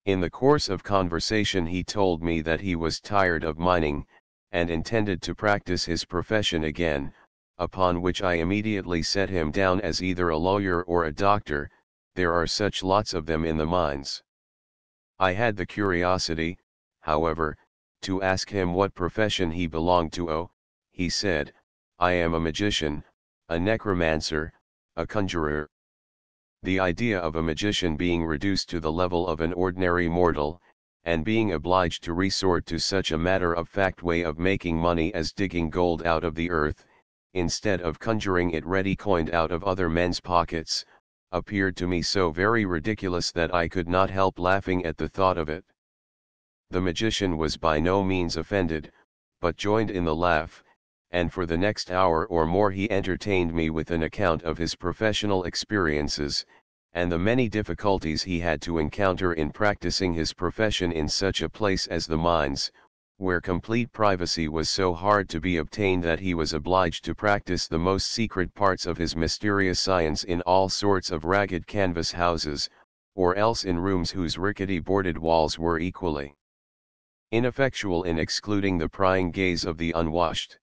In the course of conversation he told me that he was tired of mining, and intended to practice his profession again, upon which I immediately set him down as either a lawyer or a doctor. There are such lots of them in the mines. I had the curiosity, however, to ask him what profession he belonged to. Oh, he said, I am a magician, a necromancer, a conjurer. The idea of a magician being reduced to the level of an ordinary mortal, and being obliged to resort to such a matter-of-fact way of making money as digging gold out of the earth, instead of conjuring it ready-coined out of other men's pockets, appeared to me so very ridiculous that I could not help laughing at the thought of it. The magician was by no means offended, but joined in the laugh, and for the next hour or more he entertained me with an account of his professional experiences, and the many difficulties he had to encounter in practicing his profession in such a place as the mines, where complete privacy was so hard to be obtained that he was obliged to practice the most secret parts of his mysterious science in all sorts of ragged canvas houses, or else in rooms whose rickety boarded walls were equally ineffectual in excluding the prying gaze of the unwashed.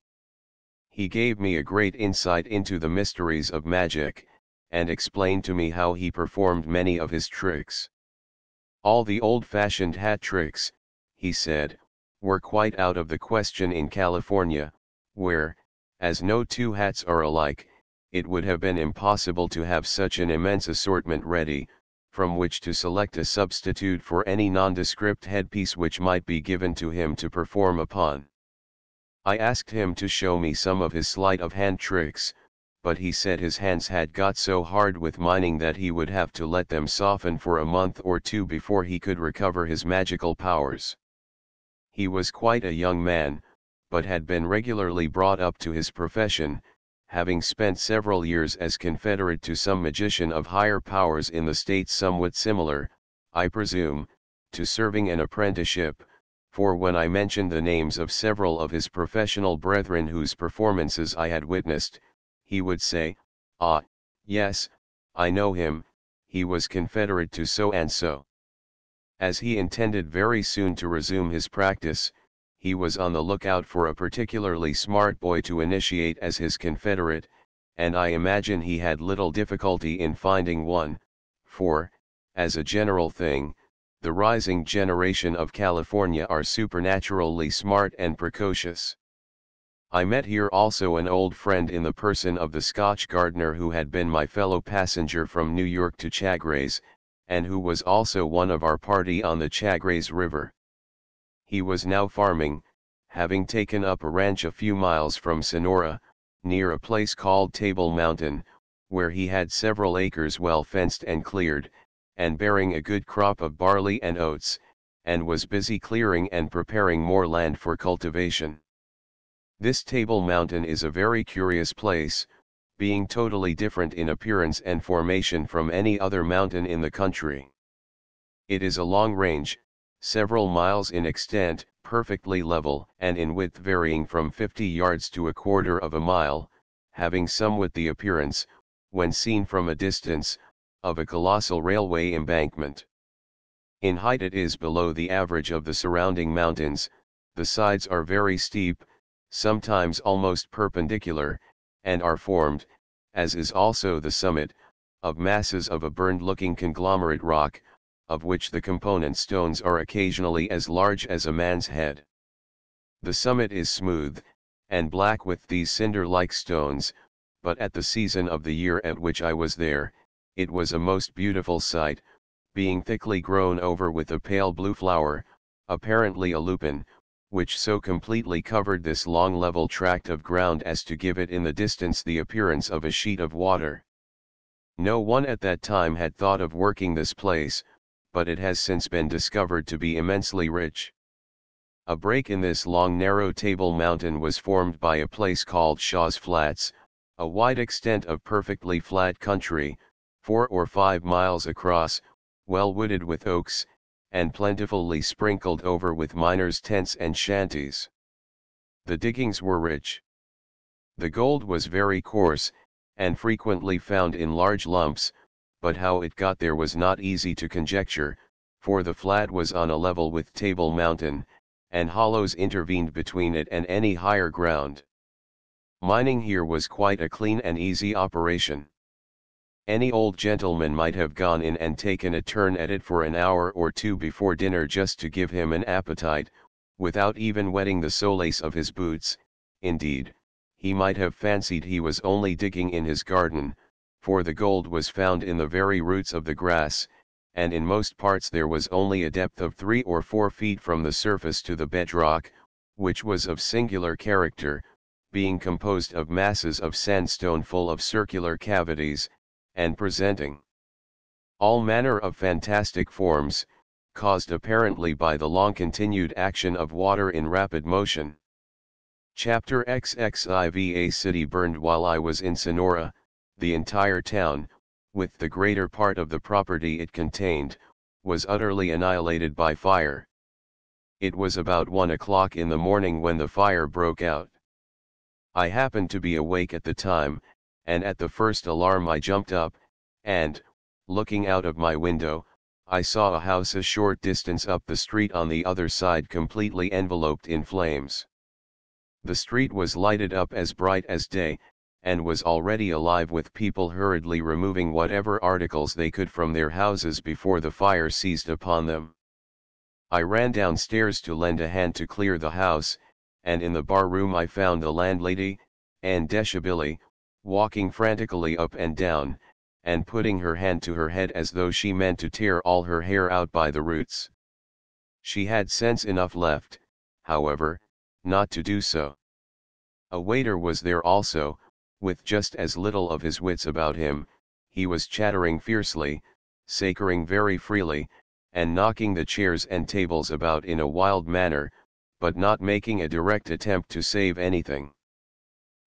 He gave me a great insight into the mysteries of magic, and explained to me how he performed many of his tricks. All the old-fashioned hat tricks, he said, were quite out of the question in California, where, as no two hats are alike, it would have been impossible to have such an immense assortment ready, from which to select a substitute for any nondescript headpiece which might be given to him to perform upon. I asked him to show me some of his sleight of hand tricks, but he said his hands had got so hard with mining that he would have to let them soften for a month or two before he could recover his magical powers. He was quite a young man, but had been regularly brought up to his profession, having spent several years as confederate to some magician of higher powers in the States, somewhat similar, I presume, to serving an apprenticeship, for when I mentioned the names of several of his professional brethren whose performances I had witnessed, he would say, "Ah, yes, I know him, he was Confederate to so-and-so." As he intended very soon to resume his practice, he was on the lookout for a particularly smart boy to initiate as his confederate, and I imagine he had little difficulty in finding one, for, as a general thing, the rising generation of California are supernaturally smart and precocious. I met here also an old friend in the person of the Scotch gardener who had been my fellow passenger from New York to Chagres, and who was also one of our party on the Chagres River. He was now farming, having taken up a ranch a few miles from Sonora, near a place called Table Mountain, where he had several acres well fenced and cleared, and bearing a good crop of barley and oats, and was busy clearing and preparing more land for cultivation. This Table Mountain is a very curious place, being totally different in appearance and formation from any other mountain in the country. It is a long range, several miles in extent, perfectly level and in width varying from 50 yards to a quarter of a mile, having somewhat the appearance, when seen from a distance, of a colossal railway embankment. In height it is below the average of the surrounding mountains, the sides are very steep, sometimes almost perpendicular, and are formed, as is also the summit, of masses of a burned-looking conglomerate rock, of which the component stones are occasionally as large as a man's head. The summit is smooth, and black with these cinder-like stones, but at the season of the year at which I was there, it was a most beautiful sight, being thickly grown over with a pale blue flower, apparently a lupin, which so completely covered this long level tract of ground as to give it in the distance the appearance of a sheet of water. No one at that time had thought of working this place, but it has since been discovered to be immensely rich. A break in this long narrow Table Mountain was formed by a place called Shaw's Flats, a wide extent of perfectly flat country, 4 or 5 miles across, well wooded with oaks, and plentifully sprinkled over with miners' tents and shanties. The diggings were rich. The gold was very coarse, and frequently found in large lumps, but how it got there was not easy to conjecture, for the flat was on a level with Table Mountain, and hollows intervened between it and any higher ground. Mining here was quite a clean and easy operation. Any old gentleman might have gone in and taken a turn at it for an hour or two before dinner just to give him an appetite, without even wetting the soles of his boots. Indeed, he might have fancied he was only digging in his garden, for the gold was found in the very roots of the grass, and in most parts there was only a depth of 3 or 4 feet from the surface to the bedrock, which was of singular character, being composed of masses of sandstone full of circular cavities, and presenting all manner of fantastic forms, caused apparently by the long-continued action of water in rapid motion. Chapter XXIV. A city burned while I was in Sonora. The entire town, with the greater part of the property it contained, was utterly annihilated by fire. It was about 1 o'clock in the morning when the fire broke out. I happened to be awake at the time, and at the first alarm I jumped up, and, looking out of my window, I saw a house a short distance up the street on the other side completely enveloped in flames. The street was lighted up as bright as day, and was already alive with people hurriedly removing whatever articles they could from their houses before the fire seized upon them. I ran downstairs to lend a hand to clear the house, and in the bar room I found the landlady, Anne Deshabille, walking frantically up and down, and putting her hand to her head as though she meant to tear all her hair out by the roots. She had sense enough left, however, not to do so. A waiter was there also, with just as little of his wits about him. He was chattering fiercely, sacring very freely, and knocking the chairs and tables about in a wild manner, but not making a direct attempt to save anything.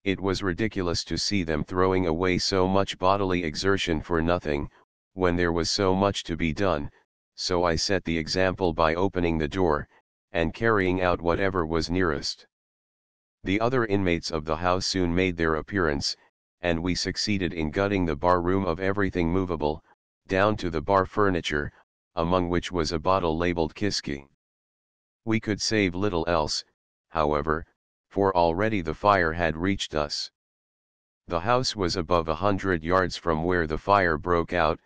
It was ridiculous to see them throwing away so much bodily exertion for nothing, when there was so much to be done, so I set the example by opening the door, and carrying out whatever was nearest. The other inmates of the house soon made their appearance, and we succeeded in gutting the bar room of everything movable, down to the bar furniture, among which was a bottle labeled Kiski. We could save little else, however, for already the fire had reached us. The house was above 100 yards from where the fire broke out,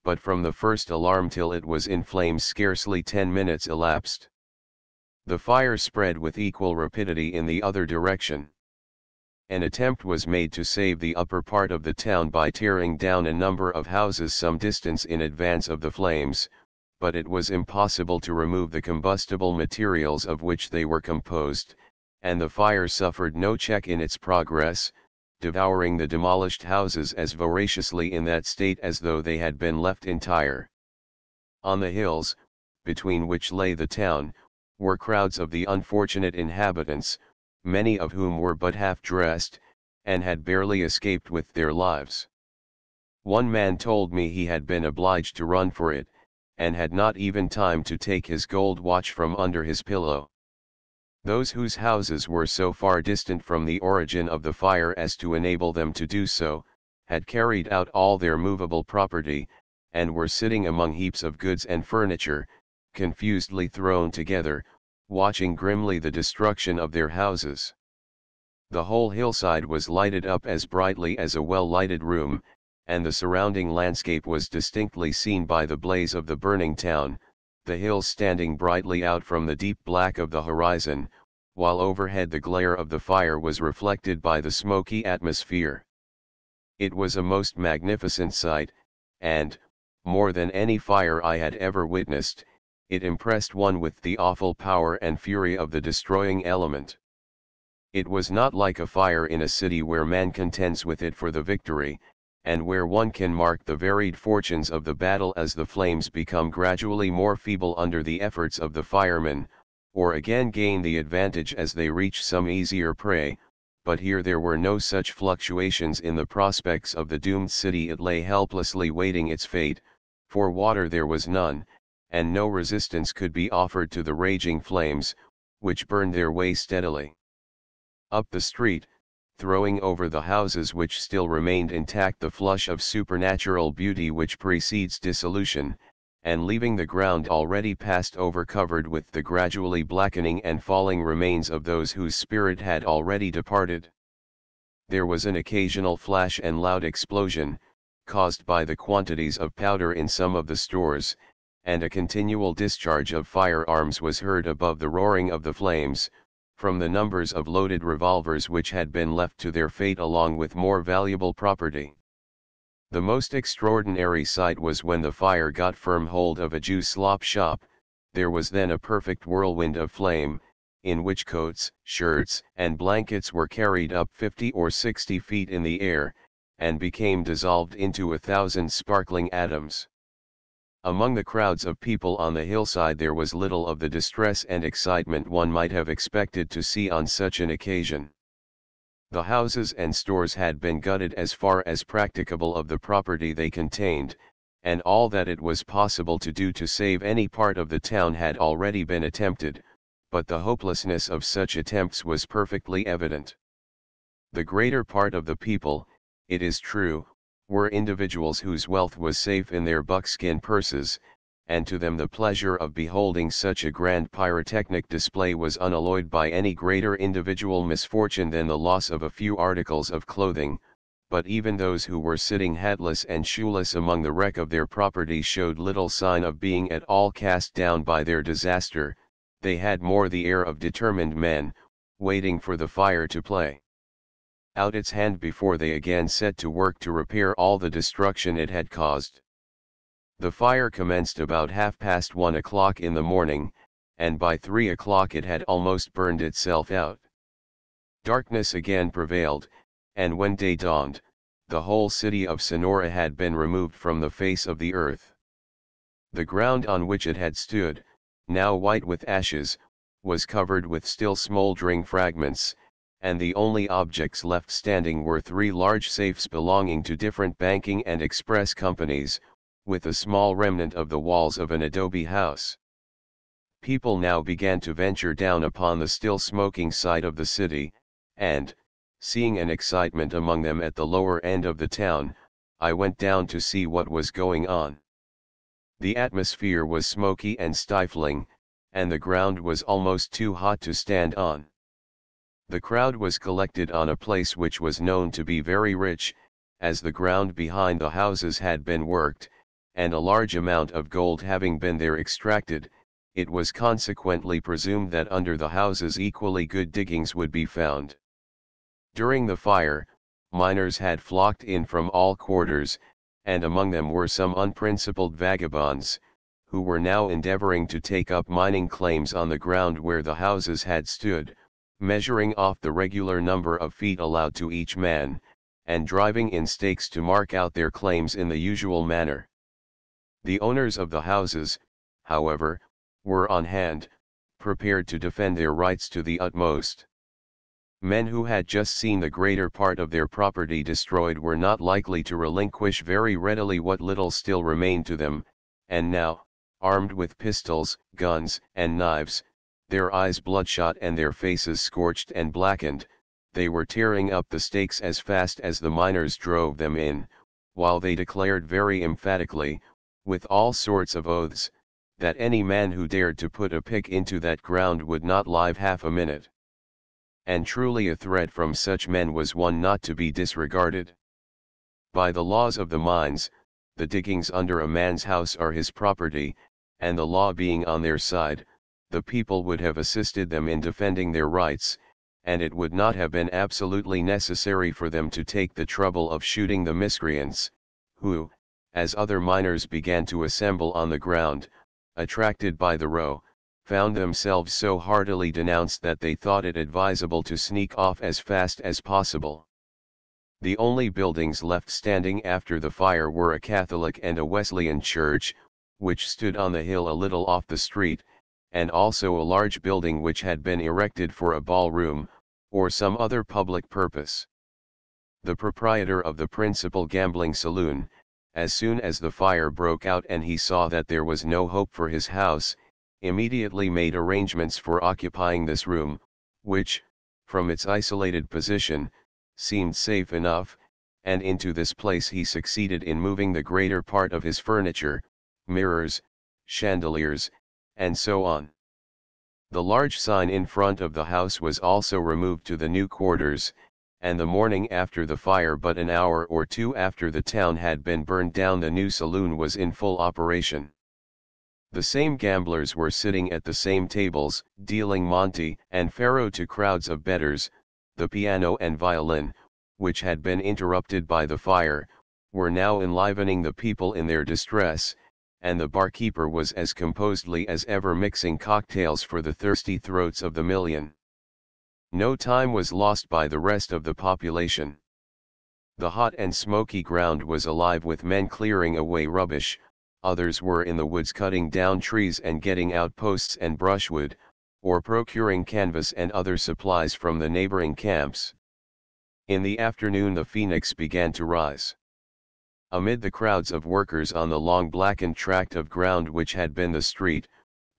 but from the first alarm till it was in flames scarcely 10 minutes elapsed. The fire spread with equal rapidity in the other direction. An attempt was made to save the upper part of the town by tearing down a number of houses some distance in advance of the flames, but it was impossible to remove the combustible materials of which they were composed, and the fire suffered no check in its progress, devouring the demolished houses as voraciously in that state as though they had been left entire. On the hills, between which lay the town, were crowds of the unfortunate inhabitants, many of whom were but half dressed, and had barely escaped with their lives. One man told me he had been obliged to run for it, and had not even time to take his gold watch from under his pillow. Those whose houses were so far distant from the origin of the fire as to enable them to do so, had carried out all their movable property, and were sitting among heaps of goods and furniture, confusedly thrown together, watching grimly the destruction of their houses. The whole hillside was lighted up as brightly as a well-lighted room, and the surrounding landscape was distinctly seen by the blaze of the burning town, the hills standing brightly out from the deep black of the horizon, while overhead the glare of the fire was reflected by the smoky atmosphere. It was a most magnificent sight, and, more than any fire I had ever witnessed, it impressed one with the awful power and fury of the destroying element. It was not like a fire in a city where man contends with it for the victory, and where one can mark the varied fortunes of the battle as the flames become gradually more feeble under the efforts of the firemen, or again gain the advantage as they reach some easier prey, but here there were no such fluctuations in the prospects of the doomed city. It lay helplessly waiting its fate, for water there was none, and no resistance could be offered to the raging flames, which burned their way steadily up the street, throwing over the houses which still remained intact the flush of supernatural beauty which precedes dissolution, and leaving the ground already passed over covered with the gradually blackening and falling remains of those whose spirit had already departed. There was an occasional flash and loud explosion, caused by the quantities of powder in some of the stores, and a continual discharge of firearms was heard above the roaring of the flames, from the numbers of loaded revolvers which had been left to their fate along with more valuable property. The most extraordinary sight was when the fire got firm hold of a Jew slop shop. There was then a perfect whirlwind of flame, in which coats, shirts, and blankets were carried up 50 or 60 feet in the air, and became dissolved into 1,000 sparkling atoms. Among the crowds of people on the hillside there was little of the distress and excitement one might have expected to see on such an occasion. The houses and stores had been gutted as far as practicable of the property they contained, and all that it was possible to do to save any part of the town had already been attempted, but the hopelessness of such attempts was perfectly evident. The greater part of the people, it is true, were individuals whose wealth was safe in their buckskin purses, and to them the pleasure of beholding such a grand pyrotechnic display was unalloyed by any greater individual misfortune than the loss of a few articles of clothing, but even those who were sitting hatless and shoeless among the wreck of their property showed little sign of being at all cast down by their disaster. They had more the air of determined men, waiting for the fire to play out its hand before they again set to work to repair all the destruction it had caused. The fire commenced about 1:30 in the morning, and by 3 o'clock it had almost burned itself out. Darkness again prevailed, and when day dawned, the whole city of Sonora had been removed from the face of the earth. The ground on which it had stood, now white with ashes, was covered with still smoldering fragments, and the only objects left standing were 3 large safes belonging to different banking and express companies, with a small remnant of the walls of an adobe house. People now began to venture down upon the still smoking side of the city, and, Seeing an excitement among them at the lower end of the town, I went down to see what was going on. The atmosphere was smoky and stifling, and the ground was almost too hot to stand on. The crowd was collected on a place which was known to be very rich, as the ground behind the houses had been worked, and a large amount of gold having been there extracted, it was consequently presumed that under the houses equally good diggings would be found. During the fire, miners had flocked in from all quarters, and among them were some unprincipled vagabonds, who were now endeavoring to take up mining claims on the ground where the houses had stood, measuring off the regular number of feet allowed to each man, and driving in stakes to mark out their claims in the usual manner. The owners of the houses, however, were on hand, prepared to defend their rights to the utmost. Men who had just seen the greater part of their property destroyed were not likely to relinquish very readily what little still remained to them, and now, armed with pistols, guns, and knives, their eyes bloodshot and their faces scorched and blackened, they were tearing up the stakes as fast as the miners drove them in, while they declared very emphatically, with all sorts of oaths, that any man who dared to put a pick into that ground would not live half a minute. And truly a threat from such men was one not to be disregarded. By the laws of the mines, the diggings under a man's house are his property, and the law being on their side, the people would have assisted them in defending their rights, and it would not have been absolutely necessary for them to take the trouble of shooting the miscreants, who, as other miners began to assemble on the ground, attracted by the row, found themselves so heartily denounced that they thought it advisable to sneak off as fast as possible. The only buildings left standing after the fire were a Catholic and a Wesleyan church, which stood on the hill a little off the street, and also a large building which had been erected for a ballroom, or some other public purpose. The proprietor of the principal gambling saloon, as soon as the fire broke out and he saw that there was no hope for his house, immediately made arrangements for occupying this room, which, from its isolated position, seemed safe enough, and into this place he succeeded in moving the greater part of his furniture, mirrors, chandeliers, and so on. The large sign in front of the house was also removed to the new quarters, and the morning after the fire, but an hour or two after the town had been burned down, the new saloon was in full operation. The same gamblers were sitting at the same tables, dealing Monte and Faro to crowds of bettors. The piano and violin, which had been interrupted by the fire, were now enlivening the people in their distress, and the barkeeper was as composedly as ever mixing cocktails for the thirsty throats of the million. No time was lost by the rest of the population. The hot and smoky ground was alive with men clearing away rubbish. Others were in the woods cutting down trees and getting out posts and brushwood, or procuring canvas and other supplies from the neighboring camps. In the afternoon the phoenix began to rise. Amid the crowds of workers on the long blackened tract of ground which had been the street,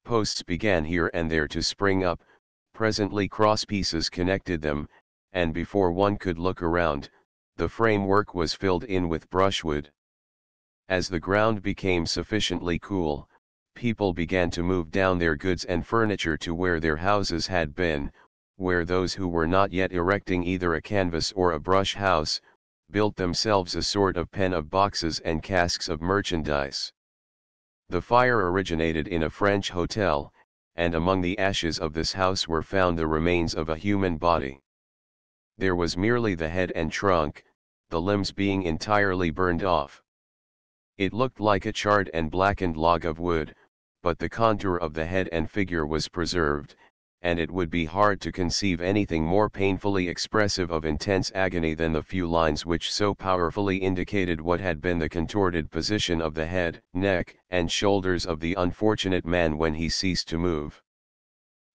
posts began here and there to spring up, presently cross pieces connected them, and before one could look around, the framework was filled in with brushwood. As the ground became sufficiently cool, people began to move down their goods and furniture to where their houses had been, where those who were not yet erecting either a canvas or a brush house, built themselves a sort of pen of boxes and casks of merchandise. The fire originated in a French hotel, and among the ashes of this house were found the remains of a human body. There was merely the head and trunk, the limbs being entirely burned off. It looked like a charred and blackened log of wood, but the contour of the head and figure was preserved, and it would be hard to conceive anything more painfully expressive of intense agony than the few lines which so powerfully indicated what had been the contorted position of the head, neck, and shoulders of the unfortunate man when he ceased to move.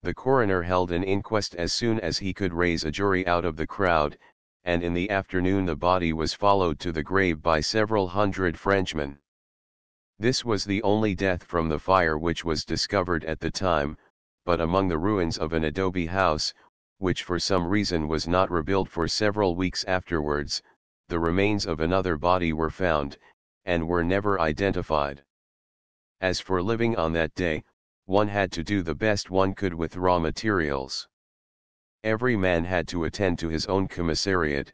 The coroner held an inquest as soon as he could raise a jury out of the crowd, and in the afternoon the body was followed to the grave by several hundred Frenchmen. This was the only death from the fire which was discovered at the time, but among the ruins of an adobe house, which for some reason was not rebuilt for several weeks afterwards. The remains of another body were found, and were never identified. As for living on that day, one had to do the best one could with raw materials. Every man had to attend to his own commissariat,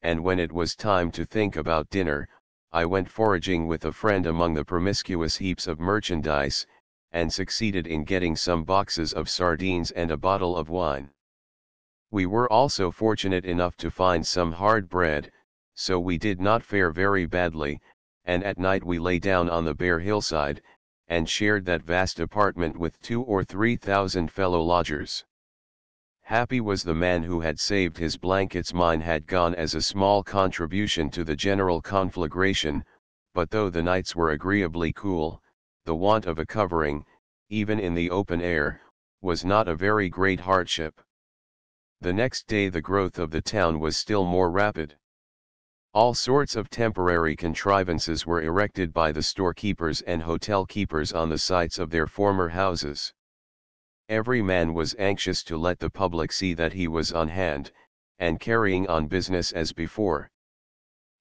and when it was time to think about dinner, I went foraging with a friend among the promiscuous heaps of merchandise, and succeeded in getting some boxes of sardines and a bottle of wine. We were also fortunate enough to find some hard bread, so we did not fare very badly, and at night we lay down on the bare hillside, and shared that vast apartment with 2,000 or 3,000 fellow lodgers. Happy was the man who had saved his blankets. Mine had gone as a small contribution to the general conflagration, but though the nights were agreeably cool, the want of a covering, even in the open air, was not a very great hardship. The next day the growth of the town was still more rapid. All sorts of temporary contrivances were erected by the storekeepers and hotel keepers on the sites of their former houses. Every man was anxious to let the public see that he was on hand, and carrying on business as before.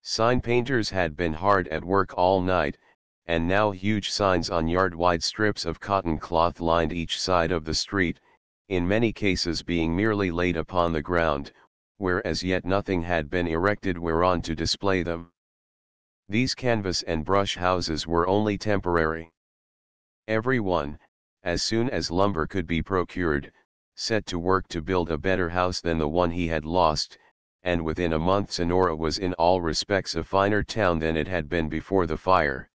Sign painters had been hard at work all night, and now huge signs on yard-wide strips of cotton cloth lined each side of the street, in many cases being merely laid upon the ground, where as yet nothing had been erected whereon to display them. These canvas and brush houses were only temporary. Every one, as soon as lumber could be procured, set to work to build a better house than the one he had lost, and within a month Sonora was in all respects a finer town than it had been before the fire.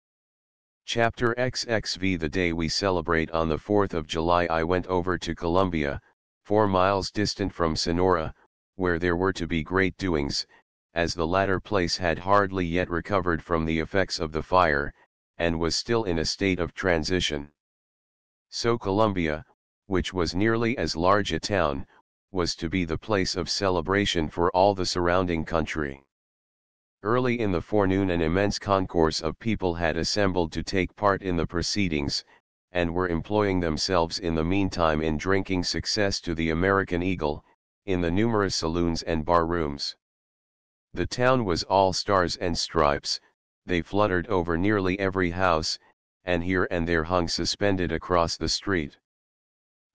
Chapter XXV. The day we celebrate on the 4th of July I went over to Columbia, 4 miles distant from Sonora, where there were to be great doings, as the latter place had hardly yet recovered from the effects of the fire, and was still in a state of transition. So Columbia, which was nearly as large a town, was to be the place of celebration for all the surrounding country. Early in the forenoon an immense concourse of people had assembled to take part in the proceedings, and were employing themselves in the meantime in drinking success to the American Eagle, in the numerous saloons and bar rooms. The town was all stars and stripes, they fluttered over nearly every house, and here and there hung suspended across the street.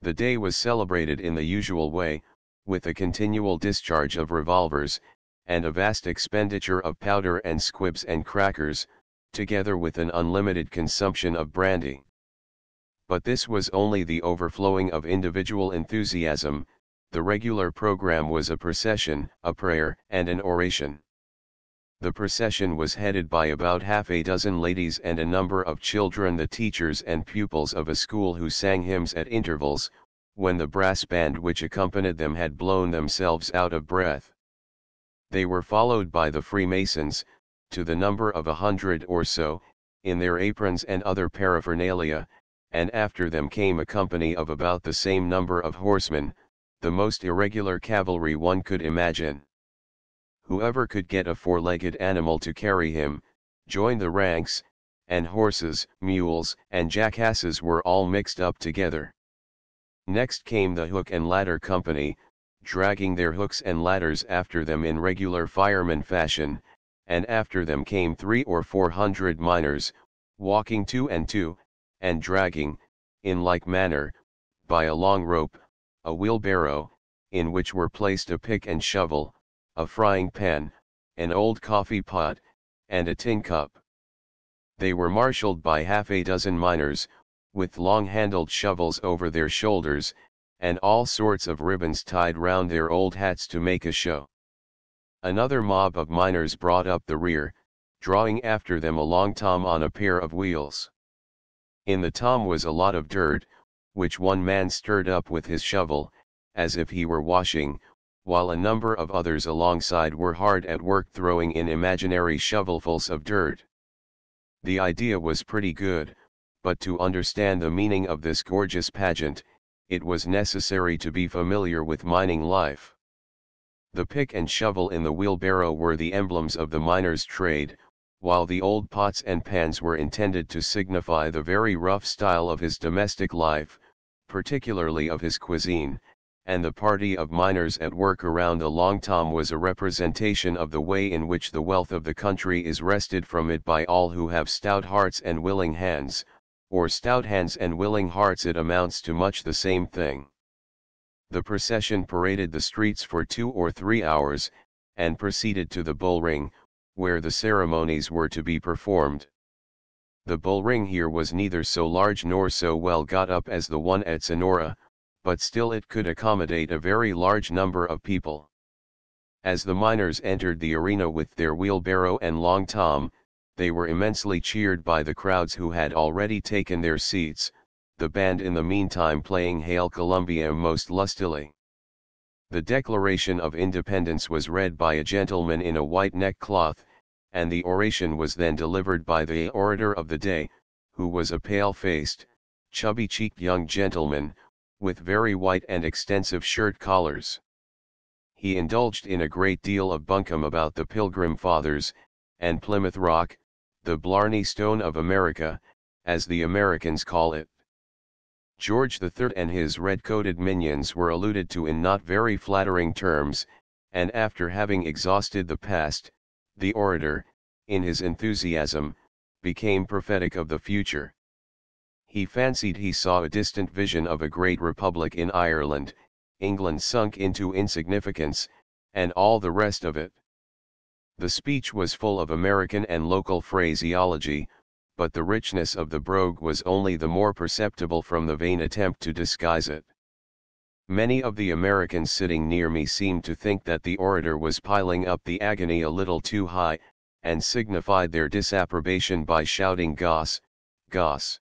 The day was celebrated in the usual way, with a continual discharge of revolvers, and a vast expenditure of powder and squibs and crackers, together with an unlimited consumption of brandy. But this was only the overflowing of individual enthusiasm. The regular program was a procession, a prayer, and an oration. The procession was headed by about half a dozen ladies and a number of children, the teachers and pupils of a school, who sang hymns at intervals, when the brass band which accompanied them had blown themselves out of breath. They were followed by the Freemasons, to the number of 100 or so, in their aprons and other paraphernalia, and after them came a company of about the same number of horsemen, the most irregular cavalry one could imagine. Whoever could get a four-legged animal to carry him, joined the ranks, and horses, mules, and jackasses were all mixed up together. Next came the hook and ladder company, dragging their hooks and ladders after them in regular fireman fashion, and after them came 300 or 400 miners, walking two and two, and dragging, in like manner, by a long rope, a wheelbarrow, in which were placed a pick and shovel, a frying pan, an old coffee pot, and a tin cup. They were marshaled by half a dozen miners, with long-handled shovels over their shoulders, and all sorts of ribbons tied round their old hats to make a show. Another mob of miners brought up the rear, drawing after them a long tom on a pair of wheels. In the tom was a lot of dirt, which one man stirred up with his shovel, as if he were washing, while a number of others alongside were hard at work throwing in imaginary shovelfuls of dirt. The idea was pretty good, but to understand the meaning of this gorgeous pageant, it was necessary to be familiar with mining life. The pick and shovel in the wheelbarrow were the emblems of the miner's trade, while the old pots and pans were intended to signify the very rough style of his domestic life, particularly of his cuisine, and the party of miners at work around a long tom was a representation of the way in which the wealth of the country is wrested from it by all who have stout hearts and willing hands, or stout hands and willing hearts. It amounts to much the same thing. The procession paraded the streets for 2 or 3 hours, and proceeded to the bull ring, where the ceremonies were to be performed. The bull ring here was neither so large nor so well got up as the one at Sonora, but still it could accommodate a very large number of people. As the miners entered the arena with their wheelbarrow and long tom, they were immensely cheered by the crowds who had already taken their seats, the band in the meantime playing Hail Columbia most lustily. The Declaration of Independence was read by a gentleman in a white neckcloth, and the oration was then delivered by the orator of the day, who was a pale-faced, chubby-cheeked young gentleman, with very white and extensive shirt collars. He indulged in a great deal of bunkum about the Pilgrim Fathers, and Plymouth Rock, the Blarney Stone of America, as the Americans call it. George III and his red-coated minions were alluded to in not very flattering terms, and after having exhausted the past, the orator, in his enthusiasm, became prophetic of the future. He fancied he saw a distant vision of a great republic in Ireland, England sunk into insignificance, and all the rest of it. The speech was full of American and local phraseology, but the richness of the brogue was only the more perceptible from the vain attempt to disguise it. Many of the Americans sitting near me seemed to think that the orator was piling up the agony a little too high, and signified their disapprobation by shouting "Goss, goss."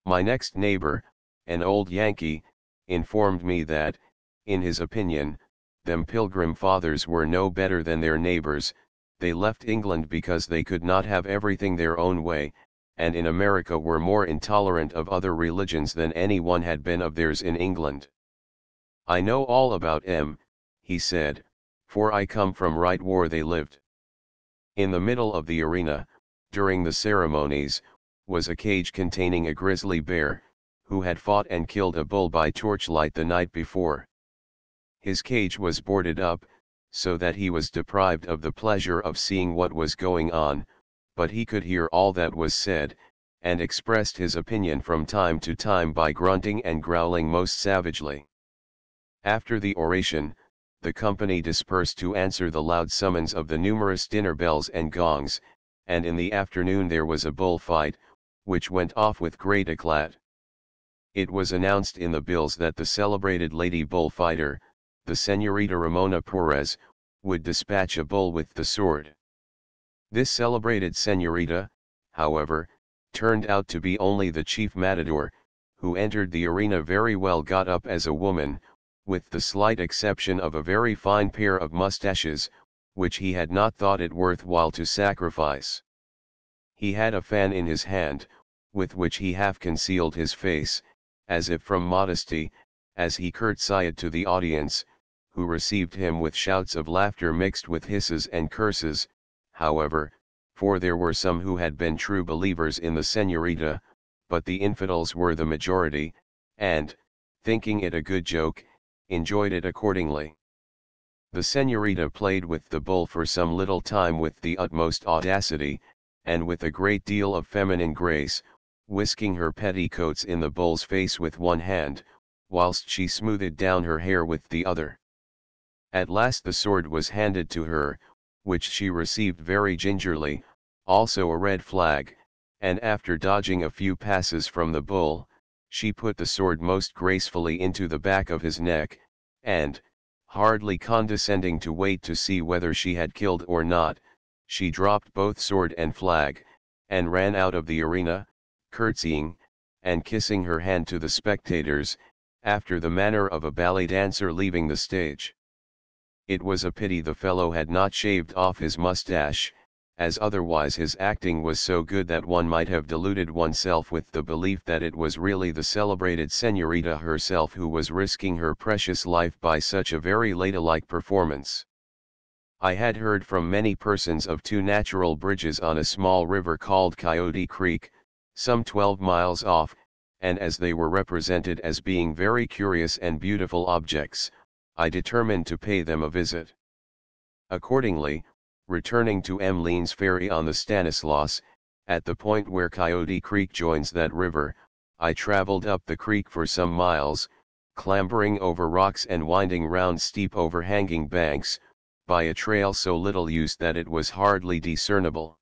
My next neighbor, an old Yankee, informed me that, in his opinion, them Pilgrim Fathers were no better than their neighbors. They left England because they could not have everything their own way, and in America were more intolerant of other religions than anyone had been of theirs in England. "I know all about 'em," he said, "for I come from right where they lived." In the middle of the arena, during the ceremonies, was a cage containing a grizzly bear, who had fought and killed a bull by torchlight the night before. His cage was boarded up, so that he was deprived of the pleasure of seeing what was going on, but he could hear all that was said, and expressed his opinion from time to time by grunting and growling most savagely. After the oration, the company dispersed to answer the loud summons of the numerous dinner bells and gongs, and in the afternoon there was a bullfight, which went off with great eclat. It was announced in the bills that the celebrated lady bullfighter, the Senorita Ramona Perez, would dispatch a bull with the sword. This celebrated senorita, however, turned out to be only the chief matador, who entered the arena very well got up as a woman, with the slight exception of a very fine pair of mustaches, which he had not thought it worth while to sacrifice. He had a fan in his hand, with which he half concealed his face, as if from modesty, as he curtsied to the audience, who received him with shouts of laughter mixed with hisses and curses. However, for there were some who had been true believers in the senorita, but the infidels were the majority, and, thinking it a good joke, enjoyed it accordingly. The senorita played with the bull for some little time with the utmost audacity, and with a great deal of feminine grace, whisking her petticoats in the bull's face with one hand, whilst she smoothed down her hair with the other. At last the sword was handed to her, which she received very gingerly, also a red flag, and after dodging a few passes from the bull, she put the sword most gracefully into the back of his neck, and, hardly condescending to wait to see whether she had killed or not, she dropped both sword and flag, and ran out of the arena, curtsying, and kissing her hand to the spectators, after the manner of a ballet dancer leaving the stage. It was a pity the fellow had not shaved off his mustache, as otherwise his acting was so good that one might have deluded oneself with the belief that it was really the celebrated senorita herself who was risking her precious life by such a very ladylike performance. I had heard from many persons of two natural bridges on a small river called Coyote Creek, some 12 miles off, and as they were represented as being very curious and beautiful objects, I determined to pay them a visit. Accordingly, returning to Emlene's Ferry on the Stanislaus, at the point where Coyote Creek joins that river, I traveled up the creek for some miles, clambering over rocks and winding round steep overhanging banks, by a trail so little used that it was hardly discernible.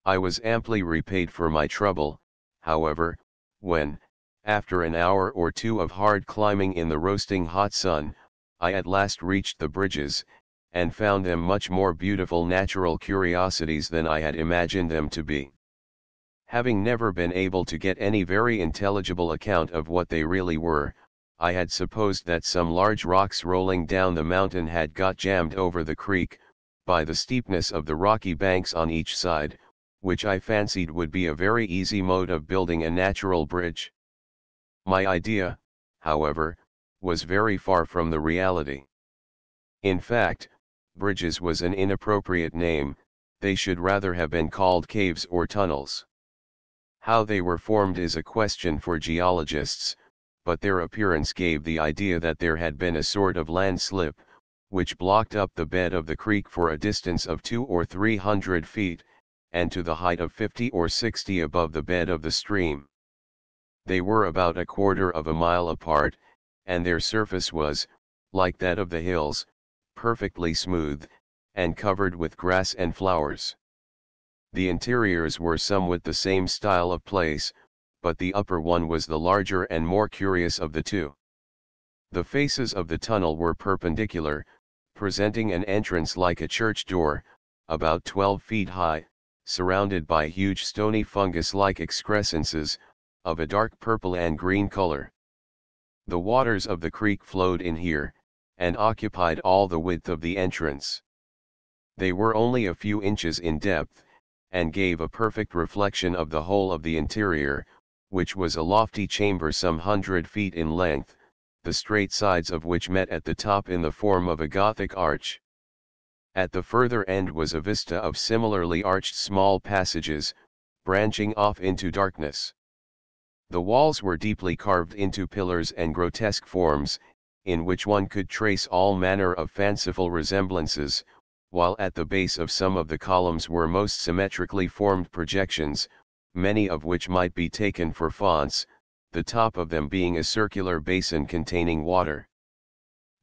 I was amply repaid for my trouble, however, when, after an hour or two of hard climbing in the roasting hot sun, I at last reached the bridges, and found them much more beautiful natural curiosities than I had imagined them to be. Having never been able to get any very intelligible account of what they really were, I had supposed that some large rocks rolling down the mountain had got jammed over the creek, by the steepness of the rocky banks on each side, which I fancied would be a very easy mode of building a natural bridge. My idea, however, was very far from the reality. In fact, bridges was an inappropriate name, they should rather have been called caves or tunnels. How they were formed is a question for geologists, but their appearance gave the idea that there had been a sort of landslip, which blocked up the bed of the creek for a distance of 200 or 300 feet, and to the height of 50 or 60 above the bed of the stream. They were about a quarter of a mile apart, and their surface was, like that of the hills, perfectly smooth, and covered with grass and flowers. The interiors were somewhat the same style of place, but the upper one was the larger and more curious of the two. The faces of the tunnel were perpendicular, presenting an entrance like a church door, about 12 feet high, surrounded by huge stony fungus-like excrescences, of a dark purple and green color. The waters of the creek flowed in here, and occupied all the width of the entrance. They were only a few inches in depth, and gave a perfect reflection of the whole of the interior, which was a lofty chamber some 100 feet in length, the straight sides of which met at the top in the form of a Gothic arch. At the further end was a vista of similarly arched small passages, branching off into darkness. The walls were deeply carved into pillars and grotesque forms, in which one could trace all manner of fanciful resemblances, while at the base of some of the columns were most symmetrically formed projections, many of which might be taken for fonts, the top of them being a circular basin containing water.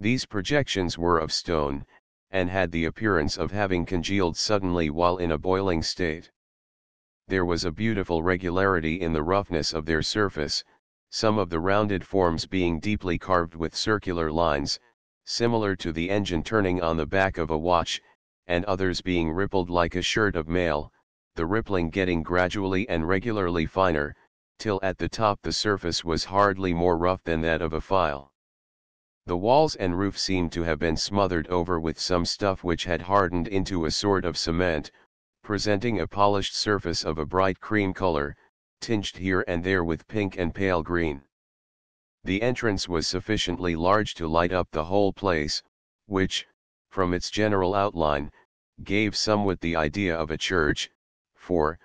These projections were of stone, and had the appearance of having congealed suddenly while in a boiling state. There was a beautiful regularity in the roughness of their surface, some of the rounded forms being deeply carved with circular lines, similar to the engine turning on the back of a watch, and others being rippled like a shirt of mail, the rippling getting gradually and regularly finer, till at the top the surface was hardly more rough than that of a file. The walls and roof seemed to have been smothered over with some stuff which had hardened into a sort of cement, presenting a polished surface of a bright cream color, tinged here and there with pink and pale green. The entrance was sufficiently large to light up the whole place, which, from its general outline, gave somewhat the idea of a church, for,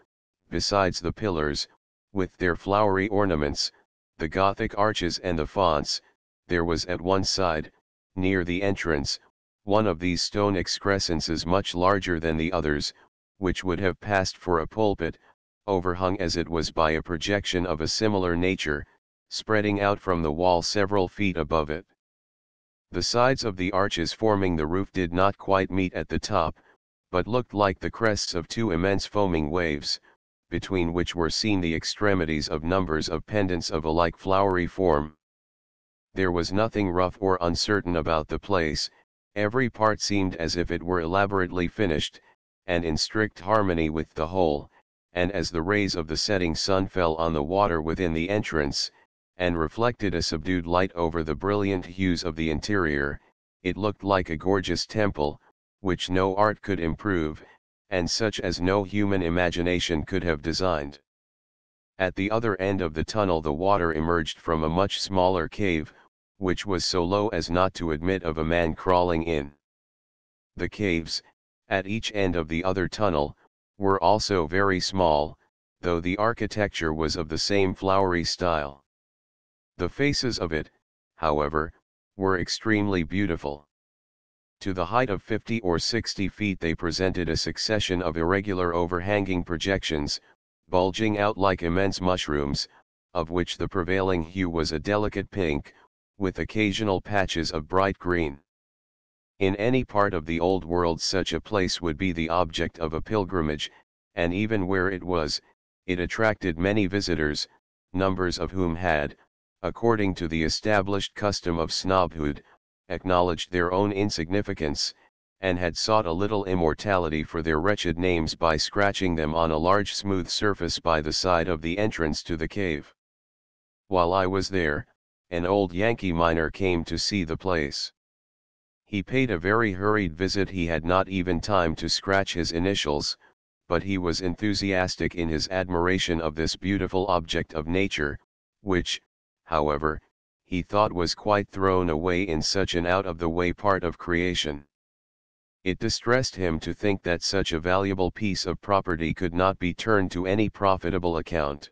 besides the pillars, with their flowery ornaments, the Gothic arches and the fonts, there was at one side, near the entrance, one of these stone excrescences much larger than the others, which would have passed for a pulpit, overhung as it was by a projection of a similar nature, spreading out from the wall several feet above it. The sides of the arches forming the roof did not quite meet at the top, but looked like the crests of two immense foaming waves, between which were seen the extremities of numbers of pendants of a like flowery form. There was nothing rough or uncertain about the place, every part seemed as if it were elaborately finished, and in strict harmony with the whole, and as the rays of the setting sun fell on the water within the entrance, and reflected a subdued light over the brilliant hues of the interior, it looked like a gorgeous temple, which no art could improve, and such as no human imagination could have designed. At the other end of the tunnel the water emerged from a much smaller cave, which was so low as not to admit of a man crawling in. The caves, at each end of the other tunnel, were also very small, though the architecture was of the same flowery style. The faces of it, however, were extremely beautiful. To the height of 50 or 60 feet they presented a succession of irregular overhanging projections, bulging out like immense mushrooms, of which the prevailing hue was a delicate pink, with occasional patches of bright green. In any part of the Old World such a place would be the object of a pilgrimage, and even where it was, it attracted many visitors, numbers of whom had, according to the established custom of snobhood, acknowledged their own insignificance, and had sought a little immortality for their wretched names by scratching them on a large smooth surface by the side of the entrance to the cave. While I was there, an old Yankee miner came to see the place. He paid a very hurried visit. He had not even time to scratch his initials, but he was enthusiastic in his admiration of this beautiful object of nature, which, however, he thought was quite thrown away in such an out-of-the-way part of creation. It distressed him to think that such a valuable piece of property could not be turned to any profitable account.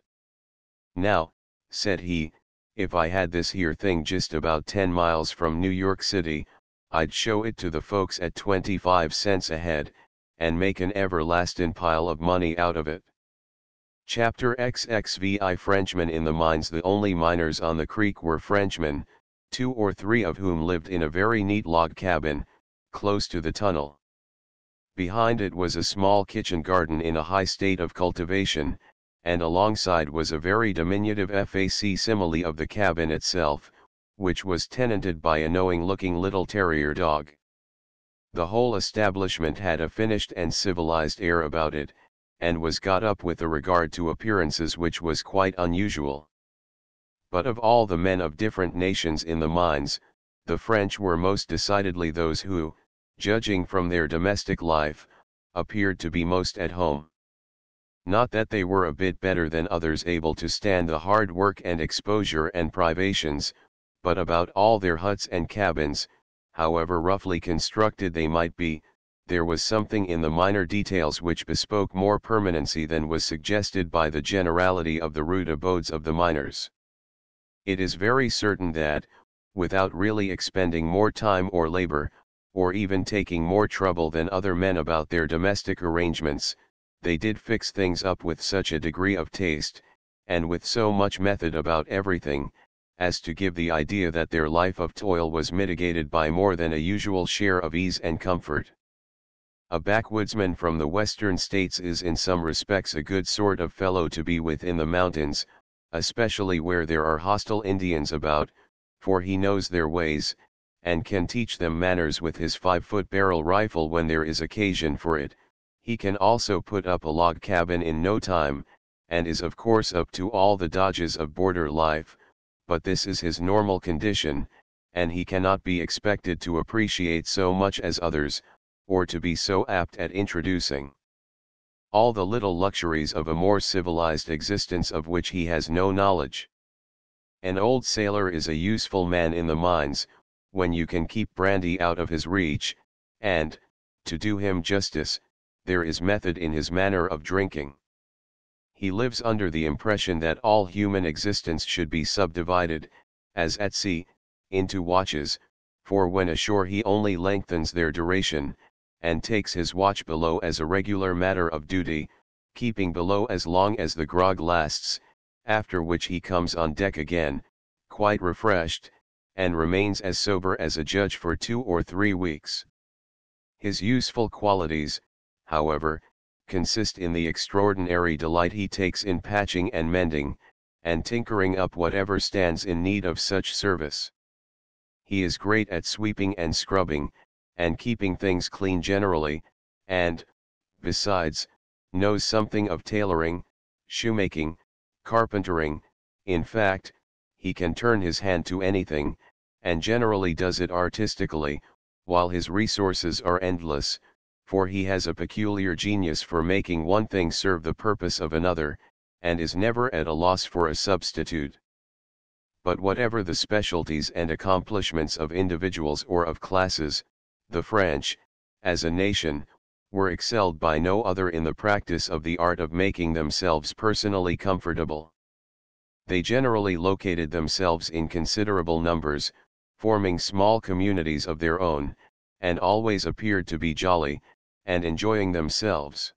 "Now," said he, "if I had this here thing just about 10 miles from New York City, I'd show it to the folks at 25 cents a head, and make an everlastin' pile of money out of it." Chapter XXVI Frenchmen in the mines. The only miners on the creek were Frenchmen, 2 or 3 of whom lived in a very neat log cabin, close to the tunnel. Behind it was a small kitchen garden in a high state of cultivation, and alongside was a very diminutive facsimile of the cabin itself, which was tenanted by a knowing-looking little terrier dog. The whole establishment had a finished and civilized air about it, and was got up with a regard to appearances which was quite unusual. But of all the men of different nations in the mines, the French were most decidedly those who, judging from their domestic life, appeared to be most at home. Not that they were a bit better than others able to stand the hard work and exposure and privations, but about all their huts and cabins, however roughly constructed they might be, there was something in the minor details which bespoke more permanency than was suggested by the generality of the rude abodes of the miners. It is very certain that, without really expending more time or labor, or even taking more trouble than other men about their domestic arrangements, they did fix things up with such a degree of taste, and with so much method about everything, as to give the idea that their life of toil was mitigated by more than a usual share of ease and comfort. A backwoodsman from the western states is in some respects a good sort of fellow to be with in the mountains, especially where there are hostile Indians about, for he knows their ways, and can teach them manners with his 5-foot barrel rifle when there is occasion for it. He can also put up a log cabin in no time, and is of course up to all the dodges of border life, but this is his normal condition, and he cannot be expected to appreciate so much as others, or to be so apt at introducing all the little luxuries of a more civilized existence of which he has no knowledge. An old sailor is a useful man in the mines, when you can keep brandy out of his reach, and, to do him justice, there is method in his manner of drinking. He lives under the impression that all human existence should be subdivided, as at sea, into watches, for when ashore he only lengthens their duration, and takes his watch below as a regular matter of duty, keeping below as long as the grog lasts, after which he comes on deck again, quite refreshed, and remains as sober as a judge for 2 or 3 weeks. His useful qualities, however, consist in the extraordinary delight he takes in patching and mending, and tinkering up whatever stands in need of such service. He is great at sweeping and scrubbing, and keeping things clean generally, and, besides, knows something of tailoring, shoemaking, carpentering. In fact, he can turn his hand to anything, and generally does it artistically, while his resources are endless, for he has a peculiar genius for making one thing serve the purpose of another, and is never at a loss for a substitute. But whatever the specialties and accomplishments of individuals or of classes, the French, as a nation, were excelled by no other in the practice of the art of making themselves personally comfortable. They generally located themselves in considerable numbers, forming small communities of their own, and always appeared to be jolly, and enjoying themselves.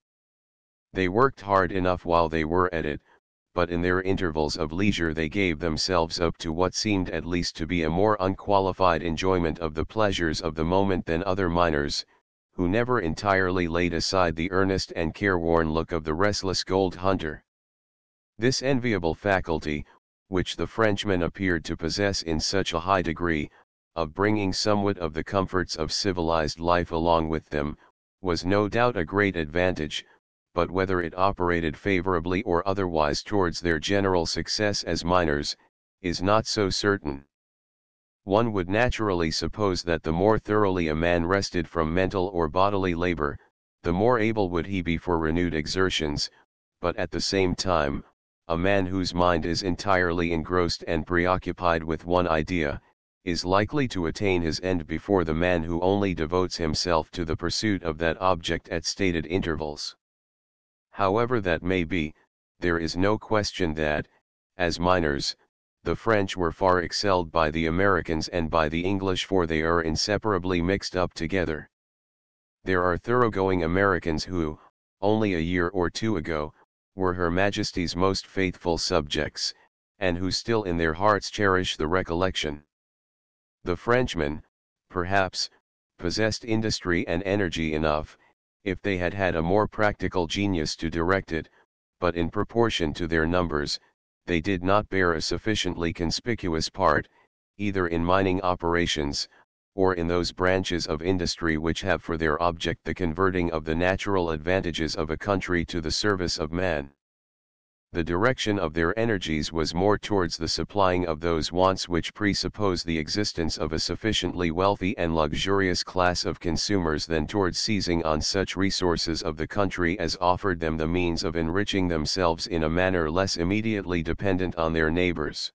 They worked hard enough while they were at it, but in their intervals of leisure they gave themselves up to what seemed at least to be a more unqualified enjoyment of the pleasures of the moment than other miners, who never entirely laid aside the earnest and careworn look of the restless gold hunter. This enviable faculty, which the Frenchmen appeared to possess in such a high degree, of bringing somewhat of the comforts of civilized life along with them, was no doubt a great advantage, but whether it operated favorably or otherwise towards their general success as miners, is not so certain. One would naturally suppose that the more thoroughly a man rested from mental or bodily labor, the more able would he be for renewed exertions, but at the same time, a man whose mind is entirely engrossed and preoccupied with one idea, is likely to attain his end before the man who only devotes himself to the pursuit of that object at stated intervals. However that may be, there is no question that, as miners, the French were far excelled by the Americans and by the English, for they are inseparably mixed up together. There are thoroughgoing Americans who, only a year or two ago, were Her Majesty's most faithful subjects, and who still in their hearts cherish the recollection. The Frenchmen, perhaps, possessed industry and energy enough, if they had had a more practical genius to direct it, but in proportion to their numbers, they did not bear a sufficiently conspicuous part, either in mining operations, or in those branches of industry which have for their object the converting of the natural advantages of a country to the service of man. The direction of their energies was more towards the supplying of those wants which presuppose the existence of a sufficiently wealthy and luxurious class of consumers than towards seizing on such resources of the country as offered them the means of enriching themselves in a manner less immediately dependent on their neighbors.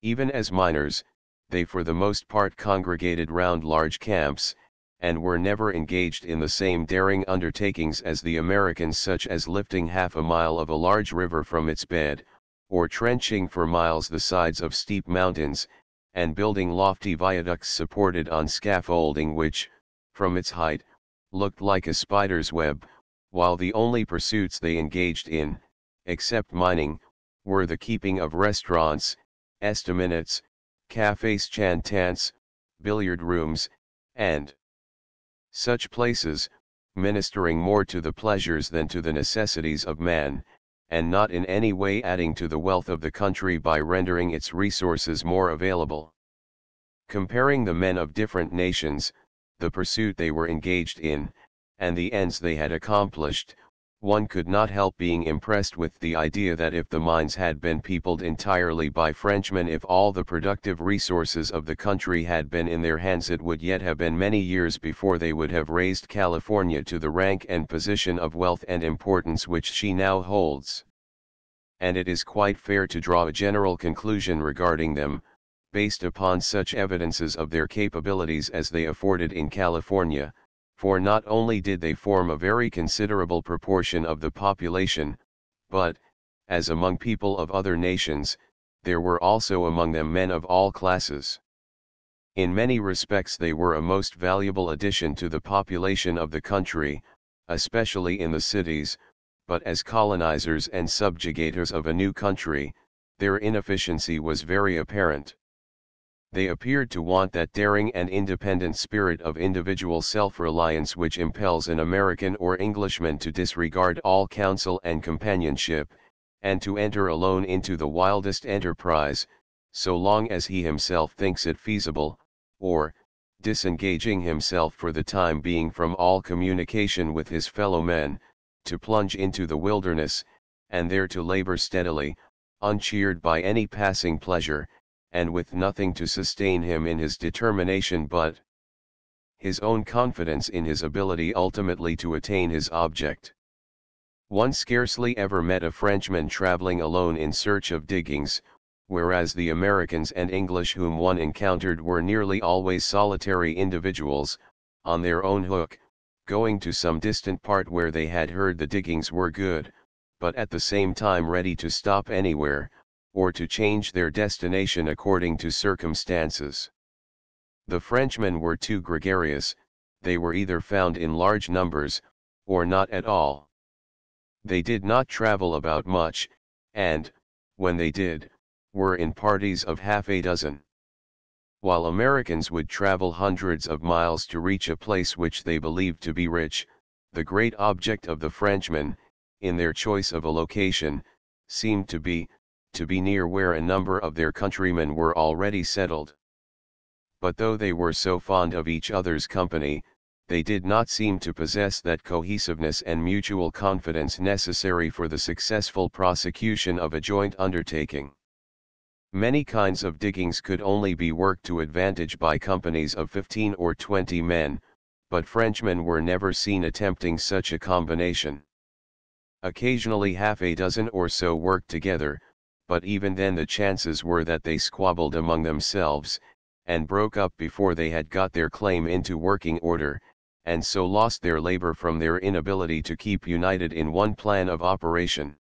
Even as miners, they for the most part congregated round large camps, and were never engaged in the same daring undertakings as the Americans, such as lifting half a mile of a large river from its bed, or trenching for miles the sides of steep mountains, and building lofty viaducts supported on scaffolding which, from its height, looked like a spider's web, while the only pursuits they engaged in, except mining, were the keeping of restaurants, estaminets, cafés chantants, billiard rooms, and such places, ministering more to the pleasures than to the necessities of man, and not in any way adding to the wealth of the country by rendering its resources more available. Comparing the men of different nations, the pursuit they were engaged in, and the ends they had accomplished, one could not help being impressed with the idea that if the mines had been peopled entirely by Frenchmen, if all the productive resources of the country had been in their hands, it would yet have been many years before they would have raised California to the rank and position of wealth and importance which she now holds. And it is quite fair to draw a general conclusion regarding them, based upon such evidences of their capabilities as they afforded in California, for not only did they form a very considerable proportion of the population, but, as among people of other nations, there were also among them men of all classes. In many respects they were a most valuable addition to the population of the country, especially in the cities, but as colonizers and subjugators of a new country, their inefficiency was very apparent. They appeared to want that daring and independent spirit of individual self-reliance which impels an American or Englishman to disregard all counsel and companionship, and to enter alone into the wildest enterprise, so long as he himself thinks it feasible, or, disengaging himself for the time being from all communication with his fellow men, to plunge into the wilderness, and there to labor steadily, uncheered by any passing pleasure, and with nothing to sustain him in his determination but his own confidence in his ability ultimately to attain his object. One scarcely ever met a Frenchman traveling alone in search of diggings, whereas the Americans and English whom one encountered were nearly always solitary individuals, on their own hook, going to some distant part where they had heard the diggings were good, but at the same time ready to stop anywhere, or to change their destination according to circumstances. The Frenchmen were too gregarious, they were either found in large numbers, or not at all. They did not travel about much, and, when they did, were in parties of half a dozen. While Americans would travel hundreds of miles to reach a place which they believed to be rich, the great object of the Frenchmen, in their choice of a location, seemed to be near where a number of their countrymen were already settled. But though they were so fond of each other's company, they did not seem to possess that cohesiveness and mutual confidence necessary for the successful prosecution of a joint undertaking. Many kinds of diggings could only be worked to advantage by companies of 15 or 20 men, but Frenchmen were never seen attempting such a combination. Occasionally half a dozen or so worked together, but even then the chances were that they squabbled among themselves, and broke up before they had got their claim into working order, and so lost their labor from their inability to keep united in one plan of operation.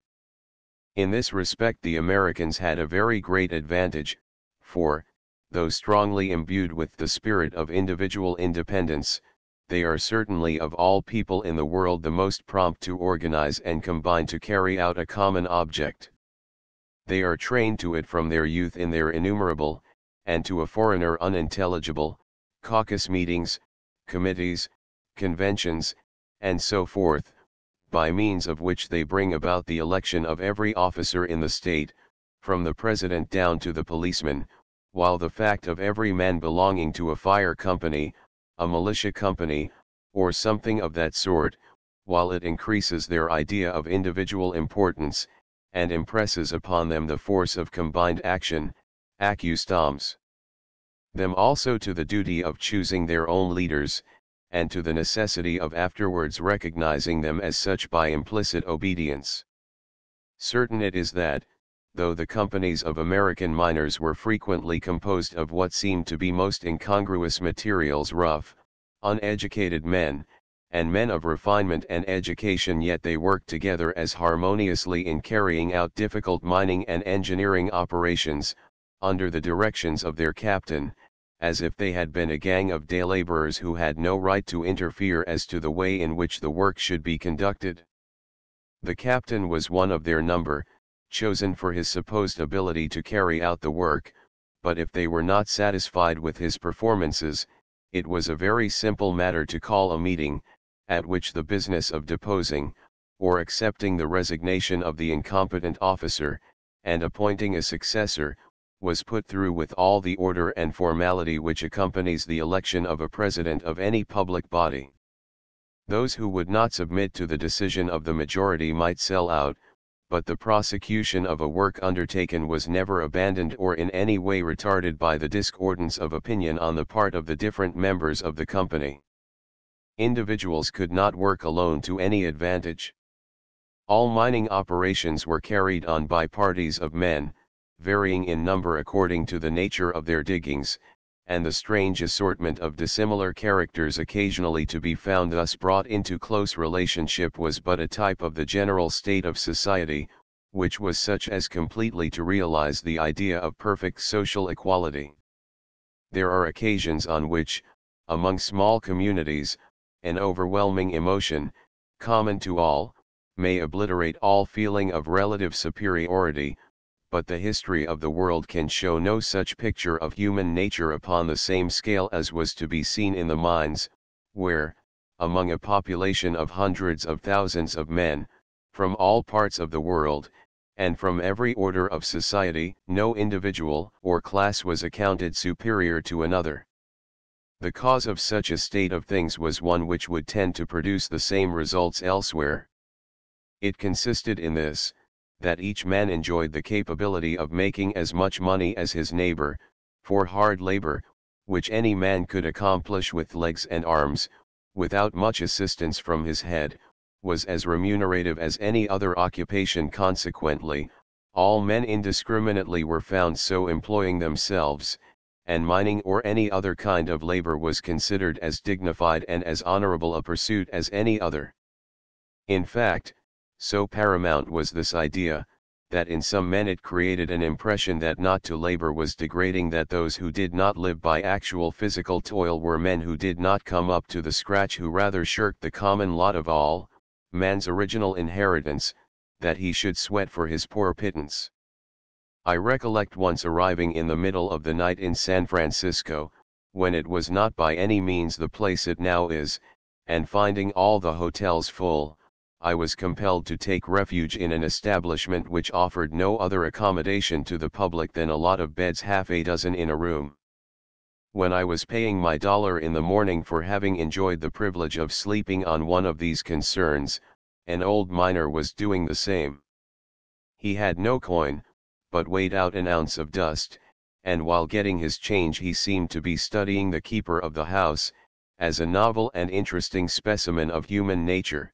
In this respect the Americans had a very great advantage, for, though strongly imbued with the spirit of individual independence, they are certainly of all people in the world the most prompt to organize and combine to carry out a common object. They are trained to it from their youth in their innumerable, and to a foreigner unintelligible, caucus meetings, committees, conventions, and so forth, by means of which they bring about the election of every officer in the state, from the president down to the policeman, while the fact of every man belonging to a fire company, a militia company, or something of that sort, while it increases their idea of individual importance, and impresses upon them the force of combined action, accustoms them also to the duty of choosing their own leaders, and to the necessity of afterwards recognizing them as such by implicit obedience. Certain it is that, though the companies of American miners were frequently composed of what seemed to be most incongruous materials, rough, uneducated men, and men of refinement and education, yet they worked together as harmoniously in carrying out difficult mining and engineering operations, under the directions of their captain, as if they had been a gang of day laborers who had no right to interfere as to the way in which the work should be conducted. The captain was one of their number, chosen for his supposed ability to carry out the work, but if they were not satisfied with his performances, it was a very simple matter to call a meeting, at which the business of deposing, or accepting the resignation of the incompetent officer, and appointing a successor, was put through with all the order and formality which accompanies the election of a president of any public body. Those who would not submit to the decision of the majority might sell out, but the prosecution of a work undertaken was never abandoned or in any way retarded by the discordance of opinion on the part of the different members of the company. Individuals could not work alone to any advantage. All mining operations were carried on by parties of men, varying in number according to the nature of their diggings, and the strange assortment of dissimilar characters occasionally to be found thus brought into close relationship was but a type of the general state of society, which was such as completely to realize the idea of perfect social equality. There are occasions on which, among small communities, an overwhelming emotion, common to all, may obliterate all feeling of relative superiority, but the history of the world can show no such picture of human nature upon the same scale as was to be seen in the mines, where, among a population of hundreds of thousands of men, from all parts of the world, and from every order of society, no individual or class was accounted superior to another. The cause of such a state of things was one which would tend to produce the same results elsewhere. It consisted in this, that each man enjoyed the capability of making as much money as his neighbor, for hard labor, which any man could accomplish with legs and arms, without much assistance from his head, was as remunerative as any other occupation. Consequently, all men indiscriminately were found so employing themselves, and mining or any other kind of labor was considered as dignified and as honorable a pursuit as any other. In fact, so paramount was this idea, that in some men it created an impression that not to labor was degrading, that those who did not live by actual physical toil were men who did not come up to the scratch, who rather shirked the common lot of all, man's original inheritance, that he should sweat for his poor pittance. I recollect once arriving in the middle of the night in San Francisco, when it was not by any means the place it now is, and finding all the hotels full, I was compelled to take refuge in an establishment which offered no other accommodation to the public than a lot of beds, half a dozen in a room. When I was paying my $1 in the morning for having enjoyed the privilege of sleeping on one of these concerns, an old miner was doing the same. He had no coin, but weighed out an ounce of dust, and while getting his change he seemed to be studying the keeper of the house, as a novel and interesting specimen of human nature.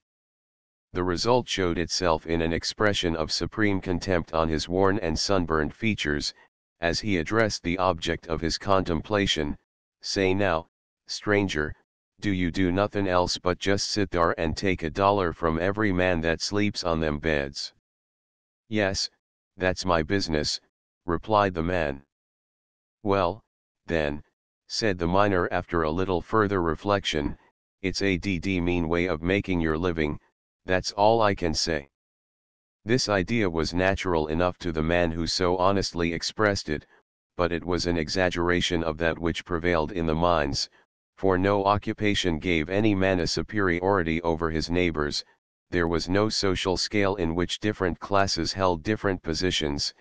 The result showed itself in an expression of supreme contempt on his worn and sunburned features, as he addressed the object of his contemplation, "Say now, stranger, do you do nothing else but just sit there and take $1 from every man that sleeps on them beds?" "Yes, that's my business," replied the man. "Well, then," said the miner after a little further reflection, "it's a mean way of making your living, that's all I can say." This idea was natural enough to the man who so honestly expressed it, but it was an exaggeration of that which prevailed in the mines, for no occupation gave any man a superiority over his neighbors, there was no social scale in which different classes held different positions,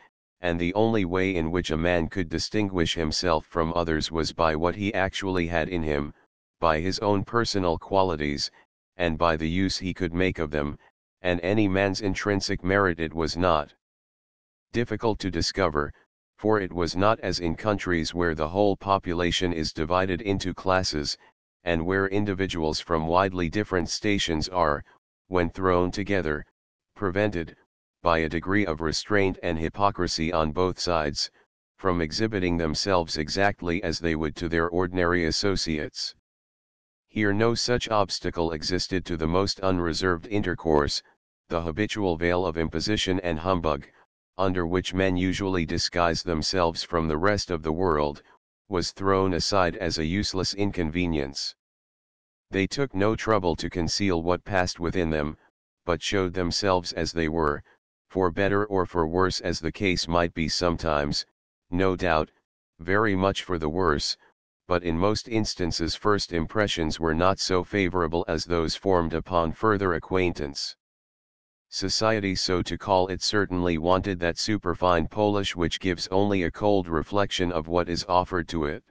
and the only way in which a man could distinguish himself from others was by what he actually had in him, by his own personal qualities, and by the use he could make of them, and any man's intrinsic merit it was not difficult to discover, for it was not as in countries where the whole population is divided into classes, and where individuals from widely different stations are, when thrown together, prevented, by a degree of restraint and hypocrisy on both sides, from exhibiting themselves exactly as they would to their ordinary associates. Here no such obstacle existed to the most unreserved intercourse, the habitual veil of imposition and humbug, under which men usually disguise themselves from the rest of the world, was thrown aside as a useless inconvenience. They took no trouble to conceal what passed within them, but showed themselves as they were, for better or for worse as the case might be, sometimes, no doubt, very much for the worse, but in most instances first impressions were not so favorable as those formed upon further acquaintance. Society, so to call it, certainly wanted that superfine polish which gives only a cold reflection of what is offered to it.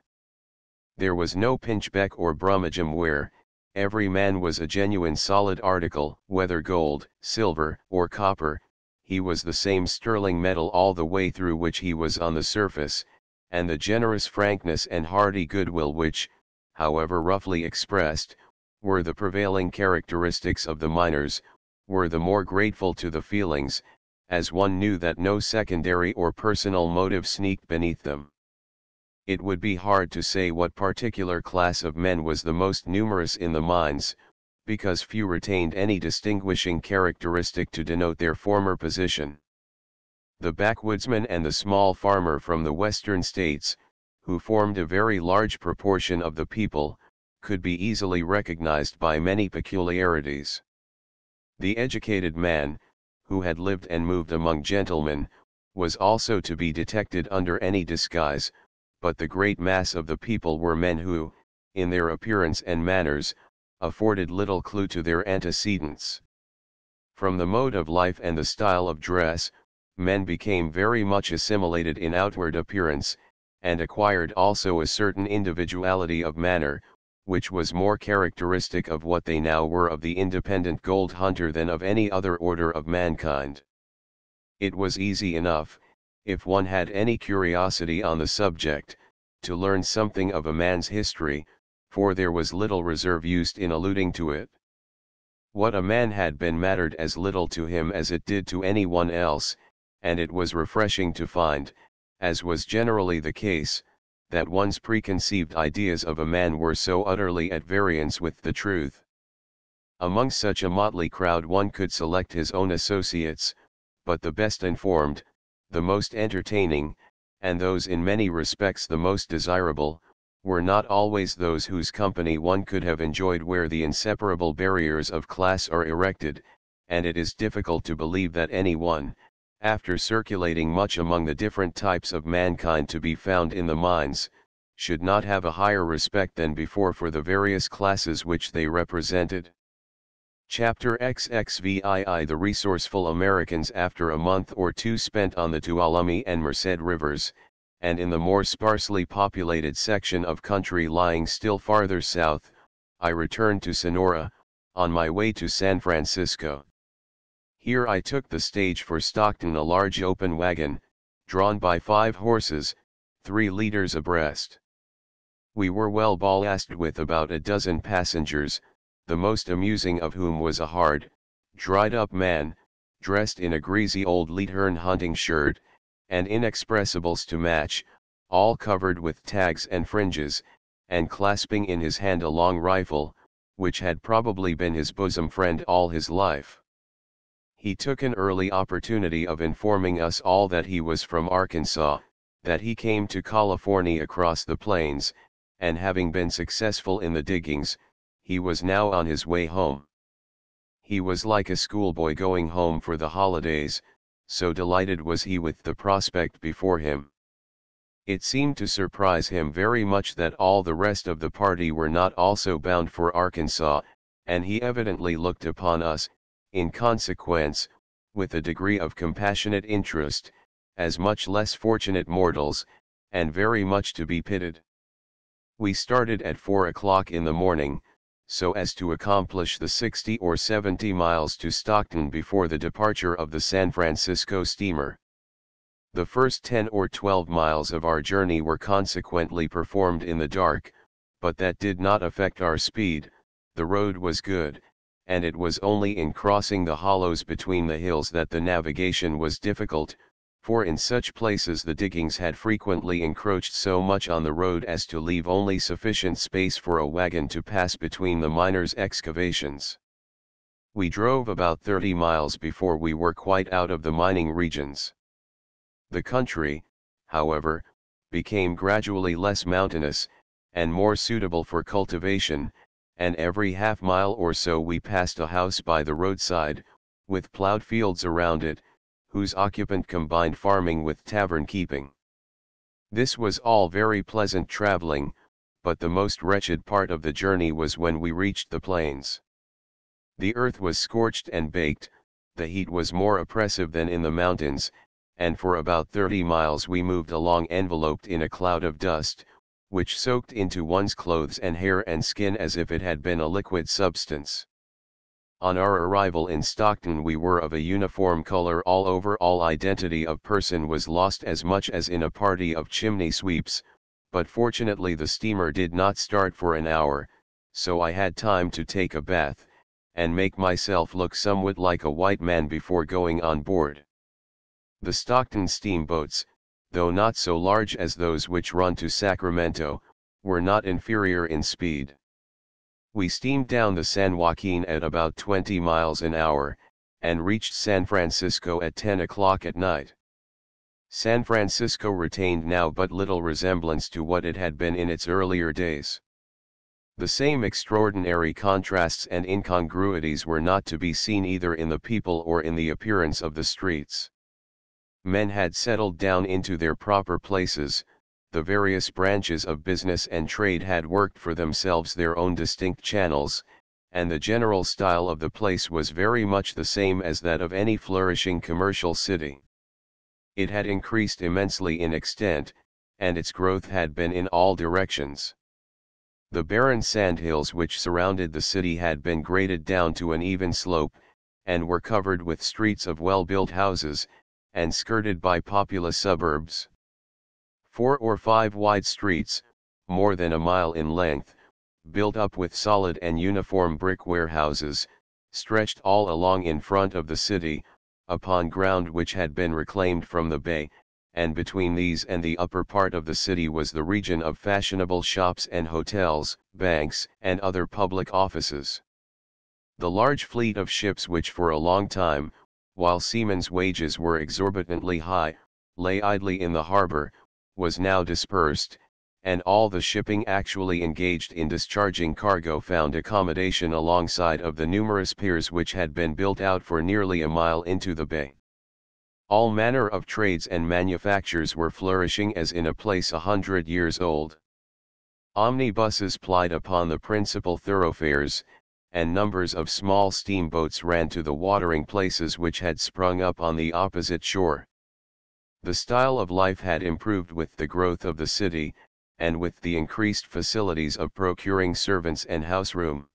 There was no pinchbeck or brummagem ware, every man was a genuine solid article, whether gold, silver, or copper, he was the same sterling metal all the way through which he was on the surface, and the generous frankness and hearty goodwill which, however roughly expressed, were the prevailing characteristics of the miners, were the more grateful to the feelings, as one knew that no secondary or personal motive sneaked beneath them. It would be hard to say what particular class of men was the most numerous in the mines, because few retained any distinguishing characteristic to denote their former position. The backwoodsman and the small farmer from the western states, who formed a very large proportion of the people, could be easily recognized by many peculiarities. The educated man, who had lived and moved among gentlemen, was also to be detected under any disguise, but the great mass of the people were men who, in their appearance and manners, afforded little clue to their antecedents. From the mode of life and the style of dress, men became very much assimilated in outward appearance, and acquired also a certain individuality of manner, which was more characteristic of what they now were of the independent gold hunter than of any other order of mankind. It was easy enough, if one had any curiosity on the subject, to learn something of a man's history, for there was little reserve used in alluding to it. What a man had been mattered as little to him as it did to any one else, and it was refreshing to find, as was generally the case, that one's preconceived ideas of a man were so utterly at variance with the truth. Among such a motley crowd one could select his own associates, but the best informed, the most entertaining, and those in many respects the most desirable, were not always those whose company one could have enjoyed where the inseparable barriers of class are erected, and it is difficult to believe that any one, after circulating much among the different types of mankind to be found in the mines, should not have a higher respect than before for the various classes which they represented. Chapter XXVII. The resourceful Americans, after a month or two spent on the Tuolumne and Merced rivers, and in the more sparsely populated section of country lying still farther south, I returned to Sonora, on my way to San Francisco. Here I took the stage for Stockton, a large open wagon, drawn by 5 horses, 3 leaders abreast. We were well ballasted with about a dozen passengers, the most amusing of whom was a hard, dried-up man, dressed in a greasy old Leithern hunting shirt, and inexpressibles to match, all covered with tags and fringes, and clasping in his hand a long rifle, which had probably been his bosom friend all his life. He took an early opportunity of informing us all that he was from Arkansas, that he came to California across the plains, and having been successful in the diggings, he was now on his way home. He was like a schoolboy going home for the holidays, so delighted was he with the prospect before him. It seemed to surprise him very much that all the rest of the party were not also bound for Arkansas, and he evidently looked upon us, in consequence, with a degree of compassionate interest, as much less fortunate mortals, and very much to be pitied. We started at 4 o'clock in the morning, so as to accomplish the 60 or 70 miles to Stockton before the departure of the San Francisco steamer. The first 10 or 12 miles of our journey were consequently performed in the dark, but that did not affect our speed. The road was good, and it was only in crossing the hollows between the hills that the navigation was difficult, for in such places the diggings had frequently encroached so much on the road as to leave only sufficient space for a wagon to pass between the miners' excavations. We drove about 30 miles before we were quite out of the mining regions. The country, however, became gradually less mountainous, and more suitable for cultivation, and every half-mile or so we passed a house by the roadside, with plowed fields around it, whose occupant combined farming with tavern keeping. This was all very pleasant traveling, but the most wretched part of the journey was when we reached the plains. The earth was scorched and baked, the heat was more oppressive than in the mountains, and for about 30 miles we moved along enveloped in a cloud of dust, which soaked into one's clothes and hair and skin as if it had been a liquid substance. On our arrival in Stockton we were of a uniform color all over. All identity of person was lost as much as in a party of chimney sweeps, but fortunately the steamer did not start for an hour, so I had time to take a bath, and make myself look somewhat like a white man before going on board. The Stockton steamboats, though not so large as those which run to Sacramento, were not inferior in speed. We steamed down the San Joaquin at about 20 miles an hour, and reached San Francisco at 10 o'clock at night. San Francisco retained now but little resemblance to what it had been in its earlier days. The same extraordinary contrasts and incongruities were not to be seen either in the people or in the appearance of the streets. Men had settled down into their proper places, the various branches of business and trade had worked for themselves their own distinct channels, and the general style of the place was very much the same as that of any flourishing commercial city. It had increased immensely in extent, and its growth had been in all directions. The barren sandhills which surrounded the city had been graded down to an even slope, and were covered with streets of well-built houses, and skirted by populous suburbs. 4 or 5 wide streets, more than a mile in length, built up with solid and uniform brick warehouses, stretched all along in front of the city, upon ground which had been reclaimed from the bay, and between these and the upper part of the city was the region of fashionable shops and hotels, banks, and other public offices. The large fleet of ships which for a long time, while seamen's wages were exorbitantly high, lay idly in the harbor, was now dispersed, and all the shipping actually engaged in discharging cargo found accommodation alongside of the numerous piers which had been built out for nearly a mile into the bay. All manner of trades and manufactures were flourishing as in a place 100 years old. Omnibuses plied upon the principal thoroughfares, and numbers of small steamboats ran to the watering places which had sprung up on the opposite shore. The style of life had improved with the growth of the city, and with the increased facilities of procuring servants and house room.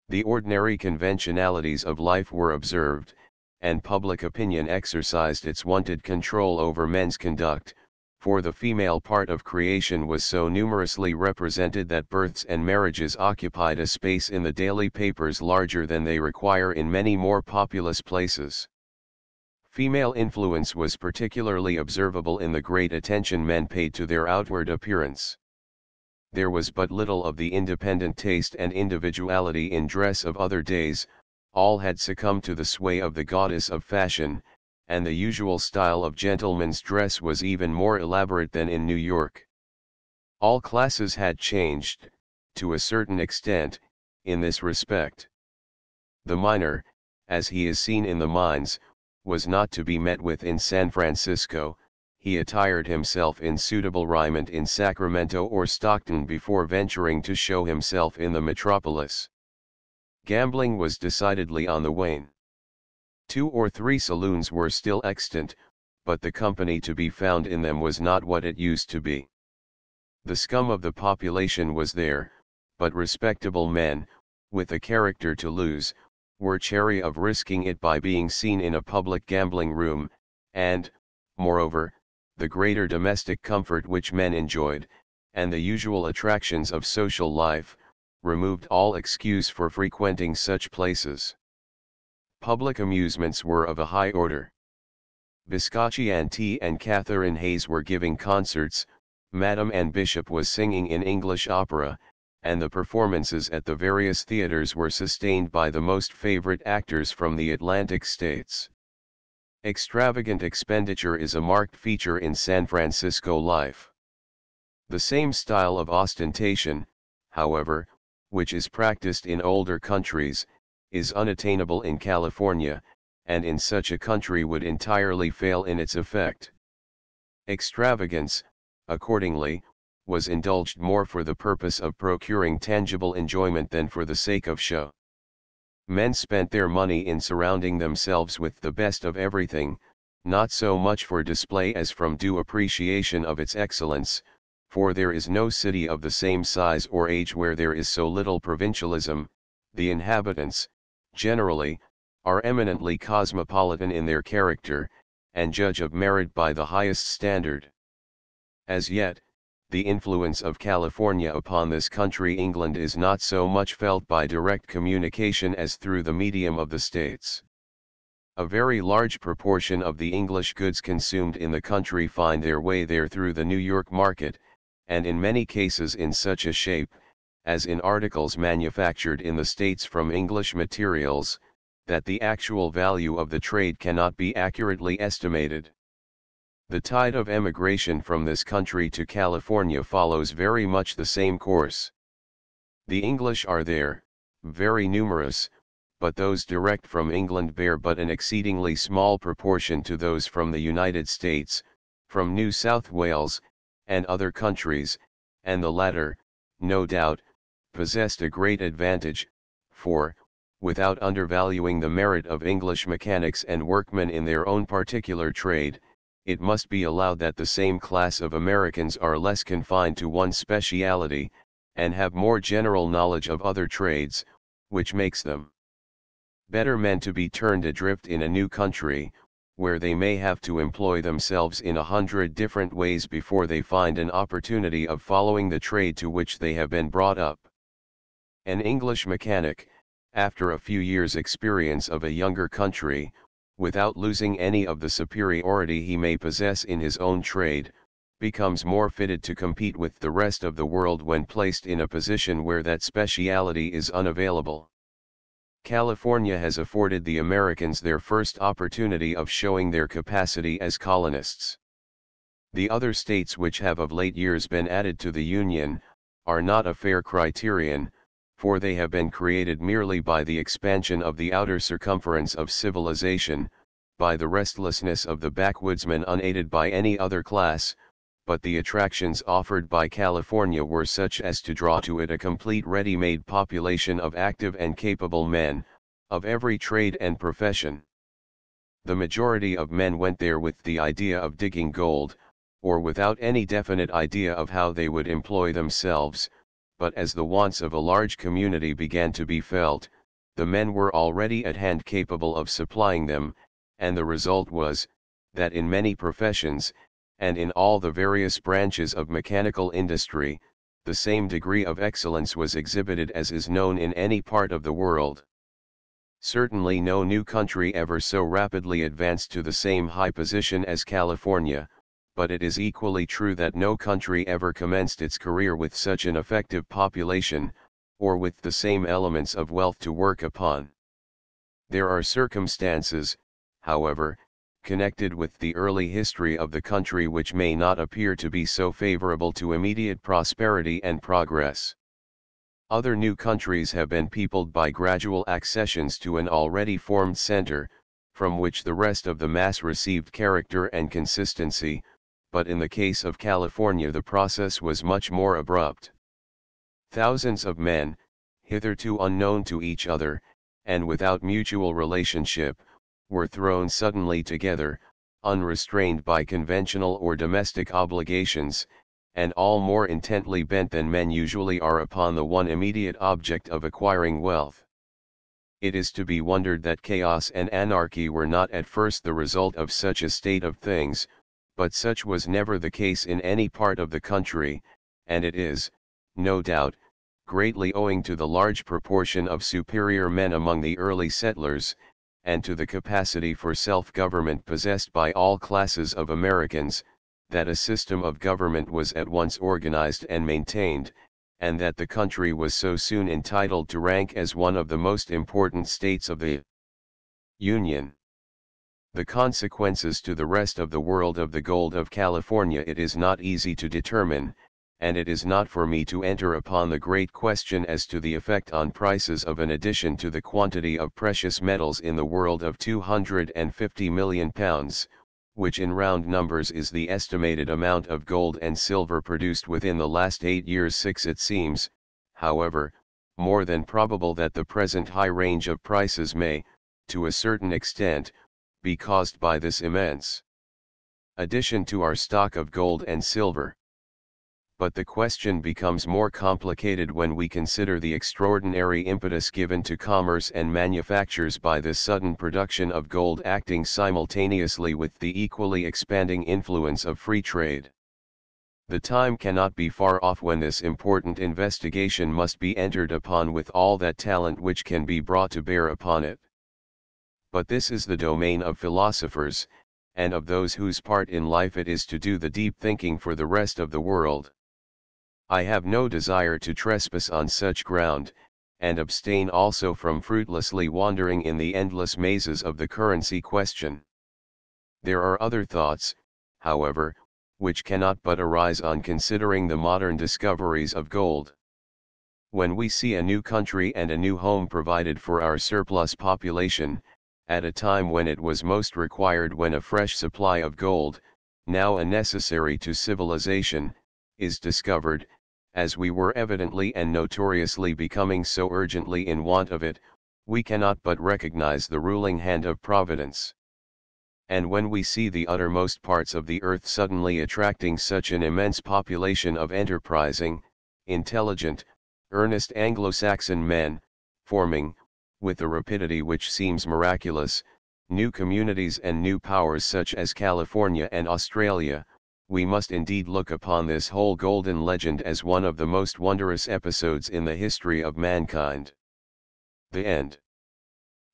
The ordinary conventionalities of life were observed, and public opinion exercised its wonted control over men's conduct, for the female part of creation was so numerously represented that births and marriages occupied a space in the daily papers larger than they require in many more populous places. Female influence was particularly observable in the great attention men paid to their outward appearance. There was but little of the independent taste and individuality in dress of other days, all had succumbed to the sway of the goddess of fashion, and the usual style of gentleman's dress was even more elaborate than in New York. All classes had changed, to a certain extent, in this respect. The miner, as he is seen in the mines, was not to be met with in San Francisco. He attired himself in suitable raiment in Sacramento or Stockton before venturing to show himself in the metropolis. Gambling was decidedly on the wane. 2 or 3 saloons were still extant, but the company to be found in them was not what it used to be. The scum of the population was there, but respectable men, with a character to lose, were chary of risking it by being seen in a public gambling room, and, moreover, the greater domestic comfort which men enjoyed, and the usual attractions of social life, removed all excuse for frequenting such places. Public amusements were of a high order. Biscacci and T and Catherine Hayes were giving concerts, Madame and Bishop was singing in English opera, and the performances at the various theaters were sustained by the most favorite actors from the Atlantic states. Extravagant expenditure is a marked feature in San Francisco life. The same style of ostentation, however, which is practiced in older countries, is unattainable in California, and in such a country would entirely fail in its effect. Extravagance, accordingly, was indulged more for the purpose of procuring tangible enjoyment than for the sake of show. Men spent their money in surrounding themselves with the best of everything, not so much for display as from due appreciation of its excellence, for there is no city of the same size or age where there is so little provincialism. The inhabitants, generally, are eminently cosmopolitan in their character, and judge of merit by the highest standard. As yet, the influence of California upon this country England is not so much felt by direct communication as through the medium of the States. A very large proportion of the English goods consumed in the country find their way there through the New York market, and in many cases in such a shape, as in articles manufactured in the States from English materials, that the actual value of the trade cannot be accurately estimated. The tide of emigration from this country to California follows very much the same course. The English are there, very numerous, but those direct from England bear but an exceedingly small proportion to those from the United States, from New South Wales, and other countries, and the latter, no doubt, possessed a great advantage, for, without undervaluing the merit of English mechanics and workmen in their own particular trade, it must be allowed that the same class of Americans are less confined to one speciality, and have more general knowledge of other trades, which makes them better men to be turned adrift in a new country, where they may have to employ themselves in 100 different ways before they find an opportunity of following the trade to which they have been brought up. An English mechanic, after a few years' experience of a younger country, without losing any of the superiority he may possess in his own trade, becomes more fitted to compete with the rest of the world when placed in a position where that speciality is unavailable. California has afforded the Americans their first opportunity of showing their capacity as colonists. The other states which have of late years been added to the Union, are not a fair criterion, for they have been created merely by the expansion of the outer circumference of civilization, by the restlessness of the backwoodsman unaided by any other class, but the attractions offered by California were such as to draw to it a complete ready-made population of active and capable men, of every trade and profession. The majority of men went there with the idea of digging gold, or without any definite idea of how they would employ themselves, but as the wants of a large community began to be felt, the men were already at hand capable of supplying them, and the result was, that in many professions, and in all the various branches of mechanical industry, the same degree of excellence was exhibited as is known in any part of the world. Certainly no new country ever so rapidly advanced to the same high position as California, but it is equally true that no country ever commenced its career with such an effective population, or with the same elements of wealth to work upon. There are circumstances, however, connected with the early history of the country which may not appear to be so favorable to immediate prosperity and progress. Other new countries have been peopled by gradual accessions to an already formed center, from which the rest of the mass received character and consistency, but in the case of California the process was much more abrupt. Thousands of men, hitherto unknown to each other, and without mutual relationship, were thrown suddenly together, unrestrained by conventional or domestic obligations, and all more intently bent than men usually are upon the one immediate object of acquiring wealth. It is to be wondered that chaos and anarchy were not at first the result of such a state of things, but such was never the case in any part of the country, and it is, no doubt, greatly owing to the large proportion of superior men among the early settlers, and to the capacity for self-government possessed by all classes of Americans, that a system of government was at once organized and maintained, and that the country was so soon entitled to rank as one of the most important states of the Union. The consequences to the rest of the world of the gold of California it is not easy to determine, and it is not for me to enter upon the great question as to the effect on prices of an addition to the quantity of precious metals in the world of 250 million pounds, which in round numbers is the estimated amount of gold and silver produced within the last 8 years. It seems, however, more than probable that the present high range of prices may, to a certain extent, be caused by this immense addition to our stock of gold and silver. But the question becomes more complicated when we consider the extraordinary impetus given to commerce and manufactures by this sudden production of gold acting simultaneously with the equally expanding influence of free trade. The time cannot be far off when this important investigation must be entered upon with all that talent which can be brought to bear upon it. But this is the domain of philosophers, and of those whose part in life it is to do the deep thinking for the rest of the world. I have no desire to trespass on such ground, and abstain also from fruitlessly wandering in the endless mazes of the currency question. There are other thoughts, however, which cannot but arise on considering the modern discoveries of gold. When we see a new country and a new home provided for our surplus population, at a time when it was most required, when a fresh supply of gold, now a necessary to civilization, is discovered, as we were evidently and notoriously becoming so urgently in want of it, we cannot but recognize the ruling hand of Providence. And when we see the uttermost parts of the earth suddenly attracting such an immense population of enterprising, intelligent, earnest Anglo-Saxon men, forming, with a rapidity which seems miraculous, new communities and new powers such as California and Australia, we must indeed look upon this whole golden legend as one of the most wondrous episodes in the history of mankind. The end.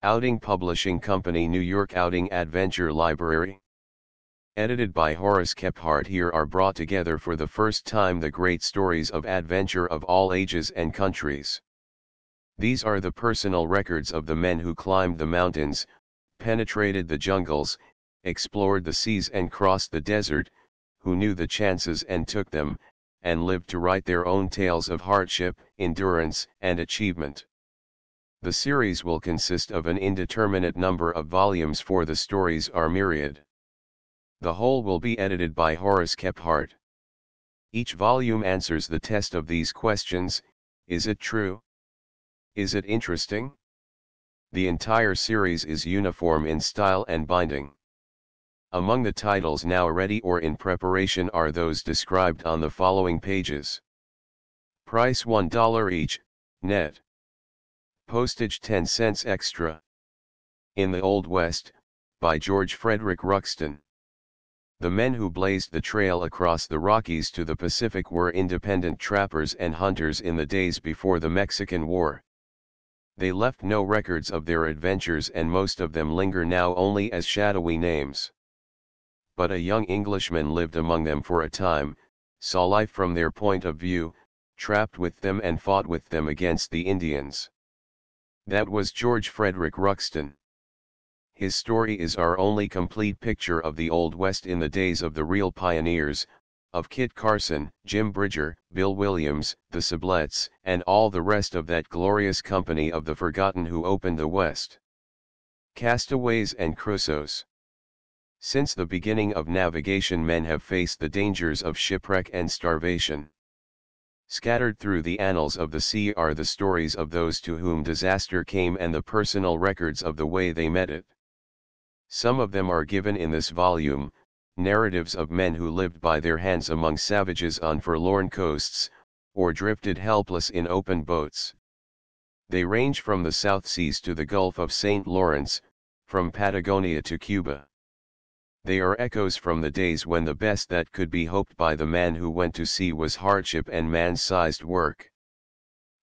Outing Publishing Company, New York. Outing Adventure Library. Edited by Horace Kephart. Here are brought together for the first time the great stories of adventure of all ages and countries. These are the personal records of the men who climbed the mountains, penetrated the jungles, explored the seas and crossed the desert, who knew the chances and took them, and lived to write their own tales of hardship, endurance, and achievement. The series will consist of an indeterminate number of volumes, for the stories are myriad. The whole will be edited by Horace Kephart. Each volume answers the test of these questions: is it true? Is it interesting? The entire series is uniform in style and binding. Among the titles now ready or in preparation are those described on the following pages. Price $1 each, net. Postage 10 cents extra. In the Old West, by George Frederick Ruxton. The men who blazed the trail across the Rockies to the Pacific were independent trappers and hunters in the days before the Mexican War. They left no records of their adventures, and most of them linger now only as shadowy names. But a young Englishman lived among them for a time, saw life from their point of view, trapped with them and fought with them against the Indians. That was George Frederick Ruxton. His story is our only complete picture of the Old West in the days of the real pioneers, of Kit Carson, Jim Bridger, Bill Williams, the Sublets, and all the rest of that glorious company of the forgotten who opened the West. Castaways and Crusoes. Since the beginning of navigation, men have faced the dangers of shipwreck and starvation. Scattered through the annals of the sea are the stories of those to whom disaster came and the personal records of the way they met it. Some of them are given in this volume, narratives of men who lived by their hands among savages on forlorn coasts, or drifted helpless in open boats. They range from the South Seas to the Gulf of St. Lawrence, from Patagonia to Cuba. They are echoes from the days when the best that could be hoped by the man who went to sea was hardship and man-sized work.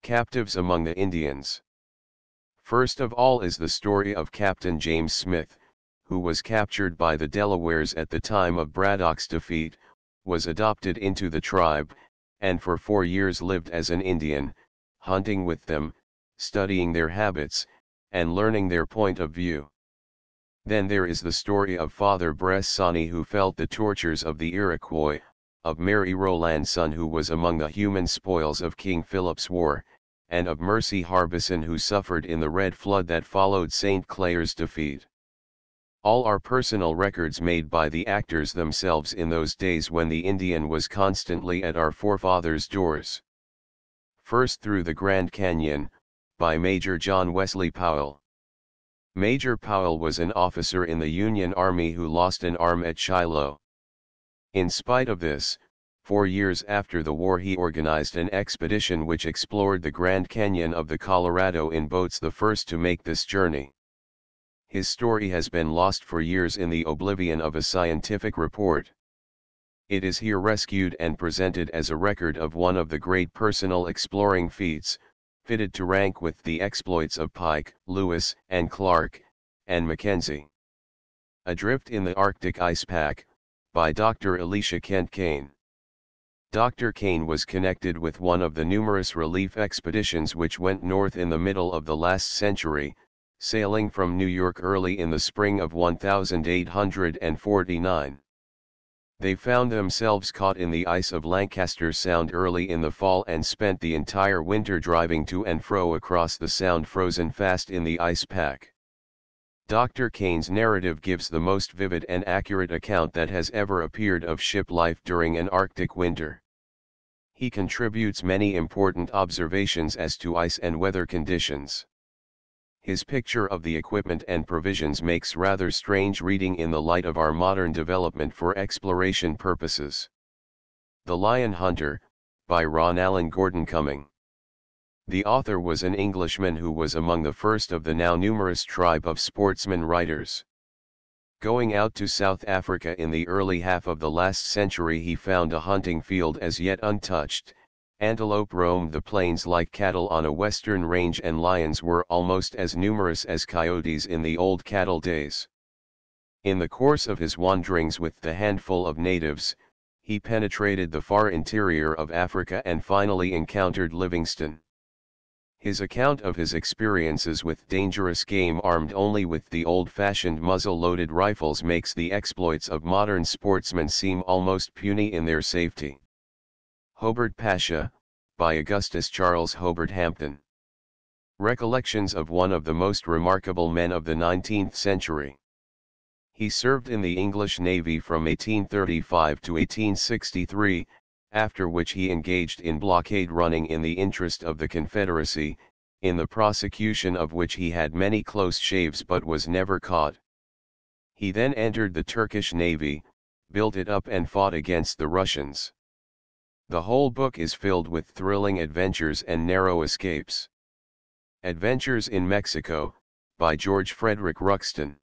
Captives among the Indians. First of all is the story of Captain James Smith, who was captured by the Delawares at the time of Braddock's defeat, was adopted into the tribe, and for 4 years lived as an Indian, hunting with them, studying their habits, and learning their point of view. Then there is the story of Father Bressani, who felt the tortures of the Iroquois, of Mary Rowlandson, who was among the human spoils of King Philip's War, and of Mercy Harbison, who suffered in the red flood that followed St. Clair's defeat. All are personal records made by the actors themselves in those days when the Indian was constantly at our forefathers' doors. First, Through the Grand Canyon, by Major John Wesley Powell. Major Powell was an officer in the Union Army who lost an arm at Shiloh. In spite of this, 4 years after the war he organized an expedition which explored the Grand Canyon of the Colorado in boats, the first to make this journey. His story has been lost for years in the oblivion of a scientific report. It is here rescued and presented as a record of one of the great personal exploring feats, fitted to rank with the exploits of Pike, Lewis, and Clark, and Mackenzie. Adrift in the Arctic Ice Pack, by Dr. Elisha Kent Kane. Dr. Kane was connected with one of the numerous relief expeditions which went north in the middle of the last century, sailing from New York early in the spring of 1849. They found themselves caught in the ice of Lancaster Sound early in the fall and spent the entire winter driving to and fro across the sound, frozen fast in the ice pack. Dr. Kane's narrative gives the most vivid and accurate account that has ever appeared of ship life during an Arctic winter. He contributes many important observations as to ice and weather conditions. His picture of the equipment and provisions makes rather strange reading in the light of our modern development for exploration purposes. The Lion Hunter, by Ron Allen Gordon Cumming. The author was an Englishman who was among the first of the now numerous tribe of sportsman writers. Going out to South Africa in the early half of the last century, he found a hunting field as yet untouched, Antelope roamed the plains like cattle on a western range, and lions were almost as numerous as coyotes in the old cattle days. In the course of his wanderings with the handful of natives, he penetrated the far interior of Africa and finally encountered Livingstone. His account of his experiences with dangerous game armed only with the old-fashioned muzzle-loaded rifles makes the exploits of modern sportsmen seem almost puny in their safety. Hobart Pasha, by Augustus Charles Hobart Hampton. Recollections of one of the most remarkable men of the 19th century. He served in the English Navy from 1835 to 1863, after which he engaged in blockade running in the interest of the Confederacy, in the prosecution of which he had many close shaves but was never caught. He then entered the Turkish Navy, built it up and fought against the Russians. The whole book is filled with thrilling adventures and narrow escapes. Adventures in Mexico, by George Frederick Ruxton.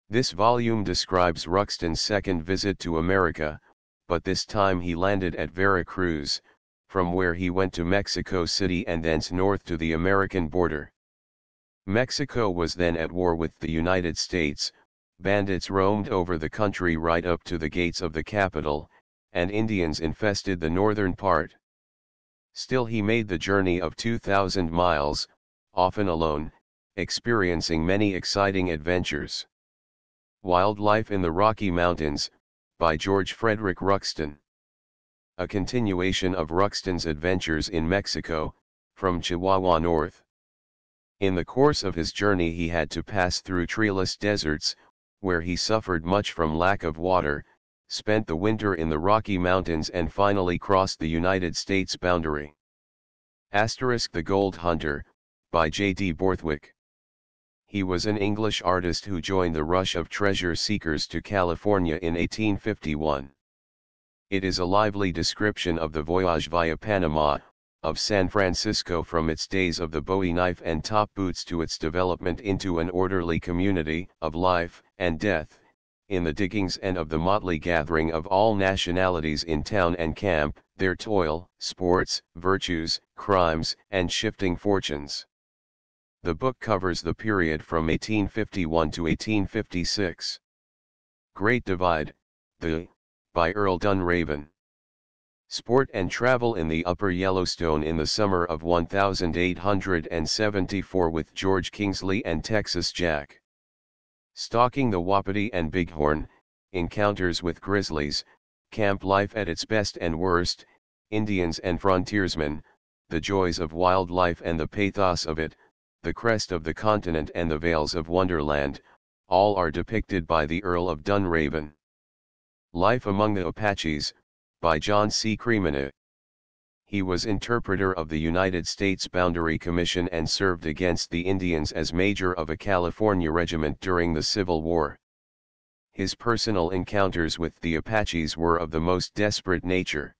This volume describes Ruxton's second visit to America, but this time he landed at Veracruz, from where he went to Mexico City and thence north to the American border. Mexico was then at war with the United States, bandits roamed over the country right up to the gates of the capital, and Indians infested the northern part. Still he made the journey of 2,000 miles, often alone, experiencing many exciting adventures. Wildlife in the Rocky Mountains, by George Frederick Ruxton. A continuation of Ruxton's adventures in Mexico, from Chihuahua north. In the course of his journey he had to pass through treeless deserts, where he suffered much from lack of water, spent the winter in the Rocky Mountains and finally crossed the United States boundary. The Gold Hunter, by J.D. Borthwick. He was an English artist who joined the rush of treasure seekers to California in 1851. It is a lively description of the voyage via Panama, of San Francisco from its days of the Bowie knife and top boots to its development into an orderly community of life and death, in the diggings, and of the motley gathering of all nationalities in town and camp, their toil, sports, virtues, crimes, and shifting fortunes. The book covers the period from 1851 to 1856. Great Divide, by Earl Dunraven. Sport and Travel in the Upper Yellowstone in the summer of 1874 with George Kingsley and Texas Jack. Stalking the Wapiti and Bighorn, Encounters with Grizzlies, Camp Life at its best and worst, Indians and Frontiersmen, The Joys of Wildlife and the Pathos of it, The Crest of the Continent and the Vales of Wonderland, all are depicted by the Earl of Dunraven. Life Among the Apaches, by John C. Creeman. He was interpreter of the United States Boundary Commission and served against the Indians as major of a California regiment during the Civil War. His personal encounters with the Apaches were of the most desperate nature.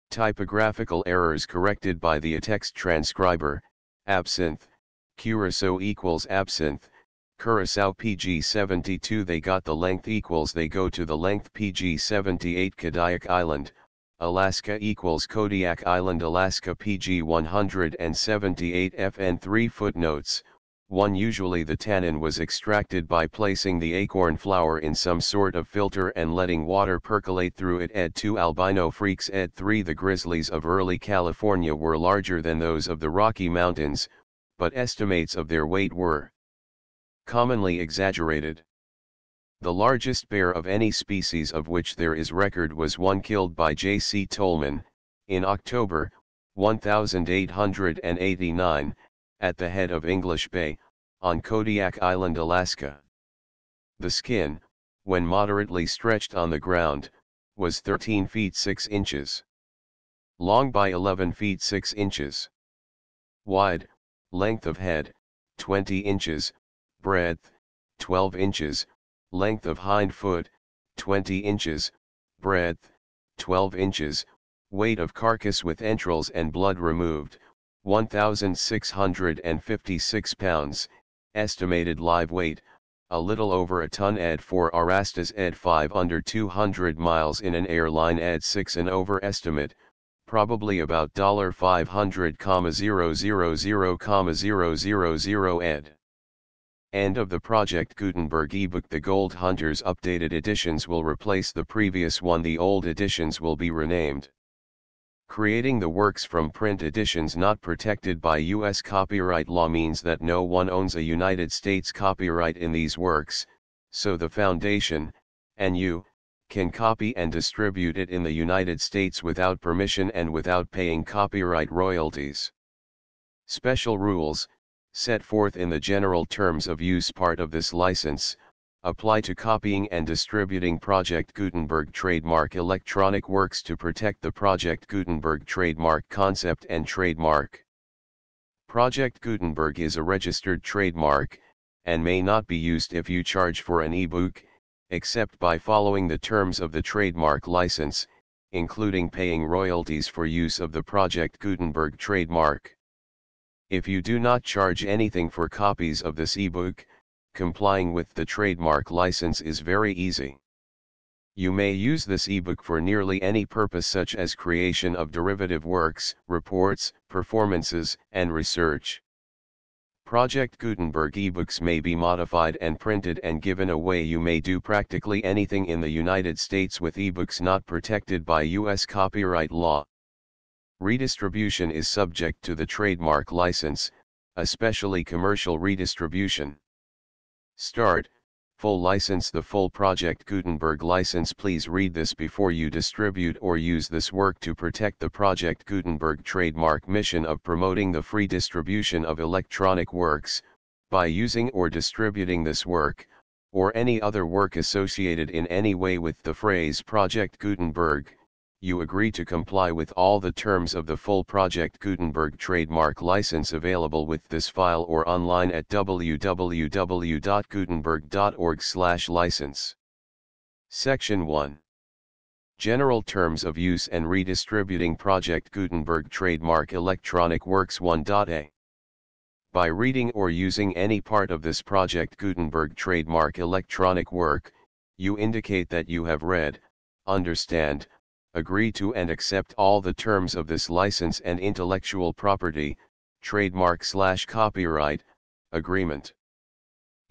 Typographical errors corrected by the text transcriber, absinthe, Curacao equals absinthe, Curacao PG 72 they got the length equals they go to the length PG 78 Kodiak Island, Alaska equals Kodiak Island Alaska PG 178 FN 3 footnotes. 1 Usually the tannin was extracted by placing the acorn flour in some sort of filter and letting water percolate through it. Ed 2 Albino freaks. Ed 3 The grizzlies of early California were larger than those of the Rocky Mountains, but estimates of their weight were commonly exaggerated. The largest bear of any species of which there is record was one killed by J.C. Tolman, in October, 1889, at the head of English Bay, on Kodiak Island, Alaska. The skin, when moderately stretched on the ground, was 13 feet 6 inches long by 11 feet 6 inches wide, length of head, 20 inches, breadth, 12 inches, length of hind foot, 20 inches, breadth, 12 inches, weight of carcass with entrails and blood removed, 1,656 pounds, estimated live weight, a little over a ton. Ed 4 Arastas. Ed 5 under 200 miles in an airline. Ed 6 an overestimate, probably about $500,000,000 ed. End of the Project Gutenberg ebook. The Gold Hunters updated editions will replace the previous one. The old editions will be renamed. Creating the works from print editions not protected by U.S. copyright law means that no one owns a United States copyright in these works, so the Foundation, and you, can copy and distribute it in the United States without permission and without paying copyright royalties. Special rules, set forth in the General Terms of Use part of this license, apply to copying and distributing Project Gutenberg trademark electronic works to protect the Project Gutenberg trademark concept and trademark. Project Gutenberg is a registered trademark, and may not be used if you charge for an ebook, except by following the terms of the trademark license, including paying royalties for use of the Project Gutenberg trademark. If you do not charge anything for copies of this ebook, complying with the trademark license is very easy. You may use this ebook for nearly any purpose, such as creation of derivative works, reports, performances, and research. Project Gutenberg ebooks may be modified and printed and given away. You may do practically anything in the United States with ebooks not protected by U.S. copyright law. Redistribution is subject to the trademark license, especially commercial redistribution. Start, full license. The full Project Gutenberg license. Please read this before you distribute or use this work to protect the Project Gutenberg trademark mission of promoting the free distribution of electronic works. By using or distributing this work, or any other work associated in any way with the phrase Project Gutenberg, you agree to comply with all the terms of the full Project Gutenberg trademark license available with this file or online at www.gutenberg.org/license. Section 1. General Terms of Use and Redistributing Project Gutenberg Trademark Electronic Works 1.a. By reading or using any part of this Project Gutenberg trademark electronic work, you indicate that you have read, understand, agree to and accept all the terms of this license and intellectual property, trademark/copyright, agreement.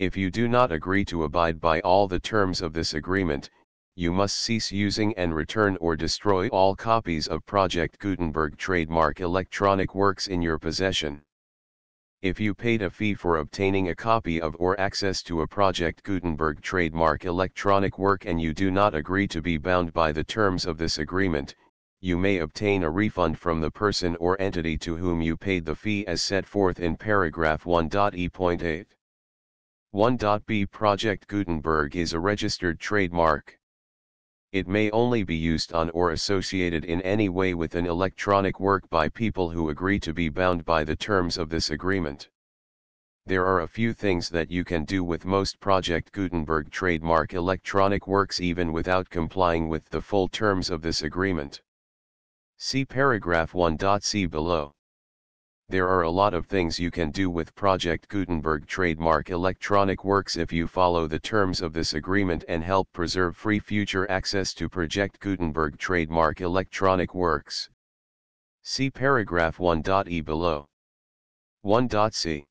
If you do not agree to abide by all the terms of this agreement, you must cease using and return or destroy all copies of Project Gutenberg trademark electronic works in your possession. If you paid a fee for obtaining a copy of or access to a Project Gutenberg trademark electronic work and you do not agree to be bound by the terms of this agreement, you may obtain a refund from the person or entity to whom you paid the fee as set forth in paragraph 1.e.8. 1.b. Project Gutenberg is a registered trademark. It may only be used on or associated in any way with an electronic work by people who agree to be bound by the terms of this agreement. There are a few things that you can do with most Project Gutenberg trademark electronic works even without complying with the full terms of this agreement. See paragraph 1.c below. There are a lot of things you can do with Project Gutenberg trademark electronic works if you follow the terms of this agreement and help preserve free future access to Project Gutenberg trademark electronic works. See paragraph 1.e below. 1.c.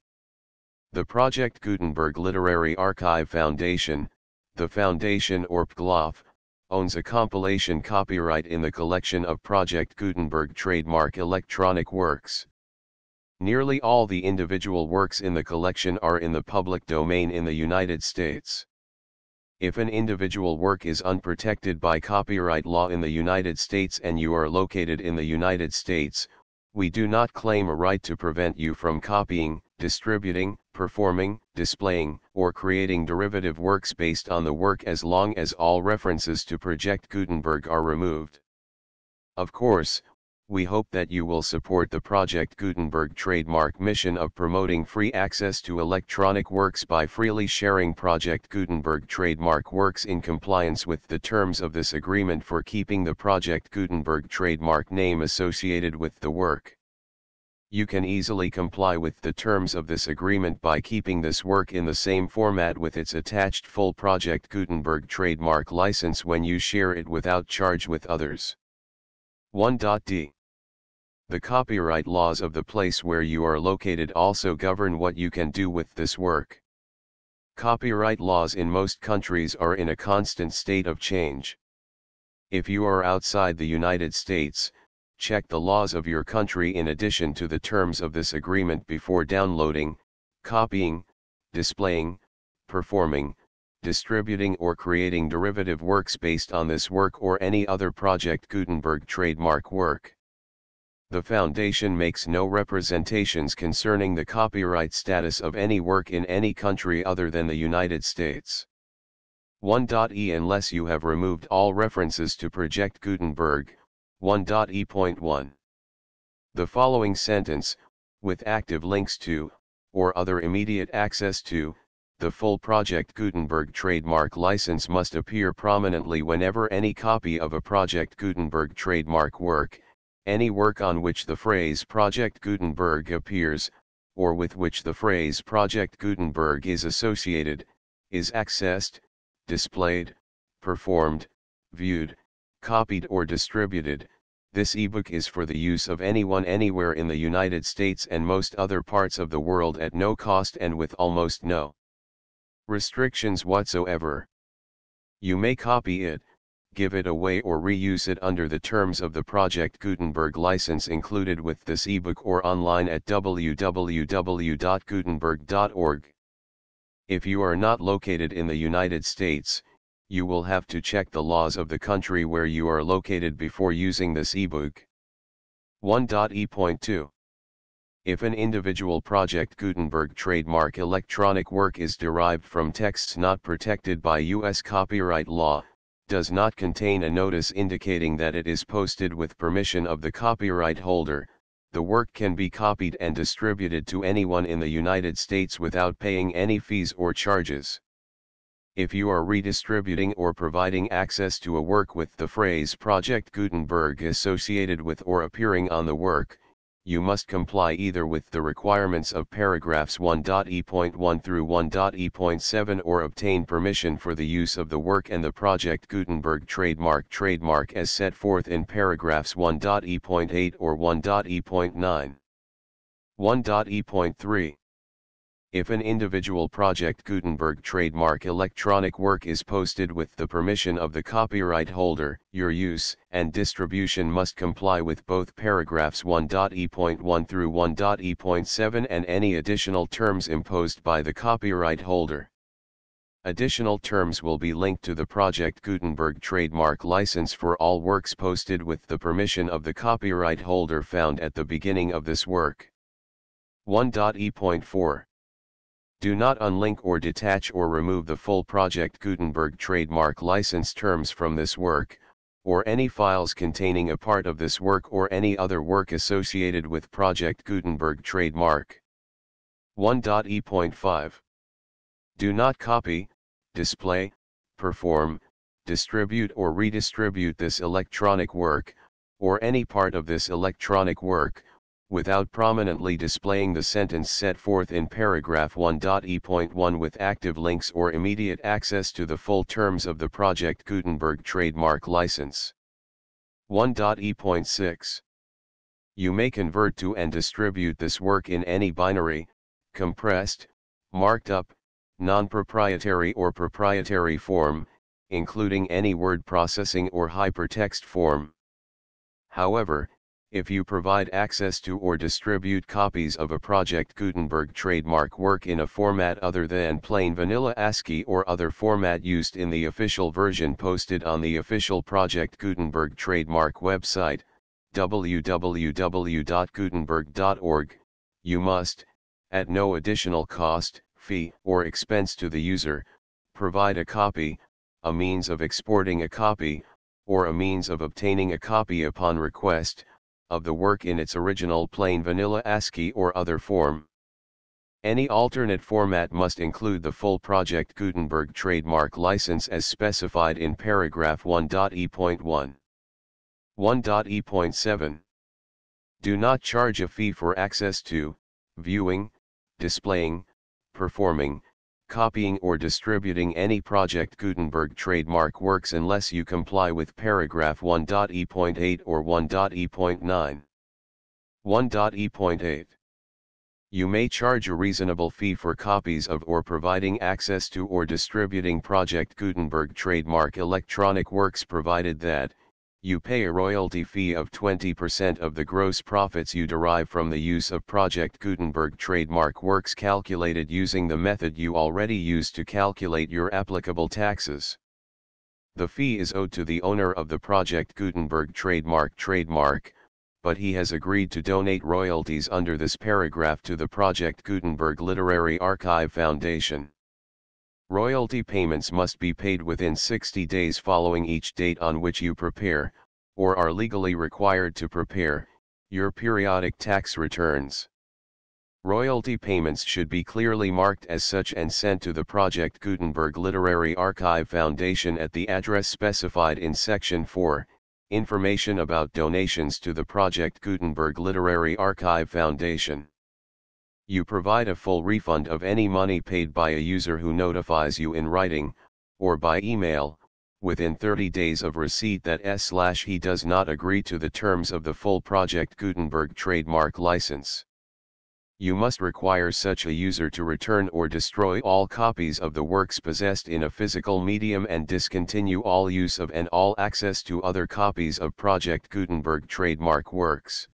The Project Gutenberg Literary Archive Foundation, the Foundation or PGLOF, owns a compilation copyright in the collection of Project Gutenberg trademark electronic works. Nearly all the individual works in the collection are in the public domain in the United States. If an individual work is unprotected by copyright law in the United States and you are located in the United States, we do not claim a right to prevent you from copying, distributing, performing, displaying, or creating derivative works based on the work as long as all references to Project Gutenberg are removed. Of course, we hope that you will support the Project Gutenberg trademark mission of promoting free access to electronic works by freely sharing Project Gutenberg trademark works in compliance with the terms of this agreement for keeping the Project Gutenberg trademark name associated with the work. You can easily comply with the terms of this agreement by keeping this work in the same format with its attached full Project Gutenberg trademark license when you share it without charge with others. 1.d. The copyright laws of the place where you are located also govern what you can do with this work. Copyright laws in most countries are in a constant state of change. If you are outside the United States, check the laws of your country in addition to the terms of this agreement before downloading, copying, displaying, performing, distributing or creating derivative works based on this work or any other Project Gutenberg trademark work. The Foundation makes no representations concerning the copyright status of any work in any country other than the United States. 1.e Unless you have removed all references to Project Gutenberg, 1.e.1. The following sentence, with active links to, or other immediate access to, the full Project Gutenberg trademark license must appear prominently whenever any copy of a Project Gutenberg trademark work, any work on which the phrase Project Gutenberg appears, or with which the phrase Project Gutenberg is associated, is accessed, displayed, performed, viewed, copied or distributed. This ebook is for the use of anyone anywhere in the United States and most other parts of the world at no cost and with almost no restrictions whatsoever. You may copy it, give it away or reuse it under the terms of the Project Gutenberg license included with this ebook or online at www.gutenberg.org. If you are not located in the United States, you will have to check the laws of the country where you are located before using this ebook. 1.e.2. If an individual Project Gutenberg trademark electronic work is derived from texts not protected by U.S. copyright law, does not contain a notice indicating that it is posted with permission of the copyright holder, the work can be copied and distributed to anyone in the United States without paying any fees or charges. If you are redistributing or providing access to a work with the phrase Project Gutenberg associated with or appearing on the work, you must comply either with the requirements of paragraphs 1.e.1 through 1.e.7 or obtain permission for the use of the work and the Project Gutenberg trademark as set forth in paragraphs 1.e.8 or 1.e.9. 1.e.3. If an individual Project Gutenberg trademark electronic work is posted with the permission of the copyright holder, your use and distribution must comply with both paragraphs 1.e.1 through 1.e.7 and any additional terms imposed by the copyright holder. Additional terms will be linked to the Project Gutenberg trademark license for all works posted with the permission of the copyright holder found at the beginning of this work. 1.e.4. Do not unlink or detach or remove the full Project Gutenberg trademark license terms from this work, or any files containing a part of this work or any other work associated with Project Gutenberg trademark. 1.e.5. Do not copy, display, perform, distribute or redistribute this electronic work, or any part of this electronic work, without prominently displaying the sentence set forth in paragraph 1.e.1 with active links or immediate access to the full terms of the Project Gutenberg trademark license. 1.e.6. You may convert to and distribute this work in any binary, compressed, marked up, non-proprietary or proprietary form, including any word processing or hypertext form. However, if you provide access to or distribute copies of a Project Gutenberg trademark work in a format other than plain vanilla ASCII or other format used in the official version posted on the official Project Gutenberg trademark website, www.gutenberg.org, you must, at no additional cost, fee, or expense to the user, provide a copy, a means of exporting a copy, or a means of obtaining a copy upon request, of the work in its original plain vanilla ASCII or other form. Any alternate format must include the full Project Gutenberg trademark license as specified in paragraph 1.e.1. 1.e.7. Do not charge a fee for access to, viewing, displaying, performing, copying or distributing any Project Gutenberg trademark works unless you comply with paragraph 1.e.8 or 1.e.9. 1.e.8. You may charge a reasonable fee for copies of or providing access to or distributing Project Gutenberg trademark electronic works provided that, you pay a royalty fee of 20% of the gross profits you derive from the use of Project Gutenberg trademark works calculated using the method you already use to calculate your applicable taxes. The fee is owed to the owner of the Project Gutenberg trademark, but he has agreed to donate royalties under this paragraph to the Project Gutenberg Literary Archive Foundation. Royalty payments must be paid within 60 days following each date on which you prepare, or are legally required to prepare, your periodic tax returns. Royalty payments should be clearly marked as such and sent to the Project Gutenberg Literary Archive Foundation at the address specified in Section 4. Information about donations to the Project Gutenberg Literary Archive Foundation. You provide a full refund of any money paid by a user who notifies you in writing, or by email, within 30 days of receipt that he does not agree to the terms of the full Project Gutenberg trademark license. You must require such a user to return or destroy all copies of the works possessed in a physical medium and discontinue all use of and all access to other copies of Project Gutenberg trademark works.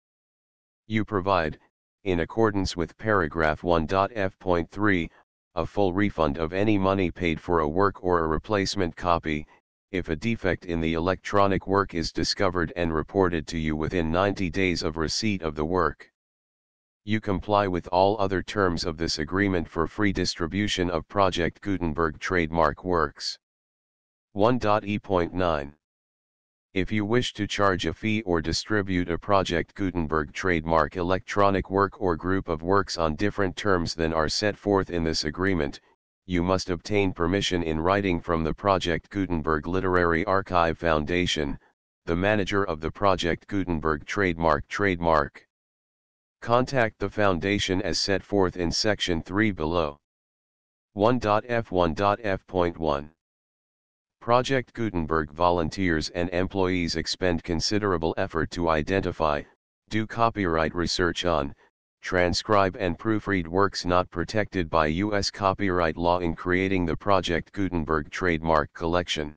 You provide, in accordance with paragraph 1.f.3, a full refund of any money paid for a work or a replacement copy, if a defect in the electronic work is discovered and reported to you within 90 days of receipt of the work. You comply with all other terms of this agreement for free distribution of Project Gutenberg trademark works. 1.e.9. If you wish to charge a fee or distribute a Project Gutenberg trademark electronic work or group of works on different terms than are set forth in this agreement, you must obtain permission in writing from the Project Gutenberg Literary Archive Foundation, the manager of the Project Gutenberg trademark. Contact the Foundation as set forth in Section 3 below. 1.f.1.f.1. Project Gutenberg volunteers and employees expend considerable effort to identify, do copyright research on, transcribe and proofread works not protected by U.S. copyright law in creating the Project Gutenberg trademark collection.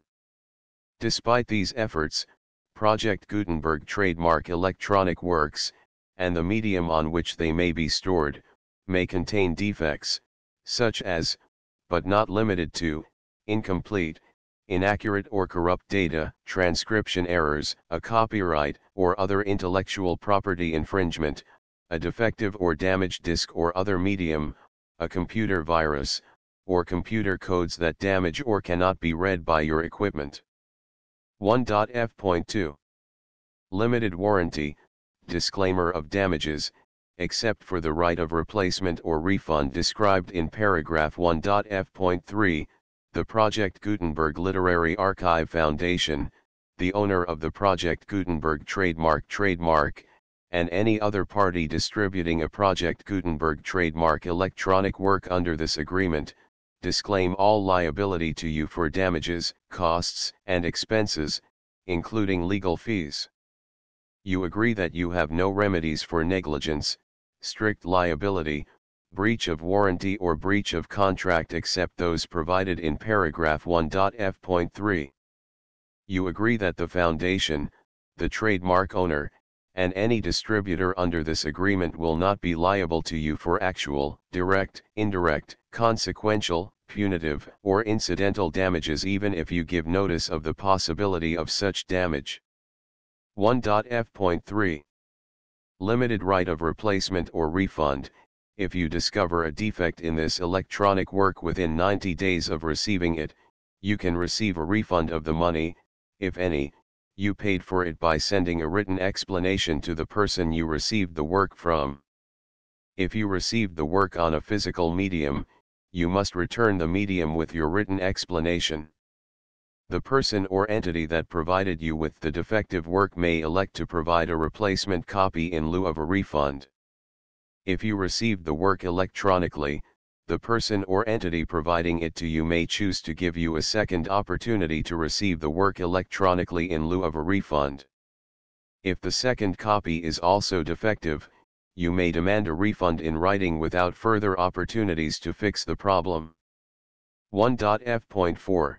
Despite these efforts, Project Gutenberg trademark electronic works, and the medium on which they may be stored, may contain defects, such as, but not limited to, incomplete, inaccurate or corrupt data, transcription errors, a copyright or other intellectual property infringement, a defective or damaged disk or other medium, a computer virus, or computer codes that damage or cannot be read by your equipment. 1.f.2. Limited warranty, disclaimer of damages, except for the right of replacement or refund described in paragraph 1.f.3, the Project Gutenberg Literary Archive Foundation, the owner of the Project Gutenberg trademark, and any other party distributing a Project Gutenberg trademark electronic work under this agreement, disclaim all liability to you for damages, costs, and expenses, including legal fees. You agree that you have no remedies for negligence, strict liability, breach of warranty or breach of contract except those provided in paragraph 1.f.3. You agree that the Foundation, the trademark owner, and any distributor under this agreement will not be liable to you for actual, direct, indirect, consequential, punitive, or incidental damages even if you give notice of the possibility of such damage. 1.f.3. Limited right of replacement or refund. If you discover a defect in this electronic work within 90 days of receiving it, you can receive a refund of the money, if any, you paid for it by sending a written explanation to the person you received the work from. If you received the work on a physical medium, you must return the medium with your written explanation. The person or entity that provided you with the defective work may elect to provide a replacement copy in lieu of a refund. If you received the work electronically, the person or entity providing it to you may choose to give you a second opportunity to receive the work electronically in lieu of a refund. If the second copy is also defective, you may demand a refund in writing without further opportunities to fix the problem. 1.f.4.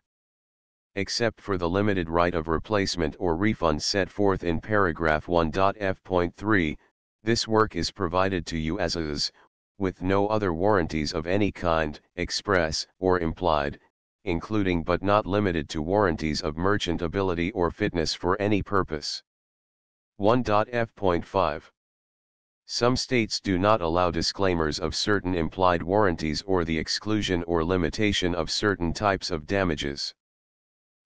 Except for the limited right of replacement or refund set forth in paragraph 1.f.3, this work is provided to you as is, with no other warranties of any kind, express or implied, including but not limited to warranties of merchantability or fitness for any purpose. 1.f.5. Some states do not allow disclaimers of certain implied warranties or the exclusion or limitation of certain types of damages.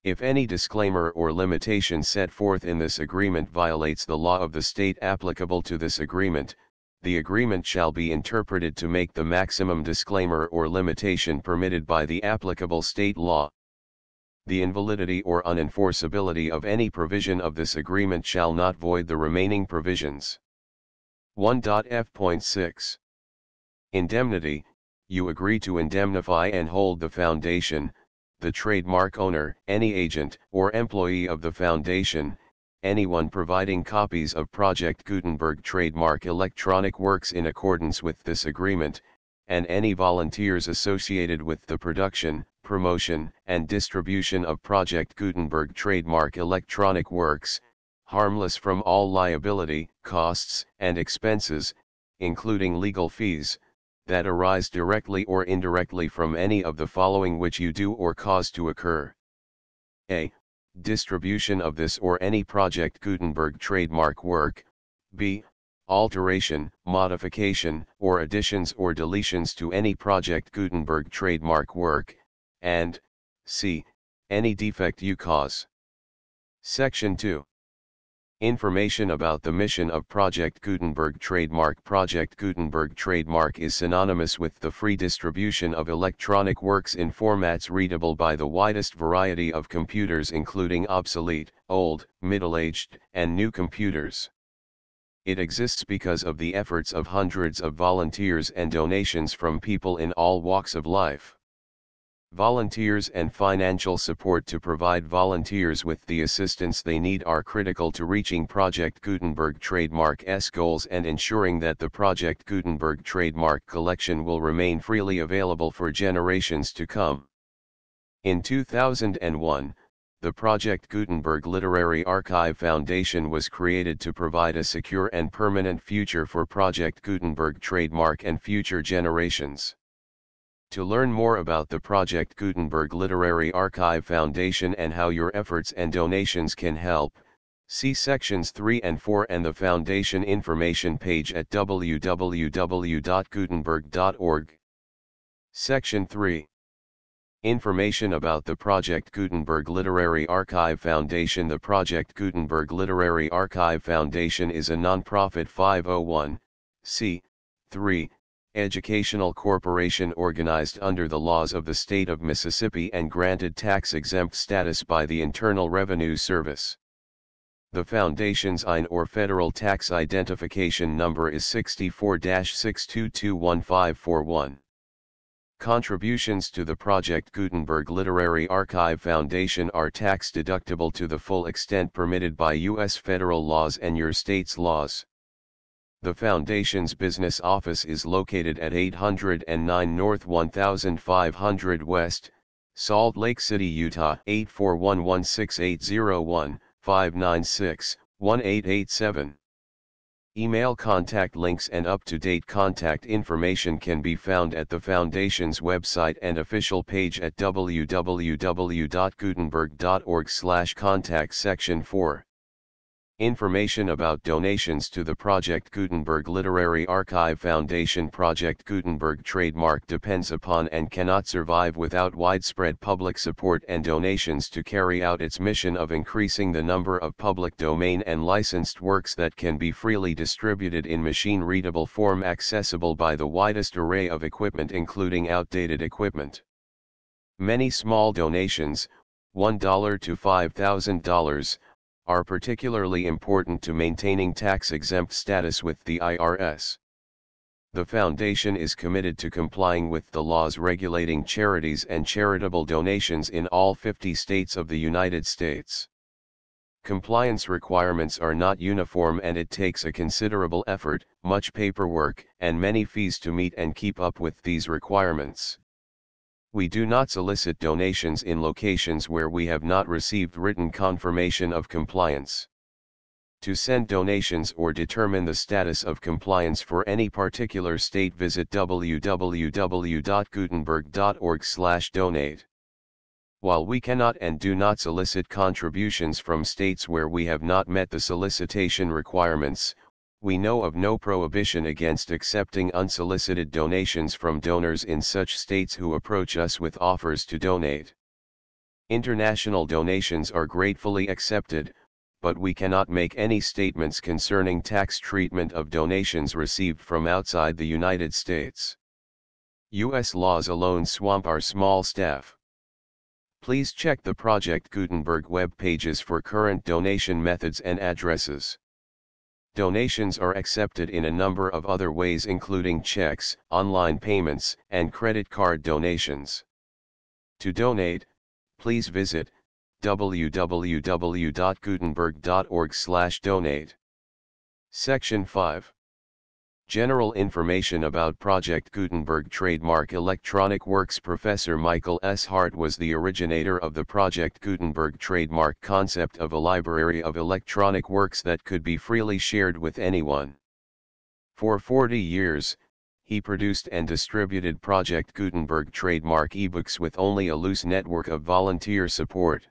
If any disclaimer or limitation set forth in this agreement violates the law of the state applicable to this agreement, the agreement shall be interpreted to make the maximum disclaimer or limitation permitted by the applicable state law. The invalidity or unenforceability of any provision of this agreement shall not void the remaining provisions. 1.f.6. Indemnity. You agree to indemnify and hold the foundation, the trademark owner, any agent or employee of the foundation, anyone providing copies of Project Gutenberg trademark electronic works in accordance with this agreement, and any volunteers associated with the production, promotion, and distribution of Project Gutenberg trademark electronic works, harmless from all liability, costs, and expenses, including legal fees, that arise directly or indirectly from any of the following which you do or cause to occur. A. Distribution of this or any Project Gutenberg trademark work. B. Alteration, modification, or additions or deletions to any Project Gutenberg trademark work, and C. Any defect you cause. Section 2. Information about the mission of Project Gutenberg trademark. Project Gutenberg trademark is synonymous with the free distribution of electronic works in formats readable by the widest variety of computers, including obsolete, old, middle-aged, and new computers. It exists because of the efforts of hundreds of volunteers and donations from people in all walks of life. Volunteers and financial support to provide volunteers with the assistance they need are critical to reaching Project Gutenberg trademark's goals and ensuring that the Project Gutenberg trademark collection will remain freely available for generations to come. In 2001, the Project Gutenberg Literary Archive Foundation was created to provide a secure and permanent future for Project Gutenberg trademark and future generations. To learn more about the Project Gutenberg Literary Archive Foundation and how your efforts and donations can help, see sections 3 and 4 and the Foundation information page at www.gutenberg.org. Section 3. Information about the Project Gutenberg Literary Archive Foundation. The Project Gutenberg Literary Archive Foundation is a non-profit 501(c)(3) educational corporation organized under the laws of the state of Mississippi and granted tax-exempt status by the Internal Revenue Service. The Foundation's IN or Federal Tax Identification Number is 64-6221541. Contributions to the Project Gutenberg Literary Archive Foundation are tax-deductible to the full extent permitted by U.S. federal laws and your state's laws. The Foundation's business office is located at 809 North 1500 West, Salt Lake City, Utah 841-16801-596-1887. Email contact links and up-to-date contact information can be found at the Foundation's website and official page at www.gutenberg.org/contact. Section 4. Information about donations to the Project Gutenberg Literary Archive Foundation. Project Gutenberg trademark depends upon and cannot survive without widespread public support and donations to carry out its mission of increasing the number of public domain and licensed works that can be freely distributed in machine-readable form accessible by the widest array of equipment, including outdated equipment. Many small donations, $1 to $5,000, are particularly important to maintaining tax-exempt status with the IRS. The Foundation is committed to complying with the laws regulating charities and charitable donations in all 50 states of the United States. Compliance requirements are not uniform and it takes a considerable effort, much paperwork, and many fees to meet and keep up with these requirements. We do not solicit donations in locations where we have not received written confirmation of compliance. To send donations or determine the status of compliance for any particular state, visit www.gutenberg.org/donate. While we cannot and do not solicit contributions from states where we have not met the solicitation requirements, we know of no prohibition against accepting unsolicited donations from donors in such states who approach us with offers to donate. International donations are gratefully accepted, but we cannot make any statements concerning tax treatment of donations received from outside the United States. U.S. laws alone swamp our small staff. Please check the Project Gutenberg web pages for current donation methods and addresses. Donations are accepted in a number of other ways, including checks, online payments, and credit card donations. To donate, please visit www.gutenberg.org/donate. Section 5. General information about Project Gutenberg trademark electronic works. Professor Michael S. Hart was the originator of the Project Gutenberg trademark concept of a library of electronic works that could be freely shared with anyone. For 40 years, he produced and distributed Project Gutenberg trademark ebooks with only a loose network of volunteer support.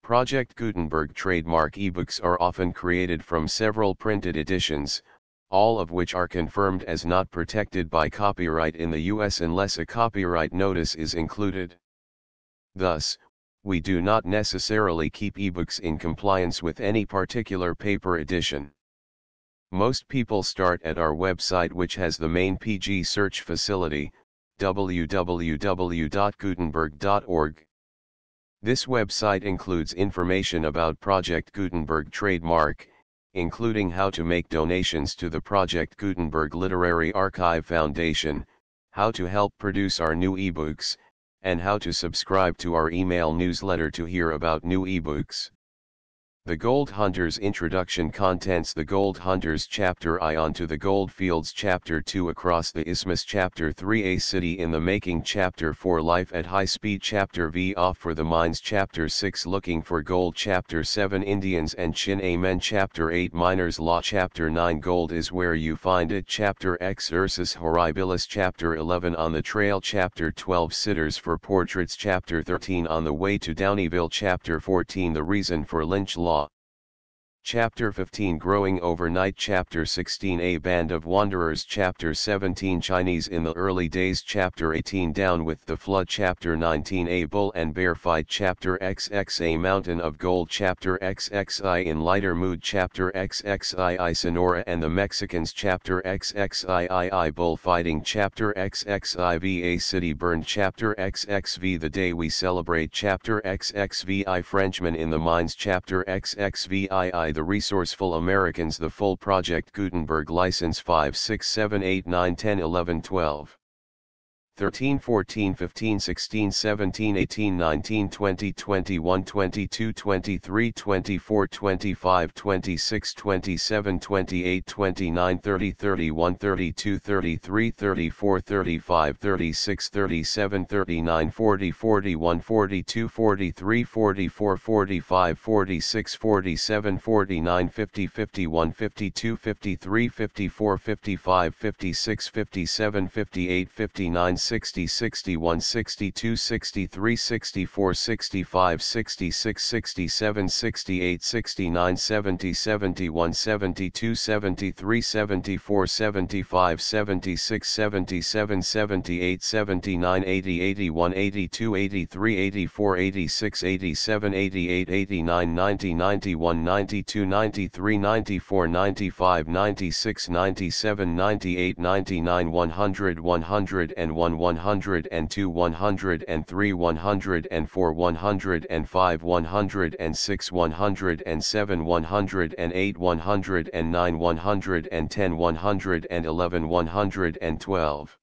Project Gutenberg trademark ebooks are often created from several printed editions, all of which are confirmed as not protected by copyright in the U.S. unless a copyright notice is included. Thus, we do not necessarily keep ebooks in compliance with any particular paper edition. Most people start at our website, which has the main PG search facility, www.gutenberg.org. This website includes information about Project Gutenberg trademark, including how to make donations to the Project Gutenberg Literary Archive Foundation, how to help produce our new ebooks, and how to subscribe to our email newsletter to hear about new ebooks. The Gold Hunters Introduction contents the Gold Hunters Chapter I On to the Gold Fields Chapter 2 Across the Isthmus Chapter 3 A City in the Making Chapter 4 Life at High Speed Chapter V Off for the Mines Chapter 6 Looking for Gold Chapter 7 Indians and Chin Men Chapter 8 Miners Law Chapter 9 Gold is Where You Find It Chapter X Ursus Horribilis Chapter 11 On the Trail Chapter 12 Sitters for Portraits Chapter 13 On the Way to Downieville Chapter 14 The Reason for Lynch Law Chapter 15 Growing Overnight Chapter 16 A Band of Wanderers Chapter 17 Chinese in the Early Days Chapter 18 Down with the Flood Chapter 19 A Bull and Bear Fight Chapter XX A Mountain of Gold Chapter XXI In Lighter Mood Chapter XXII Sonora and the Mexicans Chapter XXII Bullfighting Chapter XXIV A City Burned Chapter XXV The Day We Celebrate Chapter XXVI Frenchmen in the Mines Chapter XXVII The Resourceful Americans The Full Project Gutenberg License 5 6 7 8 9 10 11 12 13 14 15 16 17 18 19 20 21 22 23 24 25 26 27 28 29 30 31 32 33 34 35 36 37 39 40 41 42 43 44 45 46 47 49 50 51 52 53 54 55 56 57 58 59 60 61 62 63 64 65 66 67 68 69 70 71 72 73 74 75 76 77 78 79 80 81 82 83 84 86 87 88 89 90 91 92 93 94 95 96 97 98 99 100 101 102 103 104 105 106 107 108 109 110 111 112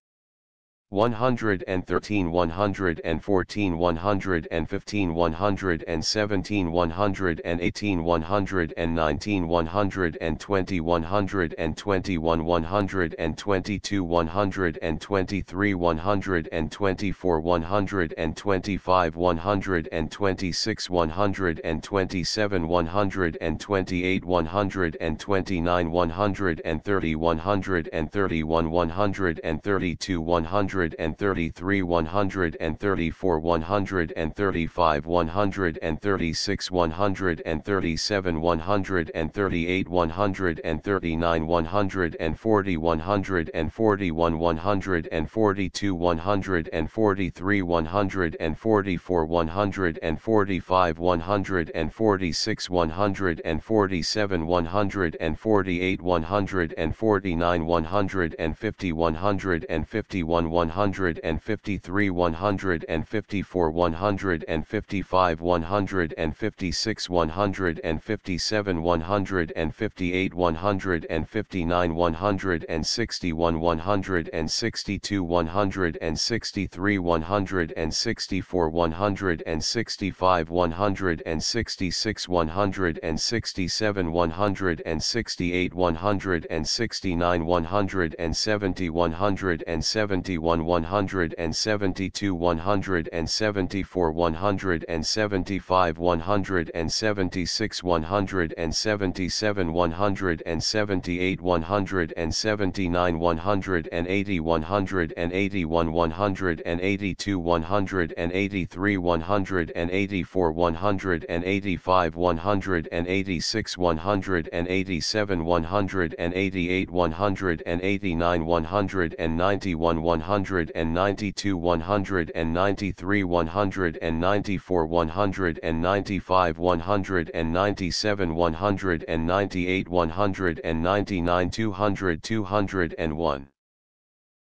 113, 114, 115, 117, 118, 119, 120, 121, 122, 123, 124, 125, 126, 127, 128, 129, 130, 131, 132, 133, 134, 135, 136, 137, 138, 139, 140, 141, 142, 143, 144, 145, 146, 147, 148, 149, 150, 151, 153, 154, 155, 156, 157, 158, 159, 161, 162, 163, 164, 165, 166, 167, 168, 169, 170, 171, 172, 174, 175, 176, 177, 178, 179, 180, 181, 182, 183, 184, 185, 186, 187, 188, 189, 191, 192, 193, 194, 195, 197, 198, 199, 200, 201.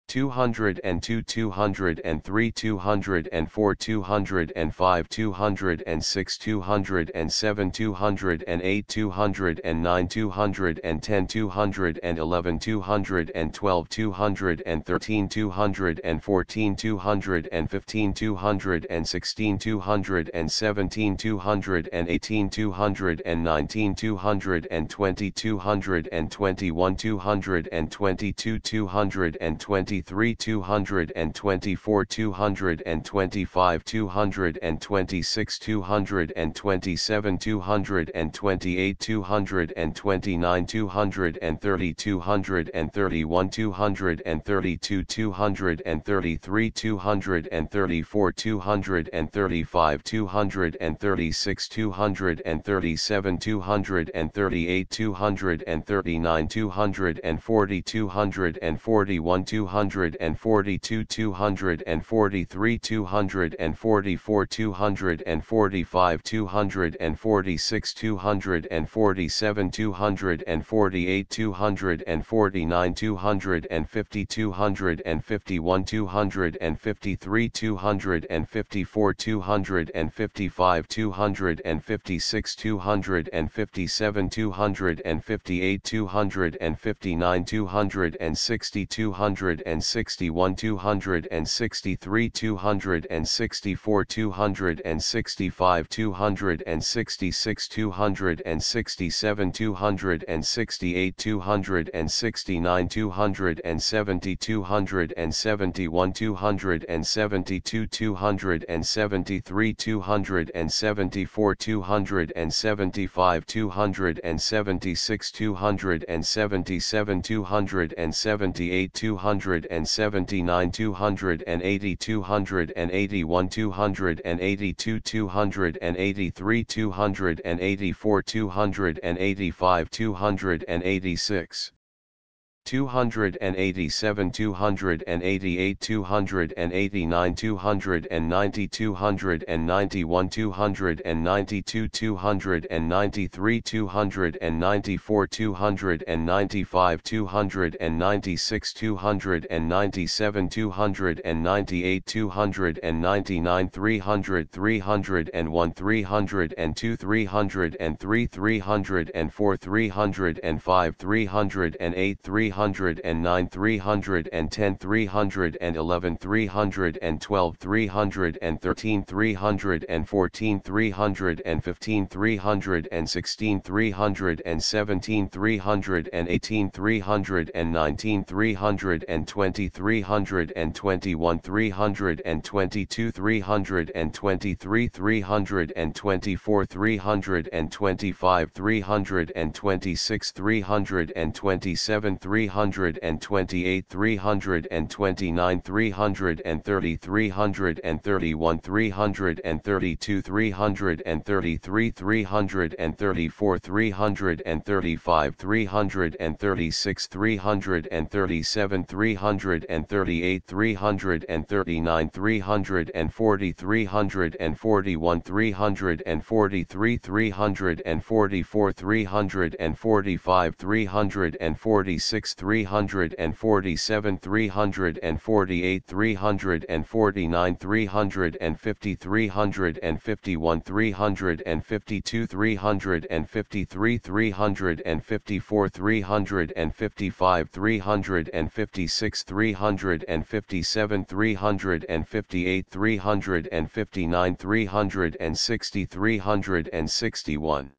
202, 203, 204, 205, 206, 207, 208, 209, 210, 211, 212, 213, 214, 215, 216, 217, 218, 219, 220, 221, 222, 223, 224, 225, 226, 227, 228, 229, 230, 231, 232, 233, 234, 235, 236, 237, 238, 239, 240, 241, 242, 243, 244, 245, 246, 247, 248, 249, 250, 251, 253, 254, 255, 256, 257, 258, 259, 260, 261, 263, 264, 265, 266, 267, 268, 269, 270, 271, 272, 273, 274, 275, 276, 277, 278, 279, 280, 281, 282, 283, 284, 285, 286. 287, 288, 289, 290, 291, 292, 293, 294, 295, 296, 297, 298, 299, 300, 301, 302, 303, 304, 305, 308, 309, 309, 310, 311, 312, 313, 314, 315, 316, 317, 318, 319, 320, 321, 322, 323, 324, 325, 326, 327, 328, 329, 330, 331, 332, 333, 334, 335, 336, 337, 338, 339, 340, 341, 343, 344, 345, 346, 347, 348, 349, 350, 351, 352, 353, 354, 355, 356, 357, 358, 359, 360, 361.